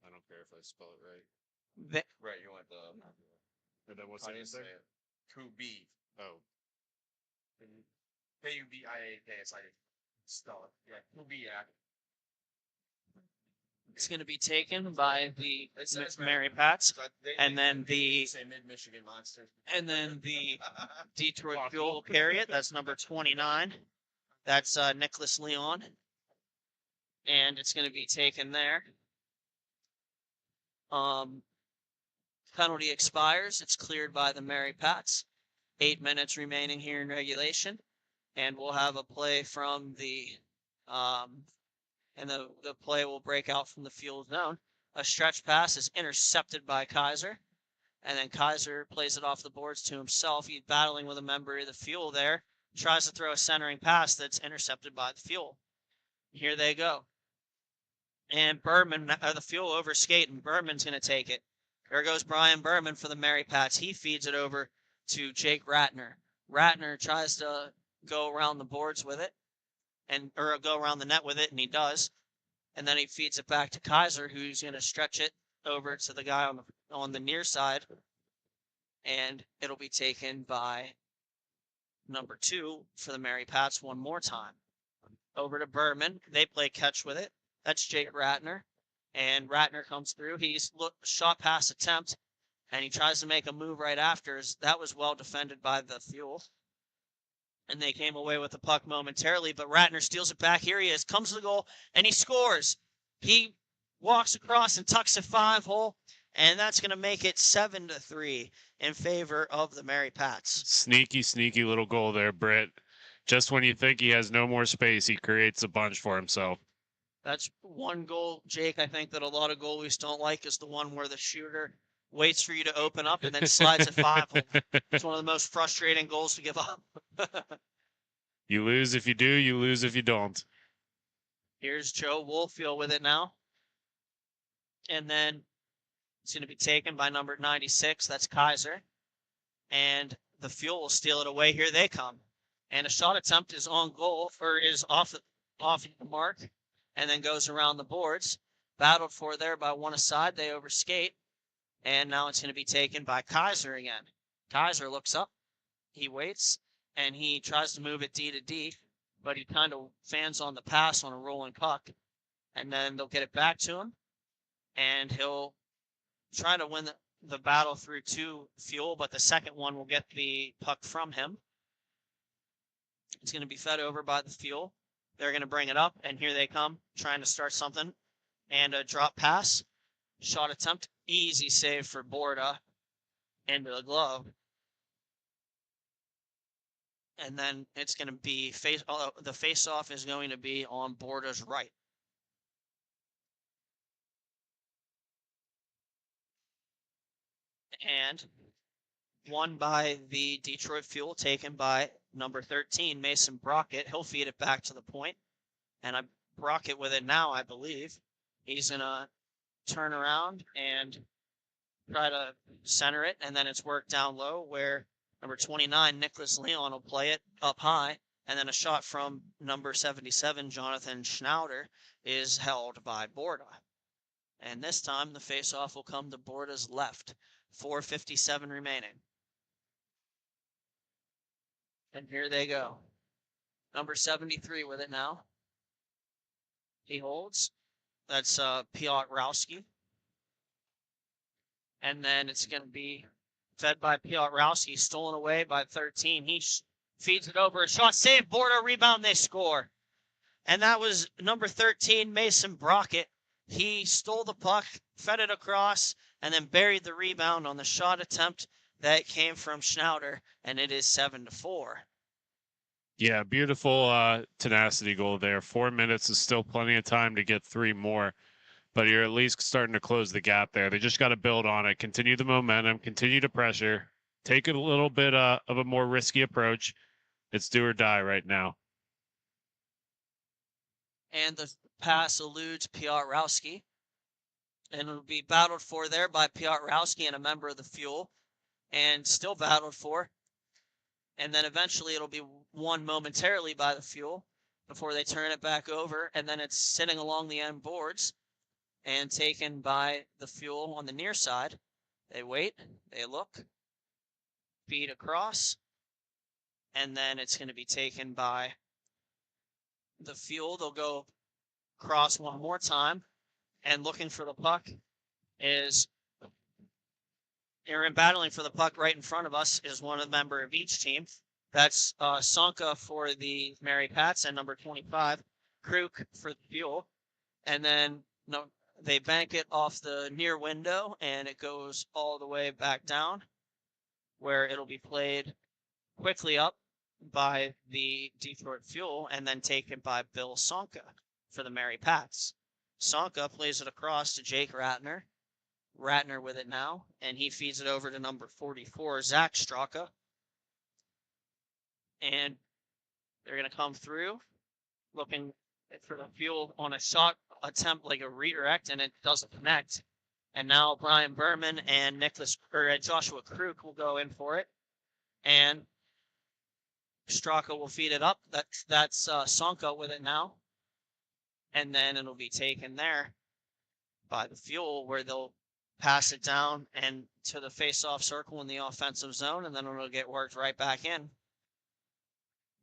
I don't care if I spell it right. Right, you want the. And then what's How the do you answer? say it? Kubi. Oh, K-U-B-I-A-K. It's like spell it. Yeah, Kubi. Yeah. It's going to be taken by the Mary Pats, and then the say mid-Michigan monster. and then the Detroit Fuel will carry it. That's number 29. That's Nicholas Leon, and it's going to be taken there. Penalty expires. It's cleared by the Mary Pats. 8 minutes remaining here in regulation, and we'll have a play from the and the play will break out from the Fuel zone. A stretch pass is intercepted by Kaiser, and then Kaiser plays it off the boards to himself. He's battling with a member of the Fuel there, tries to throw a centering pass that's intercepted by the Fuel. Here they go. And Berman, the Fuel overskate, and Berman's going to take it. There goes Brian Berman for the Mary Pats. He feeds it over to Jake Ratner. Ratner tries to go around the boards with it, or go around the net with it, and he does. And then he feeds it back to Kaiser, who's going to stretch it over to the guy on the near side, and it'll be taken by number 2 for the Mary Pats one more time. Over to Berman. They play catch with it. That's Jake Ratner. And Ratner comes through. He's shot pass attempt, and he tries to make a move right after. That was well defended by the Fuel. And they came away with the puck momentarily, but Ratner steals it back. Here he is, comes to the goal, and he scores. He walks across and tucks a 5-hole, and that's going to make it 7-3 in favor of the Mary Pats. Sneaky, sneaky little goal there, Britt. Just when you think he has no more space, he creates a bunch for himself. That's one goal, Jake, I think that a lot of goalies don't like, is the one where the shooter waits for you to open up and then slides at 5-hole. It's one of the most frustrating goals to give up. You lose if you do, you lose if you don't. Here's Joe Woolfield with it now. And then it's going to be taken by number 96. That's Kaiser. And the Fuel will steal it away. Here they come. And a shot attempt is on goal, or is off the mark, and then goes around the boards. Battled for there by one aside. They overskate. And now it's going to be taken by Kaiser again. Kaiser looks up. He waits, and he tries to move it D to D, but he kind of fans on the pass on a rolling puck. And then they'll get it back to him, and he'll try to win the battle through two Fuel, but the second one will get the puck from him. It's going to be fed over by the Fuel. They're going to bring it up, and here they come, trying to start something. And a drop pass, shot attempt, easy save for Borda into the glove. And then it's going to be the face-off is going to be on Borda's right. And won by the Detroit Fuel, taken by number 13, Mason Brockett. He'll feed it back to the point. And Brockett with it now, I believe. He's going to turn around and try to center it. And then it's worked down low where number 29, Nicholas Leon, will play it up high. And then a shot from number 77, Jonathan Schnauder, is held by Borda. And this time the faceoff will come to Borda's left. 4:57 remaining. And here they go. Number 73 with it now. He holds. That's Piotr Rowski. And then it's going to be fed by Piotr Rowski, stolen away by 13. He feeds it over. A shot saved. Borda rebound. They score. And that was number 13, Mason Brockett. He stole the puck, fed it across, and then buried the rebound on the shot attempt that came from Schnauder, and it is 7-4. Yeah, beautiful tenacity goal there. 4 minutes is still plenty of time to get 3 more, but you're at least starting to close the gap there. They just got to build on it, continue the momentum, continue to pressure, take a little bit of a more risky approach. It's do or die right now. And the pass eludes Piotr Rowski. And it'll be battled for there by Piotr Rowski and a member of the Fuel. And still battled for. And then eventually it'll be won momentarily by the Fuel before they turn it back over. And then it's sitting along the end boards and taken by the Fuel on the near side. They wait. They look. Feed across. And then it's going to be taken by the Fuel. They'll go cross one more time. And looking for the puck is, battling for the puck right in front of us is one of the member of each team. That's Sonka for the Mary Pats and number 25, Kruk for the Fuel. And then they bank it off the near window and it goes all the way back down where it'll be played quickly up by the Detroit Fuel and then taken by Bill Sonka for the Mary Pats. Sonka plays it across to Jake Ratner. Ratner with it now, and he feeds it over to number 44, Zach Straka. And they're going to come through, looking for the Fuel on a shot attempt like a redirect, and it doesn't connect. And now Brian Berman and Joshua Kruk will go in for it. And Straka will feed it up. That's Sonka with it now. And then it'll be taken there by the Fuel where they'll pass it down and to the face-off circle in the offensive zone, and then it'll get worked right back in.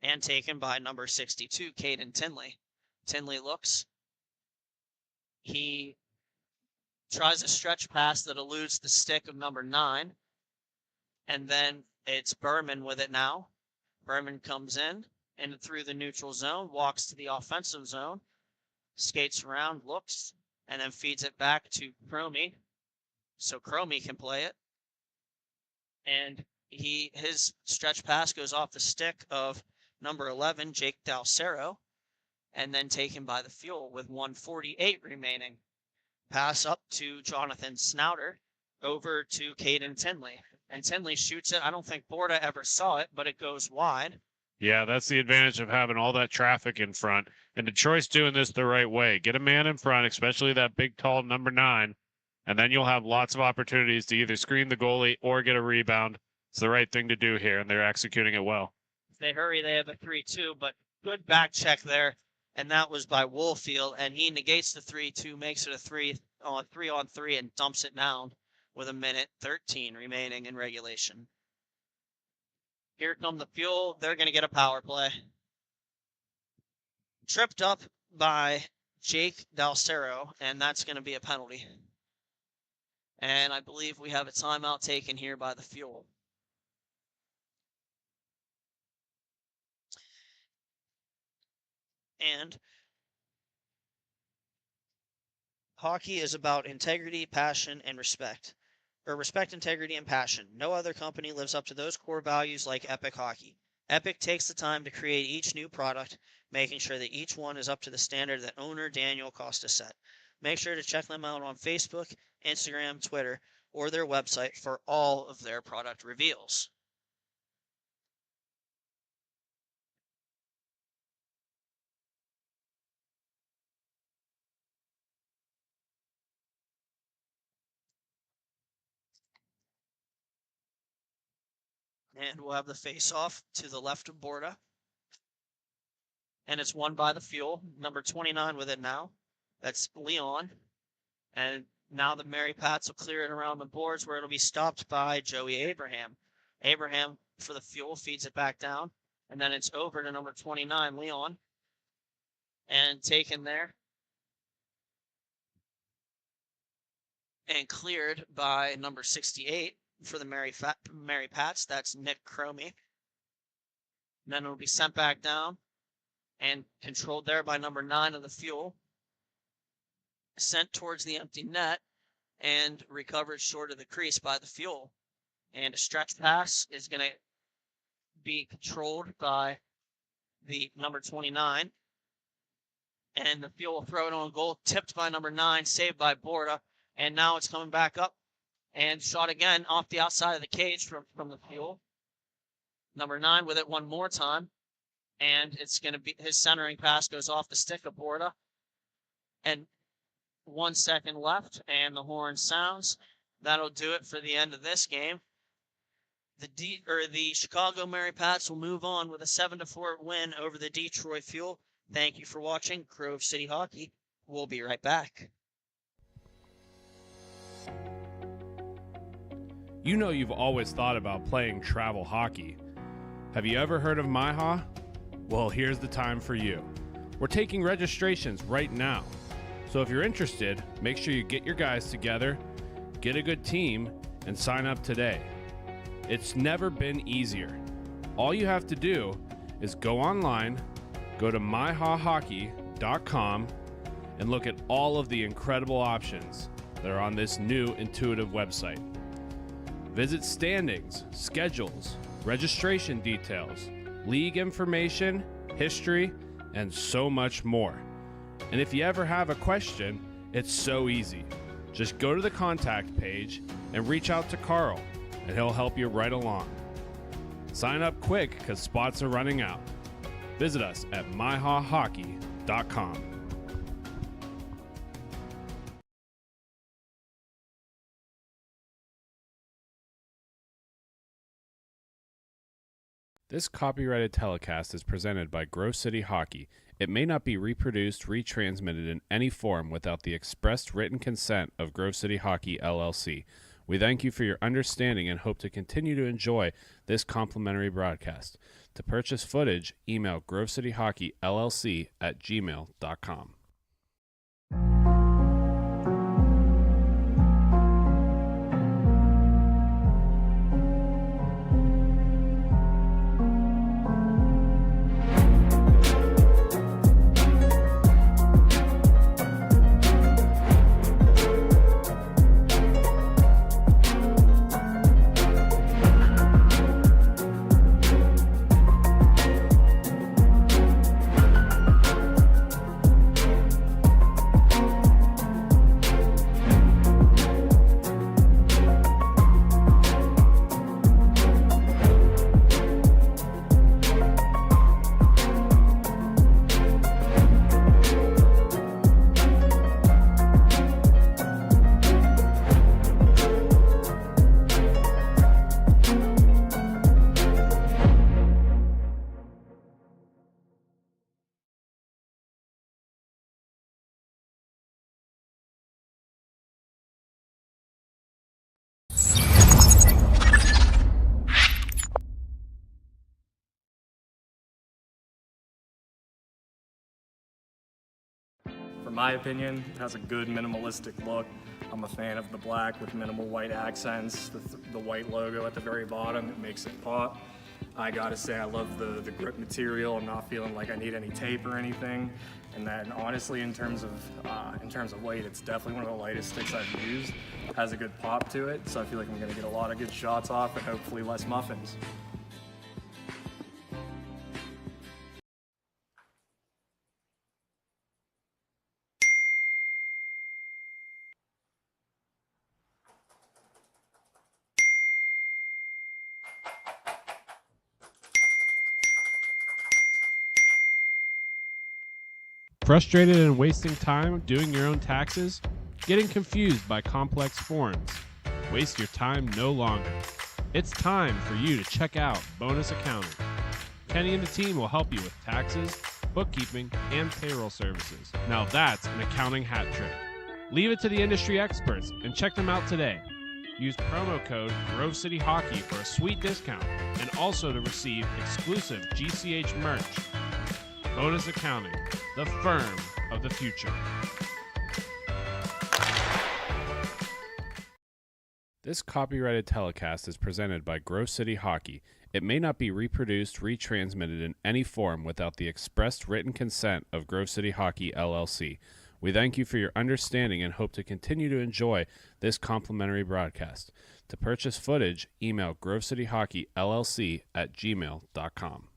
And taken by number 62, Caden Tinley. Tinley looks. He tries a stretch pass that eludes the stick of number 9. And then it's Berman with it now. Berman comes in and through the neutral zone, walks to the offensive zone. Skates around, looks, and then feeds it back to Cromie, so Cromie can play it. And his stretch pass goes off the stick of number 11, Jake Dalcero, and then taken by the Fuel with 1:48 remaining. Pass up to Jonathan Snouter, over to Caden Tinley. And Tinley shoots it. I don't think Borda ever saw it, but it goes wide. Yeah, that's the advantage of having all that traffic in front. And Detroit's doing this the right way. Get a man in front, especially that big, tall number 9, and then you'll have lots of opportunities to either screen the goalie or get a rebound. It's the right thing to do here, and they're executing it well. If they hurry, they have a 3-2, but good back check there, and that was by Woolfield, and he negates the 3-2, makes it a 3-on-3, and dumps it down with 1:13 remaining in regulation. Here come the Fuel. They're going to get a power play. Tripped up by Jake Dalcero, and that's going to be a penalty. And I believe we have a timeout taken here by the Fuel. And hockey is about integrity, passion, and respect. Or respect, integrity, and passion. No other company lives up to those core values like Epic Hockey. Epic takes the time to create each new product, making sure that each one is up to the standard that owner Daniel Costa set. Make sure to check them out on Facebook, Instagram, Twitter, or their website for all of their product reveals. And we'll have the face-off to the left of Borda. And it's won by the Fuel. Number 29 with it now. That's Leon. And now the Mary Pats will clear it around the boards where it'll be stopped by Joey Abraham. Abraham for the Fuel feeds it back down. And then it's over to number 29, Leon. And taken there. And cleared by number 68. For the Mary Pats, that's Nick Cromie. And then it'll be sent back down and controlled there by number 9 of the Fuel. Sent towards the empty net and recovered short of the crease by the Fuel. And a stretch pass is going to be controlled by the number 29. And the Fuel will throw it on goal, tipped by number 9, saved by Borda. And now it's coming back up. And shot again off the outside of the cage from the Fuel. Number 9 with it one more time. And it's going to be his centering pass goes off the stick of Borda. And 1 second left. And the horn sounds. That'll do it for the end of this game. The Chicago Mary Pats will move on with a 7-4 win over the Detroit Fuel. Thank you for watching Grove City Hockey. We'll be right back. You know you've always thought about playing travel hockey. Have you ever heard of MIHA? Well, here's the time for you. We're taking registrations right now. So if you're interested, make sure you get your guys together, get a good team, and sign up today. It's never been easier. All you have to do is go online, go to MIHAHockey.com, and look at all of the incredible options that are on this new intuitive website. Visit standings, schedules, registration details, league information, history, and so much more. And if you ever have a question, it's so easy. Just go to the contact page and reach out to Carl, and he'll help you right along. Sign up quick because spots are running out. Visit us at MIHAHockey.com. This copyrighted telecast is presented by Grove City Hockey. It may not be reproduced, retransmitted in any form without the expressed written consent of Grove City Hockey, LLC. We thank you for your understanding and hope to continue to enjoy this complimentary broadcast. To purchase footage, email grovecityhockeyllc@gmail.com. For my opinion, it has a good minimalistic look. I'm a fan of the black with minimal white accents, the white logo at the very bottom, it makes it pop. I gotta say I love the grip material. I'm not feeling like I need any tape or anything. And then honestly, in terms of weight, it's definitely one of the lightest sticks I've used. It has a good pop to it, so I feel like I'm gonna get a lot of good shots off and hopefully less muffins. Frustrated and wasting time doing your own taxes? Getting confused by complex forms? Waste your time no longer. It's time for you to check out Bonus Accounting. Kenny and the team will help you with taxes, bookkeeping, and payroll services. Now that's an accounting hat trick. Leave it to the industry experts and check them out today. Use promo code Grove City Hockey for a sweet discount and also to receive exclusive GCH merch. Bonus Accounting, the firm of the future. This copyrighted telecast is presented by Grove City Hockey. It may not be reproduced, retransmitted in any form without the expressed written consent of Grove City Hockey, LLC. We thank you for your understanding and hope to continue to enjoy this complimentary broadcast. To purchase footage, email grovecityhockeyllc@gmail.com.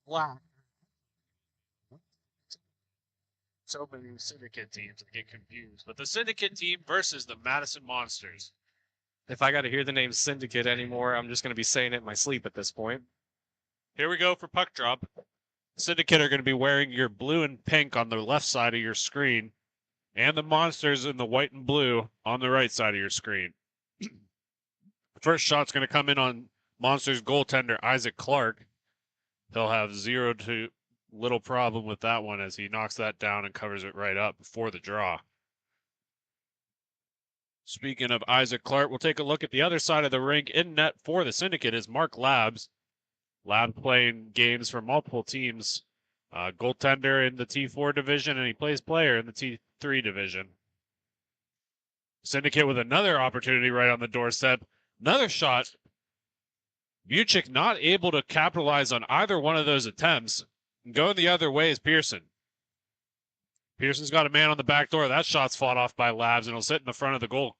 Wow. So many Syndicate teams that get confused. But the Syndicate team versus the Madison Monsters. If I got to hear the name Syndicate anymore, I'm just going to be saying it in my sleep at this point. Here we go for puck drop. Syndicate are going to be wearing your blue and pink on the left side of your screen, and the Monsters in the white and blue on the right side of your screen. First shot's going to come in on Monsters goaltender Isaac Clark. He'll have 0 to little problem with that one as he knocks that down and covers it right up before the draw. Speaking of Isaac Clark, we'll take a look at the other side of the rink. In net for the Syndicate is Mark Labs. Lab playing games for multiple teams. Goaltender in the T4 division, and he plays player in the T3 division. Syndicate with another opportunity right on the doorstep. Another shot. Buchik not able to capitalize on either one of those attempts. Going the other way is Pearson. Pearson's got a man on the back door. That shot's fought off by Labs, and he'll sit in the front of the goal.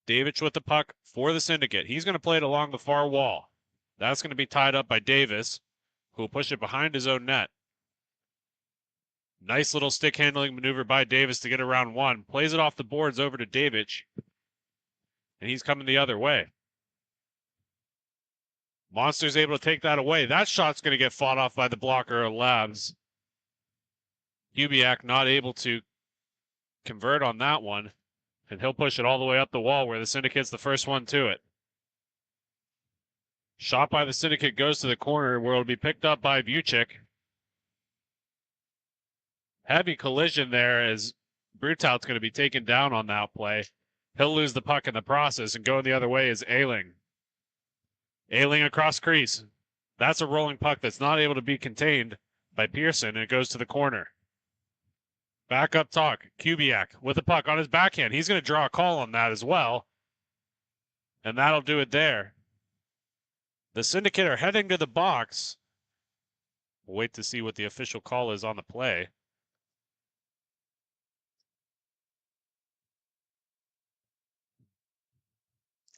Davidge with the puck for the Syndicate. He's going to play it along the far wall. That's going to be tied up by Davis, who will push it behind his own net. Nice little stick handling maneuver by Davis to get around one. Plays it off the boards over to Davidge, and he's coming the other way. Monster's able to take that away. That shot's going to get fought off by the blocker of Labs. Kubiak not able to convert on that one, and he'll push it all the way up the wall where the Syndicate's the first one to it. Shot by the Syndicate goes to the corner where it'll be picked up by Buchik. Heavy collision there as Brutout's going to be taken down on that play. He'll lose the puck in the process, and going the other way is Ailing. Ailing across crease. That's a rolling puck that's not able to be contained by Pearson, and it goes to the corner. Back up top, Kubiak with the puck on his backhand. He's going to draw a call on that as well, and that'll do it there. The Syndicate are heading to the box. We'll wait to see what the official call is on the play.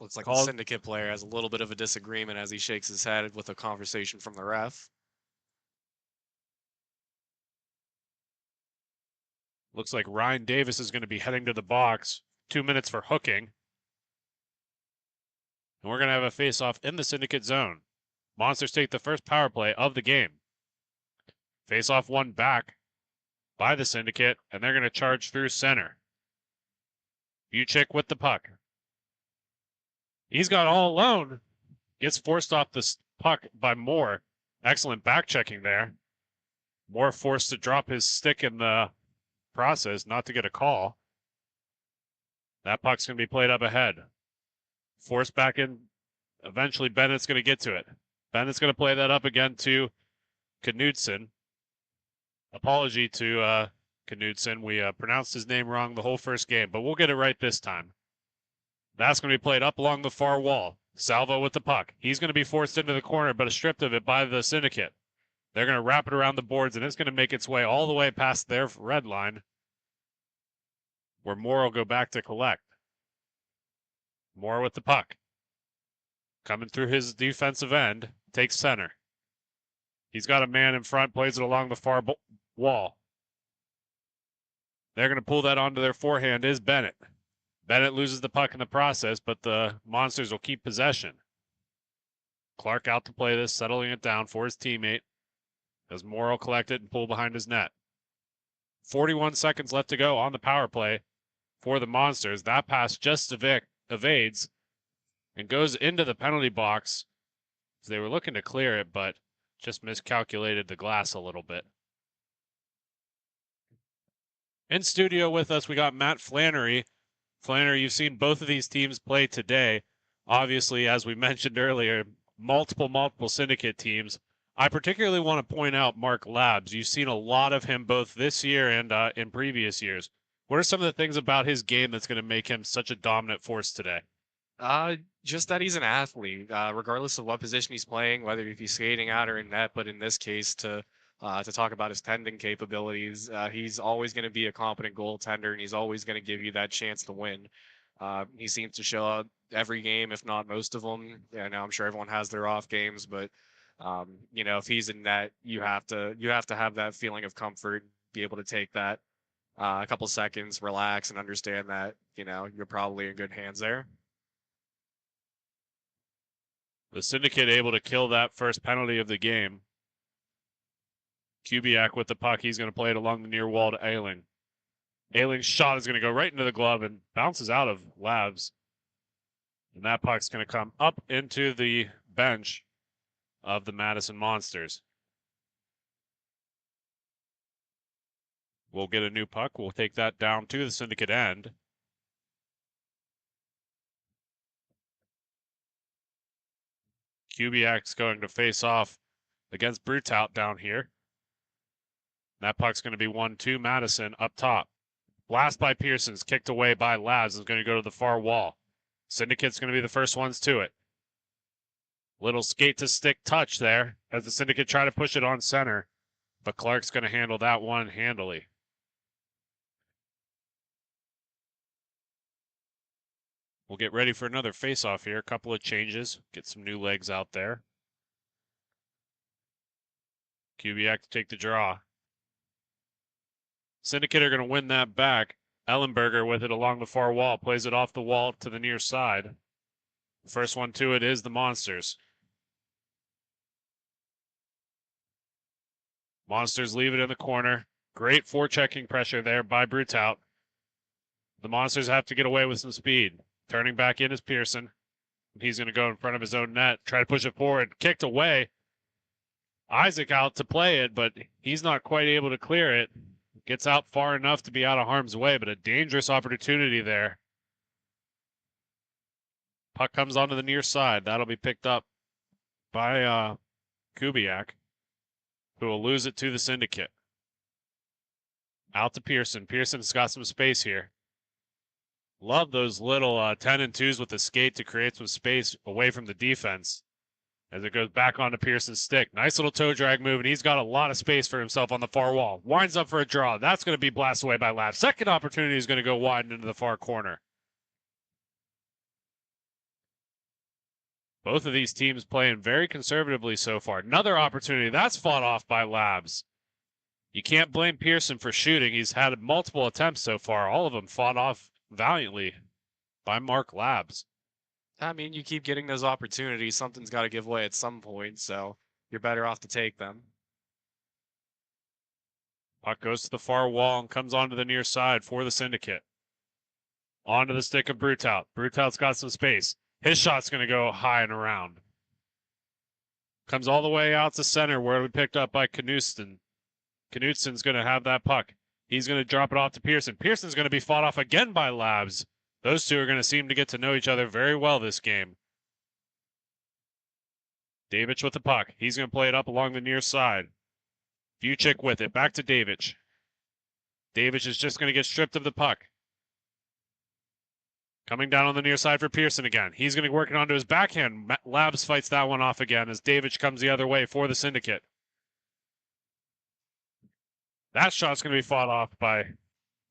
Looks like the Syndicate player has a little bit of a disagreement as he shakes his head with a conversation from the ref. Looks like Ryan Davis is going to be heading to the box. 2 minutes for hooking. And we're going to have a face-off in the Syndicate zone. Monsters take the first power play of the game. Face off one back by the Syndicate, and they're going to charge through center. Buchik with the puck. He's got all alone. Gets forced off the puck by Moore. Excellent back checking there. Moore forced to drop his stick in the process, not to get a call. That puck's going to be played up ahead. Forced back in. Eventually, Bennett's going to get to it. Bennett's going to play that up again to Knudsen. Apology to Knudsen. We pronounced his name wrong the whole first game, but we'll get it right this time. That's going to be played up along the far wall. Salvo with the puck. He's going to be forced into the corner, but stripped of it by the Syndicate. They're going to wrap it around the boards, and it's going to make its way all the way past their red line, where Moore will go back to collect. Moore with the puck. Coming through his defensive end, takes center. He's got a man in front, plays it along the far wall. They're going to pull that onto their forehand is Bennett. Bennett loses the puck in the process, but the Monsters will keep possession. Clark out to play this, settling it down for his teammate as Moore will collect it and pull behind his net. 41 seconds left to go on the power play for the Monsters. That pass just evades and goes into the penalty box. So they were looking to clear it, but just miscalculated the glass a little bit. In studio with us, we got Matt Flannery. Flannery, you've seen both of these teams play today. Obviously, as we mentioned earlier, multiple Syndicate teams. I particularly want to point out Mark Labs. You've seen a lot of him both this year and in previous years. What are some of the things about his game that's going to make him such a dominant force today? Just that he's an athlete, regardless of what position he's playing, whether if he's skating out or in net. But in this case, to talk about his tending capabilities, he's always going to be a competent goaltender, and he's always going to give you that chance to win. He seems to show up every game, if not most of them. Yeah, now I'm sure everyone has their off games, but if he's in net, you have to have that feeling of comfort, be able to take that a couple seconds, relax, and understand that you're probably in good hands there. The Syndicate able to kill that first penalty of the game. Kubiak with the puck. He's going to play it along the near wall to Ayling. Ayling's shot is going to go right into the glove and bounces out of Labs. And that puck's going to come up into the bench of the Madison Monsters. We'll get a new puck. We'll take that down to the Syndicate end. Kubiak's going to face off against Brutout down here. That puck's going to be 1-2 Madison up top. Blast by Pearson's kicked away by Labs is going to go to the far wall. Syndicate's going to be the first ones to it. Little skate to stick touch there as the Syndicate try to push it on center, but Clark's going to handle that one handily. We'll get ready for another face-off here. A couple of changes. Get some new legs out there. Kubiak to take the draw. Syndicate are going to win that back. Ellenberger with it along the far wall. Plays it off the wall to the near side. First one to it is the Monsters. Monsters leave it in the corner. Great forechecking pressure there by Brutout. The Monsters have to get away with some speed. Turning back in is Pearson. He's going to go in front of his own net. Try to push it forward. Kicked away. Isaac out to play it, but he's not quite able to clear it. Gets out far enough to be out of harm's way, but a dangerous opportunity there. Puck comes onto the near side. That'll be picked up by Kubiak, who will lose it to the Syndicate. Out to Pearson. Pearson's got some space here. Love those little 10 and 2s with the skate to create some space away from the defense as it goes back onto Pearson's stick. Nice little toe drag move, and he's got a lot of space for himself on the far wall. Winds up for a draw. That's going to be blasted away by Labs. Second opportunity is going to go wide into the far corner. Both of these teams playing very conservatively so far. Another opportunity. That's fought off by Labs. You can't blame Pearson for shooting. He's had multiple attempts so far. All of them fought off valiantly by Mark Labs. I mean, you keep getting those opportunities. Something's got to give way at some point, so you're better off to take them. Puck goes to the far wall and comes onto the near side for the Syndicate. Onto the stick of Brutout. Brutout's got some space. His shot's going to go high and around. Comes all the way out to center where we picked up by Knutson. Knutson's going to have that puck. He's going to drop it off to Pearson. Pearson's going to be fought off again by Labs. Those two are going to seem to get to know each other very well this game. Davidge with the puck. He's going to play it up along the near side. Vucic with it. Back to Davidge. Davidge is just going to get stripped of the puck. Coming down on the near side for Pearson again. He's going to work it onto his backhand. Labs fights that one off again as Davidge comes the other way for the Syndicate. That shot's going to be fought off by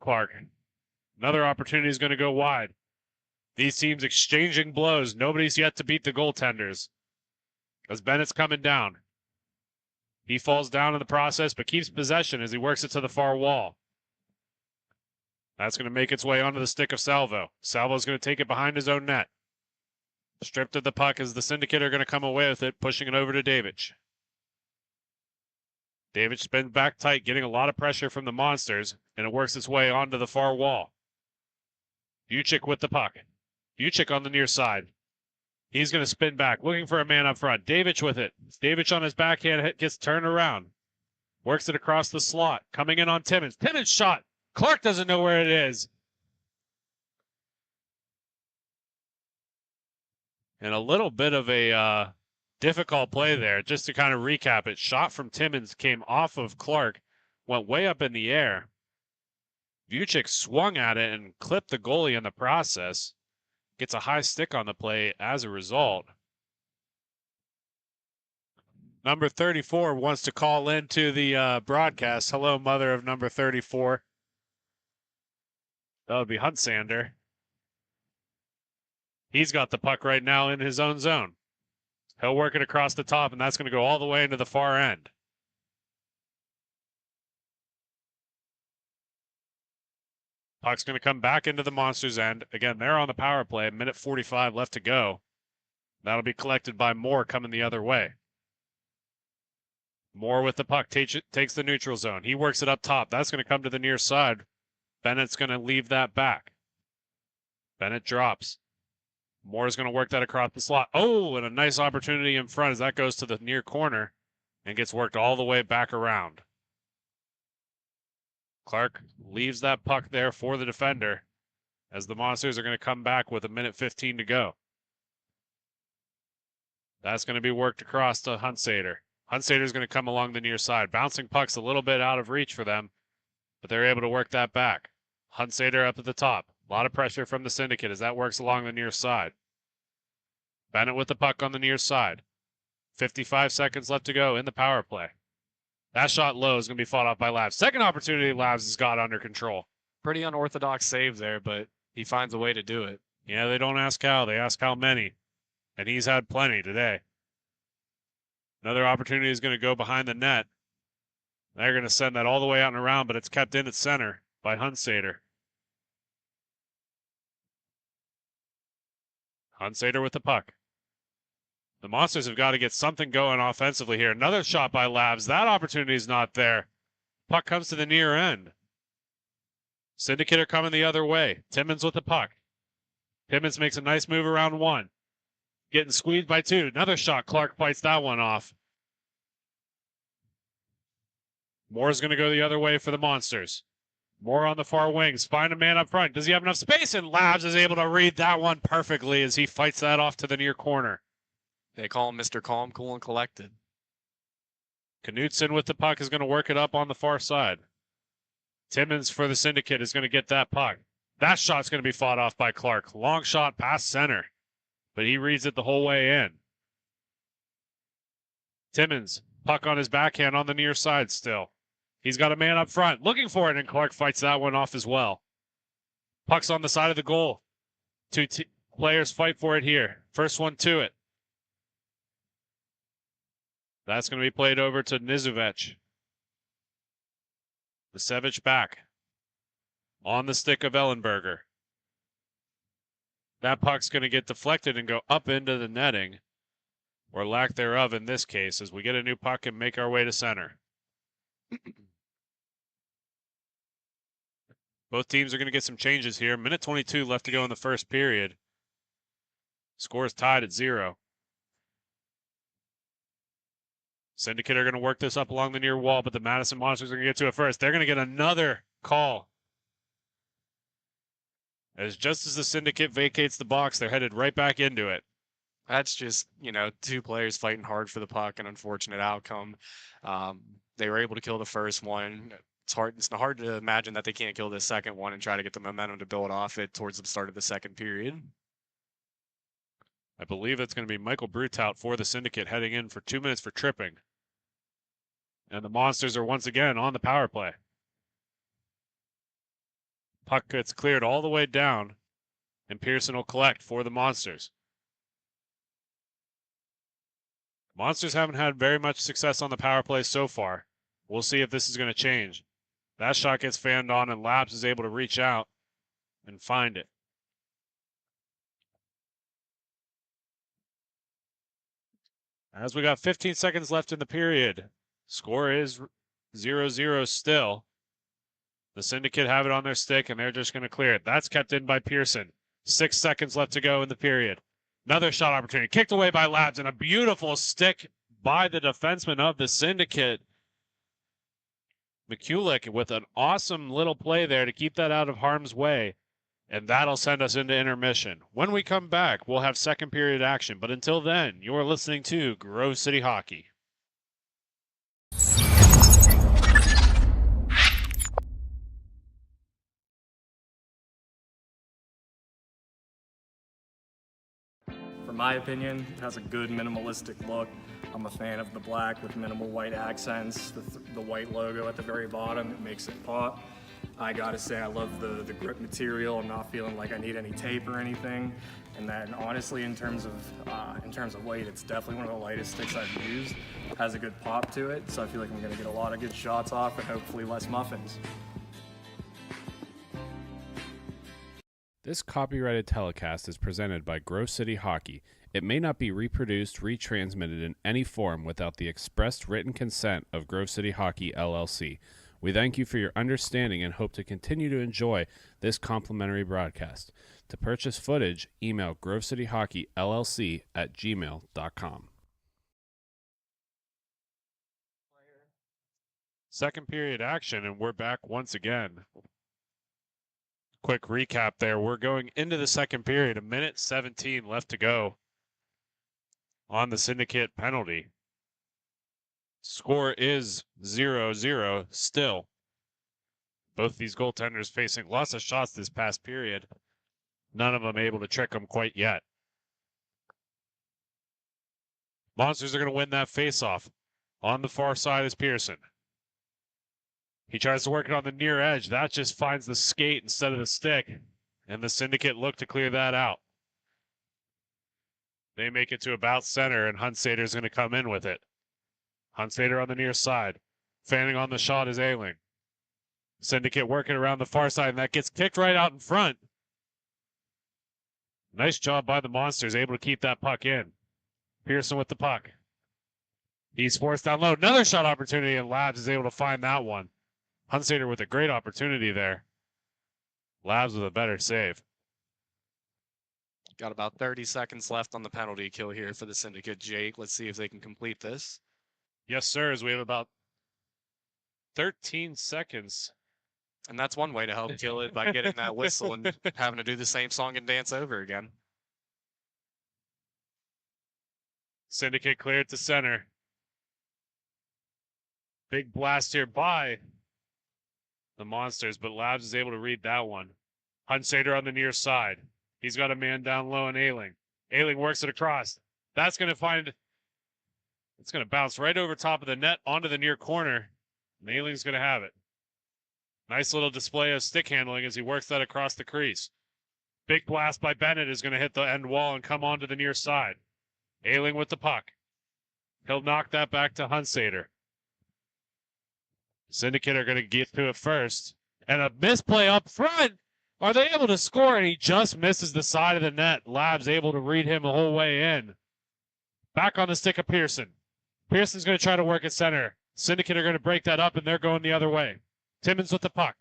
Clark. Another opportunity is going to go wide. These teams exchanging blows. Nobody's yet to beat the goaltenders. As Bennett's coming down. He falls down in the process, but keeps possession as he works it to the far wall. That's going to make its way onto the stick of Salvo. Salvo's going to take it behind his own net. Stripped of the puck as the Syndicate are going to come away with it, pushing it over to Davidge. Davidge spins back tight, getting a lot of pressure from the Monsters, and it works its way onto the far wall. Vucic with the puck. Vucic on the near side. He's going to spin back, looking for a man up front. Davidge with it. Davidge on his backhand hit gets turned around. Works it across the slot. Coming in on Timmins. Timmins shot. Clark doesn't know where it is. And a little bit of a difficult play there. Just to kind of recap it. Shot from Timmins came off of Clark. Went way up in the air. Vucic swung at it and clipped the goalie in the process. Gets a high stick on the play as a result. Number 34 wants to call into the broadcast. Hello, mother of number 34. That would be Huntsander. He's got the puck right now in his own zone. He'll work it across the top, and that's going to go all the way into the far end. Puck's going to come back into the Monsters' end. Again, they're on the power play. Minute 45 left to go. That'll be collected by Moore coming the other way. Moore with the puck takes the neutral zone. He works it up top. That's going to come to the near side. Bennett's going to leave that back. Bennett drops. Moore's going to work that across the slot. Oh, and a nice opportunity in front as that goes to the near corner and gets worked all the way back around. Clark leaves that puck there for the defender as the Monsters are going to come back with a minute 15 to go. That's going to be worked across to Huntsader. Huntsader's going to come along the near side. Bouncing puck's a little bit out of reach for them, but they're able to work that back. Huntsader up at the top. A lot of pressure from the Syndicate as that works along the near side. Bennett with the puck on the near side. 55 seconds left to go in the power play. That shot low is going to be fought off by Labs. Second opportunity Labs has got under control. Pretty unorthodox save there, but he finds a way to do it. Yeah, they don't ask how, they ask how many. And he's had plenty today. Another opportunity is going to go behind the net. They're going to send that all the way out and around, but it's kept in at center by Huntsader. Huntsader with the puck. The Monsters have got to get something going offensively here. Another shot by Labs. That opportunity is not there. Puck comes to the near end. Syndicate are coming the other way. Timmins with the puck. Timmins makes a nice move around one. Getting squeezed by two. Another shot. Clark fights that one off. Moore's going to go the other way for the Monsters. Moore on the far wings. Find a man up front. Does he have enough space? And Labs is able to read that one perfectly as he fights that off to the near corner. They call him Mr. Calm, Cool, and Collected. Knutson with the puck is going to work it up on the far side. Timmins for the Syndicate is going to get that puck. That shot's going to be fought off by Clark. Long shot past center, but he reads it the whole way in. Timmins, puck on his backhand on the near side still. He's got a man up front looking for it, and Clark fights that one off as well. Puck's on the side of the goal. Two players fight for it here. First one to it. That's going to be played over to Nizovec. Nisevich back. On the stick of Ellenberger. That puck's going to get deflected and go up into the netting, or lack thereof in this case, as we get a new puck and make our way to center. Both teams are going to get some changes here. Minute 22 left to go in the first period. Score is tied at 0. Syndicate are going to work this up along the near wall, but the Madison Monsters are going to get to it first. They're going to get another call. Just as the Syndicate vacates the box, they're headed right back into it. That's just, two players fighting hard for the puck, an unfortunate outcome. They were able to kill the first one. It's hard to imagine that they can't kill the second one and try to get the momentum to build off it towards the start of the second period. I believe it's going to be Michael Brutout for the Syndicate heading in for 2 minutes for tripping. And the Monsters are once again on the power play. Puck gets cleared all the way down, and Pearson will collect for the Monsters. Monsters haven't had very much success on the power play so far. We'll see if this is going to change. That shot gets fanned on, and Labs is able to reach out and find it. As we got 15 seconds left in the period, score is 0-0 still. The Syndicate have it on their stick, and they're just going to clear it. That's kept in by Pearson. 6 seconds left to go in the period. Another shot opportunity. Kicked away by Labs, and a beautiful stick by the defenseman of the Syndicate. McCulloch with an awesome little play there to keep that out of harm's way. And that'll send us into intermission. When we come back, we'll have second period action. But until then, you're listening to Grove City Hockey. For my opinion, it has a good minimalistic look. I'm a fan of the black with minimal white accents, the white logo at the very bottom, it makes it pop. I gotta say I love the grip material. I'm not feeling like I need any tape or anything. And then honestly, in terms of weight, it's definitely one of the lightest sticks I've used. It has a good pop to it, so I feel like I'm gonna get a lot of good shots off and hopefully less muffins. This copyrighted telecast is presented by Grove City Hockey. It may not be reproduced, retransmitted in any form without the expressed written consent of Grove City Hockey, LLC. We thank you for your understanding and hope to continue to enjoy this complimentary broadcast. To purchase footage, email grovecityhockeyllc@gmail.com. Second period action, and we're back once again. Quick recap there. We're going into the second period, a minute 17 left to go on the Syndicate penalty. Score is 0-0 still. Both these goaltenders facing lots of shots this past period. None of them able to trick them quite yet. Monsters are going to win that faceoff. On the far side is Pearson. He tries to work it on the near edge. That just finds the skate instead of the stick. And the Syndicate look to clear that out. They make it to about center, and Hunsader's going to come in with it. Hunsader on the near side. Fanning on the shot is Ailing. Syndicate working around the far side, and that gets kicked right out in front. Nice job by the Monsters, able to keep that puck in. Pearson with the puck. He's forced down low. Another shot opportunity, and Labs is able to find that one. Hunsader with a great opportunity there. Labs with a better save. Got about 30 seconds left on the penalty kill here for the Syndicate. Jake, let's see if they can complete this. Yes, sir, as we have about 13 seconds. And that's one way to help kill it, by getting that whistle and having to do the same song and dance over again. Syndicate cleared to center. Big blast here by the Monsters, but Labs is able to read that one. Hunsader on the near side. He's got a man down low in Ailing. Ailing works it across. That's going to find... It's going to bounce right over top of the net onto the near corner. And Ailing's going to have it. Nice little display of stick handling as he works that across the crease. Big blast by Bennett is going to hit the end wall and come onto the near side. Ailing with the puck. He'll knock that back to Hunsader. Syndicate are going to get to it first. And a misplay up front. Are they able to score? And he just misses the side of the net. Lab's able to read him the whole way in. Back on the stick of Pearson. Pearson's going to try to work at center. Syndicate are going to break that up, and they're going the other way. Timmons with the puck.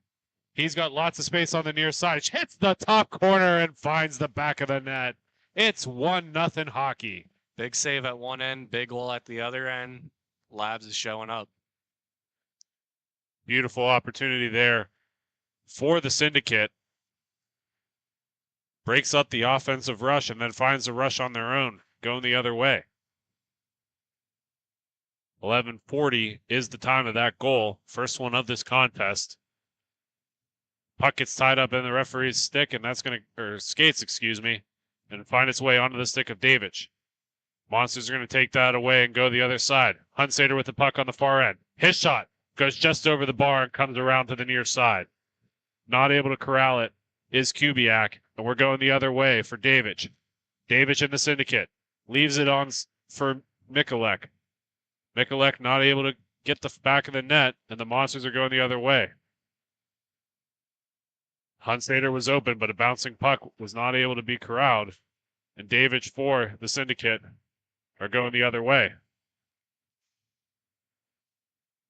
He's got lots of space on the near side. Hits the top corner and finds the back of the net. It's 1-0 hockey. Big save at one end, big goal at the other end. Labs is showing up. Beautiful opportunity there for the Syndicate. Breaks up the offensive rush and then finds a rush on their own, going the other way. 11:40 is the time of that goal. First one of this contest. Puck gets tied up in the referee's stick, and that's going to, or skates, excuse me, and find its way onto the stick of Davidge. Monsters are going to take that away and go the other side. Hunsader with the puck on the far end. His shot goes just over the bar and comes around to the near side. Not able to corral it is Kubiak, and we're going the other way for Davidge. Davidge in the Syndicate. Leaves it on for Mikulek. Mikulek not able to get the back of the net, and the Monsters are going the other way. Hunsader was open, but a bouncing puck was not able to be corralled, and Davidge for the Syndicate are going the other way.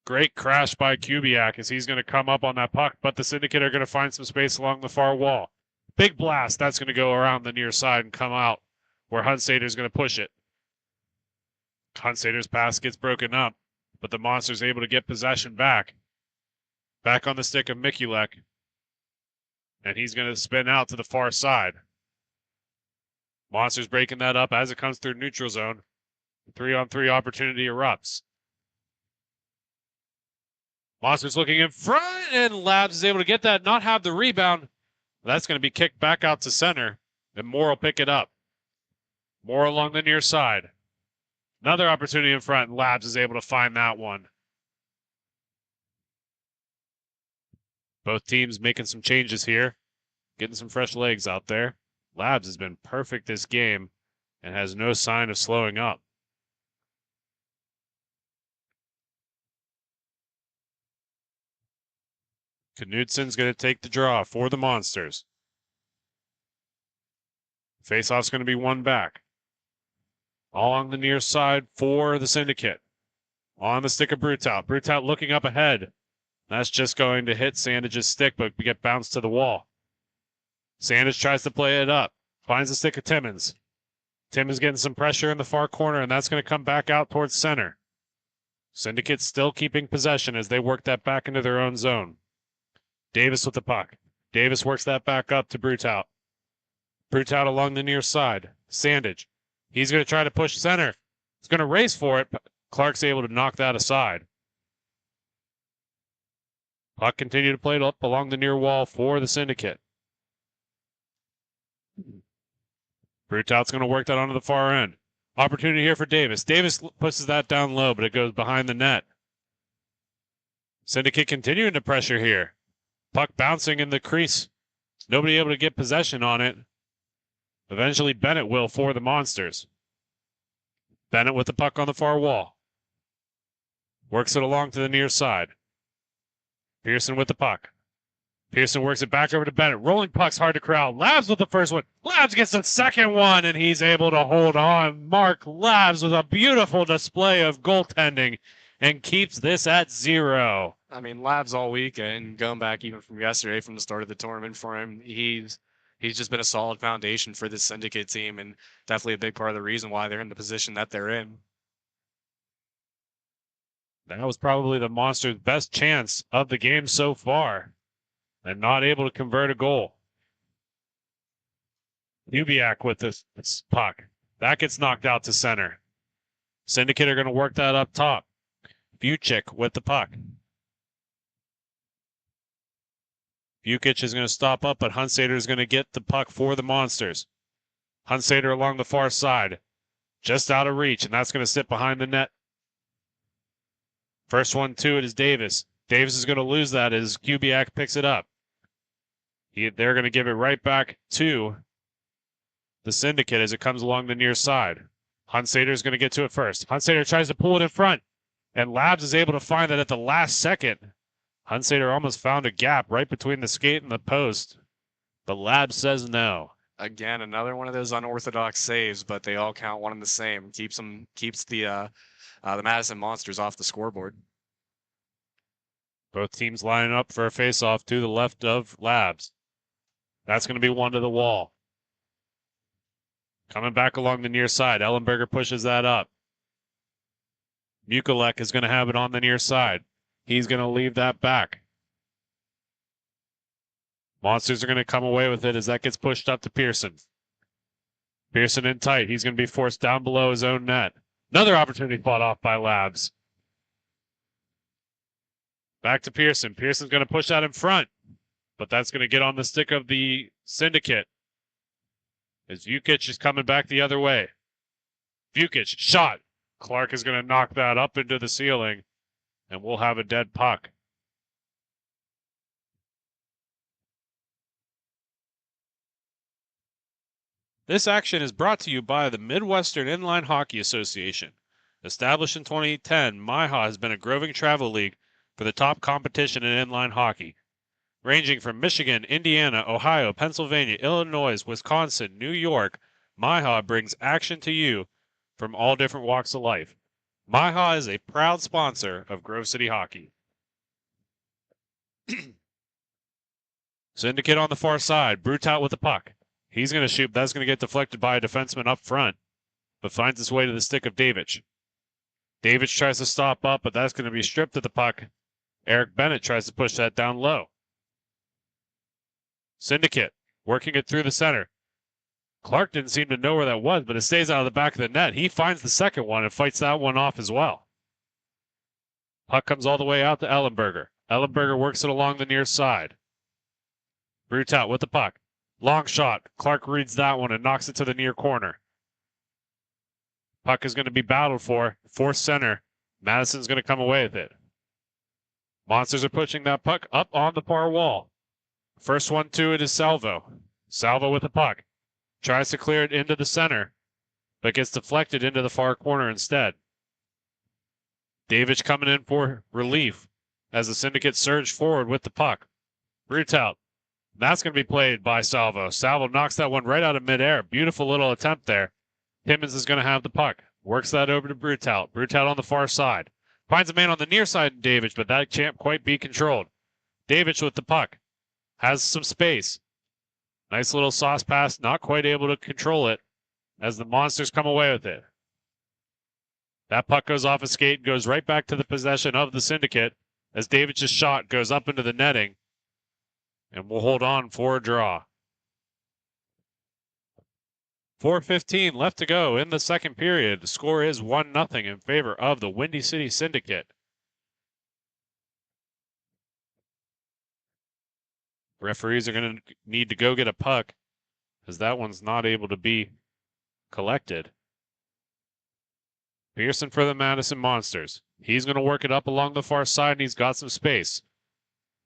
Great crash by Kubiak as he's going to come up on that puck, but the Syndicate are going to find some space along the far wall. Big blast. That's going to go around the near side and come out where Hunsader's going to push it. Hunsader's pass gets broken up, but the Monster's able to get possession back. Back on the stick of Mikulek. And he's going to spin out to the far side. Monsters breaking that up as it comes through neutral zone. 3-on-3 opportunity erupts. Monsters looking in front, and Labs is able to get that, not have the rebound. That's going to be kicked back out to center, and Moore will pick it up. Moore along the near side. Another opportunity in front, and Labs is able to find that one. Both teams making some changes here, getting some fresh legs out there. Labs has been perfect this game and has no sign of slowing up. Knudsen's going to take the draw for the Monsters. Faceoff's going to be one back. Along the near side for the Syndicate. On the stick of Brutout. Brutout looking up ahead. That's just going to hit Sandage's stick, but get bounced to the wall. Sandage tries to play it up. Finds the stick of Timmons. Timmons getting some pressure in the far corner, and that's going to come back out towards center. Syndicate still keeping possession as they work that back into their own zone. Davis with the puck. Davis works that back up to Brutout. Brutout along the near side. Sandage. He's going to try to push center. He's going to race for it, but Clark's able to knock that aside. Puck continue to play it up along the near wall for the Syndicate. Brutout's going to work that onto the far end. Opportunity here for Davis. Davis pushes that down low, but it goes behind the net. Syndicate continuing to pressure here. Puck bouncing in the crease. Nobody able to get possession on it. Eventually Bennett will for the Monsters. Bennett with the puck on the far wall. Works it along to the near side. Pearson with the puck. Pearson works it back over to Bennett. Rolling puck's hard to corral. Labs with the first one. Labs gets the second one, and he's able to hold on. Mark Labs with a beautiful display of goaltending and keeps this at 0. I mean, Labs all week, and going back even from yesterday, from the start of the tournament for him, he's just been a solid foundation for this Syndicate team, and definitely a big part of the reason why they're in the position that they're in. That was probably the Monsters' best chance of the game so far, and not able to convert a goal. Kubiak with this puck. That gets knocked out to center. Syndicate are going to work that up top. Vucic with the puck. Vucic is going to stop up, but Hunsader is going to get the puck for the Monsters. Hunsader along the far side. Just out of reach, and that's going to sit behind the net. First one to it is Davis. Davis is going to lose that as Kubiak picks it up. They're going to give it right back to the Syndicate as it comes along the near side. Hunsader is going to get to it first. Hunsader tries to pull it in front, and Labs is able to find that at the last second. Hunsader almost found a gap right between the skate and the post, But Lab says no. Again, another one of those unorthodox saves, but they all count one and the same. Keeps the Madison Monsters off the scoreboard. Both teams lining up for a face-off to the left of Labs. That's going to be one to the wall. Coming back along the near side. Ellenberger pushes that up. Mukalek is going to have it on the near side. He's going to leave that back. Monsters are going to come away with it as that gets pushed up to Pearson. Pearson in tight. He's going to be forced down below his own net. Another opportunity fought off by Labs. Back to Pearson. Pearson's going to push out in front, but that's going to get on the stick of the Syndicate. As Vukic is coming back the other way. Vukic, shot. Clark is going to knock that up into the ceiling, and we'll have a dead puck. This action is brought to you by the Midwestern Inline Hockey Association. Established in 2010, MIHA has been a growing travel league for the top competition in inline hockey. Ranging from Michigan, Indiana, Ohio, Pennsylvania, Illinois, Wisconsin, New York, MIHA brings action to you from all different walks of life. MIHA is a proud sponsor of Grove City Hockey. Syndicate on the far side. Brutout with the puck. He's going to shoot. That's going to get deflected by a defenseman up front, but finds its way to the stick of Davidge. Davidge tries to stop up, but that's going to be stripped of the puck. Eric Bennett tries to push that down low. Syndicate working it through the center. Clark didn't seem to know where that was, but it stays out of the back of the net. He finds the second one and fights that one off as well. Puck comes all the way out to Ellenberger. Ellenberger works it along the near side. Brutout with the puck. Long shot. Clark reads that one and knocks it to the near corner. Puck is going to be battled for. Fourth center. Madison's going to come away with it. Monsters are pushing that puck up on the far wall. First one to it is Salvo. Salvo with the puck. Tries to clear it into the center, but gets deflected into the far corner instead. Davidge coming in for relief as the Syndicate surge forward with the puck. Brutout. That's going to be played by Salvo. Salvo knocks that one right out of midair. Beautiful little attempt there. Timmons is going to have the puck. Works that over to Brutout. Brutout on the far side. Finds a man on the near side in Davidge, but that can't quite be controlled. Davidge with the puck. Has some space. Nice little sauce pass. Not quite able to control it as the Monsters come away with it. That puck goes off a skate and goes right back to the possession of the Syndicate as Davidge's shot goes up into the netting. And we'll hold on for a draw. 4:15 left to go in the second period. The score is 1-0 in favor of the Windy City Syndicate. Referees are going to need to go get a puck as that one's not able to be collected. Pearson for the Madison Monsters. He's going to work it up along the far side, and he's got some space.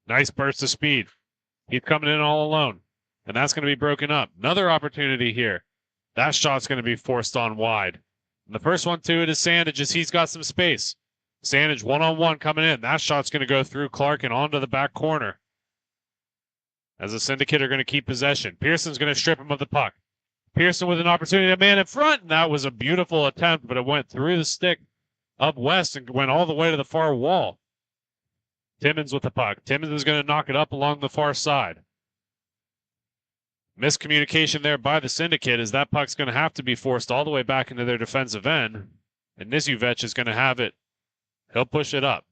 Nice burst of speed. He's coming in all alone, and that's going to be broken up. Another opportunity here. That shot's going to be forced on wide. And the first one to it is Sandage as he's got some space. Sandage one-on-one coming in. That shot's going to go through Clark and onto the back corner. As the Syndicate are going to keep possession. Pearson's going to strip him of the puck. Pearson with an opportunity to man in front. And that was a beautiful attempt, but it went through the stick up west and went all the way to the far wall. Timmons with the puck. Timmons is going to knock it up along the far side. Miscommunication there by the Syndicate as that puck's going to have to be forced all the way back into their defensive end. And Nisuvec is going to have it. He'll push it up.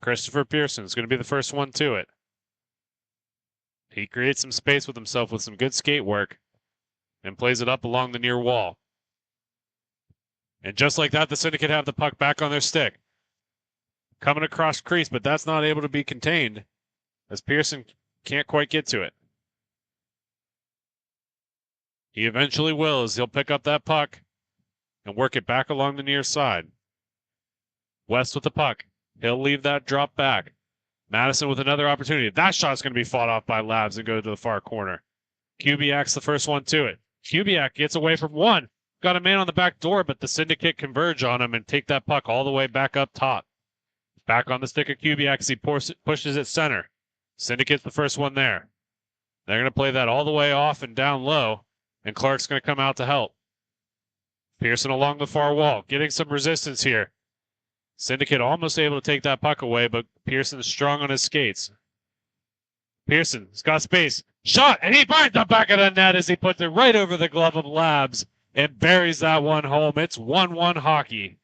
Christopher Pearson is going to be the first one to it. He creates some space with himself with some good skate work and plays it up along the near wall. And just like that, the Syndicate have the puck back on their stick. Coming across crease, but that's not able to be contained as Pearson can't quite get to it. He eventually will as he'll pick up that puck and work it back along the near side. West with the puck. He'll leave that drop back. Madison with another opportunity. That shot's going to be fought off by Labs and go to the far corner. Kubiak's the first one to it. Kubiak gets away from one. Got a man on the back door, but the Syndicate converge on him and take that puck all the way back up top. Back on the stick of Kubiak as he pushes it center. Syndicate's the first one there. They're going to play that all the way off and down low, and Clark's going to come out to help. Pearson along the far wall, getting some resistance here. Syndicate almost able to take that puck away, but Pearson is strong on his skates. Pearson's got space. Shot, and he finds the back of the net as he puts it right over the glove of Labs and buries that one home. It's 1-1 hockey.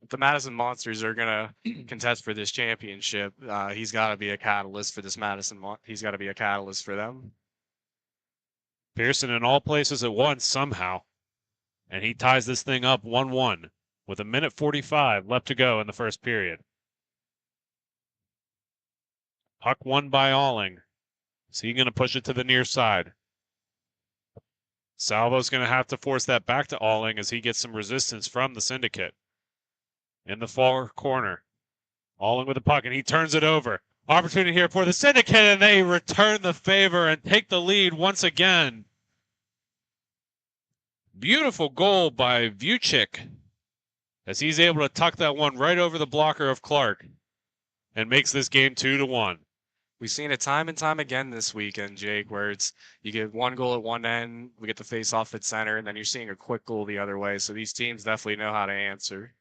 If the Madison Monsters are going to contest for this championship, he's got to be a catalyst for this he's got to be a catalyst for them. Pearson in all places at once somehow. And he ties this thing up 1-1 with 1:45 left to go in the first period. Puck won by Alling. Is he going to push it to the near side? Salvo's going to have to force that back to Alling as he gets some resistance from the Syndicate. In the far corner. Alling with the puck, and he turns it over. Opportunity here for the Syndicate, and they return the favor and take the lead once again. Beautiful goal by Vucic as he's able to tuck that one right over the blocker of Clark and makes this game 2-1. We've seen it time and time again this weekend, Jake, where you get one goal at one end, we get the face off at center, and then you're seeing a quick goal the other way. So these teams definitely know how to answer.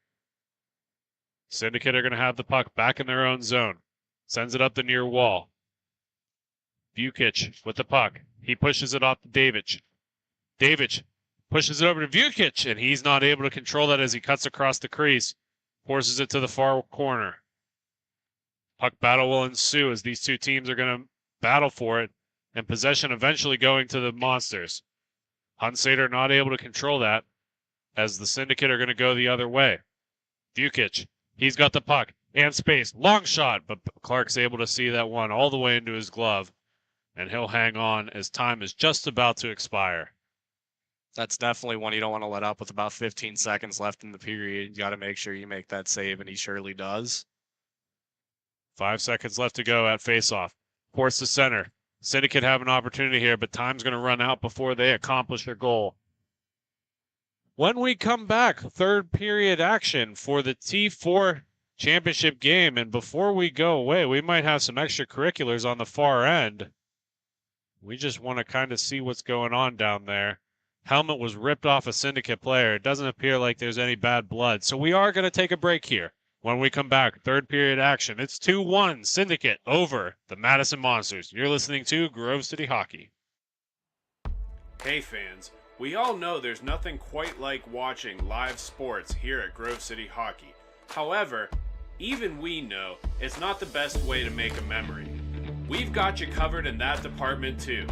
Syndicate are going to have the puck back in their own zone. Sends it up the near wall. Vucic with the puck. He pushes it off to Davic. Davic pushes it over to Vucic, and he's not able to control that as he cuts across the crease. Forces it to the far corner. Puck battle will ensue as these two teams are going to battle for it, and possession eventually going to the Monsters. Hunsader not able to control that as the Syndicate are going to go the other way. Vucic, he's got the puck and space. Long shot, but Clark's able to see that one all the way into his glove, and he'll hang on as time is just about to expire. That's definitely one you don't want to let up with about 15 seconds left in the period. You got to make sure you make that save, and he surely does. 5 seconds left to go at faceoff. Force the center. Syndicate have an opportunity here, but time's going to run out before they accomplish their goal. When we come back, third period action for the T4 championship game. And before we go away, we might have some extracurriculars on the far end. We just want to kind of see what's going on down there. Helmet was ripped off a Syndicate player. It doesn't appear like there's any bad blood. So we are going to take a break here. When we come back, third period action. It's 2-1 Syndicate over the Madison Monsters. You're listening to Grove City Hockey. Hey fans, we all know there's nothing quite like watching live sports here at Grove City Hockey. However, even we know it's not the best way to make a memory. We've got you covered in that department too.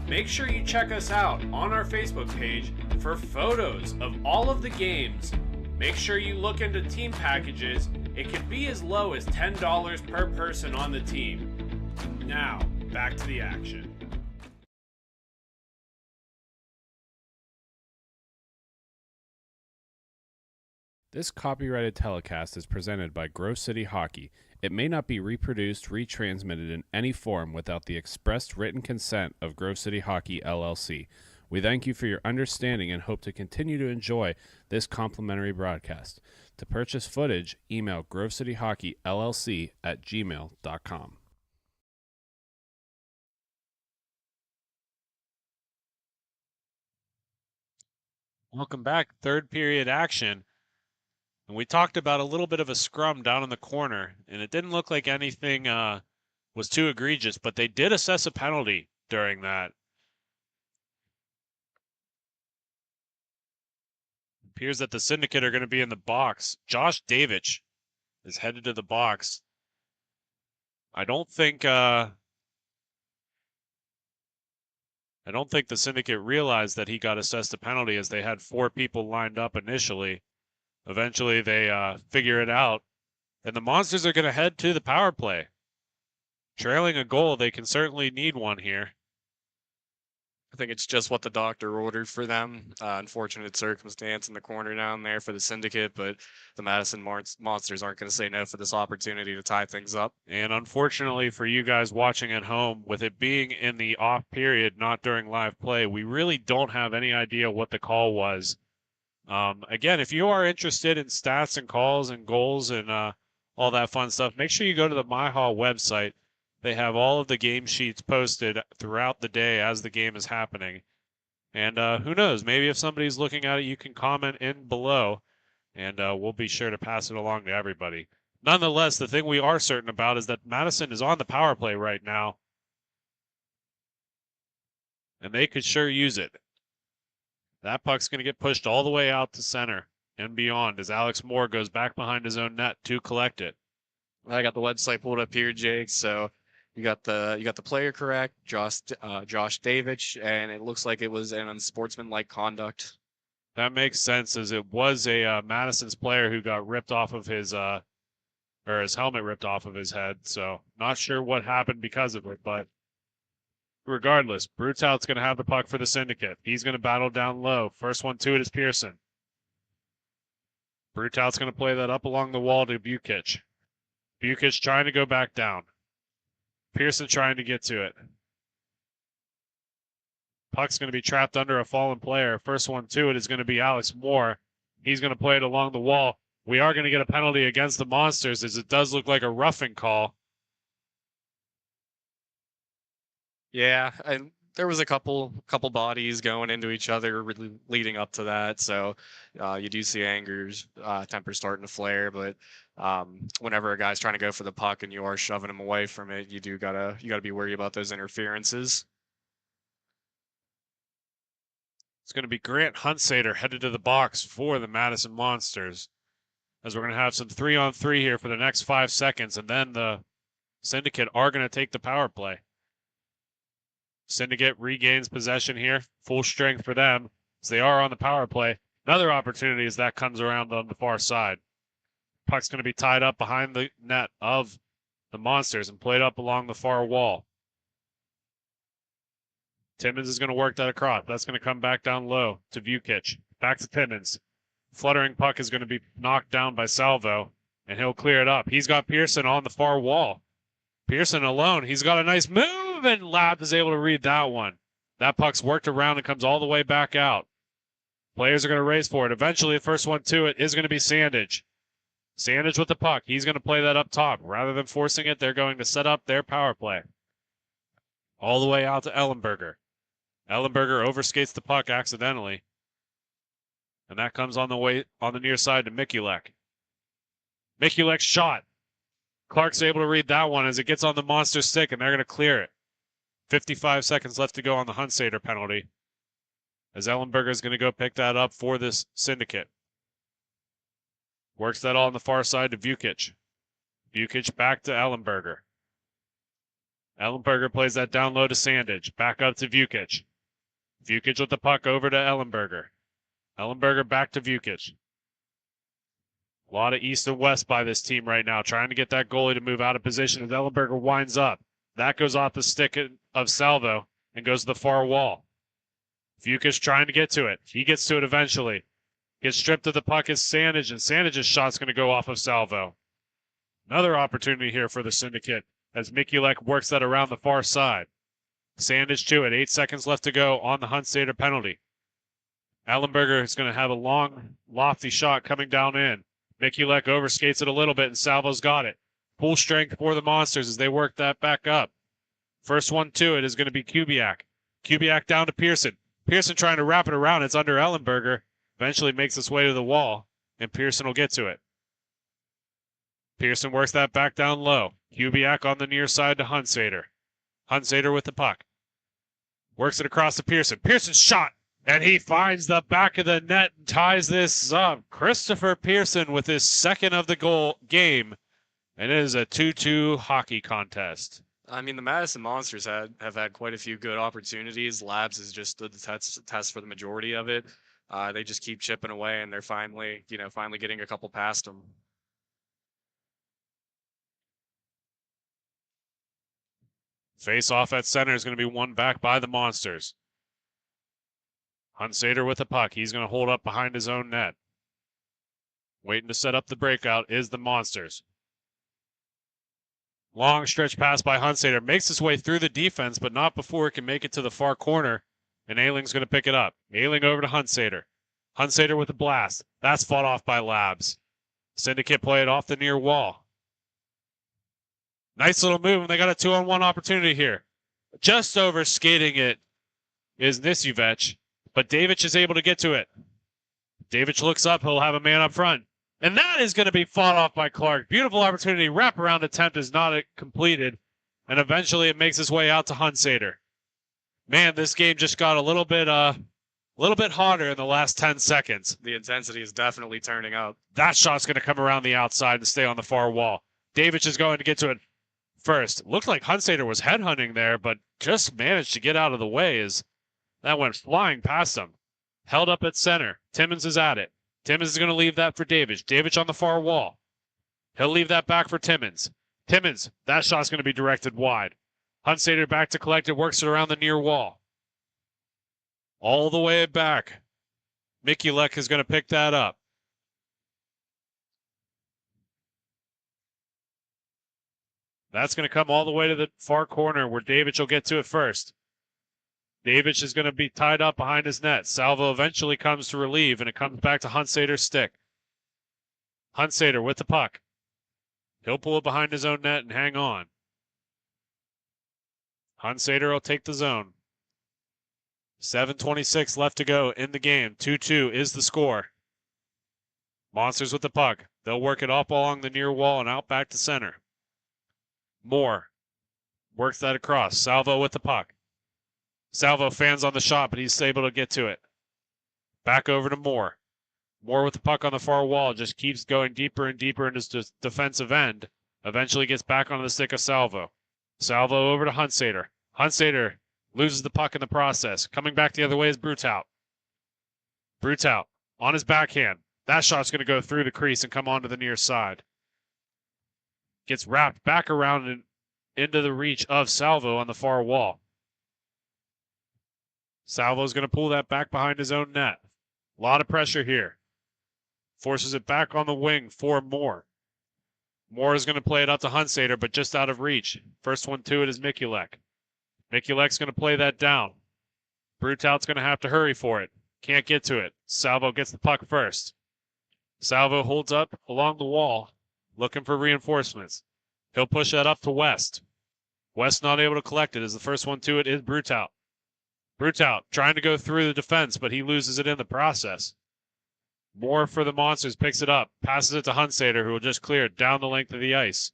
Make sure you check us out on our Facebook page for photos of all of the games. Make sure you look into team packages. It can be as low as $10 per person on the team. Now, back to the action. This copyrighted telecast is presented by Grove City Hockey. It may not be reproduced, retransmitted in any form without the expressed written consent of Grove City Hockey, LLC. We thank you for your understanding and hope to continue to enjoy this complimentary broadcast. To purchase footage, email grovecityhockeyllc@gmail.com. Welcome back. Third period action. And we talked about a little bit of a scrum down in the corner, and it didn't look like anything was too egregious, but they did assess a penalty during that. Appears that the Syndicate are going to be in the box. Josh Davic is headed to the box. I don't think the Syndicate realized that he got assessed a penalty as they had 4 people lined up initially. Eventually they figure it out, and the Monsters are going to head to the power play. Trailing a goal, they can certainly need one here. I think it's just what the doctor ordered for them. Unfortunate circumstance in the corner down there for the Syndicate, but the Madison Monsters aren't going to say no for this opportunity to tie things up. And unfortunately for you guys watching at home, with it being in the off period, not during live play, we really don't have any idea what the call was. Again, if you are interested in stats and calls and goals and all that fun stuff, make sure you go to the MIHA website. They have all of the game sheets posted throughout the day as the game is happening. And who knows, maybe if somebody's looking at it, you can comment in below, and we'll be sure to pass it along to everybody. Nonetheless, the thing we are certain about is that Madison is on the power play right now, and they could sure use it. That puck's going to get pushed all the way out to center and beyond as Alex Moore goes back behind his own net to collect it. I got the website pulled up here, Jake. So you got the player correct, Josh Davich, and it looks like it was an unsportsmanlike conduct. That makes sense, as it was a Madison's player who got ripped off of his helmet ripped off of his head. So not sure what happened because of it, but regardless, Brutout's going to have the puck for the Syndicate. He's going to battle down low. First one to it is Pearson. Brutout's going to play that up along the wall to Bukic. Bukic trying to go back down. Pearson trying to get to it. Puck's going to be trapped under a fallen player. First one to it is going to be Alex Moore. He's going to play it along the wall. We are going to get a penalty against the Monsters, as it does look like a roughing call. Yeah, and there was a couple bodies going into each other really leading up to that. So you do see Anger's temper starting to flare, but whenever a guy's trying to go for the puck and you are shoving him away from it, you gotta be worried about those interferences. It's going to be Grant Hunsader headed to the box for the Madison Monsters, as we're going to have some 3-on-3 here for the next 5 seconds, and then the Syndicate are going to take the power play. Syndicate regains possession here, full strength for them, as they are on the power play. Another opportunity as that comes around on the far side. Puck's going to be tied up behind the net of the Monsters and played up along the far wall. Timmins is going to work that across. That's going to come back down low to Vukic. Back to Timmins. Fluttering puck is going to be knocked down by Salvo, and he'll clear it up. He's got Pearson on the far wall. Pearson alone. He's got a nice move, and Lab is able to read that one. That puck's worked around and comes all the way back out. Players are going to race for it. Eventually, the first one to it is going to be Sandage. Sandage with the puck. He's going to play that up top. Rather than forcing it, they're going to set up their power play. All the way out to Ellenberger. Ellenberger overskates the puck accidentally. And that comes on the near side to Mikulek. Mikulek's shot. Clark's able to read that one as it gets on the Monster stick, and they're going to clear it. 55 seconds left to go on the Hunsader penalty, as Ellenberger is going to go pick that up for this Syndicate. Works that all on the far side to Vukic. Vukic back to Ellenberger. Ellenberger plays that down low to Sandage. Back up to Vukic. Vukic with the puck over to Ellenberger. Ellenberger back to Vukic. A lot of east and west by this team right now, trying to get that goalie to move out of position as Ellenberger winds up. That goes off the stick of Salvo and goes to the far wall. Vukic trying to get to it. He gets to it eventually. Gets stripped of the puck is Sandage, and Sandage's shot's going to go off of Salvo. Another opportunity here for the Syndicate as Mikulek works that around the far side. Sandage to it. 8 seconds left to go on the Hunsader penalty. Ellenberger is going to have a long, lofty shot coming down in. Mikulek overskates it a little bit, and Salvo's got it. Full strength for the Monsters as they work that back up. First one to it is going to be Kubiak. Kubiak down to Pearson. Pearson trying to wrap it around. It's under Ellenberger. Eventually makes its way to the wall, and Pearson will get to it. Pearson works that back down low. Kubiak on the near side to Hunsader. Hunsader with the puck. Works it across to Pearson. Pearson's shot, and he finds the back of the net and ties this up. Christopher Pearson with his second of the game, and it is a 2-2 hockey contest. I mean, the Madison Monsters have had quite a few good opportunities. Labs has just stood the test for the majority of it. They just keep chipping away, and they're finally getting a couple past them. Face off at center is going to be won back by the Monsters. Hunsader with the puck. He's going to hold up behind his own net. Waiting to set up the breakout is the Monsters. Long stretch pass by Hunsader. Makes his way through the defense, but not before it can make it to the far corner. And Ailing's going to pick it up. Ailing over to Hunsader. Hunsader with a blast. That's fought off by Labs. Syndicate play it off the near wall. Nice little move, and they got a 2-on-1 opportunity here. Just over skating it is Nisivec, but Davic is able to get to it. Davic looks up, he'll have a man up front. And that is going to be fought off by Clark. Beautiful opportunity. Wraparound attempt is not completed. And eventually it makes its way out to Hunsader. Man, this game just got a little bit hotter in the last 10 seconds. The intensity is definitely turning up. That shot's going to come around the outside and stay on the far wall. Davic is going to get to it first. Looked like Hunsader was headhunting there, but just managed to get out of the way as that went flying past him. Held up at center. Timmons is at it. Timmons is going to leave that for Davic. Davic on the far wall. He'll leave that back for Timmons. Timmons, that shot's going to be directed wide. Hunsader back to collect it, works it around the near wall. All the way back. Mikulek is going to pick that up. That's going to come all the way to the far corner where Davic will get to it first. Davic is going to be tied up behind his net. Salvo eventually comes to relieve, and it comes back to Hunsader's stick. Hunsader with the puck. He'll pull it behind his own net and hang on. Hunsader will take the zone. 7:26 left to go in the game. 2-2 is the score. Monsters with the puck. They'll work it up along the near wall and out back to center. Moore works that across. Salvo with the puck. Salvo fans on the shot, but he's able to get to it. Back over to Moore. Moore with the puck on the far wall, just keeps going deeper and deeper into his defensive end. Eventually gets back onto the stick of Salvo. Salvo over to Hunsader. Hunsader loses the puck in the process. Coming back the other way is Brutout. Brutout on his backhand. That shot's going to go through the crease and come onto the near side. Gets wrapped back around and into the reach of Salvo on the far wall. Salvo's going to pull that back behind his own net. A lot of pressure here. Forces it back on the wing for Moore. Moore is going to play it up to Hunsader, but just out of reach. First one to it is Mikulek. Mikulek's going to play that down. Brutout's going to have to hurry for it. Can't get to it. Salvo gets the puck first. Salvo holds up along the wall, looking for reinforcements. He'll push that up to West. West not able to collect it as the first one to it is Brutout. Brutout trying to go through the defense, but he loses it in the process. Moore for the Monsters picks it up, passes it to Hunsader, who will just clear it down the length of the ice.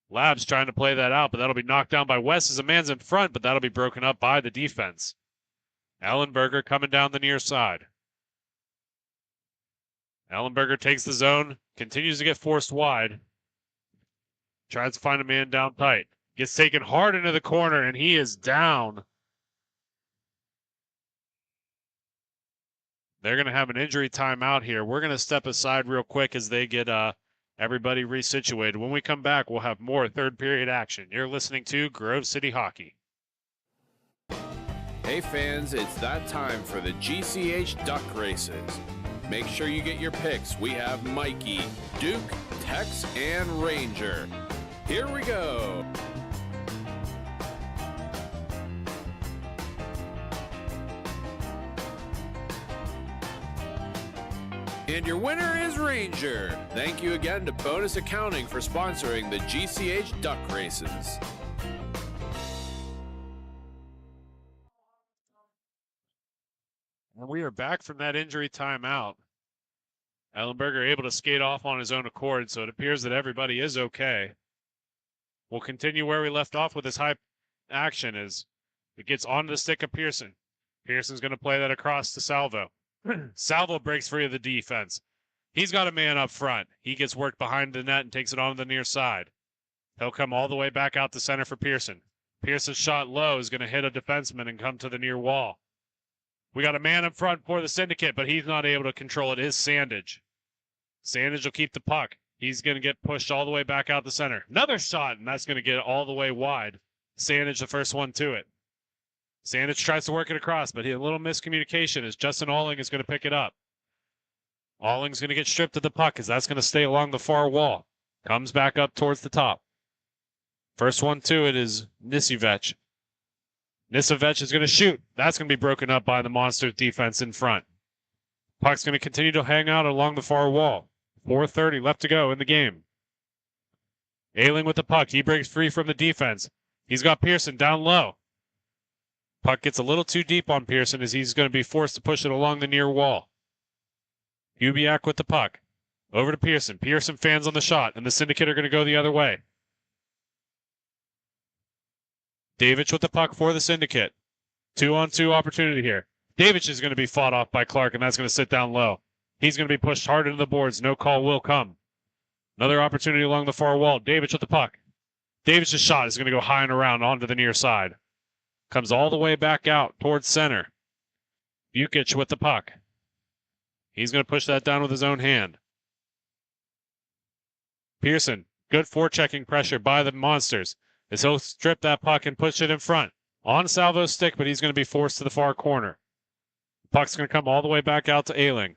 Labs trying to play that out, but that'll be knocked down by West as a man's in front, but that'll be broken up by the defense. Ellenberger coming down the near side. Ellenberger takes the zone, continues to get forced wide. Tries to find a man down tight. Gets taken hard into the corner, and he is down. They're going to have an injury timeout here. We're going to step aside real quick as they get everybody resituated. When we come back, we'll have more third period action. You're listening to Grove City Hockey. Hey fans, it's that time for the GCH Duck Races. Make sure you get your picks. We have Mikey, Duke, Tex, and Ranger. Here we go. And your winner is Ranger. Thank you again to Bonus Accounting for sponsoring the GCH Duck Races. And we are back from that injury timeout. Ellenberger able to skate off on his own accord, so it appears that everybody is okay. We'll continue where we left off with this high action as it gets onto the stick of Pearson. Pearson's going to play that across to Salvo. Salvo breaks free of the defense. He's got a man up front. He gets worked behind the net and takes it on the near side. He'll come all the way back out to center for Pearson. Pearson's shot low is going to hit a defenseman and come to the near wall. We got a man up front for the Syndicate, but he's not able to control it. It is Sandage. Sandage will keep the puck. He's going to get pushed all the way back out the center. Another shot, and that's going to get all the way wide. Sandage, the first one to it. Sandage tries to work it across, but a little miscommunication as Justin Alling is going to pick it up. Alling's going to get stripped of the puck as that's going to stay along the far wall. Comes back up towards the top. First one to it is Nisivec. Nisivec is going to shoot. That's going to be broken up by the Monsters defense in front. Puck's going to continue to hang out along the far wall. 4:30 left to go in the game. Ailing with the puck. He breaks free from the defense. He's got Pearson down low. Puck gets a little too deep on Pearson as he's going to be forced to push it along the near wall. Kubiak with the puck. Over to Pearson. Pearson fans on the shot, and the Syndicate are going to go the other way. Davidge with the puck for the Syndicate. 2-on-2 opportunity here. Davidge is going to be fought off by Clark, and that's going to sit down low. He's going to be pushed hard into the boards. No call will come. Another opportunity along the far wall. Davidge with the puck. Davidge's shot is going to go high and around onto the near side. Comes all the way back out towards center. Bukic with the puck. He's going to push that down with his own hand. Pearson, good forechecking pressure by the Monsters as he'll strip that puck and push it in front. On Salvo's stick, but he's going to be forced to the far corner. Puck's going to come all the way back out to Ailing.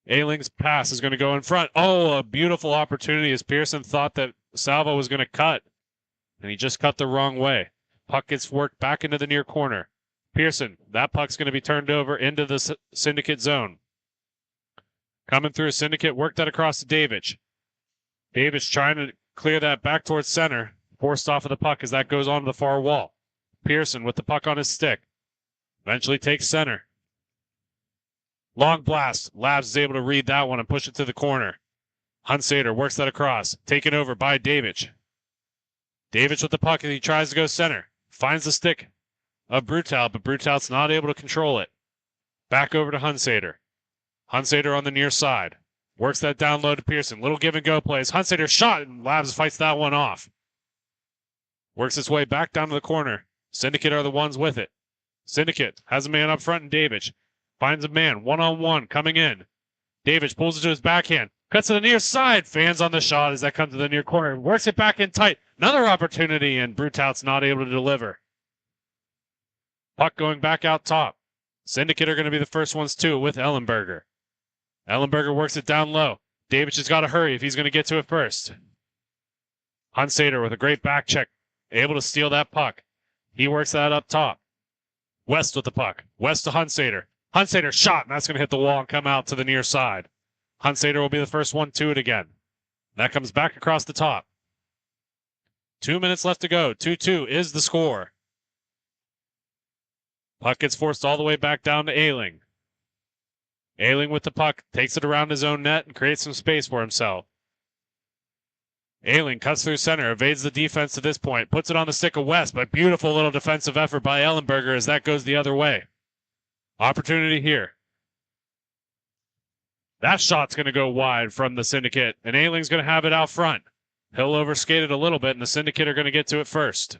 Ailing's pass is going to go in front. Oh, a beautiful opportunity as Pearson thought that Salvo was going to cut, and he just cut the wrong way. Puck gets worked back into the near corner. Pearson, that puck's going to be turned over into the Syndicate zone. Coming through Syndicate, worked that across to Davidge. Davidge trying to clear that back towards center. Forced off of the puck as that goes onto the far wall. Pearson with the puck on his stick. Eventually takes center. Long blast. Labs is able to read that one and push it to the corner. Hunsader works that across. Taken over by Davidge. Davidge with the puck as he tries to go center. Finds the stick of Brutal, but Brutal's not able to control it. Back over to Hunsader. Hunsader on the near side. Works that down low to Pearson. Little give and go plays. Hunsader shot, and Labs fights that one off. Works its way back down to the corner. Syndicate are the ones with it. Syndicate has a man up front in Davidge. Finds a man, one-on-one, coming in. Davidge pulls it to his backhand. Cuts to the near side. Fans on the shot as that comes to the near corner. Works it back in tight. Another opportunity, and Brutal's not able to deliver. Puck going back out top. Syndicate are going to be the first ones too with Ellenberger. Ellenberger works it down low. Davidge has got to hurry if he's going to get to it first. Hunsader with a great back check. Able to steal that puck. He works that up top. West with the puck. West to Hunsader. Hunsader shot, and that's going to hit the wall and come out to the near side. Hunsader will be the first one to it again. That comes back across the top. 2 minutes left to go. 2-2 is the score. Puck gets forced all the way back down to Ailing. Ailing with the puck, takes it around his own net and creates some space for himself. Ailing cuts through center, evades the defense to this point, puts it on the stick of West, but beautiful little defensive effort by Ellenberger as that goes the other way. Opportunity here. That shot's going to go wide from the Syndicate, and Ailing's going to have it out front. He'll overskate it a little bit, and the Syndicate are going to get to it first.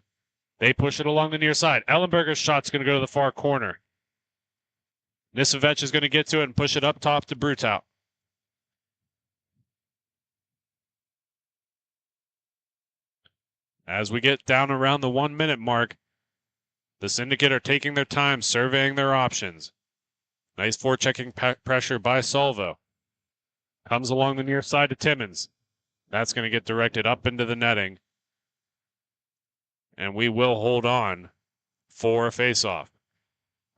They push it along the near side. Ellenberger's shot's going to go to the far corner. Nisevich is going to get to it and push it up top to Brutal. As we get down around the 1 minute mark, the Syndicate are taking their time, surveying their options. Nice forechecking pressure by Salvo. Comes along the near side to Timmins. That's going to get directed up into the netting. And we will hold on for a face-off.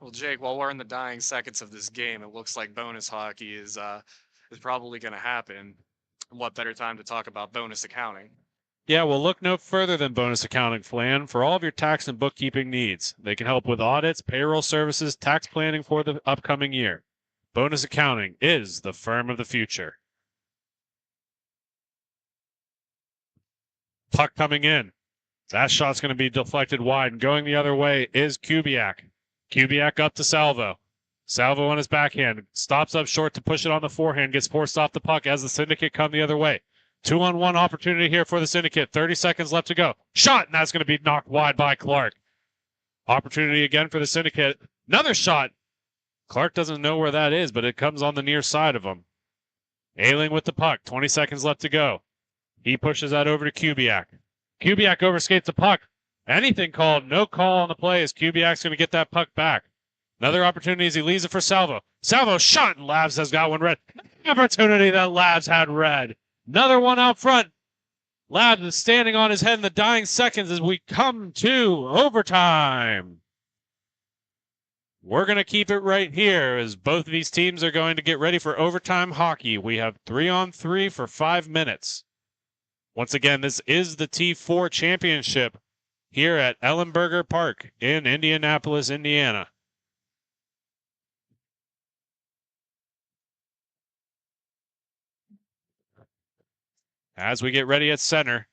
Well, Jake, while we're in the dying seconds of this game, it looks like bonus hockey is probably going to happen. What better time to talk about bonus accounting? Yeah, well, look no further than Bonus Accounting, Flan, for all of your tax and bookkeeping needs. They can help with audits, payroll services, tax planning for the upcoming year. Bonus Accounting is the firm of the future. Puck coming in. That shot's going to be deflected wide, and going the other way is Kubiak. Kubiak up to Salvo. Salvo on his backhand. Stops up short to push it on the forehand. Gets forced off the puck as the Syndicate come the other way. 2-on-1 opportunity here for the Syndicate. 30 seconds left to go. Shot, and that's going to be knocked wide by Clark. Opportunity again for the Syndicate. Another shot. Clark doesn't know where that is, but it comes on the near side of him. Ailing with the puck. 20 seconds left to go. He pushes that over to Kubiak. Kubiak overskates the puck. Anything called. No call on the play as Kubiak's going to get that puck back. Another opportunity as he leaves it for Salvo. Salvo shot, and Labs has got one red. Opportunity that Labs had red. Another one out front. Labs is standing on his head in the dying seconds as we come to overtime. We're going to keep it right here as both of these teams are going to get ready for overtime hockey. We have 3-on-3 for 5 minutes. Once again, this is the T4 Championship here at Ellenberger Park in Indianapolis, Indiana. As we get ready at center,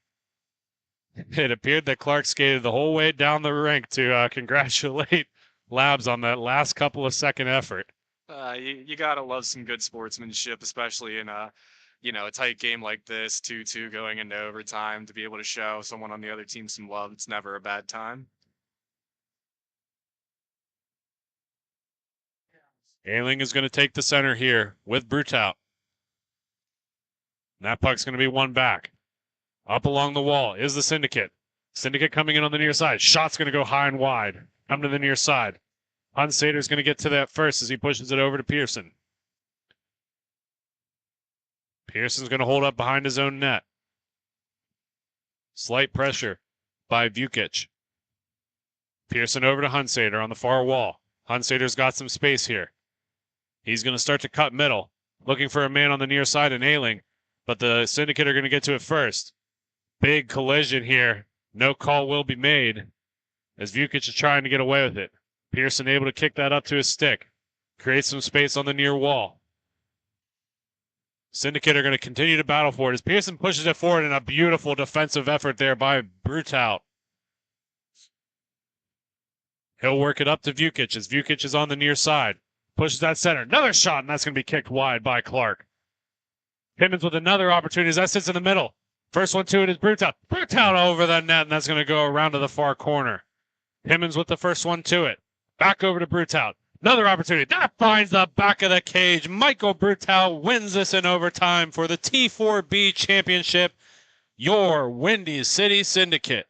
it appeared that Clark skated the whole way down the rink to congratulate Labs on that last couple of second effort. You gotta love some good sportsmanship, especially in a tight game like this, 2-2 going into overtime, to be able to show someone on the other team some love. It's never a bad time. Ailing is going to take the center here with Brutout. And that puck's going to be won back. Up along the wall is the Syndicate. Syndicate coming in on the near side. Shot's going to go high and wide. Come to the near side. Hunsader's going to get to that first as he pushes it over to Pearson. Pearson's going to hold up behind his own net. Slight pressure by Vukic. Pearson over to Hunsader on the far wall. Hunsader's got some space here. He's going to start to cut middle, looking for a man on the near side and Ailing, but the Syndicate are going to get to it first. Big collision here. No call will be made as Vukic is trying to get away with it. Pearson able to kick that up to his stick. Create some space on the near wall. Syndicate are going to continue to battle for it as Pearson pushes it forward in a beautiful defensive effort there by Brutout. He'll work it up to Vukic as Vukic is on the near side. Pushes that center. Another shot, and that's going to be kicked wide by Clark. Pigeons with another opportunity as that sits in the middle. First one to it is Brutout. Brutout over the net, and that's going to go around to the far corner. Pimmons with the first one to it. Back over to Brutout. Another opportunity. That finds the back of the cage. Michael Brutout wins this in overtime for the T4B Championship. Your Windy City Syndicate.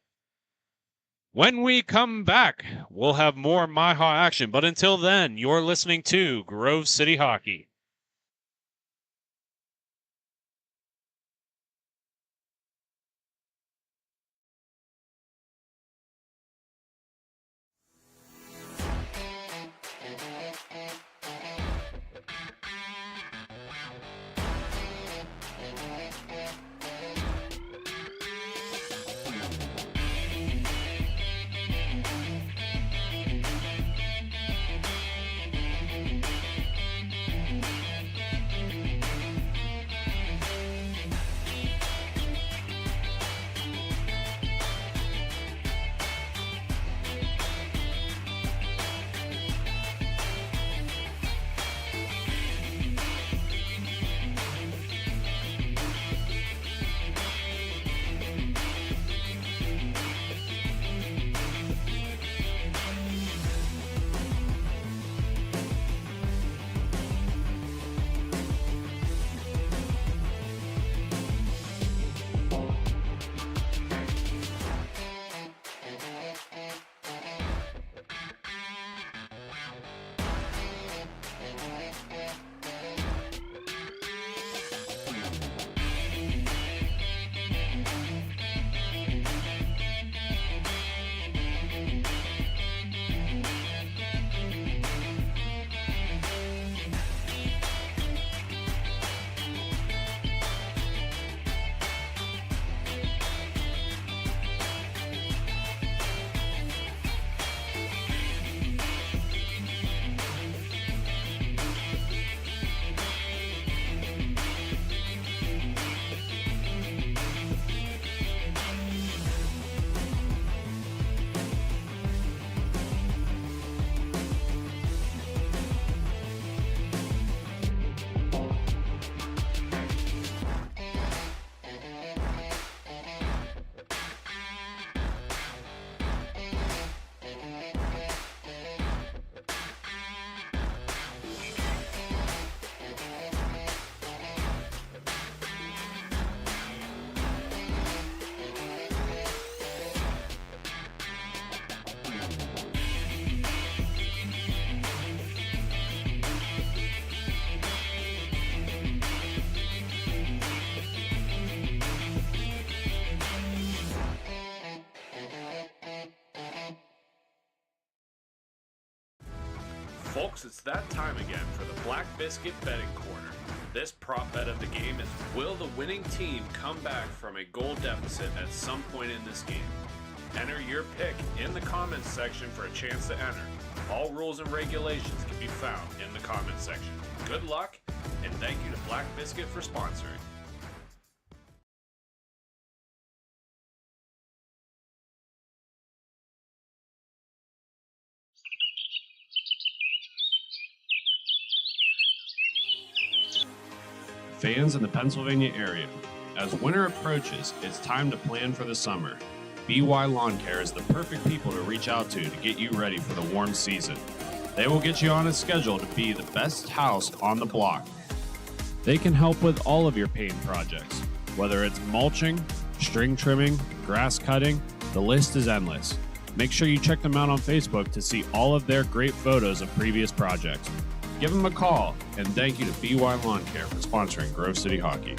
When we come back, we'll have more MIHA action. But until then, you're listening to Grove City Hockey. Folks, it's that time again for the Black Biscuit Betting Corner. This prop bet of the game is, will the winning team come back from a goal deficit at some point in this game? Enter your pick in the comments section for a chance to enter. All rules and regulations can be found in the comments section. Good luck, and thank you to Black Biscuit for sponsoring. Fans in the Pennsylvania area, as winter approaches, it's time to plan for the summer. BY Lawn Care is the perfect people to reach out to get you ready for the warm season. They will get you on a schedule to be the best house on the block. They can help with all of your paint projects, whether it's mulching, string trimming, grass cutting, the list is endless. Make sure you check them out on Facebook to see all of their great photos of previous projects. Give them a call, and thank you to BY Lawn Care for sponsoring Grove City Hockey.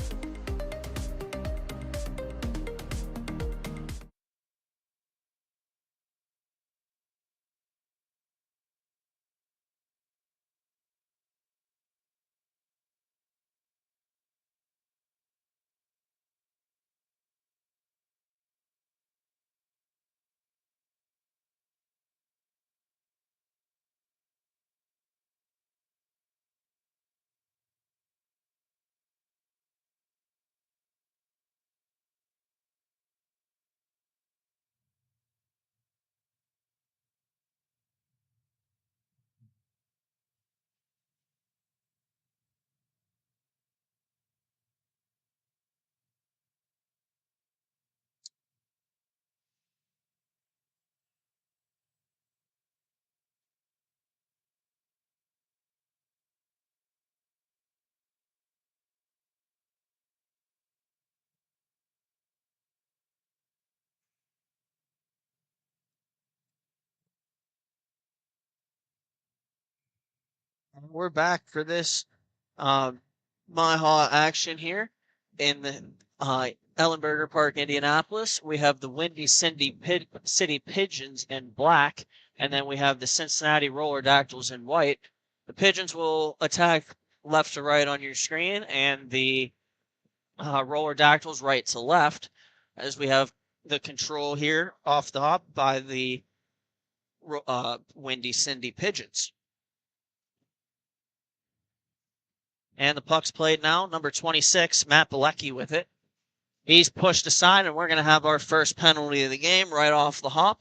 We're back for this MIHA action here in the Ellenberger Park, Indianapolis. We have the Windy City Pigeons in black, and then we have the Cincinnati Roller Dactyls in white. The Pigeons will attack left to right on your screen, and the Roller Dactyls right to left, as we have the control here off the hop by the Windy City Pigeons. And the puck's played now. Number 26, Matt Bilecki with it. He's pushed aside, and we're going to have our first penalty of the game right off the hop.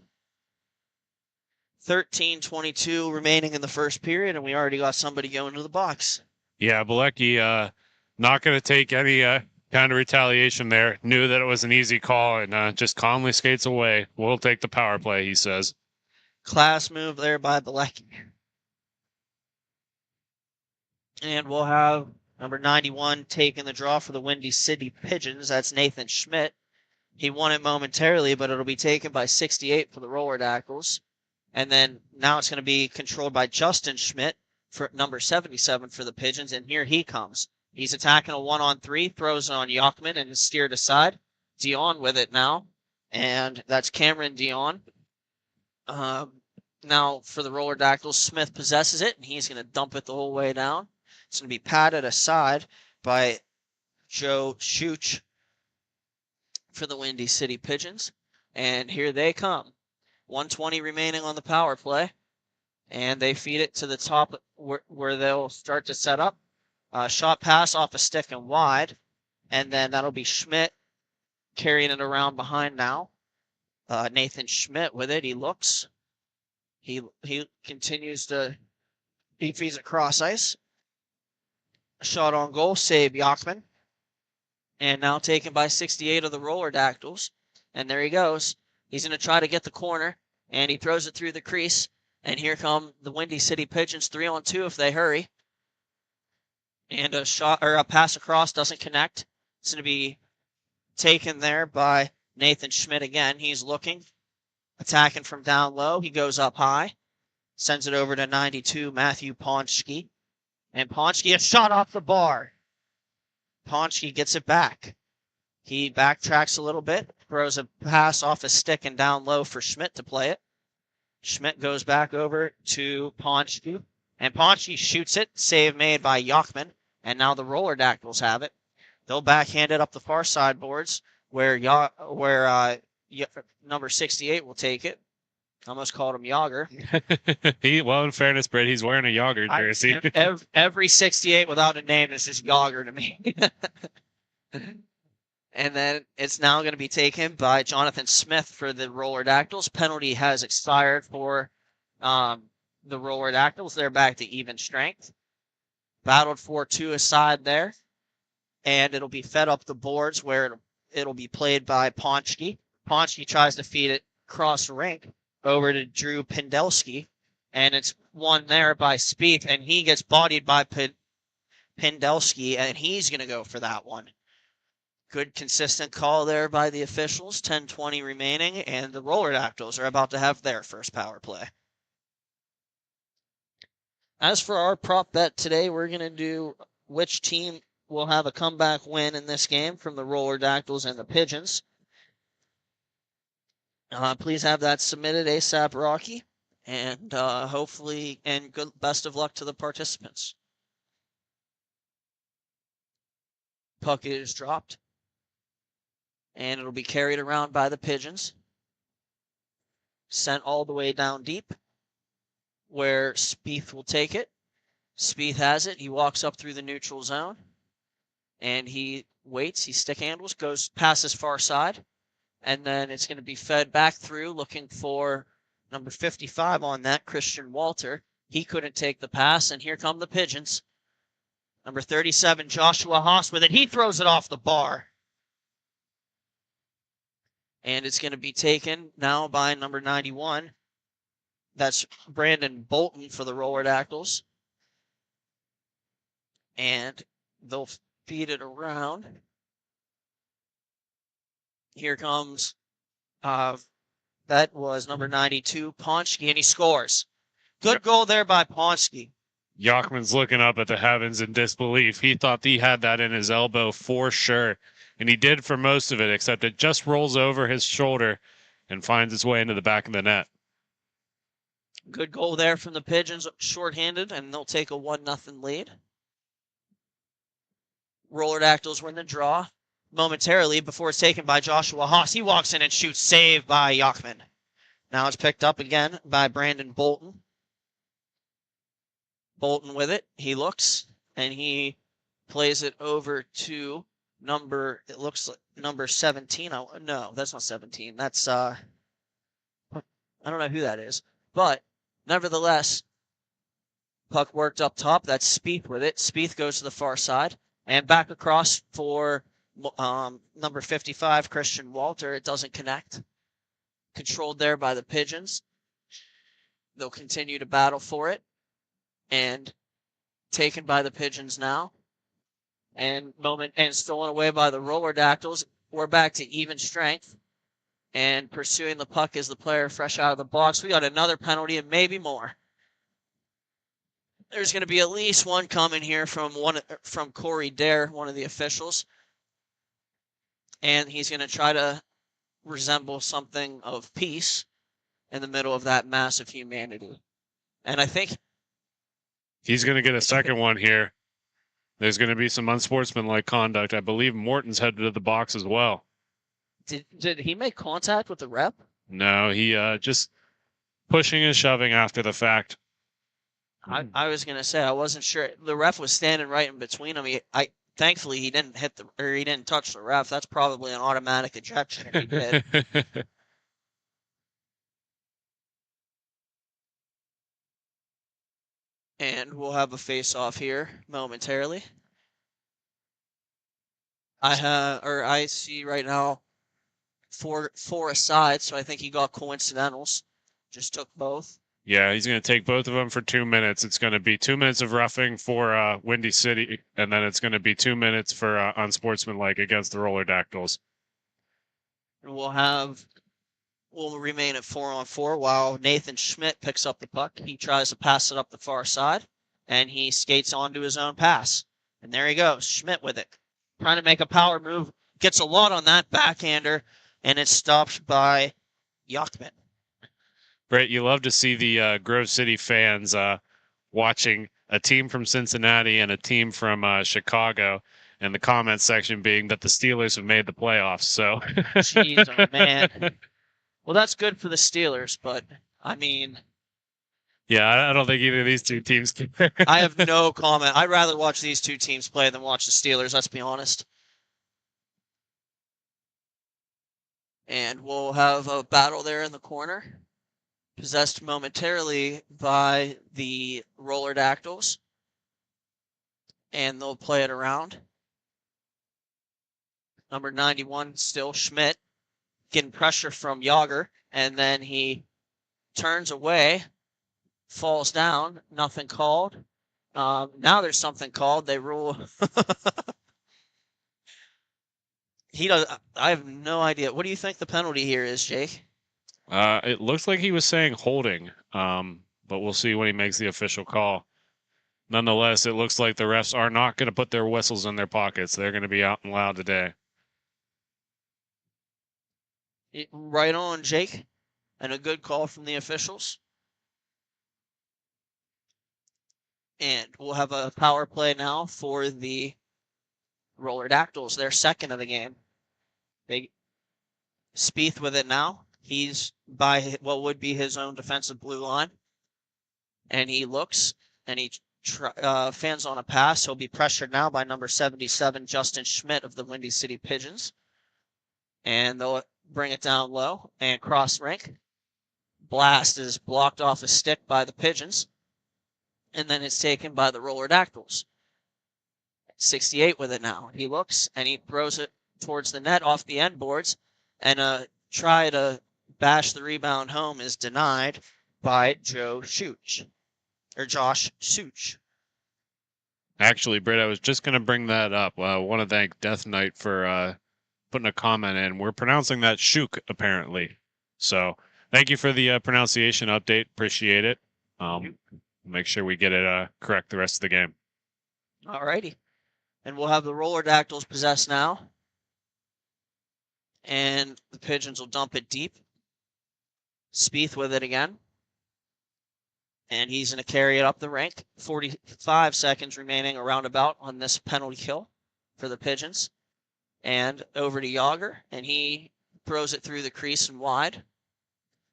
13:22 remaining in the first period, and we already got somebody going to the box. Yeah, Bilecki not going to take any kind of retaliation there. Knew that it was an easy call and just calmly skates away. We'll take the power play, he says. Class move there by Bilecki. And we'll have number 91 taking the draw for the Windy City Pigeons. That's Nathan Schmidt. He won it momentarily, but it'll be taken by 68 for the Roller Dactyls. And then now it's going to be controlled by Justin Schmidt for number 77 for the Pigeons. And here he comes. He's attacking a 1-on-3, throws it on Yachman and is steered aside. Dion with it now. And that's Cameron Dion. Now for the Roller Dactyls, Smith possesses it, and he's going to dump it the whole way down. It's going to be patted aside by Joe Schuch for the Windy City Pigeons. And here they come. 1:20 remaining on the power play. And they feed it to the top where they'll start to set up. Shot pass off a stick and wide. And then that'll be Schmidt carrying it around behind now. Nathan Schmidt with it. He looks. He continues to. He feeds it cross ice. Shot on goal, save Yachman. And now taken by 68 of the Roller Dactyls. And there he goes. He's going to try to get the corner, and he throws it through the crease. And here come the Windy City Pigeons, 3-on-2 if they hurry. And a shot or a pass across doesn't connect. It's going to be taken there by Nathan Schmidt again. He's looking, attacking from down low. He goes up high, sends it over to 92, Matthew Ponchke. And Ponchke, a shot off the bar. Ponchke gets it back. He backtracks a little bit, throws a pass off a stick and down low for Schmidt to play it. Schmidt goes back over to Ponchke, and Ponchke shoots it. Save made by Yachman, And now the Roller Dactyls have it. They'll backhand it up the far side boards where number 68 will take it. Almost called him Yager. Well, in fairness, Britt, he's wearing a Yager jersey. Every 68 without a name is just Yager to me. And then it's now going to be taken by Jonathan Smith for the Roller Dactyls. Penalty has expired for the Roller Dactyls. They're back to even strength. Battled for 2 aside there. And it'll be fed up the boards where it'll be played by Ponchki. Ponchki tries to feed it cross rink over to Drew Pendelski. And it's won there by Spieth. And he gets bodied by Pendelski. And he's going to go for that one. Good consistent call there by the officials. 10:20 remaining, and the Roller Dactyls are about to have their first power play. As for our prop bet today, we're going to do which team will have a comeback win in this game from the Roller Dactyls and the Pigeons. Please have that submitted ASAP, Rocky, and hopefully, and best of luck to the participants. Puck is dropped. And it'll be carried around by the Pigeons. Sent all the way down deep, where Spieth will take it. Spieth has it. He walks up through the neutral zone. And he waits. He stick handles, goes past his far side. And then it's going to be fed back through, looking for number 55 on that, Christian Walter. He couldn't take the pass, and here come the Pigeons. Number 37, Joshua Haas with it. He throws it off the bar. And it's going to be taken now by number 91. That's Brandon Bolton for the Roller Dactyls. And they'll feed it around. Here comes, that was number 92, Ponchki, and he scores. Good goal there by Ponchki. Yachman's looking up at the heavens in disbelief. He thought he had that in his elbow for sure. And he did for most of it, except it just rolls over his shoulder and finds its way into the back of the net. Good goal there from the Pigeons, shorthanded, and they'll take a 1-0 lead. Roller Dactyls were in the draw momentarily before it's taken by Joshua Haas. He walks in and shoots, saved by Yachman. Now it's picked up again by Brandon Bolton. Bolton with it. He looks, and he plays it over to it looks like number 17. No, that's not 17. That's, I don't know who that is. But, nevertheless, puck worked up top. That's Spieth with it. Spieth goes to the far side. And back across for number 55, Christian Walter. It doesn't connect. Controlled there by the Pigeons. They'll continue to battle for it. And taken by the Pigeons now. And stolen away by the Roller Dactyls. We're back to even strength. And pursuing the puck is the player fresh out of the box. We got another penalty and maybe more. There's going to be at least one coming here from Corey Dare, one of the officials. And he's going to try to resemble something of peace in the middle of that mass of humanity. And I think he's going to get a second one here. There's going to be some unsportsmanlike conduct. I believe Morton's headed to the box as well. Did he make contact with the rep? No, he just pushing and shoving after the fact. I was going to say, I wasn't sure. The ref was standing right in between them. Thankfully, he didn't he didn't touch the ref. That's probably an automatic ejection if he did. And we'll have a face-off here momentarily. I see right now four aside, so I think he got coincidentals. Just took both. Yeah, he's going to take both of them for 2 minutes. It's going to be 2 minutes of roughing for Windy City, and then it's going to be 2 minutes for unsportsmanlike against the Roller Dactyls. And we'll remain at 4-on-4 while Nathan Schmidt picks up the puck. He tries to pass it up the far side, and he skates onto his own pass. And there he goes, Schmidt with it. Trying to make a power move. Gets a lot on that backhander, and it's stopped by Yachman. Brett, you love to see the Grove City fans watching a team from Cincinnati and a team from Chicago, and the comment section being that the Steelers have made the playoffs. So, Jeez, oh man. Well, that's good for the Steelers, but I mean, yeah, I don't think either of these two teams can. I have no comment. I'd rather watch these two teams play than watch the Steelers, let's be honest. And we'll have a battle there in the corner. Possessed momentarily by the Roller Dactyls. And they'll play it around. Number 91, still Schmidt, getting pressure from Yager, and then he turns away, falls down, nothing called. Now there's something called. They rule. He does. I have no idea. What do you think the penalty here is, Jake? It looks like he was saying holding, but we'll see when he makes the official call. Nonetheless, it looks like the refs are not going to put their whistles in their pockets. They're going to be out and loud today. Right on, Jake. And a good call from the officials. And we'll have a power play now for the Roller Dactyls. They're second of the game. Big Spieth with it now. He's by what would be his own defensive blue line. And he looks, and he fans on a pass. He'll be pressured now by number 77, Justin Schmidt of the Windy City Pigeons. And they'll bring it down low and cross rink. Blast is blocked off a stick by the Pigeons. And then it's taken by the Roller Dactyls. 68 with it now. He looks and he throws it towards the net off the end boards. And a try to bash the rebound home is denied by Josh Such. Actually, Britt, I was just going to bring that up. I want to thank Death Knight for putting a comment in. We're pronouncing that Shook, apparently. So thank you for the pronunciation update. Appreciate it. Make sure we get it correct the rest of the game. All righty. And we'll have the Roller Dactyls possessed now. And the Pigeons will dump it deep. Spieth with it again. And he's going to carry it up the rink. 45 seconds remaining around about on this penalty kill for the Pigeons. And over to Yager, and he throws it through the crease and wide.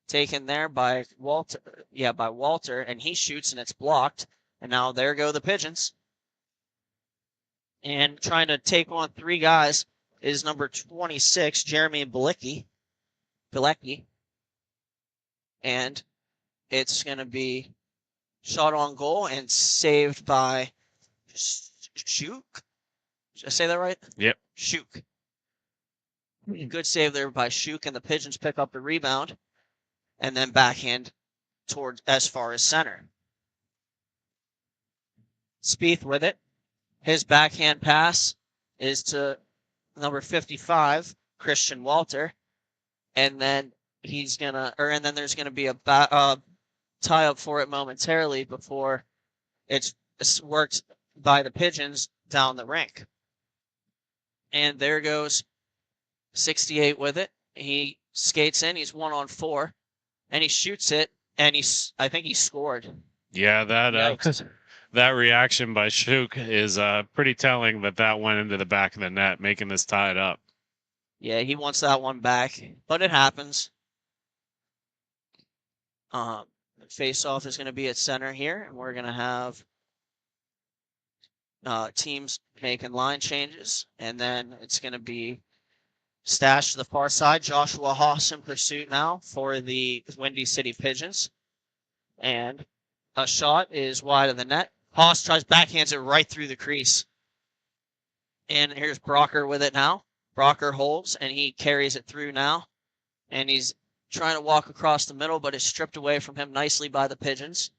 Taken there by Walter. Yeah, by Walter, and he shoots, and it's blocked. And now there go the Pigeons. And trying to take on three guys is number 26, Jeremy Bilecki. And it's going to be shot on goal and saved by Shook. Did I say that right? Yep. Shook. Good save there by Shook, and the Pigeons pick up the rebound and then backhand towards as far as center. Spieth with it. His backhand pass is to number 55, Christian Walter, and then there's gonna be a tie up for it momentarily before it's worked by the Pigeons down the rink. And there goes 68 with it. He skates in. He's 1-on-4, and he shoots it, and I think he scored. Yeah, that reaction by Shook is pretty telling that went into the back of the net, making this tied up. Yeah, he wants that one back, but it happens. Face-off is going to be at center here, and we're going to have teams making line changes, and then it's going to be stashed to the far side. Joshua Haas in pursuit now for the Windy City Pigeons, and a shot is wide of the net. Haas tries backhands it right through the crease. And here's Brocker with it now. Brocker holds, and he carries it through now. And he's trying to walk across the middle, but it's stripped away from him nicely by the Pigeons.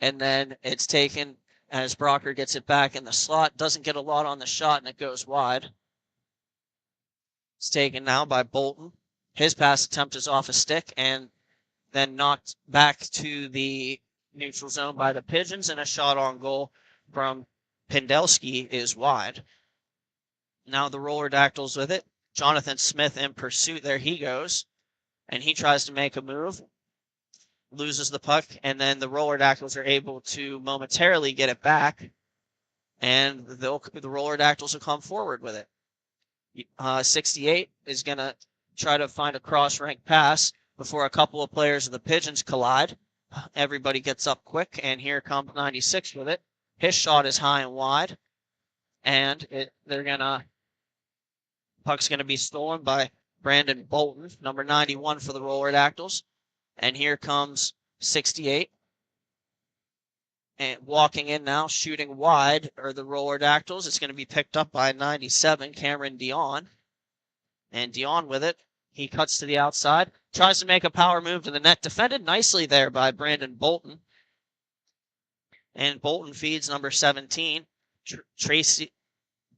And then it's taken as Brocker gets it back in the slot. Doesn't get a lot on the shot, and it goes wide. It's taken now by Bolton. His pass attempt is off a stick, and then knocked back to the neutral zone by the Pigeons, and a shot on goal from Pendelski is wide. Now the Roller Dactyls with it. Jonathan Smith in pursuit. There he goes. And he tries to make a move. loses the puck, and then the Roller Dactyls are able to momentarily get it back, and the Roller Dactyls will come forward with it. 68 is going to try to find a cross-rank pass before a couple of players of the Pigeons collide. Everybody gets up quick, and here comes 96 with it. His shot is high and wide, and puck's going to be stolen by Brandon Bolton, number 91 for the Roller Dactyls. And here comes 68. And walking in now, shooting wide, are the Roller Dactyls. It's going to be picked up by 97, Cameron Dion. And Dion with it. He cuts to the outside, tries to make a power move to the net. Defended nicely there by Brandon Bolton. And Bolton feeds number 17, Tracy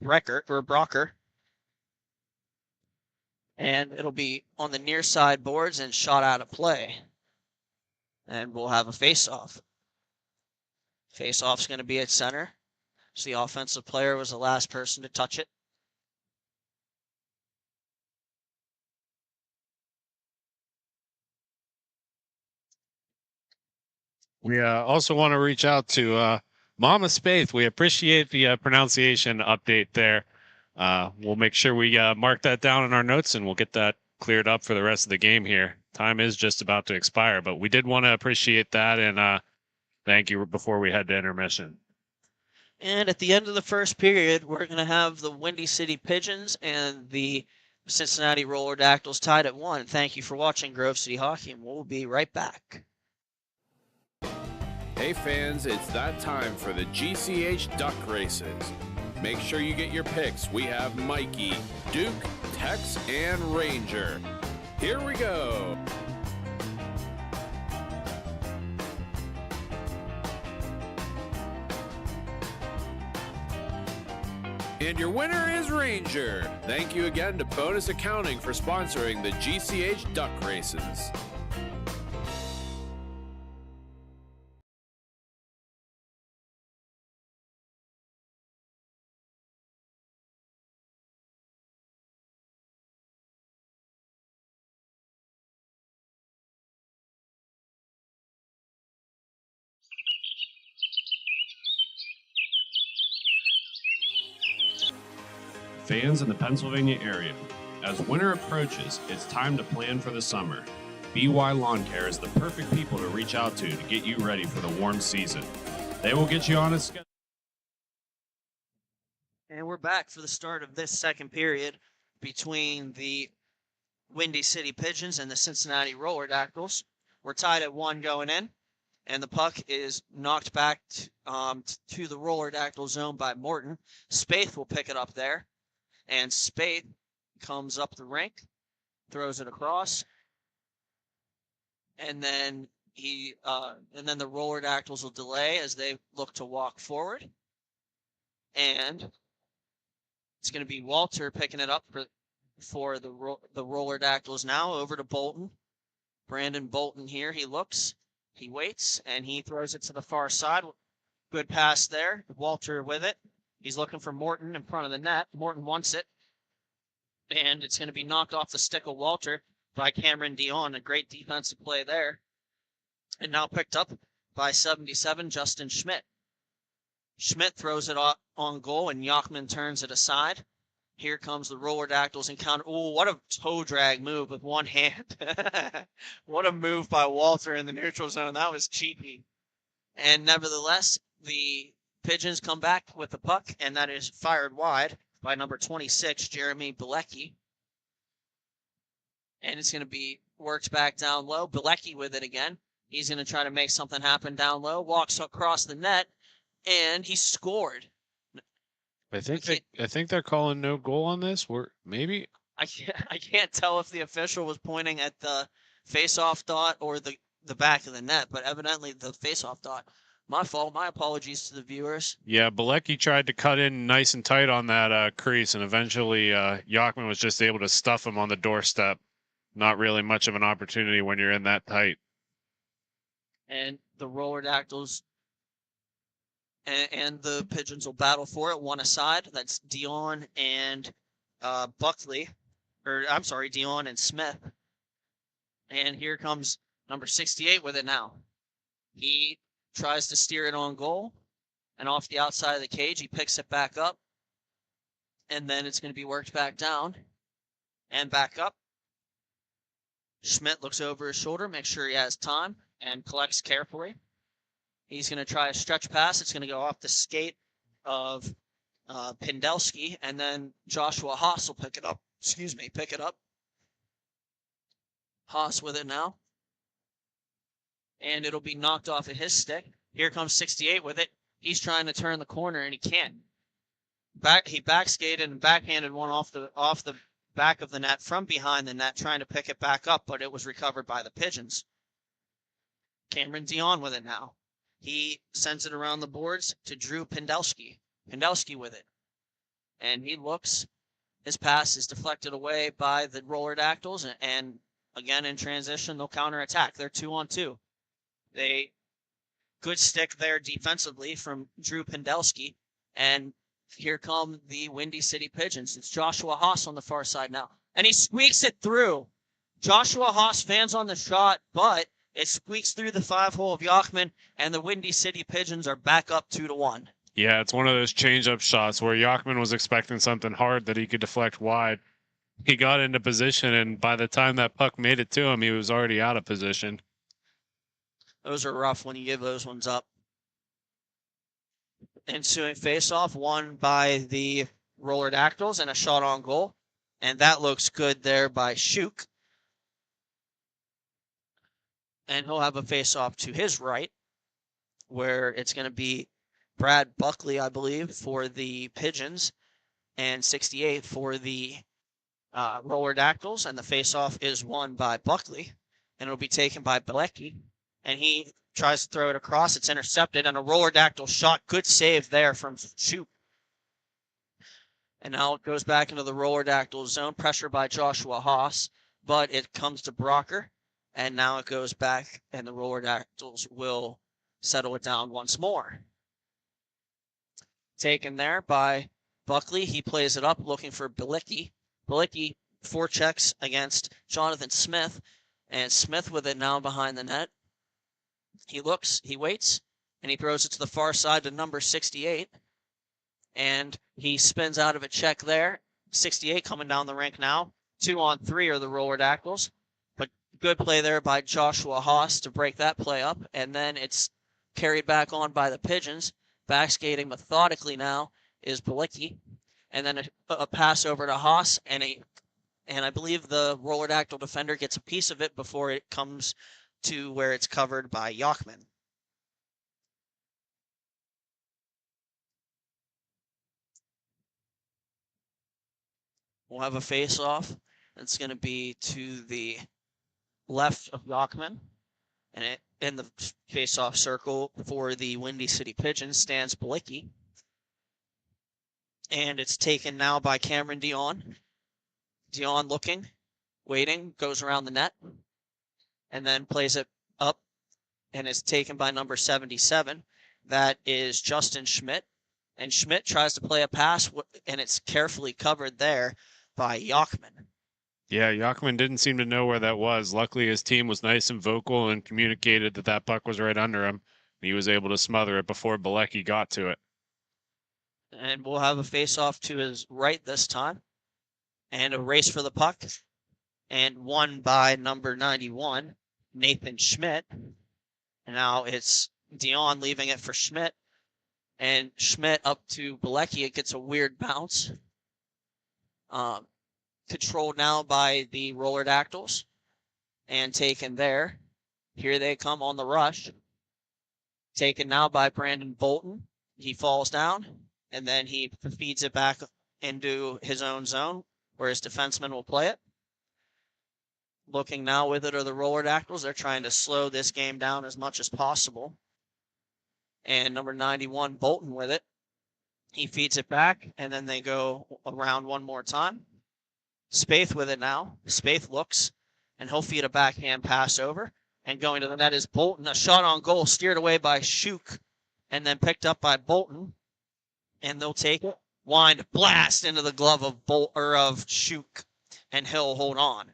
Brocker. And it'll be on the near side boards and shot out of play. And we'll have a face-off. Face-off's going to be at center. So the offensive player was the last person to touch it. We also want to reach out to Mama Spaith. We appreciate the pronunciation update there. We'll make sure we mark that down in our notes, and we'll get that cleared up for the rest of the game here. Time is just about to expire, but we did want to appreciate that, and thank you before we head to intermission. And at the end of the first period, we're going to have the Windy City Pigeons and the Cincinnati Roller Dactyls tied at 1. Thank you for watching Grove City Hockey, and we'll be right back. Hey fans, it's that time for the GCH Duck Races. Make sure you get your picks. We have Mikey, Duke, Tex, and Ranger. Here we go. And your winner is Ranger. Thank you again to Bonus Accounting for sponsoring the GCH Duck Races. Fans in the Pennsylvania area, as winter approaches, it's time to plan for the summer. BY Lawn Care is the perfect people to reach out to get you ready for the warm season. They will get you on a schedule. And we're back for the start of this second period between the Windy City Pigeons and the Cincinnati Roller Dactyls. We're tied at 1 going in, and the puck is knocked back to the Roller Dactyl zone by Morton. Spaeth will pick it up there, and Spaeth comes up the rink, throws it across, and then the Roller Dactyls will delay as they look to walk forward, and it's going to be Walter picking it up for the Roller Dactyls now. Over to Bolton. Brandon Bolton here. He looks, he waits, and he throws it to the far side. Good pass there. Walter with it. He's looking for Morton in front of the net. Morton wants it. And it's going to be knocked off the stick of Walter by Cameron Dion. A great defensive play there. And now picked up by 77, Justin Schmidt. Schmidt throws it on goal, and Yachman turns it aside. Here comes the Roller Dactyls encounter. Oh, what a toe drag move with one hand. What a move by Walter in the neutral zone. That was cheeky. And nevertheless, the Pigeons come back with the puck, and that is fired wide by number 26, Jeremy Bilecki. And it's going to be worked back down low. Bilecki with it again. He's going to try to make something happen down low. Walks across the net, and he scored. I think they're calling no goal on this. Maybe I can't tell if the official was pointing at the face-off dot or the back of the net, but evidently the face-off dot. My fault. My apologies to the viewers. Yeah, Bilecki tried to cut in nice and tight on that crease, and eventually Yachman was just able to stuff him on the doorstep. Not really much of an opportunity when you're in that tight. And the Roller Dactyls and the Pigeons will battle for it, one aside. That's Dion and Buckley. Or, I'm sorry, Dion and Smith. And here comes Number 68 with it now. He tries to steer it on goal, and off the outside of the cage, he picks it back up, and then it's going to be worked back down and back up. Schmidt looks over his shoulder, makes sure he has time, and collects carefully. He's going to try a stretch pass. It's going to go off the skate of Pendelski, and then Joshua Haas will pick it up. Pick it up. Haas with it now. And it'll be knocked off of his stick. Here comes 68 with it. He's trying to turn the corner, and he can't. He backskated and backhanded one off the back of the net from behind the net, trying to pick it back up, but it was recovered by the Pigeons. Cameron Dion with it now. He sends it around the boards to Drew Pendelski. Pendelski with it. And he looks. His pass is deflected away by the Roller Dactyls, and again in transition, they'll counterattack. They're 2-on-2. Good stick there defensively from Drew Pendelski, and here come the Windy City Pigeons. It's Joshua Haas on the far side now, and he squeaks it through. Joshua Haas fans on the shot, but it squeaks through the 5-hole of Yachman, and the Windy City Pigeons are back up 2-1. Yeah, it's one of those change-up shots where Yachman was expecting something hard that he could deflect wide. He got into position, and by the time that puck made it to him, he was already out of position. Those are rough when you give those ones up. Ensuing face-off, won by the Roller Dactyls, and a shot on goal. And that looks good there by Shuk. And he'll have a face-off to his right, where it's going to be Brad Buckley, I believe, for the Pigeons, and 68 for the Roller Dactyls. And the face-off is won by Buckley, and it'll be taken by Bilecki. And he tries to throw it across. It's intercepted, and a Roller Dactyl shot. Good save there from Shuk. And now it goes back into the Roller Dactyl zone. Pressure by Joshua Haas, but it comes to Brocker. And now it goes back, and the Roller Dactyls will settle it down once more. Taken there by Buckley. He plays it up, looking for Bilecki. Bilecki forechecks against Jonathan Smith, and Smith with it now behind the net. He looks, he waits, and he throws it to the far side to number 68. And he spins out of a check there. 68 coming down the rink now. 2-on-3 are the Roller Dactyls. But good play there by Joshua Haas to break that play up. And then it's carried back on by the Pigeons. Backskating methodically now is Bilecki. And then a pass over to Haas. And I believe the Roller Dactyl defender gets a piece of it before it comes to where it's covered by Yachman. We'll have a face-off. It's going to be to the left of Yachman. And in the face-off circle for the Windy City Pigeons stands Bilecki. And it's taken now by Cameron Dion. Dion looking, waiting, goes around the net, and then plays it up, and it's taken by number 77. That is Justin Schmidt. And Schmidt tries to play a pass, and it's carefully covered there by Yachman. Yeah, Yachman didn't seem to know where that was. Luckily, his team was nice and vocal and communicated that that puck was right under him. He was able to smother it before Bilecki got to it. And we'll have a face-off to his right this time. And a race for the puck. And won by number 91, Nathan Schmidt. And now it's Dion leaving it for Schmidt. And Schmidt up to Bilecki. It gets a weird bounce. Controlled now by the Roller Dactyls. And taken there. Here they come on the rush. Taken now by Brandon Bolton. He falls down. And then he feeds it back into his own zone, where his defenseman will play it. Looking now with it are the Roller Dactyls. They're trying to slow this game down as much as possible. And number 91, Bolton with it. He feeds it back, and then they go around one more time. Spaeth with it now. Spaeth looks, and he'll feed a backhand pass over. And going to the net is Bolton. A shot on goal steered away by Shuk, and then picked up by Bolton. And they'll take it. Wind blast into the glove of Shuk, and he'll hold on.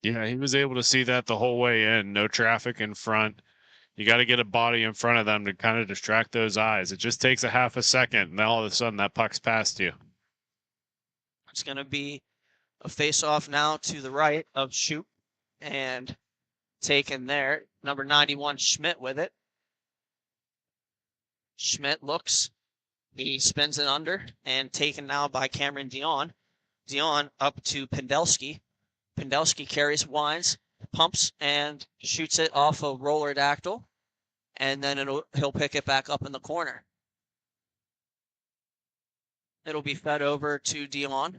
Yeah, he was able to see that the whole way in. No traffic in front. You got to get a body in front of them to kind of distract those eyes. It just takes a half a second, and then all of a sudden that puck's past you. It's going to be a face-off now to the right of Shoot, and taken there. Number 91, Schmidt with it. Schmidt looks. He spins it under, and taken now by Cameron Dion. Dion up to Pendelski. Pendelski carries, winds, pumps, and shoots it off a Roller Dactyl, and then he'll pick it back up in the corner. It'll be fed over to Dion,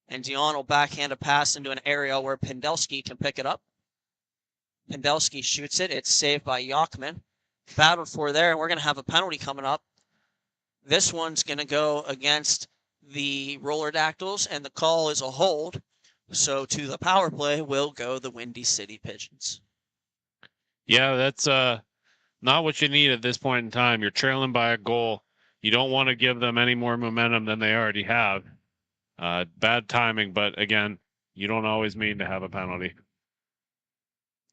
and Dion will backhand a pass into an area where Pendelski can pick it up. Pendelski shoots it. It's saved by Yachman. Battled for there, and we're going to have a penalty coming up. This one's going to go against the Roller Dactyls, and the call is a hold. So to the power play will go the Windy City Pigeons. Yeah, that's not what you need at this point in time. You're trailing by a goal. You don't want to give them any more momentum than they already have. Bad timing, but again, you don't always mean to have a penalty.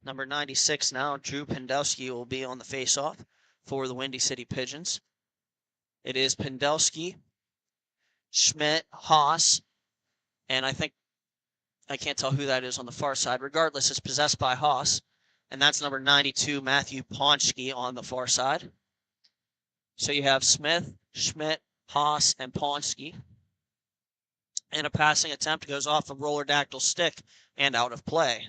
Number 96 now, Drew Pendelski will be on the faceoff for the Windy City Pigeons. It is Pendelski, Schmidt, Haas, and I can't tell who that is on the far side. Regardless, it's possessed by Haas, and that's number 92, Matthew Ponchke, on the far side. So you have Smith, Schmidt, Haas, and Ponchke. And a passing attempt goes off of Roller Dactyl stick and out of play.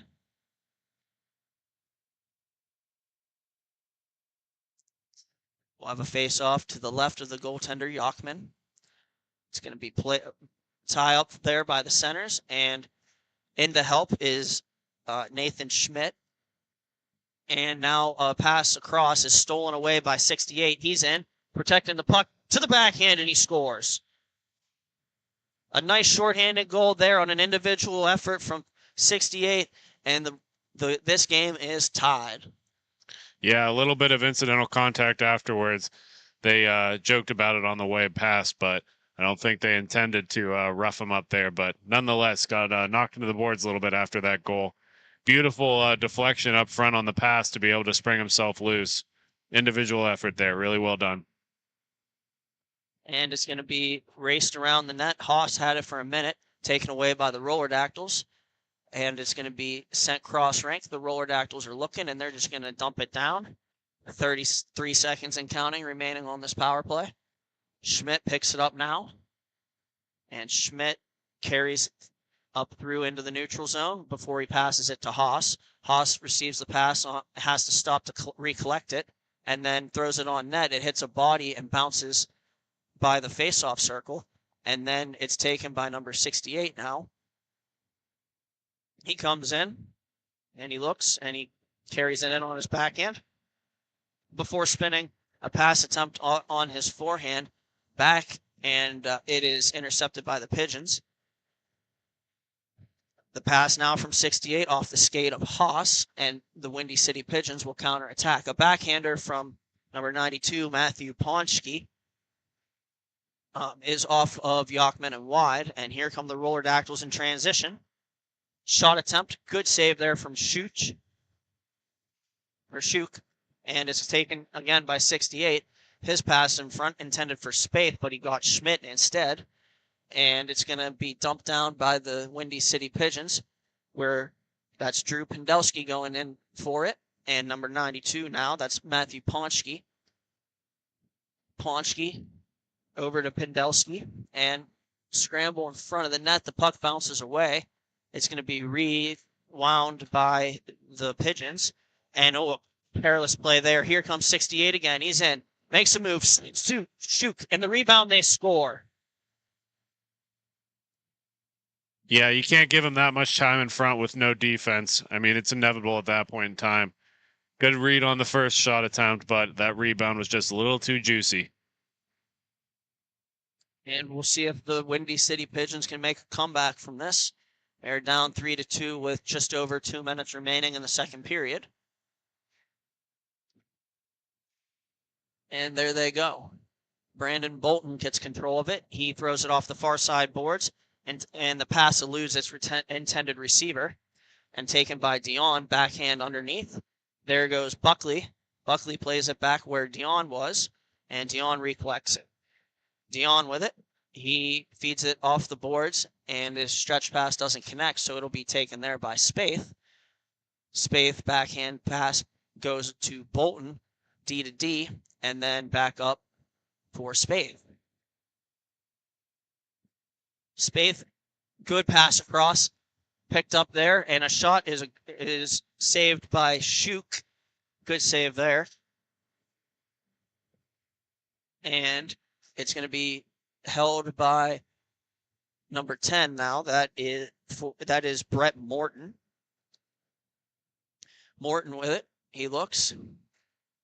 We'll have a face-off to the left of the goaltender, Yachman. It's going to be tie up there by the centers, and in to help is Nathan Schmidt. And now a pass across is stolen away by 68. He's in, protecting the puck to the backhand, and he scores. A nice shorthanded goal there on an individual effort from 68, and this game is tied. Yeah, a little bit of incidental contact afterwards. They joked about it on the way past, but I don't think they intended to rough him up there. But nonetheless, got knocked into the boards a little bit after that goal. Beautiful deflection up front on the pass to be able to spring himself loose. Individual effort there. Really well done. And it's going to be raced around the net. Haas had it for a minute, taken away by the Roller Dactyls. And it's going to be sent cross-rank. The Roller Dactyls are looking, and they're just going to dump it down. 33 seconds and counting remaining on this power play. Schmidt picks it up now. And Schmidt carries up through into the neutral zone before he passes it to Haas. Haas receives the pass, has to stop to recollect it, and then throws it on net. It hits a body and bounces by the face-off circle, and then it's taken by number 68 now. He comes in, and he looks, and he carries it in on his backhand before spinning a pass attempt on his forehand back, and it is intercepted by the Pigeons. The pass now from 68 off the skate of Haas, and the Windy City Pigeons will counterattack. A backhander from number 92, Matthew Ponchke, is off of Yachman and wide, and here come the Roller Dactyls in transition. Shot attempt, good save there from Shuk, and it's taken again by 68. His pass in front intended for Spaeth, but he got Schmidt instead, and it's going to be dumped down by the Windy City Pigeons, where that's Drew Pendelski going in for it, and number 92 now, that's Matthew Ponchke. Ponchke over to Pendelski, and scramble in front of the net. The puck bounces away. It's going to be rewound by the Pigeons. And a perilous play there. Here comes 68 again. He's in. Makes a move. Shoot. And the rebound, they score. Yeah, you can't give them that much time in front with no defense. I mean, it's inevitable at that point in time. Good read on the first shot attempt, but that rebound was just a little too juicy. And we'll see if the Windy City Pigeons can make a comeback from this. They're down 3-2 with just over 2 minutes remaining in the second period. And there they go. Brandon Bolton gets control of it. He throws it off the far side boards, and the pass eludes its intended receiver. and taken by Dion, backhand underneath. There goes Buckley. Buckley plays it back where Dion was, and Dion recollects it. Dion with it. He feeds it off the boards, and his stretch pass doesn't connect, so it'll be taken there by Spaeth. Spaeth backhand pass goes to Bolton, D to D, and then back up for Spaeth. Spaeth, good pass across, picked up there, and a shot is saved by Shuk. Good save there. And it's going to be held by number 10 now. That is Brett Morton. Morton with it. He looks.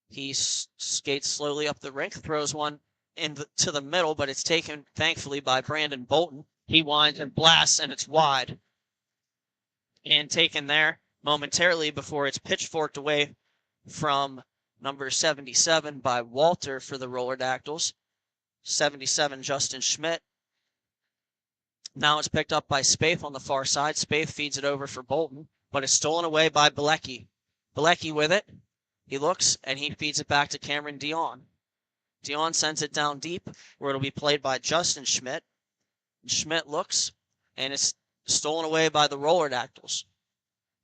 He skates slowly up the rink, throws one to the middle, but it's taken, thankfully, by Brandon Bolton. He winds and blasts, and it's wide. And taken there momentarily before it's pitchforked away from number 77 by Walter for the Roller Dactyls. 77, Justin Schmidt. Now it's picked up by Spaeth on the far side. Spaeth feeds it over for Bolton, but it's stolen away by Bilecki. Bilecki with it. He looks, and he feeds it back to Cameron Dion. Dion sends it down deep, where it'll be played by Justin Schmidt. Schmidt looks, and it's stolen away by the Roller Dactyls.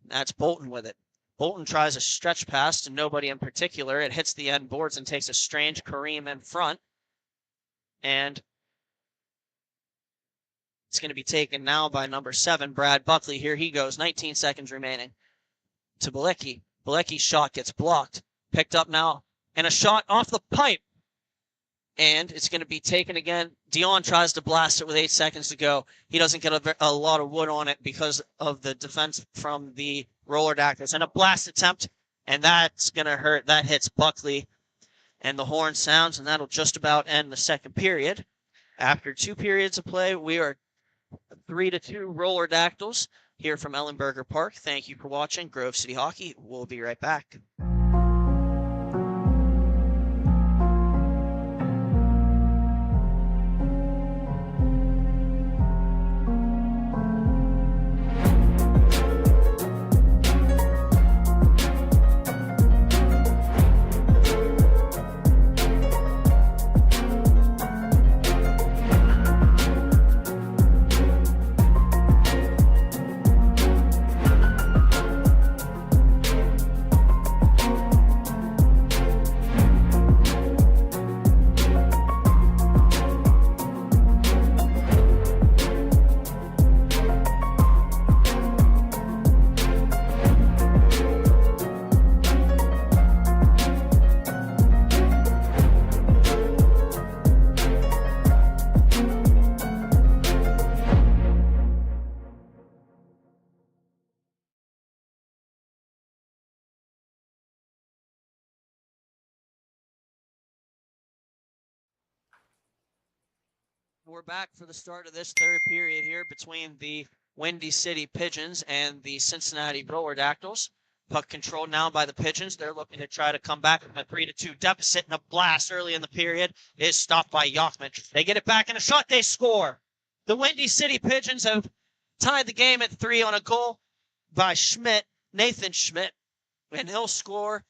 That's Bolton with it. Bolton tries a stretch pass to nobody in particular. It hits the end boards and takes a strange Kareem in front. And it's going to be taken now by number 7, Brad Buckley. Here he goes, 19 seconds remaining to Bilecki. Bilecki's shot gets blocked. Picked up now, and a shot off the pipe. And it's going to be taken again. Dion tries to blast it with 8 seconds to go. He doesn't get a lot of wood on it because of the defense from the Roller Dactyls. And a blast attempt, and that's going to hurt. That hits Buckley. And the horn sounds, and that'll just about end the second period. After 2 periods of play, we are 3-2 Roller Dactyls here from Ellenberger Park. Thank you for watching Grove City Hockey. We'll be right back. We're back for the start of this third period here between the Windy City Pigeons and the Cincinnati Roller Dactyls. Puck controlled now by the Pigeons. They're looking to try to come back from a 3-2 deficit, and a blast early in the period is stopped by Yachman. They get it back in a shot. They score. The Windy City Pigeons have tied the game at 3 on a goal by Schmidt, Nathan Schmidt, and he'll score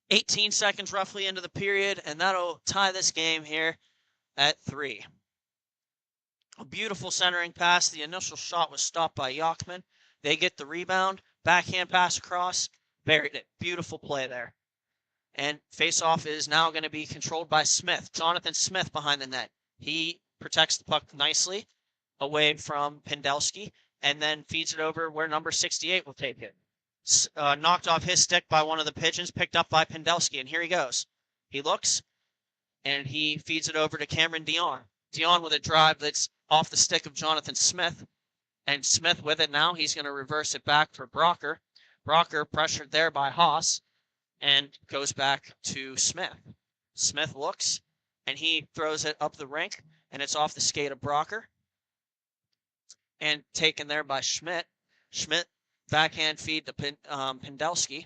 18 seconds roughly into the period, and that'll tie this game here at 3. A beautiful centering pass. The initial shot was stopped by Yachman. They get the rebound. Backhand pass across. Buried it. Beautiful play there. And face-off is now going to be controlled by Smith. Jonathan Smith behind the net. He protects the puck nicely away from Pendelski and then feeds it over where number 68 will take it. Knocked off his stick by one of the Pigeons, picked up by Pendelski, and here he goes. He looks, and he feeds it over to Cameron Dion. Dion with a drive that's off the stick of Jonathan Smith, and Smith with it now. He's going to reverse it back for Brocker. Brocker pressured there by Haas and goes back to Smith. Smith looks, and he throws it up the rink, and it's off the skate of Brocker and taken there by Schmidt. Schmidt backhand feed to Pendelski,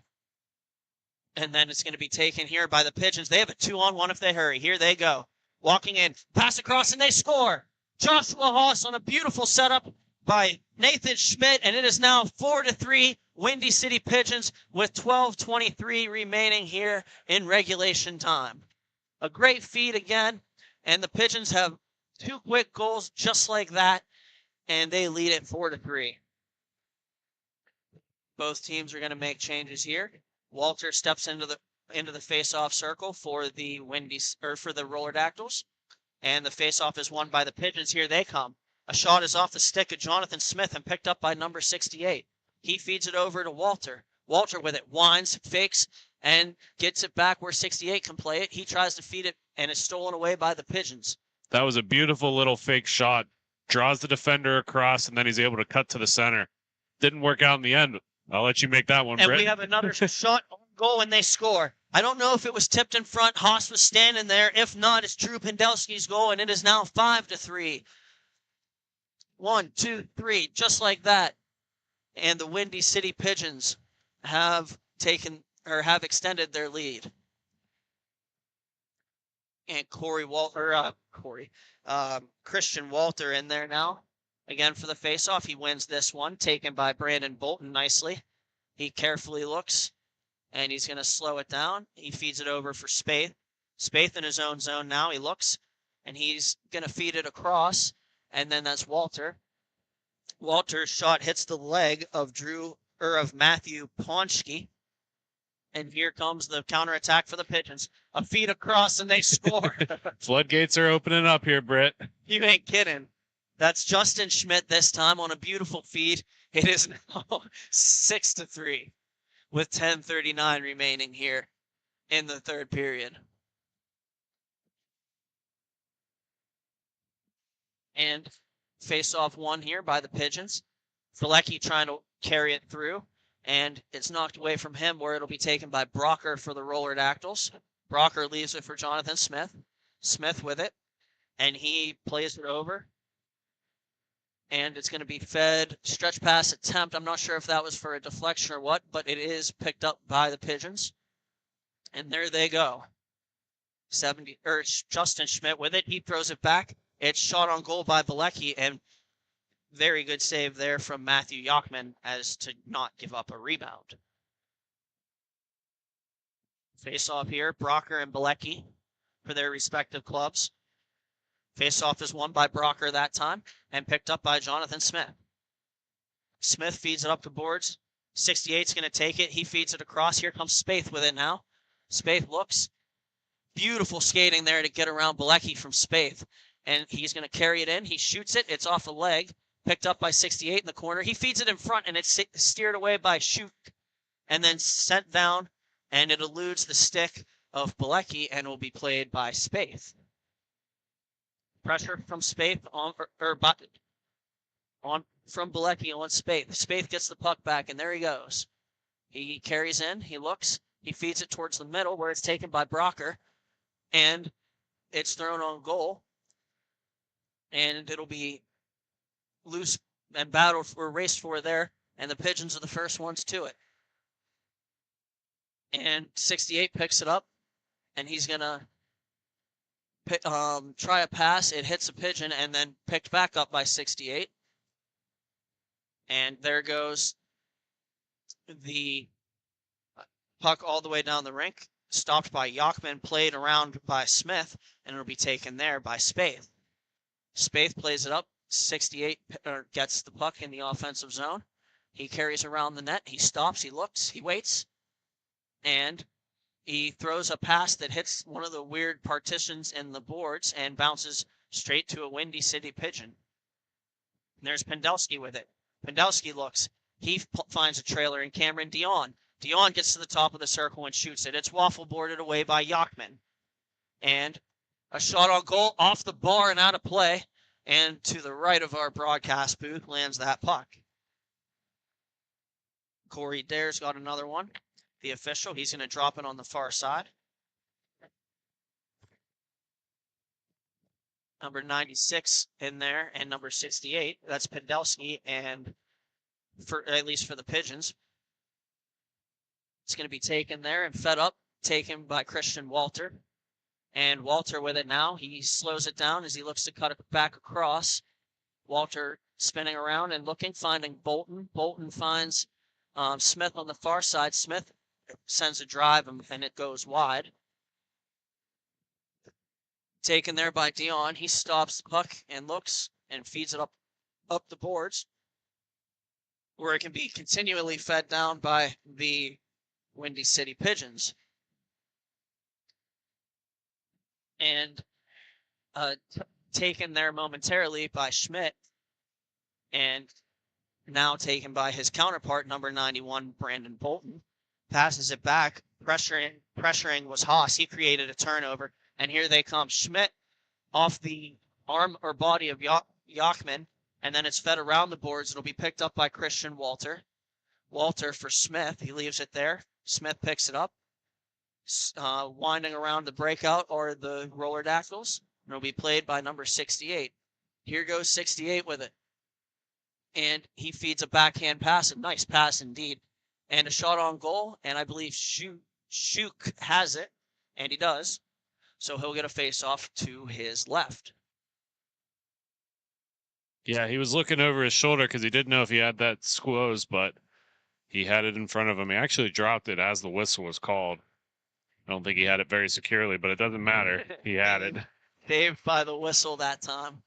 and then it's going to be taken here by the Pigeons. They have a 2-on-1 if they hurry. Here they go. Walking in, pass across, and they score. Joshua Haas on a beautiful setup by Nathan Schmidt, and it is now 4-3 Windy City Pigeons with 12:23 remaining here in regulation time. A great feed again, and the Pigeons have 2 quick goals just like that, and they lead it 4-3. Both teams are going to make changes here. Walter steps into the face-off circle for the Roller Dactyls, and the face-off is won by the Pigeons. Here they come. A shot is off the stick of Jonathan Smith and picked up by number 68. He feeds it over to Walter. Walter with it winds, fakes, and gets it back where 68 can play it. He tries to feed it, and it's stolen away by the Pigeons. That was a beautiful little fake shot. Draws the defender across, and then he's able to cut to the center. Didn't work out in the end. I'll let you make that one, And Britt. we have another shot on goal, and they score. I don't know if it was tipped in front. Haas was standing there. If not, it's Drew Pendelski's goal, and it is now 5-3. 1, 2, 3, just like that. And the Windy City Pigeons have extended their lead. And Christian Walter in there now. Again for the faceoff. He wins this one, taken by Brandon Bolton nicely. He carefully looks, and he's going to slow it down. He feeds it over for Spaeth. Spaeth in his own zone now. He looks, and he's going to feed it across, and then that's Walter. Walter's shot hits the leg of Matthew Ponchke. And here comes the counterattack for the Pigeons. A feed across, and they score. Floodgates are opening up here, Britt. You ain't kidding. That's Justin Schmidt this time on a beautiful feed. It is now 6-3 with 10:39 remaining here in the third period. And face-off won here by the Pigeons. Galecki trying to carry it through, and it's knocked away from him where it'll be taken by Brocker for the Roller Dactyls. Brocker leaves it for Jonathan Smith. Smith with it, and he plays it over. And it's going to be fed stretch pass attempt. I'm not sure if that was for a deflection or what, but it is picked up by the Pigeons. And there they go. Justin Schmidt with it. He throws it back. It's shot on goal by Galecki, and very good save there from Matthew Yachman as to not give up a rebound. Face off here, Brocker and Galecki for their respective clubs. Face-off is won by Brocker that time and picked up by Jonathan Smith. Smith feeds it up the boards. 68's going to take it. He feeds it across. Here comes Spaeth with it now. Spaeth looks. Beautiful skating there to get around Galecki from Spaeth. And he's going to carry it in. He shoots it. It's off the leg. Picked up by 68 in the corner. He feeds it in front, and it's steered away by Schuch. And then sent down, and it eludes the stick of Galecki and will be played by Spaeth. Pressure from Spaeth from Galecki on Spaeth. Spaeth gets the puck back, and there he goes. He carries in, he looks, he feeds it towards the middle where it's taken by Brocker, and it's thrown on goal. And it'll be loose and battled for raced for there, and the Pigeons are the first ones to it. And 68 picks it up, and he's gonna try a pass. It hits a Pigeon and then picked back up by 68. And there goes the puck all the way down the rink. Stopped by Yachman, played around by Smith, and it'll be taken there by Spaeth. Spaeth plays it up. 68 gets the puck in the offensive zone. He carries around the net. He stops. He looks. He waits. And he throws a pass that hits one of the weird partitions in the boards and bounces straight to a Windy City Pigeon. And there's Pendelski with it. Pendelski looks. He finds a trailer in Cameron Dion. Dion gets to the top of the circle and shoots it. It's waffle boarded away by Yachman. And a shot on goal off the bar and out of play. And to the right of our broadcast booth lands that puck. Corey Dare's got another one. The official, he's going to drop it on the far side. Number 96 in there, and number 68. That's Pendelski, and at least for the Pigeons. It's going to be taken there and fed up, taken by Christian Walter. And Walter with it now. He slows it down as he looks to cut it back across. Walter spinning around and looking, finding Bolton. Bolton finds Smith on the far side. Smith sends a drive and it goes wide. Taken there by Dion. He stops the puck and looks and feeds it up the boards, where it can be continually fed down by the Windy City Pigeons. And taken there momentarily by Schmidt, and now taken by his counterpart, number 91, Brandon Bolton. Passes it back. Pressuring was Haas. He created a turnover, and here they come. Schmidt off the arm or body of Yachman, and then it's fed around the boards. It'll be picked up by Christian Walter. Walter for Smith. He leaves it there. Smith picks it up. Winding around the breakout or the Roller Dactyls. It'll be played by number 68. Here goes 68 with it. And he feeds a backhand pass. A nice pass indeed. And a shot on goal. And I believe Shuk has it. And he does. So he'll get a face-off to his left. Yeah, he was looking over his shoulder because he didn't know if he had that squoze, but he had it in front of him. He actually dropped it as the whistle was called. I don't think he had it very securely, but it doesn't matter. He had it. Saved by the whistle that time.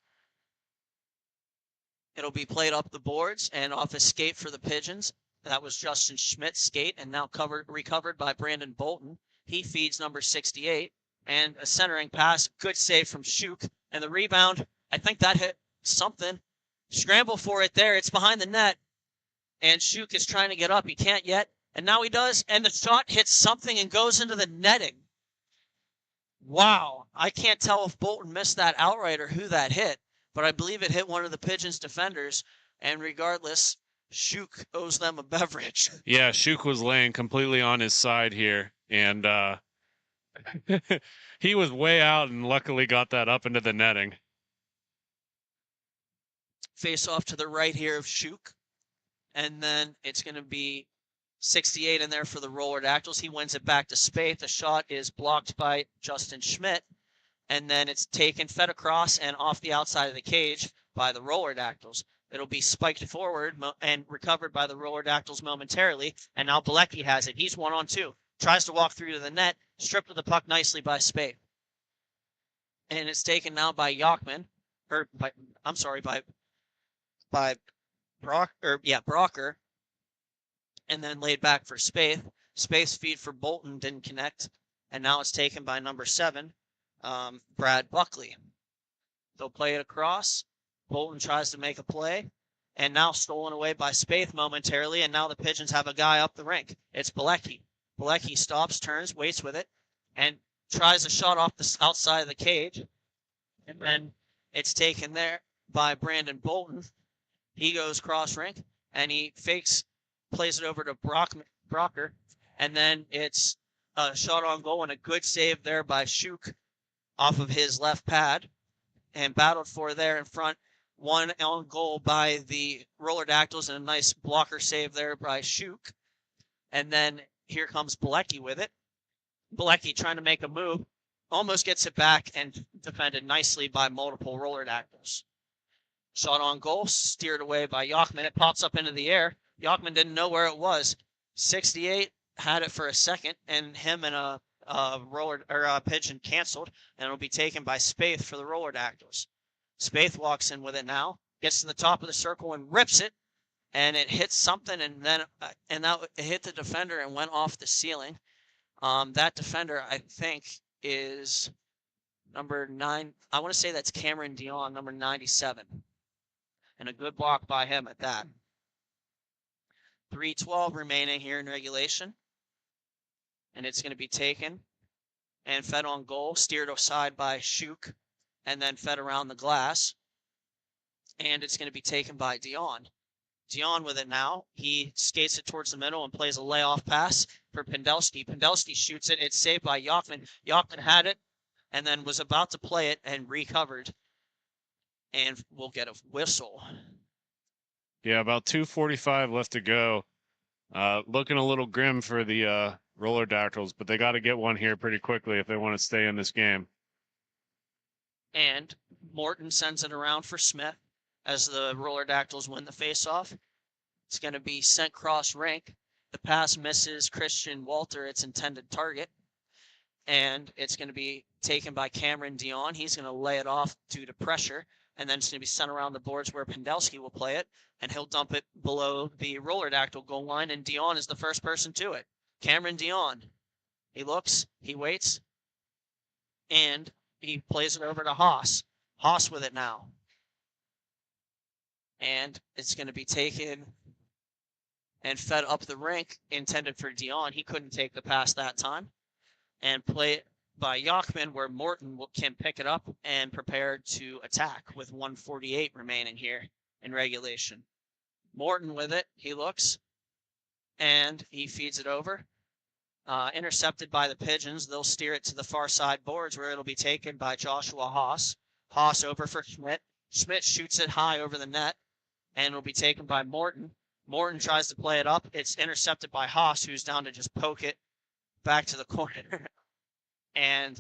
It'll be played up the boards and off a skate for the Pigeons. That was Justin Schmidt's skate and now recovered by Brandon Bolton. He feeds number 68 and a centering pass. Good save from Shuk. And the rebound, I think that hit something. Scramble for it there. It's behind the net. And Shuk is trying to get up. He can't yet. And now he does. And the shot hits something and goes into the netting. Wow. I can't tell if Bolton missed that outright or who that hit. But I believe it hit one of the Pigeons' defenders. And regardless, Shuk owes them a beverage. Yeah, Shuk was laying completely on his side here. And he was way out and luckily got that up into the netting. Face off to the right here of Shuk. And then it's going to be 68 in there for the Roller Dactyls. He wins it back to Spaeth. The shot is blocked by Justin Schmidt. And then it's taken, fed across, and off the outside of the cage by the Roller Dactyls. It'll be spiked forward and recovered by the Roller Dactyls momentarily. And now Bilecki has it. He's 1-on-2. Tries to walk through to the net. Stripped of the puck nicely by Spaeth. And it's taken now by Yachman. By Brocker. And then laid back for Spaeth. Spaeth's feed for Bolton didn't connect. And now it's taken by number 7, Brad Buckley. They'll play it across. Bolton tries to make a play. And now stolen away by Spaeth momentarily. And now the Pigeons have a guy up the rink. It's Bilecki. Bilecki stops, turns, waits with it, and tries a shot off the outside of the cage. And then it's taken there by Brandon Bolton. He goes cross rink, and he fakes, plays it over to Brocker, and then it's a shot on goal and a good save there by Shuk off of his left pad, and battled for there in front. One on goal by the Roller Dactyls, and a nice blocker save there by Shuk. And then here comes Bilecki with it. Bilecki trying to make a move, almost gets it back and defended nicely by multiple Roller Dactyls. Shot on goal, steered away by Yachman. It pops up into the air. Yachman didn't know where it was. 68 had it for a second, and him and a Pigeon canceled, and it'll be taken by Spaeth for the Roller Dactyls. Spaeth walks in with it now, gets to the top of the circle and rips it, and it hits something, and then it hit the defender and went off the ceiling. That defender, I think, is number 9. I want to say that's Cameron Dion, number 97. And a good block by him at that. 3:12 remaining here in regulation. And it's going to be taken and fed on goal, steered aside by Shuk, and then fed around the glass. And it's going to be taken by Dion. Dion with it now. He skates it towards the middle and plays a layoff pass for Pendelski. Pendelski shoots it. It's saved by Yachman. Yachman had it and then was about to play it and recovered. And we'll get a whistle. Yeah, about 2:45 left to go. Looking a little grim for the Roller Dactyls, but they got to get one here pretty quickly if they want to stay in this game. And Morton sends it around for Smith. as the Roller Dactyls win the faceoff. It's going to be sent cross rink. The pass misses Christian Walter, its intended target. And it's going to be taken by Cameron Dion. He's going to lay it off due to pressure. And then it's going to be sent around the boards where Pendelski will play it. And he'll dump it below the Roller Dactyl goal line. And Dion is the first person to it. Cameron Dion. He looks, he waits, and he plays it over to Haas. Haas with it now. And it's going to be taken and fed up the rink, intended for Dion. He couldn't take the pass that time. And play it by Yachman, where Morton can pick it up and prepare to attack with 1:48 remaining here in regulation. Morton with it. He looks, and he feeds it over. Intercepted by the Pigeons. They'll steer it to the far side boards, where it'll be taken by Joshua Haas. Haas over for Schmidt. Schmidt shoots it high over the net, and it'll be taken by Morton. Morton tries to play it up. It's intercepted by Haas, who's down to just poke it back to the corner. And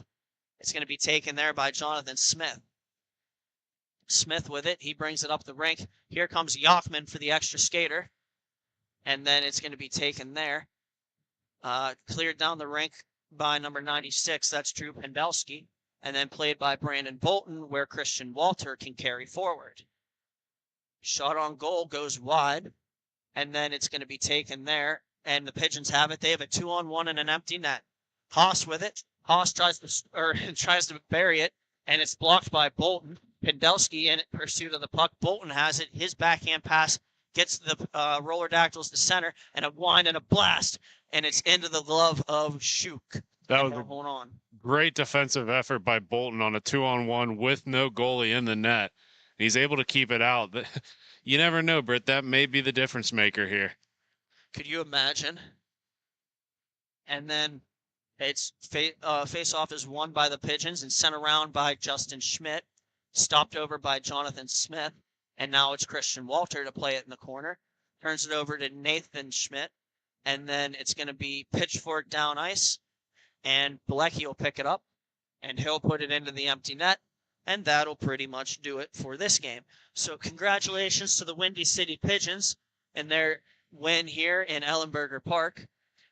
it's going to be taken there by Jonathan Smith. Smith with it. He brings it up the rink. Here comes Yachman for the extra skater. And then it's going to be taken there. Cleared down the rink by number 96. That's Drew Pendelski. And then played by Brandon Bolton, where Christian Walter can carry forward. Shot on goal goes wide. And then it's going to be taken there. And the Pigeons have it. They have a 2-on-1 and an empty net. Haas with it. Haas tries to bury it, and it's blocked by Bolton. Pendelski in pursuit of the puck. Bolton has it. His backhand pass gets the Roller Dactyls to center, and a wind and a blast, and it's into the glove of Shuk. That was a great defensive effort by Bolton on a 2-on-1 with no goalie in the net. He's able to keep it out. You never know, Britt. That may be the difference maker here. Could you imagine? And then it's face-off is won by the Pigeons and sent around by Justin Schmidt, stopped over by Jonathan Smith, and now it's Christian Walter to play it in the corner. Turns it over to Nathan Schmidt, and then it's going to be pitchfork down ice, and Bilecki will pick it up, and he'll put it into the empty net, and that'll pretty much do it for this game. So congratulations to the Windy City Pigeons and their win here in Ellenberger Park,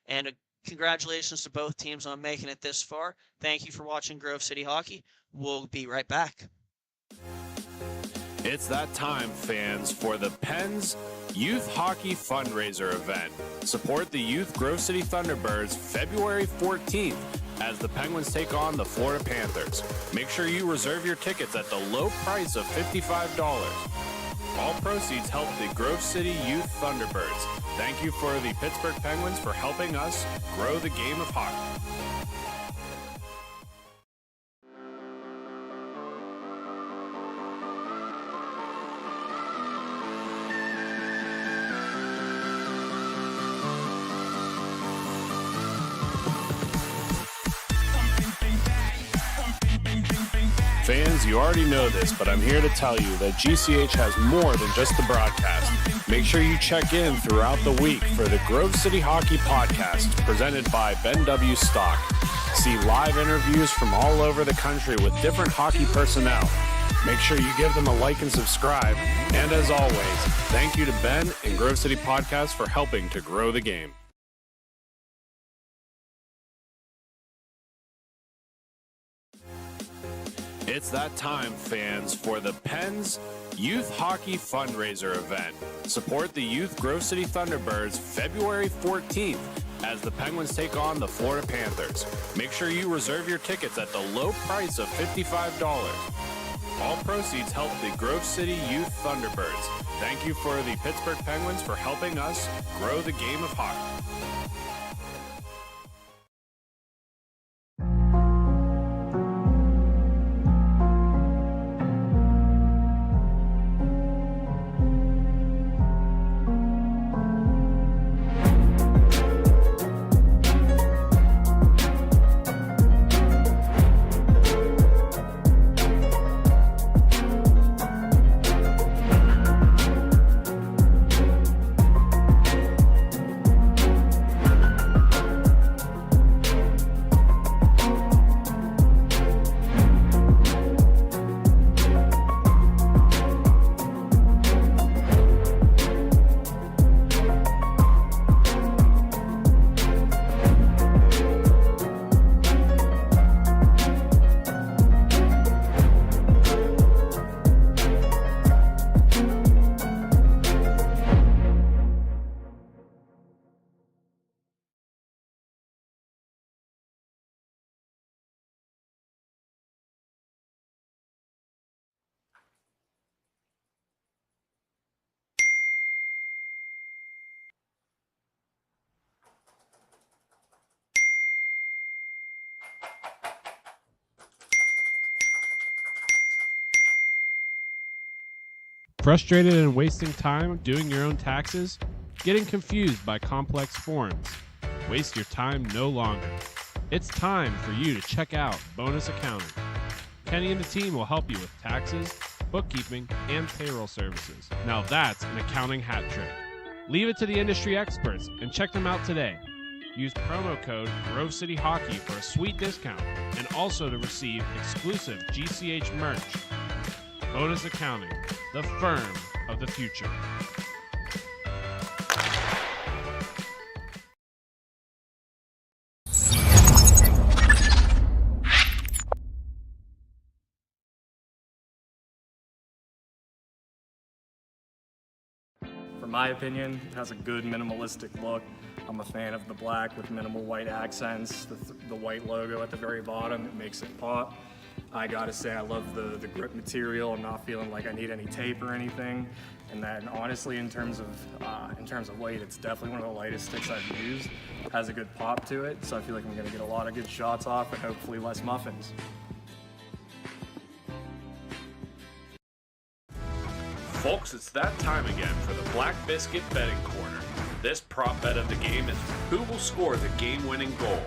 and congratulations to both teams on making it this far. Thank you for watching Grove City Hockey. We'll be right back. It's that time, fans, for the Pens Youth Hockey Fundraiser event. Support the Youth Grove City Thunderbirds February 14th as the Penguins take on the Florida Panthers. Make sure you reserve your tickets at the low price of $55. All proceeds help the Grove City Youth Thunderbirds. Thank you for the Pittsburgh Penguins for helping us grow the game of hockey. Fans, you already know this, but I'm here to tell you that GCH has more than just the broadcast. Make sure you check in throughout the week for the Grove City Hockey Podcast, presented by Ben W. Stock. See live interviews from all over the country with different hockey personnel. Make sure you give them a like and subscribe. And as always, thank you to Ben and Grove City Podcast for helping to grow the game. It's that time, fans, for the Pens Youth Hockey Fundraiser event. Support the Youth Grove City Thunderbirds February 14th as the Penguins take on the Florida Panthers. Make sure you reserve your tickets at the low price of $55. All proceeds help the Grove City Youth Thunderbirds. Thank you for the Pittsburgh Penguins for helping us grow the game of hockey. Frustrated and wasting time doing your own taxes? Getting confused by complex forms? Waste your time no longer. It's time for you to check out Bonus Accounting. Kenny and the team will help you with taxes, bookkeeping, and payroll services. Now that's an accounting hat trick. Leave it to the industry experts and check them out today. Use promo code Grove City Hockey for a sweet discount and also to receive exclusive GCH merch. Bonus Accounting, the firm of the future. For my opinion, it has a good minimalistic look. I'm a fan of the black with minimal white accents, the white logo at the very bottom, it makes it pop. I gotta say I love the grip material. I'm not feeling like I need any tape or anything. And then honestly, in terms of weight, it's definitely one of the lightest sticks I've used. It has a good pop to it, so I feel like I'm gonna get a lot of good shots off and hopefully less muffins. Folks, it's that time again for the Black Biscuit betting corner. This prop bet of the game is who will score the game-winning goal.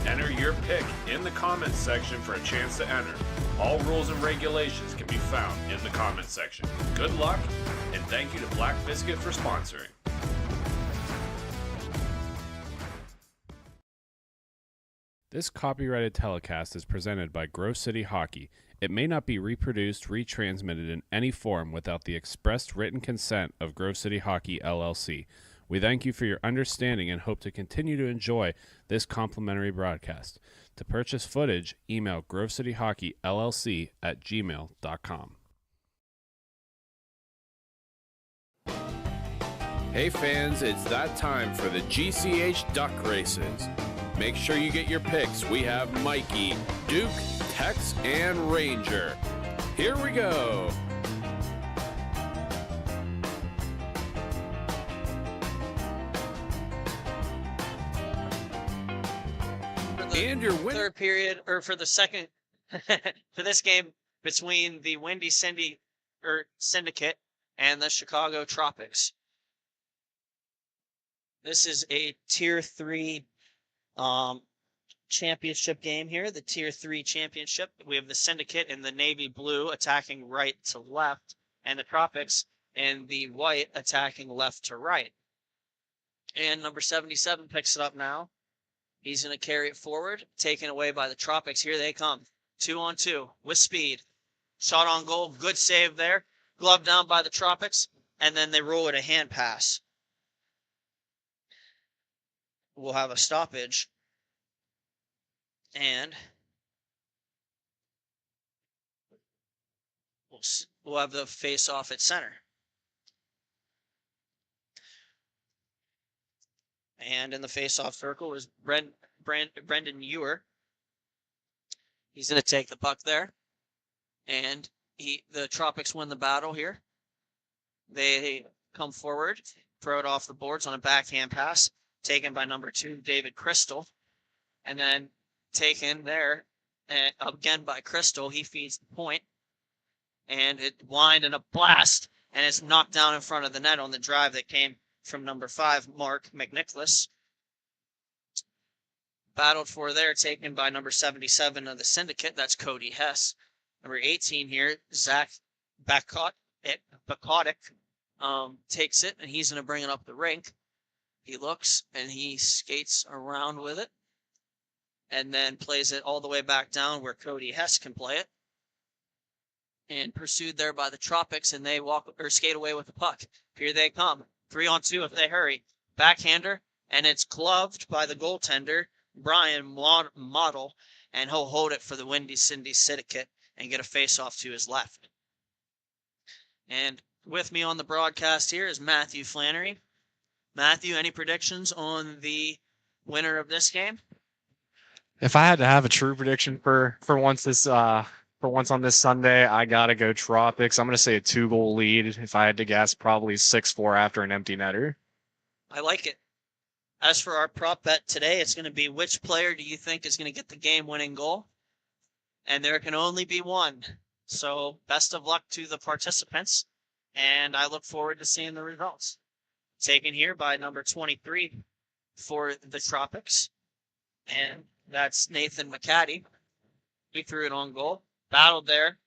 Enter your pick in the comments section for a chance to enter. All rules and regulations can be found in the comments section. Good luck, and thank you to Black Biscuit for sponsoring. This copyrighted telecast is presented by Grove City Hockey. It may not be reproduced, retransmitted in any form without the expressed written consent of Grove City Hockey, LLC. We thank you for your understanding and hope to continue to enjoy this complimentary broadcast. To purchase footage, email grovecityhockeyllc@gmail.com. Hey fans, it's that time for the GCH Duck Races. Make sure you get your picks. We have Mikey, Duke, Tex, and Ranger. Here we go. And your third period, or for the second, for this game between the Windy Syndicate and the Chicago Tropics. This is a Tier 3 championship game here, the Tier 3 championship. We have the Syndicate in the navy blue attacking right to left, and the Tropics in the white attacking left to right. And number 77 picks it up now. He's going to carry it forward, taken away by the Tropics. Here they come. 2-on-2 with speed. Shot on goal. Good save there. Glove down by the Tropics. And then they roll it a hand pass. We'll have a stoppage. And we'll have the face-off at center. And in the face-off circle is Brendan Ewer. He's going to take the puck there. And the Tropics win the battle here. They come forward, throw it off the boards on a backhand pass, taken by number 2, David Crystal. And then taken there again by Crystal. He feeds the point. And it wind and a blast. And it's knocked down in front of the net on the drive that came from number 5, Mark McNicholas. Battled for there, taken by number 77 of the Syndicate. That's Cody Hess. Number 18 here, Zach Bakotic, takes it, and he's going to bring it up the rink. He looks, and he skates around with it, and then plays it all the way back down where Cody Hess can play it. And pursued there by the Tropics, and they skate away with the puck. Here they come. 3-on-2 if they hurry. Backhander, and it's gloved by the goaltender, Brian Model, and he'll hold it for the Windy Syndicate and get a face-off to his left. And with me on the broadcast here is Matthew Flannery. Matthew, any predictions on the winner of this game? If I had to have a true prediction for once on this Sunday, I gotta go Tropics. I'm gonna say a 2-goal lead. If I had to guess, probably 6-4 after an empty netter. I like it. As for our prop bet today, it's going to be which player do you think is going to get the game-winning goal? And there can only be one. So best of luck to the participants. and I look forward to seeing the results. Taken here by number 23 for the Tropics, and that's Nathan McCaddy. He threw it on goal, battled there,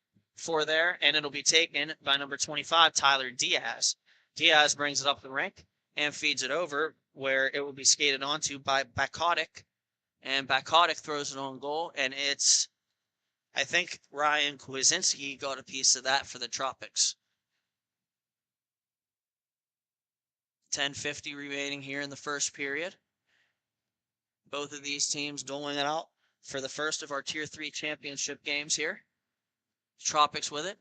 and it'll be taken by number 25, Tyler Diaz. Diaz brings it up the rink and feeds it over, where it will be skated onto by Bakotic, and Bakotic throws it on goal, and I think Ryan Kwasinski got a piece of that for the Tropics. 10:50 remaining here in the first period. Both of these teams doling it out for the first of our Tier 3 championship games here. Tropics with it.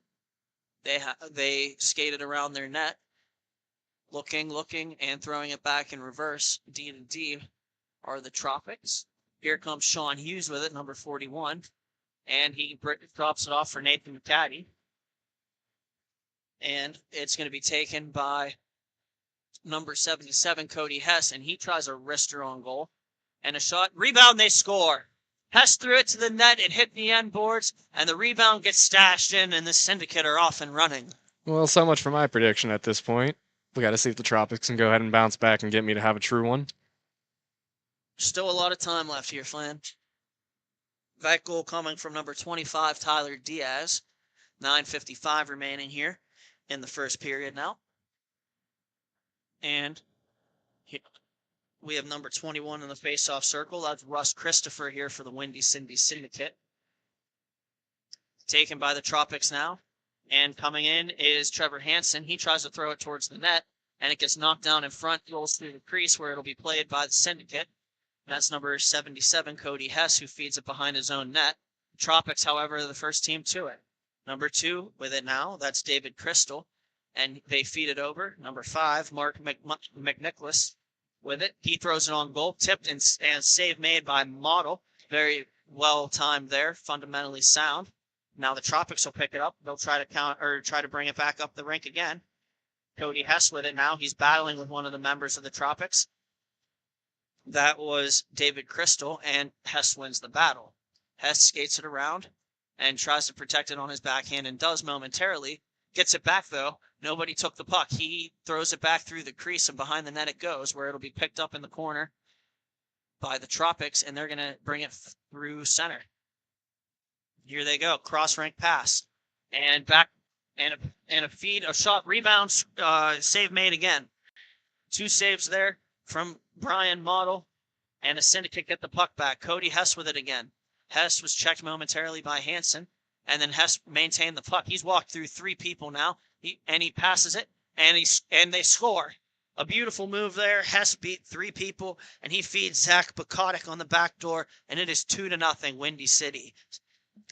They skated around their net, looking, and throwing it back in reverse. D to D are the Tropics. Here comes Sean Hughes with it, number 41, and he drops it off for Nathan McCaddy. And it's going to be taken by number 77, Cody Hess, and he tries a wrister on goal. And a shot. Rebound, they score. Hess threw it to the net. It hit the end boards, and the rebound gets stashed in, and the Syndicate are off and running. Well, so much for my prediction at this point. We got to see if the Tropics can go ahead and bounce back and get me to have a true one. Still a lot of time left here, Flan. That goal coming from number 25, Tyler Diaz. 9:55 remaining here in the first period now. And we have number 21 in the face-off circle. That's Russ Christopher here for the Windy Cindy Syndicate. Taken by the Tropics now. And coming in is Trevor Hansen. He tries to throw it towards the net, and it gets knocked down in front, rolls through the crease where it'll be played by the Syndicate. That's number 77, Cody Hess, who feeds it behind his own net. Tropics, however, are the first team to it. Number 2 with it now, that's David Crystal, and they feed it over. Number 5, Mark McNicholas with it. He throws it on goal, tipped and save made by Model. Very well timed there, fundamentally sound. Now the Tropics will pick it up. They'll try to bring it back up the rink again. Cody Hess with it now. He's battling with one of the members of the Tropics. That was David Crystal, and Hess wins the battle. Hess skates it around and tries to protect it on his backhand, and does momentarily. Gets it back, though. Nobody took the puck. He throws it back through the crease, and behind the net it goes, where it'll be picked up in the corner by the Tropics, and they're going to bring it through center. Here they go. Cross-rink pass. And back, and a feed, a shot, rebound, save made again. 2 saves there from Brian Model, and a Syndicate get the puck back. Cody Hess with it again. Hess was checked momentarily by Hansen, and then Hess maintained the puck. He's walked through 3 people now, and he passes it, and they score. A beautiful move there. Hess beat 3 people, and he feeds Zach Bakotic on the back door, and it is 2-0, Windy City.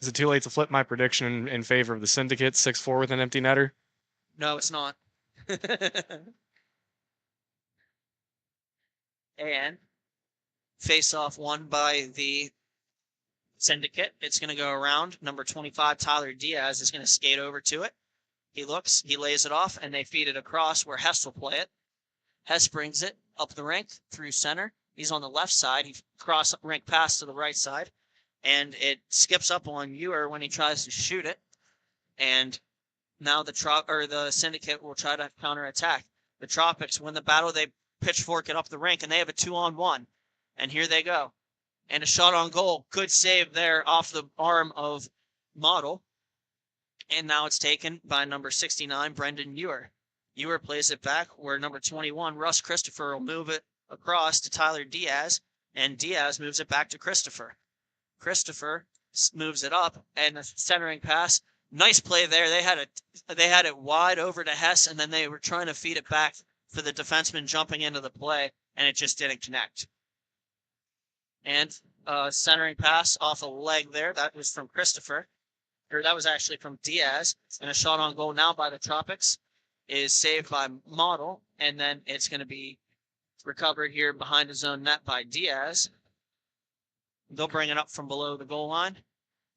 Is it too late to flip my prediction in favor of the Syndicate, 6-4 with an empty netter? No, it's not. And face-off won by the Syndicate. It's going to go around. Number 25, Tyler Diaz, is going to skate over to it. He looks, he lays it off, and they feed it across where Hess will play it. Hess brings it up the rink through center. He's on the left side. He cross rink pass to the right side, and it skips up on Ewer when he tries to shoot it. And now the Syndicate will try to counterattack. The Tropics win the battle. They pitchfork it up the rink, and they have a 2-on-1. And here they go. And a shot on goal. Good save there off the arm of Model. And now it's taken by number 69, Brendan Ewer. Ewer plays it back where number 21, Russ Christopher, will move it across to Tyler Diaz. And Diaz moves it back to Christopher. Christopher moves it up, and a centering pass. Nice play there. They had it wide over to Hess, and then they were trying to feed it back for the defenseman jumping into the play, and it just didn't connect. And centering pass off a leg there. That was from Christopher. Or that was actually from Diaz. And a shot on goal now by the Tropics is saved by Model, and then it's going to be recovered here behind his own net by Diaz. They'll bring it up from below the goal line.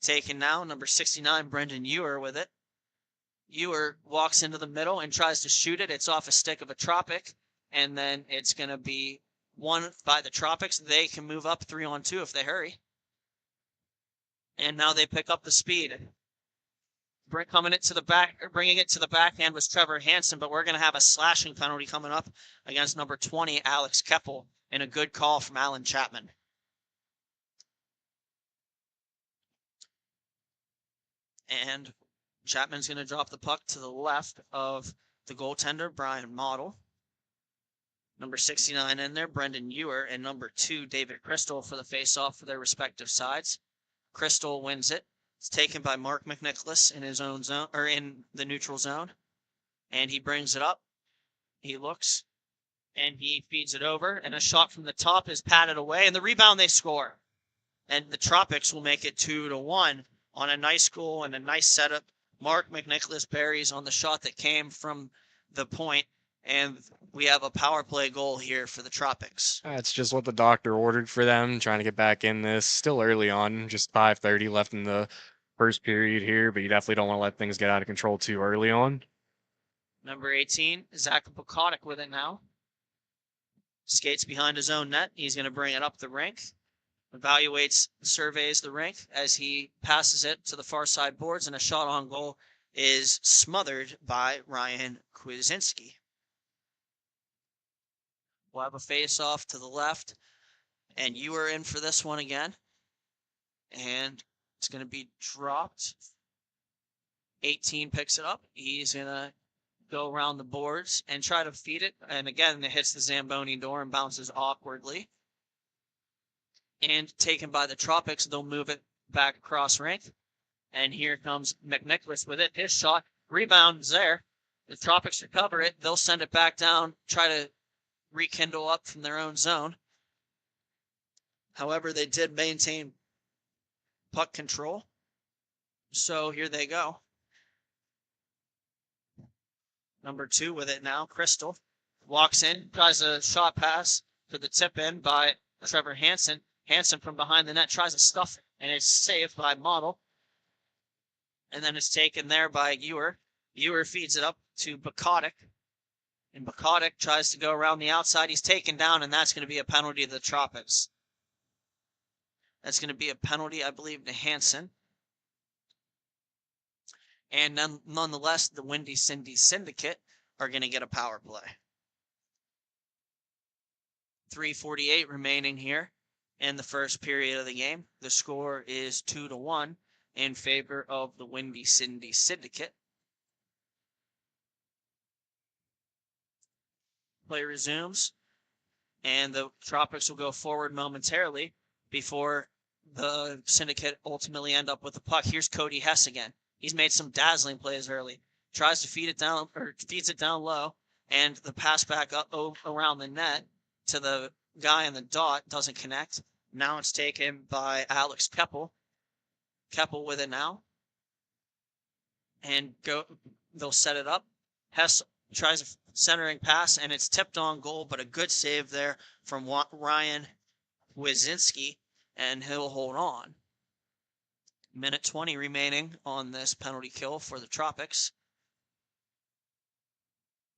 Taken now, number 69, Brendan Ewer with it. Ewer walks into the middle and tries to shoot it. It's off a stick of a Tropic, and then it's going to be won by the Tropics. They can move up 3-on-2 if they hurry. And now they pick up the speed. Coming it to the back, or bringing it to the backhand was Trevor Hansen, but we're going to have a slashing penalty coming up against number 20, Alex Keppel, and a good call from Alan Chapman. And Chapman's going to drop the puck to the left of the goaltender, Brian Model. Number 69 in there, Brendan Ewer, and number 2, David Crystal, for the face-off for their respective sides. Crystal wins it. It's taken by Mark McNicholas in his own zone, or in the neutral zone. And he brings it up. He looks, and he feeds it over, and a shot from the top is patted away, and the rebound they score. And the Tropics will make it 2-1 on a nice goal and a nice setup. Mark McNicholas buries on the shot that came from the point, and we have a power play goal here for the Tropics. That's just what the doctor ordered for them, trying to get back in this. Still early on, just 5:30 left in the first period here, but you definitely don't want to let things get out of control too early on. Number 18, Zach Bukotic with it now. Skates behind his own net. He's going to bring it up the rink. Evaluates, surveys the rink as he passes it to the far side boards, and a shot on goal is smothered by Ryan Kwasinski. We'll have a face-off to the left, and you are in for this one again. And it's going to be dropped. 18 picks it up. He's going to go around the boards and try to feed it. And again, it hits the Zamboni door and bounces awkwardly. And taken by the Tropics, they'll move it back across rink. And here comes McNicholas with it. His shot. Rebound's there. The Tropics recover it. They'll send it back down, try to rekindle up from their own zone. However, they did maintain puck control. So here they go. Number 2 with it now, Crystal. Walks in, tries a shot pass to the tip in by Trevor Hansen. Hansen from behind the net tries to stuff it, and it's saved by Model. And then it's taken there by Ewer. Ewer feeds it up to Bukotic. And Bukotic tries to go around the outside. He's taken down, and that's going to be a penalty to the Tropics. That's going to be a penalty, I believe, to Hansen. And nonetheless, the Windy Cindy Syndicate are going to get a power play. 3:48 remaining here in the first period of the game. The score is 2-1 in favor of the Windy Cindy Syndicate. Play resumes, and the Tropics will go forward momentarily before the Syndicate ultimately end up with the puck. Here's Cody Hess again. He's made some dazzling plays early. Tries to feed it down, or feeds it down low, and the pass back up around the net to the guy in the dot doesn't connect. Now it's taken by Alex Keppel. Keppel with it now, and they'll set it up. Hess tries a centering pass, and it's tipped on goal, but a good save there from Ryan Kwasinski, and he'll hold on. Minute 20 remaining on this penalty kill for the Tropics.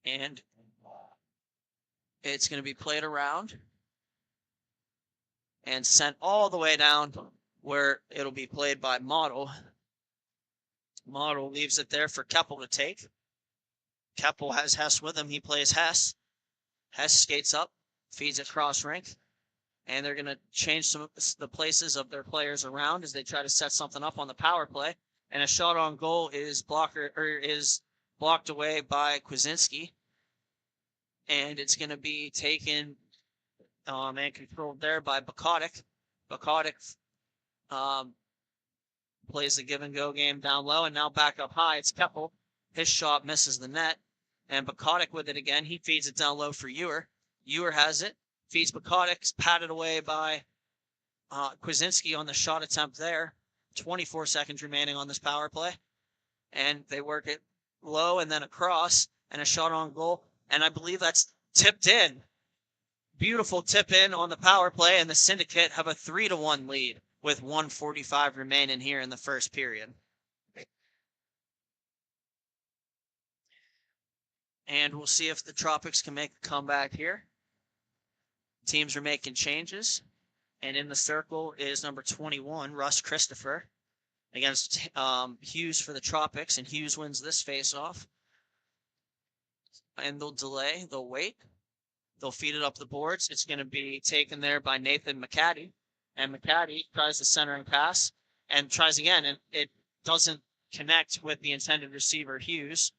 And it's going to be played around and sent all the way down where it'll be played by Model. Model leaves it there for Keppel to take. Keppel has Hess with him. He plays Hess. Hess skates up, feeds it cross rink, and they're going to change the places of their players around as they try to set something up on the power play. And a shot on goal is blocked away by Kwasinski, and it's going to be taken and controlled there by Bukotic. Bukotic plays the give and go game down low, and now back up high. It's Keppel. His shot misses the net. And Bukotic with it again. He feeds it down low for Ewer. Ewer has it. Feeds Bukotic. It's patted away by Kwasinski on the shot attempt there. 24 seconds remaining on this power play. And they work it low and then across. And a shot on goal. And I believe that's tipped in. Beautiful tip in on the power play. And the Syndicate have a 3-1 lead with 1:45 remaining here in the first period. And we'll see if the Tropics can make a comeback here. Teams are making changes. And in the circle is number 21, Russ Christopher. against Hughes for the Tropics, and Hughes wins this face-off. And they'll delay, they'll wait, they'll feed it up the boards. It's going to be taken there by Nathan McCaddy, and McCaddy tries the centering pass and tries again, and it doesn't connect with the intended receiver, Hughes.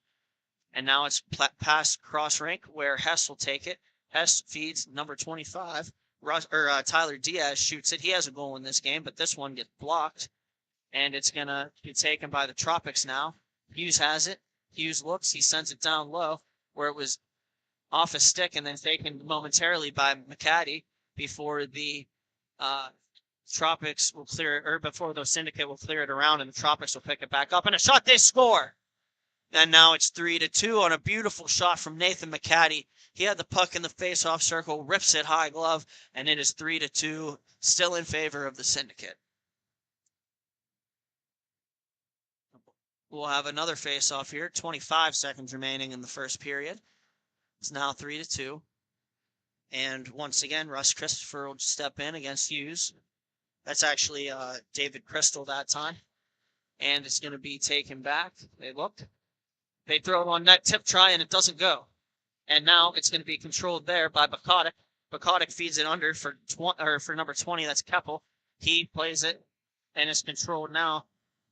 And now it's past cross rink where Hess will take it. Hess feeds number 25. Tyler Diaz shoots it. He has a goal in this game, but this one gets blocked. And it's going to be taken by the Tropics now. Hughes has it. Hughes looks. He sends it down low where it was off a stick and then taken momentarily by McCaddy before the Tropics will clear it, or before the Syndicate will clear it around and the Tropics will pick it back up. And a shot, they score! And now it's 3-2 on a beautiful shot from Nathan McCaddy. He had the puck in the face-off circle, rips it high glove, and it is 3-2, still in favor of the Syndicate. We'll have another face-off here. 25 seconds remaining in the first period. It's now 3-2. And once again, Russ Christopher will step in against Hughes. That's actually David Crystal that time. And it's going to be taken back. They look. They throw it on net, tip try, and it doesn't go. And now it's going to be controlled there by Bakotic. Bakotic feeds it under for number 20. That's Keppel. He plays it, and it's controlled now.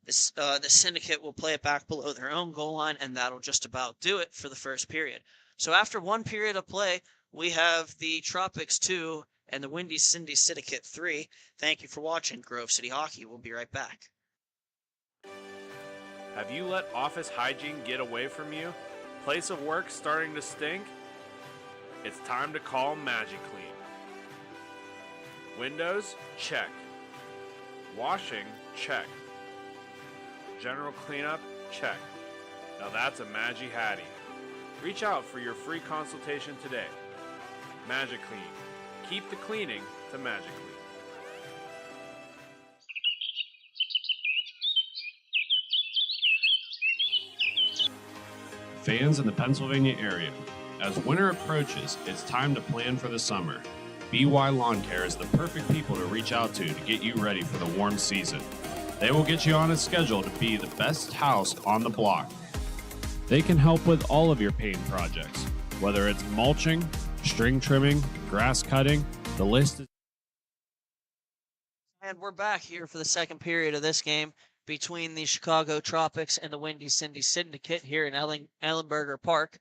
The Syndicate will play it back below their own goal line, and that'll just about do it for the first period. So after one period of play, we have the Tropics 2 and the Windy Cindy Syndicate 3. Thank you for watching Grove City Hockey. We'll be right back. Have you let office hygiene get away from you? Place of work starting to stink? It's time to call MagiClean. Windows? Check. Washing? Check. General cleanup? Check. Now that's a Magi Hattie. Reach out for your free consultation today. MagiClean. Keep the cleaning to MagiClean. Fans in the Pennsylvania area, as winter approaches, it's time to plan for the summer. BY Lawn Care is the perfect people to reach out to get you ready for the warm season. They will get you on a schedule to be the best house on the block. They can help with all of your paint projects, whether it's mulching, string trimming, grass cutting, the list is... And we're back here for the second period of this game between the Chicago Tropics and the Windy Cindy Syndicate here in Ellenberger Park.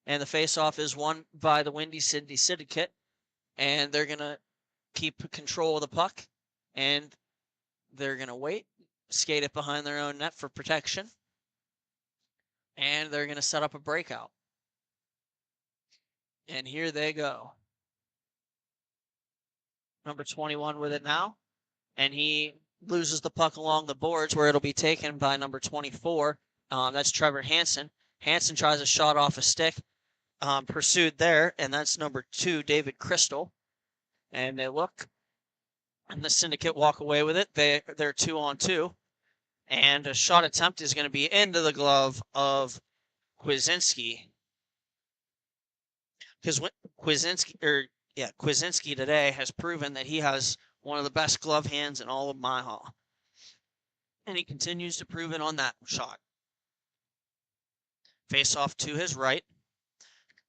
And the face-off is won by the Windy Cindy Syndicate. And they're going to keep control of the puck. And they're going to wait, skate it behind their own net for protection. And they're going to set up a breakout. And here they go. Number 21 with it now. And he loses the puck along the boards where it'll be taken by number 24. That's Trevor Hansen. Hansen tries a shot off a stick. Pursued there. And that's number 2, David Crystal. And they look. And the Syndicate walk away with it. They're 2-on-2. And a shot attempt is going to be into the glove of Kwasinski. Because Kwasinski today has proven that he has one of the best glove hands in all of MIHA. And he continues to prove it on that shot. Face off to his right.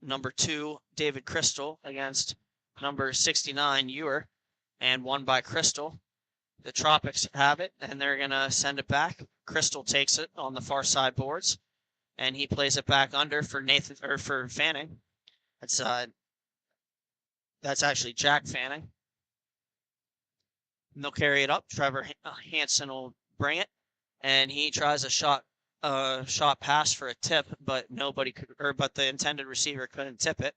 Number 2, David Crystal against number 69, Ewer. And won by Crystal. The Tropics have it, and they're going to send it back. Crystal takes it on the far side boards, and he plays it back under for for Fanning. That's actually Jack Fanning. And they'll carry it up. Trevor Hansen will bring it, and he tries a shot pass for a tip, but but the intended receiver couldn't tip it.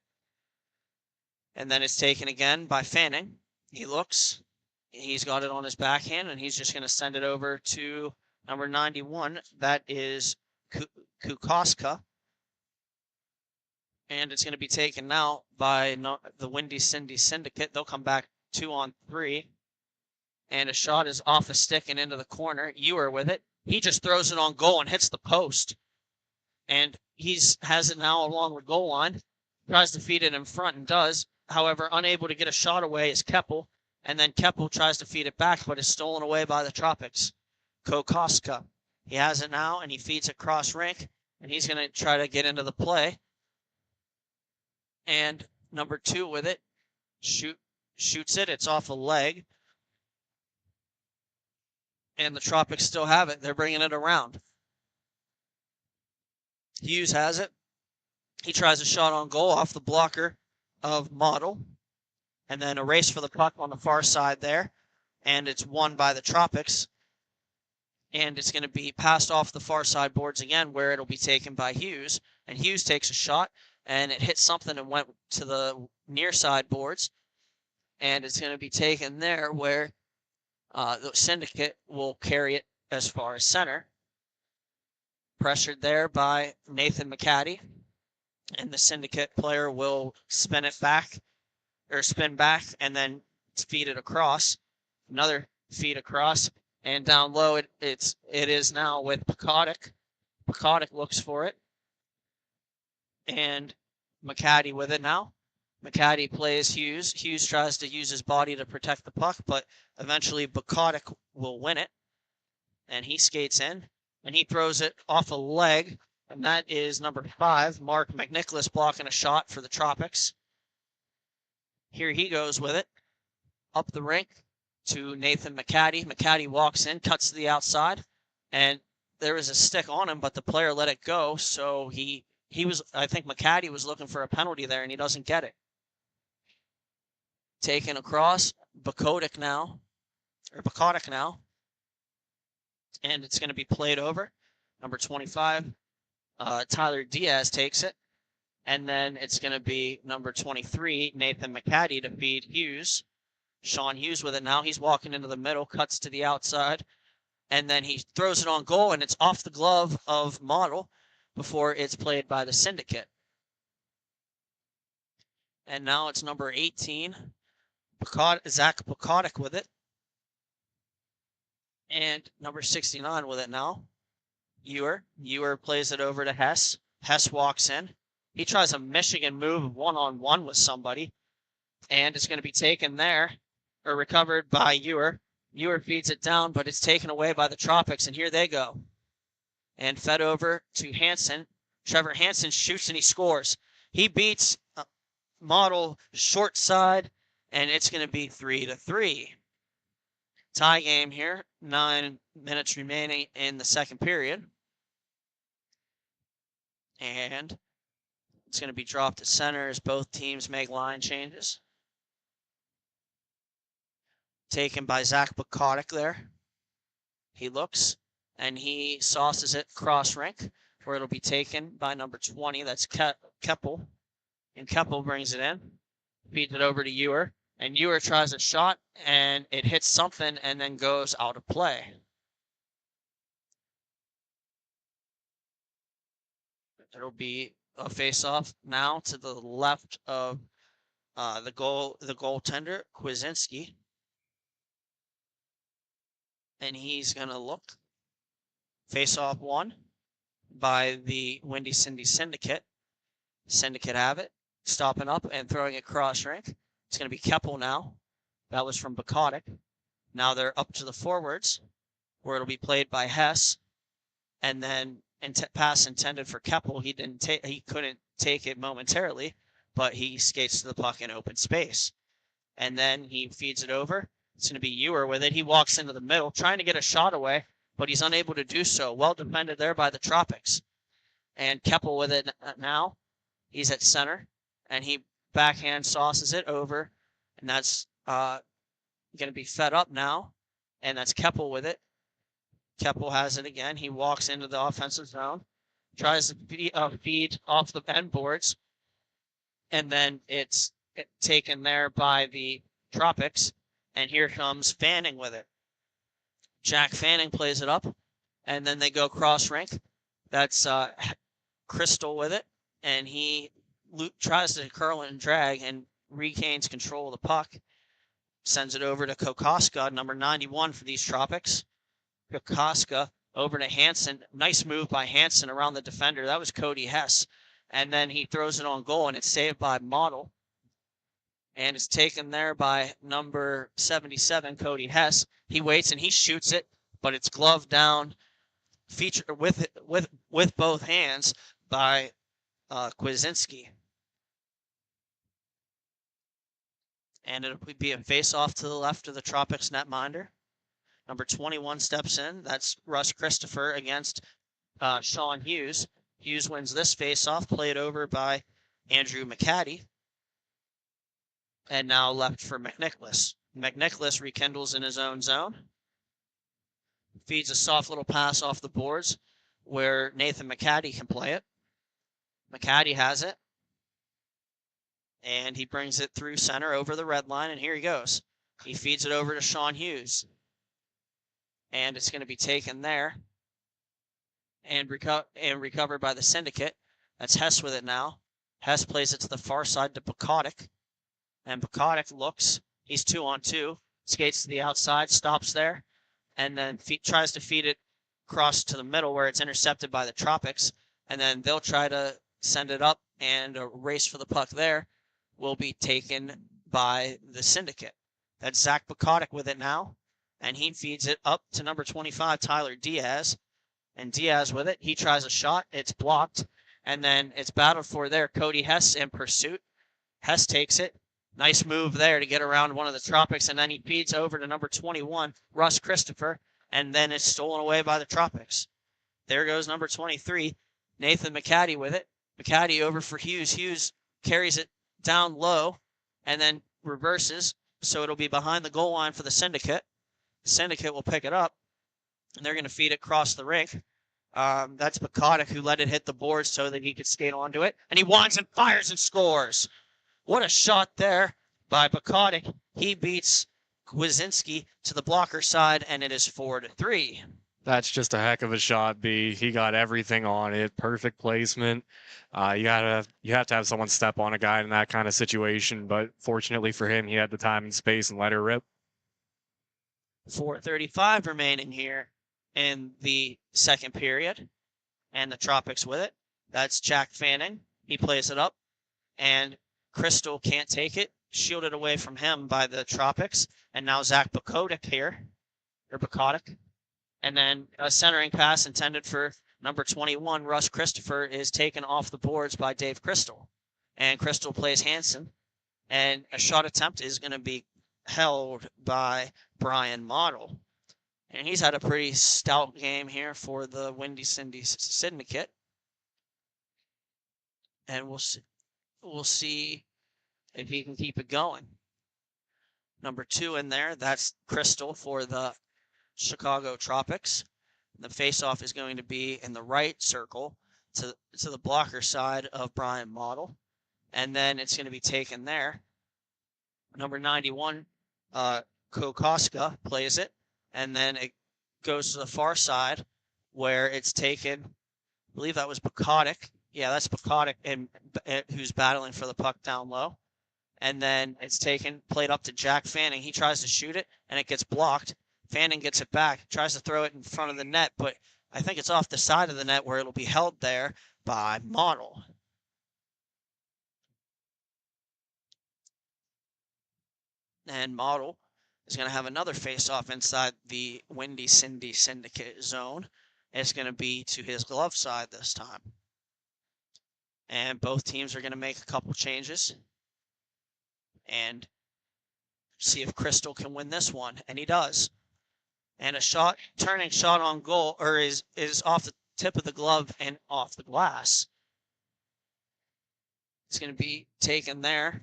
And then it's taken again by Fanning. He looks. He's got it on his backhand, and he's just going to send it over to number 91. That is Kukoska. And it's going to be taken now by the Windy Cindy Syndicate. They'll come back 2-on-3. And a shot is off a stick and into the corner. Ewer with it. He just throws it on goal and hits the post. And has it now along the goal line. Tries to feed it in front and does. However, unable to get a shot away is Keppel. And then Keppel tries to feed it back, but is stolen away by the Tropics. Kokoska. He has it now, and he feeds it cross rink, and he's going to try to get into the play. And number 2 with it, shoots it. It's off a leg. And the Tropics still have it. They're bringing it around. Hughes has it. He tries a shot on goal off the blocker of Model. And then a race for the puck on the far side there. And it's won by the Tropics. And it's going to be passed off the far side boards again, where it'll be taken by Hughes. And Hughes takes a shot, and it hit something and went to the near side boards. And it's going to be taken there, where the Syndicate will carry it as far as center. Pressured there by Nathan McCaddy. And the Syndicate player will spin back, and then feed it across. Another feed across. And down low, it is now with Pekotic. Pekotic looks for it. And McCaddy with it now. McCaddy plays Hughes. Hughes tries to use his body to protect the puck, but eventually Pekotic will win it. And he skates in, and he throws it off a leg. And that is number 5, Mark McNicholas, blocking a shot for the Tropics. Here he goes with it. Up the rink to Nathan McCaddy. McCaddy walks in, cuts to the outside, and there was a stick on him, but the player let it go. So I think McCaddy was looking for a penalty there, and he doesn't get it. Taken across, Pekotic now. And it's going to be played over. Number 25, Tyler Diaz takes it. And then it's going to be number 23, Nathan McCaddy, to feed Hughes. Sean Hughes with it now. He's walking into the middle, cuts to the outside. And then he throws it on goal, and it's off the glove of Model before it's played by the Syndicate. And now it's number 18, Zach Pekotic with it. And number 69 with it now, Ewer. Ewer plays it over to Hess. Hess walks in. He tries a Michigan move one-on-one with somebody. And it's going to be taken there, or recovered by Ewer. Ewer feeds it down, but it's taken away by the Tropics, and here they go. And fed over to Hansen. Trevor Hansen shoots and he scores. He beats Model short side, and it's going to be 3-3. Tie game here. 9 minutes remaining in the second period. And it's going to be dropped to center as both teams make line changes. Taken by Zach Pekotic there. He looks, and he sauces it cross rink, where it'll be taken by number 20. That's Keppel. And Keppel brings it in. Feeds it over to Ewer. And Ewer tries a shot, and it hits something and then goes out of play. It'll be a face-off now to the left of the goaltender, Kwasinski. And he's going to look. Face-off 1 by the Windy Cindy Syndicate. Syndicate have it. Stopping up and throwing it cross rink. It's going to be Keppel now. That was from Pekotic. Now they're up to the forwards, where it'll be played by Hess. And then pass intended for Keppel. He couldn't take it momentarily, but he skates to the puck in open space. And then he feeds it over. It's going to be Ewer with it. He walks into the middle, trying to get a shot away, but he's unable to do so. Well defended there by the Tropics. And Keppel with it now. He's at center, and he backhand sauces it over, and that's going to be fed up now, and that's Keppel with it. Keppel has it again. He walks into the offensive zone, tries to feed off the end boards, and then it's taken there by the Tropics, and here comes Fanning with it. Jack Fanning plays it up, and then they go cross rink. That's Crystal with it, and he tries to curl and drag and regains control of the puck. Sends it over to Kokoska, number 91 for these Tropics. Kokoska over to Hansen. Nice move by Hansen around the defender. That was Cody Hess. And then he throws it on goal, and it's saved by Model. And it's taken there by number 77, Cody Hess. He waits, and he shoots it, but it's gloved down, feature with both hands by Kwasinski. And it'll be a face-off to the left of the Tropics netminder. Number 21 steps in. That's Russ Christopher against Sean Hughes. Hughes wins this face-off, played over by Andrew McCaddy. And now left for McNicholas. McNicholas rekindles in his own zone. Feeds a soft little pass off the boards where Nathan McCaddy can play it. McCaddy has it. And he brings it through center over the red line, and here he goes. He feeds it over to Sean Hughes. And it's going to be taken there and recovered by the Syndicate. That's Hess with it now. Hess plays it to the far side to Bukotic. And Bukotic looks. He's 2-on-2. Skates to the outside, stops there, and then tries to feed it across to the middle where it's intercepted by the Tropics. And then they'll try to send it up, and a race for the puck there will be taken by the Syndicate. That's Zach Bukotic with it now, and he feeds it up to number 25, Tyler Diaz. And Diaz with it. He tries a shot. It's blocked, and then it's battled for there. Cody Hess in pursuit. Hess takes it. Nice move there to get around one of the Tropics, and then he feeds over to number 21, Russ Christopher, and then it's stolen away by the Tropics. There goes number 23, Nathan McCaddy with it. McCaddy over for Hughes. Hughes carries it down low and then reverses, so it'll be behind the goal line for the Syndicate. The Syndicate will pick it up, and they're going to feed it across the rink. That's Bukotic who let it hit the board so that he could skate onto it, and he winds and fires and scores. What a shot there by Bukotic. He beats Kwasinski to the blocker side, and it is 4-3. That's just a heck of a shot, B. He got everything on it. Perfect placement. You have to have someone step on a guy in that kind of situation, but fortunately for him, he had the time and space and let her rip. 4:35 remaining here in the second period, and the Tropics with it. That's Jack Fanning. He plays it up, and Crystal can't take it. Shielded away from him by the Tropics, and now Zach Bukotic here, or Bukotic. And then a centering pass intended for number 21, Russ Christopher, is taken off the boards by Dave Crystal. And Crystal plays Hansen. And a shot attempt is going to be held by Brian Model. And he's had a pretty stout game here for the Windy Syndicate. And we'll see if he can keep it going. Number 2 in there, that's Crystal for the Chicago Tropics. The faceoff is going to be in the right circle to the blocker side of Brian Model. And then it's going to be taken there. Number 91, Kokoska plays it. And then it goes to the far side where it's taken. I believe that was Bukotic. Yeah, that's Bukotic who's battling for the puck down low. And then it's taken, played up to Jack Fanning. He tries to shoot it, and it gets blocked. Fanning gets it back, tries to throw it in front of the net, but I think it's off the side of the net where it'll be held there by Model. And Model is going to have another face-off inside the Windy Syndicate zone. It's going to be to his glove side this time. And both teams are going to make a couple changes and see if Crystal can win this one, and he does. And a turning shot on goal, or is off the tip of the glove and off the glass. It's going to be taken there.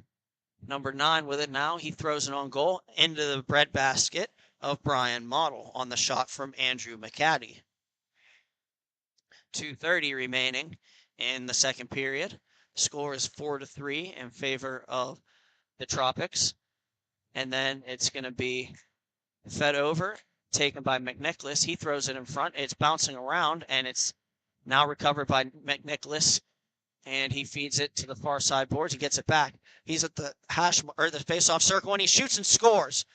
Number 9 with it now. He throws it on goal into the breadbasket of Brian Model on the shot from Andrew McCaddy. 2:30 remaining in the second period. Score is 4-3 in favor of the Tropics. And then it's going to be fed over, taken by McNicholas. He throws it in front. It's bouncing around, and it's now recovered by McNicholas. And he feeds it to the far side boards. He gets it back. He's at the the face-off circle, and he shoots and scores.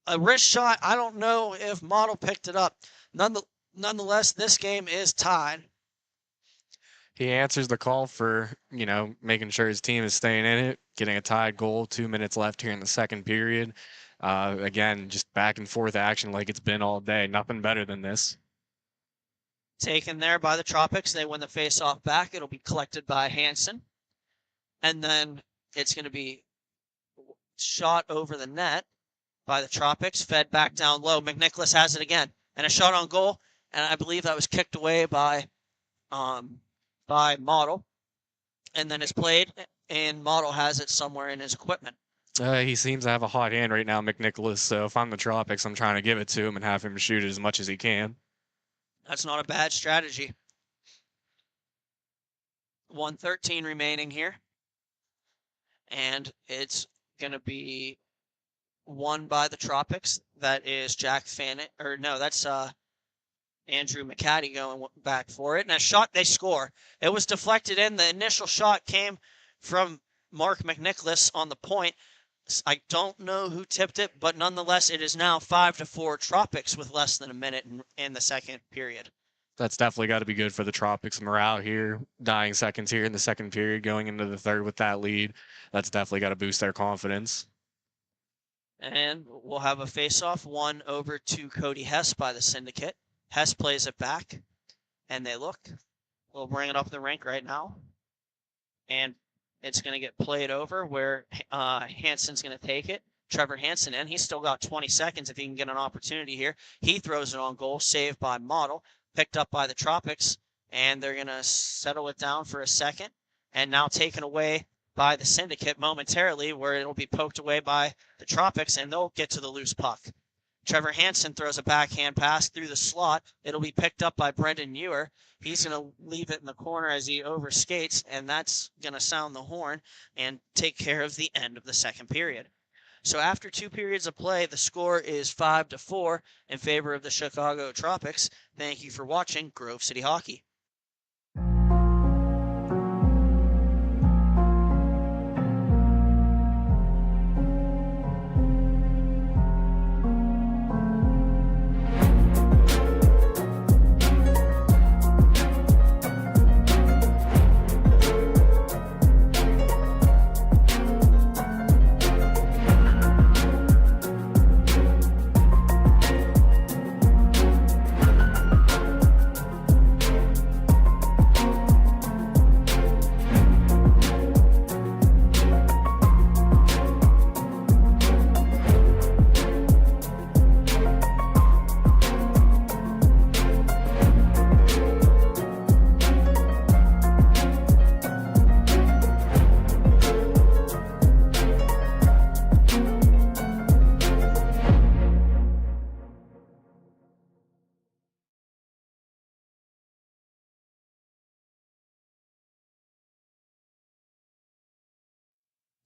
A wrist shot. I don't know if Model picked it up. Nonetheless, this game is tied. He answers the call for, making sure his team is staying in it, getting a tied goal, 2 minutes left here in the second period. Again, just back and forth action like it's been all day. Nothing better than this. Taken there by the Tropics. They win the face-off back. It'll be collected by Hansen. And then it's going to be shot over the net by the Tropics, fed back down low. McNicholas has it again. And a shot on goal. And I believe that was kicked away by Model. And then it's played, and Model has it somewhere in his equipment. He seems to have a hot hand right now, McNicholas. So if I'm the Tropics, I'm trying to give it to him and have him shoot it as much as he can. That's not a bad strategy. 1:13 remaining here. And it's going to be won by the Tropics. That is Jack Fannin. Or no, that's Andrew McCaddy going back for it. And a shot, they score. It was deflected in. The initial shot came from Mark McNicholas on the point. I don't know who tipped it, but nonetheless, it is now 5-4 Tropics with less than a minute in the second period. That's definitely got to be good for the Tropics. Morale here, dying seconds here in the second period, going into the third with that lead. That's definitely got to boost their confidence. And we'll have a face-off, one over to Cody Hess by the Syndicate. Hess plays it back, and they look. We'll bring it up the rink right now. And it's going to get played over where Hansen's going to take it. Trevor Hansen in. He's still got 20 seconds if he can get an opportunity here. He throws it on goal, saved by Model, picked up by the Tropics, and they're going to settle it down for a second. And now taken away by the Syndicate momentarily, where it'll be poked away by the Tropics, and they'll get to the loose puck. Trevor Hansen throws a backhand pass through the slot. It'll be picked up by Brendan Ewer. He's going to leave it in the corner as he overskates, and that's going to sound the horn and take care of the end of the second period. So after 2 periods of play, the score is 5-4 in favor of the Chicago Tropics. Thank you for watching Grove City Hockey.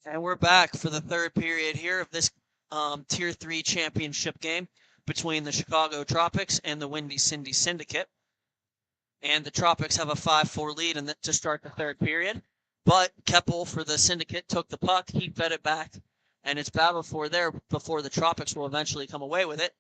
And we're back for the third period here of this Tier 3 championship game between the Chicago Tropics and the Windy Cindy Syndicate. And the Tropics have a 5-4 lead to start the third period. But Keppel for the Syndicate took the puck. He fed it back. And it's battle for there before the Tropics will eventually come away with it.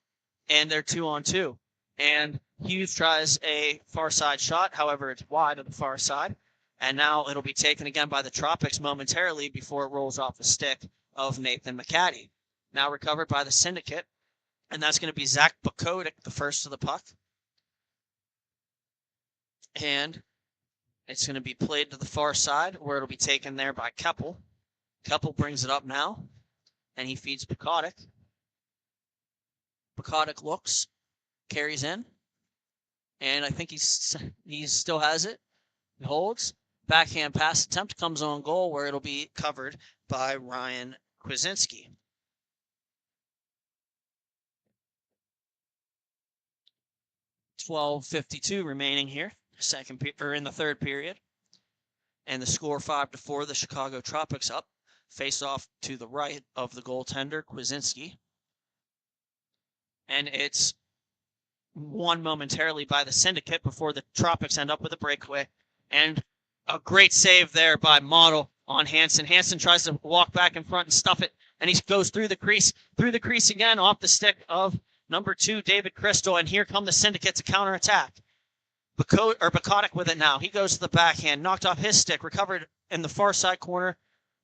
And they're 2-on-2. And Hughes tries a far side shot. However, it's wide of the far side. And now it'll be taken again by the Tropics momentarily before it rolls off the stick of Nathan McCaddy. Now recovered by the Syndicate. And that's going to be Zach Bukovic, the first to the puck. And it's going to be played to the far side where it'll be taken there by Keppel. Keppel brings it up now. And he feeds Bukovic. Bukovic looks, carries in. And I think he still has it. He holds. Backhand pass attempt comes on goal where it'll be covered by Ryan Kwasinski. .52 remaining here, in the third period. And the score 5-4, the Chicago Tropics up. Face off to the right of the goaltender, Kwasinski. And it's won momentarily by the Syndicate before the Tropics end up with a breakaway. And a great save there by Model on Hansen. Hansen tries to walk back in front and stuff it, and he goes through the crease again, off the stick of number 2, David Crystal, and here come the Syndicate to counterattack. Bukovic with it now. He goes to the backhand, knocked off his stick, recovered in the far side corner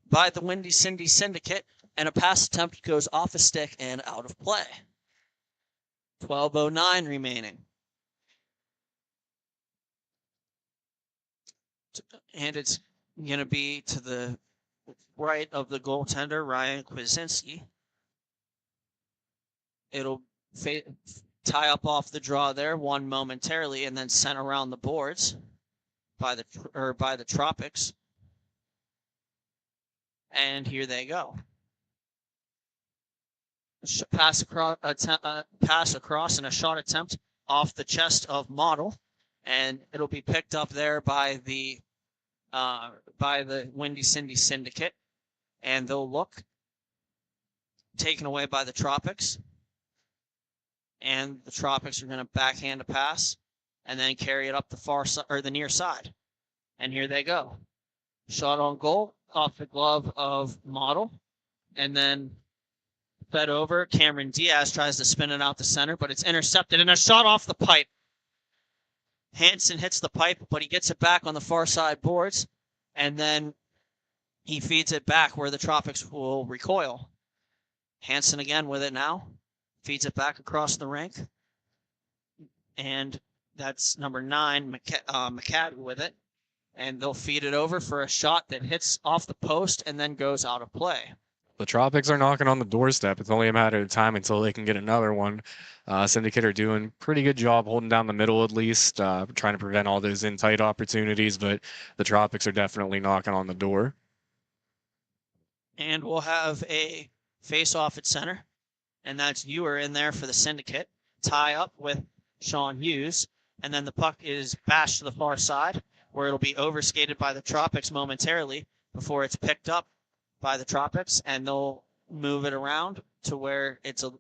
by the Windy Cindy Syndicate. and a pass attempt goes off a stick and out of play. 12:09 remaining. And it's going to be to the right of the goaltender, Ryan Kwasinski. It'll tie up off the draw there, one momentarily, and then sent around the boards by the Tropics. And here they go. Pass across and a shot attempt off the chest of Model, and it'll be picked up there by the Windy Cindy Syndicate, and they'll look, taken away by the Tropics, and the Tropics are going to backhand a pass and then carry it up the far side or the near side, and here they go. Shot on goal off the glove of Model, and then fed over. Cameron Diaz tries to spin it out the center, but it's intercepted, and a shot off the pipe. Hansen hits the pipe, but he gets it back on the far side boards, and then he feeds it back where the Tropics will recoil. Hansen again with it now. Feeds it back across the rink. And that's number 9, McCaddy with it. And they'll feed it over for a shot that hits off the post and then goes out of play. The Tropics are knocking on the doorstep. It's only a matter of time until they can get another one. Syndicate are doing pretty good job holding down the middle at least, trying to prevent all those in-tight opportunities, but the Tropics are definitely knocking on the door. And we'll have a face-off at center, and that's Ewer in there for the Syndicate. Tie up with Sean Hughes, and then the puck is bashed to the far side, where it'll be overskated by the Tropics momentarily before it's picked up by the Tropics, and they'll move it around to where it's a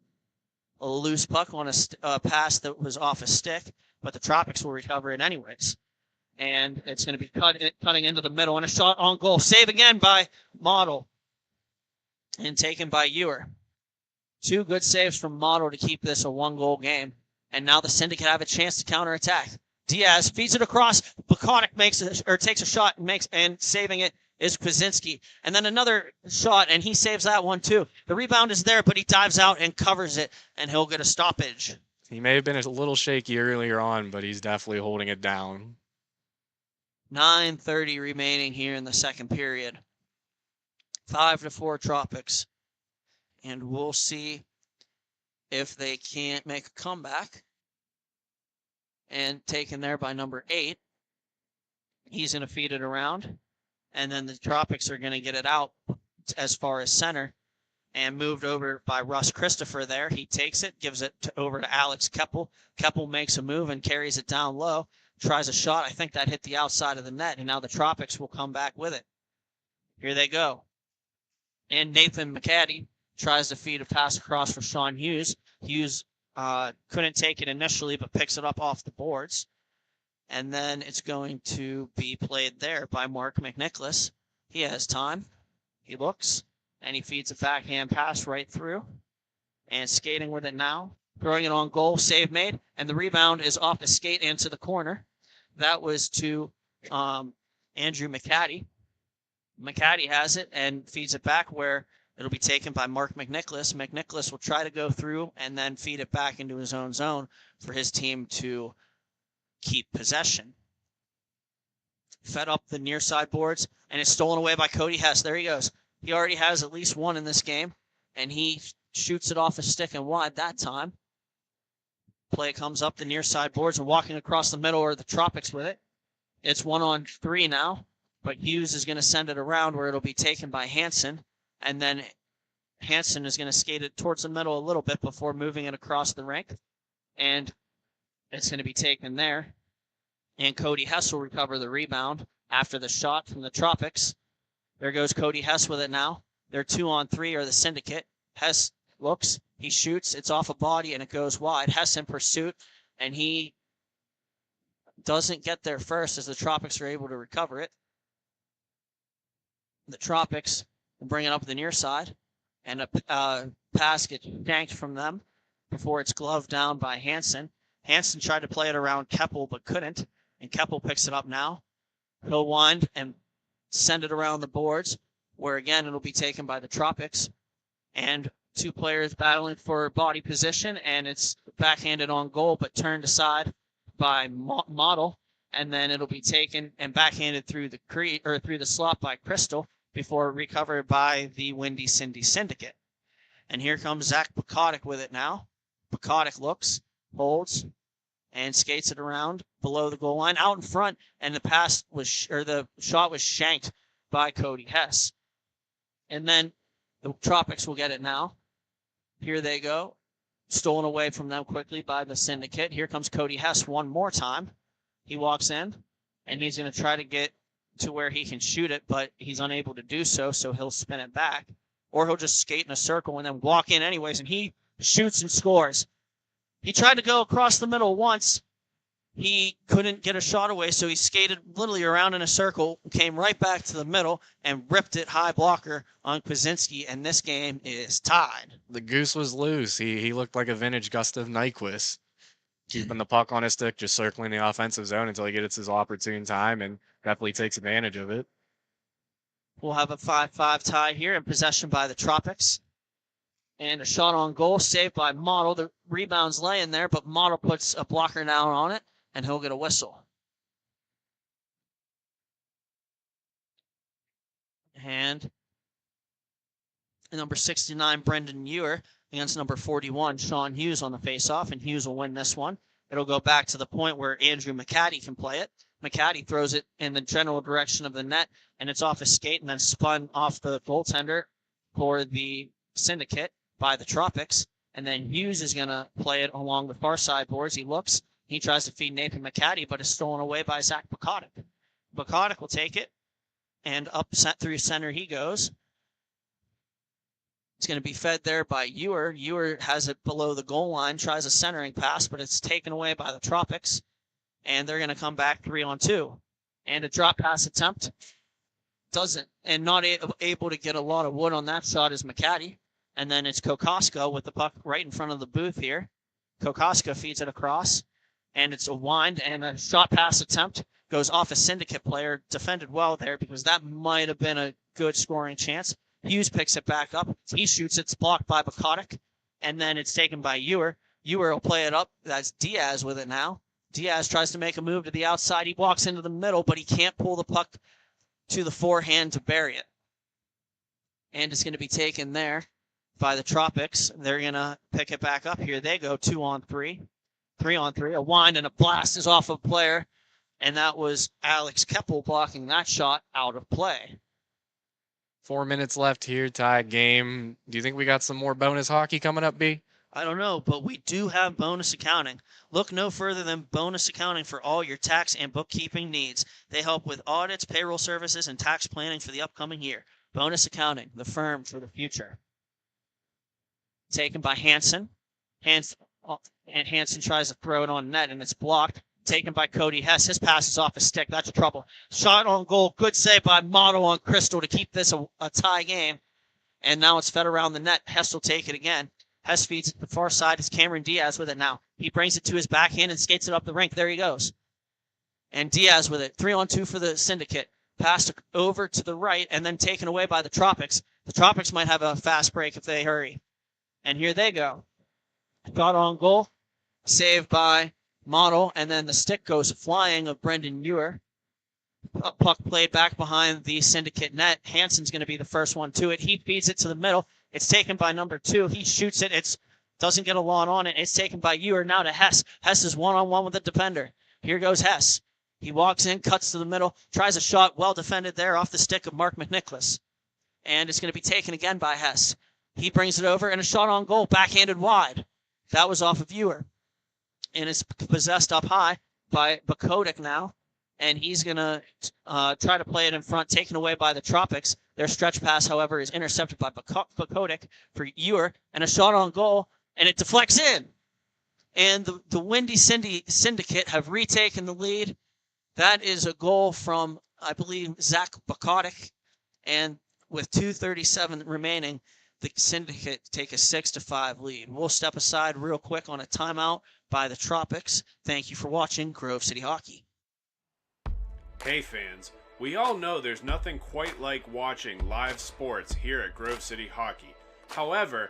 loose puck on a pass that was off a stick, but the Tropics will recover it anyways. And it's going to be cutting into the middle, and a shot on goal. Save again by Model, and taken by Ewer. 2 good saves from Model to keep this a 1-goal game, and now the Syndicate have a chance to counterattack. Diaz feeds it across. Bukotic takes a shot and saving it is Kwasinski. And then another shot, and he saves that one too. The rebound is there, but he dives out and covers it, and he'll get a stoppage. He may have been a little shaky earlier on, but he's definitely holding it down. 9:30 remaining here in the second period. 5-4 Tropics. And we'll see if they can't make a comeback. And taken there by number 8. He's going to feed it around. And then the Tropics are going to get it out as far as center. And moved over by Russ Christopher there. He takes it, gives it over to Alex Keppel. Keppel makes a move and carries it down low. Tries a shot. I think that hit the outside of the net. And now the Tropics will come back with it. Here they go. And Nathan McCaddy tries to feed a pass across for Sean Hughes. Hughes couldn't take it initially, but picks it up off the boards. And then it's going to be played there by Mark McNicholas. He has time. He looks, and he feeds a backhand pass right through. And skating with it now. Throwing it on goal, save made. And the rebound is off the skate into the corner. That was to Andrew McCaddy. McCaddy has it and feeds it back where it'll be taken by Mark McNicholas. McNicholas will try to go through and then feed it back into his own zone for his team to keep possession. Fed up the near side boards, and it's stolen away by Cody Hess. There he goes. He already has at least one in this game, and he shoots it off a stick and wide that time. Play comes up the near side boards, and walking across the middle are the Tropics with it. It's 1-on-3 now, but Hughes is going to send it around where it'll be taken by Hansen, and then Hansen is going to skate it towards the middle a little bit before moving it across the rink, and it's going to be taken there. And Cody Hess will recover the rebound after the shot from the Tropics. There goes Cody Hess with it now. They're 2-on-3 are the Syndicate. Hess looks, he shoots, it's off a body, and it goes wide. Hess in pursuit, and he doesn't get there first as the Tropics are able to recover it. The Tropics will bring it up the near side, and a pass gets yanked from them before it's gloved down by Hansen. Hansen tried to play it around Keppel, but couldn't, and Keppel picks it up now. He'll wind and send it around the boards, where again it'll be taken by the Tropics. and two players battling for body position, and it's backhanded on goal, but turned aside by Model, and then it'll be taken and backhanded through the slot by Crystal before recovered by the Windy Cindy Syndicate. And here comes Zach Bukotic with it now. Bukotic looks, holds, and skates it around below the goal line, out in front, and the shot was shanked by Cody Hess. And then the Tropics will get it now. Here they go. Stolen away from them quickly by the Syndicate. Here comes Cody Hess one more time. He walks in, and he's going to try to get to where he can shoot it, but he's unable to do so, so he'll spin it back. Or he'll just skate in a circle and then walk in anyways, and he shoots and scores. He tried to go across the middle once. He couldn't get a shot away, so he skated literally around in a circle, came right back to the middle, and ripped it high blocker on Kwasinski, and this game is tied. The goose was loose. He looked like a vintage Gustav Nyquist, keeping the puck on his stick, just circling the offensive zone until he gets his opportune time, and definitely takes advantage of it. We'll have a 5-5 tie here in possession by the Tropics. And a shot on goal, saved by Model. The rebound's laying there, but Model puts a blocker down on it, and he'll get a whistle. And number 69, Brendan Ewer, against number 41, Sean Hughes on the faceoff, and Hughes will win this one. It'll go back to the point where Andrew McCaddy can play it. McCaddy throws it in the general direction of the net, and it's off his skate and then spun off the goaltender for the Syndicate by the Tropics. And then Hughes is going to play it along the far side boards. He looks. He tries to feed Nathan McCaddy, but is stolen away by Zach Bukotic. Bukotic will take it, and up through center he goes. It's going to be fed there by Ewer. Ewer has it below the goal line, tries a centering pass, but it's taken away by the Tropics. And they're going to come back 3-on-2. And a drop pass attempt. Doesn't. And not able to get a lot of wood on that shot is McCaddy. And then it's Kokoska with the puck right in front of the booth here. Kokoska feeds it across. And it's a wind and a shot pass attempt. Goes off a Syndicate player. Defended well there because that might have been a good scoring chance. Hughes picks it back up. He shoots. It's blocked by Bukotic. And then it's taken by Ewer. Ewer will play it up. That's Diaz with it now. Diaz tries to make a move to the outside. He walks into the middle, but he can't pull the puck to the forehand to bury it. And it's going to be taken there by the Tropics. They're going to pick it back up. Here they go, 2-on-3. 3-on-3. A wind and a blast is off a player. And that was Alex Keppel blocking that shot out of play. 4 minutes left here, tied game. Do you think we got some more bonus hockey coming up, B? I don't know, but we do have bonus accounting. Look no further than bonus accounting for all your tax and bookkeeping needs. They help with audits, payroll services, and tax planning for the upcoming year. Bonus accounting, the firm for the future. Taken by Hansen. And Hansen tries to throw it on net, and it's blocked. Taken by Cody Hess. His pass is off his stick. That's trouble. Shot on goal. Good save by Model on Crystal to keep this a tie game. And now it's fed around the net. Hess will take it again. Hess feeds it to the far side. It's Cameron Diaz with it now. He brings it to his backhand and skates it up the rink. There he goes. And Diaz with it. 3-on-2 for the Syndicate. Passed over to the right and then taken away by the Tropics. The Tropics might have a fast break if they hurry. And here they go. Shot on goal. Saved by Model. And then the stick goes flying of Brendan Ewer. A puck played back behind the Syndicate net. Hansen's going to be the first one to it. He feeds it to the middle. It's taken by number 2. He shoots it. It doesn't get a lot on it. It's taken by Ewer. Now to Hess. Hess is one-on-one with the defender. Here goes Hess. He walks in, cuts to the middle, tries a shot. Well defended there off the stick of Mark McNicholas. And it's going to be taken again by Hess. He brings it over, and a shot on goal, backhanded wide. That was off of Ewer. And it's possessed up high by Bukotic now. And he's going to try to play it in front, taken away by the Tropics. Their stretch pass, however, is intercepted by Bukotic for Ewer. And a shot on goal, and it deflects in. And the Windy Syndicate have retaken the lead. That is a goal from, I believe, Zach Bukotic. And with 2:37 remaining, the Syndicate take a 6-5 lead. We'll step aside real quick on a timeout by the Tropics. Thank you for watching Grove City Hockey. Hey fans, we all know there's nothing quite like watching live sports here at Grove City Hockey. However,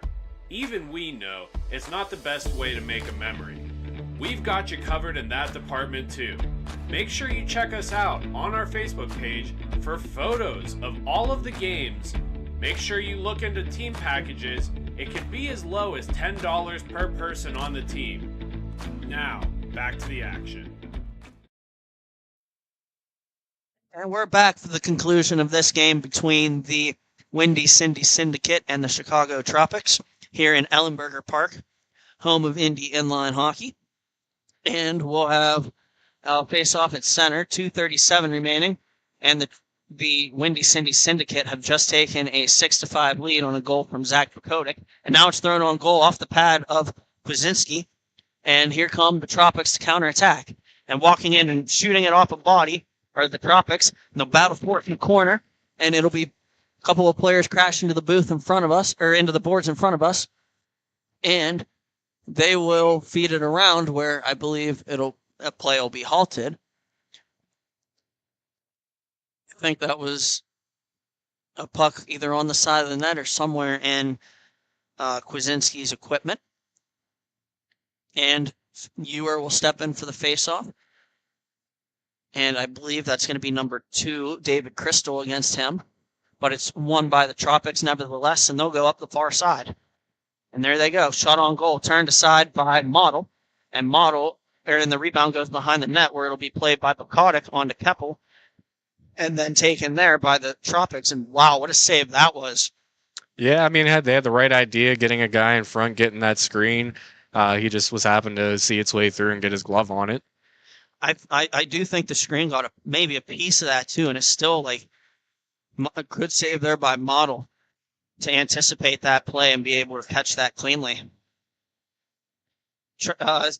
even we know it's not the best way to make a memory. We've got you covered in that department too. Make sure you check us out on our Facebook page for photos of all of the games. Make sure you look into team packages. It can be as low as $10 per person on the team. Now, back to the action. And we're back for the conclusion of this game between the Windy City Syndicate and the Chicago Tropics here in Ellenberger Park, home of Indie Inline hockey. And we'll have face-off at center, 2:37 remaining, and the Windy City Syndicate have just taken a 6-5 lead on a goal from Zach Prokotic, and now it's thrown on goal off the pad of Kwasinski, and here come the Tropics to counterattack. And walking in and shooting it off a body are the Tropics, and they'll battle for it in the corner, and it'll be a couple of players crash into the booth in front of us, or into the boards in front of us, and they will feed it around where I believe a play will be halted. I think that was a puck either on the side of the net or somewhere in Kwasinski's equipment. And Ewer will step in for the faceoff. And I believe that's going to be number 2, David Crystal, against him. But it's won by the Tropics nevertheless, and they'll go up the far side. And there they go. Shot on goal. Turned aside by Model. And the rebound goes behind the net where it'll be played by Bukotic onto Keppel. And then taken there by the Tropics. And wow, what a save that was. Yeah, I mean, they had the right idea, getting a guy in front, getting that screen. He just was happened to see its way through and get his glove on it. I do think the screen got maybe a piece of that too. And it's still like a good save there by Model to anticipate that play and be able to catch that cleanly.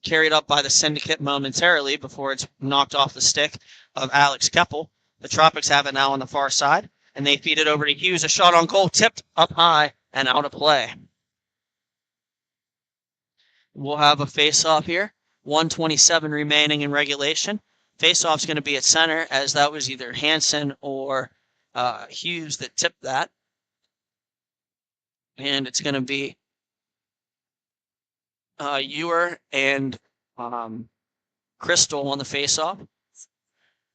Carried up by the Syndicate momentarily before it's knocked off the stick of Alex Keppel. The Tropics have it now on the far side, and they feed it over to Hughes. A shot on goal, tipped up high and out of play. We'll have a face-off here. 1:27 remaining in regulation. Face-off's going to be at center, as that was either Hansen or Hughes that tipped that. And it's going to be Ewer and Crystal on the face-off.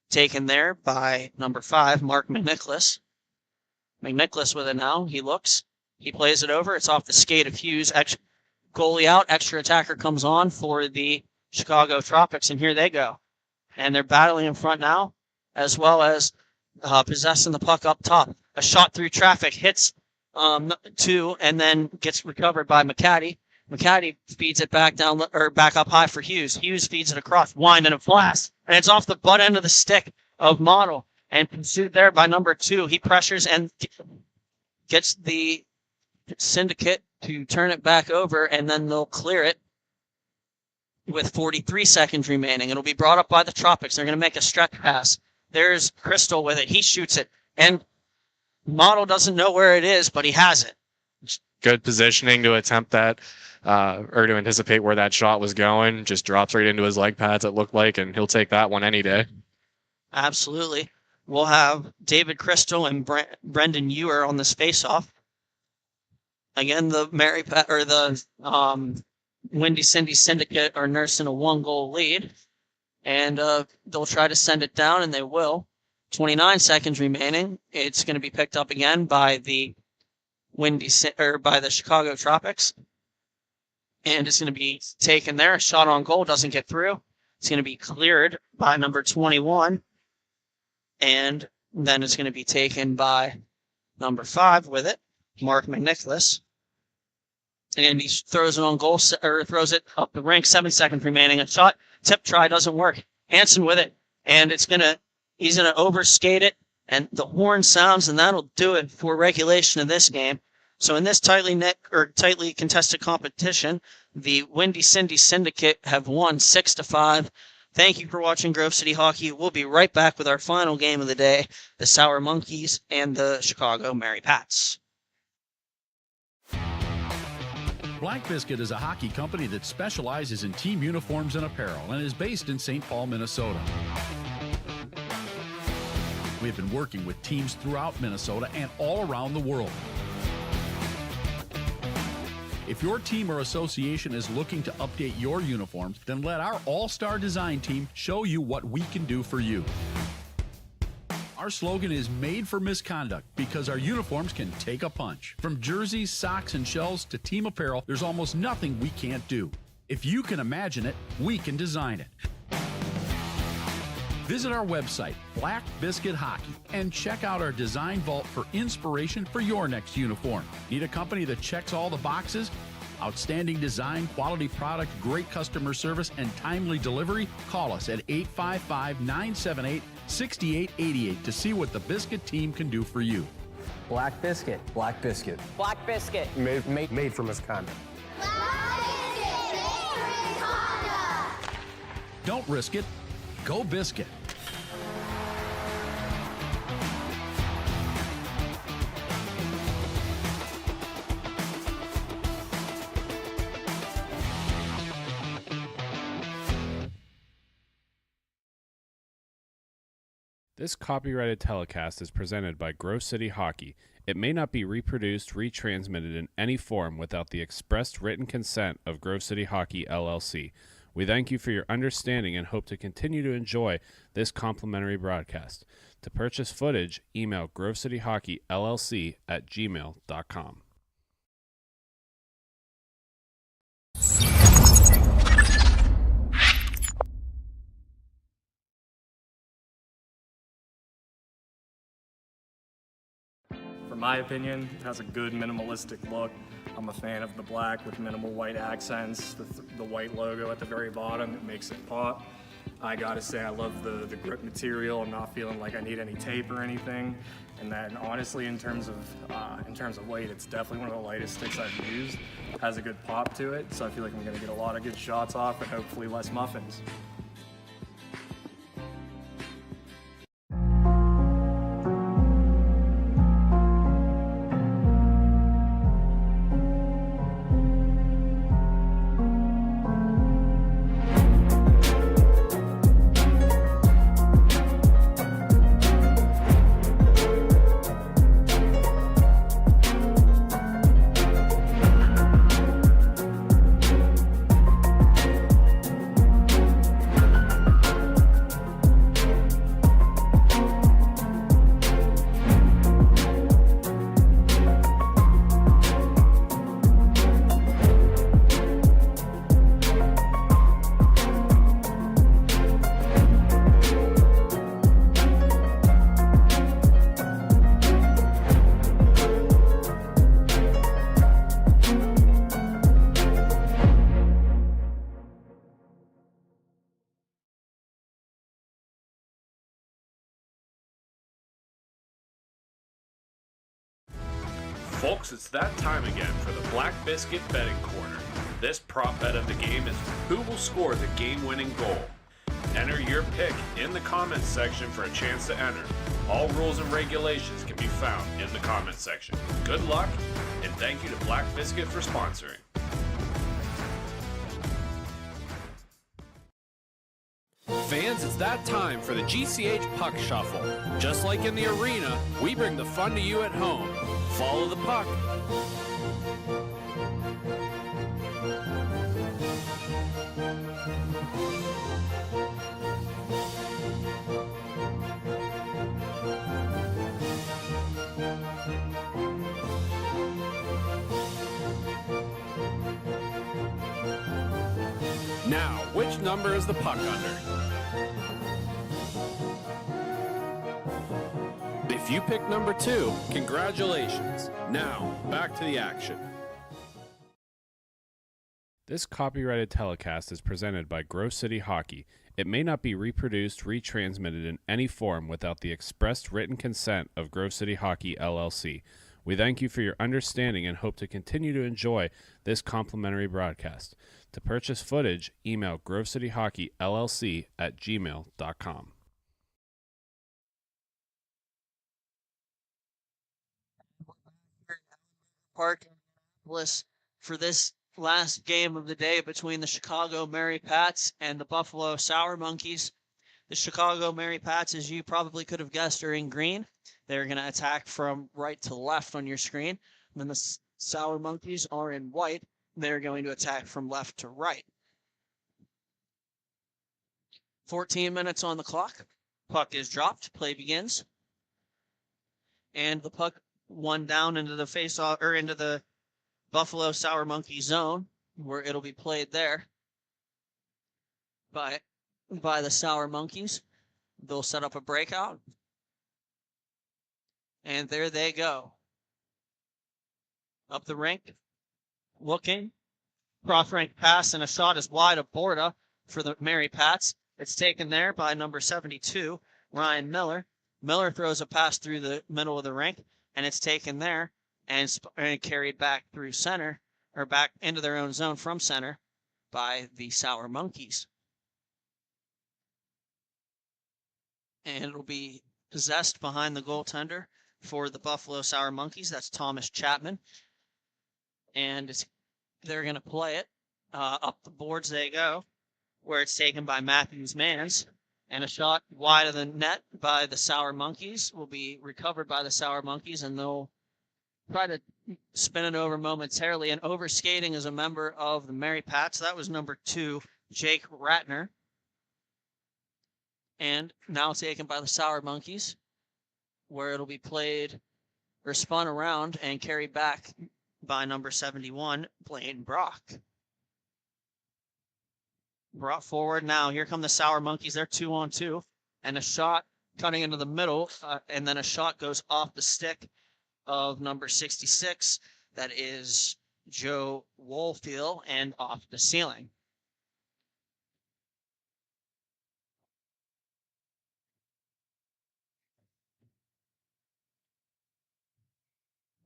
Taken there by number 5, Mark McNicholas. McNicholas with it now. He looks. He plays it over. It's off the skate of Hughes. Goalie out. Extra attacker comes on for the Chicago Tropics, and here they go. And they're battling in front now, as well as possessing the puck up top. A shot through traffic hits 2 and then gets recovered by McCaddy. McCaddy feeds it back down or back up high for Hughes. Hughes feeds it across, wind and a blast, and it's off the butt end of the stick of Model and pursued there by number 2. He pressures and gets the Syndicate to turn it back over, and then they'll clear it with 43 seconds remaining. It'll be brought up by the Tropics. They're going to make a stretch pass. There's Crystal with it. He shoots it, and Model doesn't know where it is, but he has it. Good positioning to attempt that, or to anticipate where that shot was going. Just drops right into his leg pads, it looked like, and he'll take that one any day. Absolutely. We'll have David Crystal and Brendan Ewer on this face-off. Again, the Windy City Syndicate are nursing a 1-goal lead, and they'll try to send it down, and they will. 29 seconds remaining. It's going to be picked up again by the by the Chicago Tropics, and it's going to be taken there. A shot on goal doesn't get through. It's going to be cleared by number 21, and then it's going to be taken by number 5 with it, Mark McNicholas. And he throws it on goal, or throws it up the rink. 7 seconds remaining. A shot, tip try doesn't work. Hansen with it, and he's gonna overskate it, and the horn sounds, and that'll do it for regulation of this game. So in this tightly contested competition, the Windy City Syndicate have won 6-5. Thank you for watching Grove City Hockey. We'll be right back with our final game of the day: the Sour Monkeys and the Chicago Mary Pats. Black Biscuit is a hockey company that specializes in team uniforms and apparel and is based in St. Paul, Minnesota. We have been working with teams throughout Minnesota and all around the world. If your team or association is looking to update your uniforms, then let our all-star design team show you what we can do for you. Our slogan is made for misconduct because our uniforms can take a punch. From jerseys, socks, and shells to team apparel, there's almost nothing we can't do. If you can imagine it, we can design it. Visit our website, Black Biscuit Hockey, and check out our design vault for inspiration for your next uniform. Need a company that checks all the boxes? Outstanding design, quality product, great customer service, and timely delivery? Call us at 855-978-6888 to see what the Biscuit team can do for you. Black Biscuit. Black Biscuit. Black Biscuit. Made for misconduct. Don't risk it. Go Biscuit. This copyrighted telecast is presented by Grove City Hockey. It may not be reproduced, retransmitted in any form without the expressed written consent of Grove City Hockey, LLC. We thank you for your understanding and hope to continue to enjoy this complimentary broadcast. To purchase footage, email grovecityhockeyllc@gmail.com. For my opinion, it has a good minimalistic look. I'm a fan of the black with minimal white accents, the white logo at the very bottom, it makes it pop. I gotta say I love the grip material. I'm not feeling like I need any tape or anything. And then honestly, in terms of weight, it's definitely one of the lightest sticks I've used. It has a good pop to it, so I feel like I'm gonna get a lot of good shots off and hopefully less muffins. Folks, it's that time again for the Black Biscuit Betting Corner. This prop bet of the game is who will score the game-winning goal. Enter your pick in the comments section for a chance to enter. All rules and regulations can be found in the comments section. Good luck, and thank you to Black Biscuit for sponsoring. Fans, it's that time for the GCH Puck Shuffle. Just like in the arena, we bring the fun to you at home. Follow the puck. Now, which number is the puck under? If you pick number 2, congratulations. Now, back to the action. This copyrighted telecast is presented by Grove City Hockey. It may not be reproduced, retransmitted in any form without the expressed written consent of Grove City Hockey, LLC. We thank you for your understanding and hope to continue to enjoy this complimentary broadcast. To purchase footage, email grovecityhockeyllc@gmail.com. Park, Indianapolis, for this last game of the day between the Chicago Mary Pats and the Buffalo Sour Monkeys. The Chicago Mary Pats, as you probably could have guessed, are in green. They're going to attack from right to left on your screen. And then the Sour Monkeys are in white. they're going to attack from left to right. 14 minutes on the clock. Puck is dropped. Play begins. And the puck one down into the face-off, or into the Buffalo Sour Monkey zone, where it'll be played there by the Sour Monkeys. They'll set up a breakout. And there they go. Up the rink. Looking. Cross-rank pass and a shot is wide of Borda for the Mary Pats. It's taken there by number 72, Ryan Miller. Miller throws a pass through the middle of the rink, and it's taken there and carried back through center, or back into their own zone from center by the Sour Monkeys. And it'll be possessed behind the goaltender for the Buffalo Sour Monkeys. That's Thomas Chapman. And they're going to play it. Up the boards they go, where it's taken by Matthews Mans. And a shot wide of the net by the Sour Monkeys will be recovered by the Sour Monkeys, and they'll try to spin it over momentarily. And overskating is a member of the Mary Pats. That was number 2, Jake Ratner. And now taken by the Sour Monkeys, where it'll be played or spun around and carried back by number 71, Blaine Brock. Brought forward now. Here come the Sour Monkeys. They're 2-on-2. And a shot cutting into the middle. And then a shot goes off the stick of number 66. That is Joe Woolfield, and off the ceiling.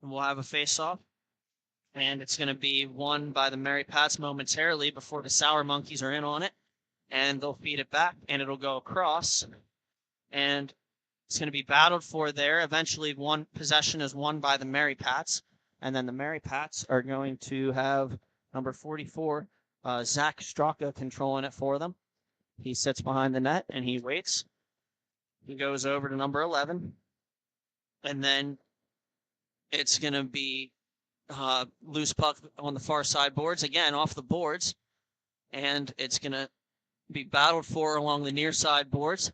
And we'll have a face-off. And it's going to be won by the Mary Pats momentarily before the Sour Monkeys are in on it. And they'll feed it back, and it'll go across. And it's going to be battled for there. Eventually, one possession is won by the Mary Pats. And then the Mary Pats are going to have number 44, Zach Straka, controlling it for them. He sits behind the net, and he waits. He goes over to number 11. And then it's going to be loose puck on the far side boards, again off the boards, and it's going to be battled for along the near side boards,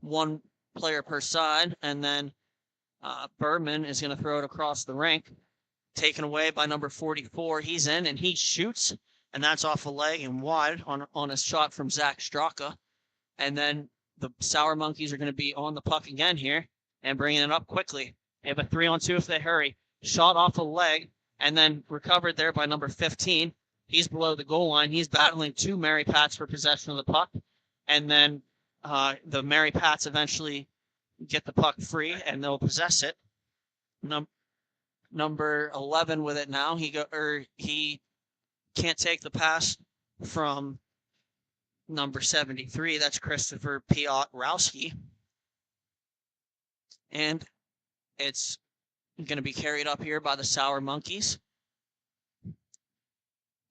one player per side, and then Berman is going to throw it across the rink, taken away by number 44. He's in, and he shoots, and that's off a leg and wide on a shot from Zach Straka. And then the Sour Monkeys are going to be on the puck again here and bringing it up quickly. They have a 3-on-2 if they hurry. Shot off a leg, and then recovered there by number 15. He's below the goal line. He's battling 2 Mary Pats for possession of the puck. And then the Mary Pats eventually get the puck free, and they'll possess it. Number 11 with it now. He can't take the pass from number 73. That's Christopher Piotrowski. And it's going to be carried up here by the Sour Monkeys.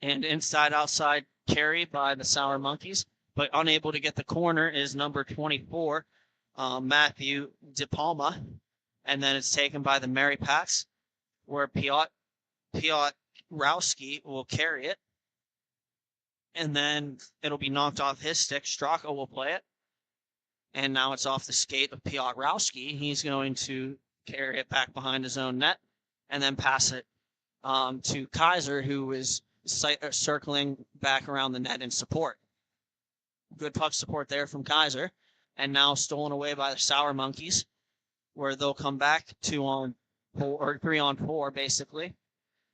And inside-outside carry by the Sour Monkeys. But unable to get the corner is number 24, Matthew DePalma. And then it's taken by the Mary Pats, where Piotrowski will carry it. And then it'll be knocked off his stick. Straka will play it. And now it's off the skate of Piotrowski. He's going to carry it back behind his own net, and then pass it to Kaiser, who is circling back around the net in support. Good puck support there from Kaiser, and now stolen away by the Sour Monkeys, where they'll come back 2-on-4 or 3-on-4 basically.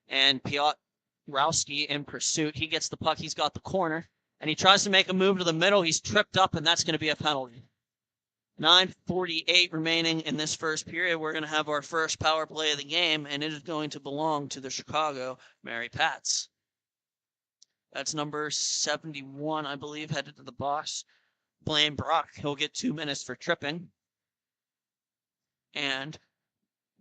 And Piotrowski in pursuit. He gets the puck. He's got the corner, and he tries to make a move to the middle. He's tripped up, and that's going to be a penalty. 9:48 remaining in this first period. We're going to have our first power play of the game, and it is going to belong to the Chicago Mary Pats. That's number 71, I believe, headed to the box. Blaine Brock, he'll get 2 minutes for tripping. And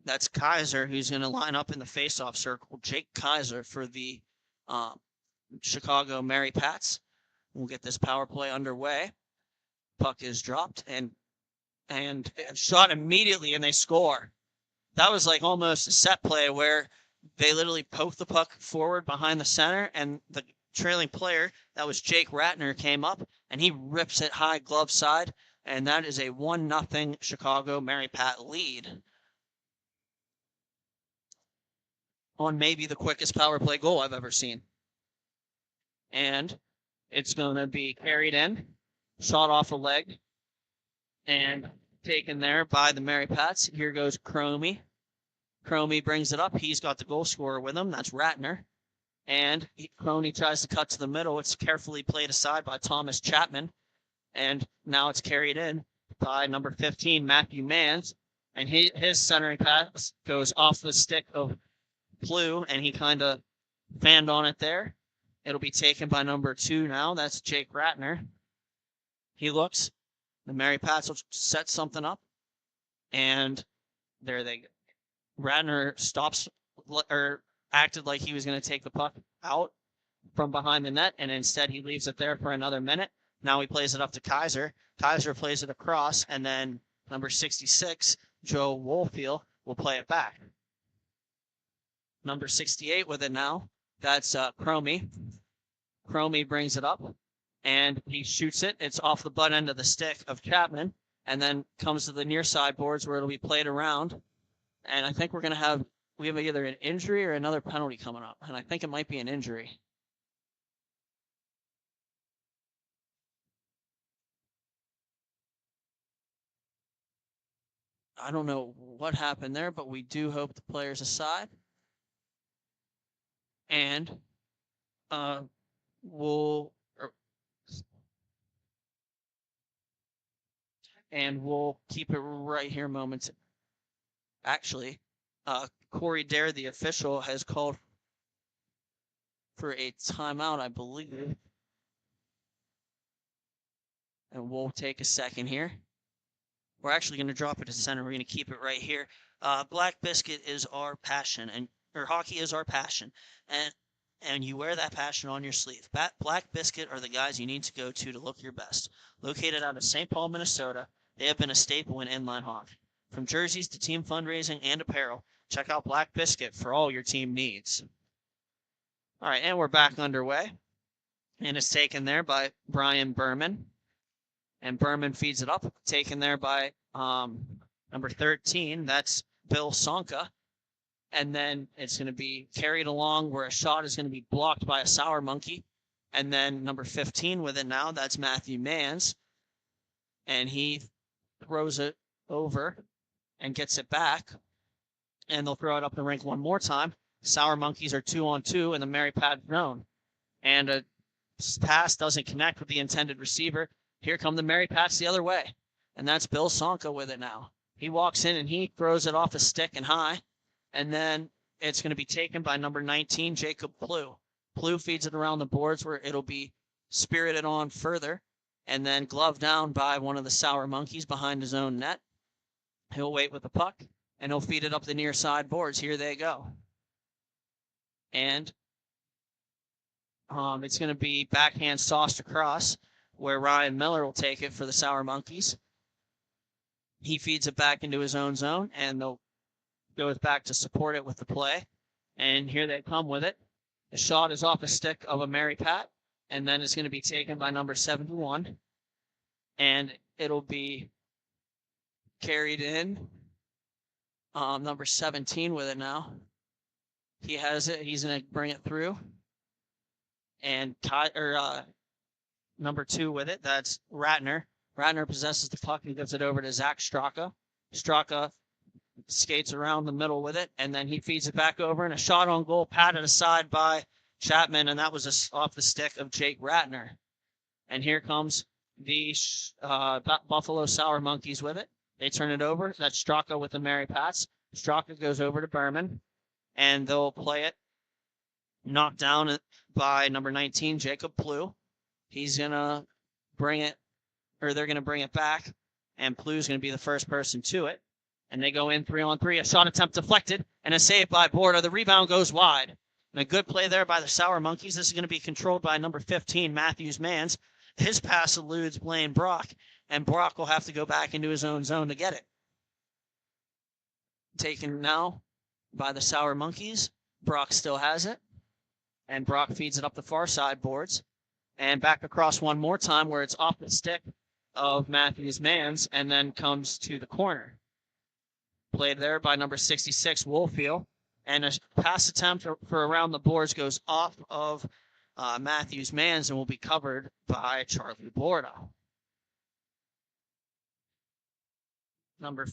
that's Kaiser, who's going to line up in the face-off circle. Jake Kaiser for the Chicago Mary Pats. We'll get this power play underway. Puck is dropped, and shot immediately, and they score. That was like almost a set play where they literally poke the puck forward behind the center, and the trailing player, that was Jake Ratner, came up, and he rips it high glove side, and that is a 1-0 Chicago Mary Pat lead on maybe the quickest power play goal I've ever seen. And it's going to be carried in, shot off a leg, and taken there by the Mary Pats. Here goes Cromie. Cromie brings it up. He's got the goal scorer with him. That's Ratner. And Cromie tries to cut to the middle. It's carefully played aside by Thomas Chapman. And now it's carried in by number 15, Matthew Mans. And his centering pass goes off the stick of Plew, and he kind of fanned on it there. It'll be taken by number 2 now. That's Jake Ratner. He looks. The Mary Pats will set something up. And there they go. Ratner stops, or acted like he was going to take the puck out from behind the net, and instead he leaves it there for another minute. Now he plays it up to Kaiser. Kaiser plays it across, and then number 66, Joe Woolfield, will play it back. Number 68 with it now. That's Cromie. Cromie brings it up, and he shoots it. It's off the butt end of the stick of Chapman, and then comes to the near side boards where it'll be played around. And I think we have either an injury or another penalty coming up, and I think it might be an injury. I don't know what happened there, but we do hope the player's aside. And we'll keep it right here moments. Actually, Corey Dare, the official, has called for a timeout, I believe. And we'll take a second here. We're actually going to drop it to center. We're going to keep it right here. Black Biscuit is our passion, or hockey is our passion. And you wear that passion on your sleeve. Black Biscuit are the guys you need to go to look your best. Located out of St. Paul, Minnesota, they have been a staple in inline hockey. From jerseys to team fundraising and apparel, check out Black Biscuit for all your team needs. All right, and we're back underway. And it's taken there by Brian Berman. And Berman feeds it up, taken there by number 13. That's Bill Sonka. And then it's going to be carried along where a shot is going to be blocked by a sour monkey. And then number 15 with it now, that's Matthew Mans. And he throws it over and gets it back. And they'll throw it up the rink one more time. Sour monkeys are 2-on-2 in the Mary Pat zone. And a pass doesn't connect with the intended receiver. Here come the Mary Pats the other way. And that's Bill Sonka with it now. He walks in and he throws it off a stick and high. And then it's going to be taken by number 19, Jacob Plew. Plew feeds it around the boards where it'll be spirited on further. And then gloved down by one of the sour monkeys behind his own net. He'll wait with the puck. And he'll feed it up the near side boards. Here they go. And it's going to be backhand sauced across, where Ryan Miller will take it for the Sour Monkeys. He feeds it back into his own zone, and they'll go back to support it with the play. And here they come with it. The shot is off a stick of a Mary Pat, and then it's going to be taken by number 71. And it'll be carried in. Number 17 with it now. He has it. He's going to bring it through. And number 2 with it. That's Ratner. Ratner possesses the puck and gives it over to Zach Straka. Straka skates around the middle with it, and then he feeds it back over, and a shot on goal patted aside by Chapman, and that was off the stick of Jake Ratner. And here comes the Buffalo Sour Monkeys with it. They turn it over. That's Straka with the Mary Pats. Straka goes over to Berman, and they'll play it. Knocked down by number 19, Jacob Plew. He's going to bring it, or they're going to bring it back, and Plew's going to be the first person to it. And they go in 3-on-3. A shot attempt deflected, and a save by Borda. The rebound goes wide. And a good play there by the Sour Monkeys. This is going to be controlled by number 15, Matthews Mans. His pass eludes Blaine Brock, and Brock will have to go back into his own zone to get it. Taken now by the Sour Monkeys. Brock still has it. And Brock feeds it up the far side boards. And back across one more time where it's off the stick of Matthews Mans and then comes to the corner. Played there by number 66, Woolfield. And a pass attempt for around the boards goes off of Matthews Mans and will be covered by Charlie Borda. Number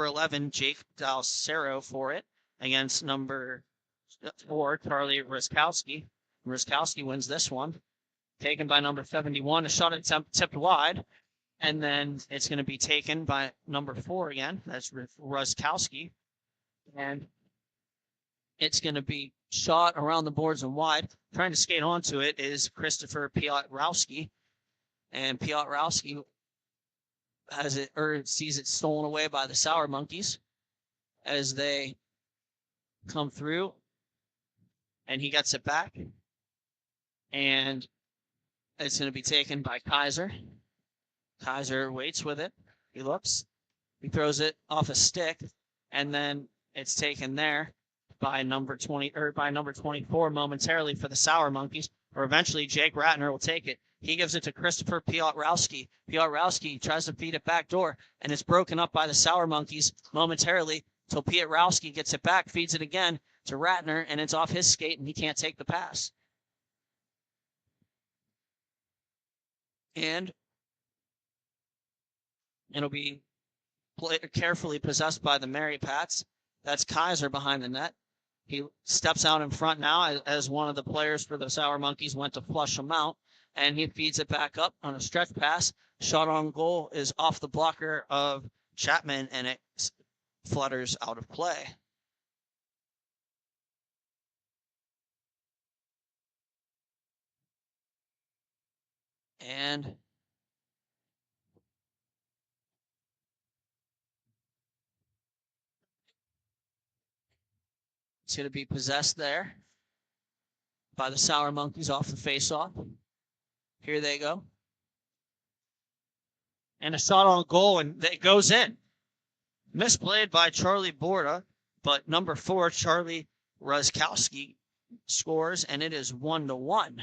11, Jake Dalcero for it against number 4, Charlie Ryskowski. Ryskowski wins this one. Taken by number 71. A shot attempt tipped wide. And then it's going to be taken by number 4 again. That's Ryskowski. And it's going to be shot around the boards and wide. Trying to skate onto it is Christopher Piotrowski. And Piotrowski has it, or sees it stolen away by the Sour Monkeys as they come through. And he gets it back. And it's going to be taken by Kaiser. Kaiser waits with it. He looks. He throws it off a stick. And then it's taken there by number 20 or by number 24 momentarily for the Sour Monkeys. Or eventually Jake Ratner will take it. He gives it to Christopher Piotrowski. Piotrowski tries to feed it back door, and it's broken up by the Sour Monkeys momentarily until Piotrowski gets it back, feeds it again to Ratner, and it's off his skate, and he can't take the pass. And it'll be carefully possessed by the Mary Pats. That's Kaiser behind the net. He steps out in front now as one of the players for the Sour Monkeys went to flush him out, and he feeds it back up on a stretch pass. Shot on goal is off the blocker of Chapman, and it flutters out of play. And it's going to be possessed there by the Sour Monkeys off the face-off. Here they go. And a shot on goal, and it goes in. Misplayed by Charlie Borda, but number 4, Charlie Ryskowski, scores, and it is 1-1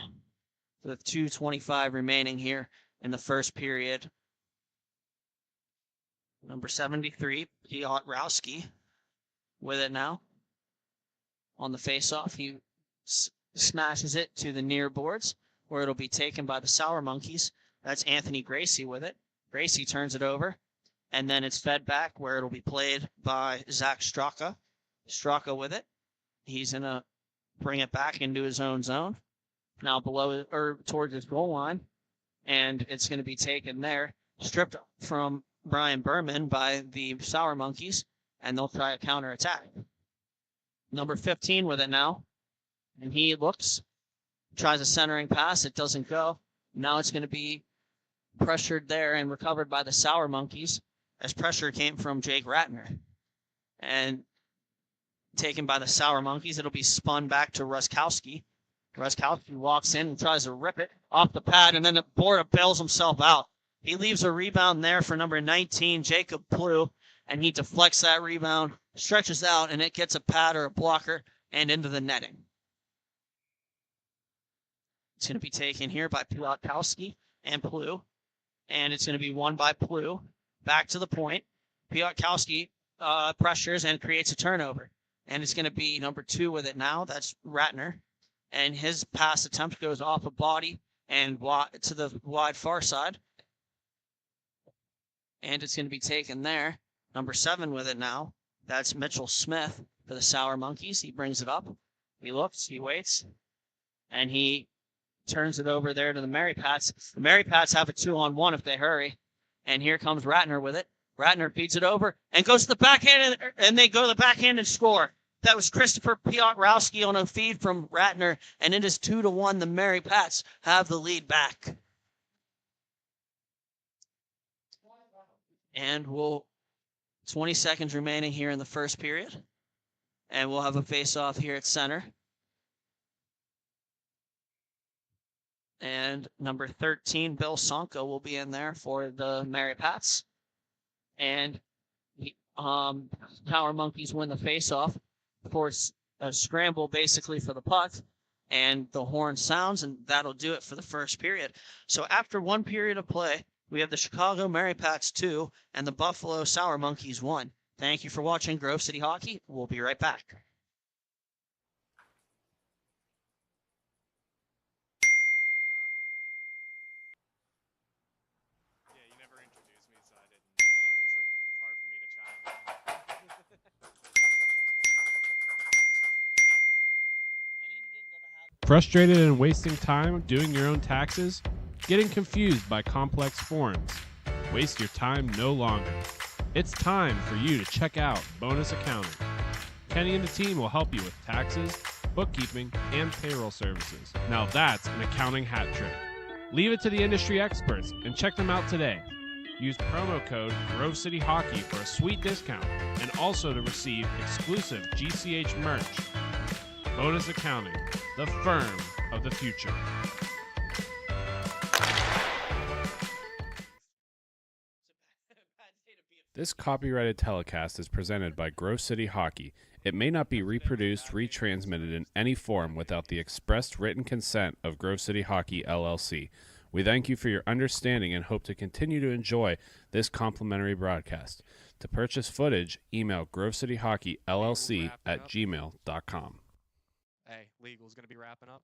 with 2:25 remaining here in the first period. Number 73, Piotrowski, with it now. On the face-off, he smashes it to the near boards, where it'll be taken by the Sour Monkeys. That's Anthony Gracie with it. Gracie turns it over, and then it's fed back, where it'll be played by Zach Straka. Straka with it. He's going to bring it back into his own zone, now below or towards his goal line, and it's going to be taken there, stripped from Brian Berman by the Sour Monkeys, and they'll try a counterattack. Number 15 with it now, and he looks, tries a centering pass. It doesn't go. Now it's going to be pressured there and recovered by the Sour Monkeys as pressure came from Jake Ratner. And taken by the Sour Monkeys, it'll be spun back to Ryskowski. Ryskowski walks in and tries to rip it off the pad, and then the Borda bails himself out. He leaves a rebound there for number 19, Jacob Plew, and he deflects that rebound, stretches out, and it gets a pad or a blocker and into the netting. It's going to be taken here by Piotrowski and Plew, and it's going to be won by Plew. Back to the point. Piotrowski pressures and creates a turnover, and it's going to be number 2 with it now. That's Ratner, and his pass attempt goes off a body and to the wide far side, and it's going to be taken there. Number 7 with it now. That's Mitchell Smith for the Sour Monkeys. He brings it up. He looks. He waits. And he turns it over there to the Mary Pats. The Mary Pats have a 2-on-1 if they hurry. And here comes Ratner with it. Ratner feeds it over and goes to the backhand, and they go to the backhand and score. That was Christopher Piotrowski on a feed from Ratner, and it is 2-1. The Mary Pats have the lead back. And 20 seconds remaining here in the first period. And we'll have a face-off here at center. And number 13, Bill Sonko, will be in there for the Mary Pats. And Sour Monkeys win the face-off. a scramble basically for the puck, and the horn sounds, and that'll do it for the first period. So after one period of play, we have the Chicago Mary Pats 2 and the Buffalo Sour Monkeys 1. Thank you for watching Grove City Hockey. We'll be right back. Frustrated and wasting time doing your own taxes? Getting confused by complex forms? Waste your time no longer. It's time for you to check out Bonus Accounting. Kenny and the team will help you with taxes, bookkeeping, and payroll services. Now that's an accounting hat trick. Leave it to the industry experts and check them out today. Use promo code Grove City Hockey for a sweet discount and also to receive exclusive GCH merch. Bonus Accounting, the firm of the future. This copyrighted telecast is presented by Grove City Hockey. It may not be reproduced, retransmitted in any form without the expressed written consent of Grove City Hockey, LLC. We thank you for your understanding and hope to continue to enjoy this complimentary broadcast. To purchase footage, email grovecityhockeyllc@gmail.com. Hey, legal's going to be wrapping up.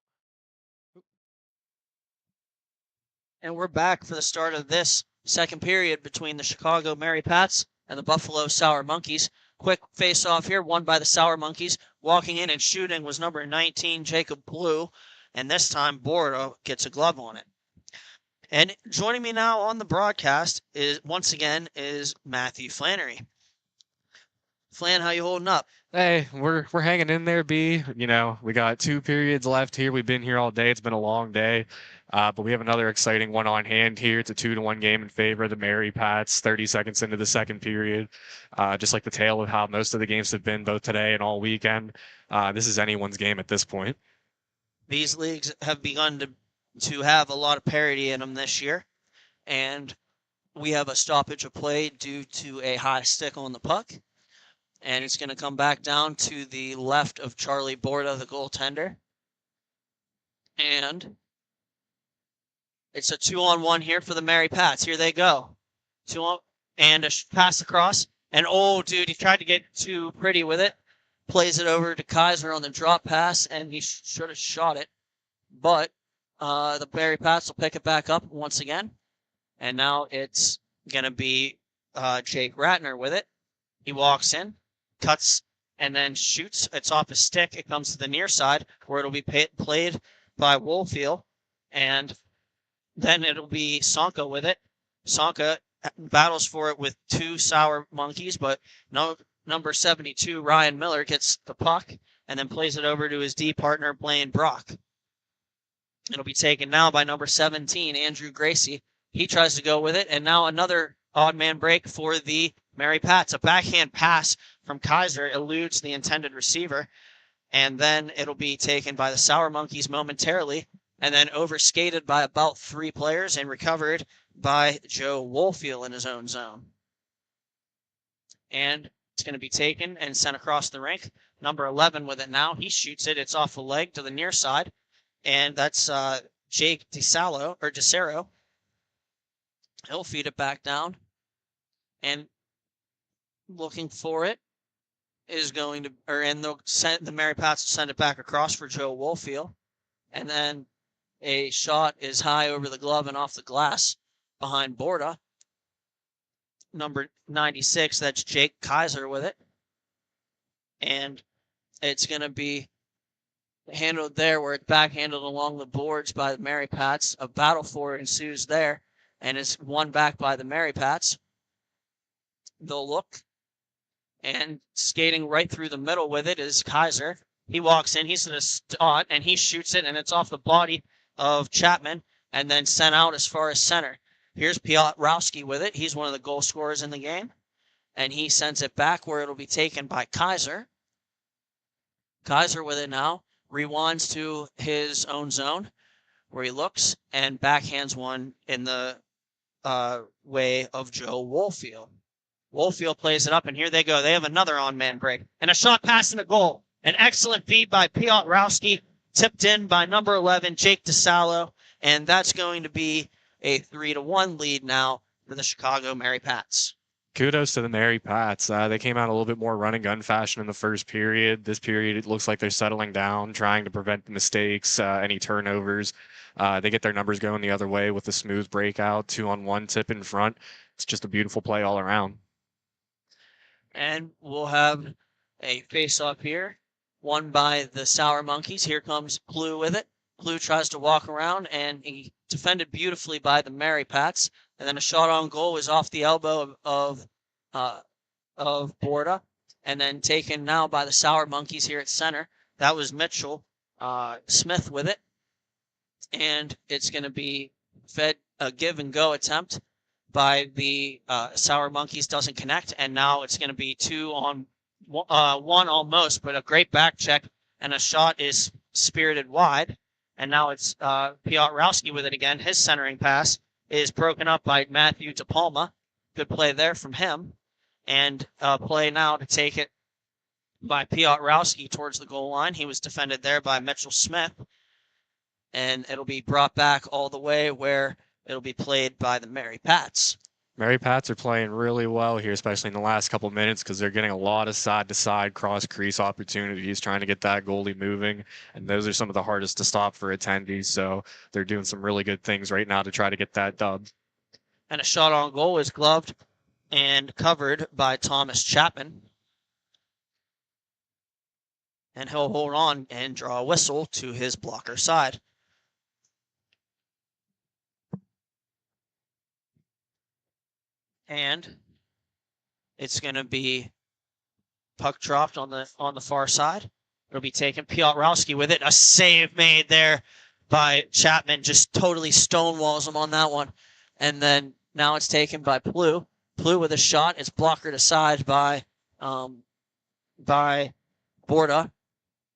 And we're back for the start of this second period between the Chicago Mary Pats and the Buffalo Sour Monkeys. Quick face-off here, won by the Sour Monkeys. Walking in and shooting was number 19, Jacob Blue, and this time Bordo gets a glove on it. And joining me now on the broadcast is Matthew Flannery. Flan, how you holding up? Hey, we're hanging in there, B. You know, we got 2 periods left here. We've been here all day. It's been a long day. But we have another exciting one on hand here. It's a 2-1 game in favor of the Mary Pats, 30 seconds into the second period. Just like the tale of how most of the games have been both today and all weekend. This is anyone's game at this point. These leagues have begun to have a lot of parity in them this year. And we have a stoppage of play due to a high stick on the puck. And it's going to come back down to the left of Charlie Borda, the goaltender. And it's a 2-on-1 here for the Mary Pats. Here they go. And a pass across. And, oh, dude, he tried to get too pretty with it. Plays it over to Kaiser on the drop pass, and he should have shot it. But the Mary Pats will pick it back up once again. And now it's going to be Jake Ratner with it. He walks in, cuts, and then shoots. It's off his stick. It comes to the near side where it'll be played by Woolfield. And then it'll be Sonka with it. Sonka battles for it with 2 Sour Monkeys, but number 72, Ryan Miller, gets the puck and then plays it over to his D partner, Blaine Brock. It'll be taken now by number 17, Andrew Gracie. He tries to go with it, and now another odd man break for the Mary Pats. A backhand pass from Kaiser eludes the intended receiver, and then it'll be taken by the Sour Monkeys momentarily, and then overskated by about 3 players and recovered by Joe Woolfield in his own zone. And it's going to be taken and sent across the rink. Number 11 with it now. He shoots it. It's off the leg to the near side, and that's Jake DeCero. He'll feed it back down, and looking for it is going to, and the Mary Pats will send it back across for Joe Woolfield, and then a shot is high over the glove and off the glass behind Borda. Number 96, that's Jake Kaiser with it, and it's going to be handled there where it's backhandled along the boards by the Mary Pats. A battle for it ensues there, and is won back by the Mary Pats. They'll look, and skating right through the middle with it is Kaiser. He walks in, he's going to start, and he shoots it, and it's off the body of Chapman, and then sent out as far as center. Here's Piotrowski with it. He's one of the goal scorers in the game, and he sends it back where it'll be taken by Kaiser. Kaiser with it now, rewinds to his own zone, where he looks, and backhands one in the way of Joe Woolfield. Woolfield plays it up, and here they go. They have another on-man break. And a shot pass in the goal. An excellent feed by Piotrowski, tipped in by number 11, Jake DeSallo, and that's going to be a 3-1 lead now for the Chicago Mary Pats. Kudos to the Mary Pats. They came out a little bit more run and gun fashion in the first period. This period, it looks like they're settling down, trying to prevent the mistakes, any turnovers. They get their numbers going the other way with a smooth breakout, 2-on-1 tip in front. It's just a beautiful play all around. And we'll have a face-off here, won by the Sour Monkeys. Here comes Blue with it. Blue tries to walk around, and he defended beautifully by the Mary Pats. And then a shot on goal was off the elbow of Borda, and then taken now by the Sour Monkeys here at center. That was Mitchell Smith with it, and it's going to be fed a give and go attempt by the Sour Monkeys, doesn't connect, and now it's going to be 2-on-1 almost, but a great back check, and a shot is spirited wide, and now it's Piotrowski with it again. His centering pass is broken up by Matthew DePalma. Good play there from him. And play now to take it by Piotrowski towards the goal line. He was defended there by Mitchell Smith. And it'll be brought back all the way where it'll be played by the Mary Pats. Mary Pats are playing really well here, especially in the last couple minutes, because they're getting a lot of side-to-side cross-crease opportunities, trying to get that goalie moving, and those are some of the hardest to stop for attendees, so they're doing some really good things right now to try to get that dub. And a shot on goal is gloved and covered by Thomas Chapman. And he'll hold on and draw a whistle to his blocker side. And it's going to be puck dropped on the far side. It'll be taken. Piotrowski with it. A save made there by Chapman. Just totally stonewalls him on that one. And then now it's taken by Plu. Plu with a shot. It's blockered aside by Borda.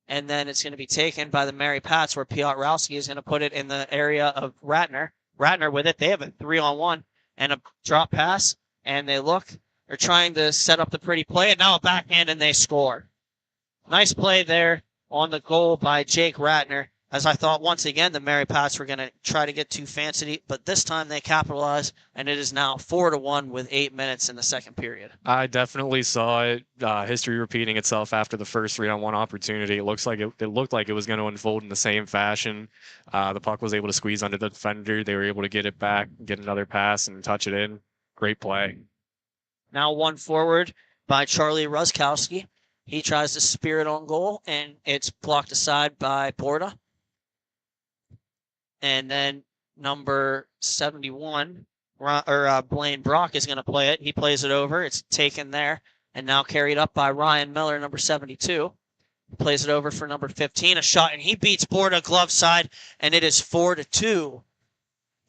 And then it's going to be taken by the Mary Pats, where Piotrowski is going to put it in the area of Ratner. Ratner with it. They have a 3-on-1 and a drop pass. And they're trying to set up the pretty play, and now a backhand, and they score. Nice play there on the goal by Jake Ratner, as I thought once again the Mary Pats were going to try to get too fancy, but this time they capitalize, and it is now 4-1 with 8 minutes in the second period. I definitely saw it. History repeating itself after the first 3-on-1 opportunity. It looked like it was going to unfold in the same fashion. The puck was able to squeeze under the defender. They were able to get it back, get another pass, and touch it in. Great play. Now one forward by Charlie Ruskowski. He tries to spear it on goal, and it's blocked aside by Borda. And then number 71, Blaine Brock, is going to play it. He plays it over. It's taken there, and now carried up by Ryan Miller, number 72. He plays it over for number 15. A shot, and he beats Borda glove side, and it is 4-2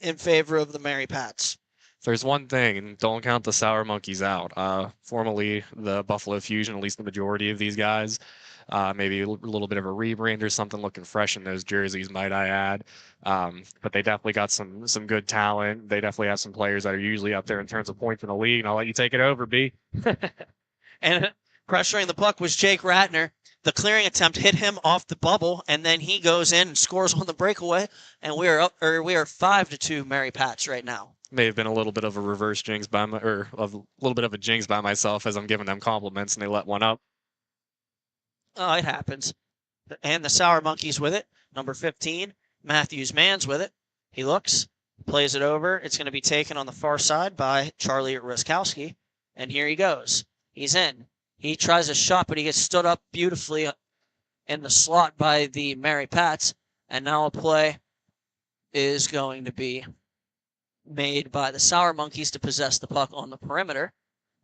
in favor of the Mary Pats. If there's one thing, and don't count the Sour Monkeys out. Formerly the Buffalo Fusion, at least the majority of these guys. Maybe a little bit of a rebrand or something, looking fresh in those jerseys, might I add. But they definitely got some good talent. They definitely have some players that are usually up there in terms of points in the league, and I'll let you take it over, B. And pressuring the puck was Jake Ratner. The clearing attempt hit him off the bubble, and then he goes in and scores on the breakaway, and we are 5-2 Mary Pats right now. May have been a little bit of a reverse jinx a little bit of a jinx by myself as I'm giving them compliments and they let one up. Oh, it happens. And the Sour Monkeys with it. Number 15, Matthews Mans with it. He looks, plays it over. It's going to be taken on the far side by Charlie Ruskowski. And here he goes. He's in. He tries a shot, but he gets stood up beautifully in the slot by the Mary Pats. And now a play is going to be made by the Sour Monkeys to possess the puck on the perimeter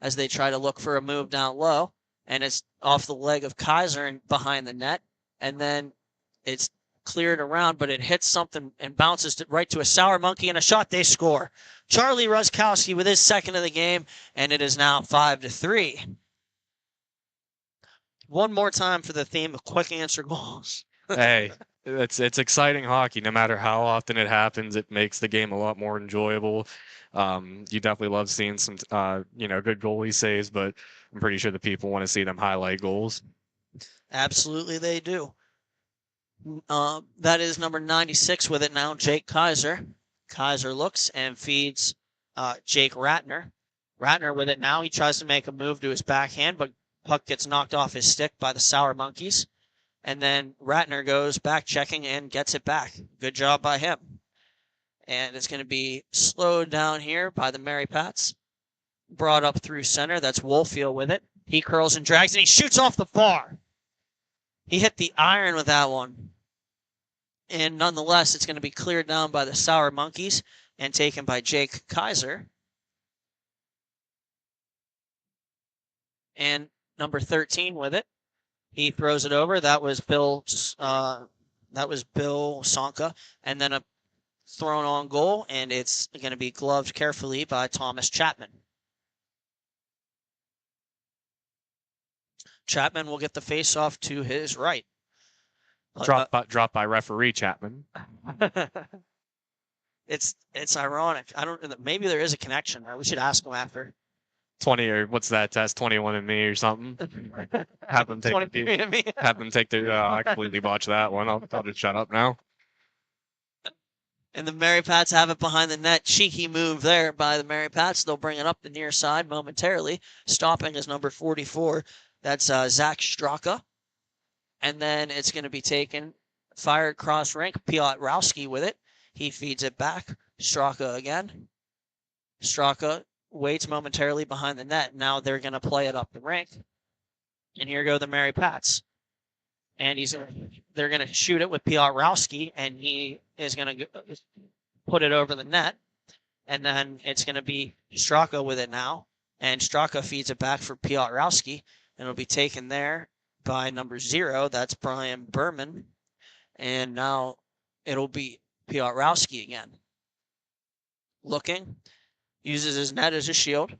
as they try to look for a move down low. And it's off the leg of Kaiser and behind the net. And then it's cleared around, but it hits something and bounces right to a Sour Monkey, and a shot. They score. Charlie Ruskowski with his second of the game, and it is now 5-3. One more time for the theme of quick answer goals. Hey, it's exciting hockey. No matter how often it happens, it makes the game a lot more enjoyable. You definitely love seeing some good goalie saves, but I'm pretty sure the people want to see them highlight goals. Absolutely, they do. That is number 96 with it now, Jake Kaiser. Kaiser looks and feeds Jake Ratner. Ratner with it now. He tries to make a move to his backhand, but puck gets knocked off his stick by the Sour Monkeys. And then Ratner goes back checking and gets it back. Good job by him. And it's going to be slowed down here by the Mary Pats. Brought up through center. That's Woolfield with it. He curls and drags, and he shoots off the bar. He hit the iron with that one. And nonetheless, it's going to be cleared down by the Sour Monkeys and taken by Jake Kaiser. And number 13 with it. He throws it over. That was Bill Sonka. And then a thrown on goal, and it's going to be gloved carefully by Thomas Chapman. Chapman will get the face-off to his right. Dropped by referee Chapman. It's ironic. Maybe there is a connection. We should ask him after. 20 or what's that test? 21 and me or something. Have them take 23 and me. Have them take the. I completely botched that one. I'll just shut up now. And the Mary Pats have it behind the net. Cheeky move there by the Mary Pats. They'll bring it up the near side momentarily. Stopping is number 44. That's Zach Straka. And then it's going to be taken, fired cross rink. Piotrowski with it. He feeds it back. Straka again. Straka waits momentarily behind the net. Now they're going to play it up the rink. And here go the Mary Pats. And they're going to shoot it with Piotrowski, and he is going to put it over the net. And then it's going to be Straka with it now. And Straka feeds it back for Piotrowski. And it'll be taken there by number 0. That's Brian Berman. And now it'll be Piotrowski again. Looking. Uses his net as a shield,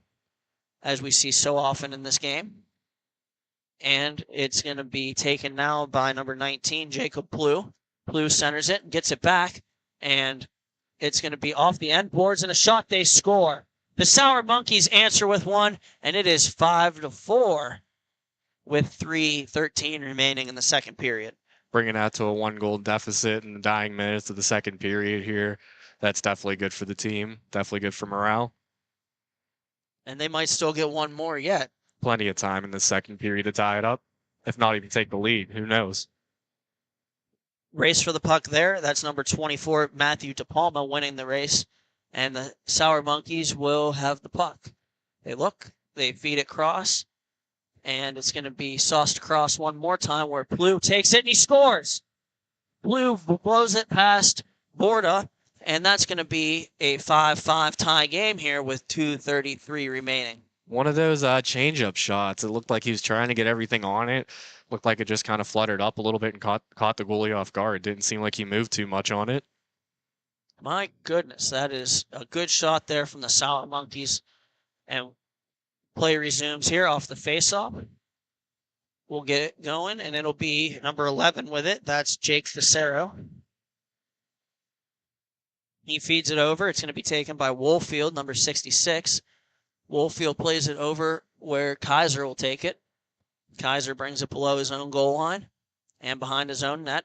as we see so often in this game. And it's going to be taken now by number 19, Jacob Plew. Plew centers it and gets it back. And it's going to be off the end boards and a shot. They score. The Sour Monkeys answer with one, and it is 5-4 with 3:13 remaining in the second period. Bringing that to a 1-goal deficit in the dying minutes of the second period here. That's definitely good for the team. Definitely good for morale. And they might still get one more yet. Plenty of time in the second period to tie it up. If not even take the lead. Who knows? Race for the puck there. That's number 24, Matthew DePalma, winning the race. And the Sour Monkeys will have the puck. They look. They feed it cross. And it's going to be sauced across one more time where Plew takes it and he scores. Plew blows it past Borda. And that's going to be a 5-5 tie game here with 2:33 remaining. One of those change-up shots. It looked like he was trying to get everything on it. Looked like it just kind of fluttered up a little bit and caught the goalie off guard. Didn't seem like he moved too much on it. My goodness, that is a good shot there from the Sour Monkeys. And play resumes here off the face-off. We'll get it going, and it'll be number 11 with it. That's Jake Facero. He feeds it over. It's going to be taken by Woolfield, number 66. Woolfield plays it over where Kaiser will take it. Kaiser brings it below his own goal line and behind his own net.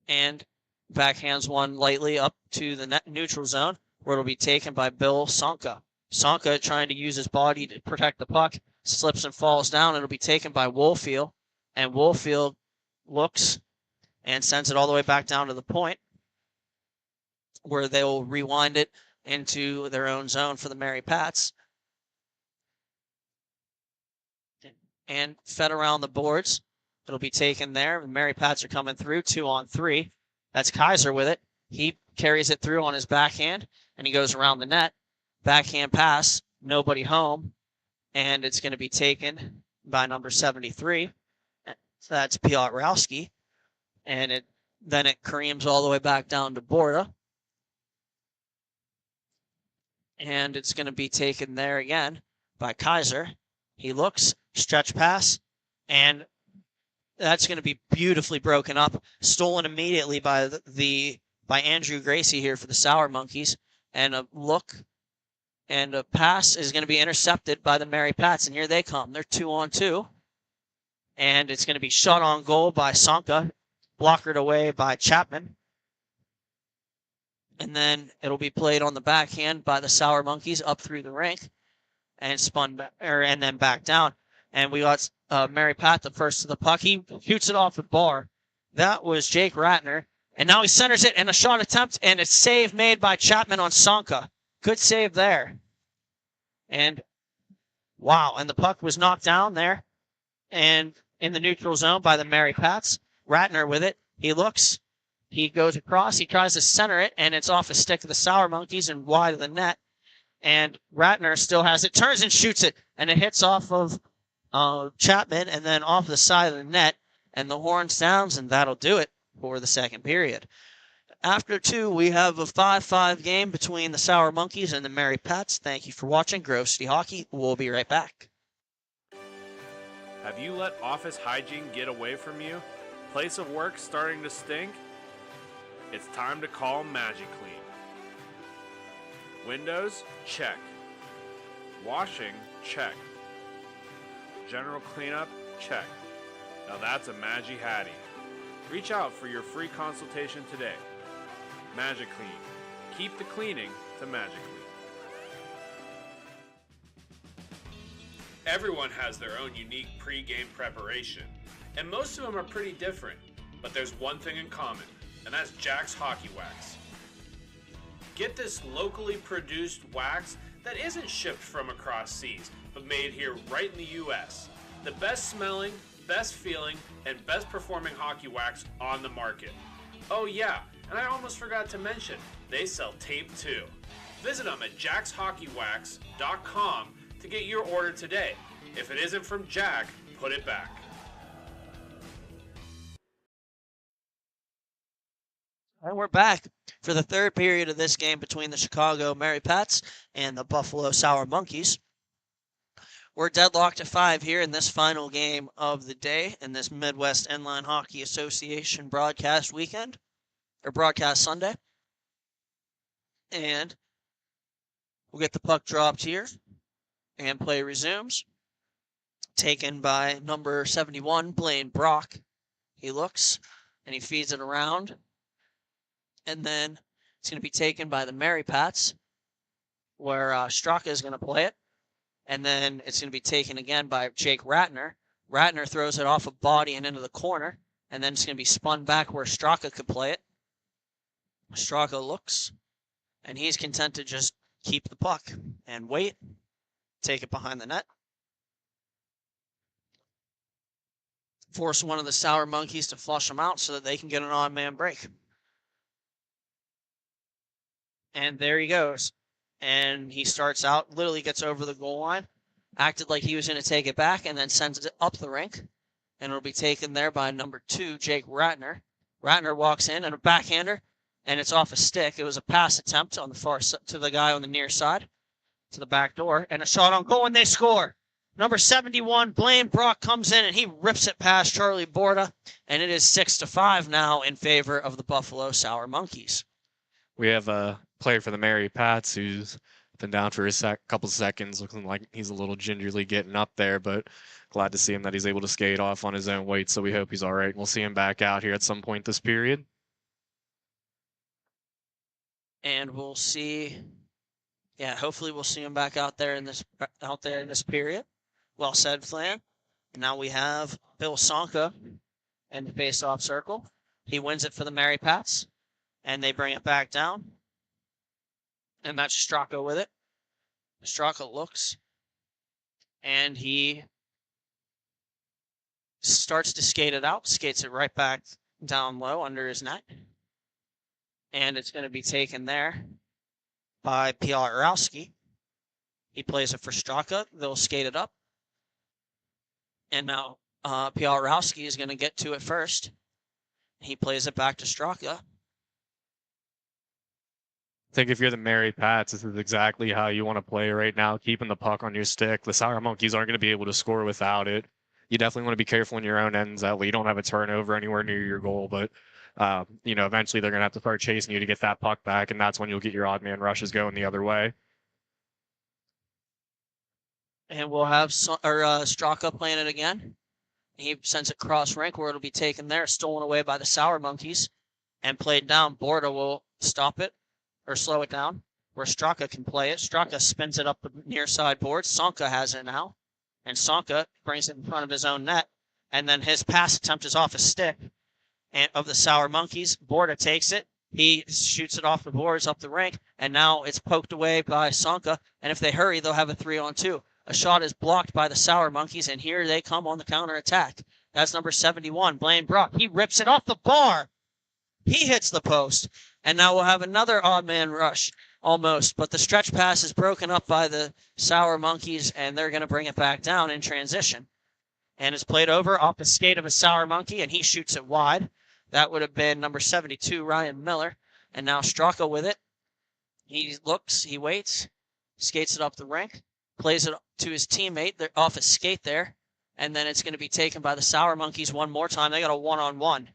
And backhands one lightly up to the net neutral zone, where it'll be taken by Bill Sonka. Sonka trying to use his body to protect the puck, slips and falls down. It'll be taken by Woolfield, and Woolfield looks and sends it all the way back down to the point, where they'll rewind it into their own zone for the Mary Pats. And fed around the boards. It'll be taken there. The Mary Pats are coming through 2-on-3. That's Kaiser with it. He carries it through on his backhand, and he goes around the net. Backhand pass, nobody home. And it's going to be taken by number 73. So that's Piotrowski. And then it careens all the way back down to Borda. And it's going to be taken there again by Kaiser. He looks, stretch pass, and that's going to be beautifully broken up, stolen immediately by by Andrew Gracie here for the Sour Monkeys. And a look and a pass is going to be intercepted by the Mary Pats, and here they come. They're 2-on-2. And it's going to be shot on goal by Sonka, blockered away by Chapman. And then it'll be played on the backhand by the Sour Monkeys up through the rink and and then back down. And we got Mary Pat the first to the puck. He shoots it off the bar. That was Jake Ratner. And now he centers it and a shot attempt, and it's save made by Chapman on Sonka. Good save there. And wow, and the puck was knocked down there and in the neutral zone by the Mary Pats. Ratner with it. He looks. He goes across. He tries to center it, and it's off a stick of the Sour Monkeys and wide of the net. And Ratner still has it. Turns and shoots it, and it hits off of Chapman and then off the side of the net. And the horn sounds, and that'll do it for the second period. After 2, we have a 5-5 game between the Sour Monkeys and the Mary Pats. Thank you for watching Grove City Hockey. We'll be right back. Have you let office hygiene get away from you? Place of work starting to stink? It's time to call MagiClean. Windows? Check. Washing? Check. General cleanup? Check. Now that's a Magi Hattie. Reach out for your free consultation today. MagiClean. Keep the cleaning to MagiClean. Everyone has their own unique pre-game preparation, and most of them are pretty different, but there's one thing in common, and that's Jack's Hockey Wax. Get this locally produced wax that isn't shipped from across seas, but made here right in the U.S. The best smelling, best feeling, and best performing hockey wax on the market. Oh yeah, and I almost forgot to mention, they sell tape too. Visit them at jackshockeywax.com to get your order today. If it isn't from Jack, put it back. And we're back for the third period of this game between the Chicago Mary Pats and the Buffalo Sour Monkeys. We're deadlocked at 5 here in this final game of the day in this Midwest Inline Hockey Association broadcast weekend, or broadcast Sunday. And we'll get the puck dropped here, and play resumes. Taken by number 71, Blaine Brock. He looks, and he feeds it around. And then it's going to be taken by the Mary Pats, where Straka is going to play it. And then it's going to be taken again by Jake Ratner. Ratner throws it off a body and into the corner. And then it's going to be spun back where Straka could play it. Straka looks, and he's content to just keep the puck and wait. Take it behind the net. Force one of the Sour Monkeys to flush them out so that they can get an on-man break. And there he goes. And he starts out, literally gets over the goal line, acted like he was going to take it back, and then sends it up the rink. And it'll be taken there by number 2, Jake Ratner. Ratner walks in and a backhander, and it's off a stick. It was a pass attempt on the far to the guy on the near side, to the back door, and a shot on goal, and they score. Number 71, Blaine Brock comes in, and he rips it past Charlie Borda, and it is 6-5 now in favor of the Buffalo Sour Monkeys. We have a player for the Mary Pats who's been down for a couple seconds, looking like he's a little gingerly getting up there, but glad to see him that he's able to skate off on his own weight, so we hope he's all right. We'll see him back out here at some point this period. And we'll see, hopefully we'll see him back out there in this period. Well said, Flan. Now we have Bill Sonka in the face-off circle. He wins it for the Mary Pats, and they bring it back down. And that's Straka with it. Straka looks, and he starts to skate it out, skates it right back down low under his net. And it's going to be taken there by Piotrowski. He plays it for Straka. They'll skate it up. And now Piotrowski is going to get to it first. He plays it back to Straka. I think if you're the Mary Pats, this is exactly how you want to play right now, keeping the puck on your stick. The Sour Monkeys aren't going to be able to score without it. You definitely want to be careful in your own ends that way you don't have a turnover anywhere near your goal, but eventually they're going to have to start chasing you to get that puck back, and that's when you'll get your odd man rushes going the other way. And we'll have Straka playing it again. He sends it cross rink where it'll be taken there, stolen away by the Sour Monkeys, and played down. Borda will stop it or slow it down, where Straka can play it. Straka spins it up the near side board. Sonka has it now, and Sonka brings it in front of his own net, and then his pass attempt is off a stick and of the Sour Monkeys. Borda takes it. He shoots it off the boards up the rink, and now it's poked away by Sonka, and if they hurry, they'll have a 3-on-2. A shot is blocked by the Sour Monkeys, and here they come on the counterattack. That's number 71, Blaine Brock. He rips it off the bar. He hits the post, and now we'll have another odd man rush almost, but the stretch pass is broken up by the Sour Monkeys, and they're going to bring it back down in transition. And it's played over off the skate of a Sour Monkey, and he shoots it wide. That would have been number 72, Ryan Miller. And now Straka with it. He looks, he waits, skates it up the rink, plays it to his teammate. They're off his skate there. And then it's going to be taken by the Sour Monkeys one more time. They got a one-on-one.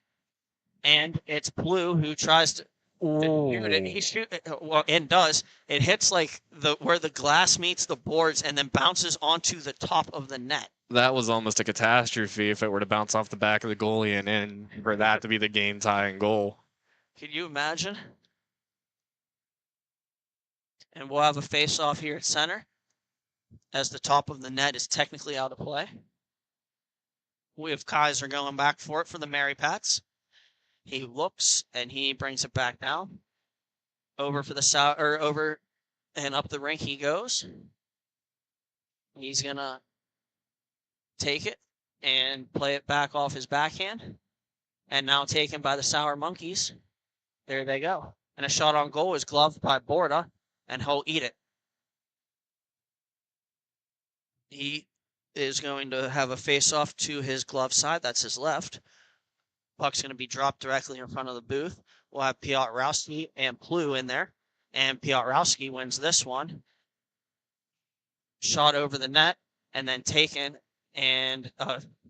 And it's Blue who tries to shoot it. He shoot it, well, and does. It hits like where the glass meets the boards and then bounces onto the top of the net. That was almost a catastrophe if it were to bounce off the back of the goalie and in for that to be the game-tying goal. Can you imagine? And we'll have a face-off here at center as the top of the net is technically out of play. We have Kaiser going back for it for the Mary Pats. He looks and he brings it back down. Over for the over and up the rink he goes. He's gonna take it and play it back off his backhand. And now taken by the Sour Monkeys. There they go. And a shot on goal is gloved by Borda, and he'll eat it. He is going to have a face-off to his glove side. That's his left. Puck's going to be dropped directly in front of the booth. We'll have Piotrowski and Plu in there. And Piotrowski wins this one. Shot over the net and then taken. And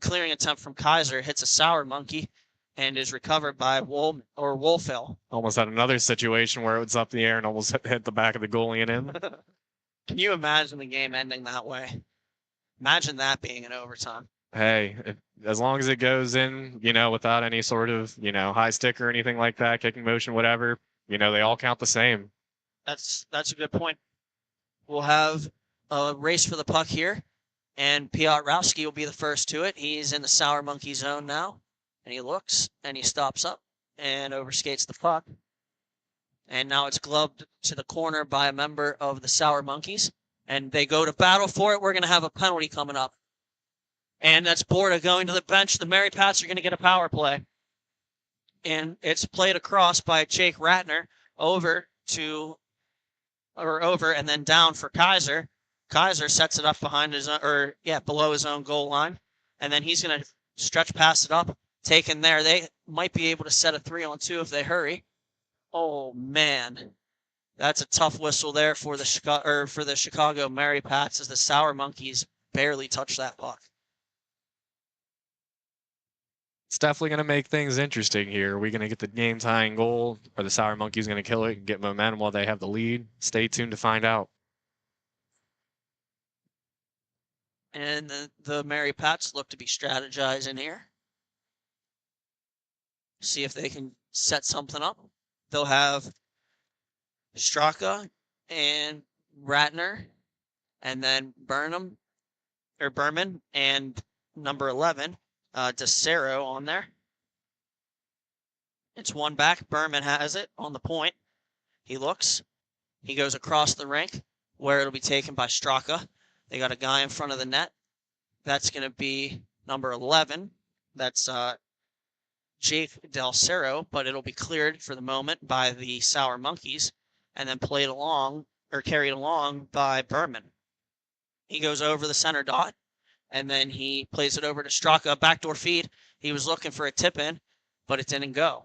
clearing attempt from Kaiser hits a Sour Monkey and is recovered by Wolfell. Almost had another situation where it was up in the air and almost hit the back of the goalie and in. Can you imagine the game ending that way? Imagine that being in overtime. Hey, as long as it goes in, without any sort of, high stick or anything like that, kicking motion, whatever, they all count the same. That's a good point. We'll have a race for the puck here, and Piotrowski will be the first to it. He's in the Sour Monkey zone now, and he looks, and he stops up and overskates the puck. And now it's gloved to the corner by a member of the Sour Monkeys, and they go to battle for it. We're going to have a penalty coming up. And that's Borda going to the bench. The Mary Pats are going to get a power play. And it's played across by Jake Ratner over and then down for Kaiser. Kaiser sets it up behind below his own goal line. And then he's going to stretch past it up, taken there. They might be able to set a 3-on-2 if they hurry. Oh man. That's a tough whistle there for the Chicago Mary Pats as the Sour Monkeys barely touch that puck. It's definitely going to make things interesting here. Are we going to get the game-tying goal? Or the Sour Monkeys going to kill it and get momentum while they have the lead? Stay tuned to find out. And the Mary Pats look to be strategizing here. See if they can set something up. They'll have Straka and Ratner, and then Berman and number 11. DeCero on there. It's one back. Berman has it on the point. He looks. He goes across the rink where it'll be taken by Straka. They got a guy in front of the net. That's going to be number 11. That's Jake DeCero, but it'll be cleared for the moment by the Sour Monkeys and then carried along by Berman. He goes over the center dot. And then he plays it over to Straka, backdoor feed. He was looking for a tip-in, but it didn't go.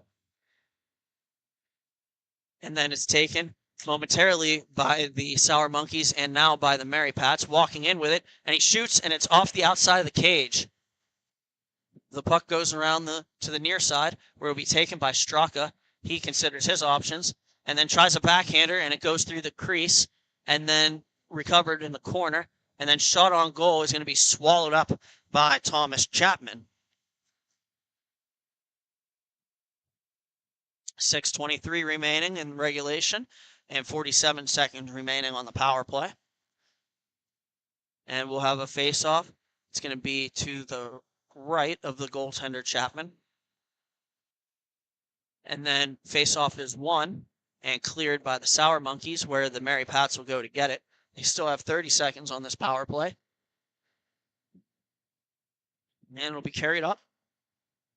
And then it's taken momentarily by the Sour Monkeys and now by the Mary Pats, walking in with it. And he shoots, and it's off the outside of the cage. The puck goes around to the near side, where it'll be taken by Straka. He considers his options, and then tries a backhander, and it goes through the crease, and then recovered in the corner. And then shot on goal is going to be swallowed up by Thomas Chapman. 6:23 remaining in regulation and 47 seconds remaining on the power play. And we'll have a face-off. It's going to be to the right of the goaltender, Chapman. And then face-off is won and cleared by the Sour Monkeys, where the Mary Pats will go to get it. They still have 30 seconds on this power play. And it'll be carried up.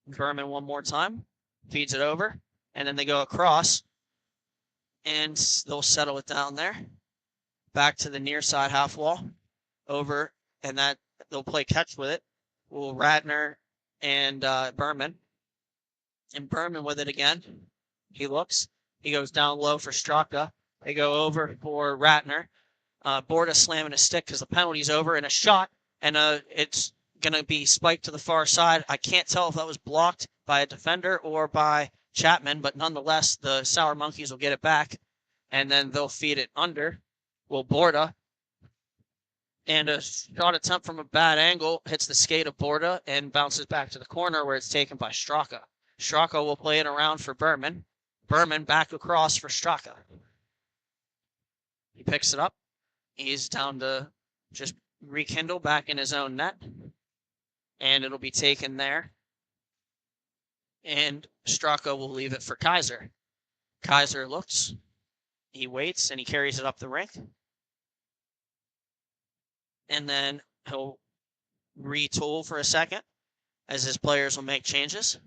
Berman one more time. Feeds it over. And then they go across. And they'll settle it down there. Back to the near side half wall. Over. And that they'll play catch with it. Will Ratner and Berman. And Berman with it again. He looks. He goes down low for Straka. They go over for Ratner. Borda slamming a stick because the penalty's over, and a shot. And it's going to be spiked to the far side. I can't tell if that was blocked by a defender or by Chapman, but nonetheless, the Sour Monkeys will get it back. And then they'll feed it under. Will Borda. And a shot attempt from a bad angle hits the skate of Borda and bounces back to the corner where it's taken by Straka. Straka will play it around for Berman. Berman back across for Straka. He picks it up. He's down to just rekindle back in his own net. And it'll be taken there. And Straka will leave it for Kaiser. Kaiser looks. He waits and he carries it up the rink. And then he'll retool for a second as his players will make changes.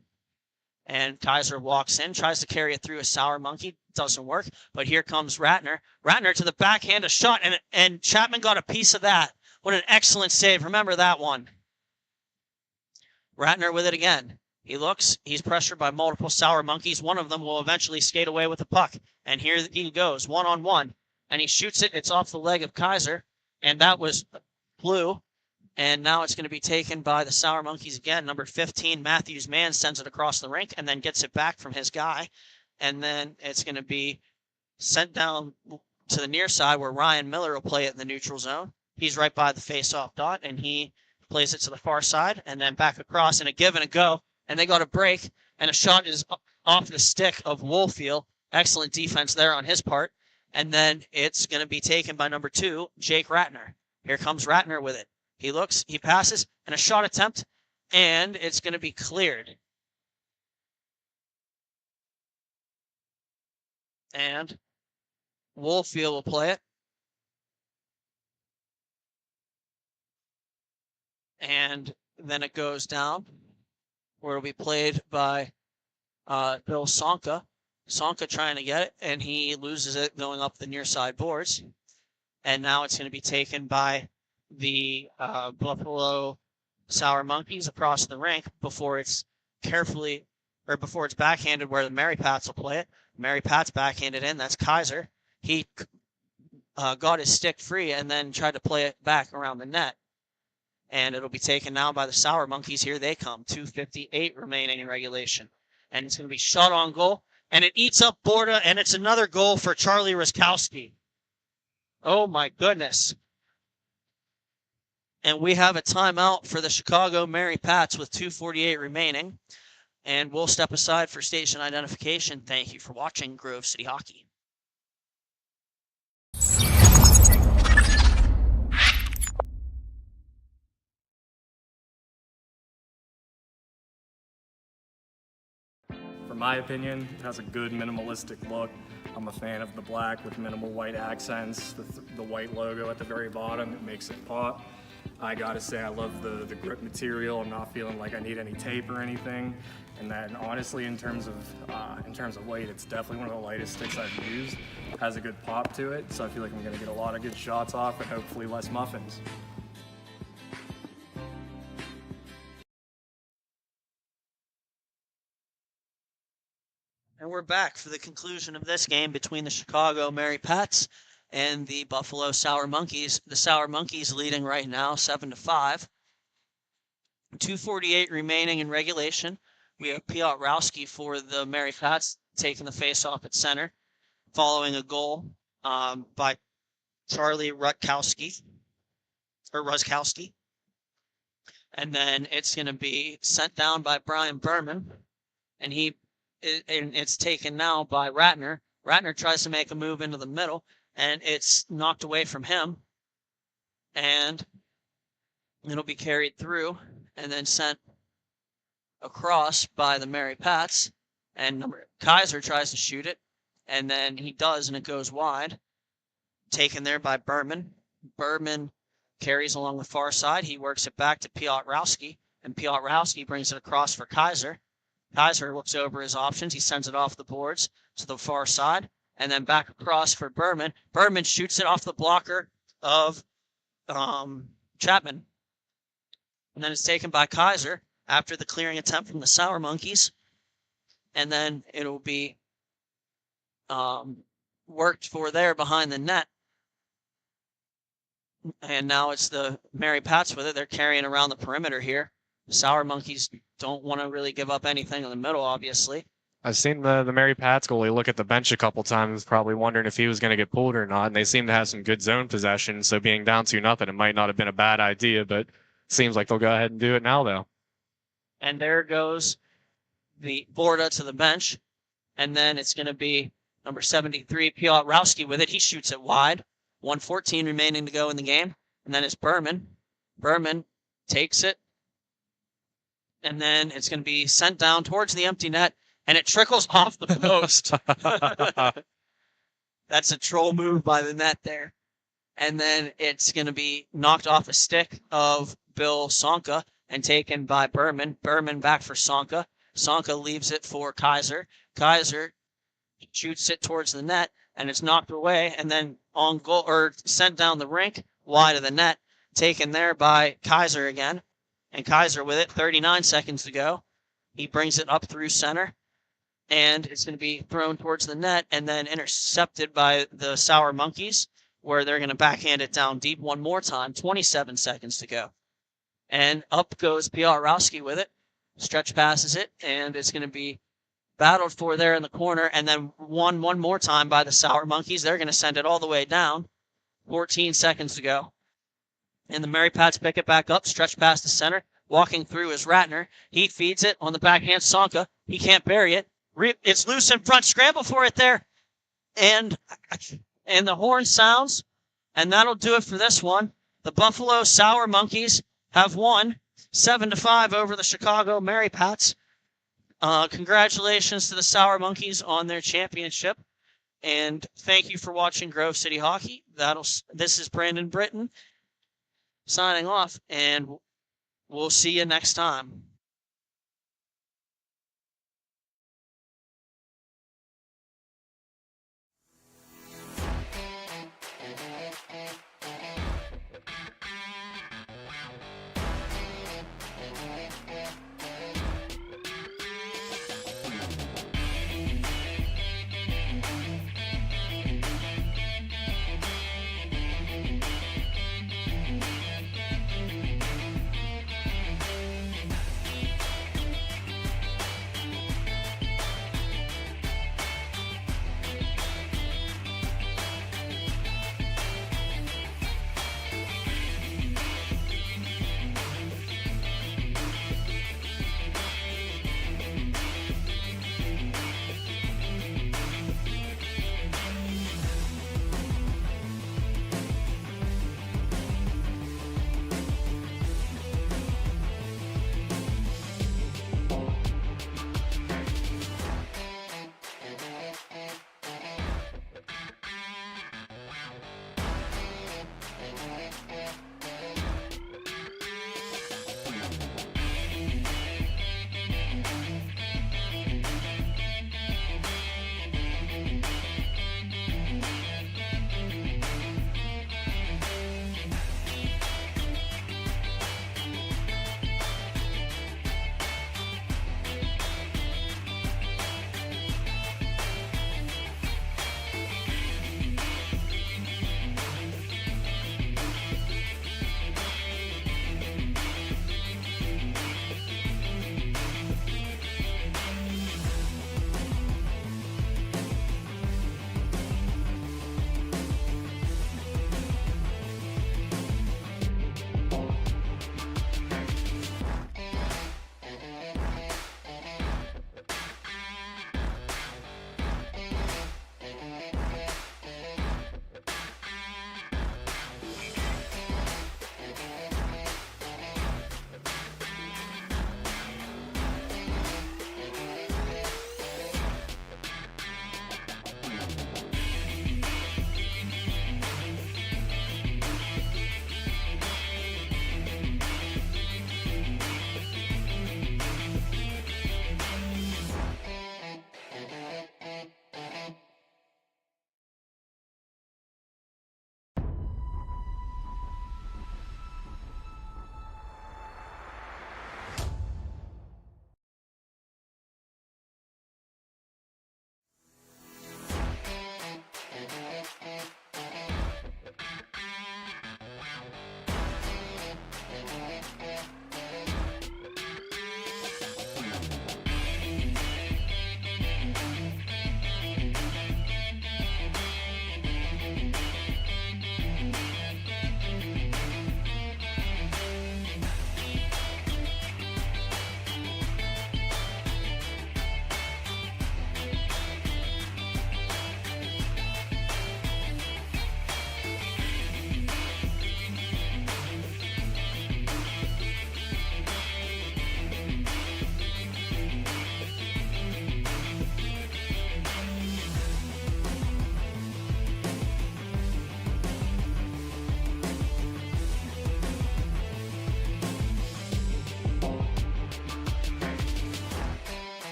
And Kaiser walks in, tries to carry it through a Sour Monkey. Doesn't work. But here comes Ratner. Ratner to the backhand, a shot, and Chapman got a piece of that. What an excellent save. Remember that one. Ratner with it again. He looks. He's pressured by multiple Sour Monkeys. One of them will eventually skate away with the puck. And here he goes, one-on-one. And he shoots it. It's off the leg of Kaiser. And that was blue. And now it's going to be taken by the Sour Monkeys again. Number 15, Matthews Mann, sends it across the rink and then gets it back from his guy. And then it's going to be sent down to the near side where Ryan Miller will play it in the neutral zone. He's right by the face-off dot, and he plays it to the far side and then back across, and a give and a go. And they got a break, and a shot is off the stick of Woolfield. Excellent defense there on his part. And then it's going to be taken by number 2, Jake Ratner. Here comes Ratner with it. He looks, he passes, and a shot attempt, and it's going to be cleared. And Woolfield will play it. And then it goes down, where it'll be played by Bill Sonka. Sonka trying to get it, and he loses it going up the near side boards. And now it's going to be taken by the Buffalo Sour Monkeys across the rink before it's backhanded where the Mary Pats will play it. Mary Pats backhanded in. That's Kaiser. He got his stick free and then tried to play it back around the net. And it'll be taken now by the Sour Monkeys. Here they come. 2:58 remaining in regulation. And it's going to be shot on goal. And it eats up Borda, and it's another goal for Charlie Ruskowski. Oh, my goodness. And we have a timeout for the Chicago Mary Pats with 2:48 remaining. And we'll step aside for station identification. Thank you for watching Grove City Hockey. For my opinion, it has a good minimalistic look. I'm a fan of the black with minimal white accents, the white logo at the very bottom. It makes it pop. I gotta say, I love the grip material. I'm not feeling like I need any tape or anything. And then honestly, in terms of weight, it's definitely one of the lightest sticks I've used. It has a good pop to it, so I feel like I'm gonna get a lot of good shots off and hopefully less muffins. And we're back for the conclusion of this game between the Chicago Mary Pats and the Buffalo Sour Monkeys. The Sour Monkeys leading right now, 7-5. 2:48 remaining in regulation. We have Piotrowski for the Mary Pats taking the face-off at center, following a goal by Charlie Ruskowski. And then it's going to be sent down by Brian Berman, and he and it's taken now by Ratner. Ratner tries to make a move into the middle, and it's knocked away from him. And it'll be carried through and then sent across by the Mary Pats. And Kaiser tries to shoot it, and then he does, and it goes wide. Taken there by Berman. Berman carries along the far side. He works it back to Piotrowski, and Piotrowski brings it across for Kaiser. Kaiser looks over his options. He sends it off the boards to the far side, and then back across for Berman. Berman shoots it off the blocker of Chapman. And then it's taken by Kaiser after the clearing attempt from the Sour Monkeys. And then it'll be worked for there behind the net. And now it's the Mary Pats with it. They're carrying around the perimeter here. The Sour Monkeys don't want to really give up anything in the middle, obviously. I've seen the Mary Pats goalie look at the bench a couple times, probably wondering if he was going to get pulled or not. And they seem to have some good zone possession, so being down 2-0, it might not have been a bad idea, but it seems like they'll go ahead and do it now, though. And there goes the Borda to the bench. And then it's going to be number 73, Piotrowski with it. He shoots it wide. 1:14 remaining to go in the game. And then it's Berman. Berman takes it. And then it's going to be sent down towards the empty net. And it trickles off the post. That's a troll move by the net there. And then it's going to be knocked off a stick of Bill Sonka and taken by Berman. Berman back for Sonka. Sonka leaves it for Kaiser. Kaiser shoots it towards the net, and it's knocked away, and then on goal or sent down the rink wide of the net, taken there by Kaiser again. And Kaiser with it, 39 seconds to go. He brings it up through center, and it's going to be thrown towards the net and then intercepted by the Sour Monkeys, where they're going to backhand it down deep one more time, 27 seconds to go. And up goes Piotrowski with it, stretch passes it, and it's going to be battled for there in the corner, and then one more time by the Sour Monkeys. They're going to send it all the way down, 14 seconds to go. And the Mary Pats pick it back up, stretch past the center. Walking through is Ratner. He feeds it on the backhand Sonka. He can't bury it. It's loose in front. Scramble for it there. And the horn sounds, and that'll do it for this one. The Buffalo Sour Monkeys have won 7-5 over the Chicago Mary Pats. Congratulations to the Sour Monkeys on their championship. And thank you for watching Grove City Hockey. This is Brandon Britton signing off, and we'll see you next time.